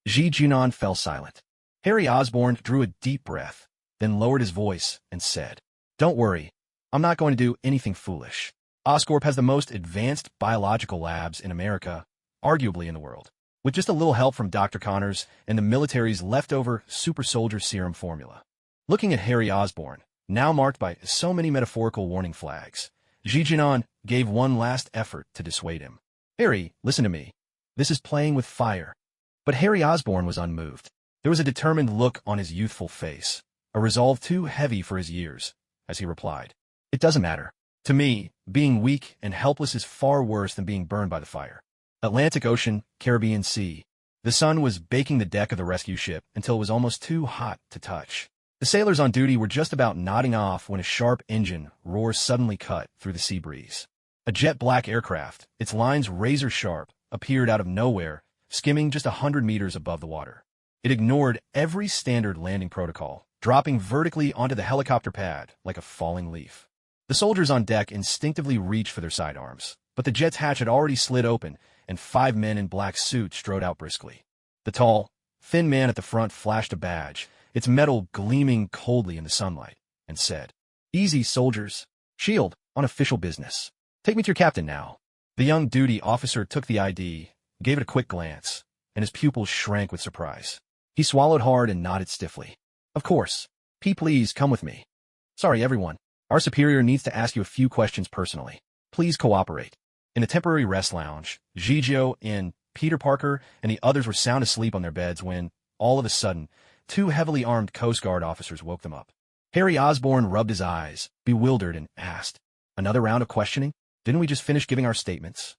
[SPEAKER 1] Ji Jinan fell silent. Harry Osborn drew a deep breath, then lowered his voice and said, "Don't worry, I'm not going to do anything foolish. Oscorp has the most advanced biological labs in America, arguably in the world, with just a little help from Dr. Connors and the military's leftover super soldier serum formula." Looking at Harry Osborn, now marked by so many metaphorical warning flags, Ji Jinan gave one last effort to dissuade him. "Harry, listen to me. This is playing with fire." But Harry Osborn was unmoved. There was a determined look on his youthful face, a resolve too heavy for his years, as he replied, "It doesn't matter. To me, being weak and helpless is far worse than being burned by the fire." Atlantic Ocean, Caribbean Sea. The sun was baking the deck of the rescue ship until it was almost too hot to touch. The sailors on duty were just about nodding off when a sharp engine roar suddenly cut through the sea breeze. A jet-black aircraft, its lines razor-sharp, appeared out of nowhere, skimming just 100 meters above the water. It ignored every standard landing protocol, dropping vertically onto the helicopter pad like a falling leaf. The soldiers on deck instinctively reached for their sidearms, but the jet's hatch had already slid open, and 5 men in black suits strode out briskly. The tall, thin man at the front flashed a badge, its metal gleaming coldly in the sunlight, and said, "Easy, soldiers. Shield, on official business. Take me to your captain now." The young duty officer took the ID, gave it a quick glance, and his pupils shrank with surprise. He swallowed hard and nodded stiffly. "Of course. Please come with me. Sorry, everyone. Our superior needs to ask you a few questions personally. Please cooperate." In the temporary rest lounge, Gigio and Peter Parker and the others were sound asleep on their beds when, all of a sudden, 2 heavily armed Coast Guard officers woke them up. Harry Osborn rubbed his eyes, bewildered, and asked, "Another round of questioning? Didn't we just finish giving our statements?"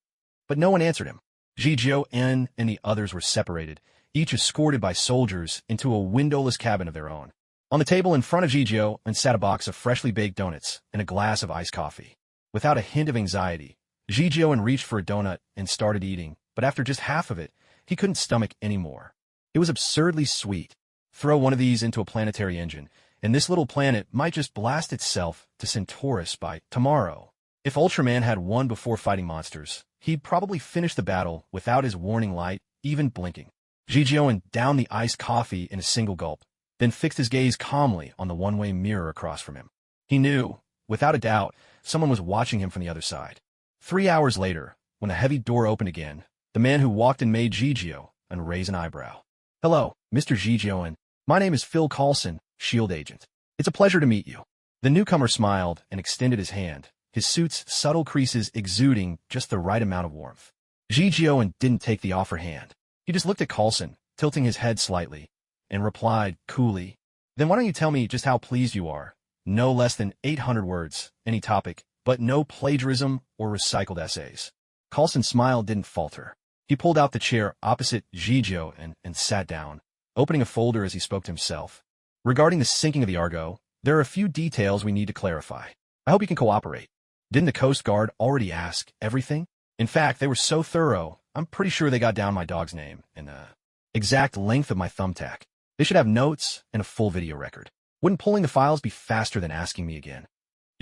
[SPEAKER 1] But no one answered him. Gigio and the others were separated, each escorted by soldiers into a windowless cabin of their own. On the table in front of Gigio sat a box of freshly baked donuts and a glass of iced coffee. Without a hint of anxiety, Gigio reached for a donut and started eating, but after just half of it, he couldn't stomach any more. It was absurdly sweet. Throw one of these into a planetary engine, and this little planet might just blast itself to Centaurus by tomorrow. If Ultraman had won before fighting monsters, he'd probably finish the battle without his warning light even blinking. Jijion downed the iced coffee in a single gulp, then fixed his gaze calmly on the one-way mirror across from him. He knew, without a doubt, someone was watching him from the other side. 3 hours later, when the heavy door opened again, the man who walked in made Jijion raise an eyebrow. "Hello, Mr. Jijion. My name is Phil Coulson, SHIELD agent. It's a pleasure to meet you." The newcomer smiled and extended his hand, his suit's subtle creases exuding just the right amount of warmth. Jijion didn't take the offer hand. He just looked at Coulson, tilting his head slightly, and replied coolly, "Then why don't you tell me just how pleased you are? No less than 800 words, any topic, but no plagiarism or recycled essays." Coulson's smile didn't falter. He pulled out the chair opposite Jijion and sat down, opening a folder as he spoke to himself. "Regarding the sinking of the Argo, there are a few details we need to clarify. I hope you can cooperate. Didn't the Coast Guard already ask everything? In fact, they were so thorough, I'm pretty sure they got down my dog's name and the exact length of my thumbtack. They should have notes and a full video record. Wouldn't pulling the files be faster than asking me again?"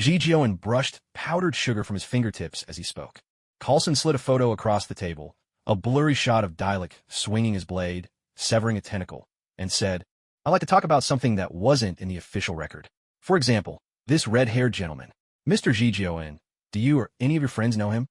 [SPEAKER 1] Jijion brushed powdered sugar from his fingertips as he spoke. Coulson slid a photo across the table, a blurry shot of Dialek swinging his blade, severing a tentacle, and said, "I'd like to talk about something that wasn't in the official record. For example, this red-haired gentleman. Mr. Jijion, do you or any of your friends know him?"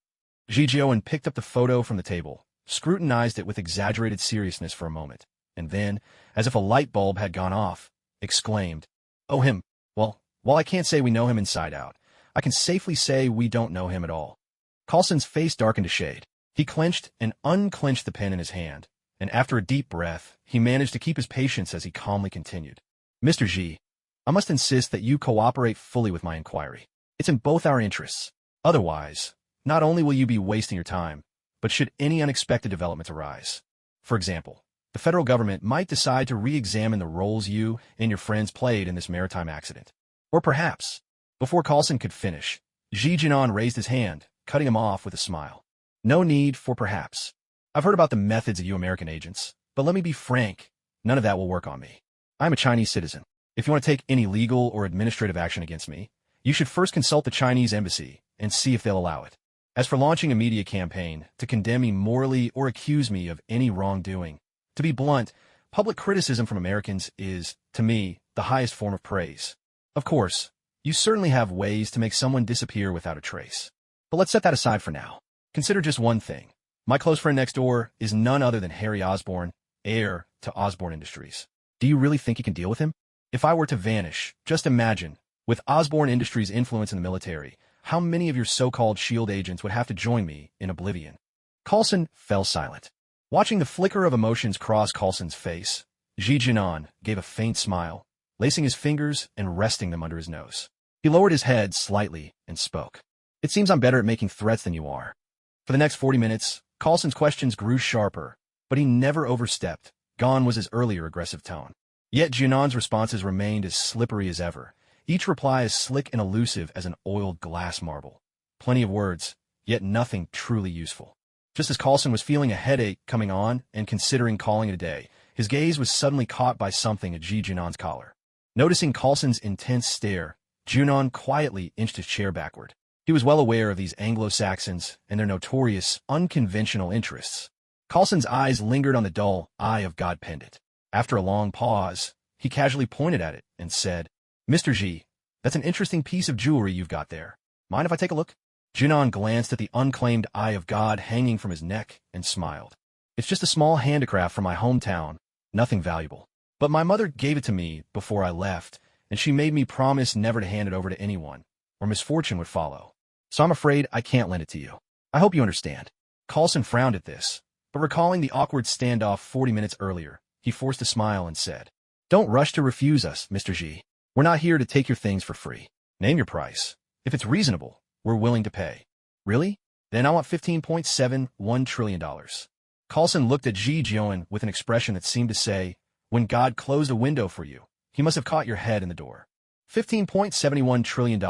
[SPEAKER 1] Jijion picked up the photo from the table, scrutinized it with exaggerated seriousness for a moment, and then, as if a light bulb had gone off, exclaimed, "Oh, him. Well, while I can't say we know him inside out, I can safely say we don't know him at all." Coulson's face darkened a shade. He clenched and unclenched the pen in his hand, and after a deep breath, he managed to keep his patience as he calmly continued. "Mr. Ji, I must insist that you cooperate fully with my inquiry. It's in both our interests. Otherwise, not only will you be wasting your time, but should any unexpected developments arise. For example, the federal government might decide to re-examine the roles you and your friends played in this maritime accident. Or perhaps," before Coulson could finish, Jijion raised his hand, cutting him off with a smile. "No need for perhaps. I've heard about the methods of you American agents, but let me be frank, none of that will work on me. I'm a Chinese citizen. If you want to take any legal or administrative action against me, you should first consult the Chinese embassy and see if they'll allow it. As for launching a media campaign to condemn me morally or accuse me of any wrongdoing, to be blunt, public criticism from Americans is, to me, the highest form of praise. Of course, you certainly have ways to make someone disappear without a trace. But let's set that aside for now. Consider just one thing. My close friend next door is none other than Harry Osborn, heir to Osborn Industries. Do you really think you can deal with him? If I were to vanish, just imagine, with Osborn Industries' influence in the military, how many of your so-called SHIELD agents would have to join me in oblivion?" Coulson fell silent. Watching the flicker of emotions cross Coulson's face, Jijion gave a faint smile, lacing his fingers and resting them under his nose. He lowered his head slightly and spoke. "It seems I'm better at making threats than you are." For the next 40 minutes, Coulson's questions grew sharper, but he never overstepped. Gone was his earlier aggressive tone. Yet Junon's responses remained as slippery as ever, each reply as slick and elusive as an oiled glass marble. Plenty of words, yet nothing truly useful. Just as Coulson was feeling a headache coming on and considering calling it a day, his gaze was suddenly caught by something at Junon's collar. Noticing Coulson's intense stare, Junon quietly inched his chair backward. He was well aware of these Anglo-Saxons and their notorious, unconventional interests. Coulson's eyes lingered on the dull Eye of God pendant. After a long pause, he casually pointed at it and said, "Mr. Ji, that's an interesting piece of jewelry you've got there. Mind if I take a look?" Junon glanced at the unclaimed Eye of God hanging from his neck and smiled. "It's just a small handicraft from my hometown, nothing valuable. But my mother gave it to me before I left, and she made me promise never to hand it over to anyone, or misfortune would follow. So I'm afraid I can't lend it to you. I hope you understand." Coulson frowned at this, but recalling the awkward standoff 40 minutes earlier, he forced a smile and said, "Don't rush to refuse us, Mr. Ji. We're not here to take your things for free. Name your price. If it's reasonable, we're willing to pay." "Really? Then I want $15.71 trillion." Coulson looked at Jijion with an expression that seemed to say, "When God closed a window for you, he must have caught your head in the door." $15.71 trillion.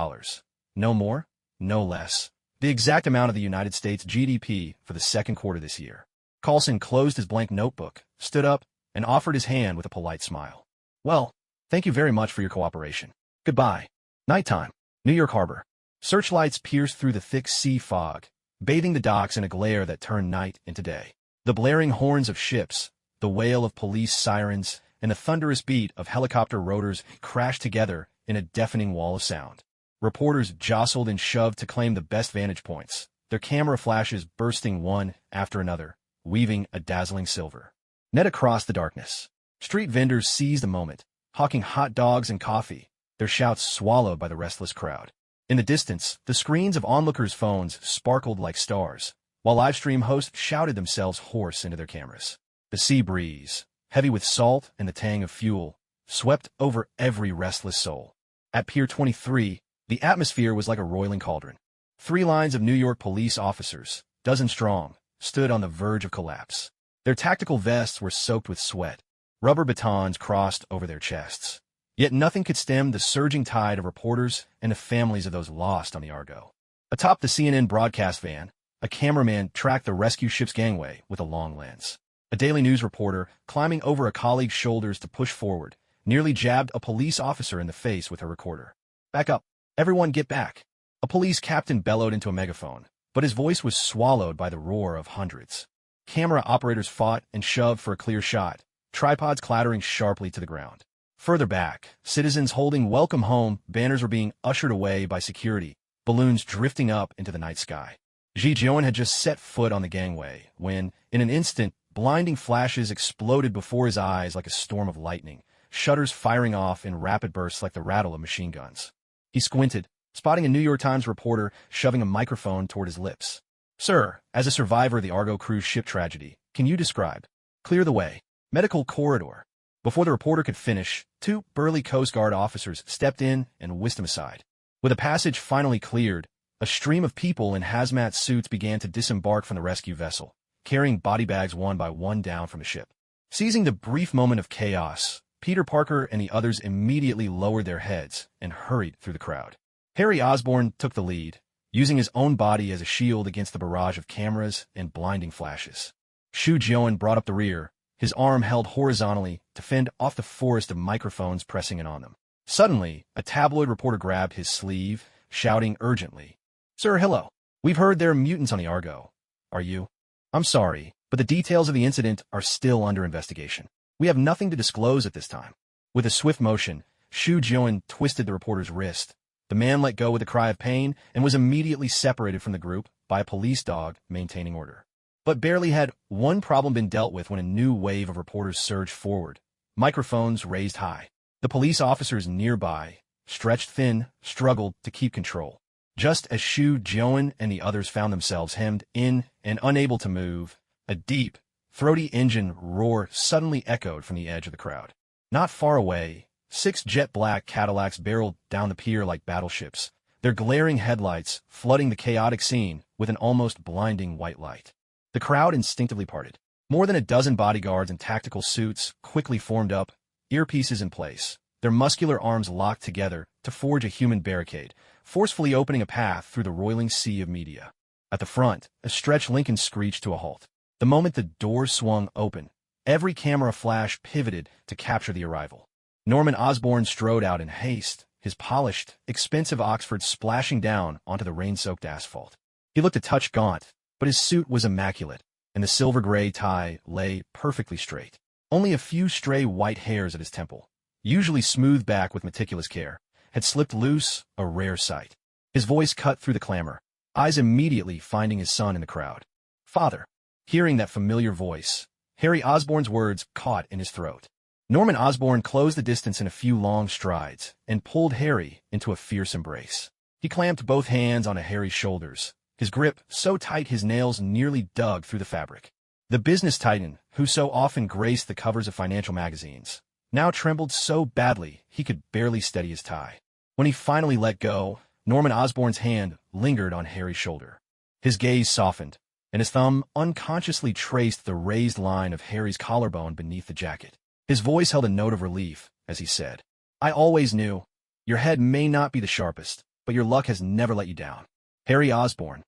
[SPEAKER 1] No more, no less. The exact amount of the United States GDP for the second quarter this year. Coulson closed his blank notebook, stood up, and offered his hand with a polite smile. "Well, Thank you very much for your cooperation. Goodbye. Nighttime. New York Harbor. Searchlights pierced through the thick sea fog, bathing the docks in a glare that turned night into day. The blaring horns of ships, the wail of police sirens, and the thunderous beat of helicopter rotors crashed together in a deafening wall of sound. Reporters jostled and shoved to claim the best vantage points, their camera flashes bursting one after another, weaving a dazzling silver net across the darkness. Street vendors seized the moment, hawking hot dogs and coffee, their shouts swallowed by the restless crowd. In the distance, the screens of onlookers' phones sparkled like stars, while livestream hosts shouted themselves hoarse into their cameras. The sea breeze, heavy with salt and the tang of fuel, swept over every restless soul. At Pier 23, the atmosphere was like a roiling cauldron. 3 lines of New York police officers, dozen strong, stood on the verge of collapse. Their tactical vests were soaked with sweat. Rubber batons crossed over their chests. Yet nothing could stem the surging tide of reporters and the families of those lost on the Argo. Atop the CNN broadcast van, a cameraman tracked the rescue ship's gangway with a long lens. A Daily News reporter, climbing over a colleague's shoulders to push forward, nearly jabbed a police officer in the face with her recorder. "Back up. Everyone get back." A police captain bellowed into a megaphone, but his voice was swallowed by the roar of hundreds. Camera operators fought and shoved for a clear shot, tripods clattering sharply to the ground. Further back, citizens holding "Welcome Home" banners were being ushered away by security, balloons drifting up into the night sky. Ji Jeon had just set foot on the gangway when, in an instant, blinding flashes exploded before his eyes like a storm of lightning, shutters firing off in rapid bursts like the rattle of machine guns. He squinted, spotting a New York Times reporter shoving a microphone toward his lips. "Sir, as a survivor of the Argo cruise ship tragedy, can you describe? Clear the way. Medical corridor." Before the reporter could finish, 2 burly Coast Guard officers stepped in and whisked him aside. With a passage finally cleared, a stream of people in hazmat suits began to disembark from the rescue vessel, carrying body bags one by one down from the ship. Seizing the brief moment of chaos, Peter Parker and the others immediately lowered their heads and hurried through the crowd. Harry Osborn took the lead, using his own body as a shield against the barrage of cameras and blinding flashes. Shu Jeon brought up the rear, his arm held horizontally to fend off the forest of microphones pressing in on them. Suddenly, a tabloid reporter grabbed his sleeve, shouting urgently, "Sir, hello. We've heard there are mutants on the Argo. Are you?" "I'm sorry, but the details of the incident are still under investigation. We have nothing to disclose at this time." With a swift motion, Shu Jeon twisted the reporter's wrist. The man let go with a cry of pain and was immediately separated from the group by a police dog maintaining order. But barely had one problem been dealt with when a new wave of reporters surged forward, microphones raised high. The police officers nearby, stretched thin, struggled to keep control. Just as Shu Jeon and the others found themselves hemmed in and unable to move, a deep, throaty engine roar suddenly echoed from the edge of the crowd. Not far away, 6 jet-black Cadillacs barreled down the pier like battleships, their glaring headlights flooding the chaotic scene with an almost blinding white light. The crowd instinctively parted. More than a dozen bodyguards in tactical suits quickly formed up, earpieces in place, their muscular arms locked together to forge a human barricade, forcefully opening a path through the roiling sea of media. At the front, a stretched Lincoln screeched to a halt. The moment the doors swung open, every camera flash pivoted to capture the arrival. Norman Osborn strode out in haste, his polished, expensive Oxford splashing down onto the rain-soaked asphalt. He looked a touch gaunt, but his suit was immaculate, and the silver-gray tie lay perfectly straight. Only a few stray white hairs at his temple, usually smoothed back with meticulous care, had slipped loose, a rare sight. His voice cut through the clamor, eyes immediately finding his son in the crowd. "Father." Hearing that familiar voice, Harry Osborn's words caught in his throat. Norman Osborn closed the distance in a few long strides and pulled Harry into a fierce embrace. He clamped both hands onto Harry's shoulders, his grip so tight his nails nearly dug through the fabric. The business titan, who so often graced the covers of financial magazines, now trembled so badly he could barely steady his tie. When he finally let go, Norman Osborn's hand lingered on Harry's shoulder. His gaze softened, and his thumb unconsciously traced the raised line of Harry's collarbone beneath the jacket. His voice held a note of relief as he said, "I always knew. Your head may not be the sharpest, but your luck has never let you down." Harry Osborn.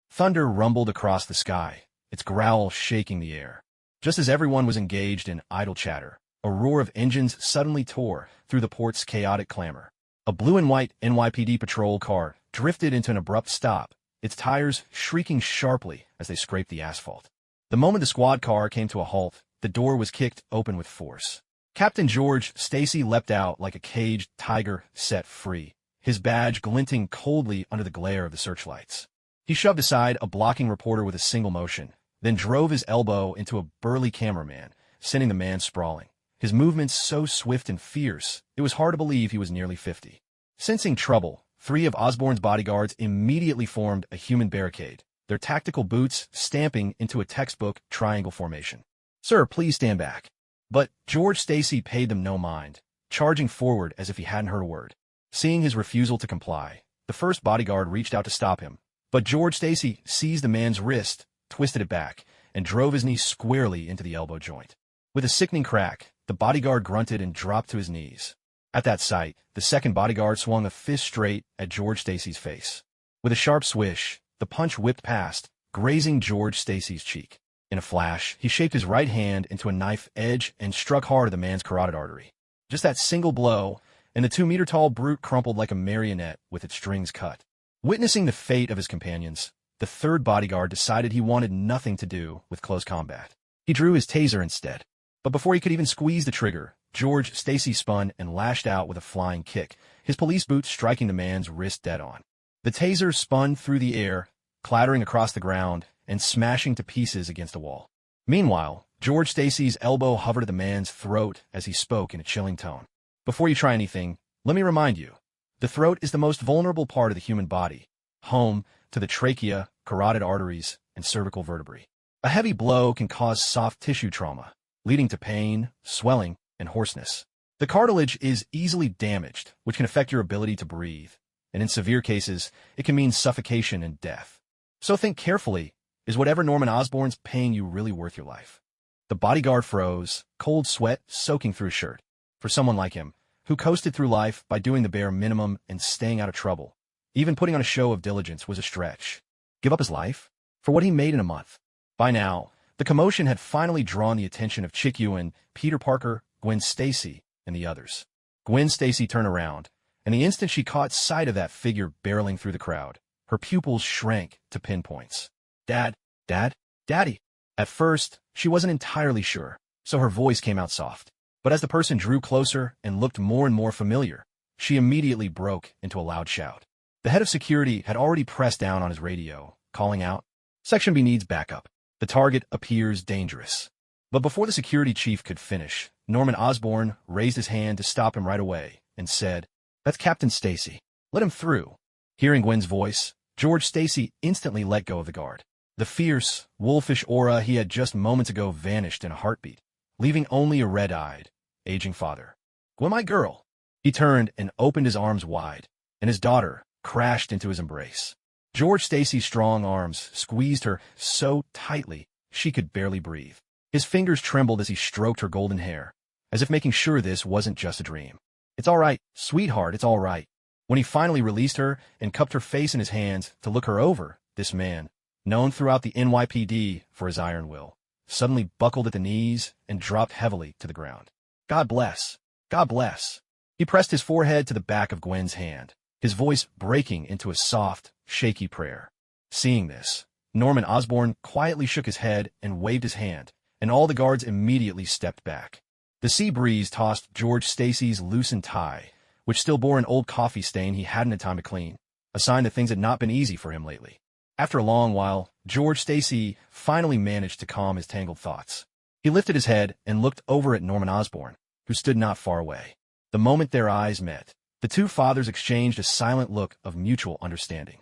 [SPEAKER 1] Thunder rumbled across the sky, its growl shaking the air. Just as everyone was engaged in idle chatter, a roar of engines suddenly tore through the port's chaotic clamor. A blue and white NYPD patrol car drifted into an abrupt stop, its tires shrieking sharply as they scraped the asphalt. The moment the squad car came to a halt, the door was kicked open with force. Captain George Stacy leapt out like a caged tiger set free, his badge glinting coldly under the glare of the searchlights. He shoved aside a blocking reporter with a single motion, then drove his elbow into a burly cameraman, sending the man sprawling. His movements so swift and fierce, it was hard to believe he was nearly 50. Sensing trouble, 3 of Osborne's bodyguards immediately formed a human barricade, their tactical boots stamping into a textbook triangle formation. "Sir, please stand back." But George Stacy paid them no mind, charging forward as if he hadn't heard a word. Seeing his refusal to comply, the first bodyguard reached out to stop him, but George Stacy seized the man's wrist, twisted it back, and drove his knee squarely into the elbow joint. With a sickening crack, the bodyguard grunted and dropped to his knees. At that sight, the second bodyguard swung a fist straight at George Stacy's face. With a sharp swish, the punch whipped past, grazing George Stacy's cheek. In a flash, he shaped his right hand into a knife edge and struck hard at the man's carotid artery. Just that single blow, and the 2-meter-tall brute crumpled like a marionette with its strings cut. Witnessing the fate of his companions, the third bodyguard decided he wanted nothing to do with close combat. He drew his taser instead. But before he could even squeeze the trigger, George Stacy spun and lashed out with a flying kick, his police boot striking the man's wrist dead on. The taser spun through the air, clattering across the ground and smashing to pieces against a wall. Meanwhile, George Stacy's elbow hovered at the man's throat as he spoke in a chilling tone. "Before you try anything, let me remind you, the throat is the most vulnerable part of the human body, home to the trachea, carotid arteries, and cervical vertebrae. A heavy blow can cause soft tissue trauma, leading to pain, swelling, and hoarseness. The cartilage is easily damaged, which can affect your ability to breathe, and in severe cases, it can mean suffocation and death. So think carefully, is whatever Norman Osborn's paying you really worth your life?" The bodyguard froze, cold sweat soaking through his shirt. For someone like him, who coasted through life by doing the bare minimum and staying out of trouble, even putting on a show of diligence was a stretch. Give up his life? For what he made in a month? By now, the commotion had finally drawn the attention of Chick Ewan, Peter Parker, Gwen Stacy, and the others. Gwen Stacy turned around, and the instant she caught sight of that figure barreling through the crowd, her pupils shrank to pinpoints. "Dad, Dad, Daddy." At first, she wasn't entirely sure, so her voice came out soft. But as the person drew closer and looked more and more familiar, she immediately broke into a loud shout. The head of security had already pressed down on his radio, calling out, "Section B needs backup. The target appears dangerous." But before the security chief could finish, Norman Osborn raised his hand to stop him right away and said, "That's Captain Stacy. Let him through." Hearing Gwen's voice, George Stacy instantly let go of the guard. The fierce, wolfish aura he had just moments ago vanished in a heartbeat, leaving only a red-eyed, aging father. "Gwen, my girl." He turned and opened his arms wide, and his daughter crashed into his embrace. George Stacy's strong arms squeezed her so tightly she could barely breathe. His fingers trembled as he stroked her golden hair, as if making sure this wasn't just a dream. "It's all right, sweetheart, it's all right." When he finally released her and cupped her face in his hands to look her over, this man, known throughout the NYPD for his iron will, suddenly buckled at the knees and dropped heavily to the ground. "God bless. God bless." He pressed his forehead to the back of Gwen's hand, his voice breaking into a soft, shaky prayer. Seeing this, Norman Osborn quietly shook his head and waved his hand, and all the guards immediately stepped back. The sea breeze tossed George Stacy's loosened tie, which still bore an old coffee stain he hadn't had time to clean, a sign that things had not been easy for him lately. After a long while, George Stacy finally managed to calm his tangled thoughts. He lifted his head and looked over at Norman Osborn, who stood not far away. The moment their eyes met, the two fathers exchanged a silent look of mutual understanding.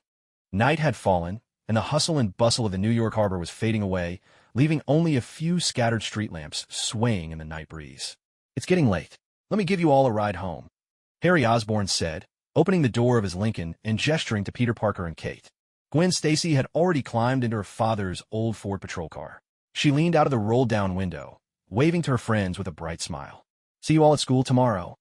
[SPEAKER 1] Night had fallen, and the hustle and bustle of the New York harbor was fading away, leaving only a few scattered street lamps swaying in the night breeze. "It's getting late. Let me give you all a ride home," Harry Osborn said, opening the door of his Lincoln and gesturing to Peter Parker and Kate. Gwen Stacy had already climbed into her father's old Ford patrol car. She leaned out of the rolled-down window, waving to her friends with a bright smile. "See you all at school tomorrow."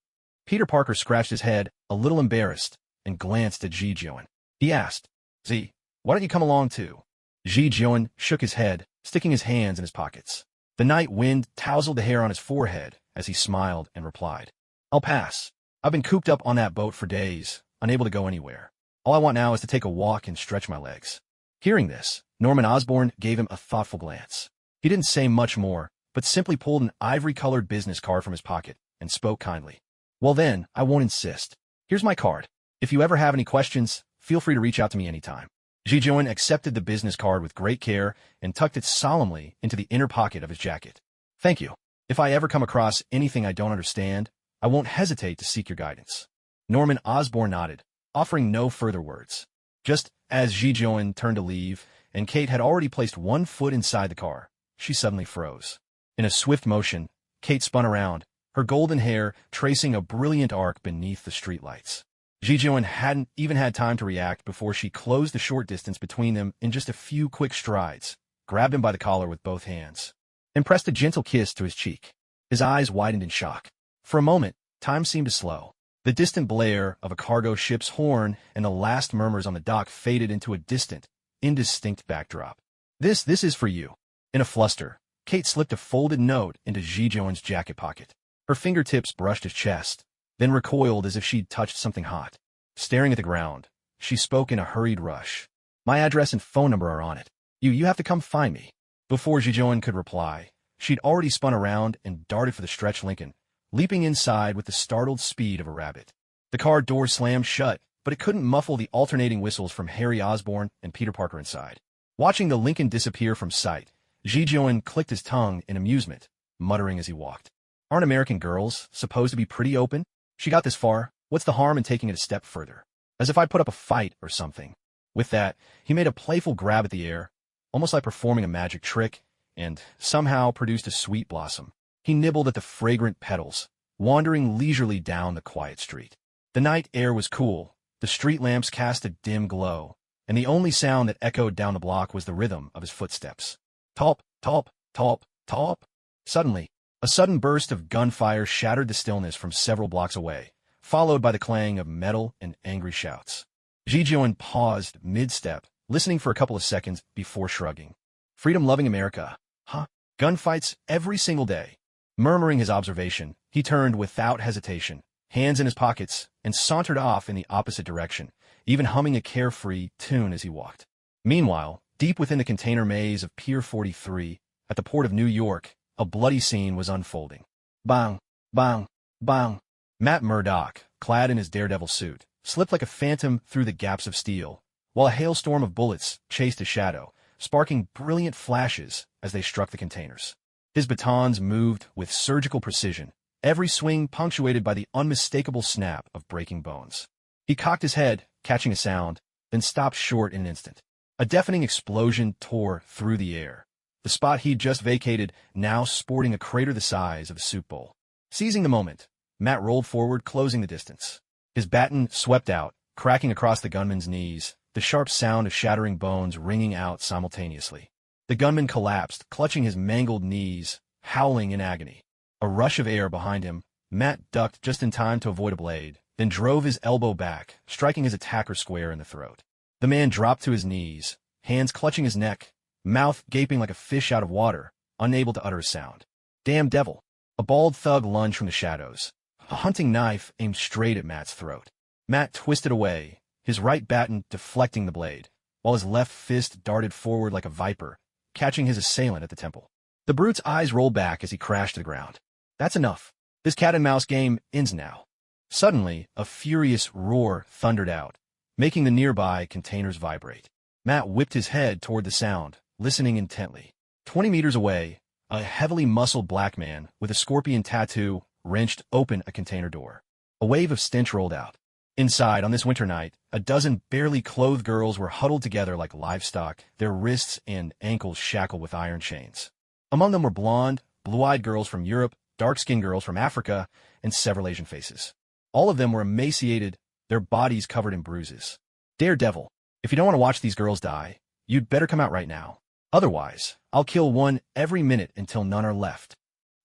[SPEAKER 1] Peter Parker scratched his head, a little embarrassed, and glanced at Ji Jioen. He asked, "Z, why don't you come along too?" Ji Jioen shook his head, sticking his hands in his pockets. The night wind tousled the hair on his forehead as he smiled and replied, "I'll pass. I've been cooped up on that boat for days, unable to go anywhere. All I want now is to take a walk and stretch my legs." Hearing this, Norman Osborn gave him a thoughtful glance. He didn't say much more, but simply pulled an ivory-colored business card from his pocket and spoke kindly. "Well then, I won't insist. Here's my card. If you ever have any questions, feel free to reach out to me anytime." Jijoin accepted the business card with great care and tucked it solemnly into the inner pocket of his jacket. "Thank you. If I ever come across anything I don't understand, I won't hesitate to seek your guidance." Norman Osborn nodded, offering no further words. Just as Jijoin turned to leave, and Kate had already placed one foot inside the car, she suddenly froze. In a swift motion, Kate spun around, her golden hair tracing a brilliant arc beneath the streetlights. Jijoin hadn't even had time to react before she closed the short distance between them in just a few quick strides, grabbed him by the collar with both hands, and pressed a gentle kiss to his cheek. His eyes widened in shock. For a moment, time seemed to slow. The distant blare of a cargo ship's horn and the last murmurs on the dock faded into a distant, indistinct backdrop. This is for you." In a fluster, Kate slipped a folded note into Jijoin's jacket pocket. Her fingertips brushed his chest, then recoiled as if she'd touched something hot. Staring at the ground, she spoke in a hurried rush. "My address and phone number are on it. You have to come find me." Before Jijoin could reply, she'd already spun around and darted for the stretch Lincoln, leaping inside with the startled speed of a rabbit. The car door slammed shut, but it couldn't muffle the alternating whistles from Harry Osborn and Peter Parker inside. Watching the Lincoln disappear from sight, Jijoin clicked his tongue in amusement, muttering as he walked, "Aren't American girls supposed to be pretty open? She got this far, what's the harm in taking it a step further? As if I'd put up a fight or something." With that, he made a playful grab at the air, almost like performing a magic trick, and somehow produced a sweet blossom. He nibbled at the fragrant petals, wandering leisurely down the quiet street. The night air was cool, the street lamps cast a dim glow, and the only sound that echoed down the block was the rhythm of his footsteps. Tolp, tolp, tolp, tolp. Suddenly, a sudden burst of gunfire shattered the stillness from several blocks away, followed by the clang of metal and angry shouts. Jijoin paused mid-step, listening for a couple of seconds before shrugging. "Freedom-loving America, huh? Gunfights every single day." Murmuring his observation, he turned without hesitation, hands in his pockets, and sauntered off in the opposite direction, even humming a carefree tune as he walked. Meanwhile, deep within the container maze of Pier 43, at the port of New York, a bloody scene was unfolding. Bang, bang, bang. Matt Murdock, clad in his daredevil suit, slipped like a phantom through the gaps of steel, while a hailstorm of bullets chased his shadow, sparking brilliant flashes as they struck the containers. His batons moved with surgical precision, every swing punctuated by the unmistakable snap of breaking bones. He cocked his head, catching a sound, then stopped short in an instant. A deafening explosion tore through the air, the spot he'd just vacated now sporting a crater the size of a soup bowl. Seizing the moment, Matt rolled forward, closing the distance. His baton swept out, cracking across the gunman's knees, the sharp sound of shattering bones ringing out simultaneously. The gunman collapsed, clutching his mangled knees, howling in agony. A rush of air behind him, Matt ducked just in time to avoid a blade, then drove his elbow back, striking his attacker square in the throat. The man dropped to his knees, hands clutching his neck, mouth gaping like a fish out of water, unable to utter a sound. "Damn devil!" A bald thug lunged from the shadows, a hunting knife aimed straight at Matt's throat. Matt twisted away, his right baton deflecting the blade, while his left fist darted forward like a viper, catching his assailant at the temple. The brute's eyes rolled back as he crashed to the ground. "That's enough. This cat-and-mouse game ends now." Suddenly, a furious roar thundered out, making the nearby containers vibrate. Matt whipped his head toward the sound, listening intently. 20 meters away, a heavily muscled black man with a scorpion tattoo wrenched open a container door. A wave of stench rolled out. Inside, on this winter night, a dozen barely clothed girls were huddled together like livestock, their wrists and ankles shackled with iron chains. Among them were blonde, blue-eyed girls from Europe, dark-skinned girls from Africa, and several Asian faces. All of them were emaciated, their bodies covered in bruises. "Daredevil, if you don't want to watch these girls die, you'd better come out right now. Otherwise, I'll kill one every minute until none are left."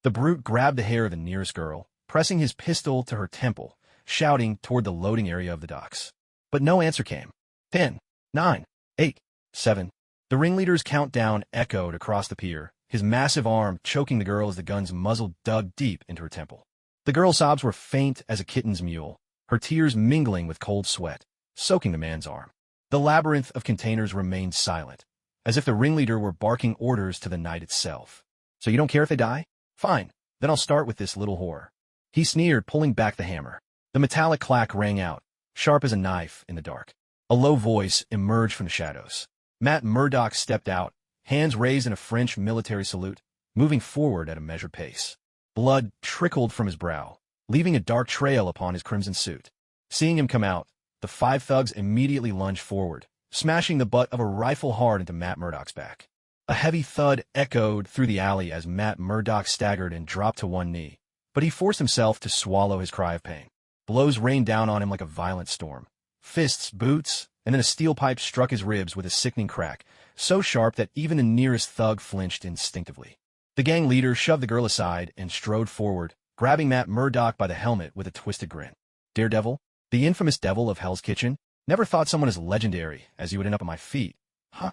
[SPEAKER 1] The brute grabbed the hair of the nearest girl, pressing his pistol to her temple, shouting toward the loading area of the docks. But no answer came. 10, 9, 8, 7. The ringleader's countdown echoed across the pier, his massive arm choking the girl as the gun's muzzle dug deep into her temple. The girl's sobs were faint as a kitten's mewl, her tears mingling with cold sweat, soaking the man's arm. The labyrinth of containers remained silent, as if the ringleader were barking orders to the night itself. So you don't care if they die? Fine, then I'll start with this little whore. He sneered, pulling back the hammer. The metallic clack rang out, sharp as a knife in the dark. A low voice emerged from the shadows. Matt Murdock stepped out, hands raised in a French military salute, moving forward at a measured pace. Blood trickled from his brow, leaving a dark trail upon his crimson suit. Seeing him come out, the 5 thugs immediately lunged forward, smashing the butt of a rifle hard into Matt Murdock's back. A heavy thud echoed through the alley as Matt Murdock staggered and dropped to one knee, but he forced himself to swallow his cry of pain. Blows rained down on him like a violent storm. Fists, boots, and then a steel pipe struck his ribs with a sickening crack, so sharp that even the nearest thug flinched instinctively. The gang leader shoved the girl aside and strode forward, grabbing Matt Murdock by the helmet with a twisted grin. Daredevil, the infamous devil of Hell's Kitchen, never thought someone as legendary as you would end up at my feet. Huh?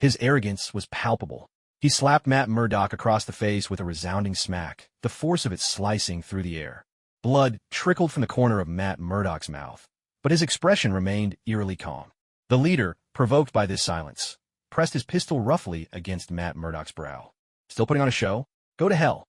[SPEAKER 1] His arrogance was palpable. He slapped Matt Murdock across the face with a resounding smack, the force of it slicing through the air. Blood trickled from the corner of Matt Murdock's mouth, but his expression remained eerily calm. The leader, provoked by this silence, pressed his pistol roughly against Matt Murdock's brow. Still putting on a show? Go to hell.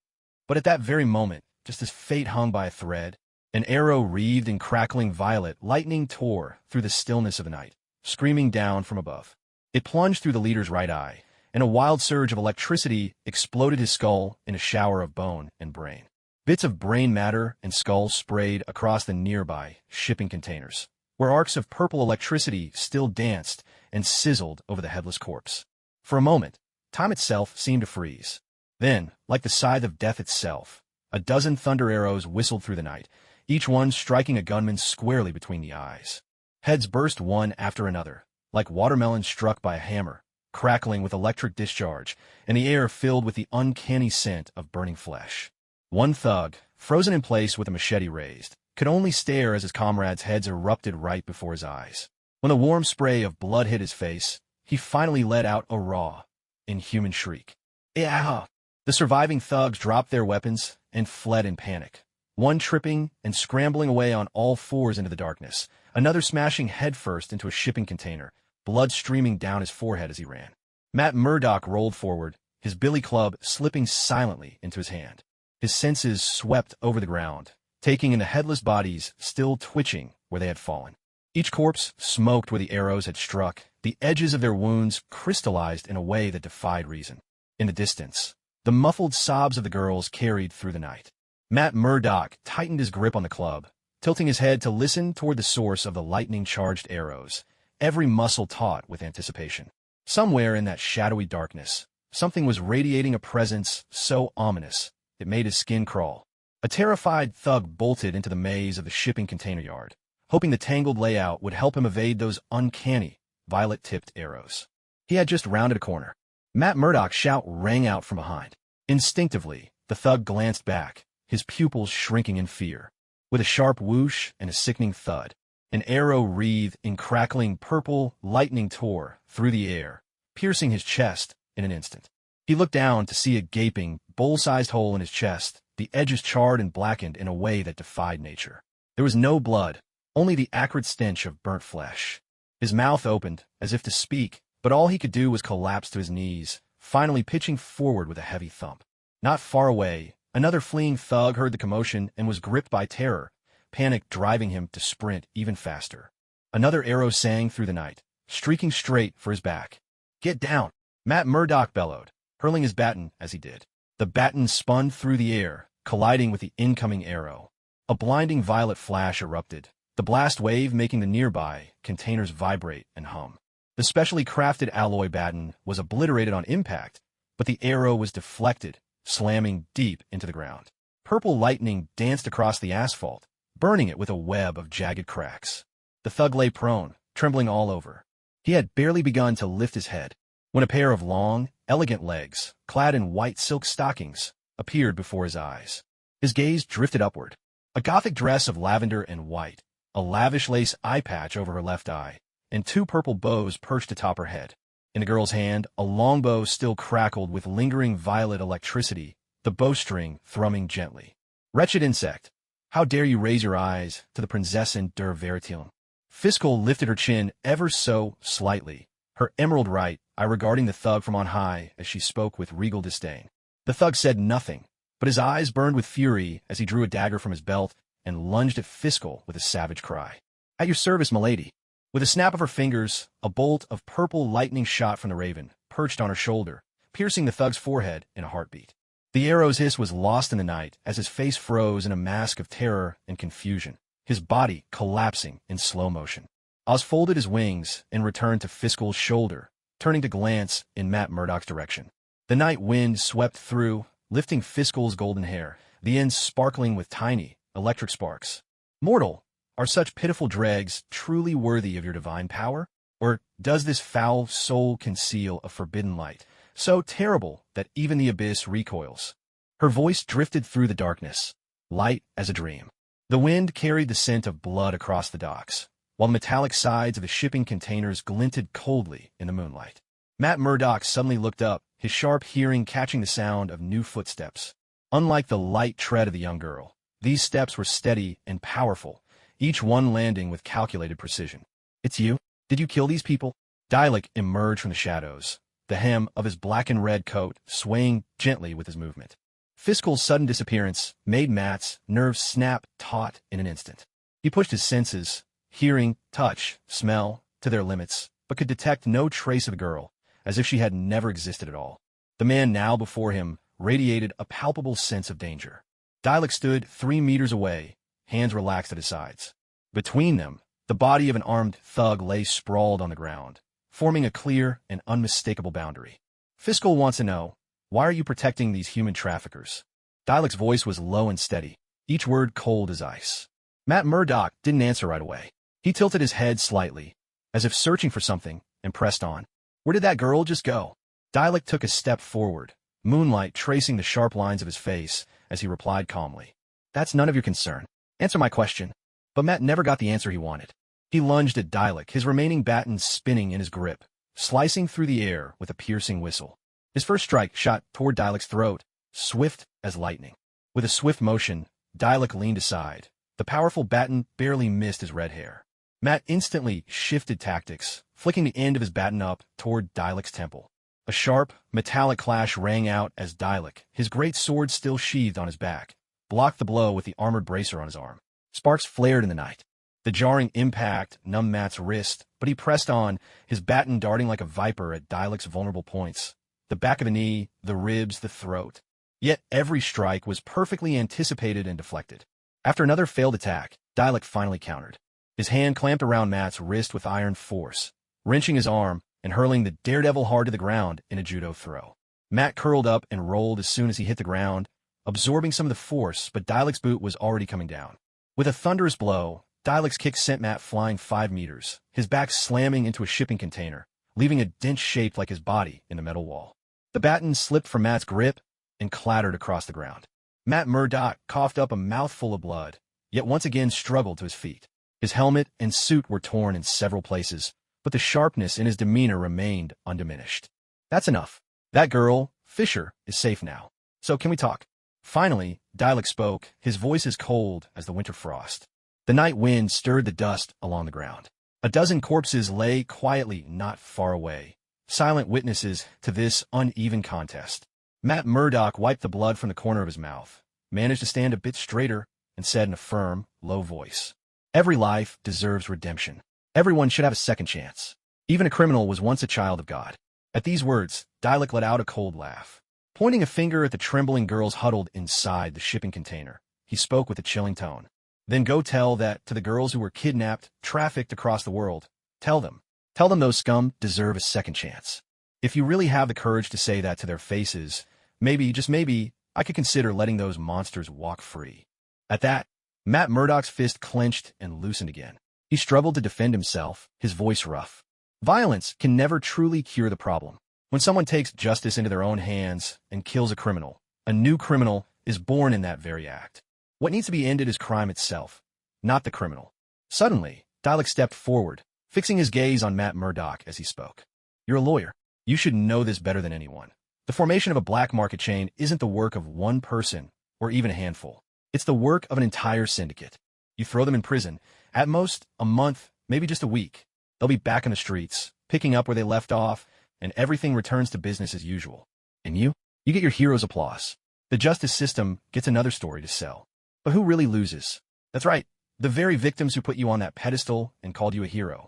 [SPEAKER 1] But at that very moment, just as fate hung by a thread, an arrow wreathed in crackling violet lightning tore through the stillness of the night, screaming down from above. It plunged through the leader's right eye, and a wild surge of electricity exploded his skull in a shower of bone and brain. Bits of brain matter and skull sprayed across the nearby shipping containers, where arcs of purple electricity still danced and sizzled over the headless corpse. For a moment, time itself seemed to freeze. Then, like the scythe of death itself, a dozen thunder arrows whistled through the night, each one striking a gunman squarely between the eyes. Heads burst one after another, like watermelons struck by a hammer, crackling with electric discharge, and the air filled with the uncanny scent of burning flesh. One thug, frozen in place with a machete raised, could only stare as his comrades' heads erupted right before his eyes. When the warm spray of blood hit his face, he finally let out a raw, inhuman shriek. "Yeah!" The surviving thugs dropped their weapons and fled in panic, one tripping and scrambling away on all fours into the darkness, another smashing headfirst into a shipping container, blood streaming down his forehead as he ran. Matt Murdock rolled forward, his billy club slipping silently into his hand. His senses swept over the ground, taking in the headless bodies still twitching where they had fallen. Each corpse smoked where the arrows had struck, the edges of their wounds crystallized in a way that defied reason. In the distance, the muffled sobs of the girls carried through the night. Matt Murdock tightened his grip on the club, tilting his head to listen toward the source of the lightning-charged arrows, every muscle taut with anticipation. Somewhere in that shadowy darkness, something was radiating a presence so ominous it made his skin crawl. A terrified thug bolted into the maze of the shipping container yard, hoping the tangled layout would help him evade those uncanny, violet-tipped arrows. He had just rounded a corner. Matt Murdock's shout rang out from behind. Instinctively, the thug glanced back, his pupils shrinking in fear. With a sharp whoosh and a sickening thud, an arrow wreathed in crackling purple lightning tore through the air, piercing his chest in an instant. He looked down to see a gaping, bowl-sized hole in his chest, the edges charred and blackened in a way that defied nature. There was no blood, only the acrid stench of burnt flesh. His mouth opened, as if to speak, but all he could do was collapse to his knees, finally pitching forward with a heavy thump. Not far away, another fleeing thug heard the commotion and was gripped by terror, panic driving him to sprint even faster. Another arrow sang through the night, streaking straight for his back. "Get down!" Matt Murdock bellowed, hurling his baton as he did. The baton spun through the air, colliding with the incoming arrow. A blinding violet flash erupted, the blast wave making the nearby containers vibrate and hum. The specially crafted alloy baton was obliterated on impact, but the arrow was deflected, slamming deep into the ground. Purple lightning danced across the asphalt, burning it with a web of jagged cracks. The thug lay prone, trembling all over. He had barely begun to lift his head when a pair of long, elegant legs, clad in white silk stockings, appeared before his eyes. His gaze drifted upward. A gothic dress of lavender and white, a lavish lace eye patch over her left eye, and 2 purple bows perched atop her head. In the girl's hand, a longbow still crackled with lingering violet electricity, the bowstring thrumming gently. Wretched insect! How dare you raise your eyes to the Prinzessin der Vertilm? Fiskell lifted her chin ever so slightly, her emerald right eye regarding the thug from on high as she spoke with regal disdain. The thug said nothing, but his eyes burned with fury as he drew a dagger from his belt and lunged at Fiskell with a savage cry. At your service, milady. With a snap of her fingers, a bolt of purple lightning shot from the raven, perched on her shoulder, piercing the thug's forehead in a heartbeat. The arrow's hiss was lost in the night as his face froze in a mask of terror and confusion, his body collapsing in slow motion. Oz folded his wings and returned to Fiskell's shoulder, turning to glance in Matt Murdock's direction. The night wind swept through, lifting Fiskell's golden hair, the ends sparkling with tiny, electric sparks. Mortal, are such pitiful dregs truly worthy of your divine power? Or does this foul soul conceal a forbidden light, so terrible that even the abyss recoils? Her voice drifted through the darkness, light as a dream. The wind carried the scent of blood across the docks, while the metallic sides of the shipping containers glinted coldly in the moonlight. Matt Murdock suddenly looked up, his sharp hearing catching the sound of new footsteps. Unlike the light tread of the young girl, these steps were steady and powerful, each one landing with calculated precision. It's you? Did you kill these people? Dialek emerged from the shadows, the hem of his black and red coat swaying gently with his movement. Fiskell's sudden disappearance made Matt's nerves snap taut in an instant. He pushed his senses, hearing, touch, smell, to their limits, but could detect no trace of the girl, as if she had never existed at all. The man now before him radiated a palpable sense of danger. Dialek stood 3 meters away, hands relaxed at his sides. Between them, the body of an armed thug lay sprawled on the ground, forming a clear and unmistakable boundary. Fiskell wants to know, why are you protecting these human traffickers? Dialek's voice was low and steady, each word cold as ice. Matt Murdock didn't answer right away. He tilted his head slightly, as if searching for something, and pressed on. Where did that girl just go? Dialek took a step forward, moonlight tracing the sharp lines of his face as he replied calmly. That's none of your concern. Answer my question. But Matt never got the answer he wanted. He lunged at Dialek, his remaining baton spinning in his grip, slicing through the air with a piercing whistle. His first strike shot toward Dialek's throat, swift as lightning. With a swift motion, Dialek leaned aside. The powerful baton barely missed his red hair. Matt instantly shifted tactics, flicking the end of his baton up toward Dialek's temple. A sharp, metallic clash rang out as Dialek, his great sword still sheathed on his back, blocked the blow with the armored bracer on his arm. Sparks flared in the night. The jarring impact numbed Matt's wrist, but he pressed on, his baton darting like a viper at Dialek's vulnerable points. The back of the knee, the ribs, the throat. Yet every strike was perfectly anticipated and deflected. After another failed attack, Dialek finally countered. His hand clamped around Matt's wrist with iron force, wrenching his arm and hurling the daredevil hard to the ground in a judo throw. Matt curled up and rolled as soon as he hit the ground, absorbing some of the force, but Dialek's boot was already coming down. With a thunderous blow, Dialek's kick sent Matt flying 5 meters, his back slamming into a shipping container, leaving a dent shaped like his body in the metal wall. The baton slipped from Matt's grip and clattered across the ground. Matt Murdock coughed up a mouthful of blood, yet once again struggled to his feet. His helmet and suit were torn in several places, but the sharpness in his demeanor remained undiminished. That's enough. That girl, Fisher, is safe now. So can we talk? Finally, Dialek spoke, his voice as cold as the winter frost. The night wind stirred the dust along the ground. A dozen corpses lay quietly not far away, silent witnesses to this uneven contest. Matt Murdock wiped the blood from the corner of his mouth, managed to stand a bit straighter, and said in a firm, low voice, "Every life deserves redemption. Everyone should have a second chance. Even a criminal was once a child of God." At these words, Dialek let out a cold laugh. Pointing a finger at the trembling girls huddled inside the shipping container, he spoke with a chilling tone. "Then go tell that to the girls who were kidnapped, trafficked across the world. Tell them those scum deserve a second chance. If you really have the courage to say that to their faces, maybe, just maybe, I could consider letting those monsters walk free." At that, Matt Murdock's fist clenched and loosened again. He struggled to defend himself, his voice rough. Violence can never truly cure the problem. When someone takes justice into their own hands and kills a criminal, a new criminal is born in that very act. What needs to be ended is crime itself, not the criminal. Suddenly, Dialek stepped forward, fixing his gaze on Matt Murdock as he spoke. "You're a lawyer. You should know this better than anyone. The formation of a black market chain isn't the work of one person or even a handful. It's the work of an entire syndicate. You throw them in prison, at most a month, maybe just a week. They'll be back in the streets, picking up where they left off, and everything returns to business as usual. And you get your hero's applause. The justice system gets another story to sell. But who really loses? That's right, the very victims who put you on that pedestal and called you a hero.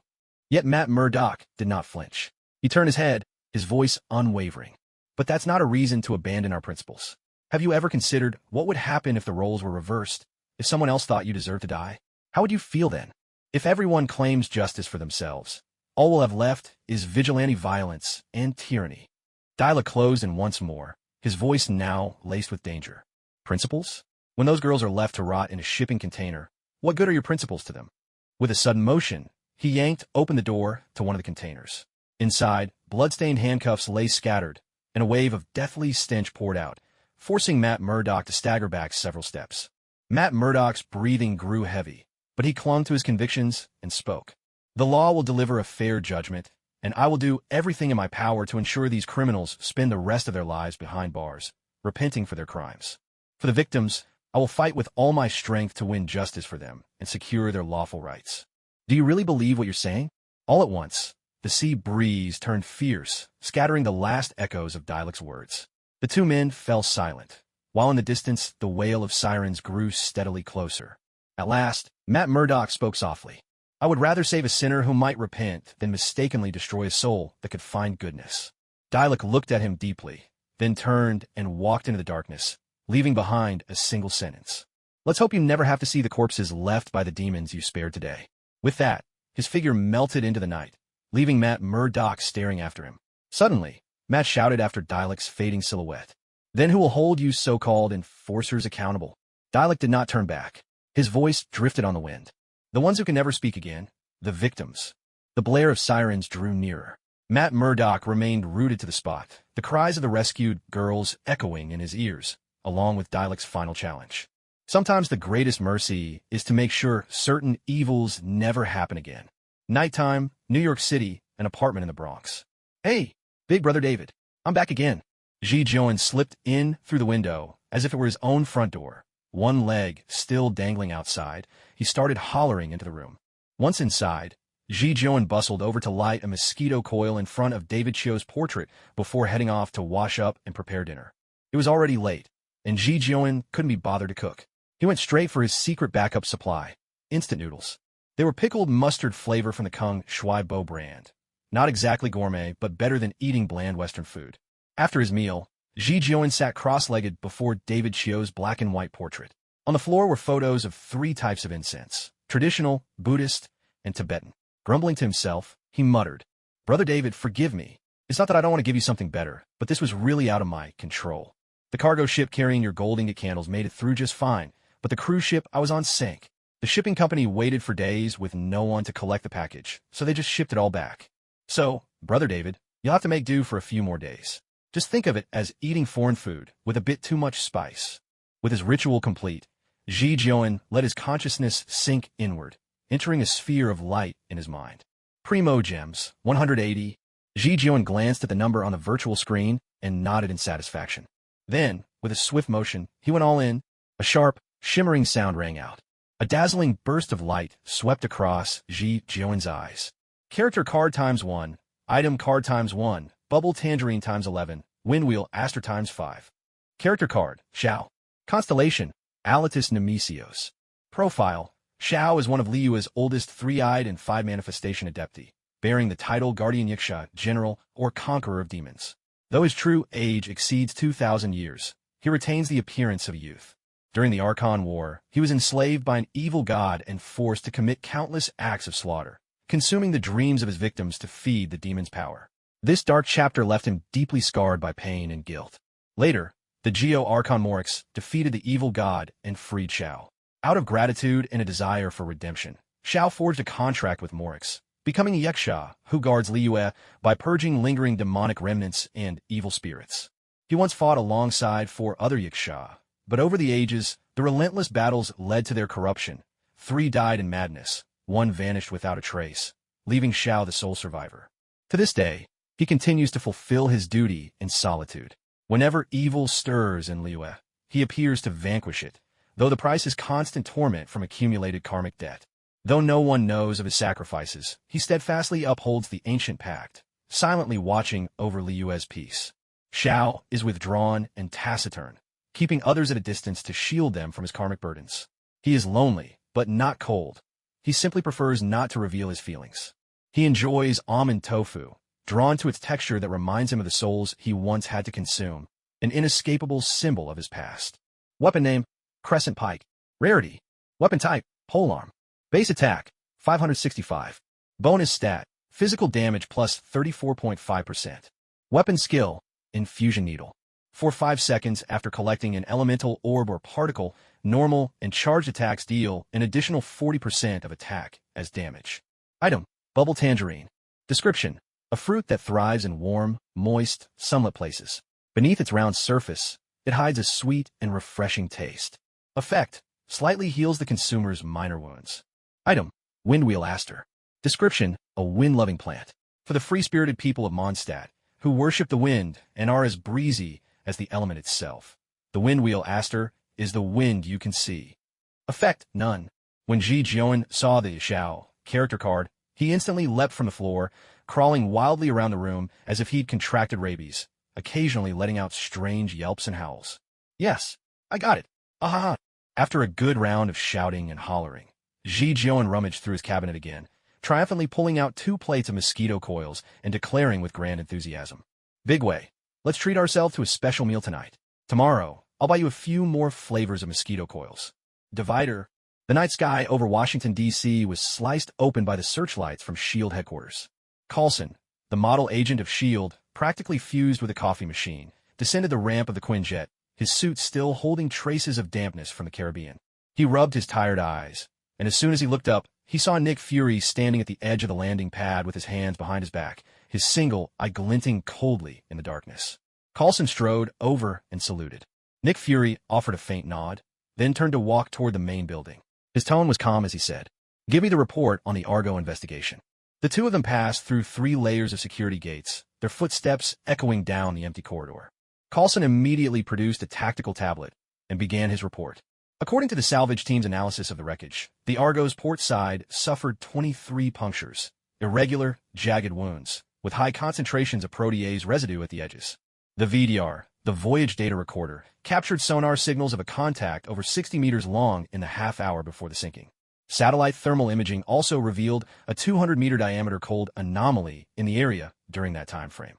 [SPEAKER 1] Yet Matt Murdock did not flinch. He turned his head, his voice unwavering. But that's not a reason to abandon our principles. Have you ever considered what would happen if the roles were reversed? If someone else thought you deserved to die? How would you feel then? If everyone claims justice for themselves, all we'll have left is vigilante violence and tyranny. Dialogue closed and once more, his voice now laced with danger. Principles? When those girls are left to rot in a shipping container, what good are your principles to them? With a sudden motion, he yanked open the door to one of the containers. Inside, blood-stained handcuffs lay scattered, and a wave of deathly stench poured out, forcing Matt Murdock to stagger back several steps. Matt Murdock's breathing grew heavy, but he clung to his convictions and spoke. The law will deliver a fair judgment, and I will do everything in my power to ensure these criminals spend the rest of their lives behind bars, repenting for their crimes. For the victims, I will fight with all my strength to win justice for them and secure their lawful rights. Do you really believe what you're saying? All at once, the sea breeze turned fierce, scattering the last echoes of Dialec's words. The two men fell silent, while in the distance the wail of sirens grew steadily closer. At last, Matt Murdock spoke softly. I would rather save a sinner who might repent than mistakenly destroy a soul that could find goodness. Dialec looked at him deeply, then turned and walked into the darkness, leaving behind a single sentence. Let's hope you never have to see the corpses left by the demons you spared today. With that, his figure melted into the night, leaving Matt Murdock staring after him. Suddenly, Matt shouted after Dialec's fading silhouette. Then who will hold you so-called enforcers accountable? Dialec did not turn back. His voice drifted on the wind. The ones who can never speak again, the victims. The blare of sirens drew nearer. Matt Murdock remained rooted to the spot, the cries of the rescued girls echoing in his ears, along with Dialec's final challenge. Sometimes the greatest mercy is to make sure certain evils never happen again. Nighttime, New York City, an apartment in the Bronx. Hey, Big Brother David, I'm back again. Ji Joan slipped in through the window as if it were his own front door. One leg still dangling outside, he started hollering into the room. Once inside, Ji Joan bustled over to light a mosquito coil in front of David Chio's portrait before heading off to wash up and prepare dinner. It was already late, and Ji Joan couldn't be bothered to cook. He went straight for his secret backup supply, instant noodles. They were pickled mustard flavor from the Kung Shui Bo brand. Not exactly gourmet, but better than eating bland Western food. After his meal, Ji Joan sat cross-legged before David Chio's black and white portrait. On the floor were photos of 3 types of incense, traditional, Buddhist, and Tibetan. Grumbling to himself, he muttered, Brother David, forgive me. It's not that I don't want to give you something better, but this was really out of my control. The cargo ship carrying your gold ingot candles made it through just fine, but the cruise ship I was on sank. The shipping company waited for days with no one to collect the package, so they just shipped it all back. So, Brother David, you'll have to make do for a few more days. Just think of it as eating foreign food with a bit too much spice. With his ritual complete, Ji Joan let his consciousness sink inward, entering a sphere of light in his mind. Primo gems, 180. Ji Joan glanced at the number on the virtual screen and nodded in satisfaction. Then, with a swift motion, he went all in. A sharp, shimmering sound rang out. A dazzling burst of light swept across Ji Joan's eyes. Character card times 1, item card times 1, bubble tangerine times 11, windwheel aster times 5. Character card, Xiao. Constellation, Alatus Nemesios. Profile, Xiao is one of Liyue's oldest 3-eyed and 5 manifestation adepti, bearing the title Guardian Yiksha, General, or Conqueror of Demons. Though his true age exceeds 2,000 years, he retains the appearance of youth. During the Archon War, he was enslaved by an evil god and forced to commit countless acts of slaughter, consuming the dreams of his victims to feed the demon's power. This dark chapter left him deeply scarred by pain and guilt. Later, the Geo Archon Morix defeated the evil god and freed Xiao. Out of gratitude and a desire for redemption, Xiao forged a contract with Morix, becoming a Yeksha who guards Liyue by purging lingering demonic remnants and evil spirits. He once fought alongside 4 other Yeksha, but over the ages, the relentless battles led to their corruption. 3 died in madness, 1 vanished without a trace, leaving Xiao the sole survivor. To this day, He continues to fulfill his duty in solitude. Whenever evil stirs in Liyue, he appears to vanquish it, though the price is constant torment from accumulated karmic debt. Though no one knows of his sacrifices, he steadfastly upholds the ancient pact, silently watching over Liyue's peace. Xiao is withdrawn and taciturn, keeping others at a distance to shield them from his karmic burdens. He is lonely, but not cold. He simply prefers not to reveal his feelings. He enjoys almond tofu, drawn to its texture that reminds him of the souls he once had to consume, an inescapable symbol of his past. Weapon name, Crescent Pike. Rarity, weapon type, polearm. Base attack, 565. Bonus stat, physical damage plus 34.5%. Weapon skill, Infusion Needle. For 5 seconds after collecting an elemental orb or particle, normal and charged attacks deal an additional 40% of attack as damage. Item, Bubble Tangerine. Description, a fruit that thrives in warm, moist, sunlit places. Beneath its round surface, it hides a sweet and refreshing taste. Effect, slightly heals the consumer's minor wounds. Item, Windwheel Aster. Description, a wind-loving plant. For the free-spirited people of Mondstadt, who worship the wind and are as breezy as the element itself. The Windwheel Aster is the wind you can see. Effect, none. When Ji Jion saw the Xiao character card, he instantly leapt from the floor, crawling wildly around the room as if he'd contracted rabies, occasionally letting out strange yelps and howls. Yes, I got it. Ahaha. After a good round of shouting and hollering, Ji Jion rummaged through his cabinet again, triumphantly pulling out 2 plates of mosquito coils and declaring with grand enthusiasm. Big way. Let's treat ourselves to a special meal tonight. Tomorrow, I'll buy you a few more flavors of mosquito coils. Divider. The night sky over Washington, D.C. was sliced open by the searchlights from S.H.I.E.L.D. headquarters. Coulson, the model agent of S.H.I.E.L.D., practically fused with a coffee machine, descended the ramp of the Quinjet, his suit still holding traces of dampness from the Caribbean. He rubbed his tired eyes, and as soon as he looked up, he saw Nick Fury standing at the edge of the landing pad with his hands behind his back, his single eye glinting coldly in the darkness. Coulson strode over and saluted. Nick Fury offered a faint nod, then turned to walk toward the main building. His tone was calm as he said, "Give me the report on the Argo investigation." The two of them passed through 3 layers of security gates, their footsteps echoing down the empty corridor. Coulson immediately produced a tactical tablet and began his report. According to the salvage team's analysis of the wreckage, the Argo's port side suffered 23 punctures, irregular, jagged wounds, with high concentrations of protease residue at the edges. The VDR, the Voyage Data Recorder, captured sonar signals of a contact over 60 meters long in the half hour before the sinking. Satellite thermal imaging also revealed a 200-meter diameter cold anomaly in the area during that time frame.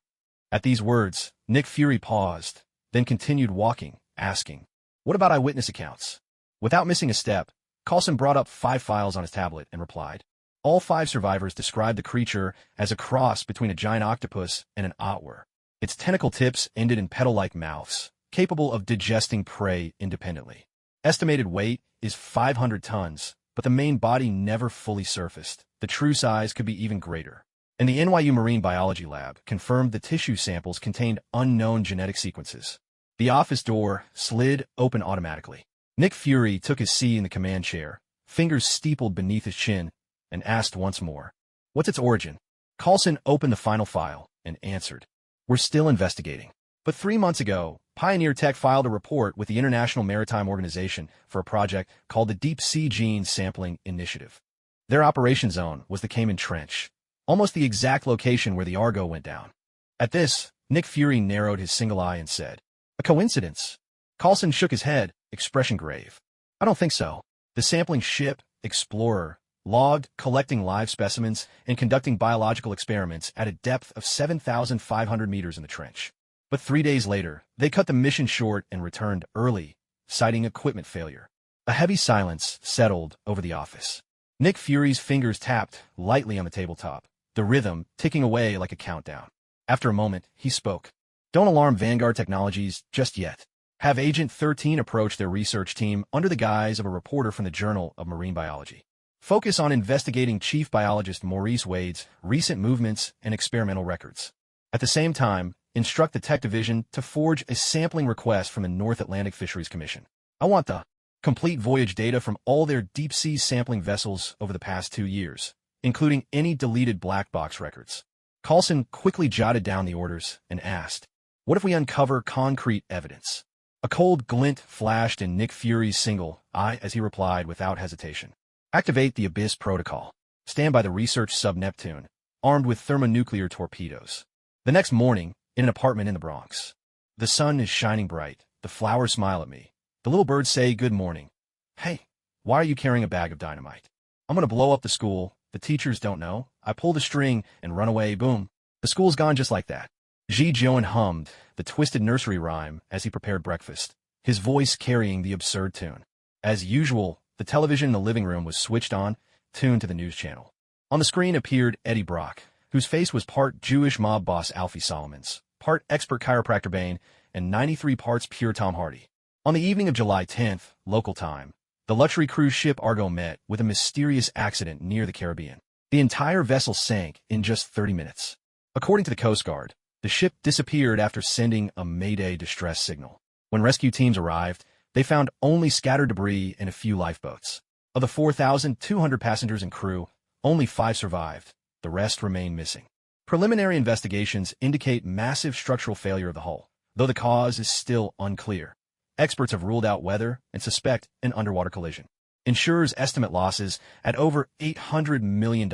[SPEAKER 1] At these words, Nick Fury paused, then continued walking, asking, "What about eyewitness accounts?" Without missing a step, Coulson brought up 5 files on his tablet and replied. All 5 survivors described the creature as a cross between a giant octopus and an otter. Its tentacle tips ended in petal-like mouths, capable of digesting prey independently. Estimated weight is 500 tons, but the main body never fully surfaced. The true size could be even greater. And the NYU Marine Biology Lab confirmed the tissue samples contained unknown genetic sequences. The office door slid open automatically. Nick Fury took his seat in the command chair, fingers steepled beneath his chin, and asked once more, "What's its origin?" Coulson opened the final file and answered, "We're still investigating. But 3 months ago, Pioneer Tech filed a report with the International Maritime Organization for a project called the Deep Sea Gene Sampling Initiative. Their operation zone was the Cayman Trench, almost the exact location where the Argo went down." At this, Nick Fury narrowed his single eye and said, "A coincidence?" Coulson shook his head, expression grave. "I don't think so. The sampling ship, Explorer, logged collecting live specimens and conducting biological experiments at a depth of 7,500 meters in the trench. But 3 days later, they cut the mission short and returned early, citing equipment failure." A heavy silence settled over the office. Nick Fury's fingers tapped lightly on the tabletop, the rhythm ticking away like a countdown. After a moment, he spoke. "Don't alarm Vanguard Technologies just yet. Have Agent 13 approach their research team under the guise of a reporter from the Journal of Marine Biology. Focus on investigating Chief Biologist Maurice Wade's recent movements and experimental records. At the same time, instruct the Tech Division to forge a sampling request from the North Atlantic Fisheries Commission. I want the complete voyage data from all their deep-sea sampling vessels over the past 2 years, including any deleted black box records. Carlson quickly jotted down the orders and asked, "What if we uncover concrete evidence?" A cold glint flashed in Nick Fury's single eye as he replied without hesitation. "Activate the Abyss Protocol. Stand by the research sub Neptune, armed with thermonuclear torpedoes." The next morning, in an apartment in the Bronx. The sun is shining bright. The flowers smile at me. The little birds say good morning. "Hey, why are you carrying a bag of dynamite?" "I'm going to blow up the school. The teachers don't know. I pull the string and run away, boom. The school's gone just like that." Ji Joan hummed the twisted nursery rhyme as he prepared breakfast, his voice carrying the absurd tune. As usual, the television in the living room was switched on, tuned to the news channel. On the screen appeared Eddie Brock, whose face was part Jewish mob boss Alfie Solomons, part expert chiropractor Bane, and 93 parts pure Tom Hardy. On the evening of July 10th, local time, the luxury cruise ship Argo met with a mysterious accident near the Caribbean. The entire vessel sank in just 30 minutes. According to the Coast Guard, the ship disappeared after sending a Mayday distress signal. When rescue teams arrived, they found only scattered debris and a few lifeboats. Of the 4,200 passengers and crew, only 5 survived. The rest remain missing. Preliminary investigations indicate massive structural failure of the hull, though the cause is still unclear. Experts have ruled out weather and suspect an underwater collision. Insurers estimate losses at over $800 million,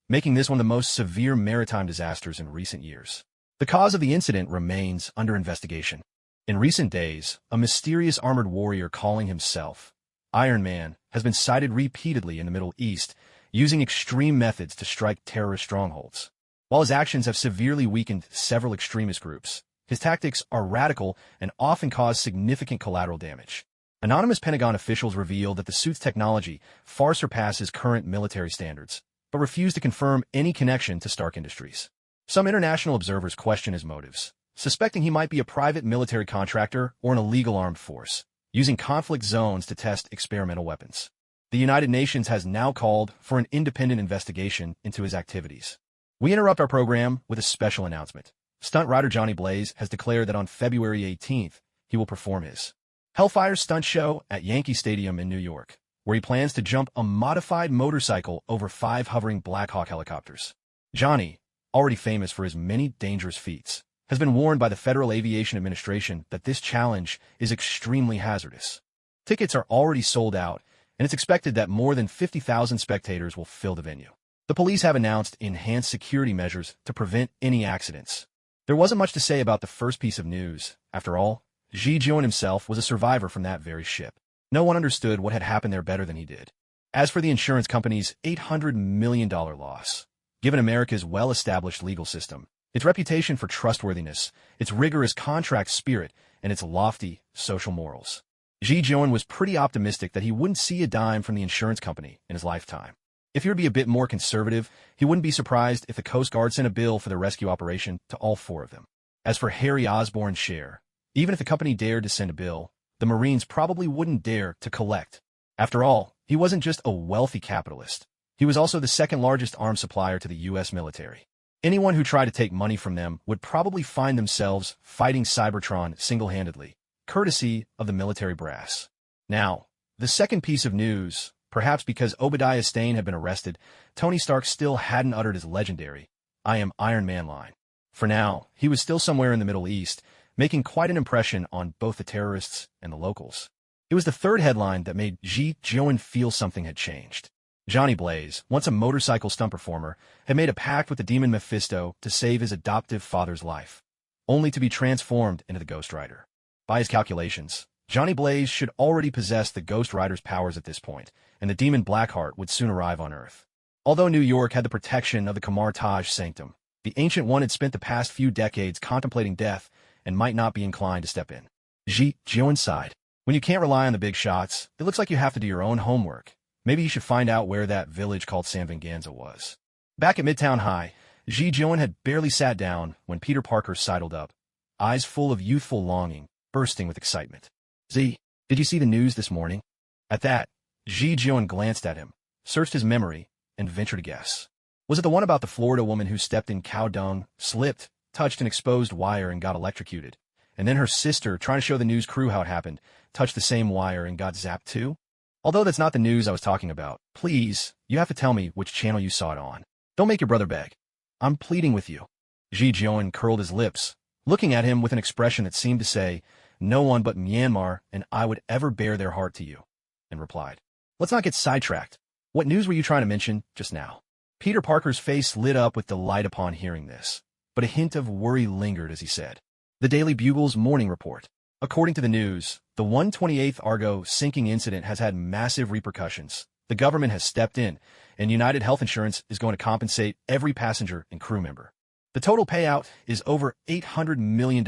[SPEAKER 1] making this one of the most severe maritime disasters in recent years. The cause of the incident remains under investigation. In recent days, a mysterious armored warrior calling himself Iron Man has been sighted repeatedly in the Middle East, using extreme methods to strike terrorist strongholds. While his actions have severely weakened several extremist groups, his tactics are radical and often cause significant collateral damage. Anonymous Pentagon officials reveal that the suit's technology far surpasses current military standards, but refuse to confirm any connection to Stark Industries. Some international observers question his motives, suspecting he might be a private military contractor or an illegal armed force, using conflict zones to test experimental weapons. The United Nations has now called for an independent investigation into his activities. We interrupt our program with a special announcement. Stunt rider Johnny Blaze has declared that on February 18th, he will perform his Hellfire stunt show at Yankee Stadium in New York, where he plans to jump a modified motorcycle over 5 hovering Black Hawk helicopters. Johnny, already famous for his many dangerous feats, has been warned by the Federal Aviation Administration that this challenge is extremely hazardous. Tickets are already sold out, and it's expected that more than 50,000 spectators will fill the venue. The police have announced enhanced security measures to prevent any accidents. There wasn't much to say about the first piece of news. After all, Ji Joan himself was a survivor from that very ship. No one understood what had happened there better than he did. As for the insurance company's $800 million loss, given America's well-established legal system, its reputation for trustworthiness, its rigorous contract spirit, and its lofty social morals, Ji Joan was pretty optimistic that he wouldn't see a dime from the insurance company in his lifetime. If he would be a bit more conservative, he wouldn't be surprised if the Coast Guard sent a bill for the rescue operation to all 4 of them. As for Harry Osborne's share, even if the company dared to send a bill, the Marines probably wouldn't dare to collect. After all, he wasn't just a wealthy capitalist. He was also the second largest arms supplier to the U.S. military. Anyone who tried to take money from them would probably find themselves fighting Cybertron single-handedly, courtesy of the military brass. Now, the second piece of news. Perhaps because Obadiah Stane had been arrested, Tony Stark still hadn't uttered his legendary, "I am Iron Man" line. For now, he was still somewhere in the Middle East, making quite an impression on both the terrorists and the locals. It was the third headline that made Ji Joan feel something had changed. Johnny Blaze, once a motorcycle stunt performer, had made a pact with the demon Mephisto to save his adoptive father's life, only to be transformed into the Ghost Rider. By his calculations, Johnny Blaze should already possess the Ghost Rider's powers at this point, and the demon Blackheart would soon arrive on Earth. Although New York had the protection of the Kamar Taj Sanctum, the Ancient One had spent the past few decades contemplating death and might not be inclined to step in. Ji Joan sighed. When you can't rely on the big shots, it looks like you have to do your own homework. Maybe you should find out where that village called San Venganza was. Back at Midtown High, Ji Joan had barely sat down when Peter Parker sidled up, eyes full of youthful longing, bursting with excitement. "Z, did you see the news this morning?" At that, Ji Joan glanced at him, searched his memory, and ventured a guess. Was it the one about the Florida woman who stepped in cow dung, slipped, touched an exposed wire and got electrocuted, and then her sister, trying to show the news crew how it happened, touched the same wire and got zapped too? Although that's not the news I was talking about, please, you have to tell me which channel you saw it on. Don't make your brother beg. I'm pleading with you. Ji Jion curled his lips, looking at him with an expression that seemed to say, no one but Myanmar and I would ever bare their heart to you, and replied, let's not get sidetracked. What news were you trying to mention just now? Peter Parker's face lit up with delight upon hearing this, but a hint of worry lingered as he said, the Daily Bugle's morning report. According to the news, the 128th Argo sinking incident has had massive repercussions. The government has stepped in, and United Health Insurance is going to compensate every passenger and crew member. The total payout is over $800 million.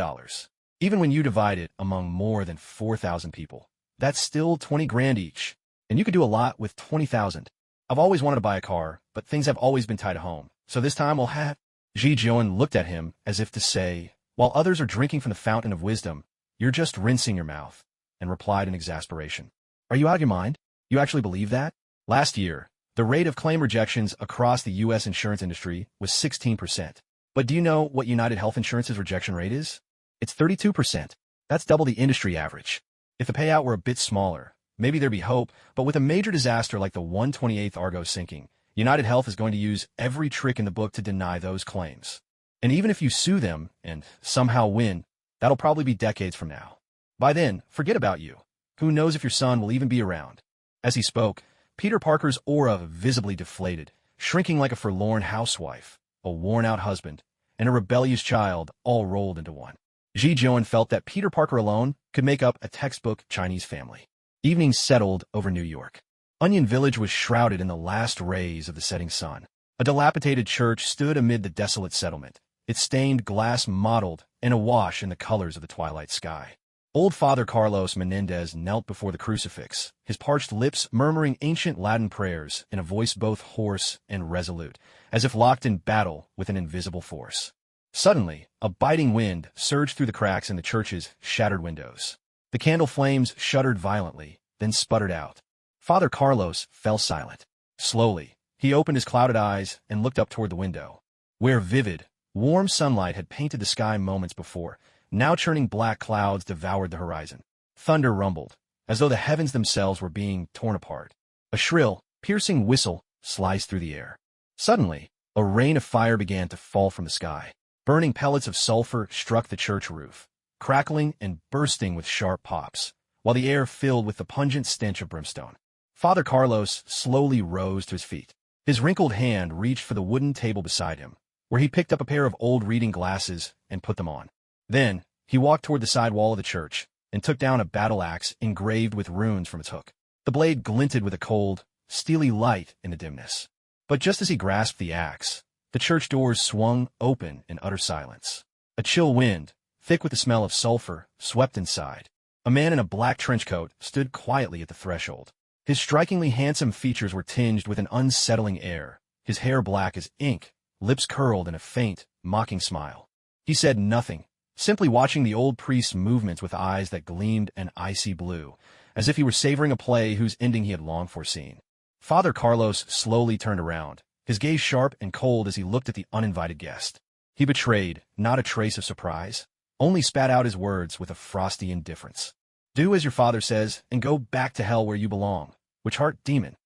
[SPEAKER 1] Even when you divide it among more than 4,000 people, that's still 20 grand each. And you could do a lot with 20,000. I've always wanted to buy a car, but things have always been tied at home. So this time we'll have... Ji Jion looked at him as if to say, while others are drinking from the fountain of wisdom, you're just rinsing your mouth, and replied in exasperation. Are you out of your mind? You actually believe that? Last year, the rate of claim rejections across the U.S. insurance industry was 16%. But do you know what United Health Insurance's rejection rate is? It's 32%. That's double the industry average. If the payout were a bit smaller, maybe there'd be hope, but with a major disaster like the 128th Argo sinking, United Health is going to use every trick in the book to deny those claims. And even if you sue them and somehow win, that'll probably be decades from now. By then, forget about you. Who knows if your son will even be around? As he spoke, Peter Parker's aura visibly deflated, shrinking like a forlorn housewife, a worn-out husband, and a rebellious child all rolled into one. Ji Jion felt that Peter Parker alone could make up a textbook Chinese family. Evening settled over New York. Onion Village was shrouded in the last rays of the setting sun. A dilapidated church stood amid the desolate settlement, its stained glass mottled and awash in the colors of the twilight sky. Old Father Carlos Menendez knelt before the crucifix, his parched lips murmuring ancient Latin prayers in a voice both hoarse and resolute, as if locked in battle with an invisible force. Suddenly, a biting wind surged through the cracks in the church's shattered windows. The candle flames shuddered violently, then sputtered out. Father Carlos fell silent. Slowly, he opened his clouded eyes and looked up toward the window, where vivid, warm sunlight had painted the sky moments before. Now churning black clouds devoured the horizon. Thunder rumbled, as though the heavens themselves were being torn apart. A shrill, piercing whistle sliced through the air. Suddenly, a rain of fire began to fall from the sky. Burning pellets of sulfur struck the church roof, crackling and bursting with sharp pops, while the air filled with the pungent stench of brimstone. Father Carlos slowly rose to his feet. His wrinkled hand reached for the wooden table beside him, where he picked up a pair of old reading glasses and put them on. Then, he walked toward the side wall of the church and took down a battle axe engraved with runes from its hook. The blade glinted with a cold, steely light in the dimness. But just as he grasped the axe, the church doors swung open in utter silence. A chill wind, thick with the smell of sulfur, swept inside. A man in a black trench coat stood quietly at the threshold. His strikingly handsome features were tinged with an unsettling air, his hair black as ink, lips curled in a faint, mocking smile. He said nothing, simply watching the old priest's movements with eyes that gleamed an icy blue, as if he were savoring a play whose ending he had long foreseen. Father Carlos slowly turned around, his gaze sharp and cold as he looked at the uninvited guest. He betrayed not a trace of surprise, only spat out his words with a frosty indifference. Do as your father says, and go back to hell where you belong, Witch-heart demon.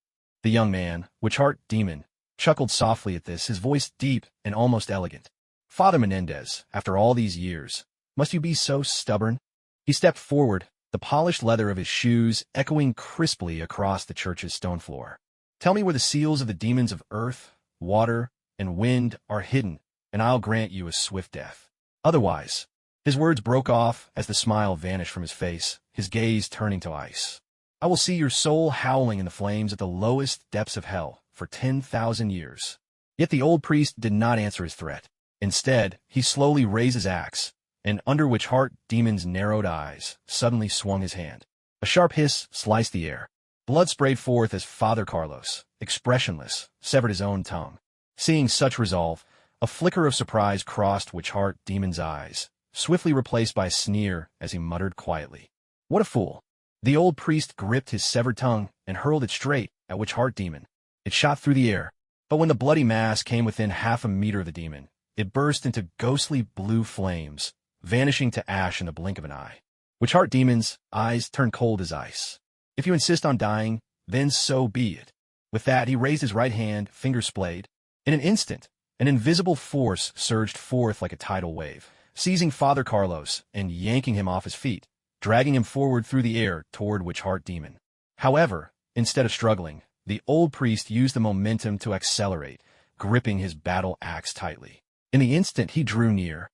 [SPEAKER 1] The young man, Witch-heart demon, chuckled softly at this, his voice deep and almost elegant. Father Menendez, after all these years, must you be so stubborn? He stepped forward, the polished leather of his shoes echoing crisply across the church's stone floor. Tell me where the seals of the demons of earth, water, and wind are hidden, and I'll grant you a swift death. Otherwise, his words broke off as the smile vanished from his face, his gaze turning to ice. I will see your soul howling in the flames at the lowest depths of hell for 10,000 years. Yet the old priest did not answer his threat. Instead, he slowly raised his axe, and under Witch-heart demon's narrowed eyes suddenly swung his hand. A sharp hiss sliced the air. Blood sprayed forth as Father Carlos, expressionless, severed his own tongue. Seeing such resolve, a flicker of surprise crossed Witch-heart demon's eyes, swiftly replaced by a sneer as he muttered quietly, "What a fool!" The old priest gripped his severed tongue and hurled it straight at Witch-heart demon. It shot through the air, but when the bloody mass came within half a meter of the demon, it burst into ghostly blue flames, vanishing to ash in the blink of an eye. Witch-heart demon's eyes turned cold as ice. If you insist on dying, then so be it. With that, he raised his right hand, finger splayed. In an instant, An invisible force surged forth like a tidal wave, seizing Father Carlos and yanking him off his feet, dragging him forward through the air toward Witch-Heart Demon. However, instead of struggling, the old priest used the momentum to accelerate, gripping his battle axe tightly. In the instant he drew near,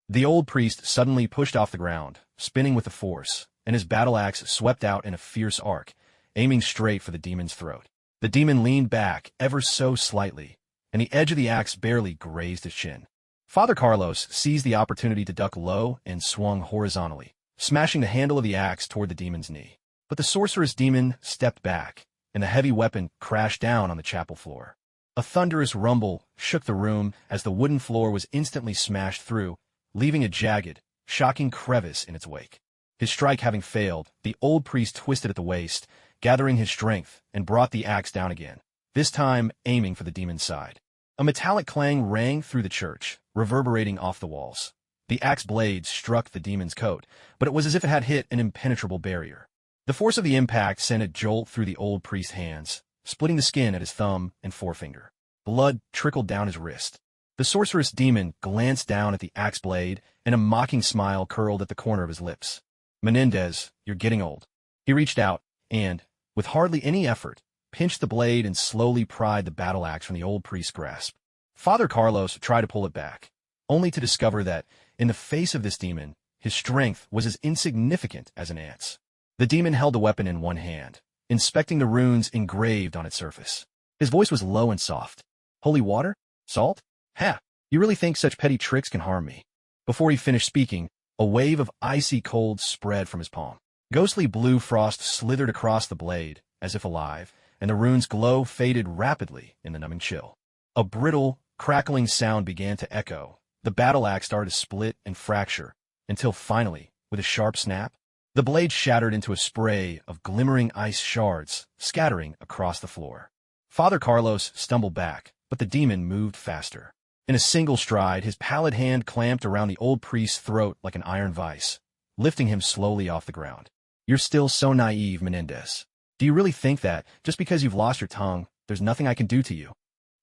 [SPEAKER 1] the old priest suddenly pushed off the ground, spinning with the force, and his battle axe swept out in a fierce arc, aiming straight for the demon's throat. The demon leaned back ever so slightly, and the edge of the axe barely grazed his chin. Father Carlos seized the opportunity to duck low and swung horizontally, smashing the handle of the axe toward the demon's knee. But the sorceress demon stepped back, and the heavy weapon crashed down on the chapel floor. A thunderous rumble shook the room as the wooden floor was instantly smashed through, leaving a jagged, shocking crevice in its wake. His strike having failed, the old priest twisted at the waist, gathering his strength, and brought the axe down again, this time aiming for the demon's side. A metallic clang rang through the church, reverberating off the walls. The axe blade struck the demon's coat, but it was as if it had hit an impenetrable barrier. The force of the impact sent a jolt through the old priest's hands, splitting the skin at his thumb and forefinger. Blood trickled down his wrist. The sorceress demon glanced down at the axe blade, and a mocking smile curled at the corner of his lips. "Menendez, you're getting old." He reached out, and, with hardly any effort, pinched the blade and slowly pried the battle axe from the old priest's grasp. Father Carlos tried to pull it back, only to discover that, in the face of this demon, his strength was as insignificant as an ant's. The demon held the weapon in one hand, inspecting the runes engraved on its surface. His voice was low and soft. "Holy water? Salt? Ha! You really think such petty tricks can harm me?" Before he finished speaking, a wave of icy cold spread from his palm. Ghostly blue frost slithered across the blade, as if alive, and the rune's glow faded rapidly in the numbing chill. A brittle, crackling sound began to echo. The battle axe started to split and fracture, until finally, with a sharp snap, the blade shattered into a spray of glimmering ice shards, scattering across the floor. Father Carlos stumbled back, but the demon moved faster. In a single stride, his pallid hand clamped around the old priest's throat like an iron vice, lifting him slowly off the ground. "You're still so naive, Menendez. Do you really think that, just because you've lost your tongue, there's nothing I can do to you?"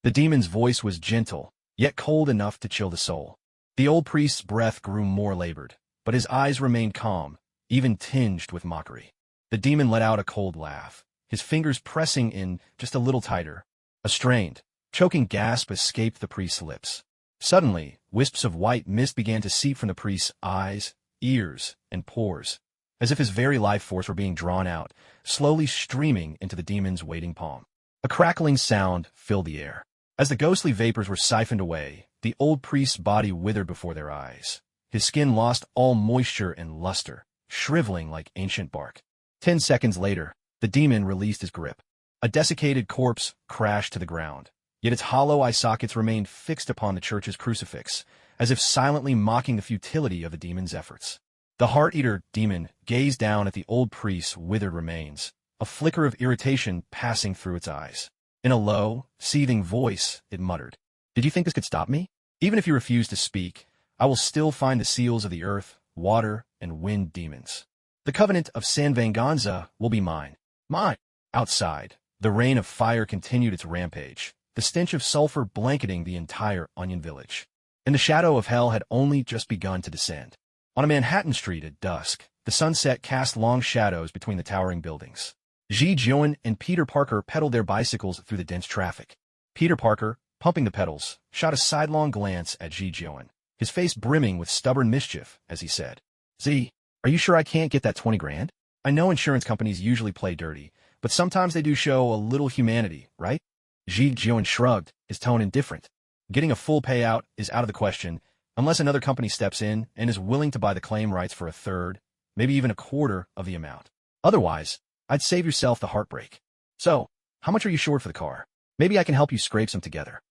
[SPEAKER 1] The demon's voice was gentle, yet cold enough to chill the soul. The old priest's breath grew more labored, but his eyes remained calm, even tinged with mockery. The demon let out a cold laugh, his fingers pressing in just a little tighter. A strained, choking gasp escaped the priest's lips. Suddenly, wisps of white mist began to seep from the priest's eyes, ears, and pores, as if his very life force were being drawn out, slowly streaming into the demon's waiting palm. A crackling sound filled the air. As the ghostly vapors were siphoned away, the old priest's body withered before their eyes. His skin lost all moisture and luster, shriveling like ancient bark. 10 seconds later, the demon released his grip. A desiccated corpse crashed to the ground, yet its hollow eye sockets remained fixed upon the church's crucifix, as if silently mocking the futility of the demon's efforts. The heart-eater demon gazed down at the old priest's withered remains, a flicker of irritation passing through its eyes. In a low, seething voice, it muttered, "Did you think this could stop me? Even if you refuse to speak, I will still find the seals of the earth, water, and wind demons. The covenant of San Venganza will be mine. Mine!" Outside, the rain of fire continued its rampage, the stench of sulfur blanketing the entire Onion Village. And the shadow of hell had only just begun to descend. On a Manhattan street at dusk, the sunset cast long shadows between the towering buildings. Ji Jion and Peter Parker pedaled their bicycles through the dense traffic. Peter Parker, pumping the pedals, shot a sidelong glance at Ji Jion, his face brimming with stubborn mischief as he said, "Z, are you sure I can't get that 20 grand? I know insurance companies usually play dirty, but sometimes they do show a little humanity, right?" Ji Jion shrugged, his tone indifferent. "Getting a full payout is out of the question, unless another company steps in and is willing to buy the claim rights for a third, maybe even a quarter of the amount. Otherwise, I'd save yourself the heartbreak. So, how much are you short for the car? Maybe I can help you scrape some together."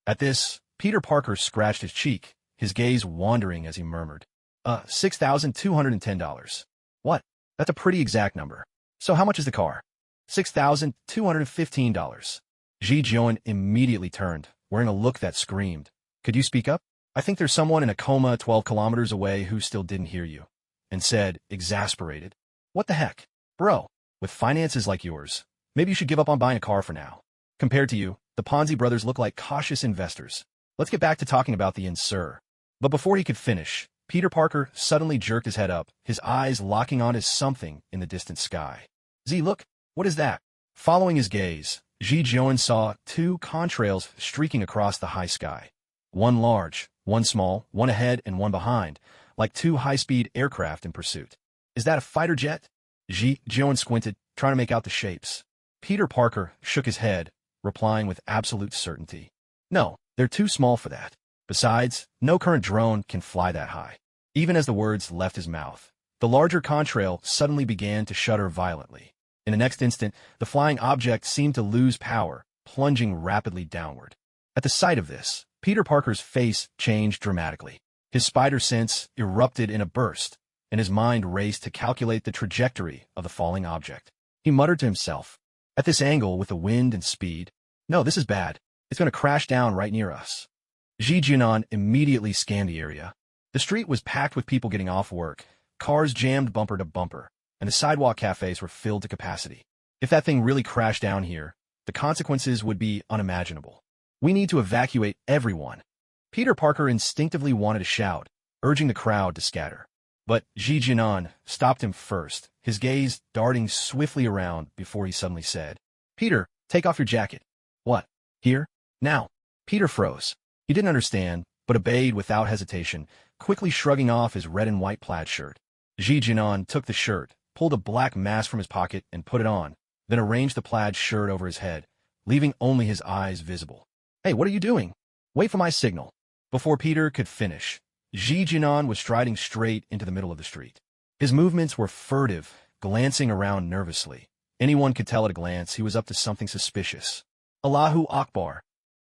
[SPEAKER 1] At this, Peter Parker scratched his cheek, his gaze wandering as he murmured, $6,210. What? That's a pretty exact number. So how much is the car?" $6,215. Ji Jion immediately turned, wearing a look that screamed, "Could you speak up? I think there's someone in a coma 12 kilometers away who still didn't hear you," and said, exasperated, "What the heck? Bro, with finances like yours, maybe you should give up on buying a car for now. Compared to you, the Ponzi brothers look like cautious investors. Let's get back to talking about the insur. But before he could finish, Peter Parker suddenly jerked his head up, his eyes locking onto something in the distant sky. Z, look, what is that? Following his gaze, Ji Jion saw two contrails streaking across the high sky. One large, one small, one ahead and one behind, like two high-speed aircraft in pursuit. Is that a fighter jet? Ji Jion squinted, trying to make out the shapes. Peter Parker shook his head, replying with absolute certainty. No, they're too small for that. Besides, no current drone can fly that high. Even as the words left his mouth, the larger contrail suddenly began to shudder violently. In the next instant, the flying object seemed to lose power, plunging rapidly downward. At the sight of this, Peter Parker's face changed dramatically. His spider sense erupted in a burst, and his mind raced to calculate the trajectory of the falling object. He muttered to himself, "At this angle with the wind and speed, no, this is bad. It's going to crash down right near us." Ji Jinan immediately scanned the area. The street was packed with people getting off work, cars jammed bumper to bumper, and the sidewalk cafes were filled to capacity. If that thing really crashed down here, the consequences would be unimaginable. We need to evacuate everyone. Peter Parker instinctively wanted to shout, urging the crowd to scatter. But Ji Jinan stopped him first, his gaze darting swiftly around before he suddenly said, "Peter, take off your jacket." "What? Here? Now?" Peter froze. He didn't understand, but obeyed without hesitation, quickly shrugging off his red and white plaid shirt. Ji Jinan took the shirt, pulled a black mask from his pocket and put it on, then arranged the plaid shirt over his head, leaving only his eyes visible. "Hey, what are you doing? Wait for my signal." Before Peter could finish, Ji Jinan was striding straight into the middle of the street. His movements were furtive, glancing around nervously. Anyone could tell at a glance he was up to something suspicious. Allahu Akbar.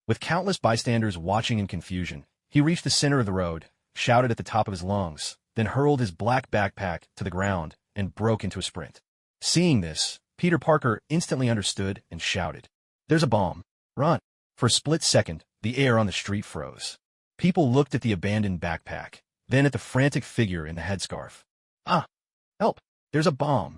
[SPEAKER 1] With countless bystanders watching in confusion, he reached the center of the road, shouted at the top of his lungs, then hurled his black backpack to the ground and broke into a sprint. Seeing this, Peter Parker instantly understood and shouted, "There's a bomb. Run." For a split second, the air on the street froze. People looked at the abandoned backpack, then at the frantic figure in the headscarf. "Ah! Help! There's a bomb.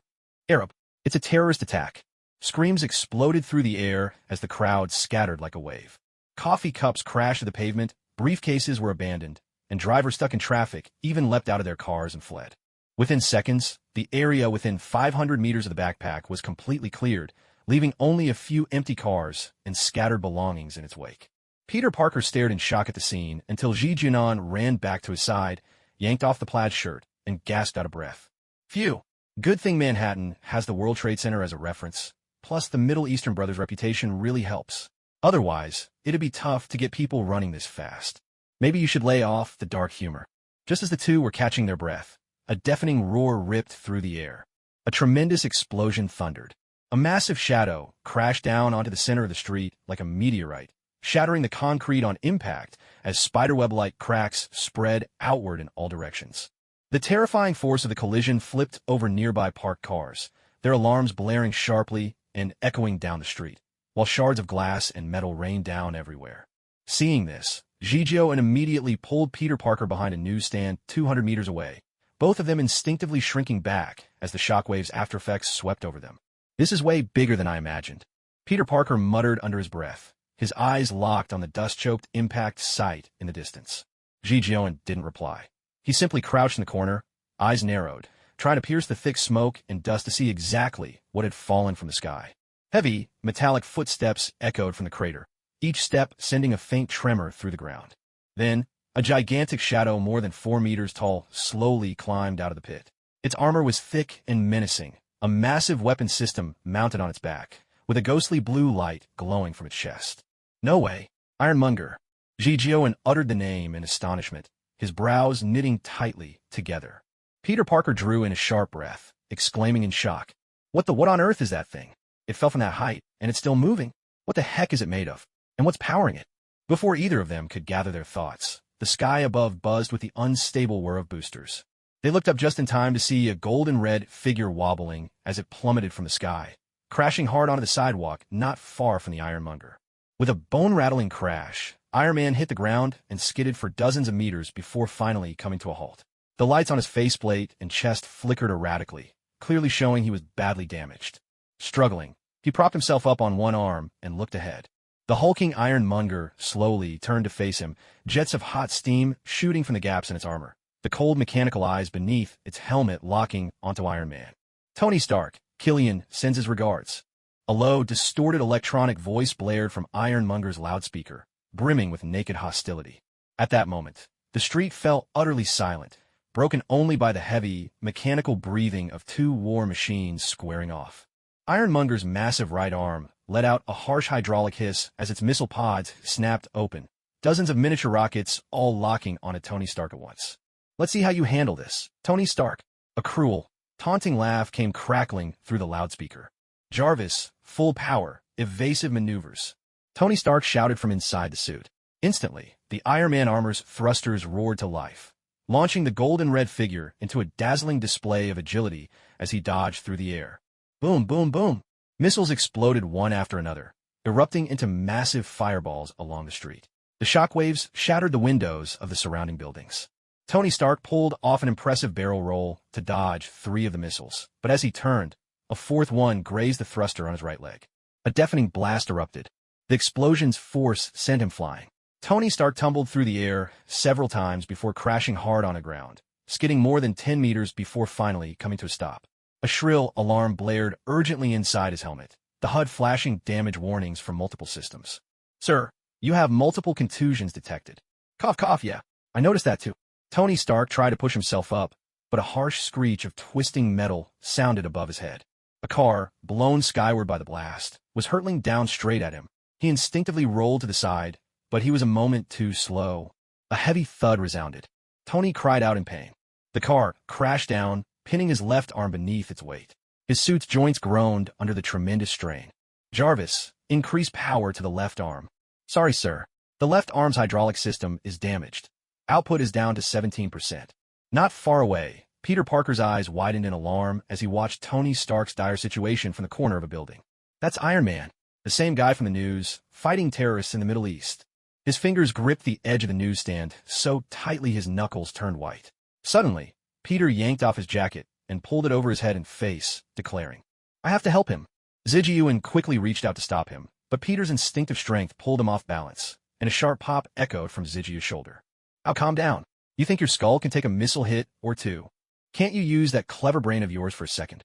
[SPEAKER 1] Arab, it's a terrorist attack." Screams exploded through the air as the crowd scattered like a wave. Coffee cups crashed to the pavement, briefcases were abandoned, and drivers stuck in traffic even leapt out of their cars and fled. Within seconds, the area within 500 meters of the backpack was completely cleared, leaving only a few empty cars and scattered belongings in its wake. Peter Parker stared in shock at the scene until Ji Jinan ran back to his side, yanked off the plaid shirt, and gasped out of breath. Phew! Good thing Manhattan has the World Trade Center as a reference, plus the Middle Eastern Brothers' reputation really helps. Otherwise, it'd be tough to get people running this fast. Maybe you should lay off the dark humor. Just as the two were catching their breath, a deafening roar ripped through the air. A tremendous explosion thundered. A massive shadow crashed down onto the center of the street like a meteorite, shattering the concrete on impact as spiderweb-like cracks spread outward in all directions. The terrifying force of the collision flipped over nearby parked cars, their alarms blaring sharply and echoing down the street, while shards of glass and metal rained down everywhere. Seeing this, Ji Jion immediately pulled Peter Parker behind a newsstand 200 meters away, both of them instinctively shrinking back as the shockwave's aftereffects swept over them. "This is way bigger than I imagined," Peter Parker muttered under his breath, his eyes locked on the dust-choked impact site in the distance. Ji Jion didn't reply. He simply crouched in the corner, eyes narrowed, trying to pierce the thick smoke and dust to see exactly what had fallen from the sky. Heavy, metallic footsteps echoed from the crater, each step sending a faint tremor through the ground. Then, a gigantic shadow more than 4 meters tall slowly climbed out of the pit. Its armor was thick and menacing, a massive weapon system mounted on its back, with a ghostly blue light glowing from its chest. "No way! Ironmonger!" Ji Jion uttered the name in astonishment, his brows knitting tightly together. Peter Parker drew in a sharp breath, exclaiming in shock, What on earth is that thing? It fell from that height, and it's still moving. What the heck is it made of? And what's powering it?" Before either of them could gather their thoughts, the sky above buzzed with the unstable whir of boosters. They looked up just in time to see a golden-red figure wobbling as it plummeted from the sky, crashing hard onto the sidewalk not far from the Ironmonger. With a bone-rattling crash, Iron Man hit the ground and skidded for dozens of meters before finally coming to a halt. The lights on his faceplate and chest flickered erratically, clearly showing he was badly damaged. Struggling, he propped himself up on one arm and looked ahead. The hulking ironmonger slowly turned to face him, jets of hot steam shooting from the gaps in its armor, the cold mechanical eyes beneath its helmet locking onto Iron Man. Tony Stark, Killian sends his regards. A low, distorted electronic voice blared from Ironmonger's loudspeaker, brimming with naked hostility. At that moment, the street fell utterly silent, broken only by the heavy, mechanical breathing of two war machines squaring off. Ironmonger's massive right arm let out a harsh hydraulic hiss as its missile pods snapped open, dozens of miniature rockets all locking onto Tony Stark at once. "Let's see how you handle this, Tony Stark." A cruel, taunting laugh came crackling through the loudspeaker. "Jarvis, full power, evasive maneuvers," Tony Stark shouted from inside the suit. Instantly, the Iron Man armor's thrusters roared to life, launching the golden-red figure into a dazzling display of agility as he dodged through the air. Boom, boom, boom. Missiles exploded one after another, erupting into massive fireballs along the street. The shockwaves shattered the windows of the surrounding buildings. Tony Stark pulled off an impressive barrel roll to dodge 3 of the missiles, but as he turned, a 4th one grazed the thruster on his right leg. A deafening blast erupted. The explosion's force sent him flying. Tony Stark tumbled through the air several times before crashing hard on the ground, skidding more than 10 meters before finally coming to a stop. A shrill alarm blared urgently inside his helmet, the HUD flashing damage warnings from multiple systems. "Sir, you have multiple contusions detected." "Cough, cough, yeah. I noticed that too." Tony Stark tried to push himself up, but a harsh screech of twisting metal sounded above his head. A car, blown skyward by the blast, was hurtling down straight at him. He instinctively rolled to the side, but he was a moment too slow. A heavy thud resounded. Tony cried out in pain. The car crashed down, pinning his left arm beneath its weight. His suit's joints groaned under the tremendous strain. "Jarvis, increase power to the left arm." "Sorry, sir. The left arm's hydraulic system is damaged. Output is down to 17%. Not far away, Peter Parker's eyes widened in alarm as he watched Tony Stark's dire situation from the corner of a building. "That's Iron Man, the same guy from the news, fighting terrorists in the Middle East." His fingers gripped the edge of the newsstand so tightly his knuckles turned white. Suddenly, Peter yanked off his jacket and pulled it over his head and face, declaring, "I have to help him." Zidjiuin quickly reached out to stop him, but Peter's instinctive strength pulled him off balance, and a sharp pop echoed from Zidjiu's shoulder. "Oh, calm down. You think your skull can take a missile hit or two? Can't you use that clever brain of yours for a second?"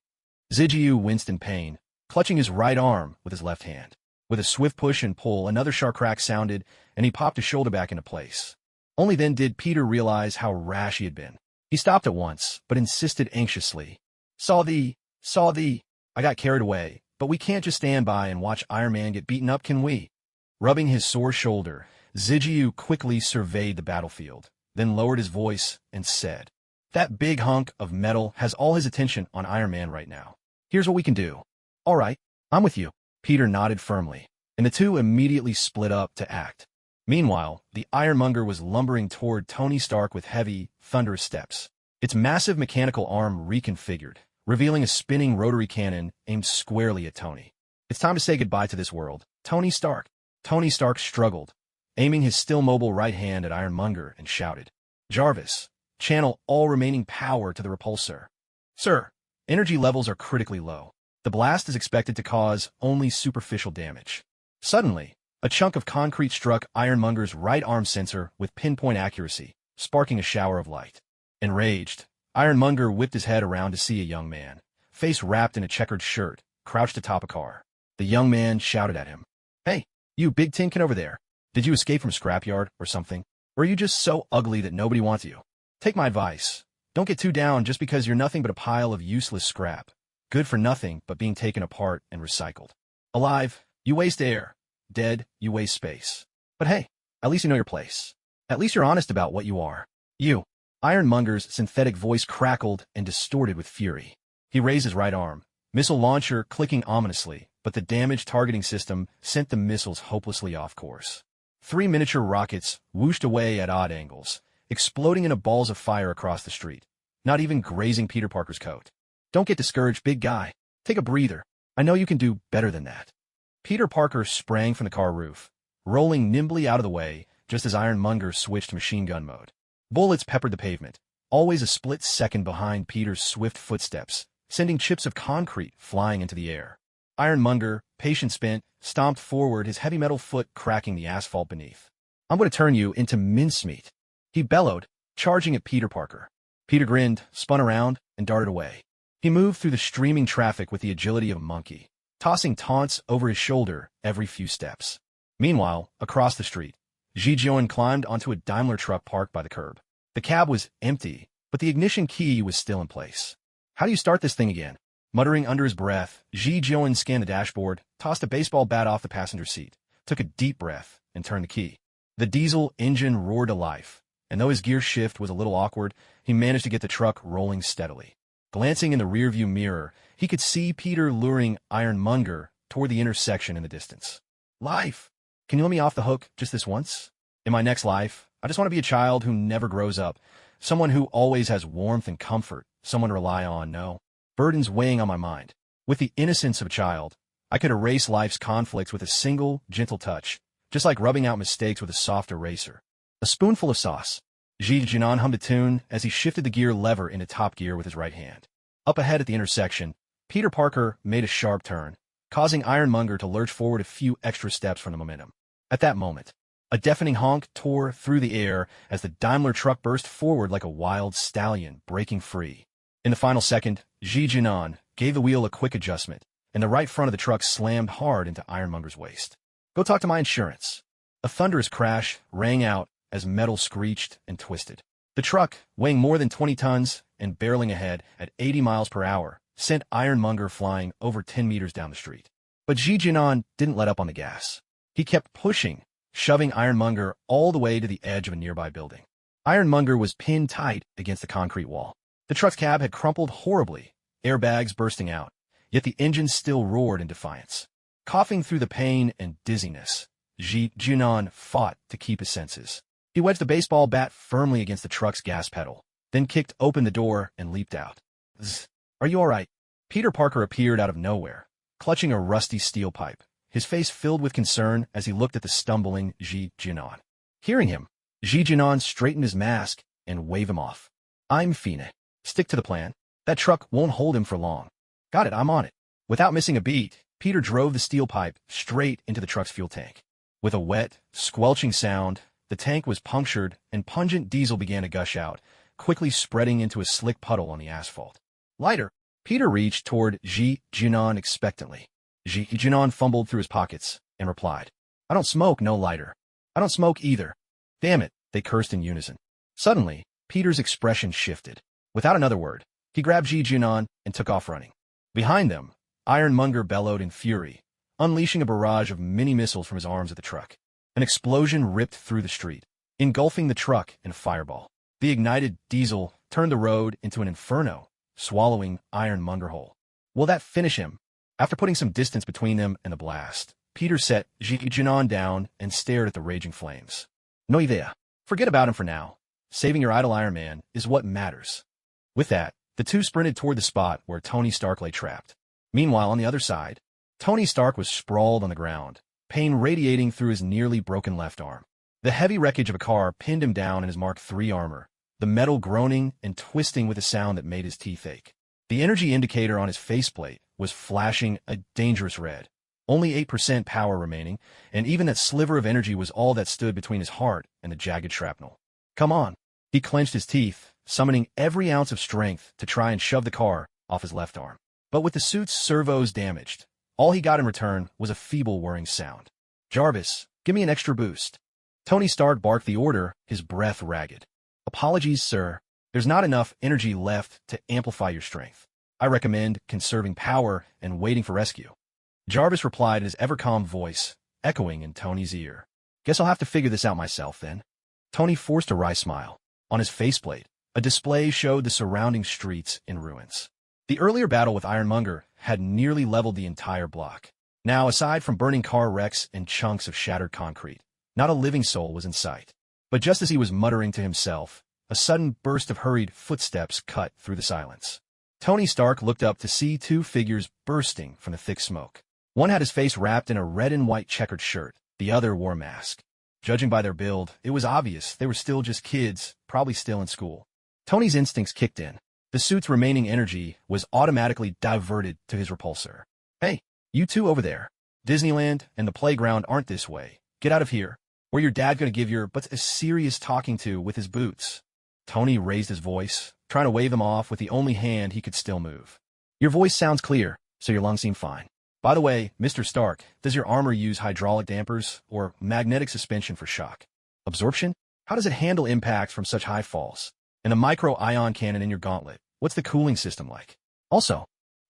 [SPEAKER 1] Zidjiu winced in pain, clutching his right arm with his left hand. With a swift push and pull, another sharp crack sounded, and he popped his shoulder back into place. Only then did Peter realize how rash he had been. He stopped at once, but insisted anxiously. Saw thee. I got carried away, but we can't just stand by and watch Iron Man get beaten up, can we?" Rubbing his sore shoulder, Zidjiu quickly surveyed the battlefield, then lowered his voice and said, "That big hunk of metal has all his attention on Iron Man right now. Here's what we can do." "All right, I'm with you." Peter nodded firmly, and the two immediately split up to act. Meanwhile, the Ironmonger was lumbering toward Tony Stark with heavy, thunderous steps. Its massive mechanical arm reconfigured, revealing a spinning rotary cannon aimed squarely at Tony. "It's time to say goodbye to this world, Tony Stark." Tony Stark struggled, aiming his still mobile right hand at Ironmonger and shouted, "Jarvis, channel all remaining power to the repulsor." "Sir, energy levels are critically low. The blast is expected to cause only superficial damage." Suddenly, a chunk of concrete struck Ironmonger's right arm sensor with pinpoint accuracy, sparking a shower of light. Enraged, Ironmonger whipped his head around to see a young man, face wrapped in a checkered shirt, crouched atop a car. The young man shouted at him, "Hey, you big tinkin over there. Did you escape from scrapyard or something? Or are you just so ugly that nobody wants you? Take my advice. Don't get too down just because you're nothing but a pile of useless scrap. Good for nothing but being taken apart and recycled. Alive, you waste air. Dead, you waste space. But hey, at least you know your place. At least you're honest about what you are. You." Ironmonger's synthetic voice crackled and distorted with fury. He raised his right arm, missile launcher clicking ominously, but the damaged targeting system sent the missiles hopelessly off course. 3 miniature rockets whooshed away at odd angles, exploding into balls of fire across the street, not even grazing Peter Parker's coat. "Don't get discouraged, big guy. Take a breather. I know you can do better than that." Peter Parker sprang from the car roof, rolling nimbly out of the way just as Ironmonger switched machine gun mode. Bullets peppered the pavement, always a split second behind Peter's swift footsteps, sending chips of concrete flying into the air. Ironmonger, patience spent, stomped forward, his heavy metal foot cracking the asphalt beneath. I'm going to turn you into mincemeat, he bellowed, charging at Peter Parker. Peter grinned, spun around, and darted away. He moved through the streaming traffic with the agility of a monkey, tossing taunts over his shoulder every few steps. Meanwhile, across the street, Ji Jion climbed onto a Daimler truck parked by the curb. The cab was empty, but the ignition key was still in place. How do you start this thing again? Muttering under his breath, Ji Jion scanned the dashboard, tossed a baseball bat off the passenger seat, took a deep breath, and turned the key. The diesel engine roared to life, and though his gear shift was a little awkward, he managed to get the truck rolling steadily. Glancing in the rearview mirror, he could see Peter luring Ironmonger toward the intersection in the distance. Life! Can you let me off the hook just this once? In my next life, I just want to be a child who never grows up, someone who always has warmth and comfort, someone to rely on, no burdens weighing on my mind. With the innocence of a child, I could erase life's conflicts with a single, gentle touch, just like rubbing out mistakes with a soft eraser. A spoonful of sauce. Ji Jinan hummed a tune as he shifted the gear lever into top gear with his right hand. Up ahead at the intersection, Peter Parker made a sharp turn, causing Ironmonger to lurch forward a few extra steps from the momentum. At that moment, a deafening honk tore through the air as the Daimler truck burst forward like a wild stallion breaking free. In the final second, Ji Jinan gave the wheel a quick adjustment, and the right front of the truck slammed hard into Ironmonger's waist. Go talk to my insurance. A thunderous crash rang out as metal screeched and twisted. The truck, weighing more than 20 tons and barreling ahead at 80 miles per hour, sent Ironmonger flying over 10 meters down the street. But Ji Jinan didn't let up on the gas. He kept pushing, shoving Ironmonger all the way to the edge of a nearby building. Ironmonger was pinned tight against the concrete wall. The truck's cab had crumpled horribly, airbags bursting out, yet the engine still roared in defiance. Coughing through the pain and dizziness, Ji Jinan fought to keep his senses. He wedged the baseball bat firmly against the truck's gas pedal, then kicked open the door and leaped out. Zzz, are you all right? Peter Parker appeared out of nowhere, clutching a rusty steel pipe, his face filled with concern as he looked at the stumbling Ji Jinan. Hearing him, Ji Jinan straightened his mask and waved him off. I'm Fine. Stick to the plan. That truck won't hold him for long. Got it, I'm on it. Without missing a beat, Peter drove the steel pipe straight into the truck's fuel tank. With a wet, squelching sound, the tank was punctured and pungent diesel began to gush out, quickly spreading into a slick puddle on the asphalt. Lighter. Peter reached toward Ji Jinan expectantly. Ji Jinan fumbled through his pockets and replied, I don't smoke, no lighter. I don't smoke either. Damn it, they cursed in unison. Suddenly, Peter's expression shifted. Without another word, he grabbed Ji Jinan and took off running. Behind them, Ironmonger bellowed in fury, unleashing a barrage of mini-missiles from his arms at the truck. An explosion ripped through the street, engulfing the truck in a fireball. The ignited diesel turned the road into an inferno, swallowing Ironmonger whole. Will that finish him? After putting some distance between them and the blast, Peter set Ji Jinan down and stared at the raging flames. No idea. Forget about him for now. Saving your idol Iron Man is what matters. With that, the two sprinted toward the spot where Tony Stark lay trapped. Meanwhile, on the other side, Tony Stark was sprawled on the ground, pain radiating through his nearly broken left arm. The heavy wreckage of a car pinned him down in his Mark III armor, the metal groaning and twisting with a sound that made his teeth ache. The energy indicator on his faceplate was flashing a dangerous red. Only 8% power remaining, and even that sliver of energy was all that stood between his heart and the jagged shrapnel. Come on. He clenched his teeth, summoning every ounce of strength to try and shove the car off his left arm. But with the suit's servos damaged, all he got in return was a feeble whirring sound. Jarvis, give me an extra boost. Tony Stark barked the order, his breath ragged. Apologies, sir. There's not enough energy left to amplify your strength. I recommend conserving power and waiting for rescue. Jarvis replied in his ever-calm voice, echoing in Tony's ear. Guess I'll have to figure this out myself, then. Tony forced a wry smile. On his faceplate, a display showed the surrounding streets in ruins. The earlier battle with Ironmonger had nearly leveled the entire block. Now, aside from burning car wrecks and chunks of shattered concrete, not a living soul was in sight. But just as he was muttering to himself, a sudden burst of hurried footsteps cut through the silence. Tony Stark looked up to see two figures bursting from the thick smoke. One had his face wrapped in a red and white checkered shirt, the other wore a mask. Judging by their build, it was obvious they were still just kids, probably still in school. Tony's instincts kicked in. The suit's remaining energy was automatically diverted to his repulsor. Hey, You two over there. Disneyland and the playground aren't this way. Get out of here. Or your dad gonna give your butts a serious talking to with his boots. Tony raised his voice, trying to wave them off with the only hand he could still move. Your voice sounds clear, so your lungs seem fine. By the way, Mr. Stark, does your armor use hydraulic dampers or magnetic suspension for shock absorption? How does it handle impacts from such high falls? And a micro-ion cannon in your gauntlet, what's the cooling system like? Also,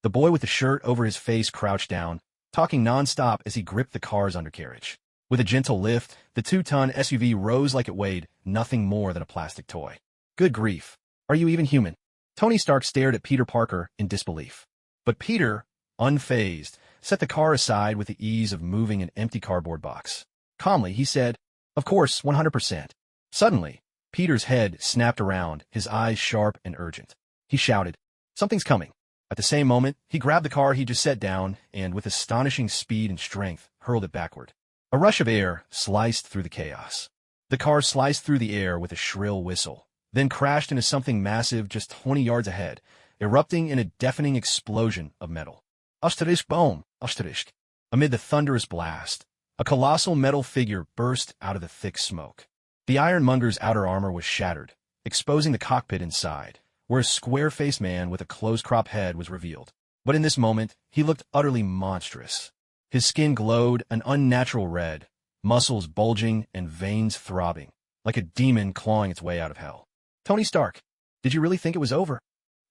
[SPEAKER 1] the boy with the shirt over his face crouched down, talking non-stop as he gripped the car's undercarriage. With a gentle lift, the 2-ton SUV rose like it weighed nothing more than a plastic toy. Good grief. Are you even human? Tony Stark stared at Peter Parker in disbelief. But Peter, unfazed, set the car aside with the ease of moving an empty cardboard box. Calmly, he said, "Of course, 100%. Suddenly, Peter's head snapped around, his eyes sharp and urgent. He shouted, "Something's coming." At the same moment, he grabbed the car he just set down and, with astonishing speed and strength, hurled it backward. A rush of air sliced through the chaos. The car sliced through the air with a shrill whistle, then crashed into something massive just 20 yards ahead, erupting in a deafening explosion of metal. Asterisk boom, asterisk. Amid the thunderous blast, a colossal metal figure burst out of the thick smoke. The Ironmonger's outer armor was shattered, exposing the cockpit inside, where a square-faced man with a close-cropped head was revealed. But in this moment, he looked utterly monstrous. His skin glowed an unnatural red, muscles bulging and veins throbbing, like a demon clawing its way out of hell. "Tony Stark, did you really think it was over?"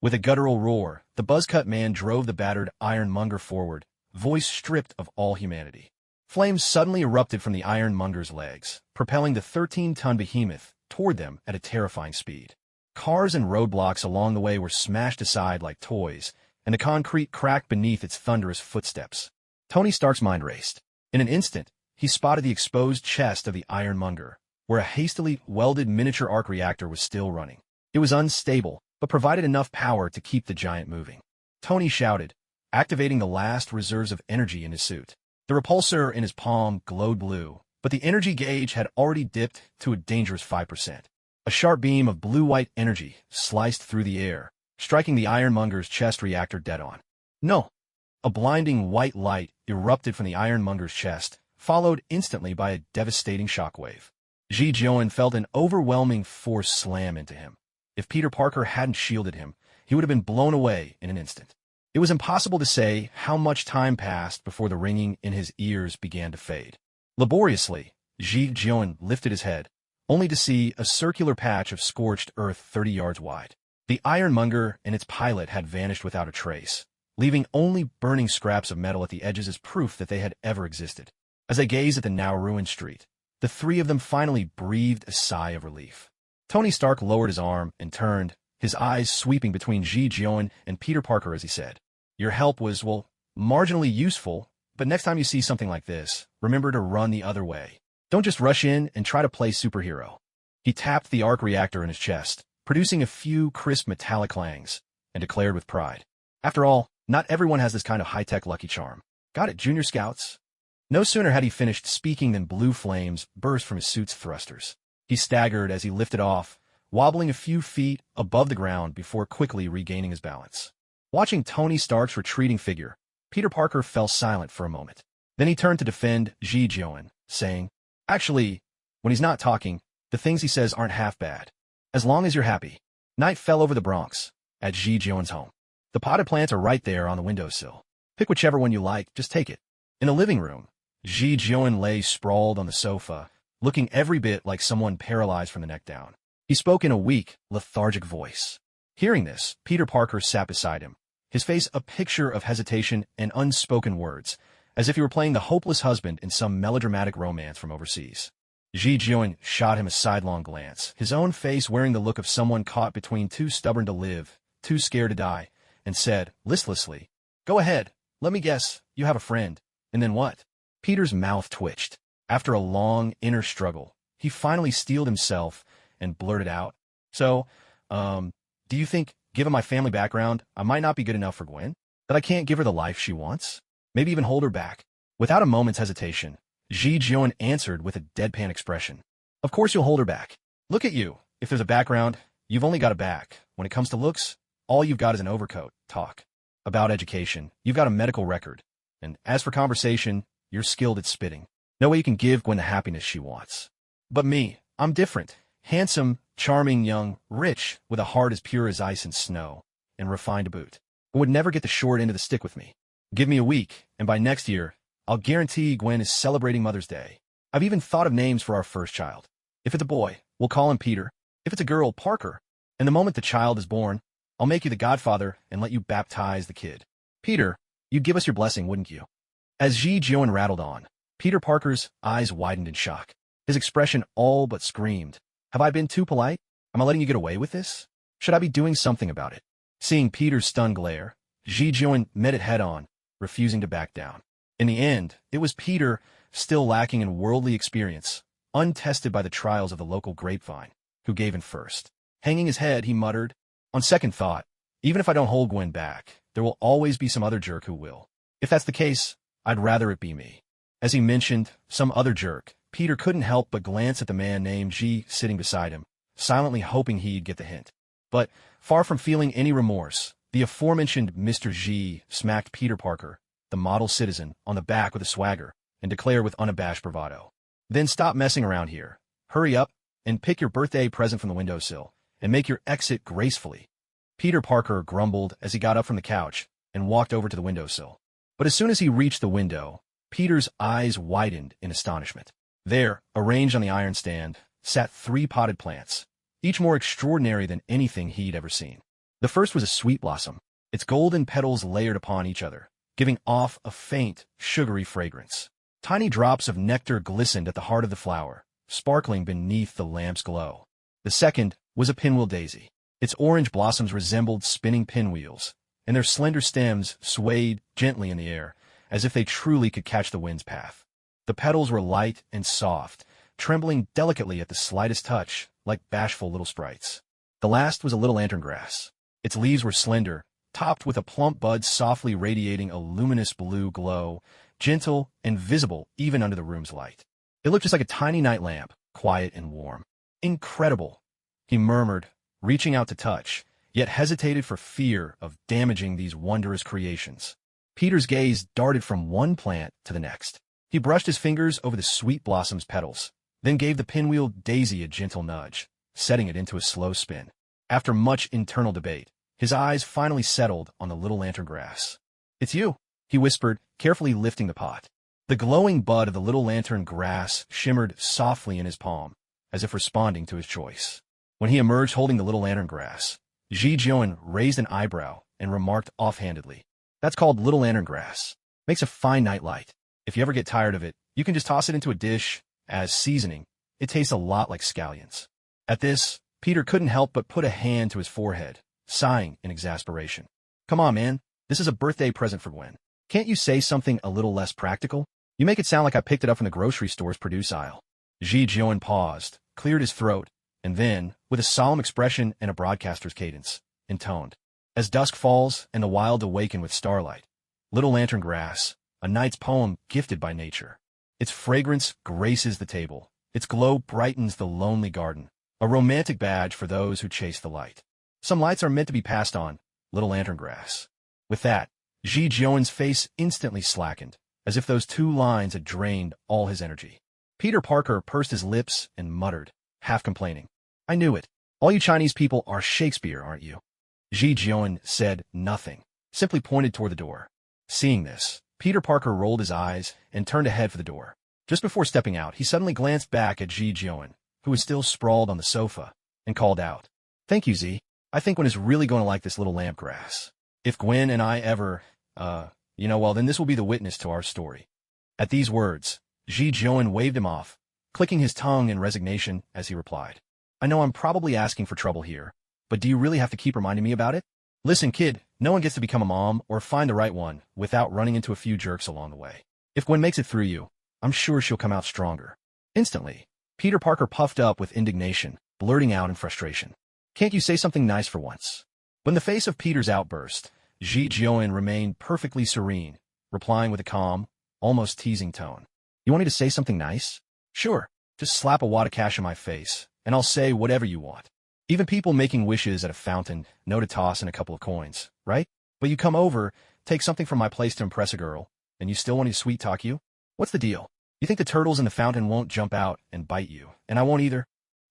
[SPEAKER 1] With a guttural roar, the buzz-cut man drove the battered Ironmonger forward, voice stripped of all humanity. Flames suddenly erupted from the Ironmonger's legs, propelling the 13-ton behemoth toward them at a terrifying speed. Cars and roadblocks along the way were smashed aside like toys, and the concrete cracked beneath its thunderous footsteps. Tony Stark's mind raced. In an instant, he spotted the exposed chest of the Ironmonger, where a hastily welded miniature arc reactor was still running. It was unstable, but provided enough power to keep the giant moving. Tony shouted, activating the last reserves of energy in his suit. The repulsor in his palm glowed blue, but the energy gauge had already dipped to a dangerous 5%. A sharp beam of blue-white energy sliced through the air, striking the Ironmonger's chest reactor dead on. No! A blinding white light erupted from the Ironmonger's chest, followed instantly by a devastating shockwave. Ji Jion felt an overwhelming force slam into him. If Peter Parker hadn't shielded him, he would have been blown away in an instant. It was impossible to say how much time passed before the ringing in his ears began to fade. Laboriously, Ji Jion lifted his head, only to see a circular patch of scorched earth 30 yards wide. The Ironmonger and its pilot had vanished without a trace, leaving only burning scraps of metal at the edges as proof that they had ever existed. As they gazed at the now-ruined street, the three of them finally breathed a sigh of relief. Tony Stark lowered his arm and turned, his eyes sweeping between Ji Jion and Peter Parker as he said, "Your help was, well, marginally useful, but next time you see something like this, remember to run the other way. Don't just rush in and try to play superhero." He tapped the arc reactor in his chest, producing a few crisp metallic clangs, and declared with pride, "After all, not everyone has this kind of high-tech Lucky Charm. Got it, Junior Scouts?" No sooner had he finished speaking than blue flames burst from his suit's thrusters. He staggered as he lifted off, wobbling a few feet above the ground before quickly regaining his balance. Watching Tony Stark's retreating figure, Peter Parker fell silent for a moment. Then he turned to defend Ji Jion, saying, "Actually, when he's not talking, the things he says aren't half bad. As long as you're happy." Night fell over the Bronx, at Ji Jion's home. The potted plants are right there on the windowsill. Pick whichever one you like, just take it. In the living room, Ji Jion lay sprawled on the sofa, looking every bit like someone paralyzed from the neck down. He spoke in a weak, lethargic voice. Hearing this, Peter Parker sat beside him, his face a picture of hesitation and unspoken words, as if he were playing the hopeless husband in some melodramatic romance from overseas. Ji Jion shot him a sidelong glance, his own face wearing the look of someone caught between too stubborn to live, too scared to die, and said, listlessly, "Go ahead, let me guess, you have a friend. And then what?" Peter's mouth twitched. After a long inner struggle, he finally steeled himself and blurted out, "So, do you think, given my family background, I might not be good enough for Gwen? That I can't give her the life she wants? Maybe even hold her back?" Without a moment's hesitation, Ji Jion answered with a deadpan expression, "Of course you'll hold her back. Look at you. If there's a background, you've only got a back. When it comes to looks, all you've got is an overcoat. Talk about education. You've got a medical record. And as for conversation, you're skilled at spitting. No way you can give Gwen the happiness she wants. But me, I'm different. Handsome, charming, young, rich, with a heart as pure as ice and snow, and refined to boot. But would never get the short end of the stick with me. Give me a week, and by next year, I'll guarantee Gwen is celebrating Mother's Day. I've even thought of names for our first child. If it's a boy, we'll call him Peter. If it's a girl, Parker. And the moment the child is born, I'll make you the godfather and let you baptize the kid. Peter, you'd give us your blessing, wouldn't you? As Ji Jion rattled on, Peter Parker's eyes widened in shock. His expression all but screamed. Have I been too polite? Am I letting you get away with this? Should I be doing something about it? Seeing Peter's stunned glare, Ji Jion met it head-on, refusing to back down. In the end, it was Peter, still lacking in worldly experience, untested by the trials of the local grapevine, who gave in first. Hanging his head, he muttered, on second thought, even if I don't hold Gwen back, there will always be some other jerk who will. If that's the case, I'd rather it be me. As he mentioned some other jerk, Peter couldn't help but glance at the man named Ji sitting beside him, silently hoping he'd get the hint. But, far from feeling any remorse, the aforementioned Mr. Ji smacked Peter Parker, the model citizen, on the back with a swagger, and declared with unabashed bravado, then stop messing around here. Hurry up, and pick your birthday present from the windowsill, and make your exit gracefully. Peter Parker grumbled as he got up from the couch and walked over to the windowsill. But as soon as he reached the window, Peter's eyes widened in astonishment. There, arranged on the iron stand, sat 3 potted plants, each more extraordinary than anything he'd ever seen. The first was a sweet blossom, its golden petals layered upon each other, giving off a faint, sugary fragrance. Tiny drops of nectar glistened at the heart of the flower, sparkling beneath the lamp's glow. The second was a pinwheel daisy. Its orange blossoms resembled spinning pinwheels, and their slender stems swayed gently in the air, as if they truly could catch the wind's path. The petals were light and soft, trembling delicately at the slightest touch, like bashful little sprites. The last was a little lantern grass. Its leaves were slender, topped with a plump bud softly radiating a luminous blue glow, gentle and visible even under the room's light. It looked just like a tiny night lamp, quiet and warm. Incredible, he murmured, reaching out to touch, yet hesitated for fear of damaging these wondrous creations. Peter's gaze darted from one plant to the next. He brushed his fingers over the sweet blossom's petals, then gave the pinwheel daisy a gentle nudge, setting it into a slow spin. After much internal debate, his eyes finally settled on the little lantern grass. It's you, he whispered, carefully lifting the pot. The glowing bud of the little lantern grass shimmered softly in his palm, as if responding to his choice. When he emerged holding the little lantern grass, Ji Jion raised an eyebrow and remarked offhandedly, "That's called little lantern grass. Makes a fine night light. If you ever get tired of it, you can just toss it into a dish. As seasoning, it tastes a lot like scallions." At this, Peter couldn't help but put a hand to his forehead, sighing in exasperation. "Come on, man. This is a birthday present for Gwen. Can't you say something a little less practical? You make it sound like I picked it up from the grocery store's produce aisle." Ji Jion paused, cleared his throat, and then, with a solemn expression and a broadcaster's cadence, intoned, "As dusk falls and the wild awaken with starlight, little lantern grass, a night's poem gifted by nature. Its fragrance graces the table. Its glow brightens the lonely garden. A romantic badge for those who chase the light. Some lights are meant to be passed on, little lantern grass." With that, Ji Jion's face instantly slackened, as if those 2 lines had drained all his energy. Peter Parker pursed his lips and muttered, half complaining, "I knew it. All you Chinese people are Shakespeare, aren't you?" Ji Jion said nothing, simply pointed toward the door. Seeing this, Peter Parker rolled his eyes and turned to head for the door. Just before stepping out, he suddenly glanced back at Ji Jion, who was still sprawled on the sofa, and called out, "Thank you, Z. I think Gwen is really going to like this little lamp grass. If Gwen and I ever, well, then this will be the witness to our story." At these words, Ji Jion waved him off, clicking his tongue in resignation as he replied, "I know I'm probably asking for trouble here, but do you really have to keep reminding me about it? Listen, kid, no one gets to become a mom or find the right one without running into a few jerks along the way. If Gwen makes it through you, I'm sure she'll come out stronger." Instantly, Peter Parker puffed up with indignation, blurting out in frustration, "Can't you say something nice for once?" But in the face of Peter's outburst, Ji Jion remained perfectly serene, replying with a calm, almost teasing tone, "You want me to say something nice? Sure, just slap a wad of cash in my face, and I'll say whatever you want. Even people making wishes at a fountain know to toss in a couple of coins, right? But you come over, take something from my place to impress a girl, And you still want me to sweet-talk you? What's the deal? You think the turtles in the fountain won't jump out and bite you, and I won't either?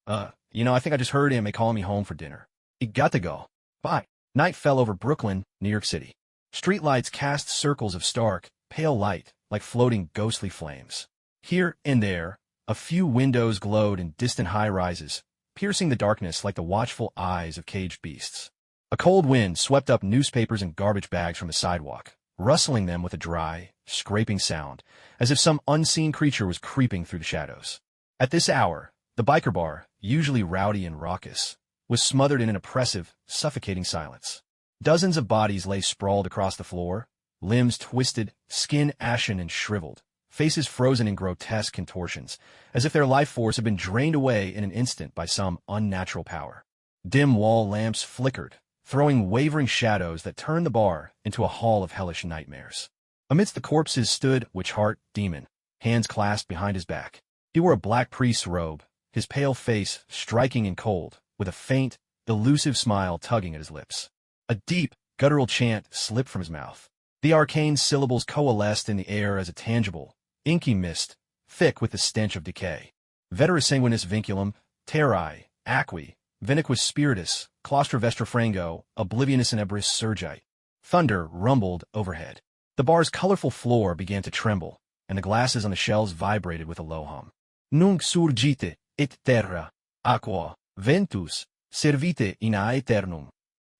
[SPEAKER 1] I think I just heard him calling me home for dinner. He got to go. Bye. Night fell over Brooklyn, New York City. Streetlights cast circles of stark, pale light, like floating ghostly flames. Here and there, a few windows glowed in distant high-rises, piercing the darkness like the watchful eyes of caged beasts. A cold wind swept up newspapers and garbage bags from the sidewalk, rustling them with a dry, scraping sound, as if some unseen creature was creeping through the shadows. At this hour, the biker bar, usually rowdy and raucous, was smothered in an oppressive, suffocating silence. Dozens of bodies lay sprawled across the floor, limbs twisted, skin ashen and shriveled, faces frozen in grotesque contortions, as if their life force had been drained away in an instant by some unnatural power. Dim wall lamps flickered, throwing wavering shadows that turned the bar into a hall of hellish nightmares. Amidst the corpses stood Witchheart Demon, hands clasped behind his back. He wore a black priest's robe, his pale face striking and cold, with a faint, elusive smile tugging at his lips. A deep, guttural chant slipped from his mouth. The arcane syllables coalesced in the air as a tangible, inky mist, thick with the stench of decay. Veteris sanguinis vinculum, terrae, aquae, viniquus spiritus, claustrovestra frango, oblivionis inebris surgite. Thunder rumbled overhead. The bar's colorful floor began to tremble, and the glasses on the shelves vibrated with a low hum. Nunc surgite, et terra, aqua, ventus, servite in aeternum.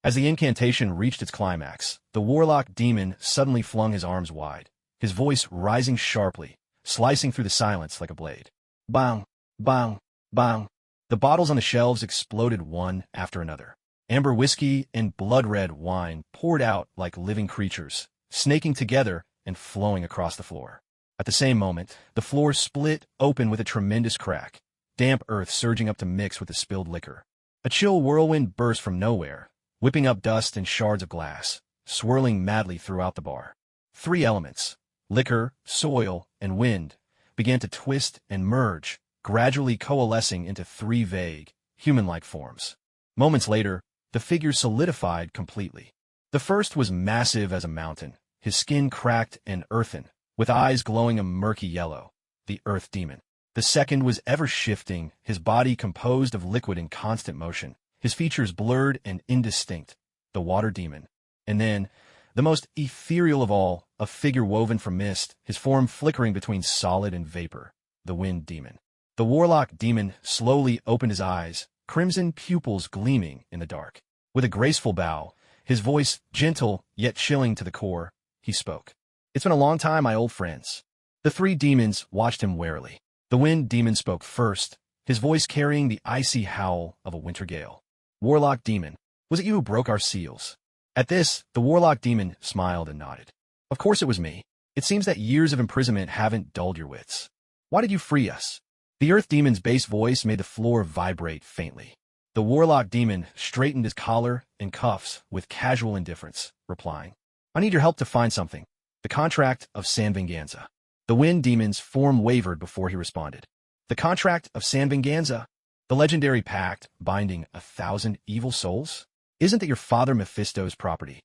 [SPEAKER 1] As the incantation reached its climax, the warlock demon suddenly flung his arms wide, his voice rising sharply, slicing through the silence like a blade. Bang, bang, bang. The bottles on the shelves exploded one after another. Amber whiskey and blood-red wine poured out like living creatures, snaking together and flowing across the floor. At the same moment, the floor split open with a tremendous crack, damp earth surging up to mix with the spilled liquor. A chill whirlwind burst from nowhere, whipping up dust and shards of glass, swirling madly throughout the bar. Three elements, liquor, soil, and wind, began to twist and merge, gradually coalescing into three vague, human-like forms. Moments later, the figures solidified completely. The first was massive as a mountain, his skin cracked and earthen, with eyes glowing a murky yellow, the Earth Demon. The second was ever-shifting, his body composed of liquid in constant motion, his features blurred and indistinct, the Water Demon. And then, the most ethereal of all, a figure woven from mist, his form flickering between solid and vapor, the Wind Demon. The Warlock Demon slowly opened his eyes, crimson pupils gleaming in the dark. With a graceful bow, his voice gentle yet chilling to the core, he spoke. It's been a long time, my old friends. The three demons watched him warily. The Wind Demon spoke first, his voice carrying the icy howl of a winter gale. Warlock Demon, was it you who broke our seals? At this, the Warlock Demon smiled and nodded. Of course it was me. It seems that years of imprisonment haven't dulled your wits. Why did you free us? The Earth Demon's bass voice made the floor vibrate faintly. The Warlock Demon straightened his collar and cuffs with casual indifference, replying, I need your help to find something. The contract of San Venganza. The Wind Demon's form wavered before he responded. The contract of San Venganza? The legendary pact binding 1,000 evil souls? Isn't that your father Mephisto's property?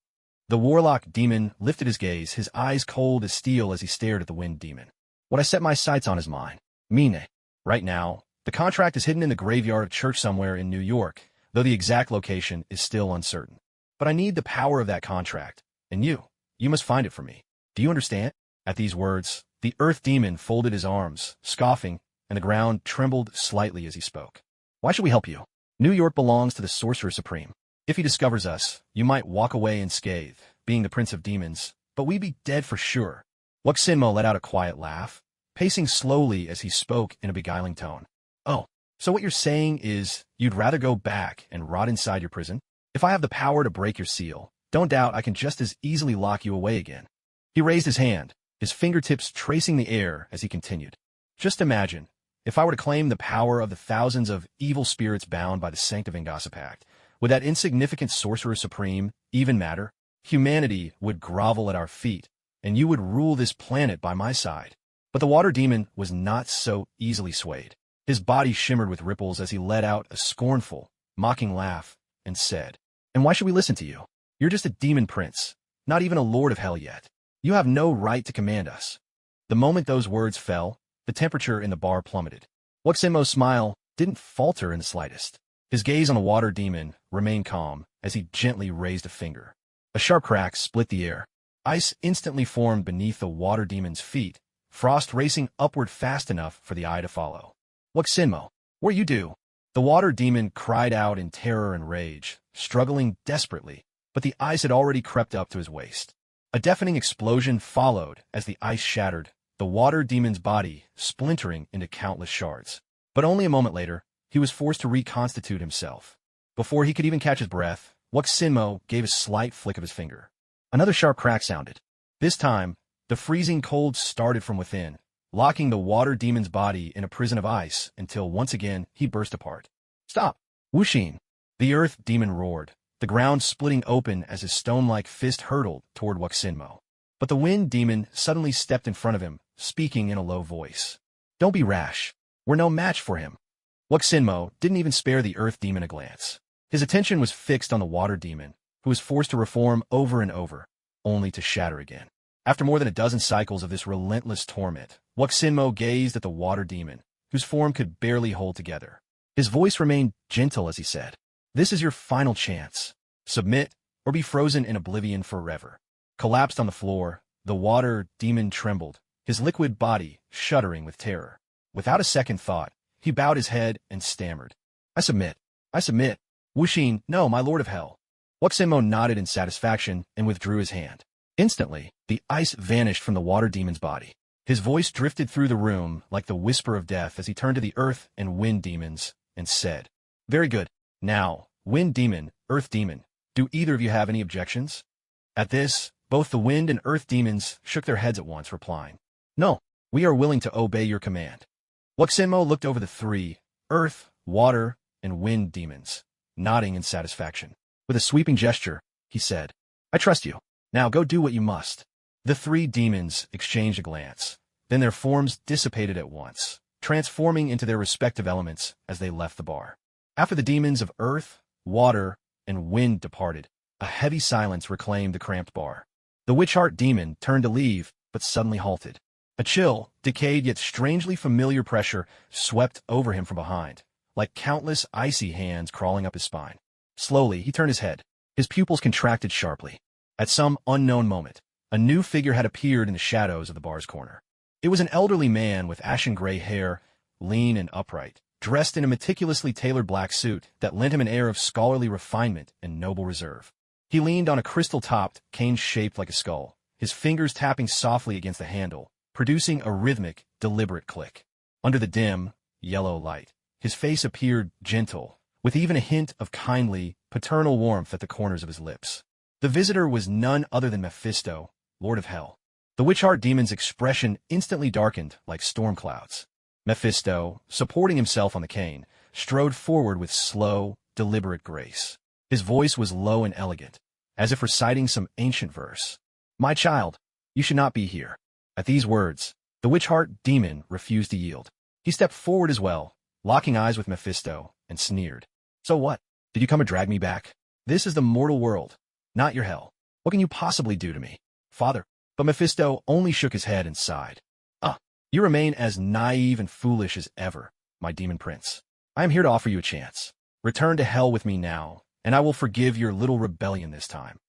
[SPEAKER 1] The Warlock Demon lifted his gaze, his eyes cold as steel as he stared at the Wind Demon. What I set my sights on is mine. Mine. Right now, the contract is hidden in the graveyard of church somewhere in New York, though the exact location is still uncertain. But I need the power of that contract, and you must find it for me. Do you understand? At these words, the Earth Demon folded his arms, scoffing, and the ground trembled slightly as he spoke. Why should we help you? New York belongs to the Sorcerer Supreme. If he discovers us, you might walk away unscathed, being the Prince of Demons, but we'd be dead for sure. Wuxinmo let out a quiet laugh, pacing slowly as he spoke in a beguiling tone. Oh, so what you're saying is you'd rather go back and rot inside your prison? If I have the power to break your seal, don't doubt I can just as easily lock you away again. He raised his hand, his fingertips tracing the air as he continued. Just imagine, if I were to claim the power of the thousands of evil spirits bound by the Sancta Pact, would that insignificant Sorcerer Supreme even matter? Humanity would grovel at our feet, and you would rule this planet by my side. But the Water Demon was not so easily swayed. His body shimmered with ripples as he let out a scornful, mocking laugh and said, And why should we listen to you? You're just a demon prince, not even a lord of hell yet. You have no right to command us. The moment those words fell, the temperature in the bar plummeted. Woksinmo's smile didn't falter in the slightest. His gaze on the water demon remained calm as he gently raised a finger. A sharp crack split the air. Ice instantly formed beneath the water demon's feet, frost racing upward fast enough for the eye to follow. Woksinmo, what you do? The water demon cried out in terror and rage, struggling desperately, but the ice had already crept up to his waist. A deafening explosion followed as the ice shattered, the water demon's body splintering into countless shards. But only a moment later, he was forced to reconstitute himself. Before he could even catch his breath, Woksinmo gave a slight flick of his finger. Another sharp crack sounded. This time, the freezing cold started from within, locking the water demon's body in a prison of ice until once again he burst apart. Stop! Wuxin! The earth demon roared, the ground splitting open as his stone-like fist hurtled toward Woksinmo. But the wind demon suddenly stepped in front of him, speaking in a low voice. Don't be rash. We're no match for him. Woksinmo didn't even spare the earth demon a glance. His attention was fixed on the water demon, who was forced to reform over and over, only to shatter again. After more than a dozen cycles of this relentless torment, Woksinmo gazed at the water demon, whose form could barely hold together. His voice remained gentle as he said, "This is your final chance. Submit, or be frozen in oblivion forever." Collapsed on the floor, the water demon trembled, his liquid body shuddering with terror. Without a second thought, he bowed his head and stammered, I submit. I submit. Wuxin, no, my lord of hell." Woksinmo nodded in satisfaction and withdrew his hand. Instantly, the ice vanished from the water demon's body. His voice drifted through the room like the whisper of death as he turned to the earth and wind demons and said, "Very good. Now, wind demon, earth demon, do either of you have any objections?" At this, both the wind and earth demons shook their heads at once, replying, "No, we are willing to obey your command." Woksinmo looked over the three, earth, water, and wind demons, nodding in satisfaction. With a sweeping gesture, he said, "I trust you. Now go do what you must." The three demons exchanged a glance. Then their forms dissipated at once, transforming into their respective elements as they left the bar. After the demons of earth, water, and wind departed, a heavy silence reclaimed the cramped bar. The witch-heart demon turned to leave, but suddenly halted. A chill, decayed yet strangely familiar pressure swept over him from behind, like countless icy hands crawling up his spine. Slowly, he turned his head. His pupils contracted sharply. At some unknown moment, a new figure had appeared in the shadows of the bar's corner. It was an elderly man with ashen-gray hair, lean and upright, dressed in a meticulously tailored black suit that lent him an air of scholarly refinement and noble reserve. He leaned on a crystal-topped cane shaped like a skull, his fingers tapping softly against the handle, producing a rhythmic, deliberate click. Under the dim, yellow light, his face appeared gentle, with even a hint of kindly, paternal warmth at the corners of his lips. The visitor was none other than Mephisto, Lord of Hell. The witch-heart demon's expression instantly darkened like storm clouds. Mephisto, supporting himself on the cane, strode forward with slow, deliberate grace. His voice was low and elegant, as if reciting some ancient verse. "My child, you should not be here." At these words, the witch-heart demon refused to yield. He stepped forward as well, locking eyes with Mephisto, and sneered. "So what? Did you come to drag me back? This is the mortal world, not your hell. What can you possibly do to me, father?" But Mephisto only shook his head and sighed. You remain as naive and foolish as ever, my demon prince. I am here to offer you a chance. Return to hell with me now, and I will forgive your little rebellion this time."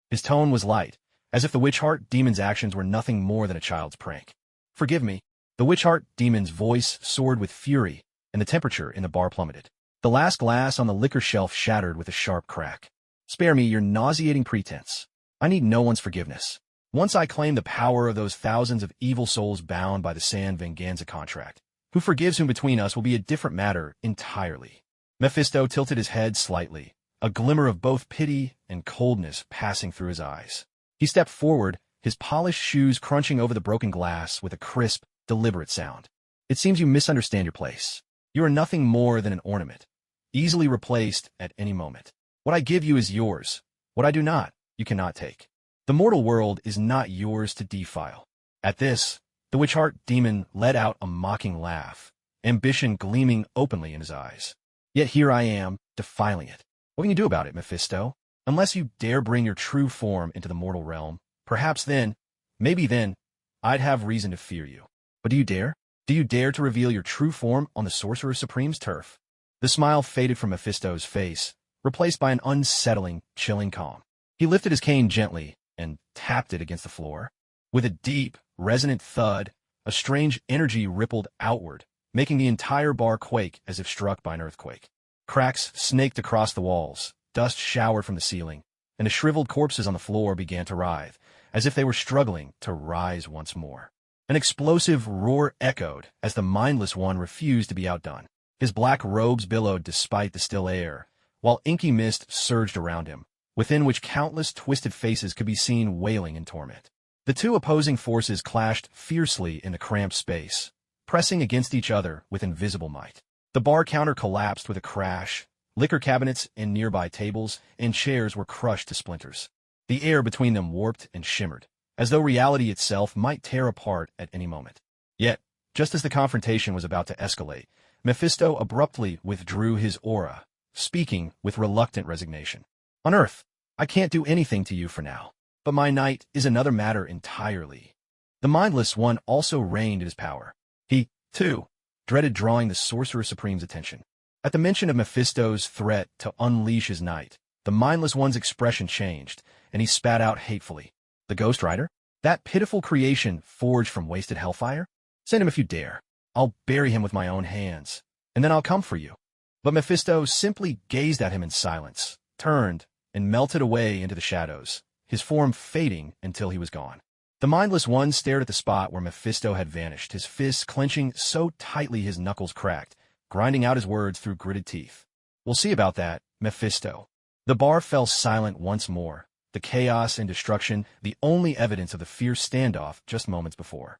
[SPEAKER 1] His tone was light, as if the witch-heart demon's actions were nothing more than a child's prank. "Forgive me." The witch-heart demon's voice soared with fury, and the temperature in the bar plummeted. The last glass on the liquor shelf shattered with a sharp crack. "Spare me your nauseating pretense. I need no one's forgiveness. Once I claim the power of those thousands of evil souls bound by the San Venganza contract, who forgives whom between us will be a different matter entirely." Mephisto tilted his head slightly, a glimmer of both pity and coldness passing through his eyes. He stepped forward, his polished shoes crunching over the broken glass with a crisp, deliberate sound. "It seems you misunderstand your place. You are nothing more than an ornament, easily replaced at any moment. What I give you is yours. What I do not, you cannot take. The mortal world is not yours to defile." At this, the witch-heart demon let out a mocking laugh, ambition gleaming openly in his eyes. "Yet here I am, defiling it. What can you do about it, Mephisto? Unless you dare bring your true form into the mortal realm, perhaps then, Maybe then, I'd have reason to fear you. But do you dare? Do you dare to reveal your true form on the Sorcerer Supreme's turf? The smile faded from Mephisto's face, replaced by an unsettling, chilling calm. He lifted his cane gently and tapped it against the floor. With a deep, resonant thud, a strange energy rippled outward, making the entire bar quake as if struck by an earthquake. Cracks snaked across the walls, dust showered from the ceiling, and the shriveled corpses on the floor began to writhe, as if they were struggling to rise once more. An explosive roar echoed as the mindless one refused to be outdone. His black robes billowed despite the still air, while inky mist surged around him, within which countless twisted faces could be seen wailing in torment. The two opposing forces clashed fiercely in the cramped space, pressing against each other with invisible might. The bar counter collapsed with a crash. Liquor cabinets and nearby tables and chairs were crushed to splinters. The air between them warped and shimmered, as though reality itself might tear apart at any moment. Yet, just as the confrontation was about to escalate, Mephisto abruptly withdrew his aura, speaking with reluctant resignation. On Earth, I can't do anything to you for now, but my night is another matter entirely. The mindless one also reigned in his power. He, too, dreaded drawing the Sorcerer Supreme's attention. At the mention of Mephisto's threat to unleash his night, the mindless one's expression changed, and he spat out hatefully. The Ghost Rider? That pitiful creation forged from wasted hellfire? Send him if you dare. I'll bury him with my own hands, and then I'll come for you. But Mephisto simply gazed at him in silence, turned, and melted away into the shadows, his form fading until he was gone. The mindless one stared at the spot where Mephisto had vanished, his fists clenching so tightly his knuckles cracked, grinding out his words through gritted teeth. We'll see about that, Mephisto. The bar fell silent once more, the chaos and destruction the only evidence of the fierce standoff just moments before.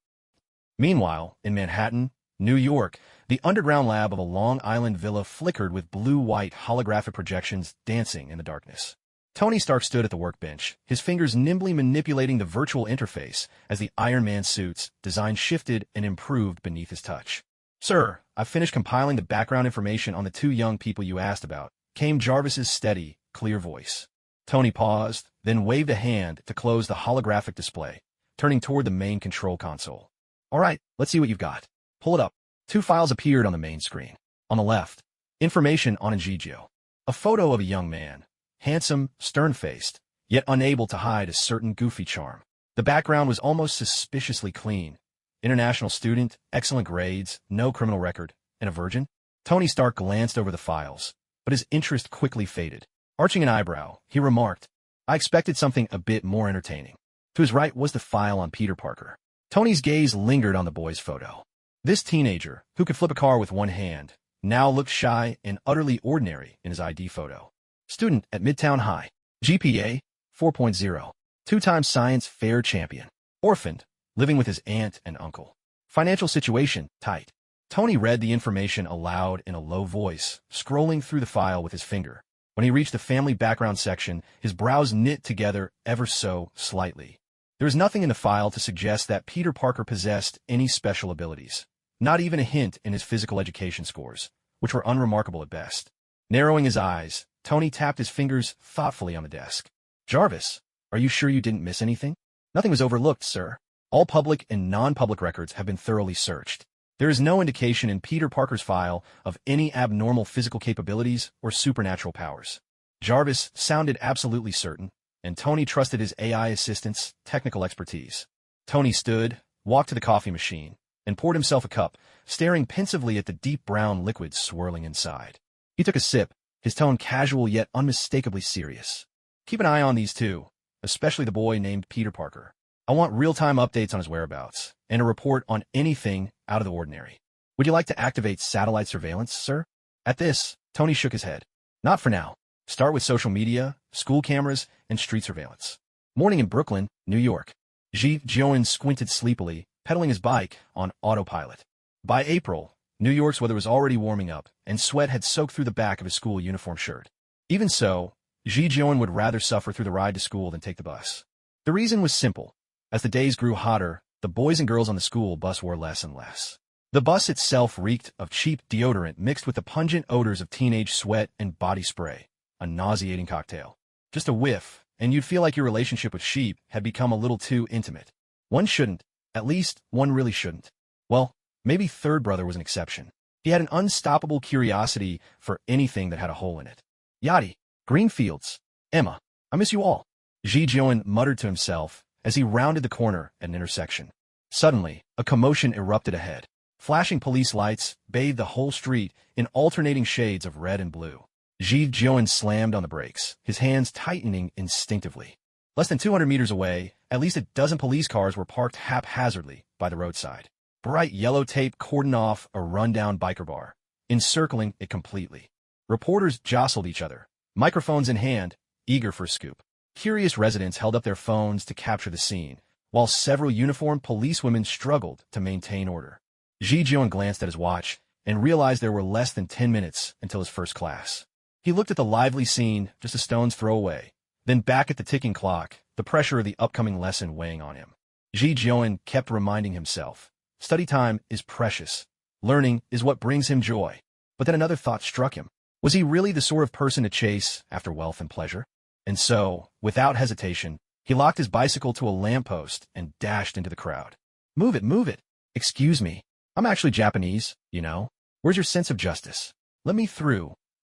[SPEAKER 1] Meanwhile, in Manhattan, New York, the underground lab of a Long Island villa flickered with blue-white holographic projections dancing in the darkness. Tony Stark stood at the workbench, his fingers nimbly manipulating the virtual interface as the Iron Man suit's design shifted and improved beneath his touch. Sir, I've finished compiling the background information on the two young people you asked about, came Jarvis's steady, clear voice. Tony paused, then waved a hand to close the holographic display, turning toward the main control console. All right, let's see what you've got. Pull it up. Two files appeared on the main screen. On the left, information on Engigio. A photo of a young man, handsome, stern-faced, yet unable to hide a certain goofy charm. The background was almost suspiciously clean. International student, excellent grades, no criminal record, and a virgin? Tony Stark glanced over the files, but his interest quickly faded. Arching an eyebrow, he remarked, I expected something a bit more entertaining. To his right was the file on Peter Parker. Tony's gaze lingered on the boy's photo. This teenager, who could flip a car with one hand, now looked shy and utterly ordinary in his ID photo. Student at Midtown High. GPA, 4.0. Two-time science fair champion. Orphaned, living with his aunt and uncle. Financial situation, tight. Tony read the information aloud in a low voice, scrolling through the file with his finger. When he reached the family background section, his brows knit together ever so slightly. There was nothing in the file to suggest that Peter Parker possessed any special abilities. Not even a hint in his physical education scores, which were unremarkable at best. Narrowing his eyes, Tony tapped his fingers thoughtfully on the desk. Jarvis, are you sure you didn't miss anything? Nothing was overlooked, sir. All public and non-public records have been thoroughly searched. There is no indication in Peter Parker's file of any abnormal physical capabilities or supernatural powers. Jarvis sounded absolutely certain, and Tony trusted his AI assistant's technical expertise. Tony stood, walked to the coffee machine, and poured himself a cup, staring pensively at the deep brown liquid swirling inside. He took a sip, his tone casual yet unmistakably serious. Keep an eye on these two, especially the boy named Peter Parker. I want real-time updates on his whereabouts, and a report on anything out of the ordinary. Would you like to activate satellite surveillance, sir? At this, Tony shook his head. Not for now. Start with social media, school cameras, and street surveillance. Morning in Brooklyn, New York. Joan squinted sleepily, pedaling his bike on autopilot. By April, New York's weather was already warming up, and sweat had soaked through the back of his school uniform shirt. Even so, Joan would rather suffer through the ride to school than take the bus. The reason was simple. As the days grew hotter, the boys and girls on the school bus wore less and less. The bus itself reeked of cheap deodorant mixed with the pungent odors of teenage sweat and body spray, a nauseating cocktail. Just a whiff, and you'd feel like your relationship with sheep had become a little too intimate. One shouldn't. At least, one really shouldn't. Well, maybe third brother was an exception. He had an unstoppable curiosity for anything that had a hole in it. Yachty, Greenfields, Emma, I miss you all. Ji Jion muttered to himself as he rounded the corner at an intersection. Suddenly, a commotion erupted ahead. Flashing police lights bathed the whole street in alternating shades of red and blue. Ji Jion slammed on the brakes, his hands tightening instinctively. Less than 200 meters away, at least a dozen police cars were parked haphazardly by the roadside. Bright yellow tape cordoned off a rundown biker bar, encircling it completely. Reporters jostled each other, microphones in hand, eager for a scoop. Curious residents held up their phones to capture the scene, while several uniformed policewomen struggled to maintain order. Ji Jion glanced at his watch and realized there were less than 10 minutes until his first class. He looked at the lively scene just a stone's throw away, then back at the ticking clock, the pressure of the upcoming lesson weighing on him. Ji Jion kept reminding himself, study time is precious. Learning is what brings him joy. But then another thought struck him. Was he really the sort of person to chase after wealth and pleasure? And so, without hesitation, he locked his bicycle to a lamppost and dashed into the crowd. Move it, move it. Excuse me. I'm actually Japanese, you know. Where's your sense of justice? Let me through,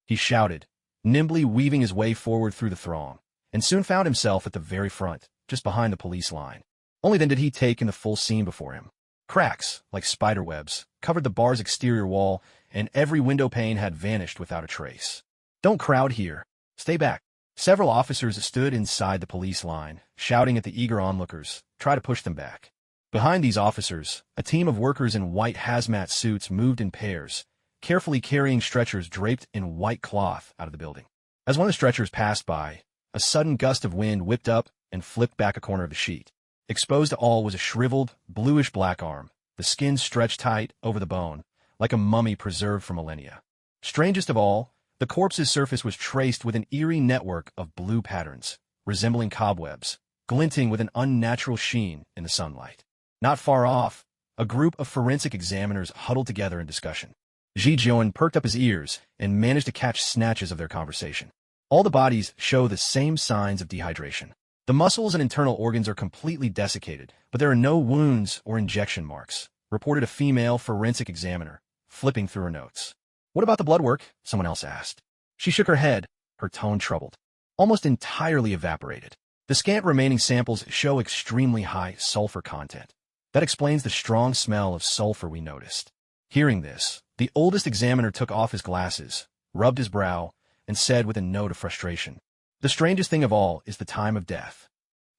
[SPEAKER 1] he shouted, nimbly weaving his way forward through the throng, and soon found himself at the very front, just behind the police line. Only then did he take in the full scene before him. Cracks, like spider webs, covered the bar's exterior wall, and every window pane had vanished without a trace. Don't crowd here. Stay back. Several officers stood inside the police line, shouting at the eager onlookers, try to push them back. Behind these officers, a team of workers in white hazmat suits moved in pairs, carefully carrying stretchers draped in white cloth out of the building. As one of the stretchers passed by, a sudden gust of wind whipped up and flipped back a corner of the sheet. Exposed to all was a shriveled, bluish-black arm, the skin stretched tight over the bone, like a mummy preserved for millennia. Strangest of all, the corpse's surface was traced with an eerie network of blue patterns, resembling cobwebs, glinting with an unnatural sheen in the sunlight. Not far off, a group of forensic examiners huddled together in discussion. Ji Jion perked up his ears and managed to catch snatches of their conversation. All the bodies show the same signs of dehydration. The muscles and internal organs are completely desiccated, but there are no wounds or injection marks, reported a female forensic examiner, flipping through her notes. What about the blood work? Someone else asked. She shook her head, her tone troubled. Almost entirely evaporated. The scant remaining samples show extremely high sulfur content. That explains the strong smell of sulfur we noticed. Hearing this, the oldest examiner took off his glasses, rubbed his brow, and said with a note of frustration, the strangest thing of all is the time of death.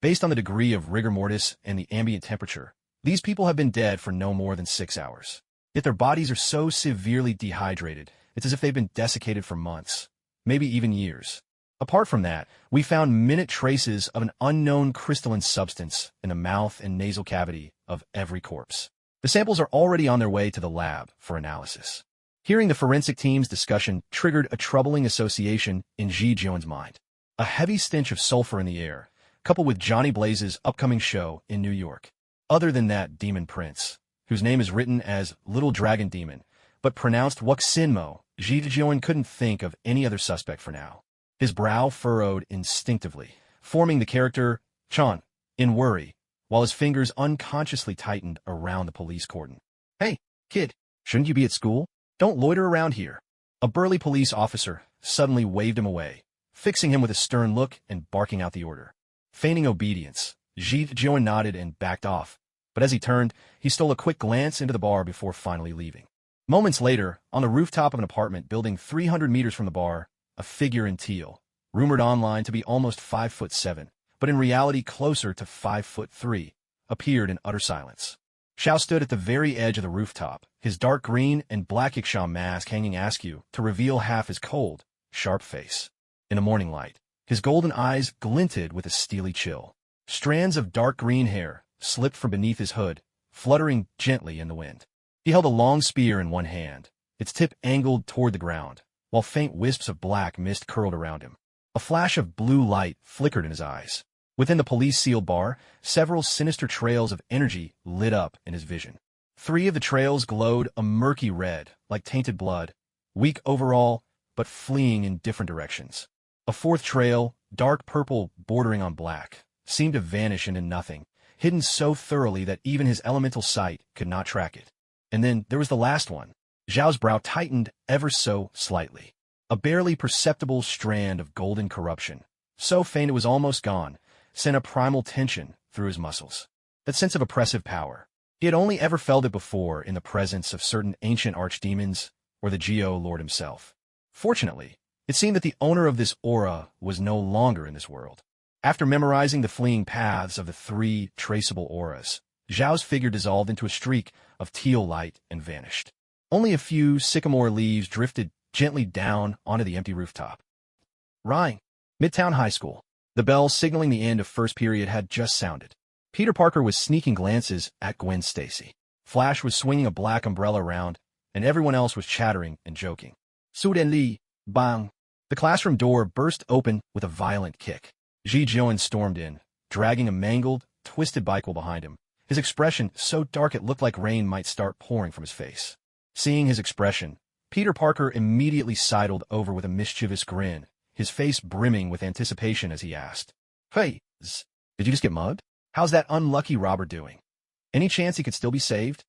[SPEAKER 1] Based on the degree of rigor mortis and the ambient temperature, these people have been dead for no more than 6 hours. Yet their bodies are so severely dehydrated, it's as if they've been desiccated for months, maybe even years. Apart from that, we found minute traces of an unknown crystalline substance in the mouth and nasal cavity of every corpse. The samples are already on their way to the lab for analysis. Hearing the forensic team's discussion triggered a troubling association in Ji Jion's mind. A heavy stench of sulfur in the air, coupled with Johnny Blaze's upcoming show in New York. Other than that demon prince, whose name is written as Little Dragon Demon, but pronounced Wuxinmo, Ji Jion couldn't think of any other suspect for now. His brow furrowed instinctively, forming the character Chan in worry, while his fingers unconsciously tightened around the police cordon. Hey, kid, shouldn't you be at school? Don't loiter around here. A burly police officer suddenly waved him away, fixing him with a stern look and barking out the order. Feigning obedience, Ji Jion nodded and backed off, but as he turned, he stole a quick glance into the bar before finally leaving. Moments later, on the rooftop of an apartment building 300 meters from the bar, a figure in teal, rumored online to be almost 5'7", but in reality closer to 5'3", appeared in utter silence. Xiao stood at the very edge of the rooftop, his dark green and black Ixia mask hanging askew to reveal half his cold, sharp face. In the morning light, his golden eyes glinted with a steely chill. Strands of dark green hair slipped from beneath his hood, fluttering gently in the wind. He held a long spear in one hand, its tip angled toward the ground, while faint wisps of black mist curled around him. A flash of blue light flickered in his eyes. Within the police-sealed bar, several sinister trails of energy lit up in his vision. 3 of the trails glowed a murky red, like tainted blood, weak overall, but fleeing in different directions. A 4th trail, dark purple bordering on black, seemed to vanish into nothing, hidden so thoroughly that even his elemental sight could not track it. And then there was the last one. Zhao's brow tightened ever so slightly. A barely perceptible strand of golden corruption, so faint it was almost gone, sent a primal tension through his muscles. That sense of oppressive power. He had only ever felt it before in the presence of certain ancient archdemons or the Geo Lord himself. Fortunately, it seemed that the owner of this aura was no longer in this world. After memorizing the fleeing paths of the 3 traceable auras, Zhao's figure dissolved into a streak of teal light and vanished. Only a few sycamore leaves drifted gently down onto the empty rooftop. Ring. Midtown High School. The bell signaling the end of first period had just sounded. Peter Parker was sneaking glances at Gwen Stacy. Flash was swinging a black umbrella around, and everyone else was chattering and joking. Suddenly, bang! The classroom door burst open with a violent kick. Ji Jian stormed in, dragging a mangled, twisted bicycle behind him, his expression so dark it looked like rain might start pouring from his face. Seeing his expression, Peter Parker immediately sidled over with a mischievous grin, his face brimming with anticipation as he asked, "Hey, did you just get mugged? How's that unlucky robber doing? Any chance he could still be saved?"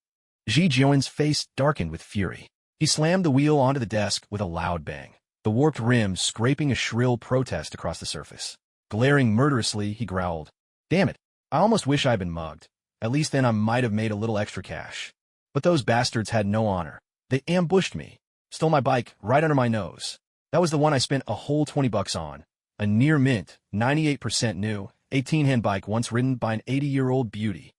[SPEAKER 1] Ji Jian's face darkened with fury. He slammed the wheel onto the desk with a loud bang, the warped rim scraping a shrill protest across the surface. Glaring murderously, he growled, "Damn it, I almost wish I'd been mugged. At least then I might have made a little extra cash. But those bastards had no honor. They ambushed me, stole my bike right under my nose. That was the one I spent a whole $20 on. A near mint, 98% new, 18-hand bike once ridden by an 80-year-old beauty."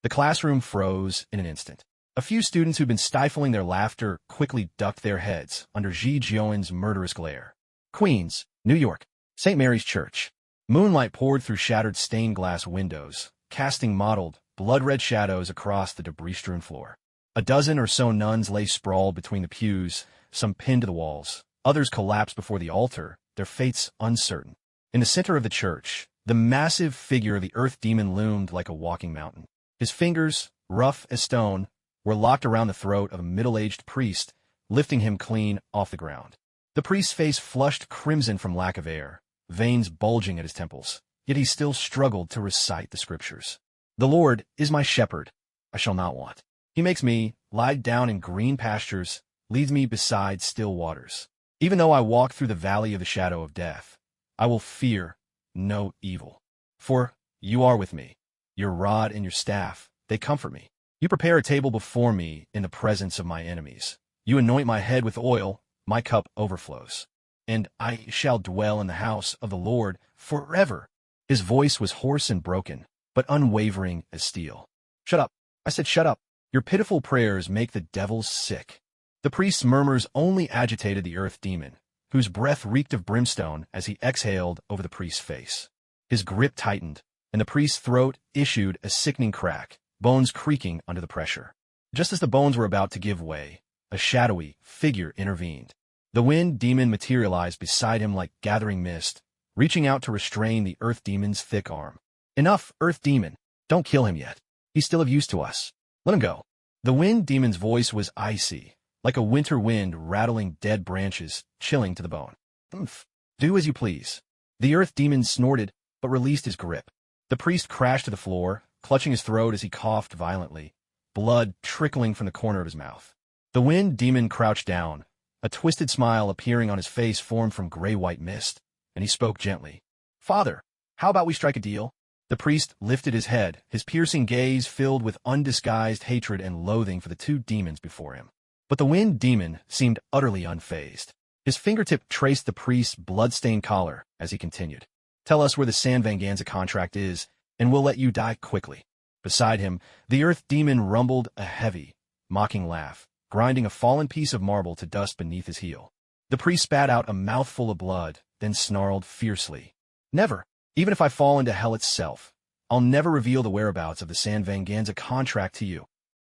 [SPEAKER 1] The classroom froze in an instant. A few students who'd been stifling their laughter quickly ducked their heads under Ji Jian's murderous glare. Queens, New York. St. Mary's Church. Moonlight poured through shattered stained glass windows, casting mottled, blood-red shadows across the debris-strewn floor. A dozen or so nuns lay sprawled between the pews, some pinned to the walls. Others collapsed before the altar, their fates uncertain. In the center of the church, the massive figure of the Earth Demon loomed like a walking mountain. His fingers, rough as stone, were locked around the throat of a middle-aged priest, lifting him clean off the ground. The priest's face flushed crimson from lack of air, veins bulging at his temples, yet he still struggled to recite the scriptures. "The Lord is my shepherd, I shall not want. He makes me lie down in green pastures, leads me beside still waters. Even though I walk through the valley of the shadow of death, I will fear no evil. For you are with me. Your rod and your staff, they comfort me. You prepare a table before me in the presence of my enemies. You anoint my head with oil, my cup overflows. And I shall dwell in the house of the Lord forever." His voice was hoarse and broken, but unwavering as steel. "Shut up. I said shut up. Your pitiful prayers make the devils sick." The priest's murmurs only agitated the Earth Demon, whose breath reeked of brimstone as he exhaled over the priest's face. His grip tightened, and the priest's throat issued a sickening crack, bones creaking under the pressure. Just as the bones were about to give way, a shadowy figure intervened. The Wind Demon materialized beside him like gathering mist, reaching out to restrain the Earth Demon's thick arm. "Enough, Earth Demon. Don't kill him yet. He's still of use to us. Let him go." The Wind Demon's voice was icy, like a winter wind rattling dead branches, chilling to the bone. "Umph. Do as you please." The Earth Demon snorted, but released his grip. The priest crashed to the floor, clutching his throat as he coughed violently, blood trickling from the corner of his mouth. The Wind Demon crouched down, a twisted smile appearing on his face formed from gray-white mist, and he spoke gently. "Father, how about we strike a deal?" The priest lifted his head, his piercing gaze filled with undisguised hatred and loathing for the two demons before him. But the Wind Demon seemed utterly unfazed. His fingertip traced the priest's blood-stained collar as he continued. "Tell us where the San Venganza contract is, and we'll let you die quickly." Beside him, the Earth Demon rumbled a heavy, mocking laugh, grinding a fallen piece of marble to dust beneath his heel. The priest spat out a mouthful of blood, then snarled fiercely. "Never, even if I fall into hell itself, I'll never reveal the whereabouts of the San Venganza contract to you."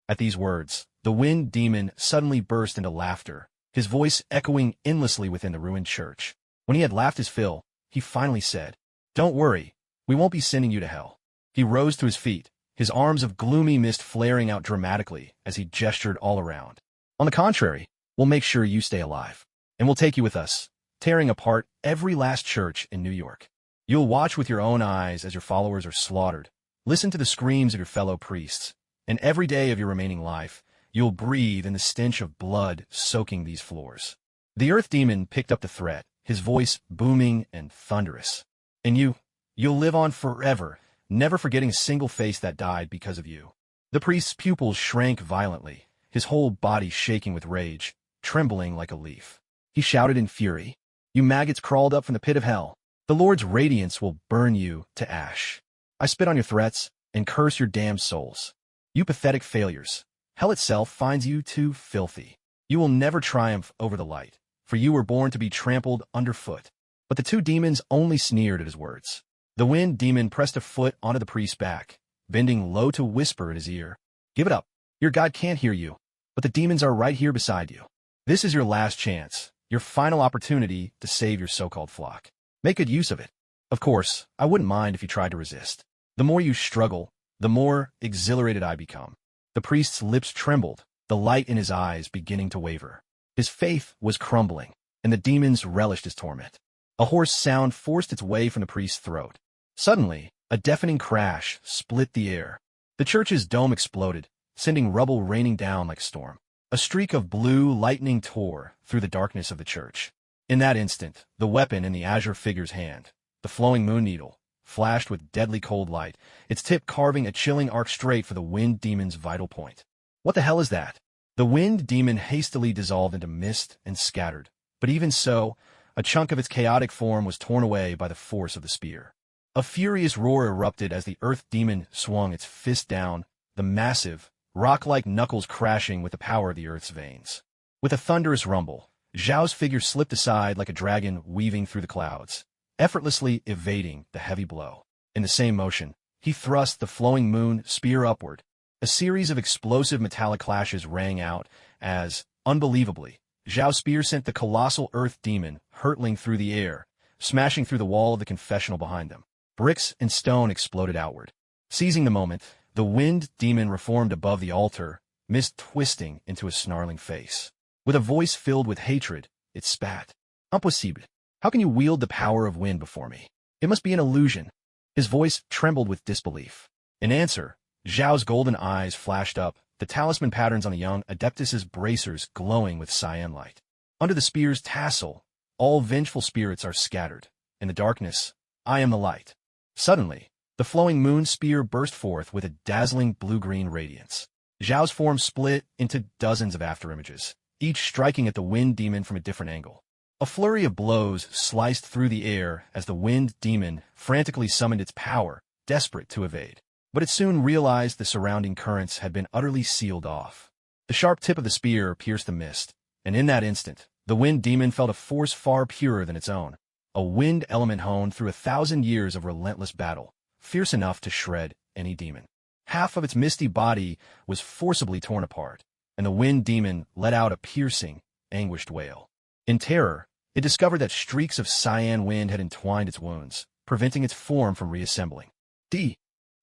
[SPEAKER 1] At these words, the Wind Demon suddenly burst into laughter, his voice echoing endlessly within the ruined church. When he had laughed his fill, he finally said, "Don't worry, we won't be sending you to hell." He rose to his feet, his arms of gloomy mist flaring out dramatically as he gestured all around. "On the contrary, we'll make sure you stay alive, and we'll take you with us, tearing apart every last church in New York. You'll watch with your own eyes as your followers are slaughtered, Listen to the screams of your fellow priests, and every day of your remaining life, you'll breathe in the stench of blood soaking these floors. The Earth Demon picked up the threat, his voice booming and thunderous. And you'll live on forever, never forgetting a single face that died because of you. The priest's pupils shrank violently, his whole body shaking with rage, trembling like a leaf. He shouted in fury, "You maggots crawled up from the pit of hell. The Lord's radiance will burn you to ash. I spit on your threats and curse your damned souls. You pathetic failures. Hell itself finds you too filthy. You will never triumph over the light, for you were born to be trampled underfoot." But the two demons only sneered at his words. The Wind Demon pressed a foot onto the priest's back, bending low to whisper in his ear, "Give it up. Your God can't hear you, but the demons are right here beside you. This is your last chance, your final opportunity to save your so-called flock. Make good use of it. Of course, I wouldn't mind if you tried to resist. The more you struggle, the more exhilarated I become." The priest's lips trembled, the light in his eyes beginning to waver. His faith was crumbling, and the demons relished his torment. A hoarse sound forced its way from the priest's throat. Suddenly, a deafening crash split the air. The church's dome exploded, sending rubble raining down like a storm. A streak of blue lightning tore through the darkness of the church. In that instant, the weapon in the azure figure's hand, the flowing moon needle, flashed with deadly cold light, its tip carving a chilling arc straight for the Wind Demon's vital point. "What the hell is that?" The Wind Demon hastily dissolved into mist and scattered, but even so, a chunk of its chaotic form was torn away by the force of the spear. A furious roar erupted as the Earth Demon swung its fist down, the massive, rock-like knuckles crashing with the power of the Earth's veins. With a thunderous rumble, Zhao's figure slipped aside like a dragon weaving through the clouds, effortlessly evading the heavy blow. In the same motion, he thrust the flowing moon spear upward. A series of explosive metallic clashes rang out as, unbelievably, Zhao's spear sent the colossal Earth Demon hurtling through the air, smashing through the wall of the confessional behind them. Bricks and stone exploded outward. Seizing the moment, the Wind Demon reformed above the altar, mist twisting into a snarling face. With a voice filled with hatred, it spat. "Impossible. How can you wield the power of wind before me? It must be an illusion." His voice trembled with disbelief. In answer, Zhao's golden eyes flashed up, the talisman patterns on the young Adeptus's bracers glowing with cyan light. Under the spear's tassel, all vengeful spirits are scattered. In the darkness, I am the light. Suddenly, the flowing moon spear burst forth with a dazzling blue-green radiance. Zhao's form split into dozens of afterimages, each striking at the Wind Demon from a different angle. A flurry of blows sliced through the air as the Wind Demon frantically summoned its power, desperate to evade. But it soon realized the surrounding currents had been utterly sealed off. The sharp tip of the spear pierced the mist, and in that instant, the Wind Demon felt a force far purer than its own, a wind element honed through 1,000 years of relentless battle, fierce enough to shred any demon. Half of its misty body was forcibly torn apart, and the Wind Demon let out a piercing, anguished wail. In terror, it discovered that streaks of cyan wind had entwined its wounds, preventing its form from reassembling.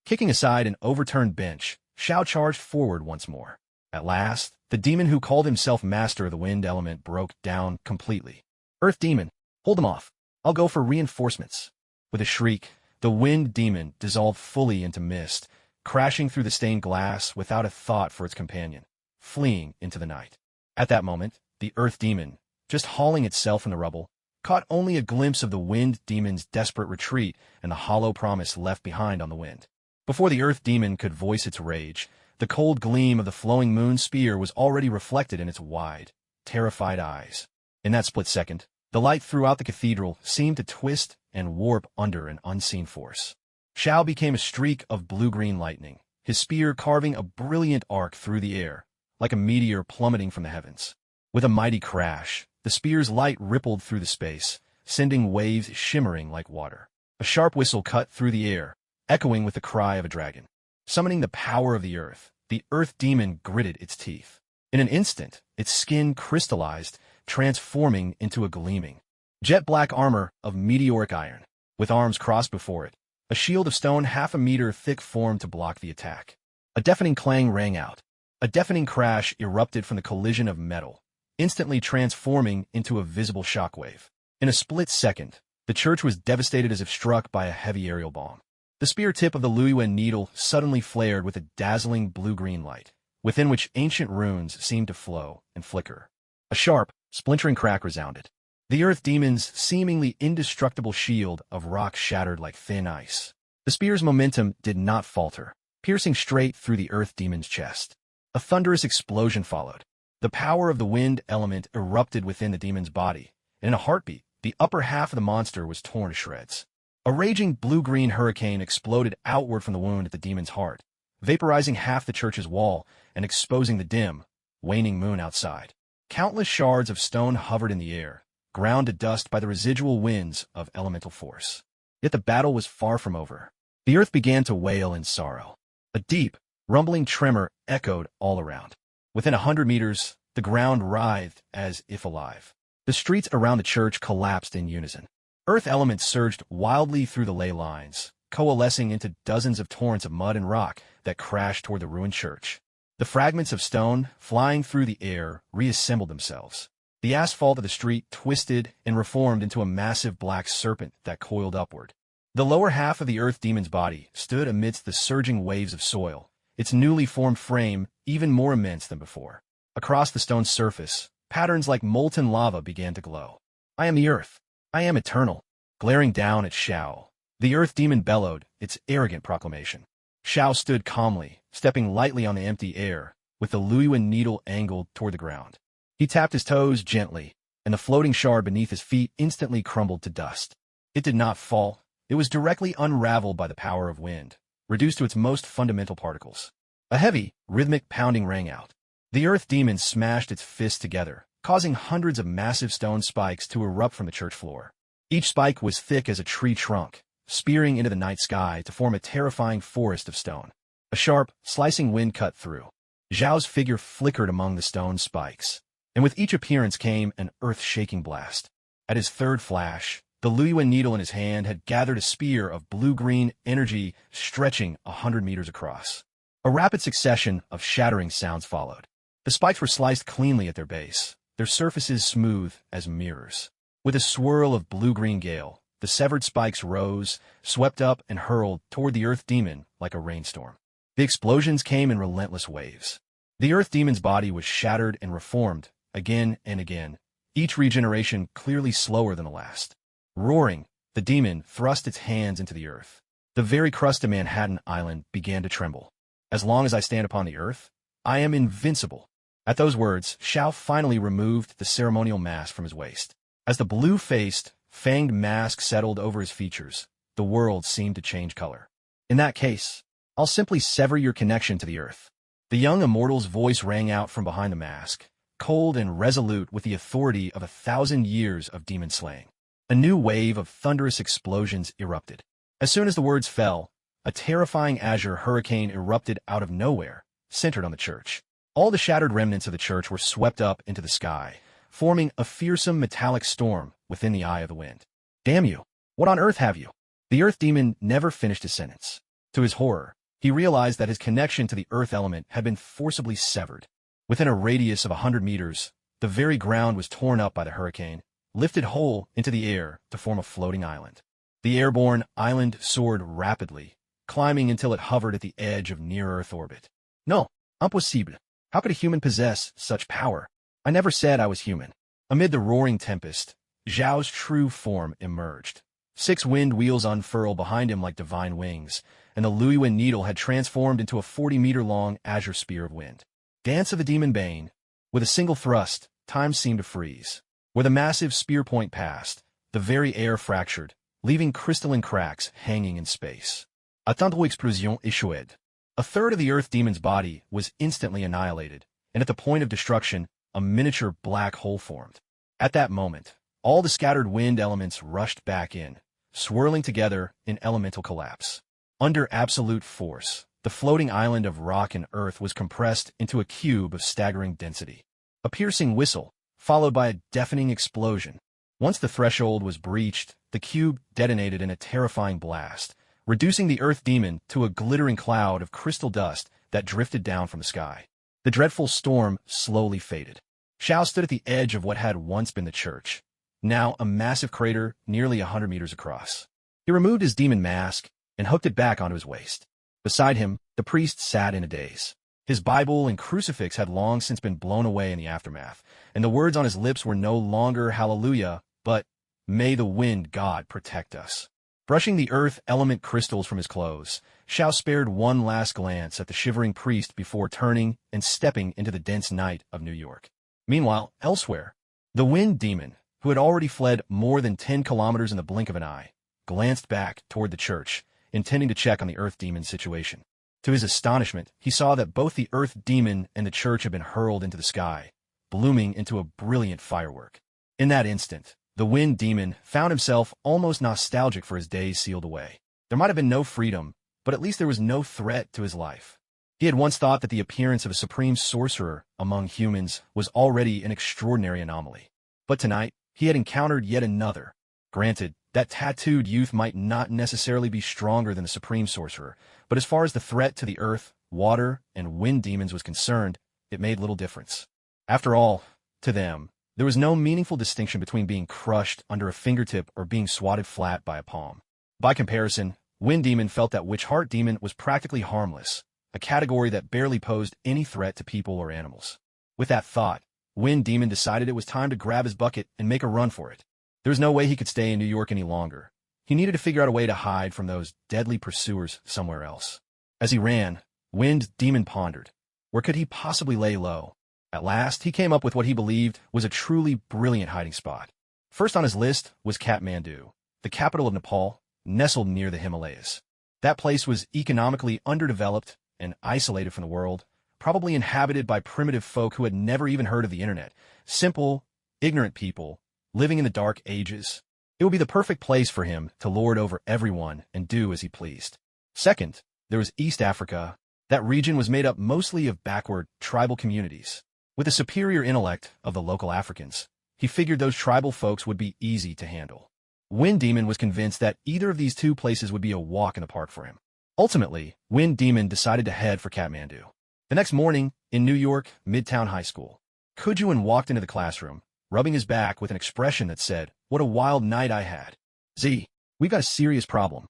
[SPEAKER 1] Kicking aside an overturned bench, Zhao charged forward once more. At last, the demon who called himself master of the wind element broke down completely. "Earth Demon, hold them off. I'll go for reinforcements." With a shriek, the Wind Demon dissolved fully into mist, crashing through the stained glass without a thought for its companion, fleeing into the night. At that moment, the Earth Demon, just hauling itself in the rubble, caught only a glimpse of the Wind Demon's desperate retreat and the hollow promise left behind on the wind. Before the Earth Demon could voice its rage, the cold gleam of the flowing moon spear was already reflected in its wide, terrified eyes. In that split second, the light throughout the cathedral seemed to twist and warp under an unseen force. Zhao became a streak of blue-green lightning, his spear carving a brilliant arc through the air, like a meteor plummeting from the heavens. With a mighty crash, the spear's light rippled through the space, sending waves shimmering like water. A sharp whistle cut through the air, echoing with the cry of a dragon. Summoning the power of the Earth Demon gritted its teeth. In an instant, its skin crystallized, transforming into a gleaming, jet-black armor of meteoric iron. With arms crossed before it, a shield of stone 1/2 meter thick formed to block the attack. A deafening clang rang out. A deafening crash erupted from the collision of metal, instantly transforming into a visible shockwave. In a split second, the church was devastated as if struck by a heavy aerial bomb. The spear tip of the Luiyuan needle suddenly flared with a dazzling blue-green light, within which ancient runes seemed to flow and flicker. A sharp, splintering crack resounded. The earth demon's seemingly indestructible shield of rock shattered like thin ice. The spear's momentum did not falter, piercing straight through the earth demon's chest. A thunderous explosion followed. The power of the wind element erupted within the demon's body, and in a heartbeat, the upper half of the monster was torn to shreds. A raging blue-green hurricane exploded outward from the wound at the demon's heart, vaporizing half the church's wall and exposing the dim, waning moon outside. Countless shards of stone hovered in the air, ground to dust by the residual winds of elemental force. Yet the battle was far from over. The earth began to wail in sorrow. A deep, rumbling tremor echoed all around. Within 100 meters, the ground writhed as if alive. The streets around the church collapsed in unison. Earth elements surged wildly through the ley lines, coalescing into dozens of torrents of mud and rock that crashed toward the ruined church. The fragments of stone, flying through the air, reassembled themselves. The asphalt of the street twisted and reformed into a massive black serpent that coiled upward. The lower half of the earth demon's body stood amidst the surging waves of soil, its newly formed frame even more immense than before. Across the stone's surface, patterns like molten lava began to glow. "I am the earth. I am eternal." Glaring down at Xiao, the earth demon bellowed its arrogant proclamation. Xiao stood calmly, stepping lightly on the empty air, with the Luiyuan needle angled toward the ground. He tapped his toes gently, and the floating shard beneath his feet instantly crumbled to dust. It did not fall. It was directly unraveled by the power of wind, reduced to its most fundamental particles. A heavy, rhythmic pounding rang out. The earth demon smashed its fists together, causing hundreds of massive stone spikes to erupt from the church floor. Each spike was thick as a tree trunk, spearing into the night sky to form a terrifying forest of stone. A sharp, slicing wind cut through. Zhao's figure flickered among the stone spikes, and with each appearance came an earth-shaking blast. At his third flash, the Luiyuan needle in his hand had gathered a spear of blue-green energy stretching 100 meters across. A rapid succession of shattering sounds followed. The spikes were sliced cleanly at their base, their surfaces smooth as mirrors. With a swirl of blue-green gale, the severed spikes rose, swept up, and hurled toward the earth demon like a rainstorm. The explosions came in relentless waves. The earth demon's body was shattered and reformed, again and again, each regeneration clearly slower than the last. Roaring, the demon thrust its hands into the earth. The very crust of Manhattan Island began to tremble. "As long as I stand upon the earth, I am invincible." At those words, Xiao finally removed the ceremonial mask from his waist. As the blue-faced, fanged mask settled over his features, the world seemed to change color. "In that case, I'll simply sever your connection to the earth." The young immortal's voice rang out from behind the mask, cold and resolute with the authority of 1,000 years of demon slaying. A new wave of thunderous explosions erupted. As soon as the words fell, a terrifying azure hurricane erupted out of nowhere, centered on the church. All the shattered remnants of the church were swept up into the sky, forming a fearsome metallic storm within the eye of the wind. "Damn you! What on earth have you?" The earth demon never finished his sentence. To his horror, he realized that his connection to the earth element had been forcibly severed. Within a radius of 100 meters, the very ground was torn up by the hurricane, lifted whole into the air to form a floating island. The airborne island soared rapidly, climbing until it hovered at the edge of near-Earth orbit. "No, impossible. How could a human possess such power? I never said I was human." Amid the roaring tempest, Zhao's true form emerged. 6 wind wheels unfurled behind him like divine wings, and the Luiyuan needle had transformed into a 40-meter-long azure spear of wind. Dance of the demon bane. With a single thrust, time seemed to freeze. Where the massive spear point passed, the very air fractured, leaving crystalline cracks hanging in space. A tantôt explosion échouée. A third of the earth demon's body was instantly annihilated, and at the point of destruction, a miniature black hole formed. At that moment, all the scattered wind elements rushed back in, swirling together in elemental collapse. Under absolute force, the floating island of rock and earth was compressed into a cube of staggering density. A piercing whistle, followed by a deafening explosion. Once the threshold was breached, the cube detonated in a terrifying blast, reducing the earth demon to a glittering cloud of crystal dust that drifted down from the sky. The dreadful storm slowly faded. Xiao stood at the edge of what had once been the church, now a massive crater nearly 100 meters across. He removed his demon mask, and hooked it back onto his waist. Beside him, the priest sat in a daze. His Bible and crucifix had long since been blown away in the aftermath, and the words on his lips were no longer hallelujah, but may the wind god protect us. Brushing the earth element crystals from his clothes, Xiao spared one last glance at the shivering priest before turning and stepping into the dense night of New York. Meanwhile, elsewhere, the wind demon, who had already fled more than 10 kilometers in the blink of an eye, glanced back toward the church, intending to check on the earth demon's situation. To his astonishment, he saw that both the earth demon and the church had been hurled into the sky, blooming into a brilliant firework. In that instant, the wind demon found himself almost nostalgic for his days sealed away. There might have been no freedom, but at least there was no threat to his life. He had once thought that the appearance of a supreme sorcerer among humans was already an extraordinary anomaly. But tonight, he had encountered yet another. Granted, that tattooed youth might not necessarily be stronger than the supreme sorcerer, but as far as the threat to the earth, water, and wind demons was concerned, it made little difference. After all, to them, there was no meaningful distinction between being crushed under a fingertip or being swatted flat by a palm. By comparison, Wind Demon felt that Witch Heart Demon was practically harmless, a category that barely posed any threat to people or animals. With that thought, Wind Demon decided it was time to grab his bucket and make a run for it. There was no way he could stay in New York any longer. He needed to figure out a way to hide from those deadly pursuers somewhere else. As he ran, Wind Demon pondered. Where could he possibly lay low? At last, he came up with what he believed was a truly brilliant hiding spot. First on his list was Kathmandu, the capital of Nepal, nestled near the Himalayas. That place was economically underdeveloped and isolated from the world, probably inhabited by primitive folk who had never even heard of the internet. Simple, ignorant people, living in the dark ages. It would be the perfect place for him to lord over everyone and do as he pleased. Second, there was East Africa. That region was made up mostly of backward, tribal communities. With the superior intellect of the local Africans, he figured those tribal folks would be easy to handle. Wind Demon was convinced that either of these two places would be a walk in the park for him. Ultimately, Wind Demon decided to head for Kathmandu. The next morning, in New York, Midtown High School, Kujuin walked into the classroom, rubbing his back with an expression that said, "What a wild night I had. Z, we've got a serious problem."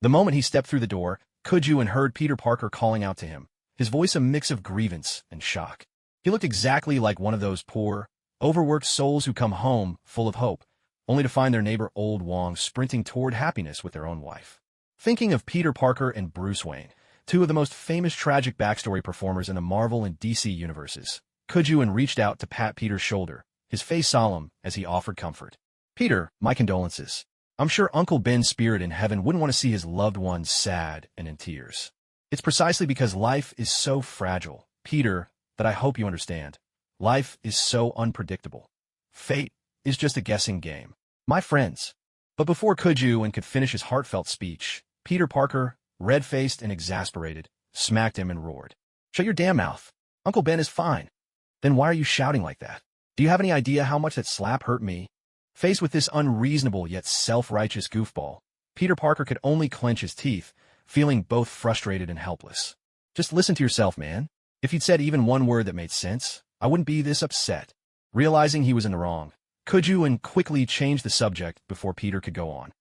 [SPEAKER 1] The moment he stepped through the door, Kujuin heard Peter Parker calling out to him, his voice a mix of grievance and shock. He looked exactly like one of those poor, overworked souls who come home full of hope, only to find their neighbor Old Wong sprinting toward happiness with their own wife. Thinking of Peter Parker and Bruce Wayne, two of the most famous tragic backstory performers in the Marvel and DC universes, Kujuin reached out to pat Peter's shoulder, his face solemn as he offered comfort. "Peter, my condolences. I'm sure Uncle Ben's spirit in heaven wouldn't want to see his loved ones sad and in tears. It's precisely because life is so fragile, Peter, that I hope you understand. Life is so unpredictable. Fate is just a guessing game. My friends." But before Kujuin could finish his heartfelt speech, Peter Parker, red-faced and exasperated, smacked him and roared, "Shut your damn mouth. Uncle Ben is fine." "Then why are you shouting like that? Do you have any idea how much that slap hurt me?" Faced with this unreasonable yet self-righteous goofball, Peter Parker could only clench his teeth, feeling both frustrated and helpless. "Just listen to yourself, man. If you'd said even one word that made sense, I wouldn't be this upset." Realizing he was in the wrong, Kujuin quickly changed the subject before Peter could go on.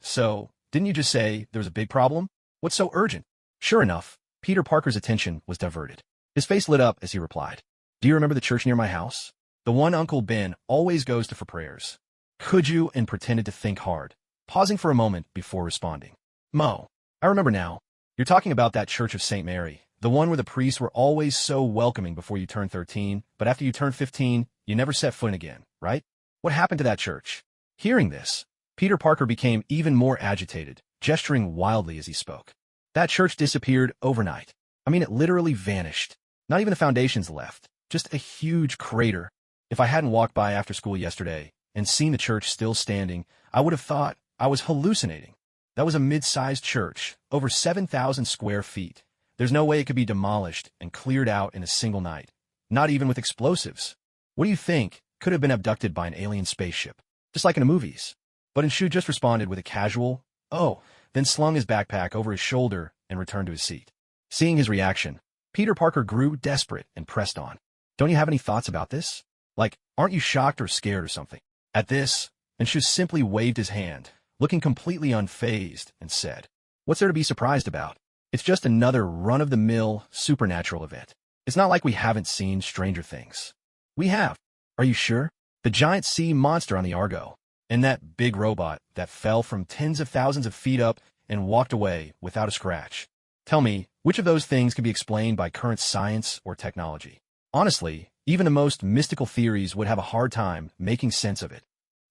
[SPEAKER 1] So, didn't you just say there was a big problem? What's so urgent?" Sure enough, Peter Parker's attention was diverted. His face lit up as he replied, "Do you remember the church near my house? The one Uncle Ben always goes to for prayers." Kujuin pretended to think hard, pausing for a moment before responding. "Mo, I remember now. You're talking about that Church of St. Mary. The one where the priests were always so welcoming before you turned 13, but after you turned 15, you never set foot in again, right? What happened to that church?" Hearing this, Peter Parker became even more agitated, gesturing wildly as he spoke. "That church disappeared overnight. I mean, it literally vanished. Not even the foundations left. Just a huge crater. If I hadn't walked by after school yesterday and seen the church still standing, I would have thought I was hallucinating. That was a mid-sized church, over 7,000 square feet. There's no way it could be demolished and cleared out in a single night, not even with explosives. What do you think? Could have been abducted by an alien spaceship, just like in the movies." But Inshu just responded with a casual, "Oh," then slung his backpack over his shoulder and returned to his seat. Seeing his reaction, Peter Parker grew desperate and pressed on. "Don't you have any thoughts about this? Like, aren't you shocked or scared or something?" At this, Inshu simply waved his hand, looking completely unfazed, and said, What's there to be surprised about? It's just another run-of-the-mill supernatural event. It's not like we haven't seen Stranger Things. We have. Are you sure? The giant sea monster on the Argo, and that big robot that fell from tens of thousands of feet up and walked away without a scratch. Tell me, which of those things can be explained by current science or technology? Honestly, even the most mystical theories would have a hard time making sense of it.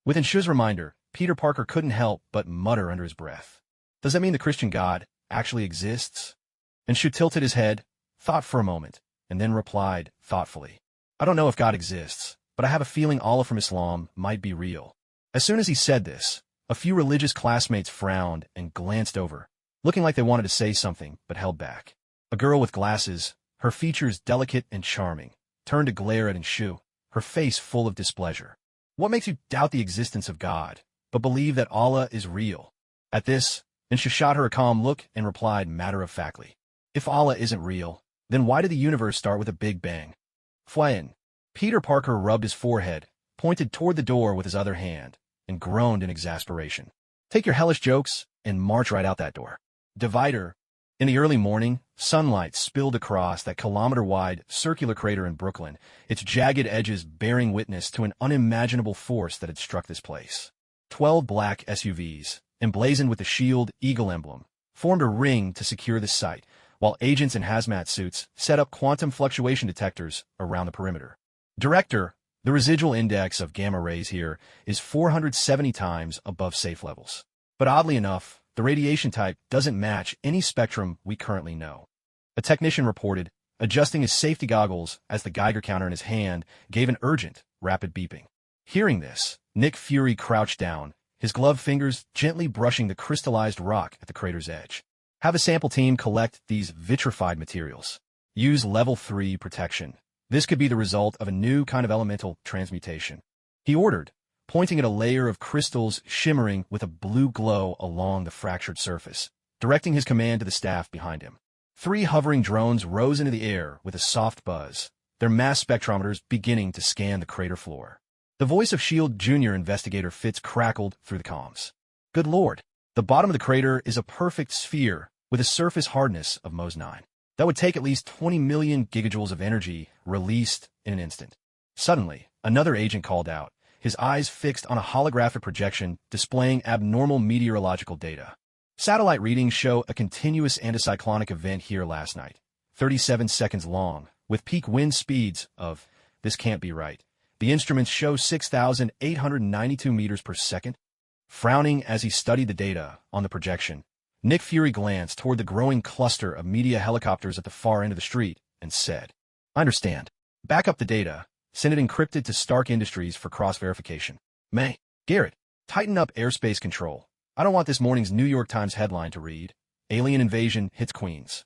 [SPEAKER 1] With Shu's reminder, Peter Parker couldn't help but mutter under his breath. Does that mean the Christian God actually exists? Shu tilted his head, thought for a moment, and then replied thoughtfully. I don't know if God exists, but I have a feeling Allah from Islam might be real. As soon as he said this, a few religious classmates frowned and glanced over, looking like they wanted to say something but held back. A girl with glasses, her features delicate and charming, turned to glare at Shu, her face full of displeasure. What makes you doubt the existence of God, but believe that Allah is real? At this, Shu shot her a calm look and replied matter-of-factly. If Allah isn't real, then why did the universe start with a big bang? Fwayen. Peter Parker rubbed his forehead, pointed toward the door with his other hand, and groaned in exasperation. Take your hellish jokes and march right out that door. Divider. In the early morning, sunlight spilled across that kilometer-wide circular crater in Brooklyn, its jagged edges bearing witness to an unimaginable force that had struck this place. 12 black SUVs, emblazoned with the shield eagle emblem, formed a ring to secure the site, while agents in hazmat suits set up quantum fluctuation detectors around the perimeter. Director, the residual index of gamma rays here is 470 times above safe levels. But oddly enough, the radiation type doesn't match any spectrum we currently know. A technician reported, adjusting his safety goggles as the Geiger counter in his hand gave an urgent, rapid beeping. Hearing this, Nick Fury crouched down, his gloved fingers gently brushing the crystallized rock at the crater's edge. Have a sample team collect these vitrified materials. Use level 3 protection. This could be the result of a new kind of elemental transmutation. He ordered, pointing at a layer of crystals shimmering with a blue glow along the fractured surface, directing his command to the staff behind him. 3 hovering drones rose into the air with a soft buzz, their mass spectrometers beginning to scan the crater floor. The voice of S.H.I.E.L.D. Junior Investigator Fitz crackled through the comms. Good Lord, the bottom of the crater is a perfect sphere with a surface hardness of Mohs 9. That would take at least 20 million gigajoules of energy released in an instant. Suddenly, another agent called out, his eyes fixed on a holographic projection displaying abnormal meteorological data. Satellite readings show a continuous anticyclonic event here last night, 37 seconds long, with peak wind speeds of, this can't be right. The instruments show 6,892 meters per second. Frowning as he studied the data on the projection, Nick Fury glanced toward the growing cluster of media helicopters at the far end of the street and said, I understand. Back up the data. Send it encrypted to Stark Industries for cross-verification. Garrett, tighten up airspace control. I don't want this morning's New York Times headline to read, Alien Invasion Hits Queens.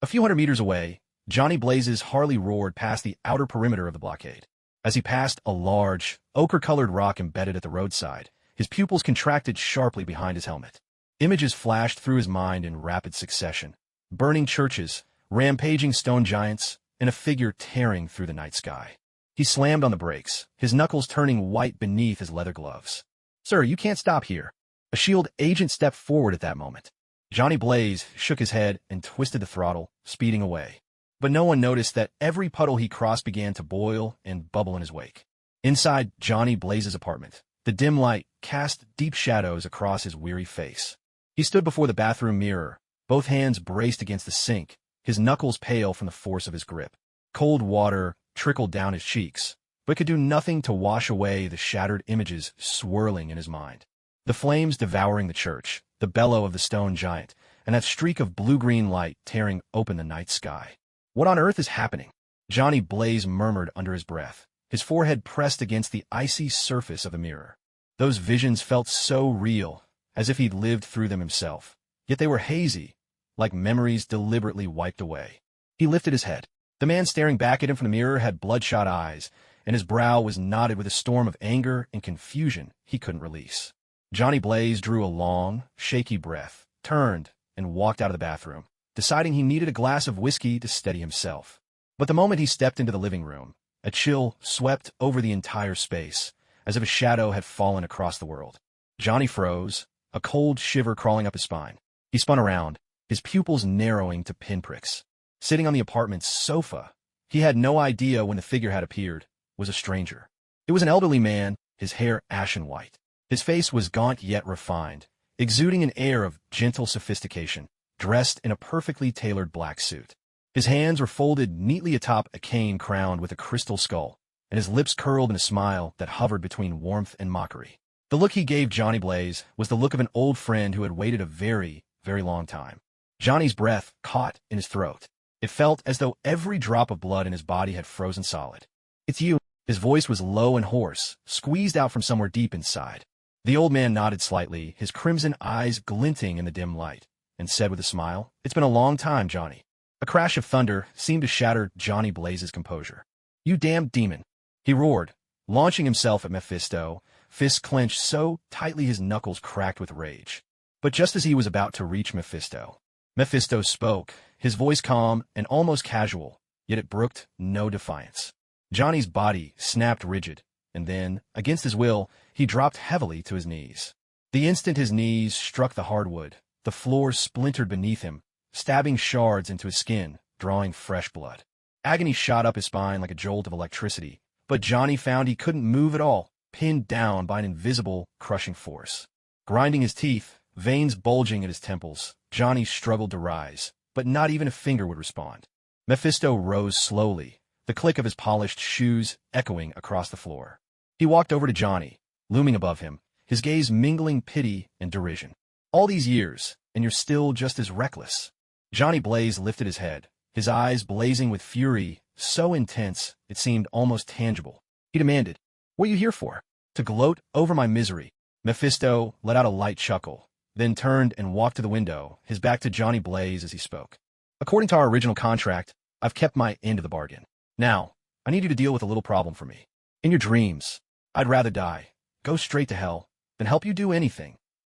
[SPEAKER 1] A few hundred meters away, Johnny Blaze's Harley roared past the outer perimeter of the blockade. As he passed a large, ochre-colored rock embedded at the roadside, his pupils contracted sharply behind his helmet. Images flashed through his mind in rapid succession. Burning churches, rampaging stone giants, and a figure tearing through the night sky. He slammed on the brakes, his knuckles turning white beneath his leather gloves. Sir, you can't stop here. A S.H.I.E.L.D. agent stepped forward at that moment. Johnny Blaze shook his head and twisted the throttle, speeding away. But no one noticed that every puddle he crossed began to boil and bubble in his wake. Inside Johnny Blaze's apartment, the dim light cast deep shadows across his weary face. He stood before the bathroom mirror, both hands braced against the sink, his knuckles pale from the force of his grip. Cold water trickled down his cheeks, but could do nothing to wash away the shattered images swirling in his mind. The flames devouring the church, the bellow of the stone giant, and that streak of blue-green light tearing open the night sky. What on earth is happening? Johnny Blaze murmured under his breath, his forehead pressed against the icy surface of the mirror. Those visions felt so real, as if he'd lived through them himself. Yet they were hazy, like memories deliberately wiped away. He lifted his head. The man staring back at him from the mirror had bloodshot eyes, and his brow was knotted with a storm of anger and confusion he couldn't release. Johnny Blaze drew a long, shaky breath, turned, and walked out of the bathroom, deciding he needed a glass of whiskey to steady himself. But the moment he stepped into the living room, a chill swept over the entire space, as if a shadow had fallen across the world. Johnny froze, a cold shiver crawling up his spine. He spun around, his pupils narrowing to pinpricks. Sitting on the apartment's sofa, he had no idea when the figure had appeared, was a stranger. It was an elderly man, his hair ashen white. His face was gaunt yet refined, exuding an air of gentle sophistication, dressed in a perfectly tailored black suit. His hands were folded neatly atop a cane crowned with a crystal skull, and his lips curled in a smile that hovered between warmth and mockery. The look he gave Johnny Blaze was the look of an old friend who had waited a very, very long time. Johnny's breath caught in his throat. It felt as though every drop of blood in his body had frozen solid. "It's you." His voice was low and hoarse, squeezed out from somewhere deep inside. The old man nodded slightly, his crimson eyes glinting in the dim light, and said with a smile, "It's been a long time, Johnny." A crash of thunder seemed to shatter Johnny Blaze's composure. "You damned demon!" he roared, launching himself at Mephisto, fists clenched so tightly his knuckles cracked with rage. But just as he was about to reach Mephisto, Mephisto spoke, his voice calm and almost casual, yet it brooked no defiance. Johnny's body snapped rigid, and then, against his will, he dropped heavily to his knees. The instant his knees struck the hardwood, the floor splintered beneath him, stabbing shards into his skin, drawing fresh blood. Agony shot up his spine like a jolt of electricity, but Johnny found he couldn't move at all, pinned down by an invisible, crushing force. Grinding his teeth, veins bulging at his temples, Johnny struggled to rise, but not even a finger would respond. Mephisto rose slowly, the click of his polished shoes echoing across the floor. He walked over to Johnny, looming above him, his gaze mingling pity and derision. "All these years, and you're still just as reckless." Johnny Blaze lifted his head, his eyes blazing with fury, so intense it seemed almost tangible. He demanded, "What are you here for? To gloat over my misery?" Mephisto let out a light chuckle, then turned and walked to the window, his back to Johnny Blaze as he spoke. "According to our original contract, I've kept my end of the bargain. Now, I need you to deal with a little problem for me. In your dreams, I'd rather die, go straight to hell, than help you do anything."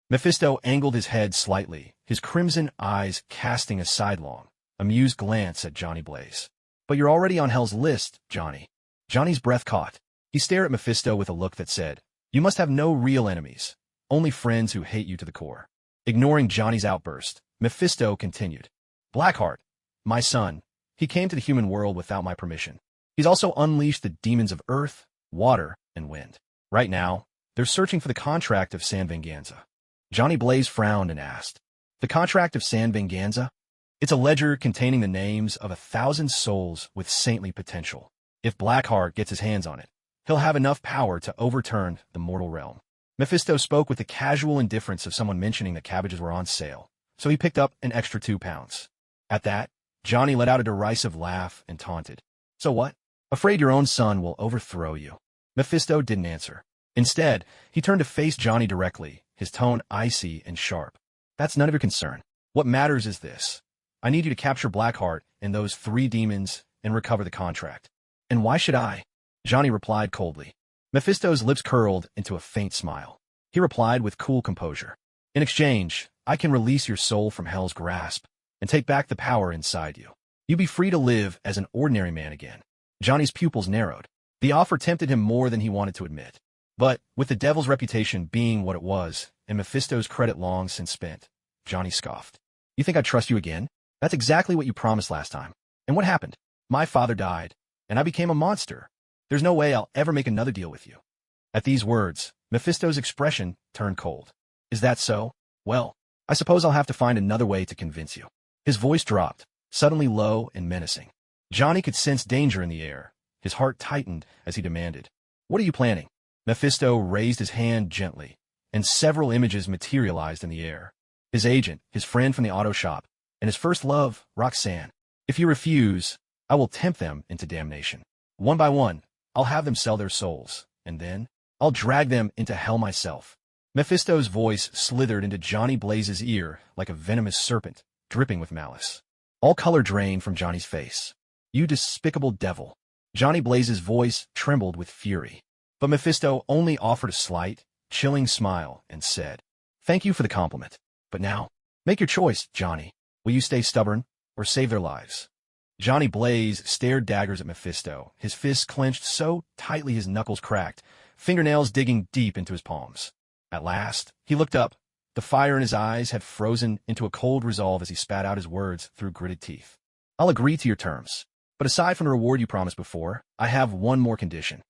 [SPEAKER 1] Mephisto angled his head slightly, his crimson eyes casting a sidelong, amused glance at Johnny Blaze. "But you're already on hell's list, Johnny." Johnny's breath caught. He stared at Mephisto with a look that said, "You must have no real enemies, only friends who hate you to the core." Ignoring Johnny's outburst, Mephisto continued, "Blackheart, my son, he came to the human world without my permission. He's also unleashed the demons of earth, water, and wind. Right now, they're searching for the contract of San Venganza." Johnny Blaze frowned and asked, "The contract of San Venganza?" "It's a ledger containing the names of 1,000 souls with saintly potential. If Blackheart gets his hands on it, he'll have enough power to overturn the mortal realm." Mephisto spoke with the casual indifference of someone mentioning that cabbages were on sale, so he picked up an extra 2 pounds. At that, Johnny let out a derisive laugh and taunted, "So what? Afraid your own son will overthrow you?" Mephisto didn't answer. Instead, he turned to face Johnny directly, his tone icy and sharp. "That's none of your concern. What matters is this. I need you to capture Blackheart and those 3 demons and recover the contract." "And why should I?" Johnny replied coldly. Mephisto's lips curled into a faint smile. He replied with cool composure, "In exchange, I can release your soul from hell's grasp and take back the power inside you. You'd be free to live as an ordinary man again." Johnny's pupils narrowed. The offer tempted him more than he wanted to admit. But, with the devil's reputation being what it was, and Mephisto's credit long since spent, Johnny scoffed. "You think I'd trust you again? That's exactly what you promised last time. And what happened? My father died, and I became a monster. There's no way I'll ever make another deal with you." At these words, Mephisto's expression turned cold. "Is that so? Well, I suppose I'll have to find another way to convince you." His voice dropped, suddenly low and menacing. Johnny could sense danger in the air. His heart tightened as he demanded, "What are you planning?" Mephisto raised his hand gently, and several images materialized in the air. His agent, his friend from the auto shop, and his first love, Roxanne. "If you refuse, I will tempt them into damnation. One by one, I'll have them sell their souls, and then I'll drag them into hell myself." Mephisto's voice slithered into Johnny Blaze's ear like a venomous serpent, dripping with malice. All color drained from Johnny's face. "You despicable devil." Johnny Blaze's voice trembled with fury. But Mephisto only offered a slight, chilling smile and said, "Thank you for the compliment. But now, make your choice, Johnny. Will you stay stubborn or save their lives?" Johnny Blaze stared daggers at Mephisto, his fists clenched so tightly his knuckles cracked, fingernails digging deep into his palms. At last, he looked up, The fire in his eyes had frozen into a cold resolve as he spat out his words through gritted teeth. I'll agree to your terms. But aside from the reward you promised before, I have one more condition.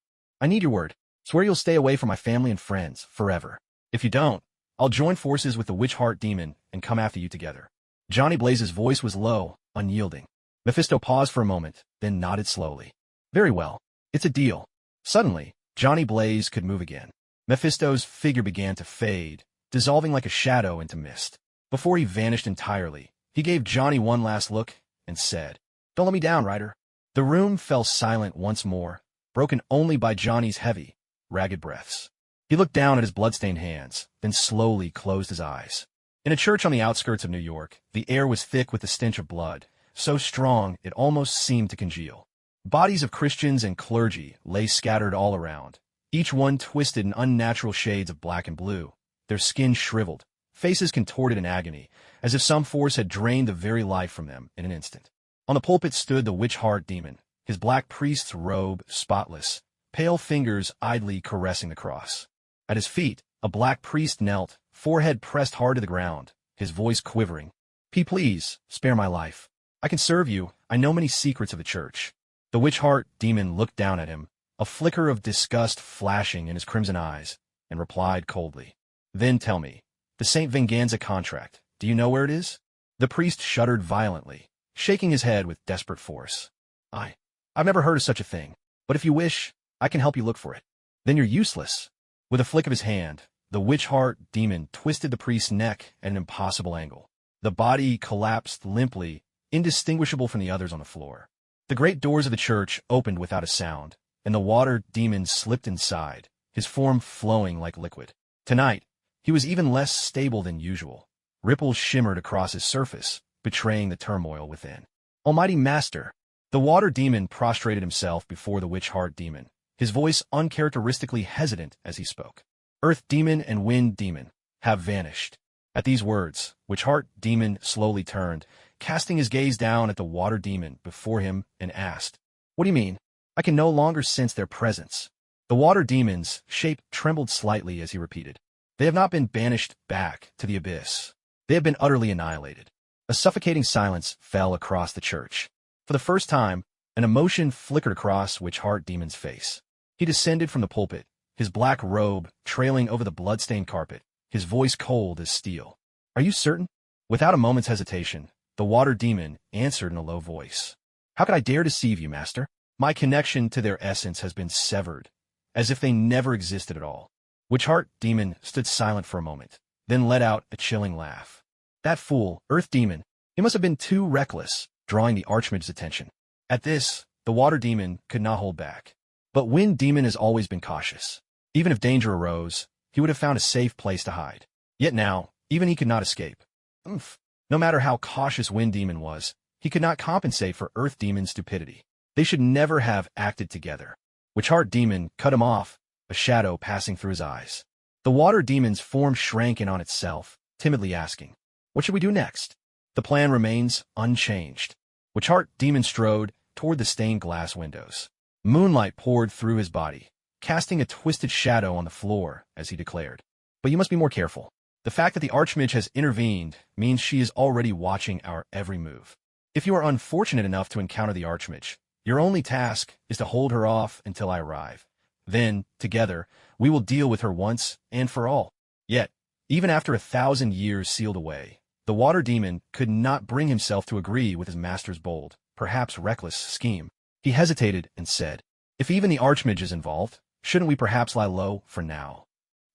[SPEAKER 1] I need your word. Swear you'll stay away from my family and friends forever. If you don't, I'll join forces with the witch heart demon and come after you together. Johnny Blaze's voice was low, unyielding. Mephisto paused for a moment, then nodded slowly. Very well. It's a deal. Suddenly, Johnny Blaze could move again. Mephisto's figure began to fade, dissolving like a shadow into mist. Before he vanished entirely, he gave Johnny one last look and said, "Don't let me down, Ryder." The room fell silent once more, broken only by Johnny's heavy, ragged breaths. He looked down at his bloodstained hands, then slowly closed his eyes. In a church on the outskirts of New York, the air was thick with the stench of blood, so strong it almost seemed to congeal. Bodies of Christians and clergy lay scattered all around, each one twisted in unnatural shades of black and blue, their skin shriveled, faces contorted in agony, as if some force had drained the very life from them in an instant. On the pulpit stood the witch heart demon, his black priest's robe spotless, pale fingers idly caressing the cross. At his feet, a black priest knelt, forehead pressed hard to the ground, his voice quivering. Please, spare my life. I can serve you. I know many secrets of the church." The witch heart demon looked down at him, a flicker of disgust flashing in his crimson eyes, and replied coldly. "Then tell me, the St. Venganza contract, do you know where it is?" The priest shuddered violently, shaking his head with desperate force. I've never heard of such a thing, but if you wish, I can help you look for it." "Then you're useless." With a flick of his hand, the witch heart demon twisted the priest's neck at an impossible angle. The body collapsed limply, indistinguishable from the others on the floor. The great doors of the church opened without a sound, and the water demon slipped inside, his form flowing like liquid. Tonight, he was even less stable than usual. Ripples shimmered across his surface, betraying the turmoil within. "Almighty Master!" The water demon prostrated himself before the witch heart demon, his voice uncharacteristically hesitant as he spoke. "Earth demon and wind demon have vanished." At these words, witch heart demon slowly turned, casting his gaze down at the water demon before him, and asked, "What do you mean? I can no longer sense their presence." The water demon's shape trembled slightly as he repeated, "They have not been banished back to the abyss. They have been utterly annihilated." A suffocating silence fell across the church. For the first time, an emotion flickered across witch heart demon's face. He descended from the pulpit, his black robe trailing over the blood-stained carpet, his voice cold as steel. "Are you certain?" Without a moment's hesitation, the water demon answered in a low voice. "How could I dare deceive you, Master? My connection to their essence has been severed, as if they never existed at all." Witch heart demon stood silent for a moment, then let out a chilling laugh. "That fool, Earth demon, he must have been too reckless," drawing the Archmage's attention. At this, the water demon could not hold back. But Wind Demon has always been cautious. Even if danger arose, he would have found a safe place to hide. Yet now, even he could not escape. No matter how cautious Wind Demon was, he could not compensate for Earth Demon's stupidity. They should never have acted together. Witch Heart Demon cut him off, a shadow passing through his eyes. The Water Demon's form shrank in on itself, timidly asking, "What should we do next?" The plan remains unchanged. Witch Heart Demon strode toward the stained glass windows. Moonlight poured through his body, casting a twisted shadow on the floor as he declared, "But you must be more careful. The fact that the Archmage has intervened means she is already watching our every move. If you are unfortunate enough to encounter the Archmage, your only task is to hold her off until I arrive. Then, together, we will deal with her once and for all." Yet, even after 1,000 years sealed away, the Water Demon could not bring himself to agree with his master's bold, perhaps reckless, scheme. He hesitated and said, "If even the Archmage is involved, shouldn't we perhaps lie low for now?"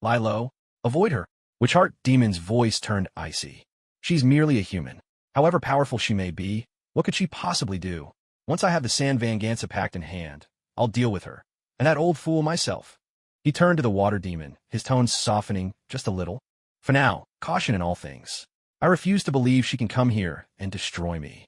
[SPEAKER 1] "Lie low? Avoid her?" Witch Heart Demon's voice turned icy. "She's merely a human. However powerful she may be, what could she possibly do? Once I have the San Venganza Pact in hand, I'll deal with her, and that old fool myself." He turned to the Water Demon, his tones softening just a little. "For now, caution in all things. I refuse to believe she can come here and destroy me."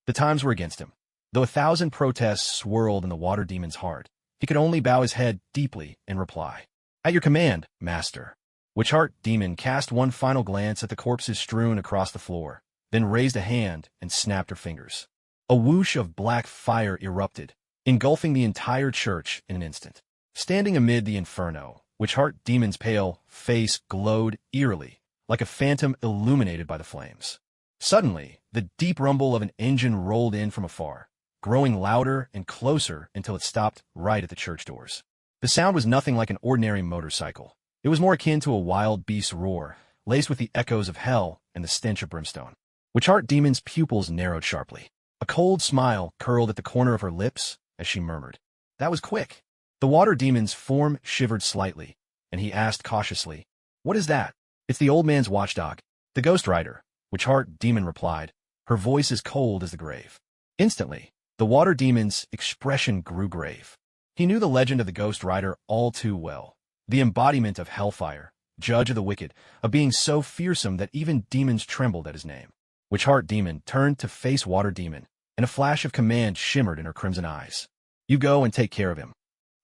[SPEAKER 1] The times were against him. Though 1,000 protests swirled in the Water Demon's heart, he could only bow his head deeply in reply. "At your command, Master." Witch Heart Demon cast one final glance at the corpses strewn across the floor, then raised a hand and snapped her fingers. A whoosh of black fire erupted, engulfing the entire church in an instant. Standing amid the inferno, Witch Heart Demon's pale face glowed eerily, like a phantom illuminated by the flames. Suddenly, the deep rumble of an engine rolled in from afar, growing louder and closer until it stopped right at the church doors. The sound was nothing like an ordinary motorcycle. It was more akin to a wild beast's roar, laced with the echoes of hell and the stench of brimstone. Witchheart Demon's pupils narrowed sharply. A cold smile curled at the corner of her lips as she murmured, "That was quick." The water demon's form shivered slightly, and he asked cautiously, "What is that?" "It's the old man's watchdog, the Ghost Rider," Witchheart Demon replied, her voice as cold as the grave. Instantly, the water demon's expression grew grave. He knew the legend of the Ghost Rider all too well, the embodiment of hellfire, judge of the wicked, a being so fearsome that even demons trembled at his name. Witchheart Demon turned to face Water Demon, and a flash of command shimmered in her crimson eyes. "You go and take care of him."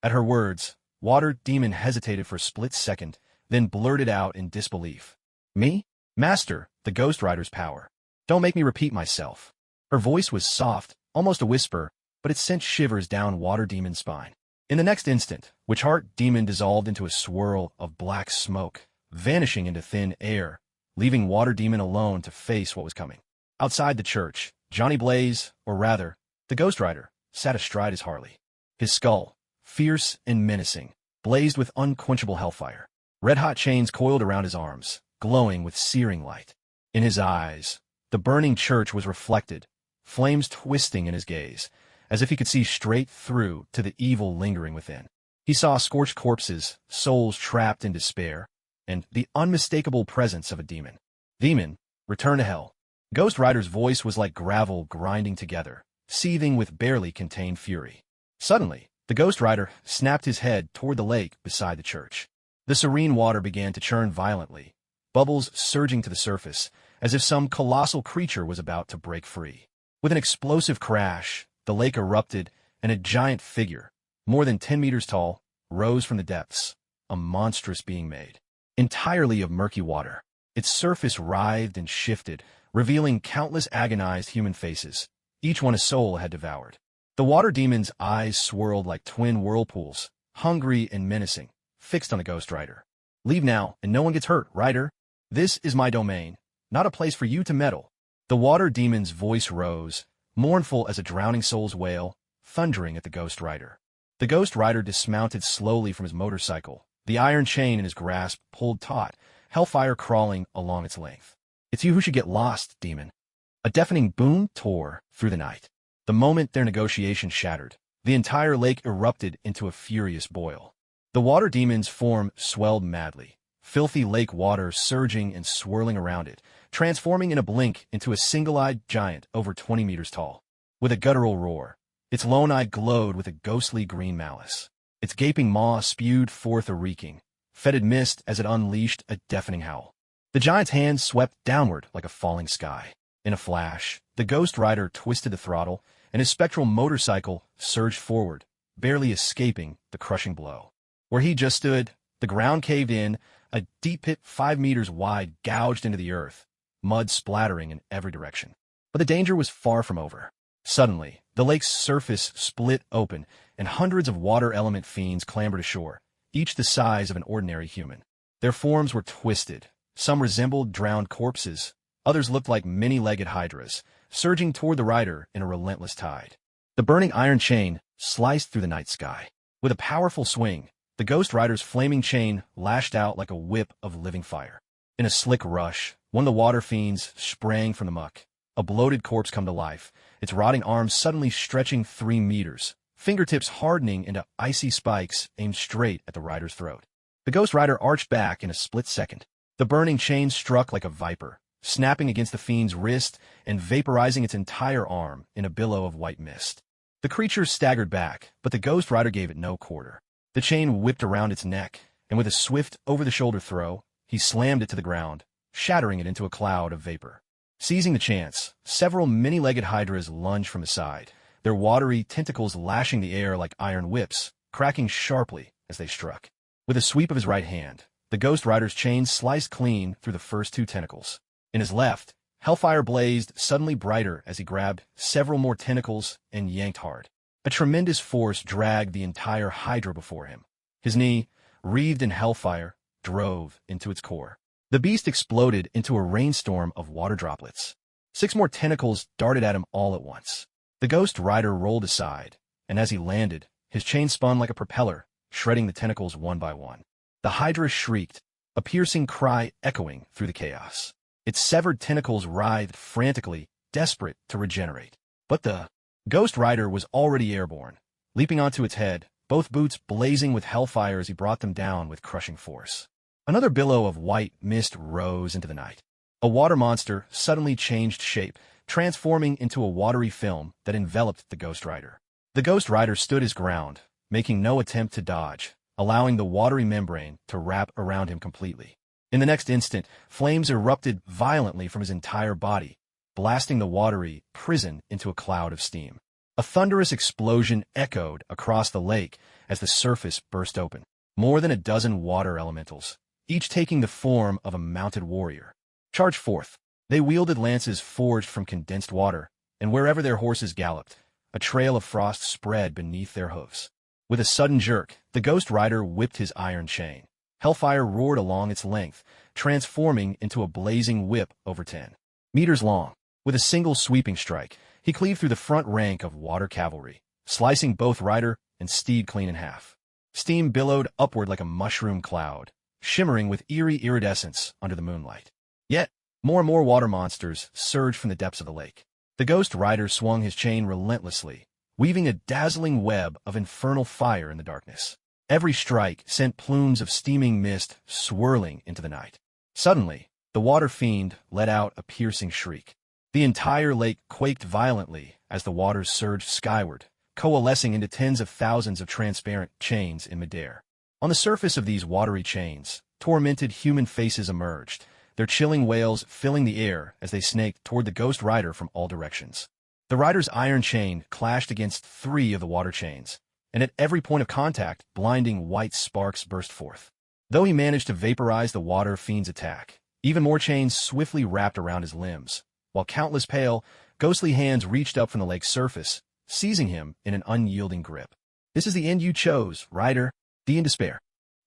[SPEAKER 1] At her words, Water Demon hesitated for a split second, then blurted out in disbelief, "Me? Master, the Ghost Rider's power. Don't make me repeat myself." Her voice was soft, almost a whisper, but it sent shivers down Water Demon's spine. In the next instant, Witchheart Demon dissolved into a swirl of black smoke, vanishing into thin air, leaving Water Demon alone to face what was coming. Outside the church, Johnny Blaze, or rather, the Ghost Rider, sat astride his Harley. His skull, fierce and menacing, blazed with unquenchable hellfire. Red-hot chains coiled around his arms, glowing with searing light. In his eyes, the burning church was reflected, flames twisting in his gaze, as if he could see straight through to the evil lingering within. He saw scorched corpses, souls trapped in despair, and the unmistakable presence of a demon. "Demon, return to hell." Ghost Rider's voice was like gravel grinding together, seething with barely contained fury. Suddenly, the Ghost Rider snapped his head toward the lake beside the church. The serene water began to churn violently, bubbles surging to the surface, as if some colossal creature was about to break free. With an explosive crash, the lake erupted, and a giant figure, more than 10 meters tall, rose from the depths, a monstrous being made entirely of murky water. Its surface writhed and shifted, revealing countless agonized human faces, each one a soul had devoured. The water demon's eyes swirled like twin whirlpools, hungry and menacing, fixed on the Ghost Rider. "Leave now, and no one gets hurt, Rider. This is my domain, not a place for you to meddle." The water demon's voice rose, mournful as a drowning soul's wail, thundering at the Ghost Rider. The Ghost Rider dismounted slowly from his motorcycle, the iron chain in his grasp pulled taut, hellfire crawling along its length. "It's you who should get lost, demon." A deafening boom tore through the night. The moment their negotiation shattered, the entire lake erupted into a furious boil. The water demon's form swelled madly, filthy lake water surging and swirling around it, transforming in a blink into a single-eyed giant over 20 meters tall. With a guttural roar, its lone eye glowed with a ghostly green malice. Its gaping maw spewed forth a reeking, fetid mist as it unleashed a deafening howl. The giant's hand swept downward like a falling sky. In a flash, the Ghost Rider twisted the throttle, and his spectral motorcycle surged forward, barely escaping the crushing blow. Where he just stood, the ground caved in, a deep pit 5 meters wide gouged into the earth, mud splattering in every direction. But the danger was far from over. Suddenly, the lake's surface split open, and hundreds of water element fiends clambered ashore, each the size of an ordinary human. Their forms were twisted. Some resembled drowned corpses, others looked like many-legged hydras, surging toward the rider in a relentless tide. The burning iron chain sliced through the night sky. With a powerful swing, the Ghost Rider's flaming chain lashed out like a whip of living fire. In a slick rush, one of the water fiends sprang from the muck, a bloated corpse come to life, its rotting arms suddenly stretching 3 meters, fingertips hardening into icy spikes aimed straight at the rider's throat. The Ghost Rider arched back in a split second. The burning chain struck like a viper, snapping against the fiend's wrist and vaporizing its entire arm in a billow of white mist. The creature staggered back, but the Ghost Rider gave it no quarter. The chain whipped around its neck, and with a swift over-the-shoulder throw, he slammed it to the ground, shattering it into a cloud of vapor. Seizing the chance, several many-legged hydras lunged from his side, their watery tentacles lashing the air like iron whips, cracking sharply as they struck. With a sweep of his right hand, the Ghost Rider's chain sliced clean through the first 2 tentacles. In his left, hellfire blazed suddenly brighter as he grabbed several more tentacles and yanked hard. A tremendous force dragged the entire hydra before him. His knee, wreathed in hellfire, drove into its core. The beast exploded into a rainstorm of water droplets. 6 more tentacles darted at him all at once. The Ghost Rider rolled aside, and as he landed, his chain spun like a propeller, shredding the tentacles one by one. The Hydra shrieked, a piercing cry echoing through the chaos. Its severed tentacles writhed frantically, desperate to regenerate. But the Ghost Rider was already airborne, leaping onto its head, both boots blazing with hellfire as he brought them down with crushing force. Another billow of white mist rose into the night. A water monster suddenly changed shape, transforming into a watery film that enveloped the Ghost Rider. The Ghost Rider stood his ground, making no attempt to dodge, allowing the watery membrane to wrap around him completely. In the next instant, flames erupted violently from his entire body, blasting the watery prison into a cloud of steam. A thunderous explosion echoed across the lake as the surface burst open. More than a dozen water elementals, each taking the form of a mounted warrior, charged forth. They wielded lances forged from condensed water, and wherever their horses galloped, a trail of frost spread beneath their hooves. With a sudden jerk, the Ghost Rider whipped his iron chain. Hellfire roared along its length, transforming into a blazing whip over 10 meters long. With a single sweeping strike, he cleaved through the front rank of water cavalry, slicing both rider and steed clean in half. Steam billowed upward like a mushroom cloud, shimmering with eerie iridescence under the moonlight. Yet, more and more water monsters surged from the depths of the lake. The Ghost Rider swung his chain relentlessly, weaving a dazzling web of infernal fire in the darkness. Every strike sent plumes of steaming mist swirling into the night. Suddenly, the water fiend let out a piercing shriek. The entire lake quaked violently as the waters surged skyward, coalescing into tens of thousands of transparent chains in midair. On the surface of these watery chains, tormented human faces emerged, their chilling wails filling the air as they snaked toward the Ghost Rider from all directions. The rider's iron chain clashed against 3 of the water chains, and at every point of contact, blinding white sparks burst forth. Though he managed to vaporize the water fiend's attack, even more chains swiftly wrapped around his limbs, while countless pale, ghostly hands reached up from the lake's surface, seizing him in an unyielding grip. "This is the end you chose, Rider," in despair.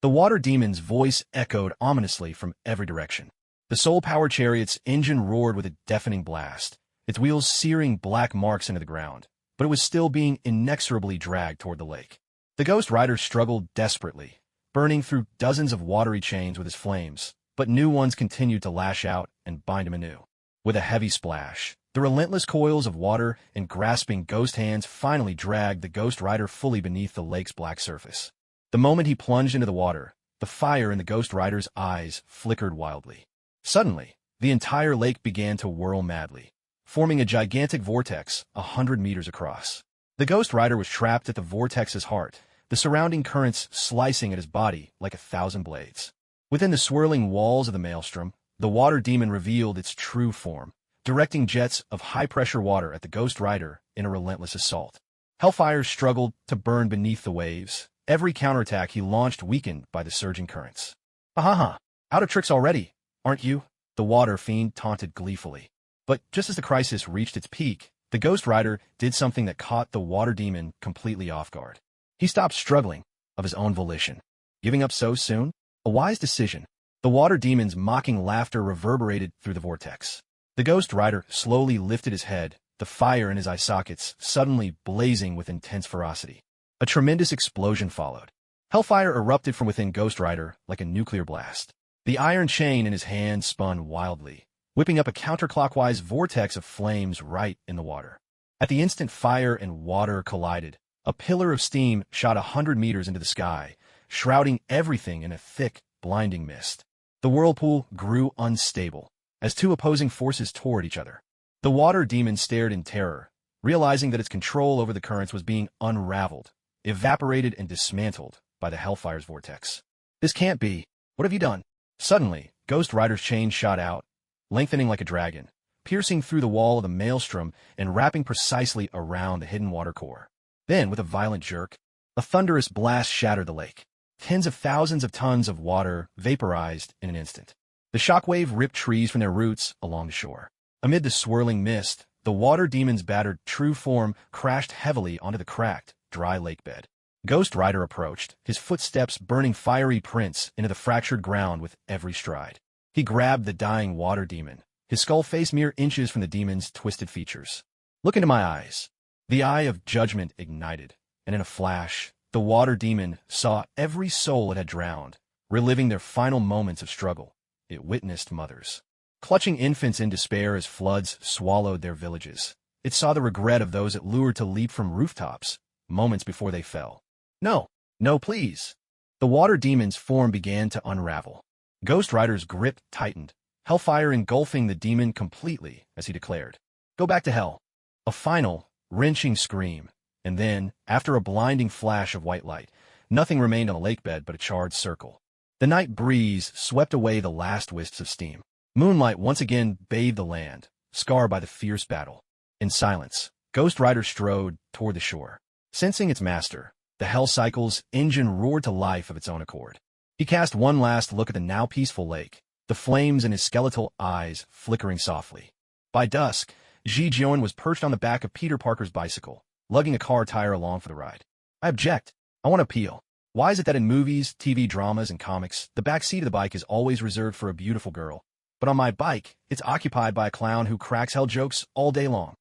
[SPEAKER 1] The water demon's voice echoed ominously from every direction. The soul-power chariot's engine roared with a deafening blast, its wheels searing black marks into the ground, but it was still being inexorably dragged toward the lake. The Ghost Rider struggled desperately, burning through dozens of watery chains with his flames, but new ones continued to lash out and bind him anew. With a heavy splash, the relentless coils of water and grasping ghost hands finally dragged the Ghost Rider fully beneath the lake's black surface. The moment he plunged into the water, the fire in the Ghost Rider's eyes flickered wildly. Suddenly, the entire lake began to whirl madly, forming a gigantic vortex 100 meters across. The Ghost Rider was trapped at the vortex's heart, the surrounding currents slicing at his body like 1,000 blades. Within the swirling walls of the maelstrom, the water demon revealed its true form, directing jets of high-pressure water at the Ghost Rider in a relentless assault. Hellfire struggled to burn beneath the waves, every counterattack he launched weakened by the surging currents. "Ha! Out of tricks already, aren't you?" the water fiend taunted gleefully. But just as the crisis reached its peak, the Ghost Rider did something that caught the water demon completely off guard. He stopped struggling, of his own volition. Giving up so soon? A wise decision. The water demon's mocking laughter reverberated through the vortex. The Ghost Rider slowly lifted his head, the fire in his eye sockets suddenly blazing with intense ferocity. A tremendous explosion followed. Hellfire erupted from within Ghost Rider like a nuclear blast. The iron chain in his hand spun wildly, whipping up a counterclockwise vortex of flames right in the water. At the instant fire and water collided, a pillar of steam shot 100 meters into the sky, shrouding everything in a thick, blinding mist. The whirlpool grew unstable, as 2 opposing forces tore at each other. The water demon stared in terror, realizing that its control over the currents was being unraveled, evaporated and dismantled by the Hellfire's vortex. "This can't be. What have you done?" Suddenly, Ghost Rider's chain shot out, lengthening like a dragon, piercing through the wall of the maelstrom and wrapping precisely around the hidden water core. Then, with a violent jerk, a thunderous blast shattered the lake. Tens of thousands of tons of water vaporized in an instant. The shockwave ripped trees from their roots along the shore. Amid the swirling mist, the water demon's battered true form crashed heavily onto the cracked, dry lake bed. Ghost Rider approached, his footsteps burning fiery prints into the fractured ground with every stride. He grabbed the dying water demon, his skull face mere inches from the demon's twisted features. "Look into my eyes." The eye of judgment ignited, and in a flash, the water demon saw every soul it had drowned, reliving their final moments of struggle. It witnessed mothers clutching infants in despair as floods swallowed their villages. It saw the regret of those it lured to leap from rooftops, moments before they fell. "No, no, please." The water demon's form began to unravel. Ghost Rider's grip tightened, hellfire engulfing the demon completely as he declared, "Go back to hell." A final, wrenching scream, and then, after a blinding flash of white light, nothing remained on the lakebed but a charred circle. The night breeze swept away the last wisps of steam. Moonlight once again bathed the land, scarred by the fierce battle. In silence, Ghost Rider strode toward the shore. Sensing its master, the Hell Cycle's engine roared to life of its own accord. He cast one last look at the now peaceful lake, the flames in his skeletal eyes flickering softly. By dusk, Ji Jion was perched on the back of Peter Parker's bicycle, lugging a car tire along for the ride. "I object. I want to appeal. Why is it that in movies, TV dramas, and comics, the back seat of the bike is always reserved for a beautiful girl, but on my bike, it's occupied by a clown who cracks hell jokes all day long?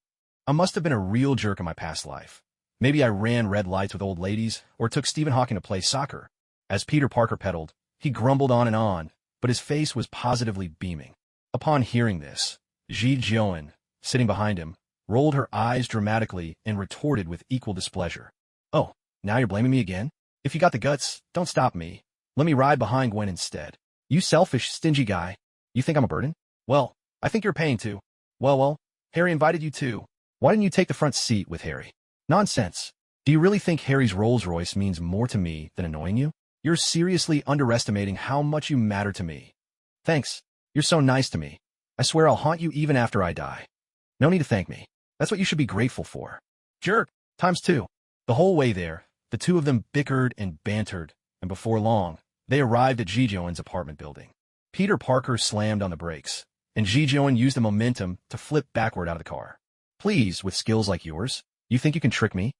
[SPEAKER 1] I must have been a real jerk in my past life. Maybe I ran red lights with old ladies, or took Stephen Hawking to play soccer." As Peter Parker pedaled, he grumbled on, but his face was positively beaming. Upon hearing this, Ji Jion, sitting behind him, rolled her eyes dramatically and retorted with equal displeasure. "Oh, now you're blaming me again? If you got the guts, don't stop me. Let me ride behind Gwen instead. You selfish, stingy guy. You think I'm a burden? Well, I think you're paying too. Well, Harry invited you too. Why didn't you take the front seat with Harry?" "Nonsense. Do you really think Harry's Rolls-Royce means more to me than annoying you? You're seriously underestimating how much you matter to me." "Thanks. You're so nice to me. I swear I'll haunt you even after I die." "No need to thank me. That's what you should be grateful for." "Jerk. Times two." The whole way there, the two of them bickered and bantered, and before long, they arrived at Ji Jion's apartment building. Peter Parker slammed on the brakes, and Ji Jion used the momentum to flip backward out of the car. "Please, with skills like yours, you think you can trick me?"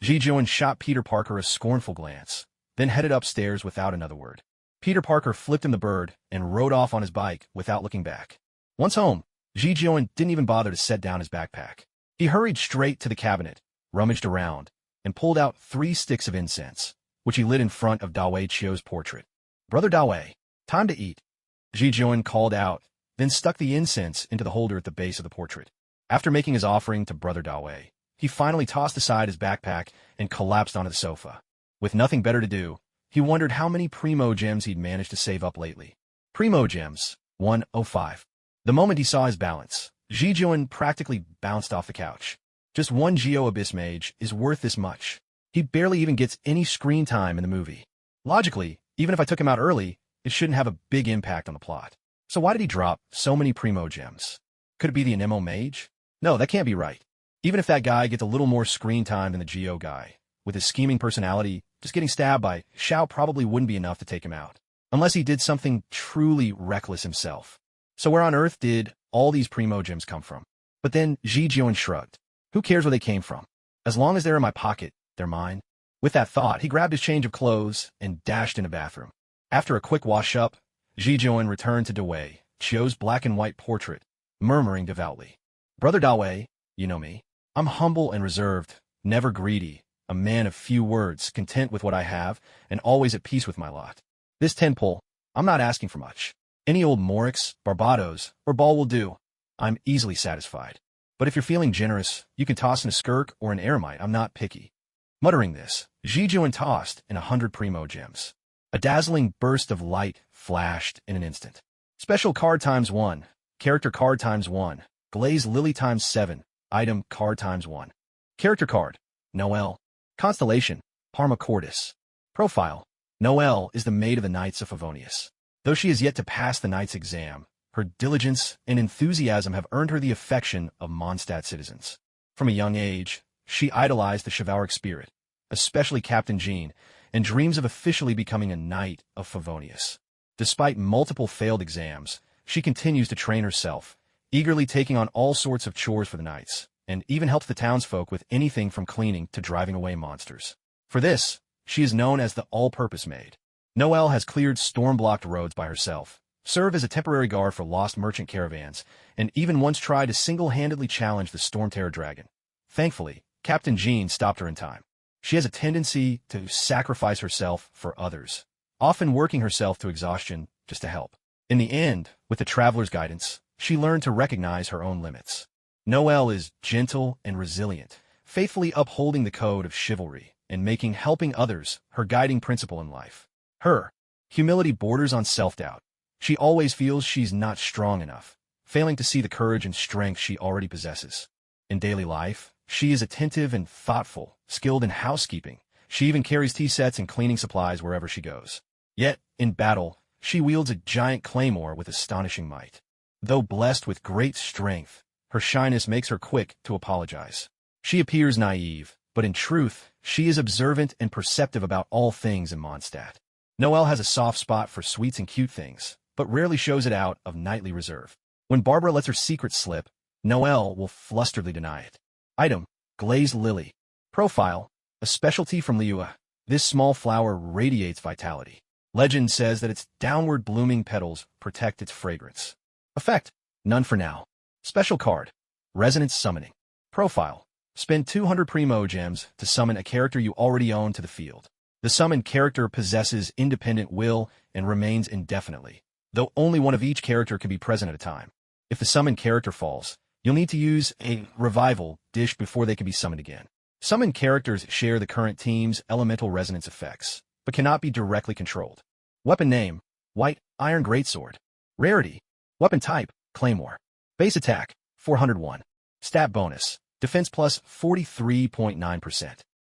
[SPEAKER 1] Ji Jion shot Peter Parker a scornful glance, then headed upstairs without another word. Peter Parker flipped him the bird and rode off on his bike without looking back. Once home, Ji Jion didn't even bother to set down his backpack. He hurried straight to the cabinet, rummaged around, and pulled out 3 sticks of incense, which he lit in front of Dawei Chio's portrait. "Brother Dawei, time to eat," Ji Jion called out, then stuck the incense into the holder at the base of the portrait. After making his offering to Brother Dawei, he finally tossed aside his backpack and collapsed onto the sofa. With nothing better to do, he wondered how many Primo Gems he'd managed to save up lately. Primo Gems, 105. The moment he saw his balance, Ji Jion practically bounced off the couch. Just one Geo Abyss Mage is worth this much. He barely even gets any screen time in the movie. Logically, even if I took him out early, it shouldn't have a big impact on the plot. So why did he drop so many Primo Gems? Could it be the Anemo Mage? No, that can't be right. Even if that guy gets a little more screen time than the Geo guy, with his scheming personality, just getting stabbed by Xiao probably wouldn't be enough to take him out. Unless he did something truly reckless himself. So where on earth did all these Primo Gems come from? But then Ji Jion shrugged. Who cares where they came from? As long as they're in my pocket, they're mine. With that thought, he grabbed his change of clothes and dashed in a bathroom. After a quick wash-up, Ji Jion returned to Dawei, Chio's black and white portrait, murmuring devoutly, "Brother Dawei, you know me. I'm humble and reserved, never greedy, a man of few words, content with what I have, and always at peace with my lot. This 10-pull, I'm not asking for much. Any old Morix, Barbados, or ball will do. I'm easily satisfied. But if you're feeling generous, you can toss in a skirk or an eremite. I'm not picky." Muttering this, Ji Jion tossed in 100 Primo Gems. A dazzling burst of light flashed in an instant. Special card ×1, character card ×1, glaze lily ×7, item card ×1. Character card, Noelle. Constellation, Parma Cordis. Profile, Noelle is the maid of the Knights of Favonius. Though she is yet to pass the Knight's exam, her diligence and enthusiasm have earned her the affection of Mondstadt citizens. From a young age, she idolized the chivalric spirit, especially Captain Jean, and dreams of officially becoming a Knight of Favonius. Despite multiple failed exams, she continues to train herself, eagerly taking on all sorts of chores for the Knights, and even helps the townsfolk with anything from cleaning to driving away monsters. For this, she is known as the All-Purpose Maid. Noelle has cleared storm-blocked roads by herself, serve as a temporary guard for lost merchant caravans, and even once tried to single-handedly challenge the Storm Terror Dragon. Thankfully, Captain Jean stopped her in time. She has a tendency to sacrifice herself for others, often working herself to exhaustion just to help. In the end, with the traveler's guidance, she learned to recognize her own limits. Noelle is gentle and resilient, faithfully upholding the code of chivalry and making helping others her guiding principle in life. Her humility borders on self-doubt. She always feels she's not strong enough, failing to see the courage and strength she already possesses. In daily life, she is attentive and thoughtful, skilled in housekeeping. She even carries tea sets and cleaning supplies wherever she goes. Yet, in battle, she wields a giant claymore with astonishing might. Though blessed with great strength, her shyness makes her quick to apologize. She appears naive, but in truth, she is observant and perceptive about all things in Mondstadt. Noelle has a soft spot for sweets and cute things, but rarely shows it out of knightly reserve. When Barbara lets her secret slip, Noelle will flusteredly deny it. Item: glazed lily. Profile: a specialty from Liua. This small flower radiates vitality. Legend says that its downward blooming petals protect its fragrance. Effect: none for now. Special card: resonance summoning. Profile: spend 200 primo gems to summon a character you already own to the field. The summoned character possesses independent will and remains indefinitely, though only one of each character can be present at a time. If the summoned character falls, you'll need to use a revival dish before they can be summoned again. Summoned characters share the current team's elemental resonance effects, but cannot be directly controlled. Weapon name: White Iron Greatsword. Rarity: Weapon type: Claymore. Base attack: 401. Stat bonus: Defense plus 43.9%.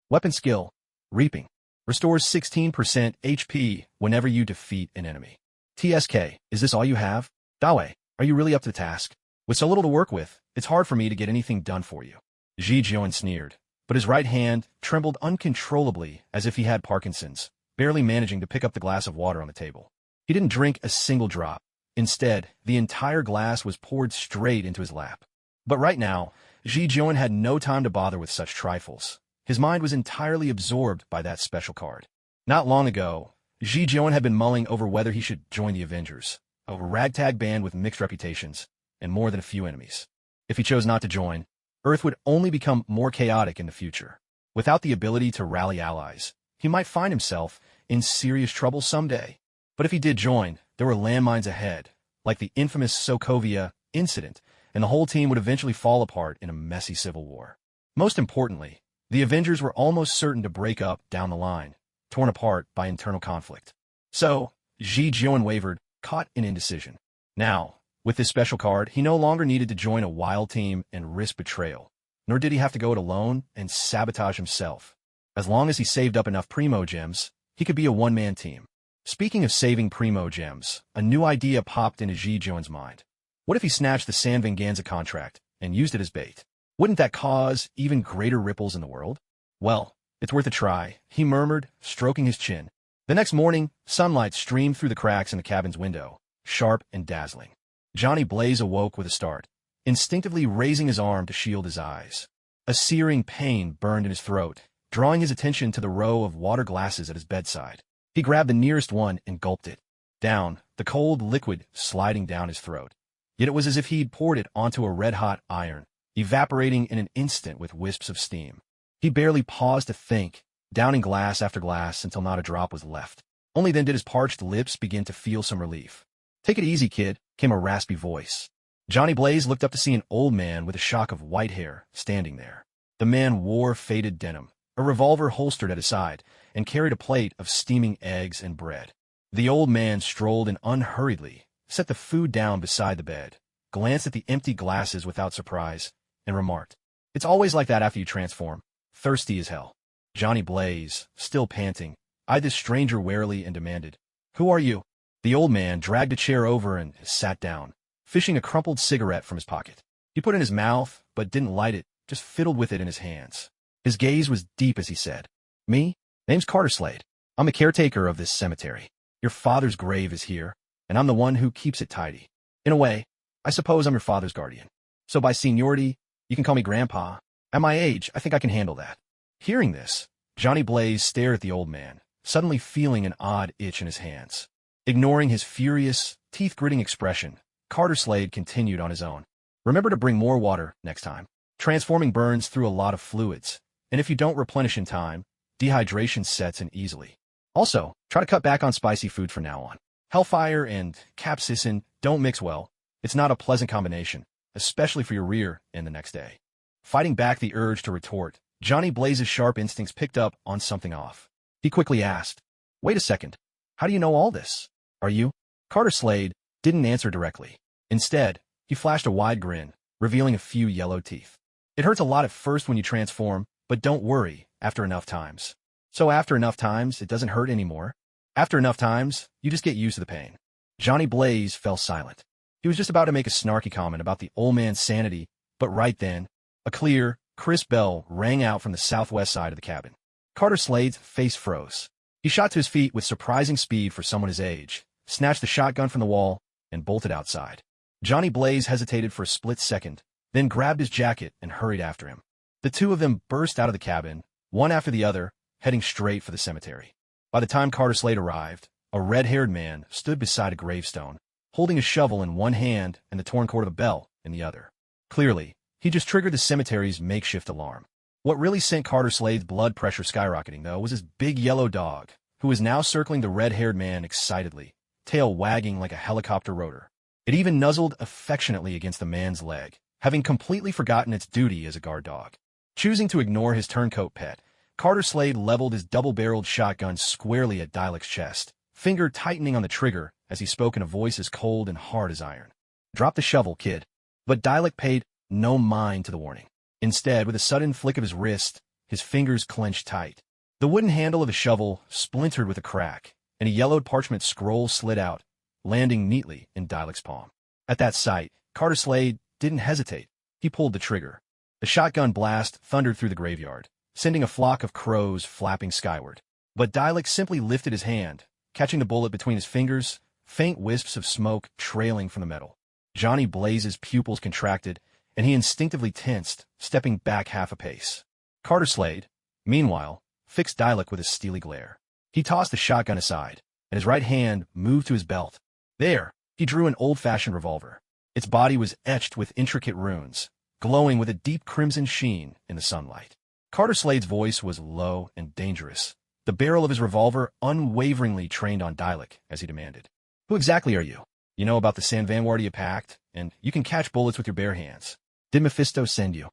[SPEAKER 1] Weapon skill: Reaping. Restores 16% HP whenever you defeat an enemy. TSK: is this all you have? Dawe: are you really up to the task? With so little to work with, it's hard for me to get anything done for you. Ji Jion sneered, but his right hand trembled uncontrollably as if he had Parkinson's, barely managing to pick up the glass of water on the table. He didn't drink a single drop. Instead, the entire glass was poured straight into his lap. But right now, Ji Jion had no time to bother with such trifles. His mind was entirely absorbed by that special card. Not long ago, Ji Jion had been mulling over whether he should join the Avengers, a ragtag band with mixed reputations and more than a few enemies. If he chose not to join, Earth would only become more chaotic in the future. Without the ability to rally allies, he might find himself in serious trouble someday. But if he did join, there were landmines ahead, like the infamous Sokovia incident, and the whole team would eventually fall apart in a messy civil war. Most importantly, the Avengers were almost certain to break up down the line, torn apart by internal conflict. So, Ji Jion wavered, caught in indecision. Now, with this special card, he no longer needed to join a wild team and risk betrayal, nor did he have to go it alone and sabotage himself. As long as he saved up enough primo gems, he could be a one-man team. Speaking of saving primo gems, a new idea popped into Ji Jion's mind. What if he snatched the San Venganza contract and used it as bait? Wouldn't that cause even greater ripples in the world? Well, it's worth a try, he murmured, stroking his chin. The next morning, sunlight streamed through the cracks in the cabin's window, sharp and dazzling. Johnny Blaze awoke with a start, instinctively raising his arm to shield his eyes. A searing pain burned in his throat, drawing his attention to the row of water glasses at his bedside. He grabbed the nearest one and gulped it. Down, the cold liquid sliding down his throat. Yet it was as if he'd poured it onto a red-hot iron, evaporating in an instant with wisps of steam. He barely paused to think, downing glass after glass until not a drop was left. Only then did his parched lips begin to feel some relief. "Take it easy, kid," came a raspy voice. Johnny Blaze looked up to see an old man with a shock of white hair standing there. The man wore faded denim, a revolver holstered at his side, and carried a plate of steaming eggs and bread. The old man strolled in unhurriedly, set the food down beside the bed, glanced at the empty glasses without surprise, and remarked, "It's always like that after you transform. Thirsty as hell." Johnny Blaze, still panting, eyed this stranger warily and demanded, "Who are you?" The old man dragged a chair over and sat down, fishing a crumpled cigarette from his pocket. He put it in his mouth, but didn't light it, just fiddled with it in his hands. His gaze was deep as he said, "Me? Name's Carter Slade. I'm the caretaker of this cemetery. Your father's grave is here, and I'm the one who keeps it tidy. In a way, I suppose I'm your father's guardian. So by seniority, you can call me Grandpa. At my age, I think I can handle that." Hearing this, Johnny Blaze stared at the old man, suddenly feeling an odd itch in his hands. Ignoring his furious, teeth-gritting expression, Carter Slade continued on his own. Remember to bring more water next time. Transforming burns through a lot of fluids, and if you don't replenish in time, dehydration sets in easily. Also, try to cut back on spicy food from now on. Hellfire and capsaicin don't mix well. It's not a pleasant combination, especially for your rear and the next day. Fighting back the urge to retort, Johnny Blaze's sharp instincts picked up on something off. He quickly asked, "Wait a second. How do you know all this? Are you?" Carter Slade didn't answer directly. Instead, he flashed a wide grin, revealing a few yellow teeth. "It hurts a lot at first when you transform, but don't worry, after enough times." "So after enough times, it doesn't hurt anymore?" "After enough times, you just get used to the pain." Johnny Blaze fell silent. He was just about to make a snarky comment about the old man's sanity, but right then, a clear, crisp bell rang out from the southwest side of the cabin. Carter Slade's face froze. He shot to his feet with surprising speed for someone his age, snatched the shotgun from the wall, and bolted outside. Johnny Blaze hesitated for a split second, then grabbed his jacket and hurried after him. The two of them burst out of the cabin, one after the other, heading straight for the cemetery. By the time Carter Slade arrived, a red-haired man stood beside a gravestone, holding a shovel in one hand and the torn cord of a bell in the other. Clearly, he just triggered the cemetery's makeshift alarm. What really sent Carter Slade's blood pressure skyrocketing, though, was his big yellow dog, who was now circling the red-haired man excitedly, tail wagging like a helicopter rotor. It even nuzzled affectionately against the man's leg, having completely forgotten its duty as a guard dog. Choosing to ignore his turncoat pet, Carter Slade leveled his double-barreled shotgun squarely at Dilek's chest, finger tightening on the trigger as he spoke in a voice as cold and hard as iron. "Drop the shovel, kid." But Dilek paid no mind to the warning. Instead, with a sudden flick of his wrist, his fingers clenched tight. The wooden handle of the shovel splintered with a crack, and a yellowed parchment scroll slid out, landing neatly in Dilek's palm. At that sight, Carter Slade didn't hesitate. He pulled the trigger. The shotgun blast thundered through the graveyard, sending a flock of crows flapping skyward. But Dilek simply lifted his hand, catching the bullet between his fingers, faint wisps of smoke trailing from the metal. Johnny Blaze's pupils contracted, and he instinctively tensed, stepping back half a pace. Carter Slade, meanwhile, fixed Dilek with a steely glare. He tossed the shotgun aside, and his right hand moved to his belt. There, he drew an old-fashioned revolver. Its body was etched with intricate runes, glowing with a deep crimson sheen in the sunlight. Carter Slade's voice was low and dangerous, the barrel of his revolver unwaveringly trained on Dilek as he demanded, "Who exactly are you? You know about the Manhwarerecap Pact, and you can catch bullets with your bare hands. Did Mephisto send you?"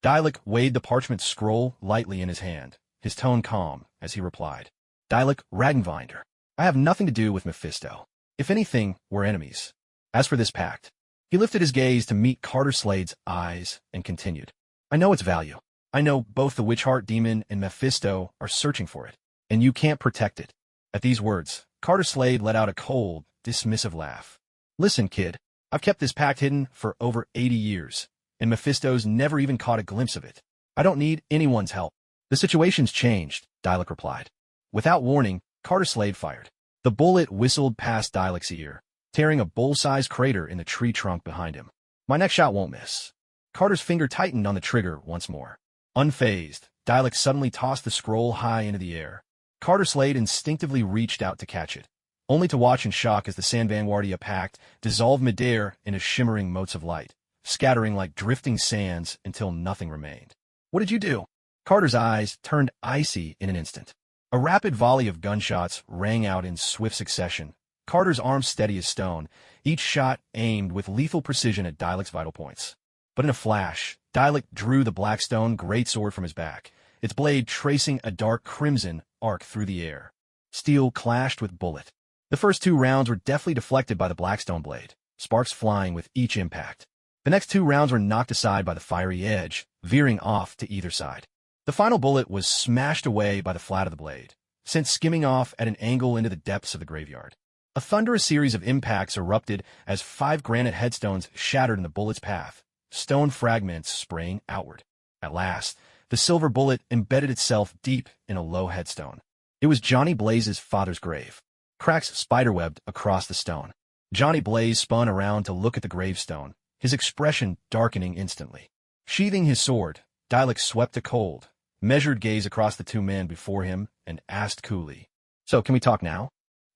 [SPEAKER 1] Dilek weighed the parchment scroll lightly in his hand, his tone calm, as he replied, "Dilek Ragnvinder. I have nothing to do with Mephisto. If anything, we're enemies. As for this pact..." He lifted his gaze to meet Carter Slade's eyes and continued, "I know its value. I know both the Witchheart Demon and Mephisto are searching for it, and you can't protect it." At these words, Carter Slade let out a cold, dismissive laugh. "Listen, kid, I've kept this pact hidden for over 80 years, and Mephisto's never even caught a glimpse of it. I don't need anyone's help." "The situation's changed," Dilek replied. Without warning, Carter Slade fired. The bullet whistled past Dilek's ear, tearing a bowl-sized crater in the tree trunk behind him. "My next shot won't miss." Carter's finger tightened on the trigger once more. Unfazed, Dilek suddenly tossed the scroll high into the air. Carter Slade instinctively reached out to catch it, only to watch in shock as the Manhwarecap Pact dissolved midair in a shimmering motes of light, scattering like drifting sands until nothing remained. "What did you do?" Carter's eyes turned icy in an instant. A rapid volley of gunshots rang out in swift succession, Carter's arms steady as stone, each shot aimed with lethal precision at Dilek's vital points. But in a flash, Dilek drew the Blackstone greatsword from his back, its blade tracing a dark crimson arc through the air. Steel clashed with bullet. The first two rounds were deftly deflected by the Blackstone blade, sparks flying with each impact. The next two rounds were knocked aside by the fiery edge, veering off to either side. The final bullet was smashed away by the flat of the blade, sent skimming off at an angle into the depths of the graveyard. A thunderous series of impacts erupted as 5 granite headstones shattered in the bullet's path, stone fragments spraying outward. At last, the silver bullet embedded itself deep in a low headstone. It was Johnny Blaze's father's grave. Cracks spiderwebbed across the stone. Johnny Blaze spun around to look at the gravestone, his expression darkening instantly. Sheathing his sword, Dilek swept a cold, measured gaze across the two men before him and asked coolly, "So, can we talk now?"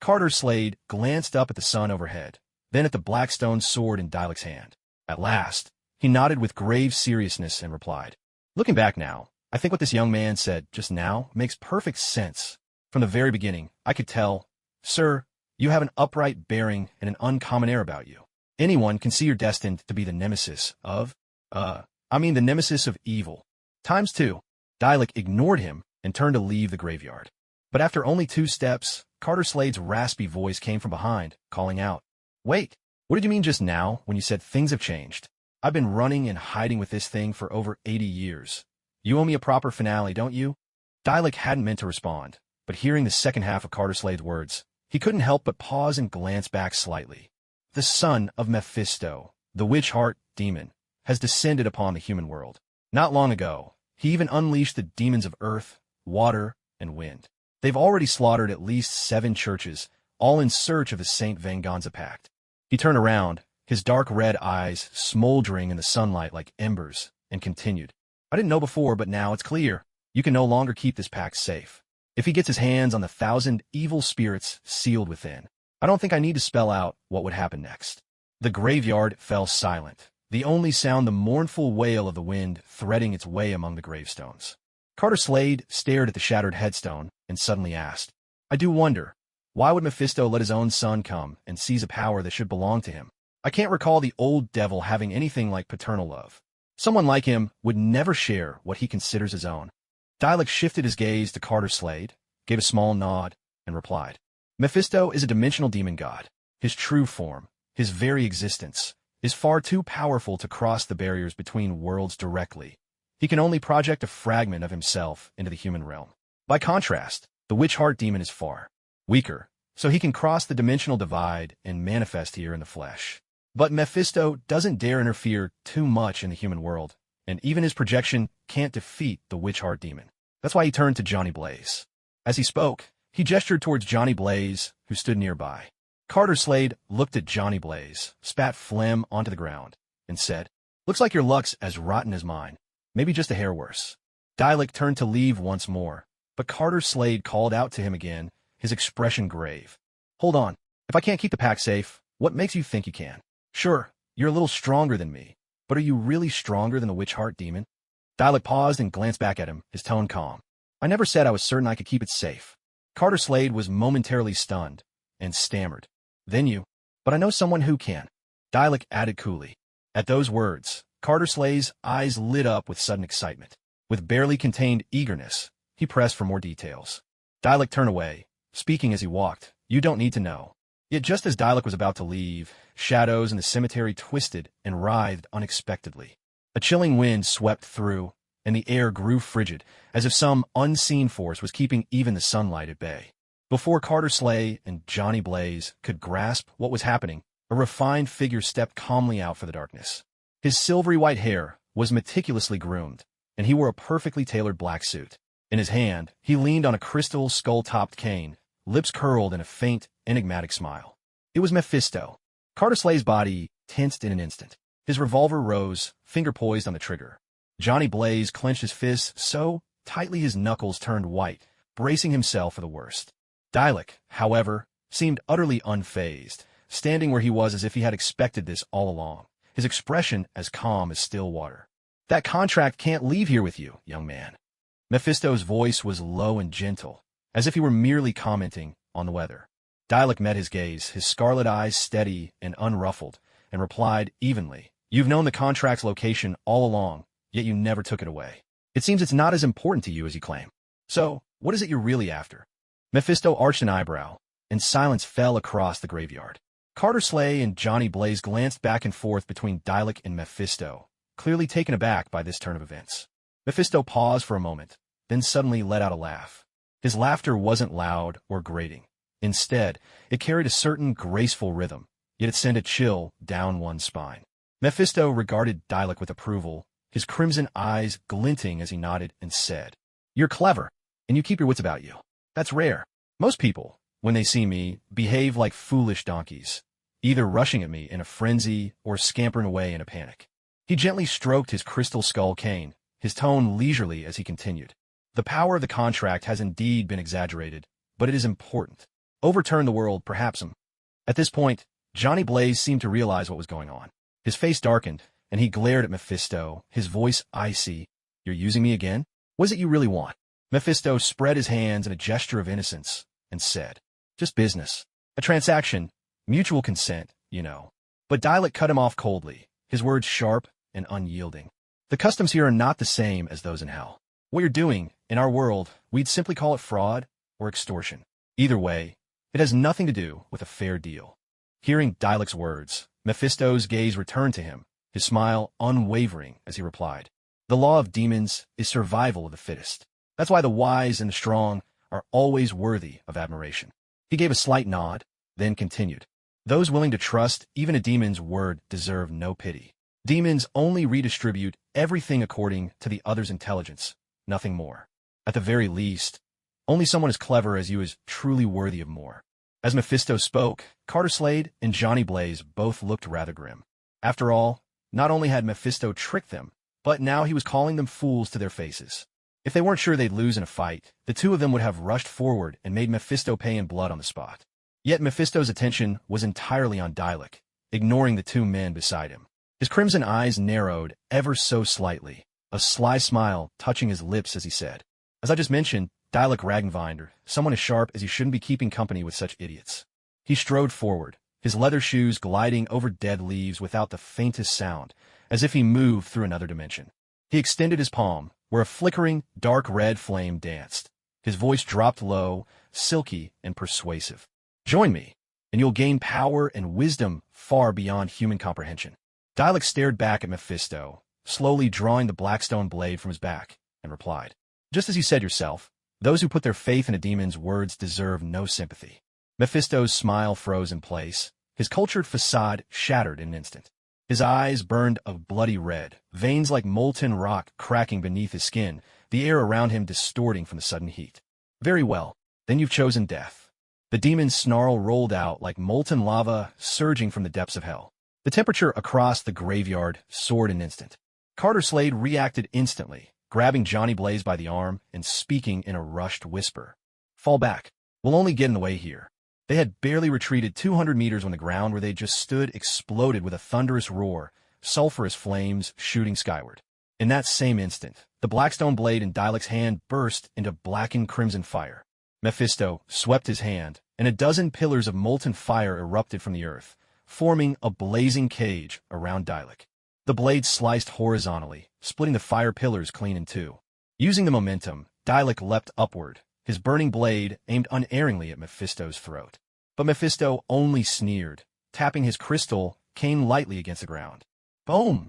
[SPEAKER 1] Carter Slade glanced up at the sun overhead, then at the black stone sword in Dialec's hand. At last, he nodded with grave seriousness and replied, "Looking back now, I think what this young man said just now makes perfect sense. From the very beginning, I could tell, sir, you have an upright bearing and an uncommon air about you. Anyone can see you're destined to be the nemesis of, the nemesis of evil. Times two." Dialec ignored him and turned to leave the graveyard. But after only 2 steps, Carter Slade's raspy voice came from behind, calling out, "Wait, what did you mean just now when you said things have changed? I've been running and hiding with this thing for over 80 years. You owe me a proper finale, don't you?" Dialec hadn't meant to respond, but hearing the second half of Carter Slade's words, he couldn't help but pause and glance back slightly. The son of Mephisto, the witch-heart demon, has descended upon the human world. Not long ago, he even unleashed the demons of earth, water, and wind. They've already slaughtered at least 7 churches, all in search of the St. Venganza Pact. He turned around, his dark red eyes smoldering in the sunlight like embers, and continued, "I didn't know before, but now it's clear. You can no longer keep this pact safe. If he gets his hands on the 1,000 evil spirits sealed within, I don't think I need to spell out what would happen next." The graveyard fell silent, the only sound the mournful wail of the wind threading its way among the gravestones. Carter Slade stared at the shattered headstone and suddenly asked, "I do wonder, why would Mephisto let his own son come and seize a power that should belong to him? I can't recall the old devil having anything like paternal love. Someone like him would never share what he considers his own." Dialec shifted his gaze to Carter Slade, gave a small nod, and replied, "Mephisto is a dimensional demon god. His true form, his very existence, is far too powerful to cross the barriers between worlds directly. He can only project a fragment of himself into the human realm. By contrast, the witch-heart demon is far weaker, so he can cross the dimensional divide and manifest here in the flesh. But Mephisto doesn't dare interfere too much in the human world, and even his projection can't defeat the witch-heart demon. That's why he turned to Johnny Blaze. As he spoke, he gestured towards Johnny Blaze, who stood nearby. Carter Slade looked at Johnny Blaze, spat phlegm onto the ground, and said, "Looks like your luck's as rotten as mine. Maybe just a hair worse." Dialec turned to leave once more, but Carter Slade called out to him again, his expression grave. "Hold on. If I can't keep the pack safe, what makes you think you can? Sure, you're a little stronger than me, but are you really stronger than the witch-heart demon?" Dialec paused and glanced back at him, his tone calm. "I never said I was certain I could keep it safe." Carter Slade was momentarily stunned and stammered. "Then you. But I know someone who can." Dialec added coolly. At those words, Carter Slade's eyes lit up with sudden excitement. With barely contained eagerness, he pressed for more details. Dialec turned away, speaking as he walked, "You don't need to know." Yet just as Dialec was about to leave, shadows in the cemetery twisted and writhed unexpectedly. A chilling wind swept through, and the air grew frigid, as if some unseen force was keeping even the sunlight at bay. Before Carter Slade and Johnny Blaze could grasp what was happening, a refined figure stepped calmly out for the darkness. His silvery white hair was meticulously groomed, and he wore a perfectly tailored black suit. In his hand, he leaned on a crystal skull-topped cane, lips curled in a faint, enigmatic smile. It was Mephisto. Carter Slade's body tensed in an instant. His revolver rose, finger poised on the trigger. Johnny Blaze clenched his fists so tightly his knuckles turned white, bracing himself for the worst. Dialec, however, seemed utterly unfazed, standing where he was as if he had expected this all along, his expression as calm as still water. "That contract can't leave here with you, young man." Mephisto's voice was low and gentle, as if he were merely commenting on the weather. Dialec met his gaze, his scarlet eyes steady and unruffled, and replied evenly, "You've known the contract's location all along, yet you never took it away. It seems it's not as important to you as you claim. So, what is it you're really after?" Mephisto arched an eyebrow, and silence fell across the graveyard. Carter Slade and Johnny Blaze glanced back and forth between Dialec and Mephisto, clearly taken aback by this turn of events. Mephisto paused for a moment, then suddenly let out a laugh. His laughter wasn't loud or grating. Instead, it carried a certain graceful rhythm, yet it sent a chill down one's spine. Mephisto regarded Dialec with approval, his crimson eyes glinting as he nodded and said, "You're clever, and you keep your wits about you. That's rare. Most people, when they see me, behave like foolish donkeys, either rushing at me in a frenzy or scampering away in a panic." He gently stroked his crystal skull cane, his tone leisurely as he continued. "The power of the contract has indeed been exaggerated, but it is important. Overturn the world, perhaps. At this point, Johnny Blaze seemed to realize what was going on. His face darkened, and he glared at Mephisto, his voice icy. You're using me again? What is it you really want? Mephisto spread his hands in a gesture of innocence and said, just business. A transaction, mutual consent, you know. But Dialect cut him off coldly, his words sharp and unyielding. The customs here are not the same as those in hell. What you're doing, in our world, we'd simply call it fraud or extortion. Either way, it has nothing to do with a fair deal. Hearing Dialect's words, Mephisto's gaze returned to him, his smile unwavering as he replied, the law of demons is survival of the fittest. That's why the wise and the strong are always worthy of admiration. He gave a slight nod, then continued. Those willing to trust even a demon's word deserve no pity. Demons only redistribute everything according to the other's intelligence, nothing more. At the very least, only someone as clever as you is truly worthy of more. As Mephisto spoke, Carter Slade and Johnny Blaze both looked rather grim. After all, not only had Mephisto tricked them, but now he was calling them fools to their faces. If they weren't sure they'd lose in a fight, the two of them would have rushed forward and made Mephisto pay in blood on the spot. Yet Mephisto's attention was entirely on Dialect, ignoring the two men beside him. His crimson eyes narrowed ever so slightly, a sly smile touching his lips as he said, as I just mentioned, Dialect Ragnvinder, someone as sharp as you shouldn't be keeping company with such idiots. He strode forward, his leather shoes gliding over dead leaves without the faintest sound, as if he moved through another dimension. He extended his palm, where a flickering, dark red flame danced. His voice dropped low, silky, and persuasive. Join me, and you'll gain power and wisdom far beyond human comprehension. Dialect stared back at Mephisto, slowly drawing the blackstone blade from his back, and replied, just as you said yourself, those who put their faith in a demon's words deserve no sympathy. Mephisto's smile froze in place, his cultured facade shattered in an instant. His eyes burned a bloody red, veins like molten rock cracking beneath his skin, the air around him distorting from the sudden heat. Very well, then you've chosen death. The demon's snarl rolled out like molten lava surging from the depths of hell. The temperature across the graveyard soared in an instant. Carter Slade reacted instantly, grabbing Johnny Blaze by the arm and speaking in a rushed whisper. Fall back. We'll only get in the way here. They had barely retreated 200 meters when the ground where they just stood exploded with a thunderous roar, sulphurous flames shooting skyward. In that same instant, the blackstone blade in Dialect's hand burst into blackened crimson fire. Mephisto swept his hand, and a dozen pillars of molten fire erupted from the earth, forming a blazing cage around Dialect. The blade sliced horizontally, splitting the fire pillars clean in two. Using the momentum, Dialect leapt upward, his burning blade aimed unerringly at Mephisto's throat. But Mephisto only sneered, tapping his crystal cane lightly against the ground. Boom!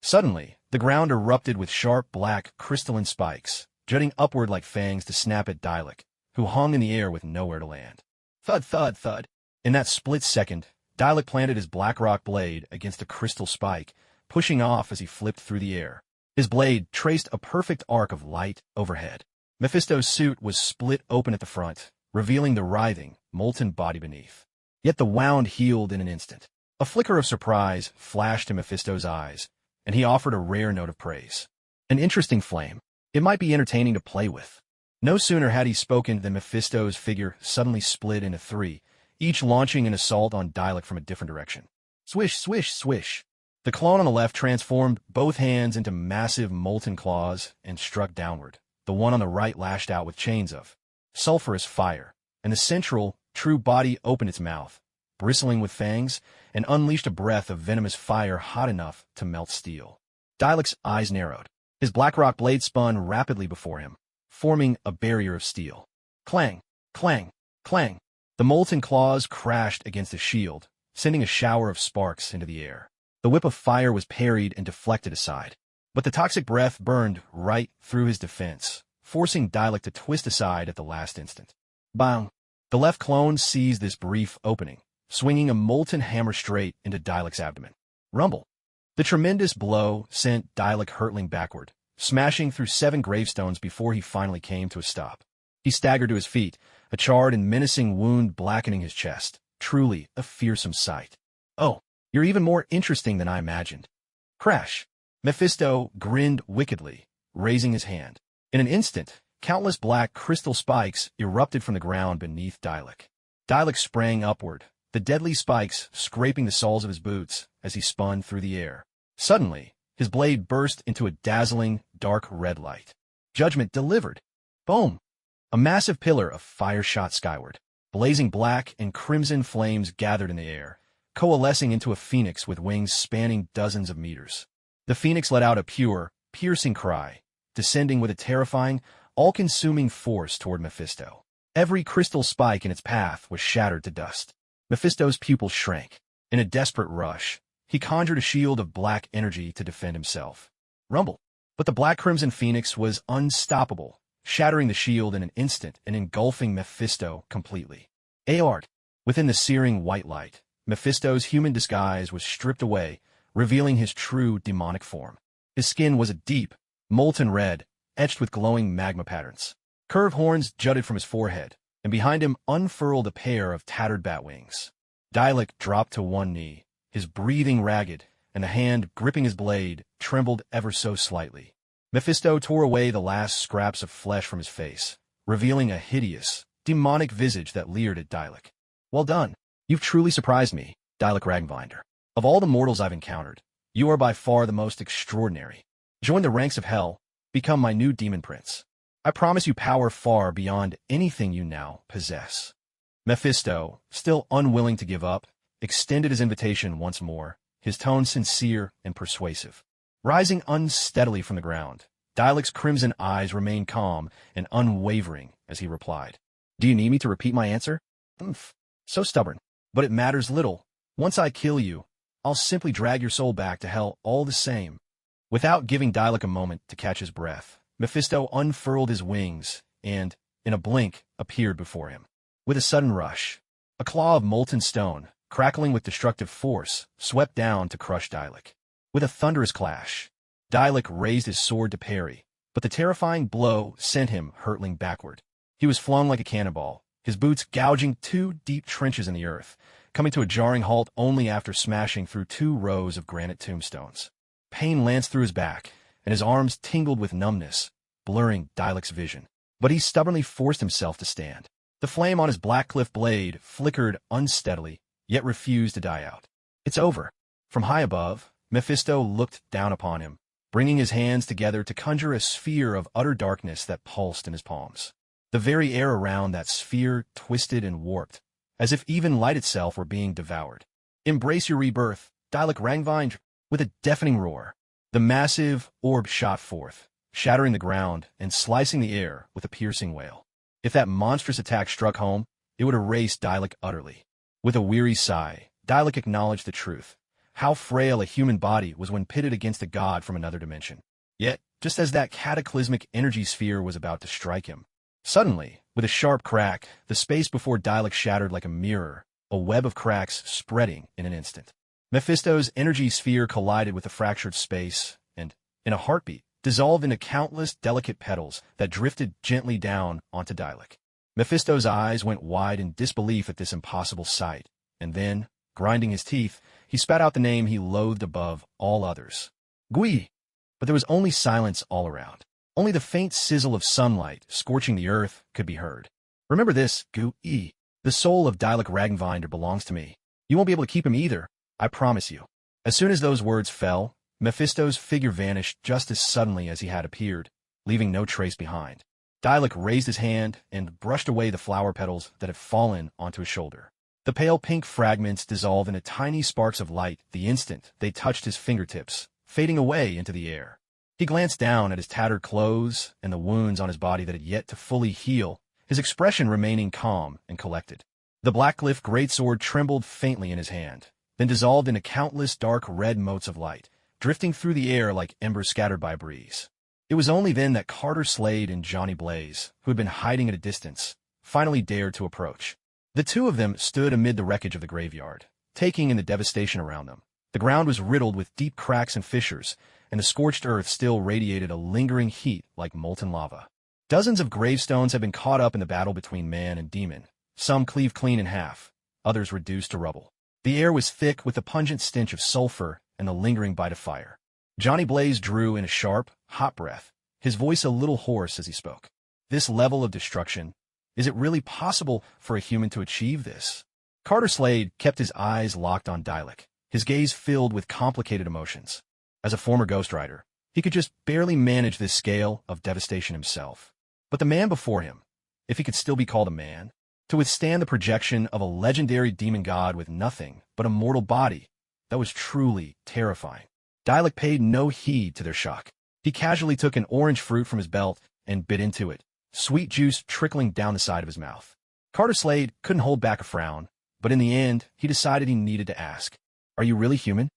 [SPEAKER 1] Suddenly, the ground erupted with sharp black crystalline spikes, jutting upward like fangs to snap at Dialect, who hung in the air with nowhere to land. Thud, thud, thud. In that split second, Dialect planted his black rock blade against a crystal spike, pushing off as he flipped through the air. His blade traced a perfect arc of light overhead. Mephisto's suit was split open at the front, revealing the writhing, molten body beneath. Yet the wound healed in an instant. A flicker of surprise flashed in Mephisto's eyes, and he offered a rare note of praise. An interesting flame. It might be entertaining to play with. No sooner had he spoken than Mephisto's figure suddenly split into three, each launching an assault on Dialect from a different direction. Swish, swish, swish. The clone on the left transformed both hands into massive molten claws and struck downward. The one on the right lashed out with chains of sulphurous fire, and the central, true body opened its mouth, bristling with fangs, and unleashed a breath of venomous fire hot enough to melt steel. Dialect's eyes narrowed. His blackrock blade spun rapidly before him, forming a barrier of steel. Clang, clang, clang. The molten claws crashed against the shield, sending a shower of sparks into the air. The whip of fire was parried and deflected aside. But the toxic breath burned right through his defense, forcing Dialect to twist aside at the last instant. Bang! The left clone seized this brief opening, swinging a molten hammer straight into Dialect's abdomen. Rumble! The tremendous blow sent Dialect hurtling backward, smashing through 7 gravestones before he finally came to a stop. He staggered to his feet, a charred and menacing wound blackening his chest. Truly a fearsome sight. Oh, you're even more interesting than I imagined. Crash! Mephisto grinned wickedly, raising his hand. In an instant, countless black crystal spikes erupted from the ground beneath Dialect. Dialek sprang upward, the deadly spikes scraping the soles of his boots as he spun through the air. Suddenly, his blade burst into a dazzling, dark red light. Judgment delivered. Boom! A massive pillar of fire shot skyward. Blazing black and crimson flames gathered in the air, coalescing into a phoenix with wings spanning dozens of meters. The phoenix let out a pure, piercing cry, descending with a terrifying, all-consuming force toward Mephisto. Every crystal spike in its path was shattered to dust. Mephisto's pupils shrank. In a desperate rush, he conjured a shield of black energy to defend himself. Rumble! But the black-crimson phoenix was unstoppable, shattering the shield in an instant and engulfing Mephisto completely. Aort! Within the searing white light, Mephisto's human disguise was stripped away, revealing his true demonic form. His skin was a deep, molten red, etched with glowing magma patterns. Curved horns jutted from his forehead, and behind him unfurled a pair of tattered bat wings. Dialek dropped to one knee, his breathing ragged, and the hand gripping his blade trembled ever so slightly. Mephisto tore away the last scraps of flesh from his face, revealing a hideous, demonic visage that leered at Dialek. Well done. You've truly surprised me, Dialek Ragnavinder. Of all the mortals I've encountered, you are by far the most extraordinary. Join the ranks of hell, become my new demon prince. I promise you power far beyond anything you now possess. Mephisto, still unwilling to give up, extended his invitation once more, his tone sincere and persuasive. Rising unsteadily from the ground, Dialek's crimson eyes remained calm and unwavering as he replied. Do you need me to repeat my answer? So stubborn. But it matters little. Once I kill you, I'll simply drag your soul back to hell all the same. Without giving Dialek a moment to catch his breath, Mephisto unfurled his wings and, in a blink, appeared before him. With a sudden rush, a claw of molten stone, crackling with destructive force, swept down to crush Dialek. With a thunderous clash, Dialek raised his sword to parry, but the terrifying blow sent him hurtling backward. He was flung like a cannonball, his boots gouging 2 deep trenches in the earth, coming to a jarring halt only after smashing through 2 rows of granite tombstones. Pain lanced through his back, and his arms tingled with numbness, blurring Dialek's vision. But he stubbornly forced himself to stand. The flame on his black cliff blade flickered unsteadily, yet refused to die out. It's over. From high above, Mephisto looked down upon him, bringing his hands together to conjure a sphere of utter darkness that pulsed in his palms. The very air around that sphere twisted and warped, as if even light itself were being devoured. Embrace your rebirth, Dialek Ragnavinder! With a deafening roar, the massive orb shot forth, shattering the ground and slicing the air with a piercing wail. If that monstrous attack struck home, it would erase Dialek utterly. With a weary sigh, Dialek acknowledged the truth, how frail a human body was when pitted against a god from another dimension. Yet, just as that cataclysmic energy sphere was about to strike him, suddenly, with a sharp crack, the space before Dialek shattered like a mirror, a web of cracks spreading in an instant. Mephisto's energy sphere collided with the fractured space and, in a heartbeat, dissolved into countless delicate petals that drifted gently down onto Dialek. Mephisto's eyes went wide in disbelief at this impossible sight, and then, grinding his teeth, he spat out the name he loathed above all others. Gui! But there was only silence all around. Only the faint sizzle of sunlight scorching the earth could be heard. Remember this, Gui. The soul of Dialek Ragnavinder belongs to me. You won't be able to keep him either, I promise you. As soon as those words fell, Mephisto's figure vanished just as suddenly as he had appeared, leaving no trace behind. Dialek raised his hand and brushed away the flower petals that had fallen onto his shoulder. The pale pink fragments dissolved into tiny sparks of light the instant they touched his fingertips, fading away into the air. He glanced down at his tattered clothes and the wounds on his body that had yet to fully heal, his expression remaining calm and collected. The Blackcliff greatsword trembled faintly in his hand, then dissolved into countless dark red motes of light, drifting through the air like embers scattered by a breeze. It was only then that Carter Slade and Johnny Blaze, who had been hiding at a distance, finally dared to approach. The 2 of them stood amid the wreckage of the graveyard, taking in the devastation around them. The ground was riddled with deep cracks and fissures, and the scorched earth still radiated a lingering heat like molten lava. Dozens of gravestones had been caught up in the battle between man and demon, some cleaved clean in half, others reduced to rubble. The air was thick with the pungent stench of sulfur and the lingering bite of fire. Johnny Blaze drew in a sharp, hot breath, his voice a little hoarse as he spoke. This level of destruction, Is it really possible for a human to achieve this? Carter Slade kept his eyes locked on Dialek, his gaze filled with complicated emotions. As a former ghostwriter, he could just barely manage this scale of devastation himself. But the man before him, if he could still be called a man, to withstand the projection of a legendary demon god with nothing but a mortal body, that was truly terrifying. Dialek paid no heed to their shock. He casually took an orange fruit from his belt and bit into it, sweet juice trickling down the side of his mouth. Carter Slade couldn't hold back a frown, but in the end, he decided he needed to ask, "Are you really human?"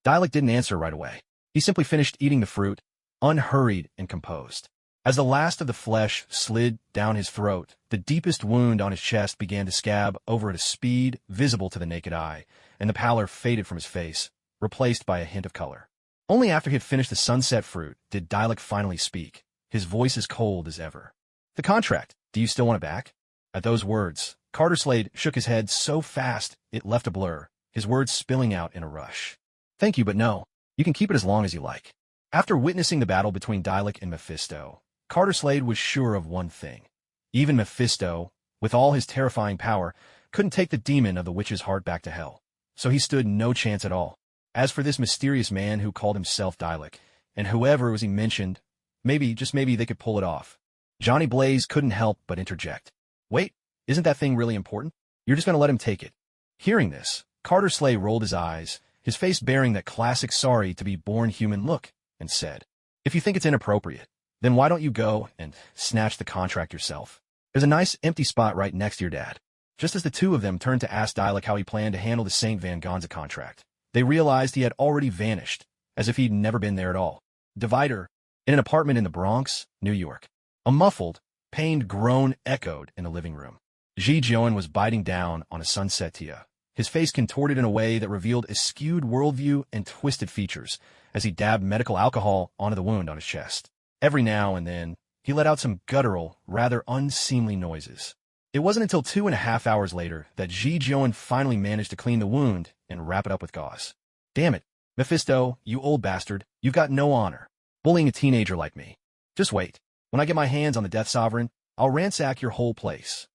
[SPEAKER 1] Dialek didn't answer right away. He simply finished eating the fruit, unhurried and composed. As the last of the flesh slid down his throat, the deepest wound on his chest began to scab over at a speed visible to the naked eye, and the pallor faded from his face, replaced by a hint of color. Only after he had finished the sunset fruit did Dialek finally speak, his voice as cold as ever. "The contract, do you still want it back?" At those words, Carter Slade shook his head so fast it left a blur, his words spilling out in a rush. "Thank you, but no. You can keep it as long as you like." After witnessing the battle between Dialek and Mephisto, Carter Slade was sure of one thing. Even Mephisto, with all his terrifying power, couldn't take the demon of the witch's heart back to hell. So he stood no chance at all. As for this mysterious man who called himself Dialek, and whoever was he mentioned, maybe, just maybe, they could pull it off. Johnny Blaze couldn't help but interject. "Wait, isn't that thing really important? You're just going to let him take it?" Hearing this, Carter Slade rolled his eyes, his face bearing that classic sorry-to-be-born human look, and said, "If you think it's inappropriate, then why don't you go and snatch the contract yourself? There's a nice empty spot right next to your dad." Just as the two of them turned to ask Dialek how he planned to handle the St. Van Gonza contract, they realized he had already vanished, as if he'd never been there at all. Divider, in an apartment in the Bronx, New York. A muffled, pained groan echoed in the living room. Ji Joan was biting down on a sunset tia, his face contorted in a way that revealed a skewed worldview and twisted features as he dabbed medical alcohol onto the wound on his chest. Every now and then, he let out some guttural, rather unseemly noises. It wasn't until 2.5 hours later that Ji Joan finally managed to clean the wound and wrap it up with gauze. "Damn it, Mephisto, you old bastard, you've got no honor, bullying a teenager like me. Just wait. When I get my hands on the Death Sovereign, I'll ransack your whole place."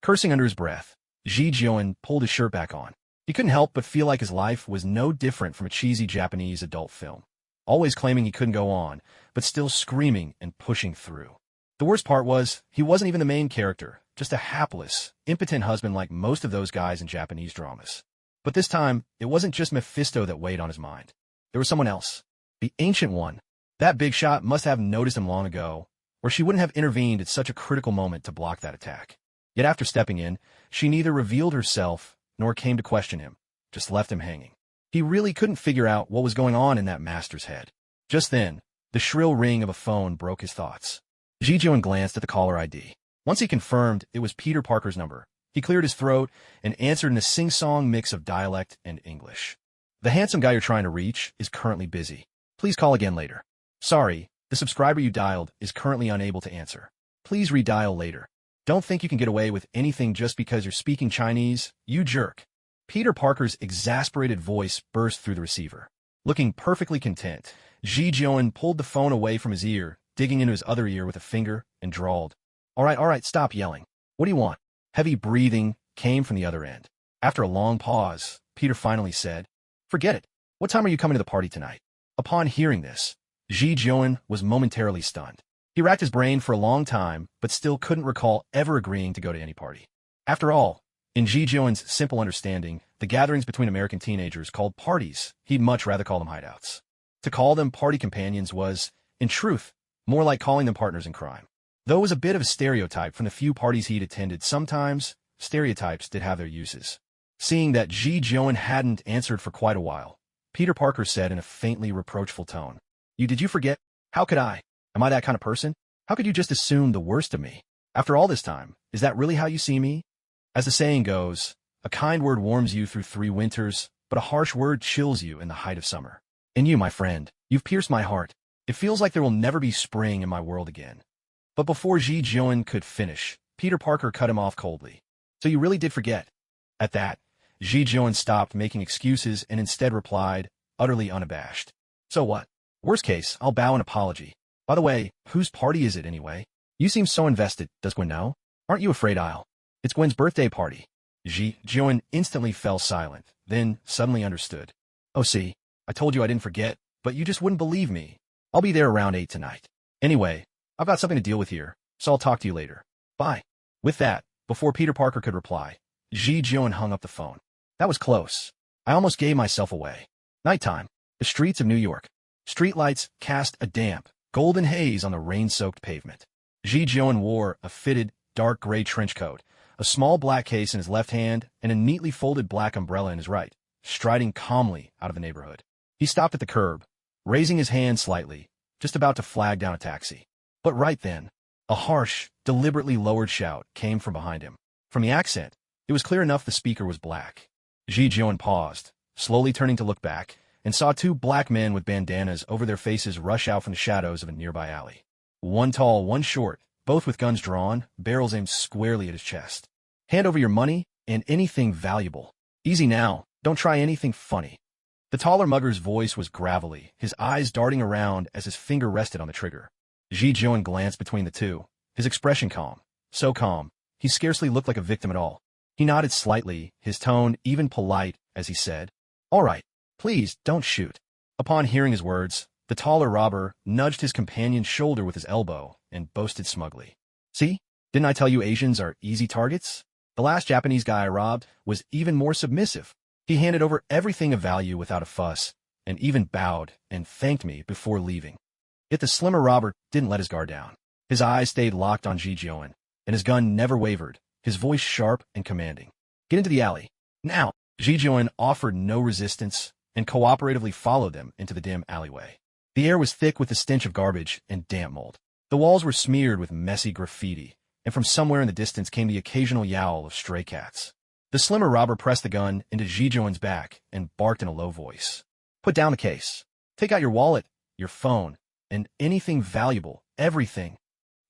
[SPEAKER 1] Cursing under his breath, Ji Joan pulled his shirt back on. He couldn't help but feel like his life was no different from a cheesy Japanese adult film. Always claiming he couldn't go on, but still screaming and pushing through. The worst part was, he wasn't even the main character, just a hapless, impotent husband like most of those guys in Japanese dramas. But this time, it wasn't just Mephisto that weighed on his mind. There was someone else. The Ancient One. That big shot must have noticed him long ago, or she wouldn't have intervened at such a critical moment to block that attack. Yet after stepping in, she neither revealed herself nor came to question him, just left him hanging. He really couldn't figure out what was going on in that master's head. Just then, the shrill ring of a phone broke his thoughts. Ji Joan glanced at the caller ID. Once he confirmed it was Peter Parker's number, he cleared his throat and answered in a sing-song mix of dialect and English. "The handsome guy you're trying to reach is currently busy. Please call again later. Sorry, the subscriber you dialed is currently unable to answer. Please redial later. Don't think you can get away with anything just because you're speaking Chinese, you jerk." Peter Parker's exasperated voice burst through the receiver. Looking perfectly content, Ji Joan pulled the phone away from his ear, digging into his other ear with a finger, and drawled, all right, stop yelling. What do you want?" Heavy breathing came from the other end. After a long pause, Peter finally said, "Forget it. What time are you coming to the party tonight?" Upon hearing this, Ji Joan was momentarily stunned. He racked his brain for a long time, but still couldn't recall ever agreeing to go to any party. After all, in Ji Joan's simple understanding, the gatherings between American teenagers called parties, he'd much rather call them hideouts. To call them party companions was, in truth, more like calling them partners in crime. Though it was a bit of a stereotype from the few parties he'd attended, sometimes stereotypes did have their uses. Seeing that Ji Joan hadn't answered for quite a while, Peter Parker said in a faintly reproachful tone, Did you forget? How could I? Am I that kind of person? How could you just assume the worst of me? After all this time, is that really how you see me?" As the saying goes, a kind word warms you through 3 winters, but a harsh word chills you in the height of summer. And you, my friend, you've pierced my heart. It feels like there will never be spring in my world again. But before Ji Joan could finish, Peter Parker cut him off coldly. "So you really did forget?" At that, Ji Joan stopped making excuses and instead replied, utterly unabashed, "So what? Worst case, I'll bow an apology. By the way, whose party is it anyway? You seem so invested. Does Gwen know?" Aren't you afraid It's Gwen's birthday party. Jion instantly fell silent, then suddenly understood. Oh see, I told you I didn't forget, but you just wouldn't believe me. I'll be there around 8 tonight. Anyway, I've got something to deal with here, so I'll talk to you later. Bye. With that, before Peter Parker could reply, Jion hung up the phone. That was close. I almost gave myself away. Nighttime. The streets of New York. Streetlights cast a damp, golden haze on the rain-soaked pavement. Jion wore a fitted, dark gray trench coat, a small black case in his left hand, and a neatly folded black umbrella in his right, striding calmly out of the neighborhood. He stopped at the curb, raising his hand slightly, just about to flag down a taxi. But right then, a harsh, deliberately lowered shout came from behind him. From the accent, it was clear enough the speaker was black. Jion paused, slowly turning to look back, and saw 2 black men with bandanas over their faces rush out from the shadows of a nearby alley. One tall, one short, both with guns drawn, barrels aimed squarely at his chest. Hand over your money and anything valuable. Easy now, don't try anything funny. The taller mugger's voice was gravelly, his eyes darting around as his finger rested on the trigger. Jion glanced between the two, his expression calm. So calm, he scarcely looked like a victim at all. He nodded slightly, his tone even polite, as he said, "All right, please don't shoot." Upon hearing his words, the taller robber nudged his companion's shoulder with his elbow and boasted smugly. "See? Didn't I tell you Asians are easy targets? The last Japanese guy I robbed was even more submissive. He handed over everything of value without a fuss, and even bowed and thanked me before leaving." Yet the slimmer robber didn't let his guard down. His eyes stayed locked on Jion, and his gun never wavered, his voice sharp and commanding. "Get into the alley. Now!" Jion offered no resistance and cooperatively followed them into the dim alleyway. The air was thick with the stench of garbage and damp mold. The walls were smeared with messy graffiti, and from somewhere in the distance came the occasional yowl of stray cats. The slimmer robber pressed the gun into Jion's back and barked in a low voice. "Put down the case. Take out your wallet, your phone, and anything valuable, everything."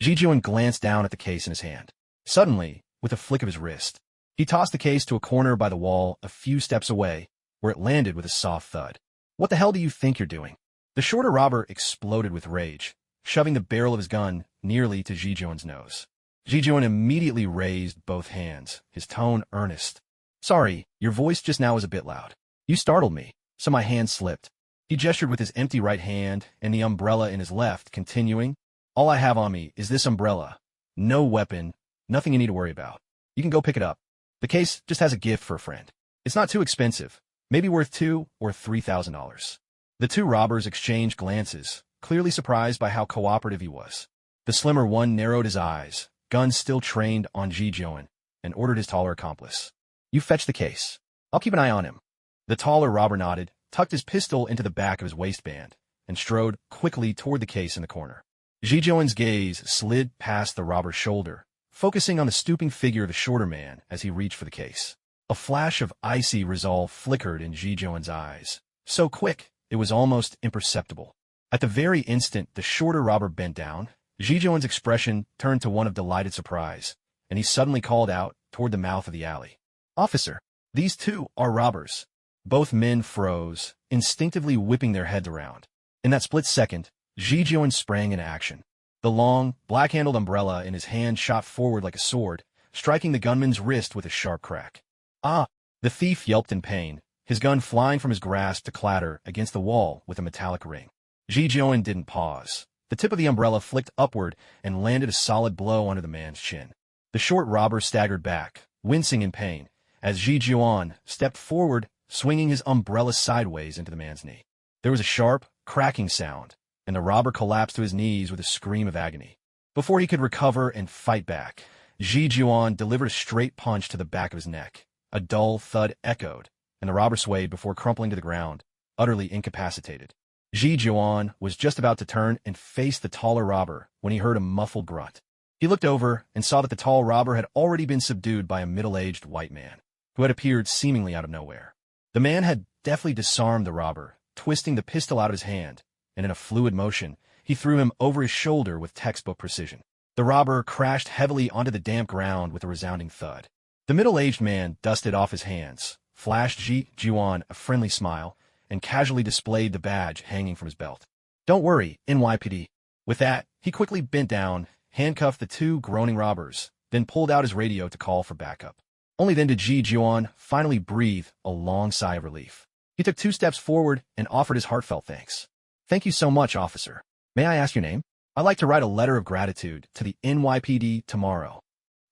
[SPEAKER 1] Jion glanced down at the case in his hand. Suddenly, with a flick of his wrist, he tossed the case to a corner by the wall a few steps away, where it landed with a soft thud. "What the hell do you think you're doing?" The shorter robber exploded with rage, shoving the barrel of his gun nearly to Jion's nose. Jion immediately raised both hands, his tone earnest. "Sorry, your voice just now was a bit loud. You startled me, so my hand slipped." He gestured with his empty right hand and the umbrella in his left, continuing, "All I have on me is this umbrella. No weapon, nothing you need to worry about. You can go pick it up. The case just has a gift for a friend. It's not too expensive, maybe worth $2,000 or $3,000. The 2 robbers exchanged glances, clearly surprised by how cooperative he was. The slimmer one narrowed his eyes, gun still trained on Jion, and ordered his taller accomplice, "You fetch the case. I'll keep an eye on him." The taller robber nodded, tucked his pistol into the back of his waistband, and strode quickly toward the case in the corner. Jion's gaze slid past the robber's shoulder, focusing on the stooping figure of the shorter man as he reached for the case. A flash of icy resolve flickered in Jion's eyes, so quick it was almost imperceptible. At the very instant the shorter robber bent down, Jion's expression turned to one of delighted surprise, and he suddenly called out toward the mouth of the alley, "Officer, these 2 are robbers." Both men froze, instinctively whipping their heads around. In that split second, Jion sprang into action. The long, black-handled umbrella in his hand shot forward like a sword, striking the gunman's wrist with a sharp crack. "Ah!" The thief yelped in pain, his gun flying from his grasp to clatter against the wall with a metallic ring. Jion didn't pause. The tip of the umbrella flicked upward and landed a solid blow under the man's chin. The short robber staggered back, wincing in pain, as Jion stepped forward, swinging his umbrella sideways into the man's knee. There was a sharp, cracking sound, and the robber collapsed to his knees with a scream of agony. Before he could recover and fight back, Jion delivered a straight punch to the back of his neck. A dull thud echoed, and the robber swayed before crumpling to the ground, utterly incapacitated. Jion was just about to turn and face the taller robber when he heard a muffled grunt. He looked over and saw that the tall robber had already been subdued by a middle-aged white man, who had appeared seemingly out of nowhere. The man had deftly disarmed the robber, twisting the pistol out of his hand, and in a fluid motion, he threw him over his shoulder with textbook precision. The robber crashed heavily onto the damp ground with a resounding thud. The middle-aged man dusted off his hands, flashed Jion a friendly smile, and casually displayed the badge hanging from his belt. "Don't worry, NYPD." With that, he quickly bent down, handcuffed the 2 groaning robbers, then pulled out his radio to call for backup. Only then did Ji Juan finally breathe a long sigh of relief. He took 2 steps forward and offered his heartfelt thanks. "Thank you so much, officer. May I ask your name? I'd like to write a letter of gratitude to the NYPD tomorrow."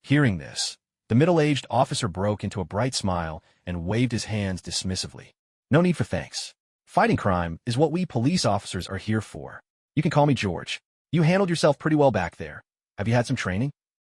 [SPEAKER 1] Hearing this, the middle-aged officer broke into a bright smile and waved his hands dismissively. "No need for thanks. Fighting crime is what we police officers are here for. You can call me George. You handled yourself pretty well back there. Have you had some training?"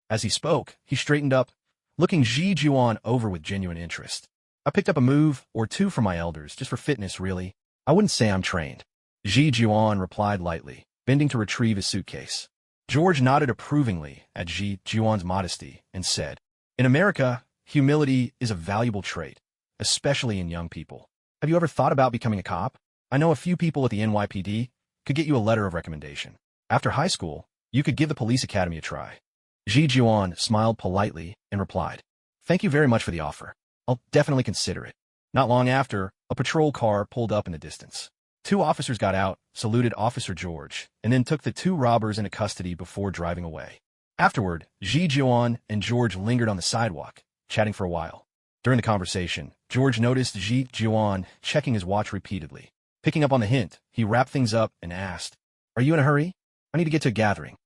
[SPEAKER 1] As he spoke, he straightened up, looking Ji Juan over with genuine interest. "I picked up a move or two from my elders, just for fitness, really. I wouldn't say I'm trained." Ji Juan replied lightly, bending to retrieve his suitcase. George nodded approvingly at Ji Juan's modesty and said, "In America, humility is a valuable trait, especially in young people. Have you ever thought about becoming a cop? I know a few people at the NYPD could get you a letter of recommendation. After high school, you could give the police academy a try." Ji Juan smiled politely and replied, "Thank you very much for the offer. I'll definitely consider it." Not long after, a patrol car pulled up in the distance. 2 officers got out, saluted Officer George, and then took the 2 robbers into custody before driving away. Afterward, Ji Juan and George lingered on the sidewalk, chatting for a while. During the conversation, George noticed Ji Juan checking his watch repeatedly. Picking up on the hint, he wrapped things up and asked, "Are you in a hurry? I need to get to a gathering."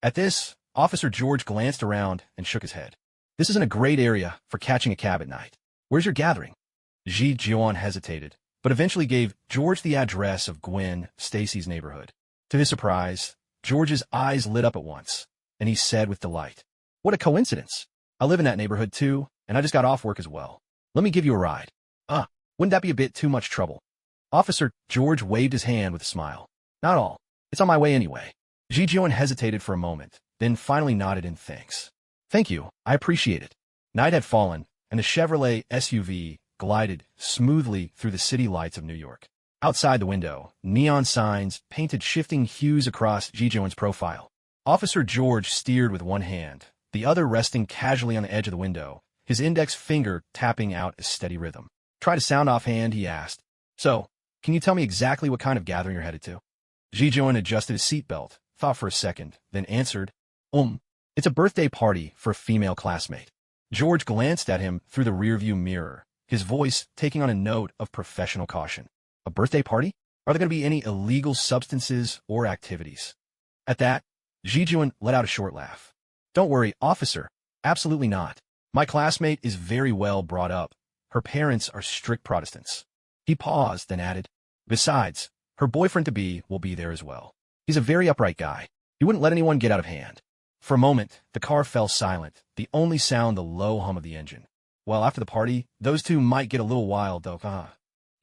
[SPEAKER 1] At this, Officer George glanced around and shook his head. "This isn't a great area for catching a cab at night. Where's your gathering?" Ji Juan hesitated, but eventually gave George the address of Gwen Stacy's neighborhood. To his surprise, George's eyes lit up at once, and he said with delight, "What a coincidence. I live in that neighborhood too, and I just got off work as well. Let me give you a ride." Wouldn't that be a bit too much trouble?" Officer George waved his hand with a smile. "Not all. It's on my way anyway." Ji Juan hesitated for a moment, then finally nodded in thanks. "Thank you. I appreciate it." Night had fallen, and the Chevrolet SUV glided smoothly through the city lights of New York. Outside the window, neon signs painted shifting hues across Ji Juan's profile. Officer George steered with one hand, the other resting casually on the edge of the window, his index finger tapping out a steady rhythm. "Try to sound offhand," he asked. "So, can you tell me exactly what kind of gathering you're headed to?" Ji Juan adjusted his seatbelt, thought for a second, then answered, It's a birthday party for a female classmate." George glanced at him through the rearview mirror, his voice taking on a note of professional caution. "A birthday party? Are there going to be any illegal substances or activities?" At that, Ji Juan let out a short laugh. "Don't worry, officer. Absolutely not. My classmate is very well brought up. Her parents are strict Protestants." He paused, then added, "Besides, her boyfriend-to-be will be there as well. He's a very upright guy. He wouldn't let anyone get out of hand." For a moment, the car fell silent, the only sound the low hum of the engine. "Well, after the party, those two might get a little wild, though,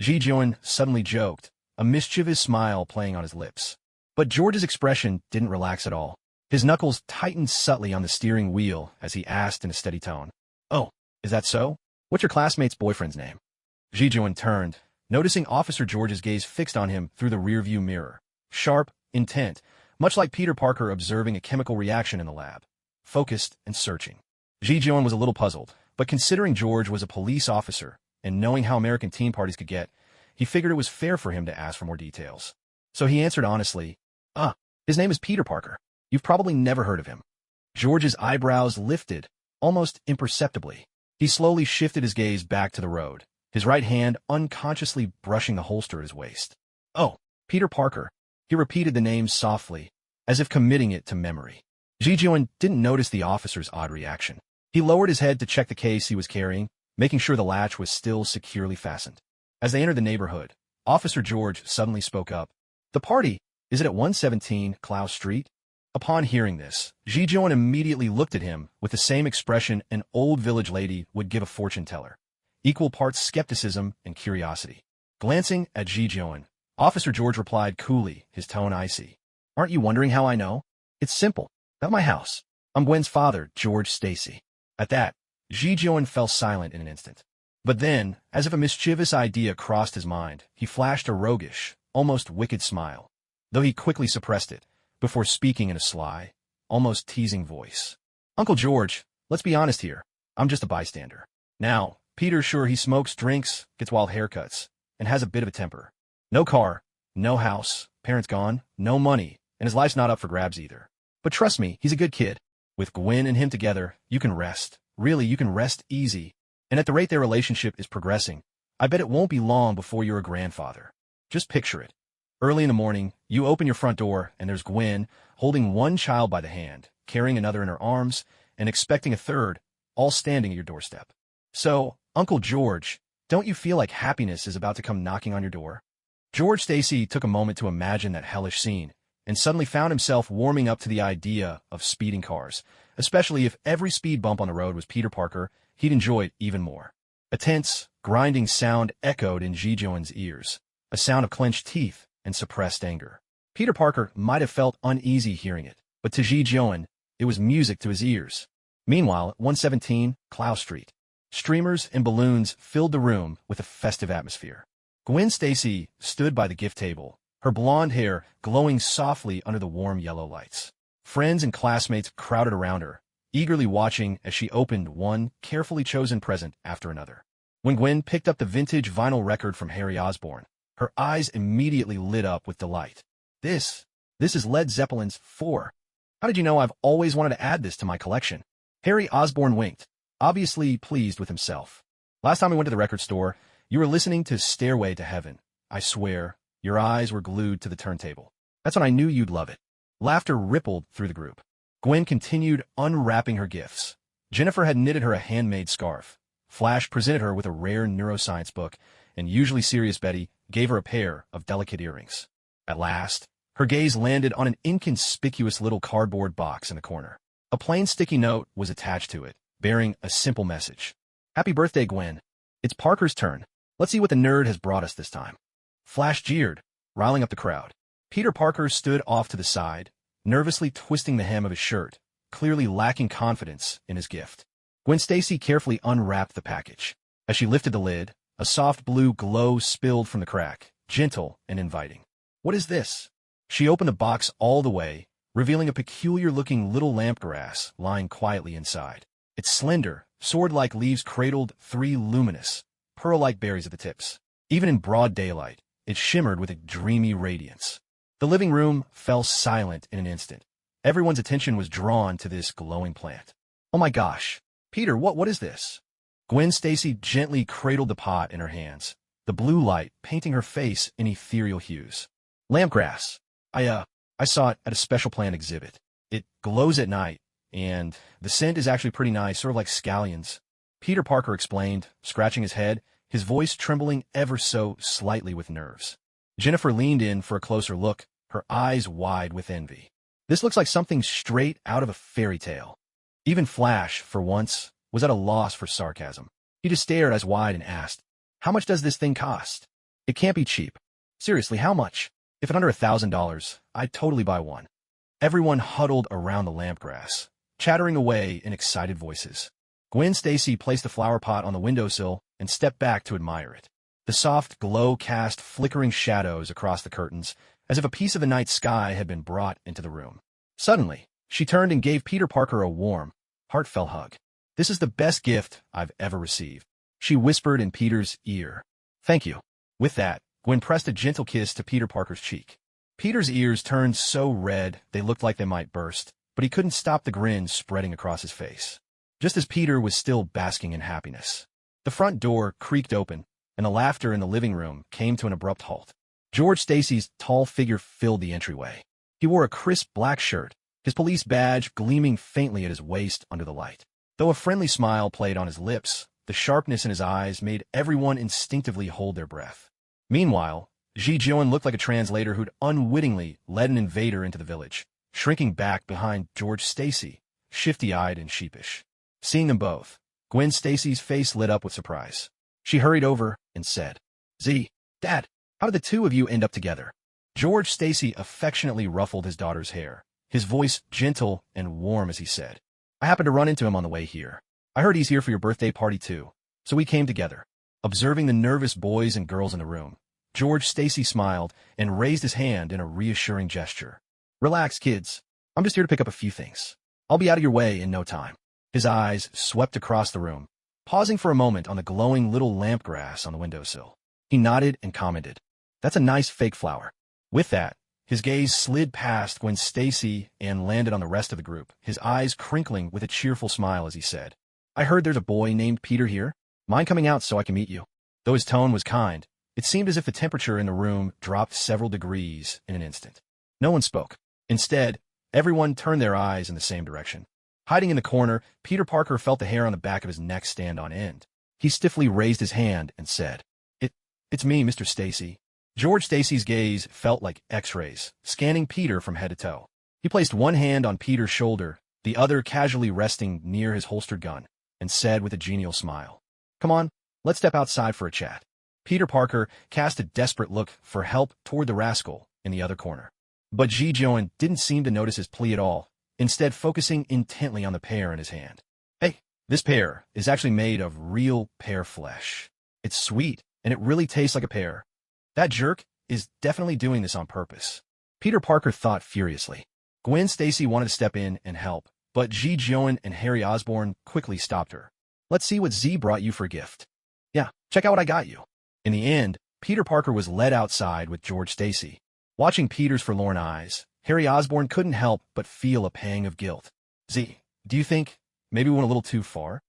[SPEAKER 1] Ji Juan suddenly joked, a mischievous smile playing on his lips. But George's expression didn't relax at all. His knuckles tightened subtly on the steering wheel as he asked in a steady tone, "Oh, is that so? What's your classmate's boyfriend's name?" Ji Juan turned, noticing Officer George's gaze fixed on him through the rearview mirror. Sharp, intent, much like Peter Parker observing a chemical reaction in the lab. Focused and searching. Ji Juan was a little puzzled, but considering George was a police officer, and knowing how American teen parties could get, he figured it was fair for him to ask for more details. So he answered honestly, His name is Peter Parker. You've probably never heard of him." George's eyebrows lifted, almost imperceptibly. He slowly shifted his gaze back to the road, his right hand unconsciously brushing the holster at his waist. "Oh, Peter Parker." He repeated the name softly, as if committing it to memory. Ji Juan didn't notice the officer's odd reaction. He lowered his head to check the case he was carrying, making sure the latch was still securely fastened. As they entered the neighborhood, Officer George suddenly spoke up. "The party, is it at 117 Klaus Street?" Upon hearing this, Ji Juan immediately looked at him with the same expression an old village lady would give a fortune teller, equal parts skepticism and curiosity. Glancing at Ji Juan, Officer George replied coolly, his tone icy. "Aren't you wondering how I know? It's simple. At my house. I'm Gwen's father, George Stacy." At that, Ji Juan fell silent in an instant. But then, as if a mischievous idea crossed his mind, he flashed a roguish, almost wicked smile, though he quickly suppressed it, before speaking in a sly, almost teasing voice. "Uncle George, let's be honest here. I'm just a bystander. Now, Peter's sure he smokes, drinks, gets wild haircuts, and has a bit of a temper. No car, no house, parents gone, no money, and his life's not up for grabs either. But trust me, he's a good kid. With Gwen and him together, you can rest. Really, you can rest easy. And at the rate their relationship is progressing, I bet it won't be long before you're a grandfather. Just picture it. Early in the morning, you open your front door, and there's Gwen, holding one child by the hand, carrying another in her arms, and expecting a third, all standing at your doorstep. So, Uncle George, don't you feel like happiness is about to come knocking on your door? George Stacy took a moment to imagine that hellish scene, and suddenly found himself warming up to the idea of speeding cars, especially if every speed bump on the road was Peter Parker. He'd enjoy it even more. A tense, grinding sound echoed in Ji-Joon's ears, a sound of clenched teeth and suppressed anger. Peter Parker might have felt uneasy hearing it, but to Ji-Joon, it was music to his ears. Meanwhile, at 117 Clow Street, streamers and balloons filled the room with a festive atmosphere. Gwen Stacy stood by the gift table, her blonde hair glowing softly under the warm yellow lights. Friends and classmates crowded around her, eagerly watching as she opened one carefully chosen present after another. When Gwen picked up the vintage vinyl record from Harry Osborn, her eyes immediately lit up with delight. This is Led Zeppelin's 4. How did you know I've always wanted to add this to my collection? Harry Osborn winked, obviously pleased with himself. Last time we went to the record store, you were listening to Stairway to Heaven. I swear, your eyes were glued to the turntable. That's when I knew you'd love it. Laughter rippled through the group. Gwen continued unwrapping her gifts. Jennifer had knitted her a handmade scarf. Flash presented her with a rare neuroscience book, and usually serious Betty gave her a pair of delicate earrings. At last, her gaze landed on an inconspicuous little cardboard box in the corner. A plain sticky note was attached to it, bearing a simple message. Happy birthday, Gwen. It's Parker's turn. Let's see what the nerd has brought us this time. Flash jeered, riling up the crowd. Peter Parker stood off to the side, nervously twisting the hem of his shirt, clearly lacking confidence in his gift. Gwen Stacy carefully unwrapped the package. As she lifted the lid, a soft blue glow spilled from the crack, gentle and inviting. What is this? She opened the box all the way, revealing a peculiar-looking little lampgrass lying quietly inside. Its slender, sword-like leaves cradled 3 luminous, pearl-like berries at the tips. Even in broad daylight, it shimmered with a dreamy radiance. The living room fell silent in an instant. Everyone's attention was drawn to this glowing plant. Oh my gosh, Peter, what is this? Gwen Stacy gently cradled the pot in her hands, the blue light painting her face in ethereal hues. Lampgrass. I saw it at a special plant exhibit. It glows at night, and the scent is actually pretty nice, sort of like scallions. Peter Parker explained, scratching his head, his voice trembling ever so slightly with nerves. Jennifer leaned in for a closer look, her eyes wide with envy. This looks like something straight out of a fairy tale. Even Flash, for once, was at a loss for sarcasm. He just stared eyes wide and asked, how much does this thing cost? It can't be cheap. Seriously, how much? If it's under $1,000, I'd totally buy one. Everyone huddled around the lampgrass, chattering away in excited voices. Gwen Stacy placed the flower pot on the windowsill and stepped back to admire it. The soft glow cast flickering shadows across the curtains, as if a piece of the night sky had been brought into the room. Suddenly, she turned and gave Peter Parker a warm, heartfelt hug. This is the best gift I've ever received, she whispered in Peter's ear. Thank you. With that, Gwen pressed a gentle kiss to Peter Parker's cheek. Peter's ears turned so red they looked like they might burst, but he couldn't stop the grin spreading across his face. Just as Peter was still basking in happiness, the front door creaked open, and the laughter in the living room came to an abrupt halt. George Stacy's tall figure filled the entryway. He wore a crisp black shirt, his police badge gleaming faintly at his waist under the light. Though a friendly smile played on his lips, the sharpness in his eyes made everyone instinctively hold their breath. Meanwhile, Ji-Joon looked like a translator who'd unwittingly led an invader into the village, shrinking back behind George Stacy, shifty-eyed and sheepish. Seeing them both, Gwen Stacy's face lit up with surprise. She hurried over and said, Dad, how did the two of you end up together? George Stacy affectionately ruffled his daughter's hair, his voice gentle and warm as he said, I happened to run into him on the way here. I heard he's here for your birthday party too, so we came together. Observing the nervous boys and girls in the room, George Stacy smiled and raised his hand in a reassuring gesture. Relax, kids. I'm just here to pick up a few things. I'll be out of your way in no time. His eyes swept across the room, pausing for a moment on the glowing little lampgrass on the windowsill. He nodded and commented, That's a nice fake flower. With that, His gaze slid past Gwen Stacy and landed on the rest of the group, his eyes crinkling with a cheerful smile as he said, I heard there's a boy named Peter here. Mind coming out so I can meet you? Though his tone was kind, it seemed as if the temperature in the room dropped several degrees in an instant. No one spoke. Instead, everyone turned their eyes in the same direction. Hiding in the corner, Peter Parker felt the hair on the back of his neck stand on end. He stiffly raised his hand and said, It's me, Mr. Stacy. George Stacy's gaze felt like X-rays, scanning Peter from head to toe. He placed one hand on Peter's shoulder, the other casually resting near his holstered gun, and said with a genial smile, Come on, let's step outside for a chat. Peter Parker cast a desperate look for help toward the rascal in the other corner. But Ji Joan didn't seem to notice his plea at all, instead focusing intently on the pear in his hand. Hey, this pear is actually made of real pear flesh. It's sweet, and it really tastes like a pear. That jerk is definitely doing this on purpose. Peter Parker thought furiously. Gwen Stacy wanted to step in and help, but Ji Joan and Harry Osborn quickly stopped her. Let's see what Z brought you for a gift. Yeah, check out what I got you. In the end, Peter Parker was led outside with George Stacy. Watching Peter's forlorn eyes, Harry Osborn couldn't help but feel a pang of guilt. Z, do you think maybe we went a little too far?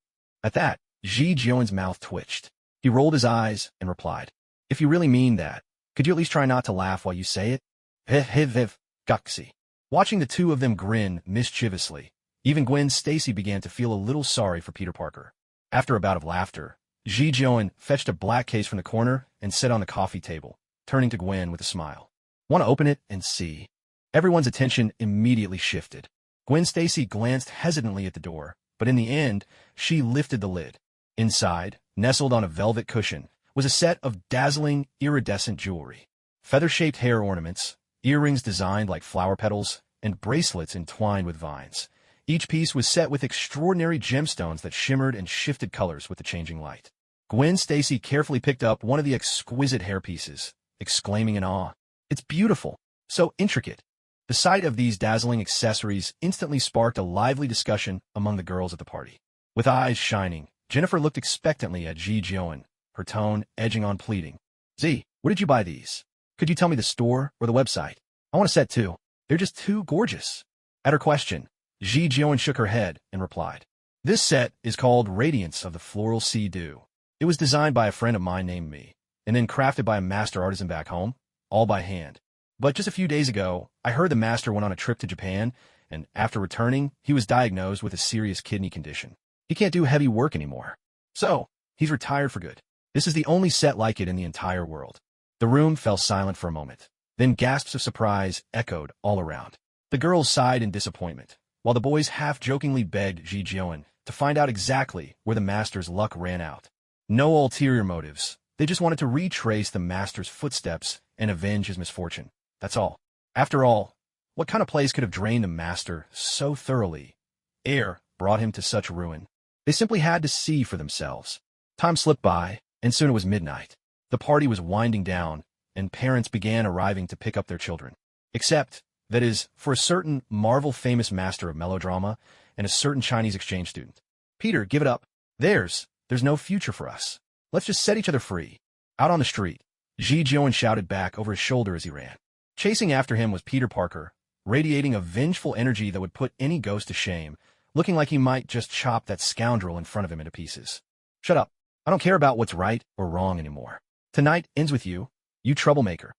[SPEAKER 1] At that, Ji Joan's mouth twitched. He rolled his eyes and replied, If you really mean that, could you at least try not to laugh while you say it? Hiv, Guxy. Watching the two of them grin mischievously, even Gwen Stacy began to feel a little sorry for Peter Parker. After a bout of laughter, Ji Joan fetched a black case from the corner and set on the coffee table, turning to Gwen with a smile. Want to open it and see? Everyone's attention immediately shifted. Gwen Stacy glanced hesitantly at the door, but in the end, she lifted the lid. Inside, nestled on a velvet cushion, was a set of dazzling, iridescent jewelry. Feather-shaped hair ornaments, earrings designed like flower petals, and bracelets entwined with vines. Each piece was set with extraordinary gemstones that shimmered and shifted colors with the changing light. Gwen Stacy carefully picked up one of the exquisite hairpieces, exclaiming in awe, It's beautiful, so intricate. The sight of these dazzling accessories instantly sparked a lively discussion among the girls at the party. With eyes shining, Jennifer looked expectantly at Ji Joan, her tone edging on pleading. Z, where did you buy these? Could you tell me the store or the website? I want a set too. They're just too gorgeous. At her question, Ji Joan shook her head and replied, This set is called Radiance of the Floral Sea Dew. It was designed by a friend of mine named me, and then crafted by a master artisan back home, all by hand. But just a few days ago, I heard the master went on a trip to Japan, and after returning, he was diagnosed with a serious kidney condition. He can't do heavy work anymore. So, he's retired for good. This is the only set like it in the entire world. The room fell silent for a moment. Then gasps of surprise echoed all around. The girls sighed in disappointment, while the boys half-jokingly begged Ji Joan to find out exactly where the master's luck ran out. No ulterior motives. They just wanted to retrace the master's footsteps and avenge his misfortune. That's all. After all, what kind of place could have drained the master so thoroughly? Air brought him to such ruin. They simply had to see for themselves. Time slipped by, and soon it was midnight. The party was winding down, and parents began arriving to pick up their children. Except, that is, for a certain Marvel-famous master of melodrama and a certain Chinese exchange student. Peter, give it up. There's no future for us. Let's just set each other free. Out on the street, Ji Joan shouted back over his shoulder as he ran. Chasing after him was Peter Parker, radiating a vengeful energy that would put any ghost to shame, looking like he might just chop that scoundrel in front of him into pieces. Shut up. I don't care about what's right or wrong anymore. Tonight ends with you, you troublemaker.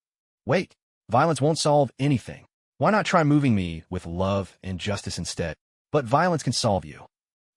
[SPEAKER 1] Wait, violence won't solve anything. Why not try moving me with love and justice instead? But violence can solve you.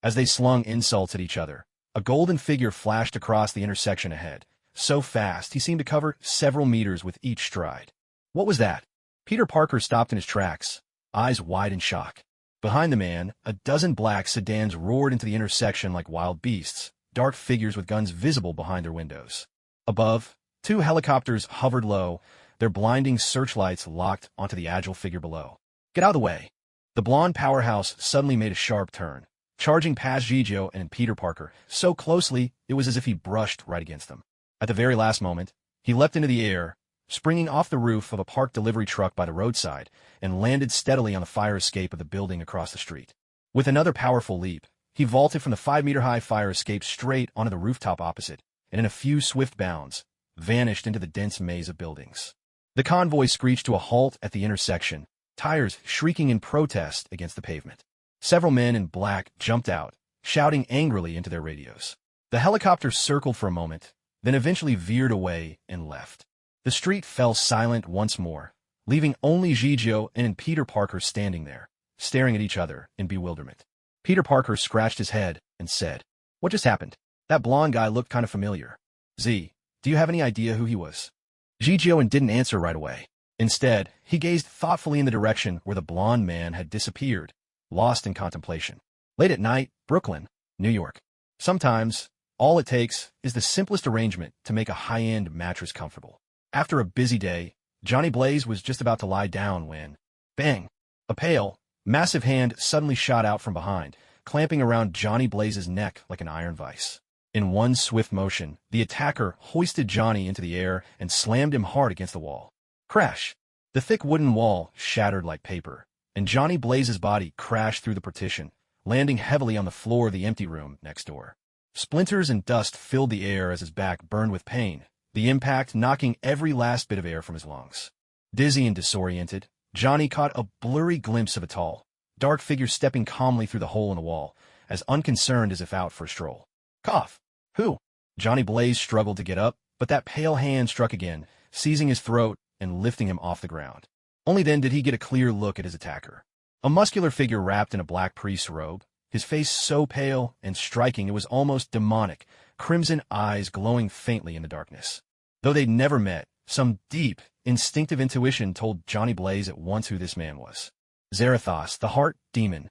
[SPEAKER 1] As they slung insults at each other, a golden figure flashed across the intersection ahead, so fast he seemed to cover several meters with each stride. What was that? Peter Parker stopped in his tracks, eyes wide in shock. Behind the man, a dozen black sedans roared into the intersection like wild beasts, dark figures with guns visible behind their windows. Above, two helicopters hovered low, their blinding searchlights locked onto the agile figure below. Get out of the way. The blonde powerhouse suddenly made a sharp turn, charging past Gigio and Peter Parker so closely it was as if he brushed right against them. At the very last moment, he leapt into the air, springing off the roof of a parked delivery truck by the roadside, and landed steadily on the fire escape of the building across the street. With another powerful leap, he vaulted from the 5-meter-high fire escape straight onto the rooftop opposite, and in a few swift bounds, vanished into the dense maze of buildings. The convoy screeched to a halt at the intersection, tires shrieking in protest against the pavement. Several men in black jumped out, shouting angrily into their radios. The helicopter circled for a moment, then eventually veered away and left. The street fell silent once more, leaving only Gigio and Peter Parker standing there, staring at each other in bewilderment. Peter Parker scratched his head and said, "What just happened? That blonde guy looked kind of familiar. Z, do you have any idea who he was?" Gigio didn't answer right away. Instead, he gazed thoughtfully in the direction where the blonde man had disappeared, lost in contemplation. Late at night, Brooklyn, New York. Sometimes, all it takes is the simplest arrangement to make a high-end mattress comfortable. After a busy day, Johnny Blaze was just about to lie down when, bang, a pale, massive hand suddenly shot out from behind, clamping around Johnny Blaze's neck like an iron vise. In one swift motion, the attacker hoisted Johnny into the air and slammed him hard against the wall. Crash! The thick wooden wall shattered like paper, and Johnny Blaze's body crashed through the partition, landing heavily on the floor of the empty room next door. Splinters and dust filled the air as his back burned with pain, the impact knocking every last bit of air from his lungs. Dizzy and disoriented, Johnny caught a blurry glimpse of a tall, dark figure stepping calmly through the hole in the wall, as unconcerned as if out for a stroll. Cough! Who? Johnny Blaze struggled to get up, but that pale hand struck again, seizing his throat and lifting him off the ground. Only then did he get a clear look at his attacker. A muscular figure wrapped in a black priest's robe, his face so pale and striking it was almost demonic, crimson eyes glowing faintly in the darkness. Though they'd never met, some deep, instinctive intuition told Johnny Blaze at once who this man was. Zarathos, the Heart Demon.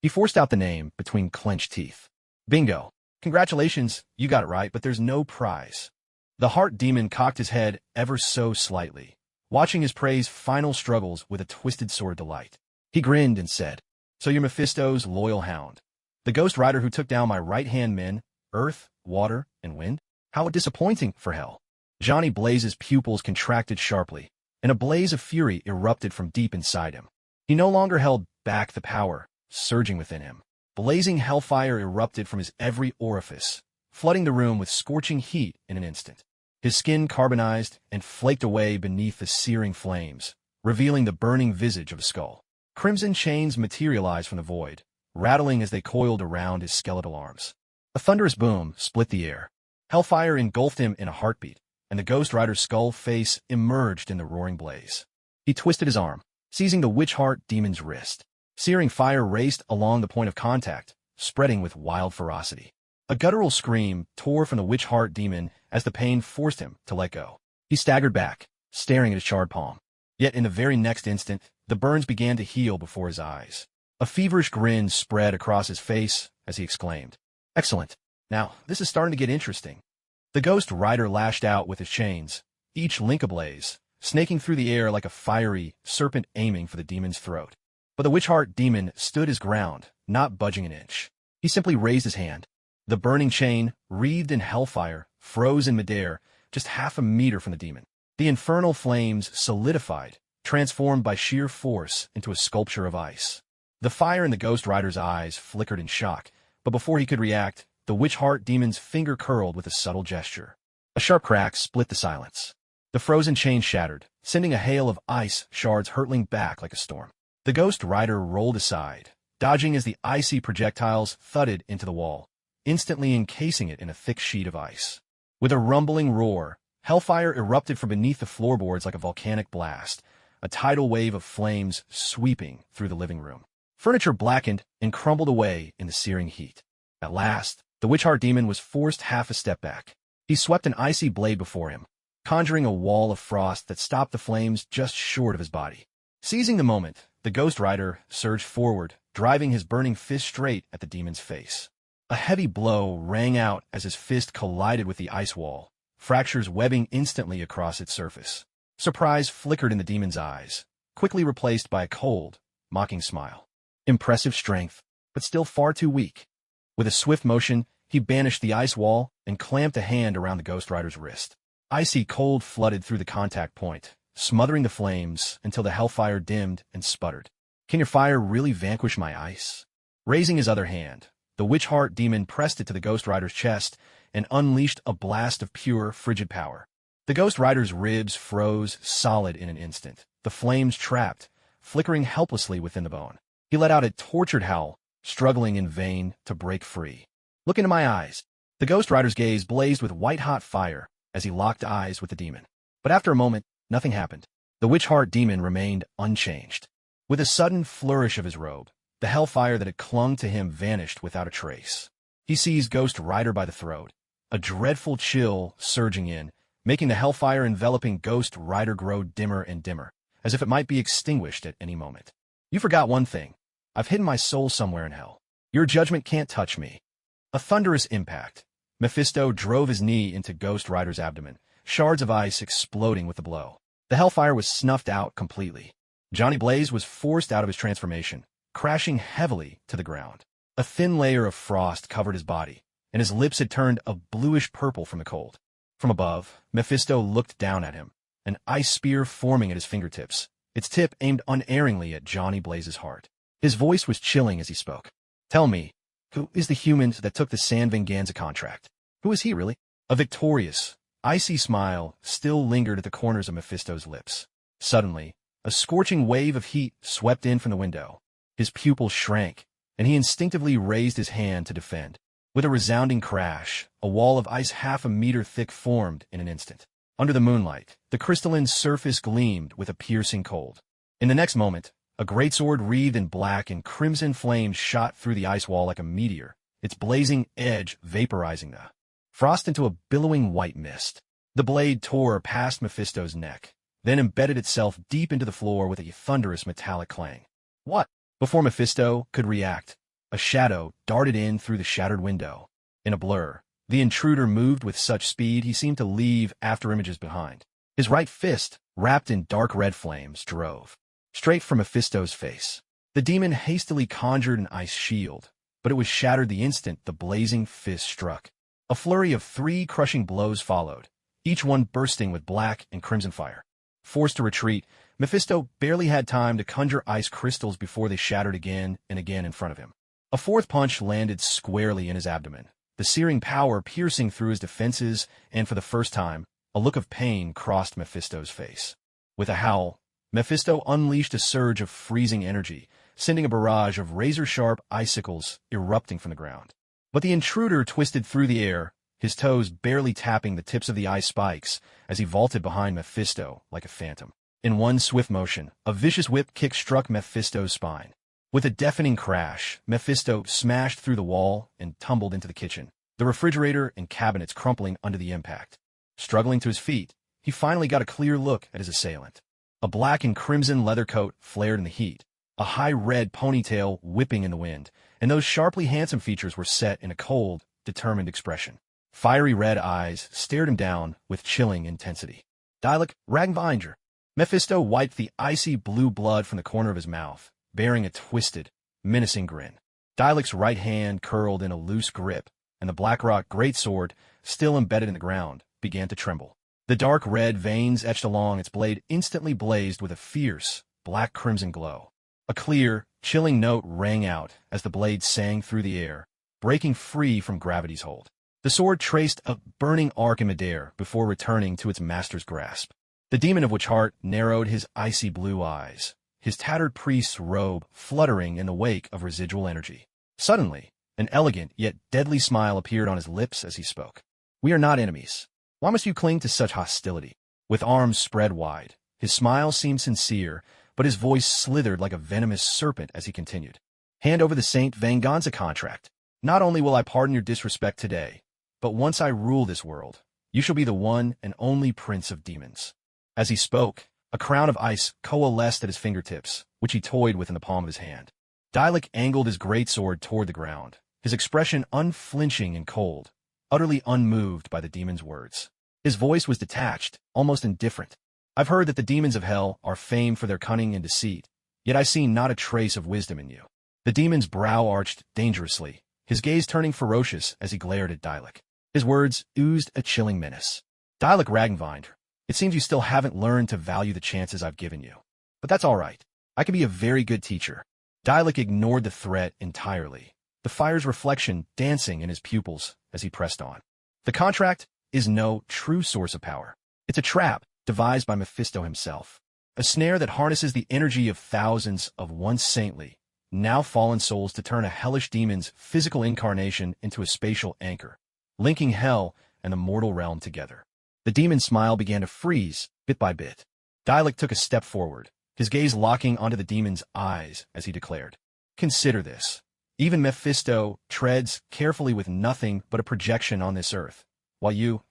[SPEAKER 1] He forced out the name between clenched teeth. Bingo. Congratulations, you got it right, but there's no prize. The Heart Demon cocked his head ever so slightly, watching his prey's final struggles with a twisted sort of delight. He grinned and said, "So you're Mephisto's loyal hound. The Ghost Rider who took down my right-hand men, Earth, Water, and Wind? How disappointing, for hell." Johnny Blaze's pupils contracted sharply, and a blaze of fury erupted from deep inside him. He no longer held back the power surging within him. Blazing hellfire erupted from his every orifice, flooding the room with scorching heat in an instant. His skin carbonized and flaked away beneath the searing flames, revealing the burning visage of a skull. Crimson chains materialized from the void, rattling as they coiled around his skeletal arms. A thunderous boom split the air. Hellfire engulfed him in a heartbeat, and the Ghost Rider's skull face emerged in the roaring blaze. He twisted his arm, seizing the Witch Heart Demon's wrist. Searing fire raced along the point of contact, spreading with wild ferocity. A guttural scream tore from the Witch Heart Demon as the pain forced him to let go. He staggered back, staring at his charred palm. Yet in the very next instant, the burns began to heal before his eyes. A feverish grin spread across his face as he exclaimed, "Excellent. Now, this is starting to get interesting." The Ghost Rider lashed out with his chains, each link ablaze, snaking through the air like a fiery serpent aiming for the demon's throat. But the Witch Heart Demon stood his ground, not budging an inch. He simply raised his hand. The burning chain, wreathed in hellfire, froze in midair, just half a meter from the demon. The infernal flames solidified, transformed by sheer force into a sculpture of ice. The fire in the Ghost Rider's eyes flickered in shock, but before he could react, the Witch Heart Demon's finger curled with a subtle gesture. A sharp crack split the silence. The frozen chain shattered, sending a hail of ice shards hurtling back like a storm. The Ghost Rider rolled aside, dodging as the icy projectiles thudded into the wall, instantly encasing it in a thick sheet of ice. With a rumbling roar, hellfire erupted from beneath the floorboards like a volcanic blast, a tidal wave of flames sweeping through the living room. Furniture blackened and crumbled away in the searing heat. At last, the Witch Heart Demon was forced half a step back. He swept an icy blade before him, conjuring a wall of frost that stopped the flames just short of his body. Seizing the moment, the Ghost Rider surged forward, driving his burning fist straight at the demon's face. A heavy blow rang out as his fist collided with the ice wall, fractures webbing instantly across its surface. Surprise flickered in the demon's eyes, quickly replaced by a cold, mocking smile. Impressive strength, but still far too weak. With a swift motion, he banished the ice wall and clamped a hand around the Ghost Rider's wrist. Icy cold flooded through the contact point, smothering the flames until the hellfire dimmed and sputtered. "Can your fire really vanquish my ice?" Raising his other hand, the Witch Heart Demon pressed it to the Ghost Rider's chest and unleashed a blast of pure, frigid power. The Ghost Rider's ribs froze solid in an instant, the flames trapped, flickering helplessly within the bone. He let out a tortured howl, struggling in vain to break free. "Look into my eyes." The Ghost Rider's gaze blazed with white-hot fire as he locked eyes with the demon. But after a moment, nothing happened. The Witch-Heart demon remained unchanged. With a sudden flourish of his robe, the hellfire that had clung to him vanished without a trace. He seized Ghost Rider by the throat, a dreadful chill surging in, making the hellfire enveloping Ghost Rider grow dimmer and dimmer, as if it might be extinguished at any moment. "You forgot one thing. I've hidden my soul somewhere in hell. Your judgment can't touch me." A thunderous impact. Mephisto drove his knee into Ghost Rider's abdomen, shards of ice exploding with the blow. The hellfire was snuffed out completely. Johnny Blaze was forced out of his transformation, crashing heavily to the ground. A thin layer of frost covered his body, and his lips had turned a bluish purple from the cold. From above, Mephisto looked down at him, an ice spear forming at his fingertips, its tip aimed unerringly at Johnny Blaze's heart. His voice was chilling as he spoke. "Tell me, who is the human that took the San Venganza contract? Who is he, really?" A victorious, icy smile still lingered at the corners of Mephisto's lips. Suddenly, a scorching wave of heat swept in from the window. His pupils shrank, and he instinctively raised his hand to defend. With a resounding crash, a wall of ice half a meter thick formed in an instant. Under the moonlight, the crystalline surface gleamed with a piercing cold. In the next moment, a greatsword wreathed in black and crimson flames shot through the ice wall like a meteor, its blazing edge vaporizing the frost into a billowing white mist. The blade tore past Mephisto's neck, then embedded itself deep into the floor with a thunderous metallic clang. "What?" Before Mephisto could react, a shadow darted in through the shattered window. In a blur, the intruder moved with such speed he seemed to leave afterimages behind. His right fist, wrapped in dark red flames, drove straight for Mephisto's face. The demon hastily conjured an ice shield, but it was shattered the instant the blazing fist struck. A flurry of 3 crushing blows followed, each one bursting with black and crimson fire. Forced to retreat, Mephisto barely had time to conjure ice crystals before they shattered again and again in front of him. A 4th punch landed squarely in his abdomen, the searing power piercing through his defenses, and for the first time, a look of pain crossed Mephisto's face. With a howl, Mephisto unleashed a surge of freezing energy, sending a barrage of razor-sharp icicles erupting from the ground. But the intruder twisted through the air, his toes barely tapping the tips of the ice spikes as he vaulted behind Mephisto like a phantom. In one swift motion, a vicious whip kick struck Mephisto's spine. With a deafening crash, Mephisto smashed through the wall and tumbled into the kitchen, the refrigerator and cabinets crumpling under the impact. Struggling to his feet, he finally got a clear look at his assailant. A black and crimson leather coat flared in the heat, a high red ponytail whipping in the wind, and those sharply handsome features were set in a cold, determined expression. Fiery red eyes stared him down with chilling intensity. "Dialek Ragnvinder." Mephisto wiped the icy blue blood from the corner of his mouth, bearing a twisted, menacing grin. Dialek's right hand curled in a loose grip, and the Blackrock greatsword, still embedded in the ground, began to tremble. The dark red veins etched along its blade instantly blazed with a fierce, black-crimson glow. A clear, chilling note rang out as the blade sang through the air, breaking free from gravity's hold. The sword traced a burning arc in midair before returning to its master's grasp. The demon of Witch-Heart narrowed his icy blue eyes, his tattered priest's robe fluttering in the wake of residual energy. Suddenly, an elegant yet deadly smile appeared on his lips as he spoke. "We are not enemies. Why must you cling to such hostility?" With arms spread wide, his smile seemed sincere, but his voice slithered like a venomous serpent as he continued. "Hand over the St. Venganza contract. Not only will I pardon your disrespect today, but once I rule this world, you shall be the one and only prince of demons." As he spoke, a crown of ice coalesced at his fingertips, which he toyed with in the palm of his hand. Dialek angled his greatsword toward the ground, his expression unflinching and cold, utterly unmoved by the demon's words. His voice was detached, almost indifferent. "I've heard that the demons of hell are famed for their cunning and deceit, yet I see not a trace of wisdom in you." The demon's brow arched dangerously, his gaze turning ferocious as he glared at Dialek. His words oozed a chilling menace. "Dialek Ragnvinder, it seems you still haven't learned to value the chances I've given you. But that's all right. I can be a very good teacher." Dialek ignored the threat entirely, the fire's reflection dancing in his pupils as he pressed on. "The contract is no true source of power. It's a trap devised by Mephisto himself. A snare that harnesses the energy of thousands of once saintly, now fallen souls to turn a hellish demon's physical incarnation into a spatial anchor, linking hell and the mortal realm together. The demon's smile began to freeze, bit by bit. Dialek took a step forward, his gaze locking onto the demon's eyes as he declared, "Consider this. Even Mephisto treads carefully with nothing but a projection on this earth, while you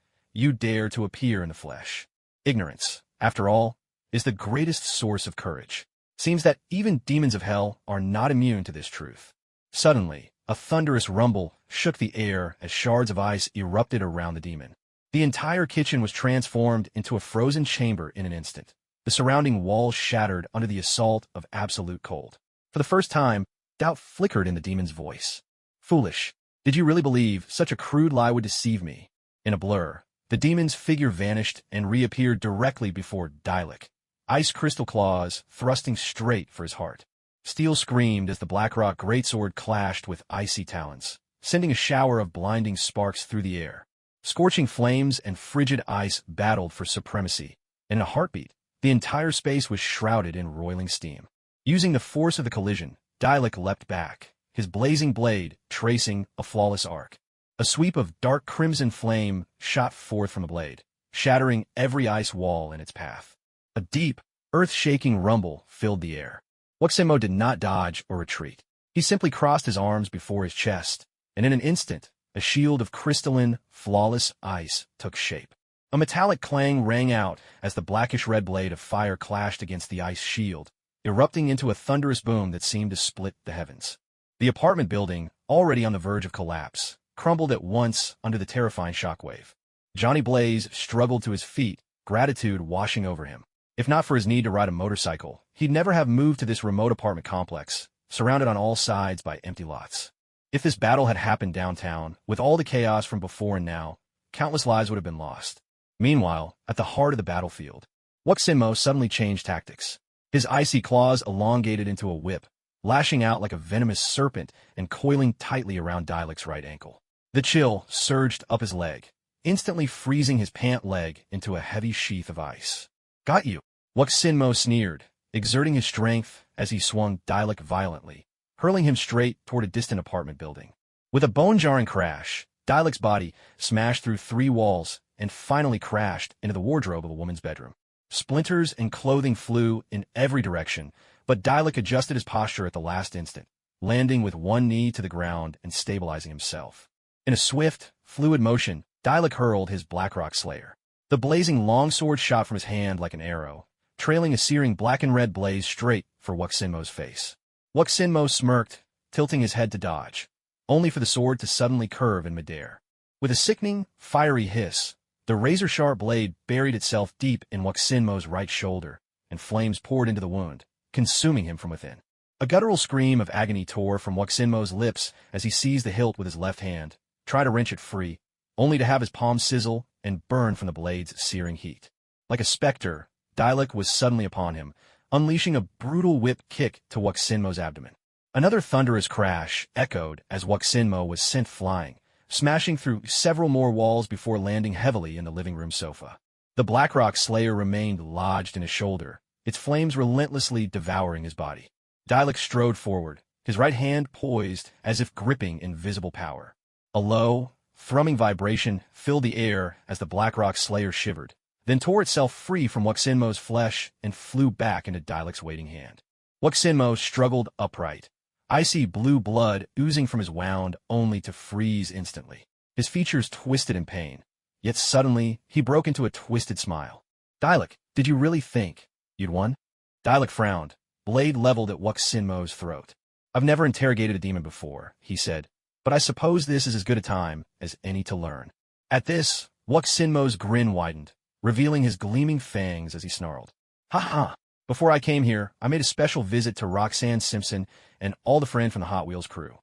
[SPEAKER 1] dare to appear in the flesh. Ignorance, after all, is the greatest source of courage. Seems that even demons of hell are not immune to this truth." Suddenly, a thunderous rumble shook the air as shards of ice erupted around the demon. The entire kitchen was transformed into a frozen chamber in an instant. The surrounding walls shattered under the assault of absolute cold. For the first time, doubt flickered in the demon's voice. "Foolish. Did you really believe such a crude lie would deceive me?" In a blur, the demon's figure vanished and reappeared directly before Dialek, ice crystal claws thrusting straight for his heart. Steel screamed as the Blackrock greatsword clashed with icy talons, sending a shower of blinding sparks through the air. Scorching flames and frigid ice battled for supremacy. In a heartbeat, the entire space was shrouded in roiling steam. Using the force of the collision, Dialek leapt back, his blazing blade tracing a flawless arc. A sweep of dark crimson flame shot forth from the blade, shattering every ice wall in its path. A deep, earth-shaking rumble filled the air. Wuksinmo did not dodge or retreat. He simply crossed his arms before his chest, and in an instant, a shield of crystalline, flawless ice took shape. A metallic clang rang out as the blackish-red blade of fire clashed against the ice shield, erupting into a thunderous boom that seemed to split the heavens. The apartment building, already on the verge of collapse, crumbled at once under the terrifying shockwave. Johnny Blaze struggled to his feet, gratitude washing over him. If not for his need to ride a motorcycle, he'd never have moved to this remote apartment complex, surrounded on all sides by empty lots. If this battle had happened downtown, with all the chaos from before and now, countless lives would have been lost. Meanwhile, at the heart of the battlefield, Wuksinmo suddenly changed tactics. His icy claws elongated into a whip, lashing out like a venomous serpent and coiling tightly around Dialek's right ankle. The chill surged up his leg, instantly freezing his pant leg into a heavy sheath of ice. "Got you," Wuksinmo sneered, exerting his strength as he swung Dialek violently, hurling him straight toward a distant apartment building. With a bone-jarring crash, Dialek's body smashed through 3 walls and finally crashed into the wardrobe of a woman's bedroom. Splinters and clothing flew in every direction, but Dialek adjusted his posture at the last instant, landing with one knee to the ground and stabilizing himself. In a swift, fluid motion, Dialek hurled his Blackrock Slayer. The blazing longsword shot from his hand like an arrow, trailing a searing black and red blaze straight for Wuksinmo's face. Wuksinmo smirked, tilting his head to dodge, only for the sword to suddenly curve in midair. With a sickening, fiery hiss, the razor-sharp blade buried itself deep in Wuksinmo's right shoulder, and flames poured into the wound, consuming him from within. A guttural scream of agony tore from Wuksinmo's lips as he seized the hilt with his left hand, tried to wrench it free, only to have his palm sizzle and burn from the blade's searing heat. Like a specter, Dialek was suddenly upon him, unleashing a brutal whip kick to Wuksinmo's abdomen. Another thunderous crash echoed as Wuksinmo was sent flying, smashing through several more walls before landing heavily in the living room sofa. The Blackrock Slayer remained lodged in his shoulder, its flames relentlessly devouring his body. Dialek strode forward, his right hand poised as if gripping invisible power. A low, thrumming vibration filled the air as the Blackrock Slayer shivered, then tore itself free from Wuksinmo's flesh and flew back into Dialek's waiting hand. Wuksinmo struggled upright, icy blue blood oozing from his wound only to freeze instantly. His features twisted in pain, yet suddenly he broke into a twisted smile. "Dialek, did you really think you'd won?" Dialek frowned, blade leveled at Wuksinmo's throat. "I've never interrogated a demon before," he said, "but I suppose this is as good a time as any to learn." At this, Wuksinmo's grin widened, revealing his gleaming fangs as he snarled. "Ha ha! Before I came here, I made a special visit to Roxanne Simpson and all the friends from the Hot Wheels crew.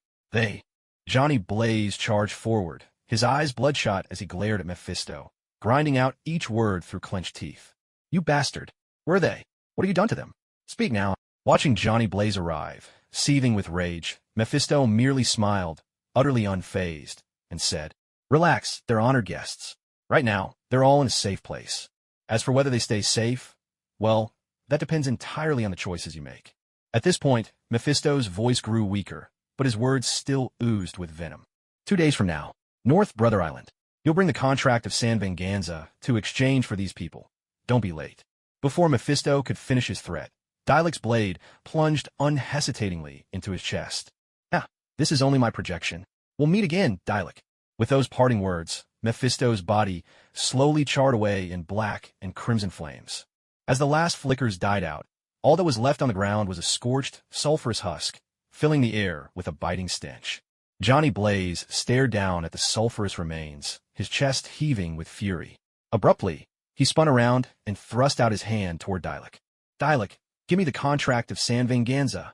[SPEAKER 1] Johnny Blaze charged forward, his eyes bloodshot as he glared at Mephisto, grinding out each word through clenched teeth. "You bastard! Where are they? What have you done to them? Speak now." Watching Johnny Blaze arrive, seething with rage, Mephisto merely smiled, utterly unfazed, and said, "Relax, they're honored guests. Right now, they're all in a safe place." As for whether they stay safe, well, that depends entirely on the choices you make. At this point, Mephisto's voice grew weaker, but his words still oozed with venom. 2 days from now, North Brother Island. You'll bring the contract of San Venganza to exchange for these people. Don't be late. Before Mephisto could finish his threat, Dialec's blade plunged unhesitatingly into his chest. Ah, this is only my projection. We'll meet again, Dialec. With those parting words, Mephisto's body slowly charred away in black and crimson flames. As the last flickers died out, all that was left on the ground was a scorched, sulphurous husk, filling the air with a biting stench. Johnny Blaze stared down at the sulphurous remains, his chest heaving with fury. Abruptly, he spun around and thrust out his hand toward Dialec. Dialec, give me the contract of San Venganza.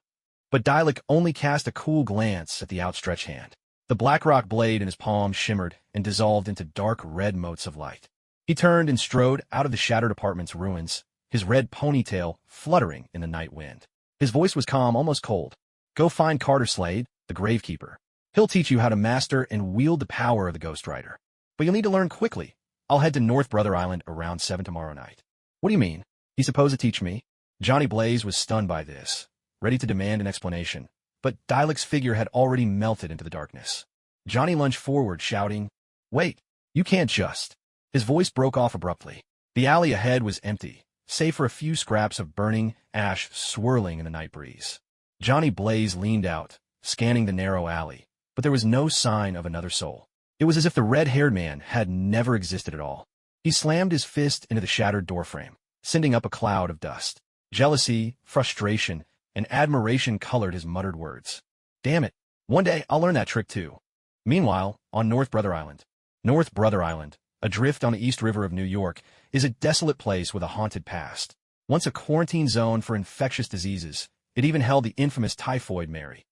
[SPEAKER 1] But Dialec only cast a cool glance at the outstretched hand. The black-rock blade in his palm shimmered and dissolved into dark red motes of light. He turned and strode out of the shattered apartment's ruins, his red ponytail fluttering in the night wind. His voice was calm, almost cold. Go find Carter Slade, the Gravekeeper. He'll teach you how to master and wield the power of the Ghost Rider. But you'll need to learn quickly. I'll head to North Brother Island around 7 tomorrow night. What do you mean? He's supposed to teach me? Johnny Blaze was stunned by this, ready to demand an explanation. But Dialec's figure had already melted into the darkness. Johnny lunged forward, shouting, Wait, you can't just. His voice broke off abruptly. The alley ahead was empty, save for a few scraps of burning ash swirling in the night breeze. Johnny Blaze leaned out, scanning the narrow alley, but there was no sign of another soul. It was as if the red-haired man had never existed at all. He slammed his fist into the shattered doorframe, sending up a cloud of dust. Jealousy, frustration, and admiration colored his muttered words. Damn it, one day I'll learn that trick too. Meanwhile, on North Brother Island. North Brother Island, adrift on the East River of New York, is a desolate place with a haunted past. Once a quarantine zone for infectious diseases, it even held the infamous Typhoid Mary.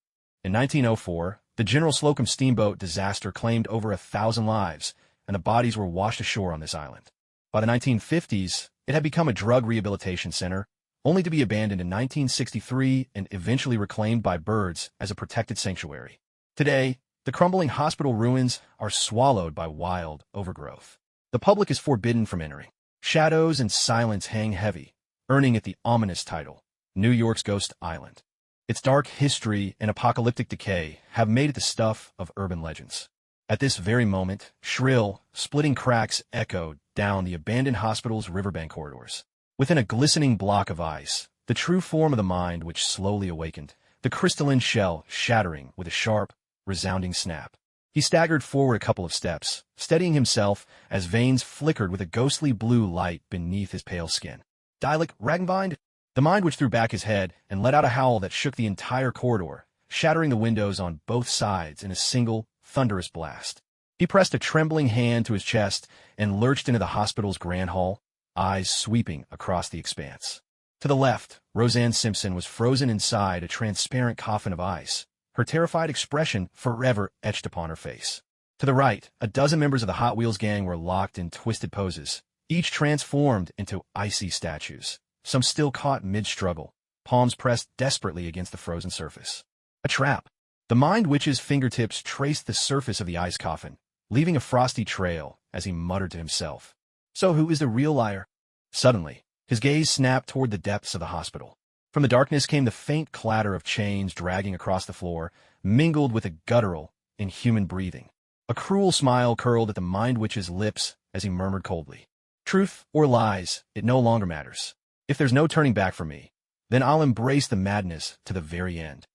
[SPEAKER 1] In 1904, the General Slocum steamboat disaster claimed over 1,000 lives, and the bodies were washed ashore on this island. By the 1950s, it had become a drug rehabilitation center, only to be abandoned in 1963 and eventually reclaimed by birds as a protected sanctuary. Today, the crumbling hospital ruins are swallowed by wild overgrowth. The public is forbidden from entering. Shadows and silence hang heavy, earning it the ominous title, New York's Ghost Island. Its dark history and apocalyptic decay have made it the stuff of urban legends. At this very moment, shrill, splitting cracks echoed down the abandoned hospital's riverbank corridors. Within a glistening block of ice, the true form of the mind which slowly awakened, the crystalline shell shattering with a sharp, resounding snap. He staggered forward a couple of steps, steadying himself as veins flickered with a ghostly blue light beneath his pale skin. Dialec Ragnbind? The mind which threw back his head and let out a howl that shook the entire corridor, shattering the windows on both sides in a single, thunderous blast. He pressed a trembling hand to his chest and lurched into the hospital's grand hall, eyes sweeping across the expanse. To the left, Roseanne Simpson was frozen inside a transparent coffin of ice, her terrified expression forever etched upon her face. To the right, a dozen members of the Hot Wheels gang were locked in twisted poses, each transformed into icy statues, some still caught mid-struggle, palms pressed desperately against the frozen surface. A trap. The mind witch's fingertips traced the surface of the ice coffin, leaving a frosty trail as he muttered to himself. So who is the real liar? Suddenly, his gaze snapped toward the depths of the hospital. From the darkness came the faint clatter of chains dragging across the floor, mingled with a guttural, inhuman breathing. A cruel smile curled at the mind witch's lips as he murmured coldly, Truth or lies, it no longer matters. If there's no turning back for me, then I'll embrace the madness to the very end.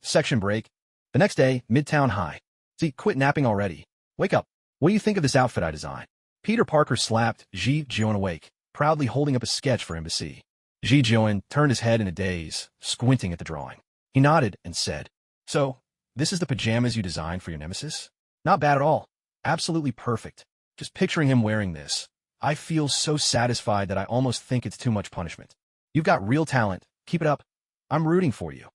[SPEAKER 1] Section break. The next day, Midtown High. See, quit napping already. Wake up. What do you think of this outfit I designed? Peter Parker slapped Ji Jion awake, proudly holding up a sketch for him to see. Ji Jion turned his head in a daze, squinting at the drawing. He nodded and said, So, this is the pajamas you designed for your nemesis? Not bad at all. Absolutely perfect. Just picturing him wearing this, I feel so satisfied that I almost think it's too much punishment. You've got real talent. Keep it up. I'm rooting for you.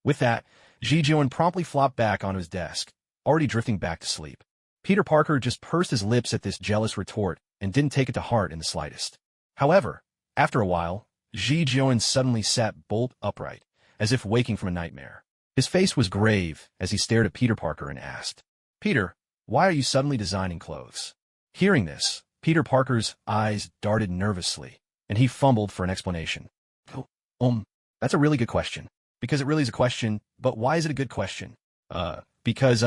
[SPEAKER 1] With that, Ji Jion promptly flopped back onto his desk, already drifting back to sleep. Peter Parker just pursed his lips at this jealous retort and didn't take it to heart in the slightest. However, after a while, Ji Jion suddenly sat bolt upright, as if waking from a nightmare. His face was grave as he stared at Peter Parker and asked, Peter, why are you suddenly designing clothes? Hearing this, Peter Parker's eyes darted nervously, and he fumbled for an explanation. Oh, that's a really good question. Because it really is a question, but why is it a good question? Because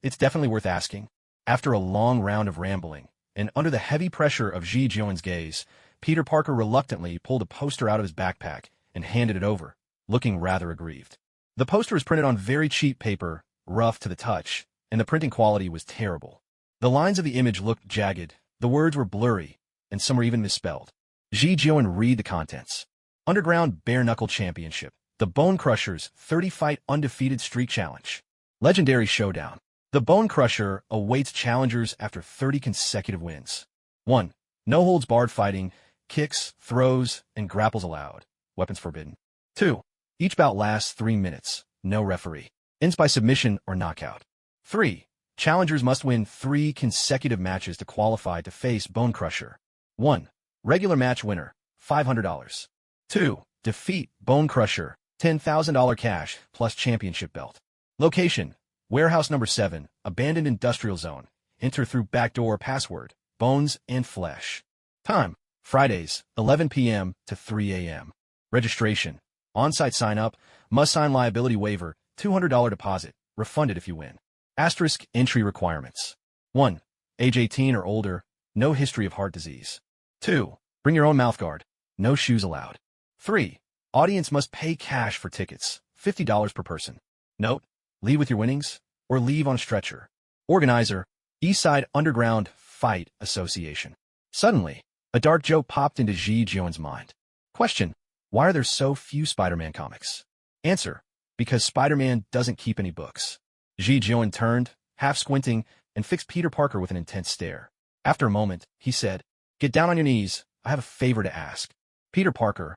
[SPEAKER 1] it's definitely worth asking. After a long round of rambling, and under the heavy pressure of Ji Jeon's gaze, Peter Parker reluctantly pulled a poster out of his backpack and handed it over, looking rather aggrieved. The poster was printed on very cheap paper, rough to the touch, and the printing quality was terrible. The lines of the image looked jagged, the words were blurry, and some were even misspelled. Ji Jeon read the contents. Underground Bare Knuckle Championship. The Bone Crushers 30-Fight Undefeated Streak Challenge. Legendary Showdown. The Bone Crusher awaits challengers after 30 consecutive wins. 1. No holds barred fighting, kicks, throws, and grapples allowed. Weapons forbidden. 2. Each bout lasts 3 minutes. No referee. Ends by submission or knockout. 3. Challengers must win 3 consecutive matches to qualify to face Bone Crusher. 1. Regular match winner, $500. 2. Defeat Bone Crusher, $10,000 cash plus championship belt. Location, Warehouse Number 7, Abandoned Industrial Zone. Enter through backdoor password, Bones and Flesh. Time, Fridays, 11 p.m. to 3 a.m. Registration, on-site sign-up, must sign liability waiver, $200 deposit, refunded if you win. Asterisk entry requirements. 1. Age 18 or older, no history of heart disease. 2. Bring your own mouthguard, no shoes allowed. 3. Audience must pay cash for tickets, $50 per person. Note, leave with your winnings, or leave on a stretcher. Organizer, Eastside Underground Fight Association. Suddenly, a dark joke popped into Ji Jeon's mind. Question, why are there so few Spider-Man comics? Answer, because Spider-Man doesn't keep any books. Ji Jeon turned, half squinting, and fixed Peter Parker with an intense stare. After a moment, he said, "Get down on your knees, I have a favor to ask." Peter Parker,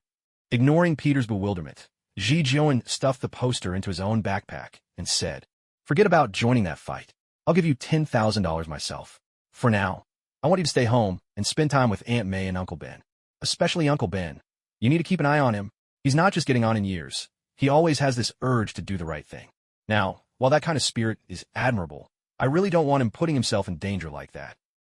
[SPEAKER 1] ignoring Peter's bewilderment, Ji Jeon stuffed the poster into his own backpack and said, "Forget about joining that fight. I'll give you $10,000 myself. For now, I want you to stay home and spend time with Aunt May and Uncle Ben. Especially Uncle Ben. You need to keep an eye on him. He's not just getting on in years. He always has this urge to do the right thing. Now, while that kind of spirit is admirable, I really don't want him putting himself in danger like that.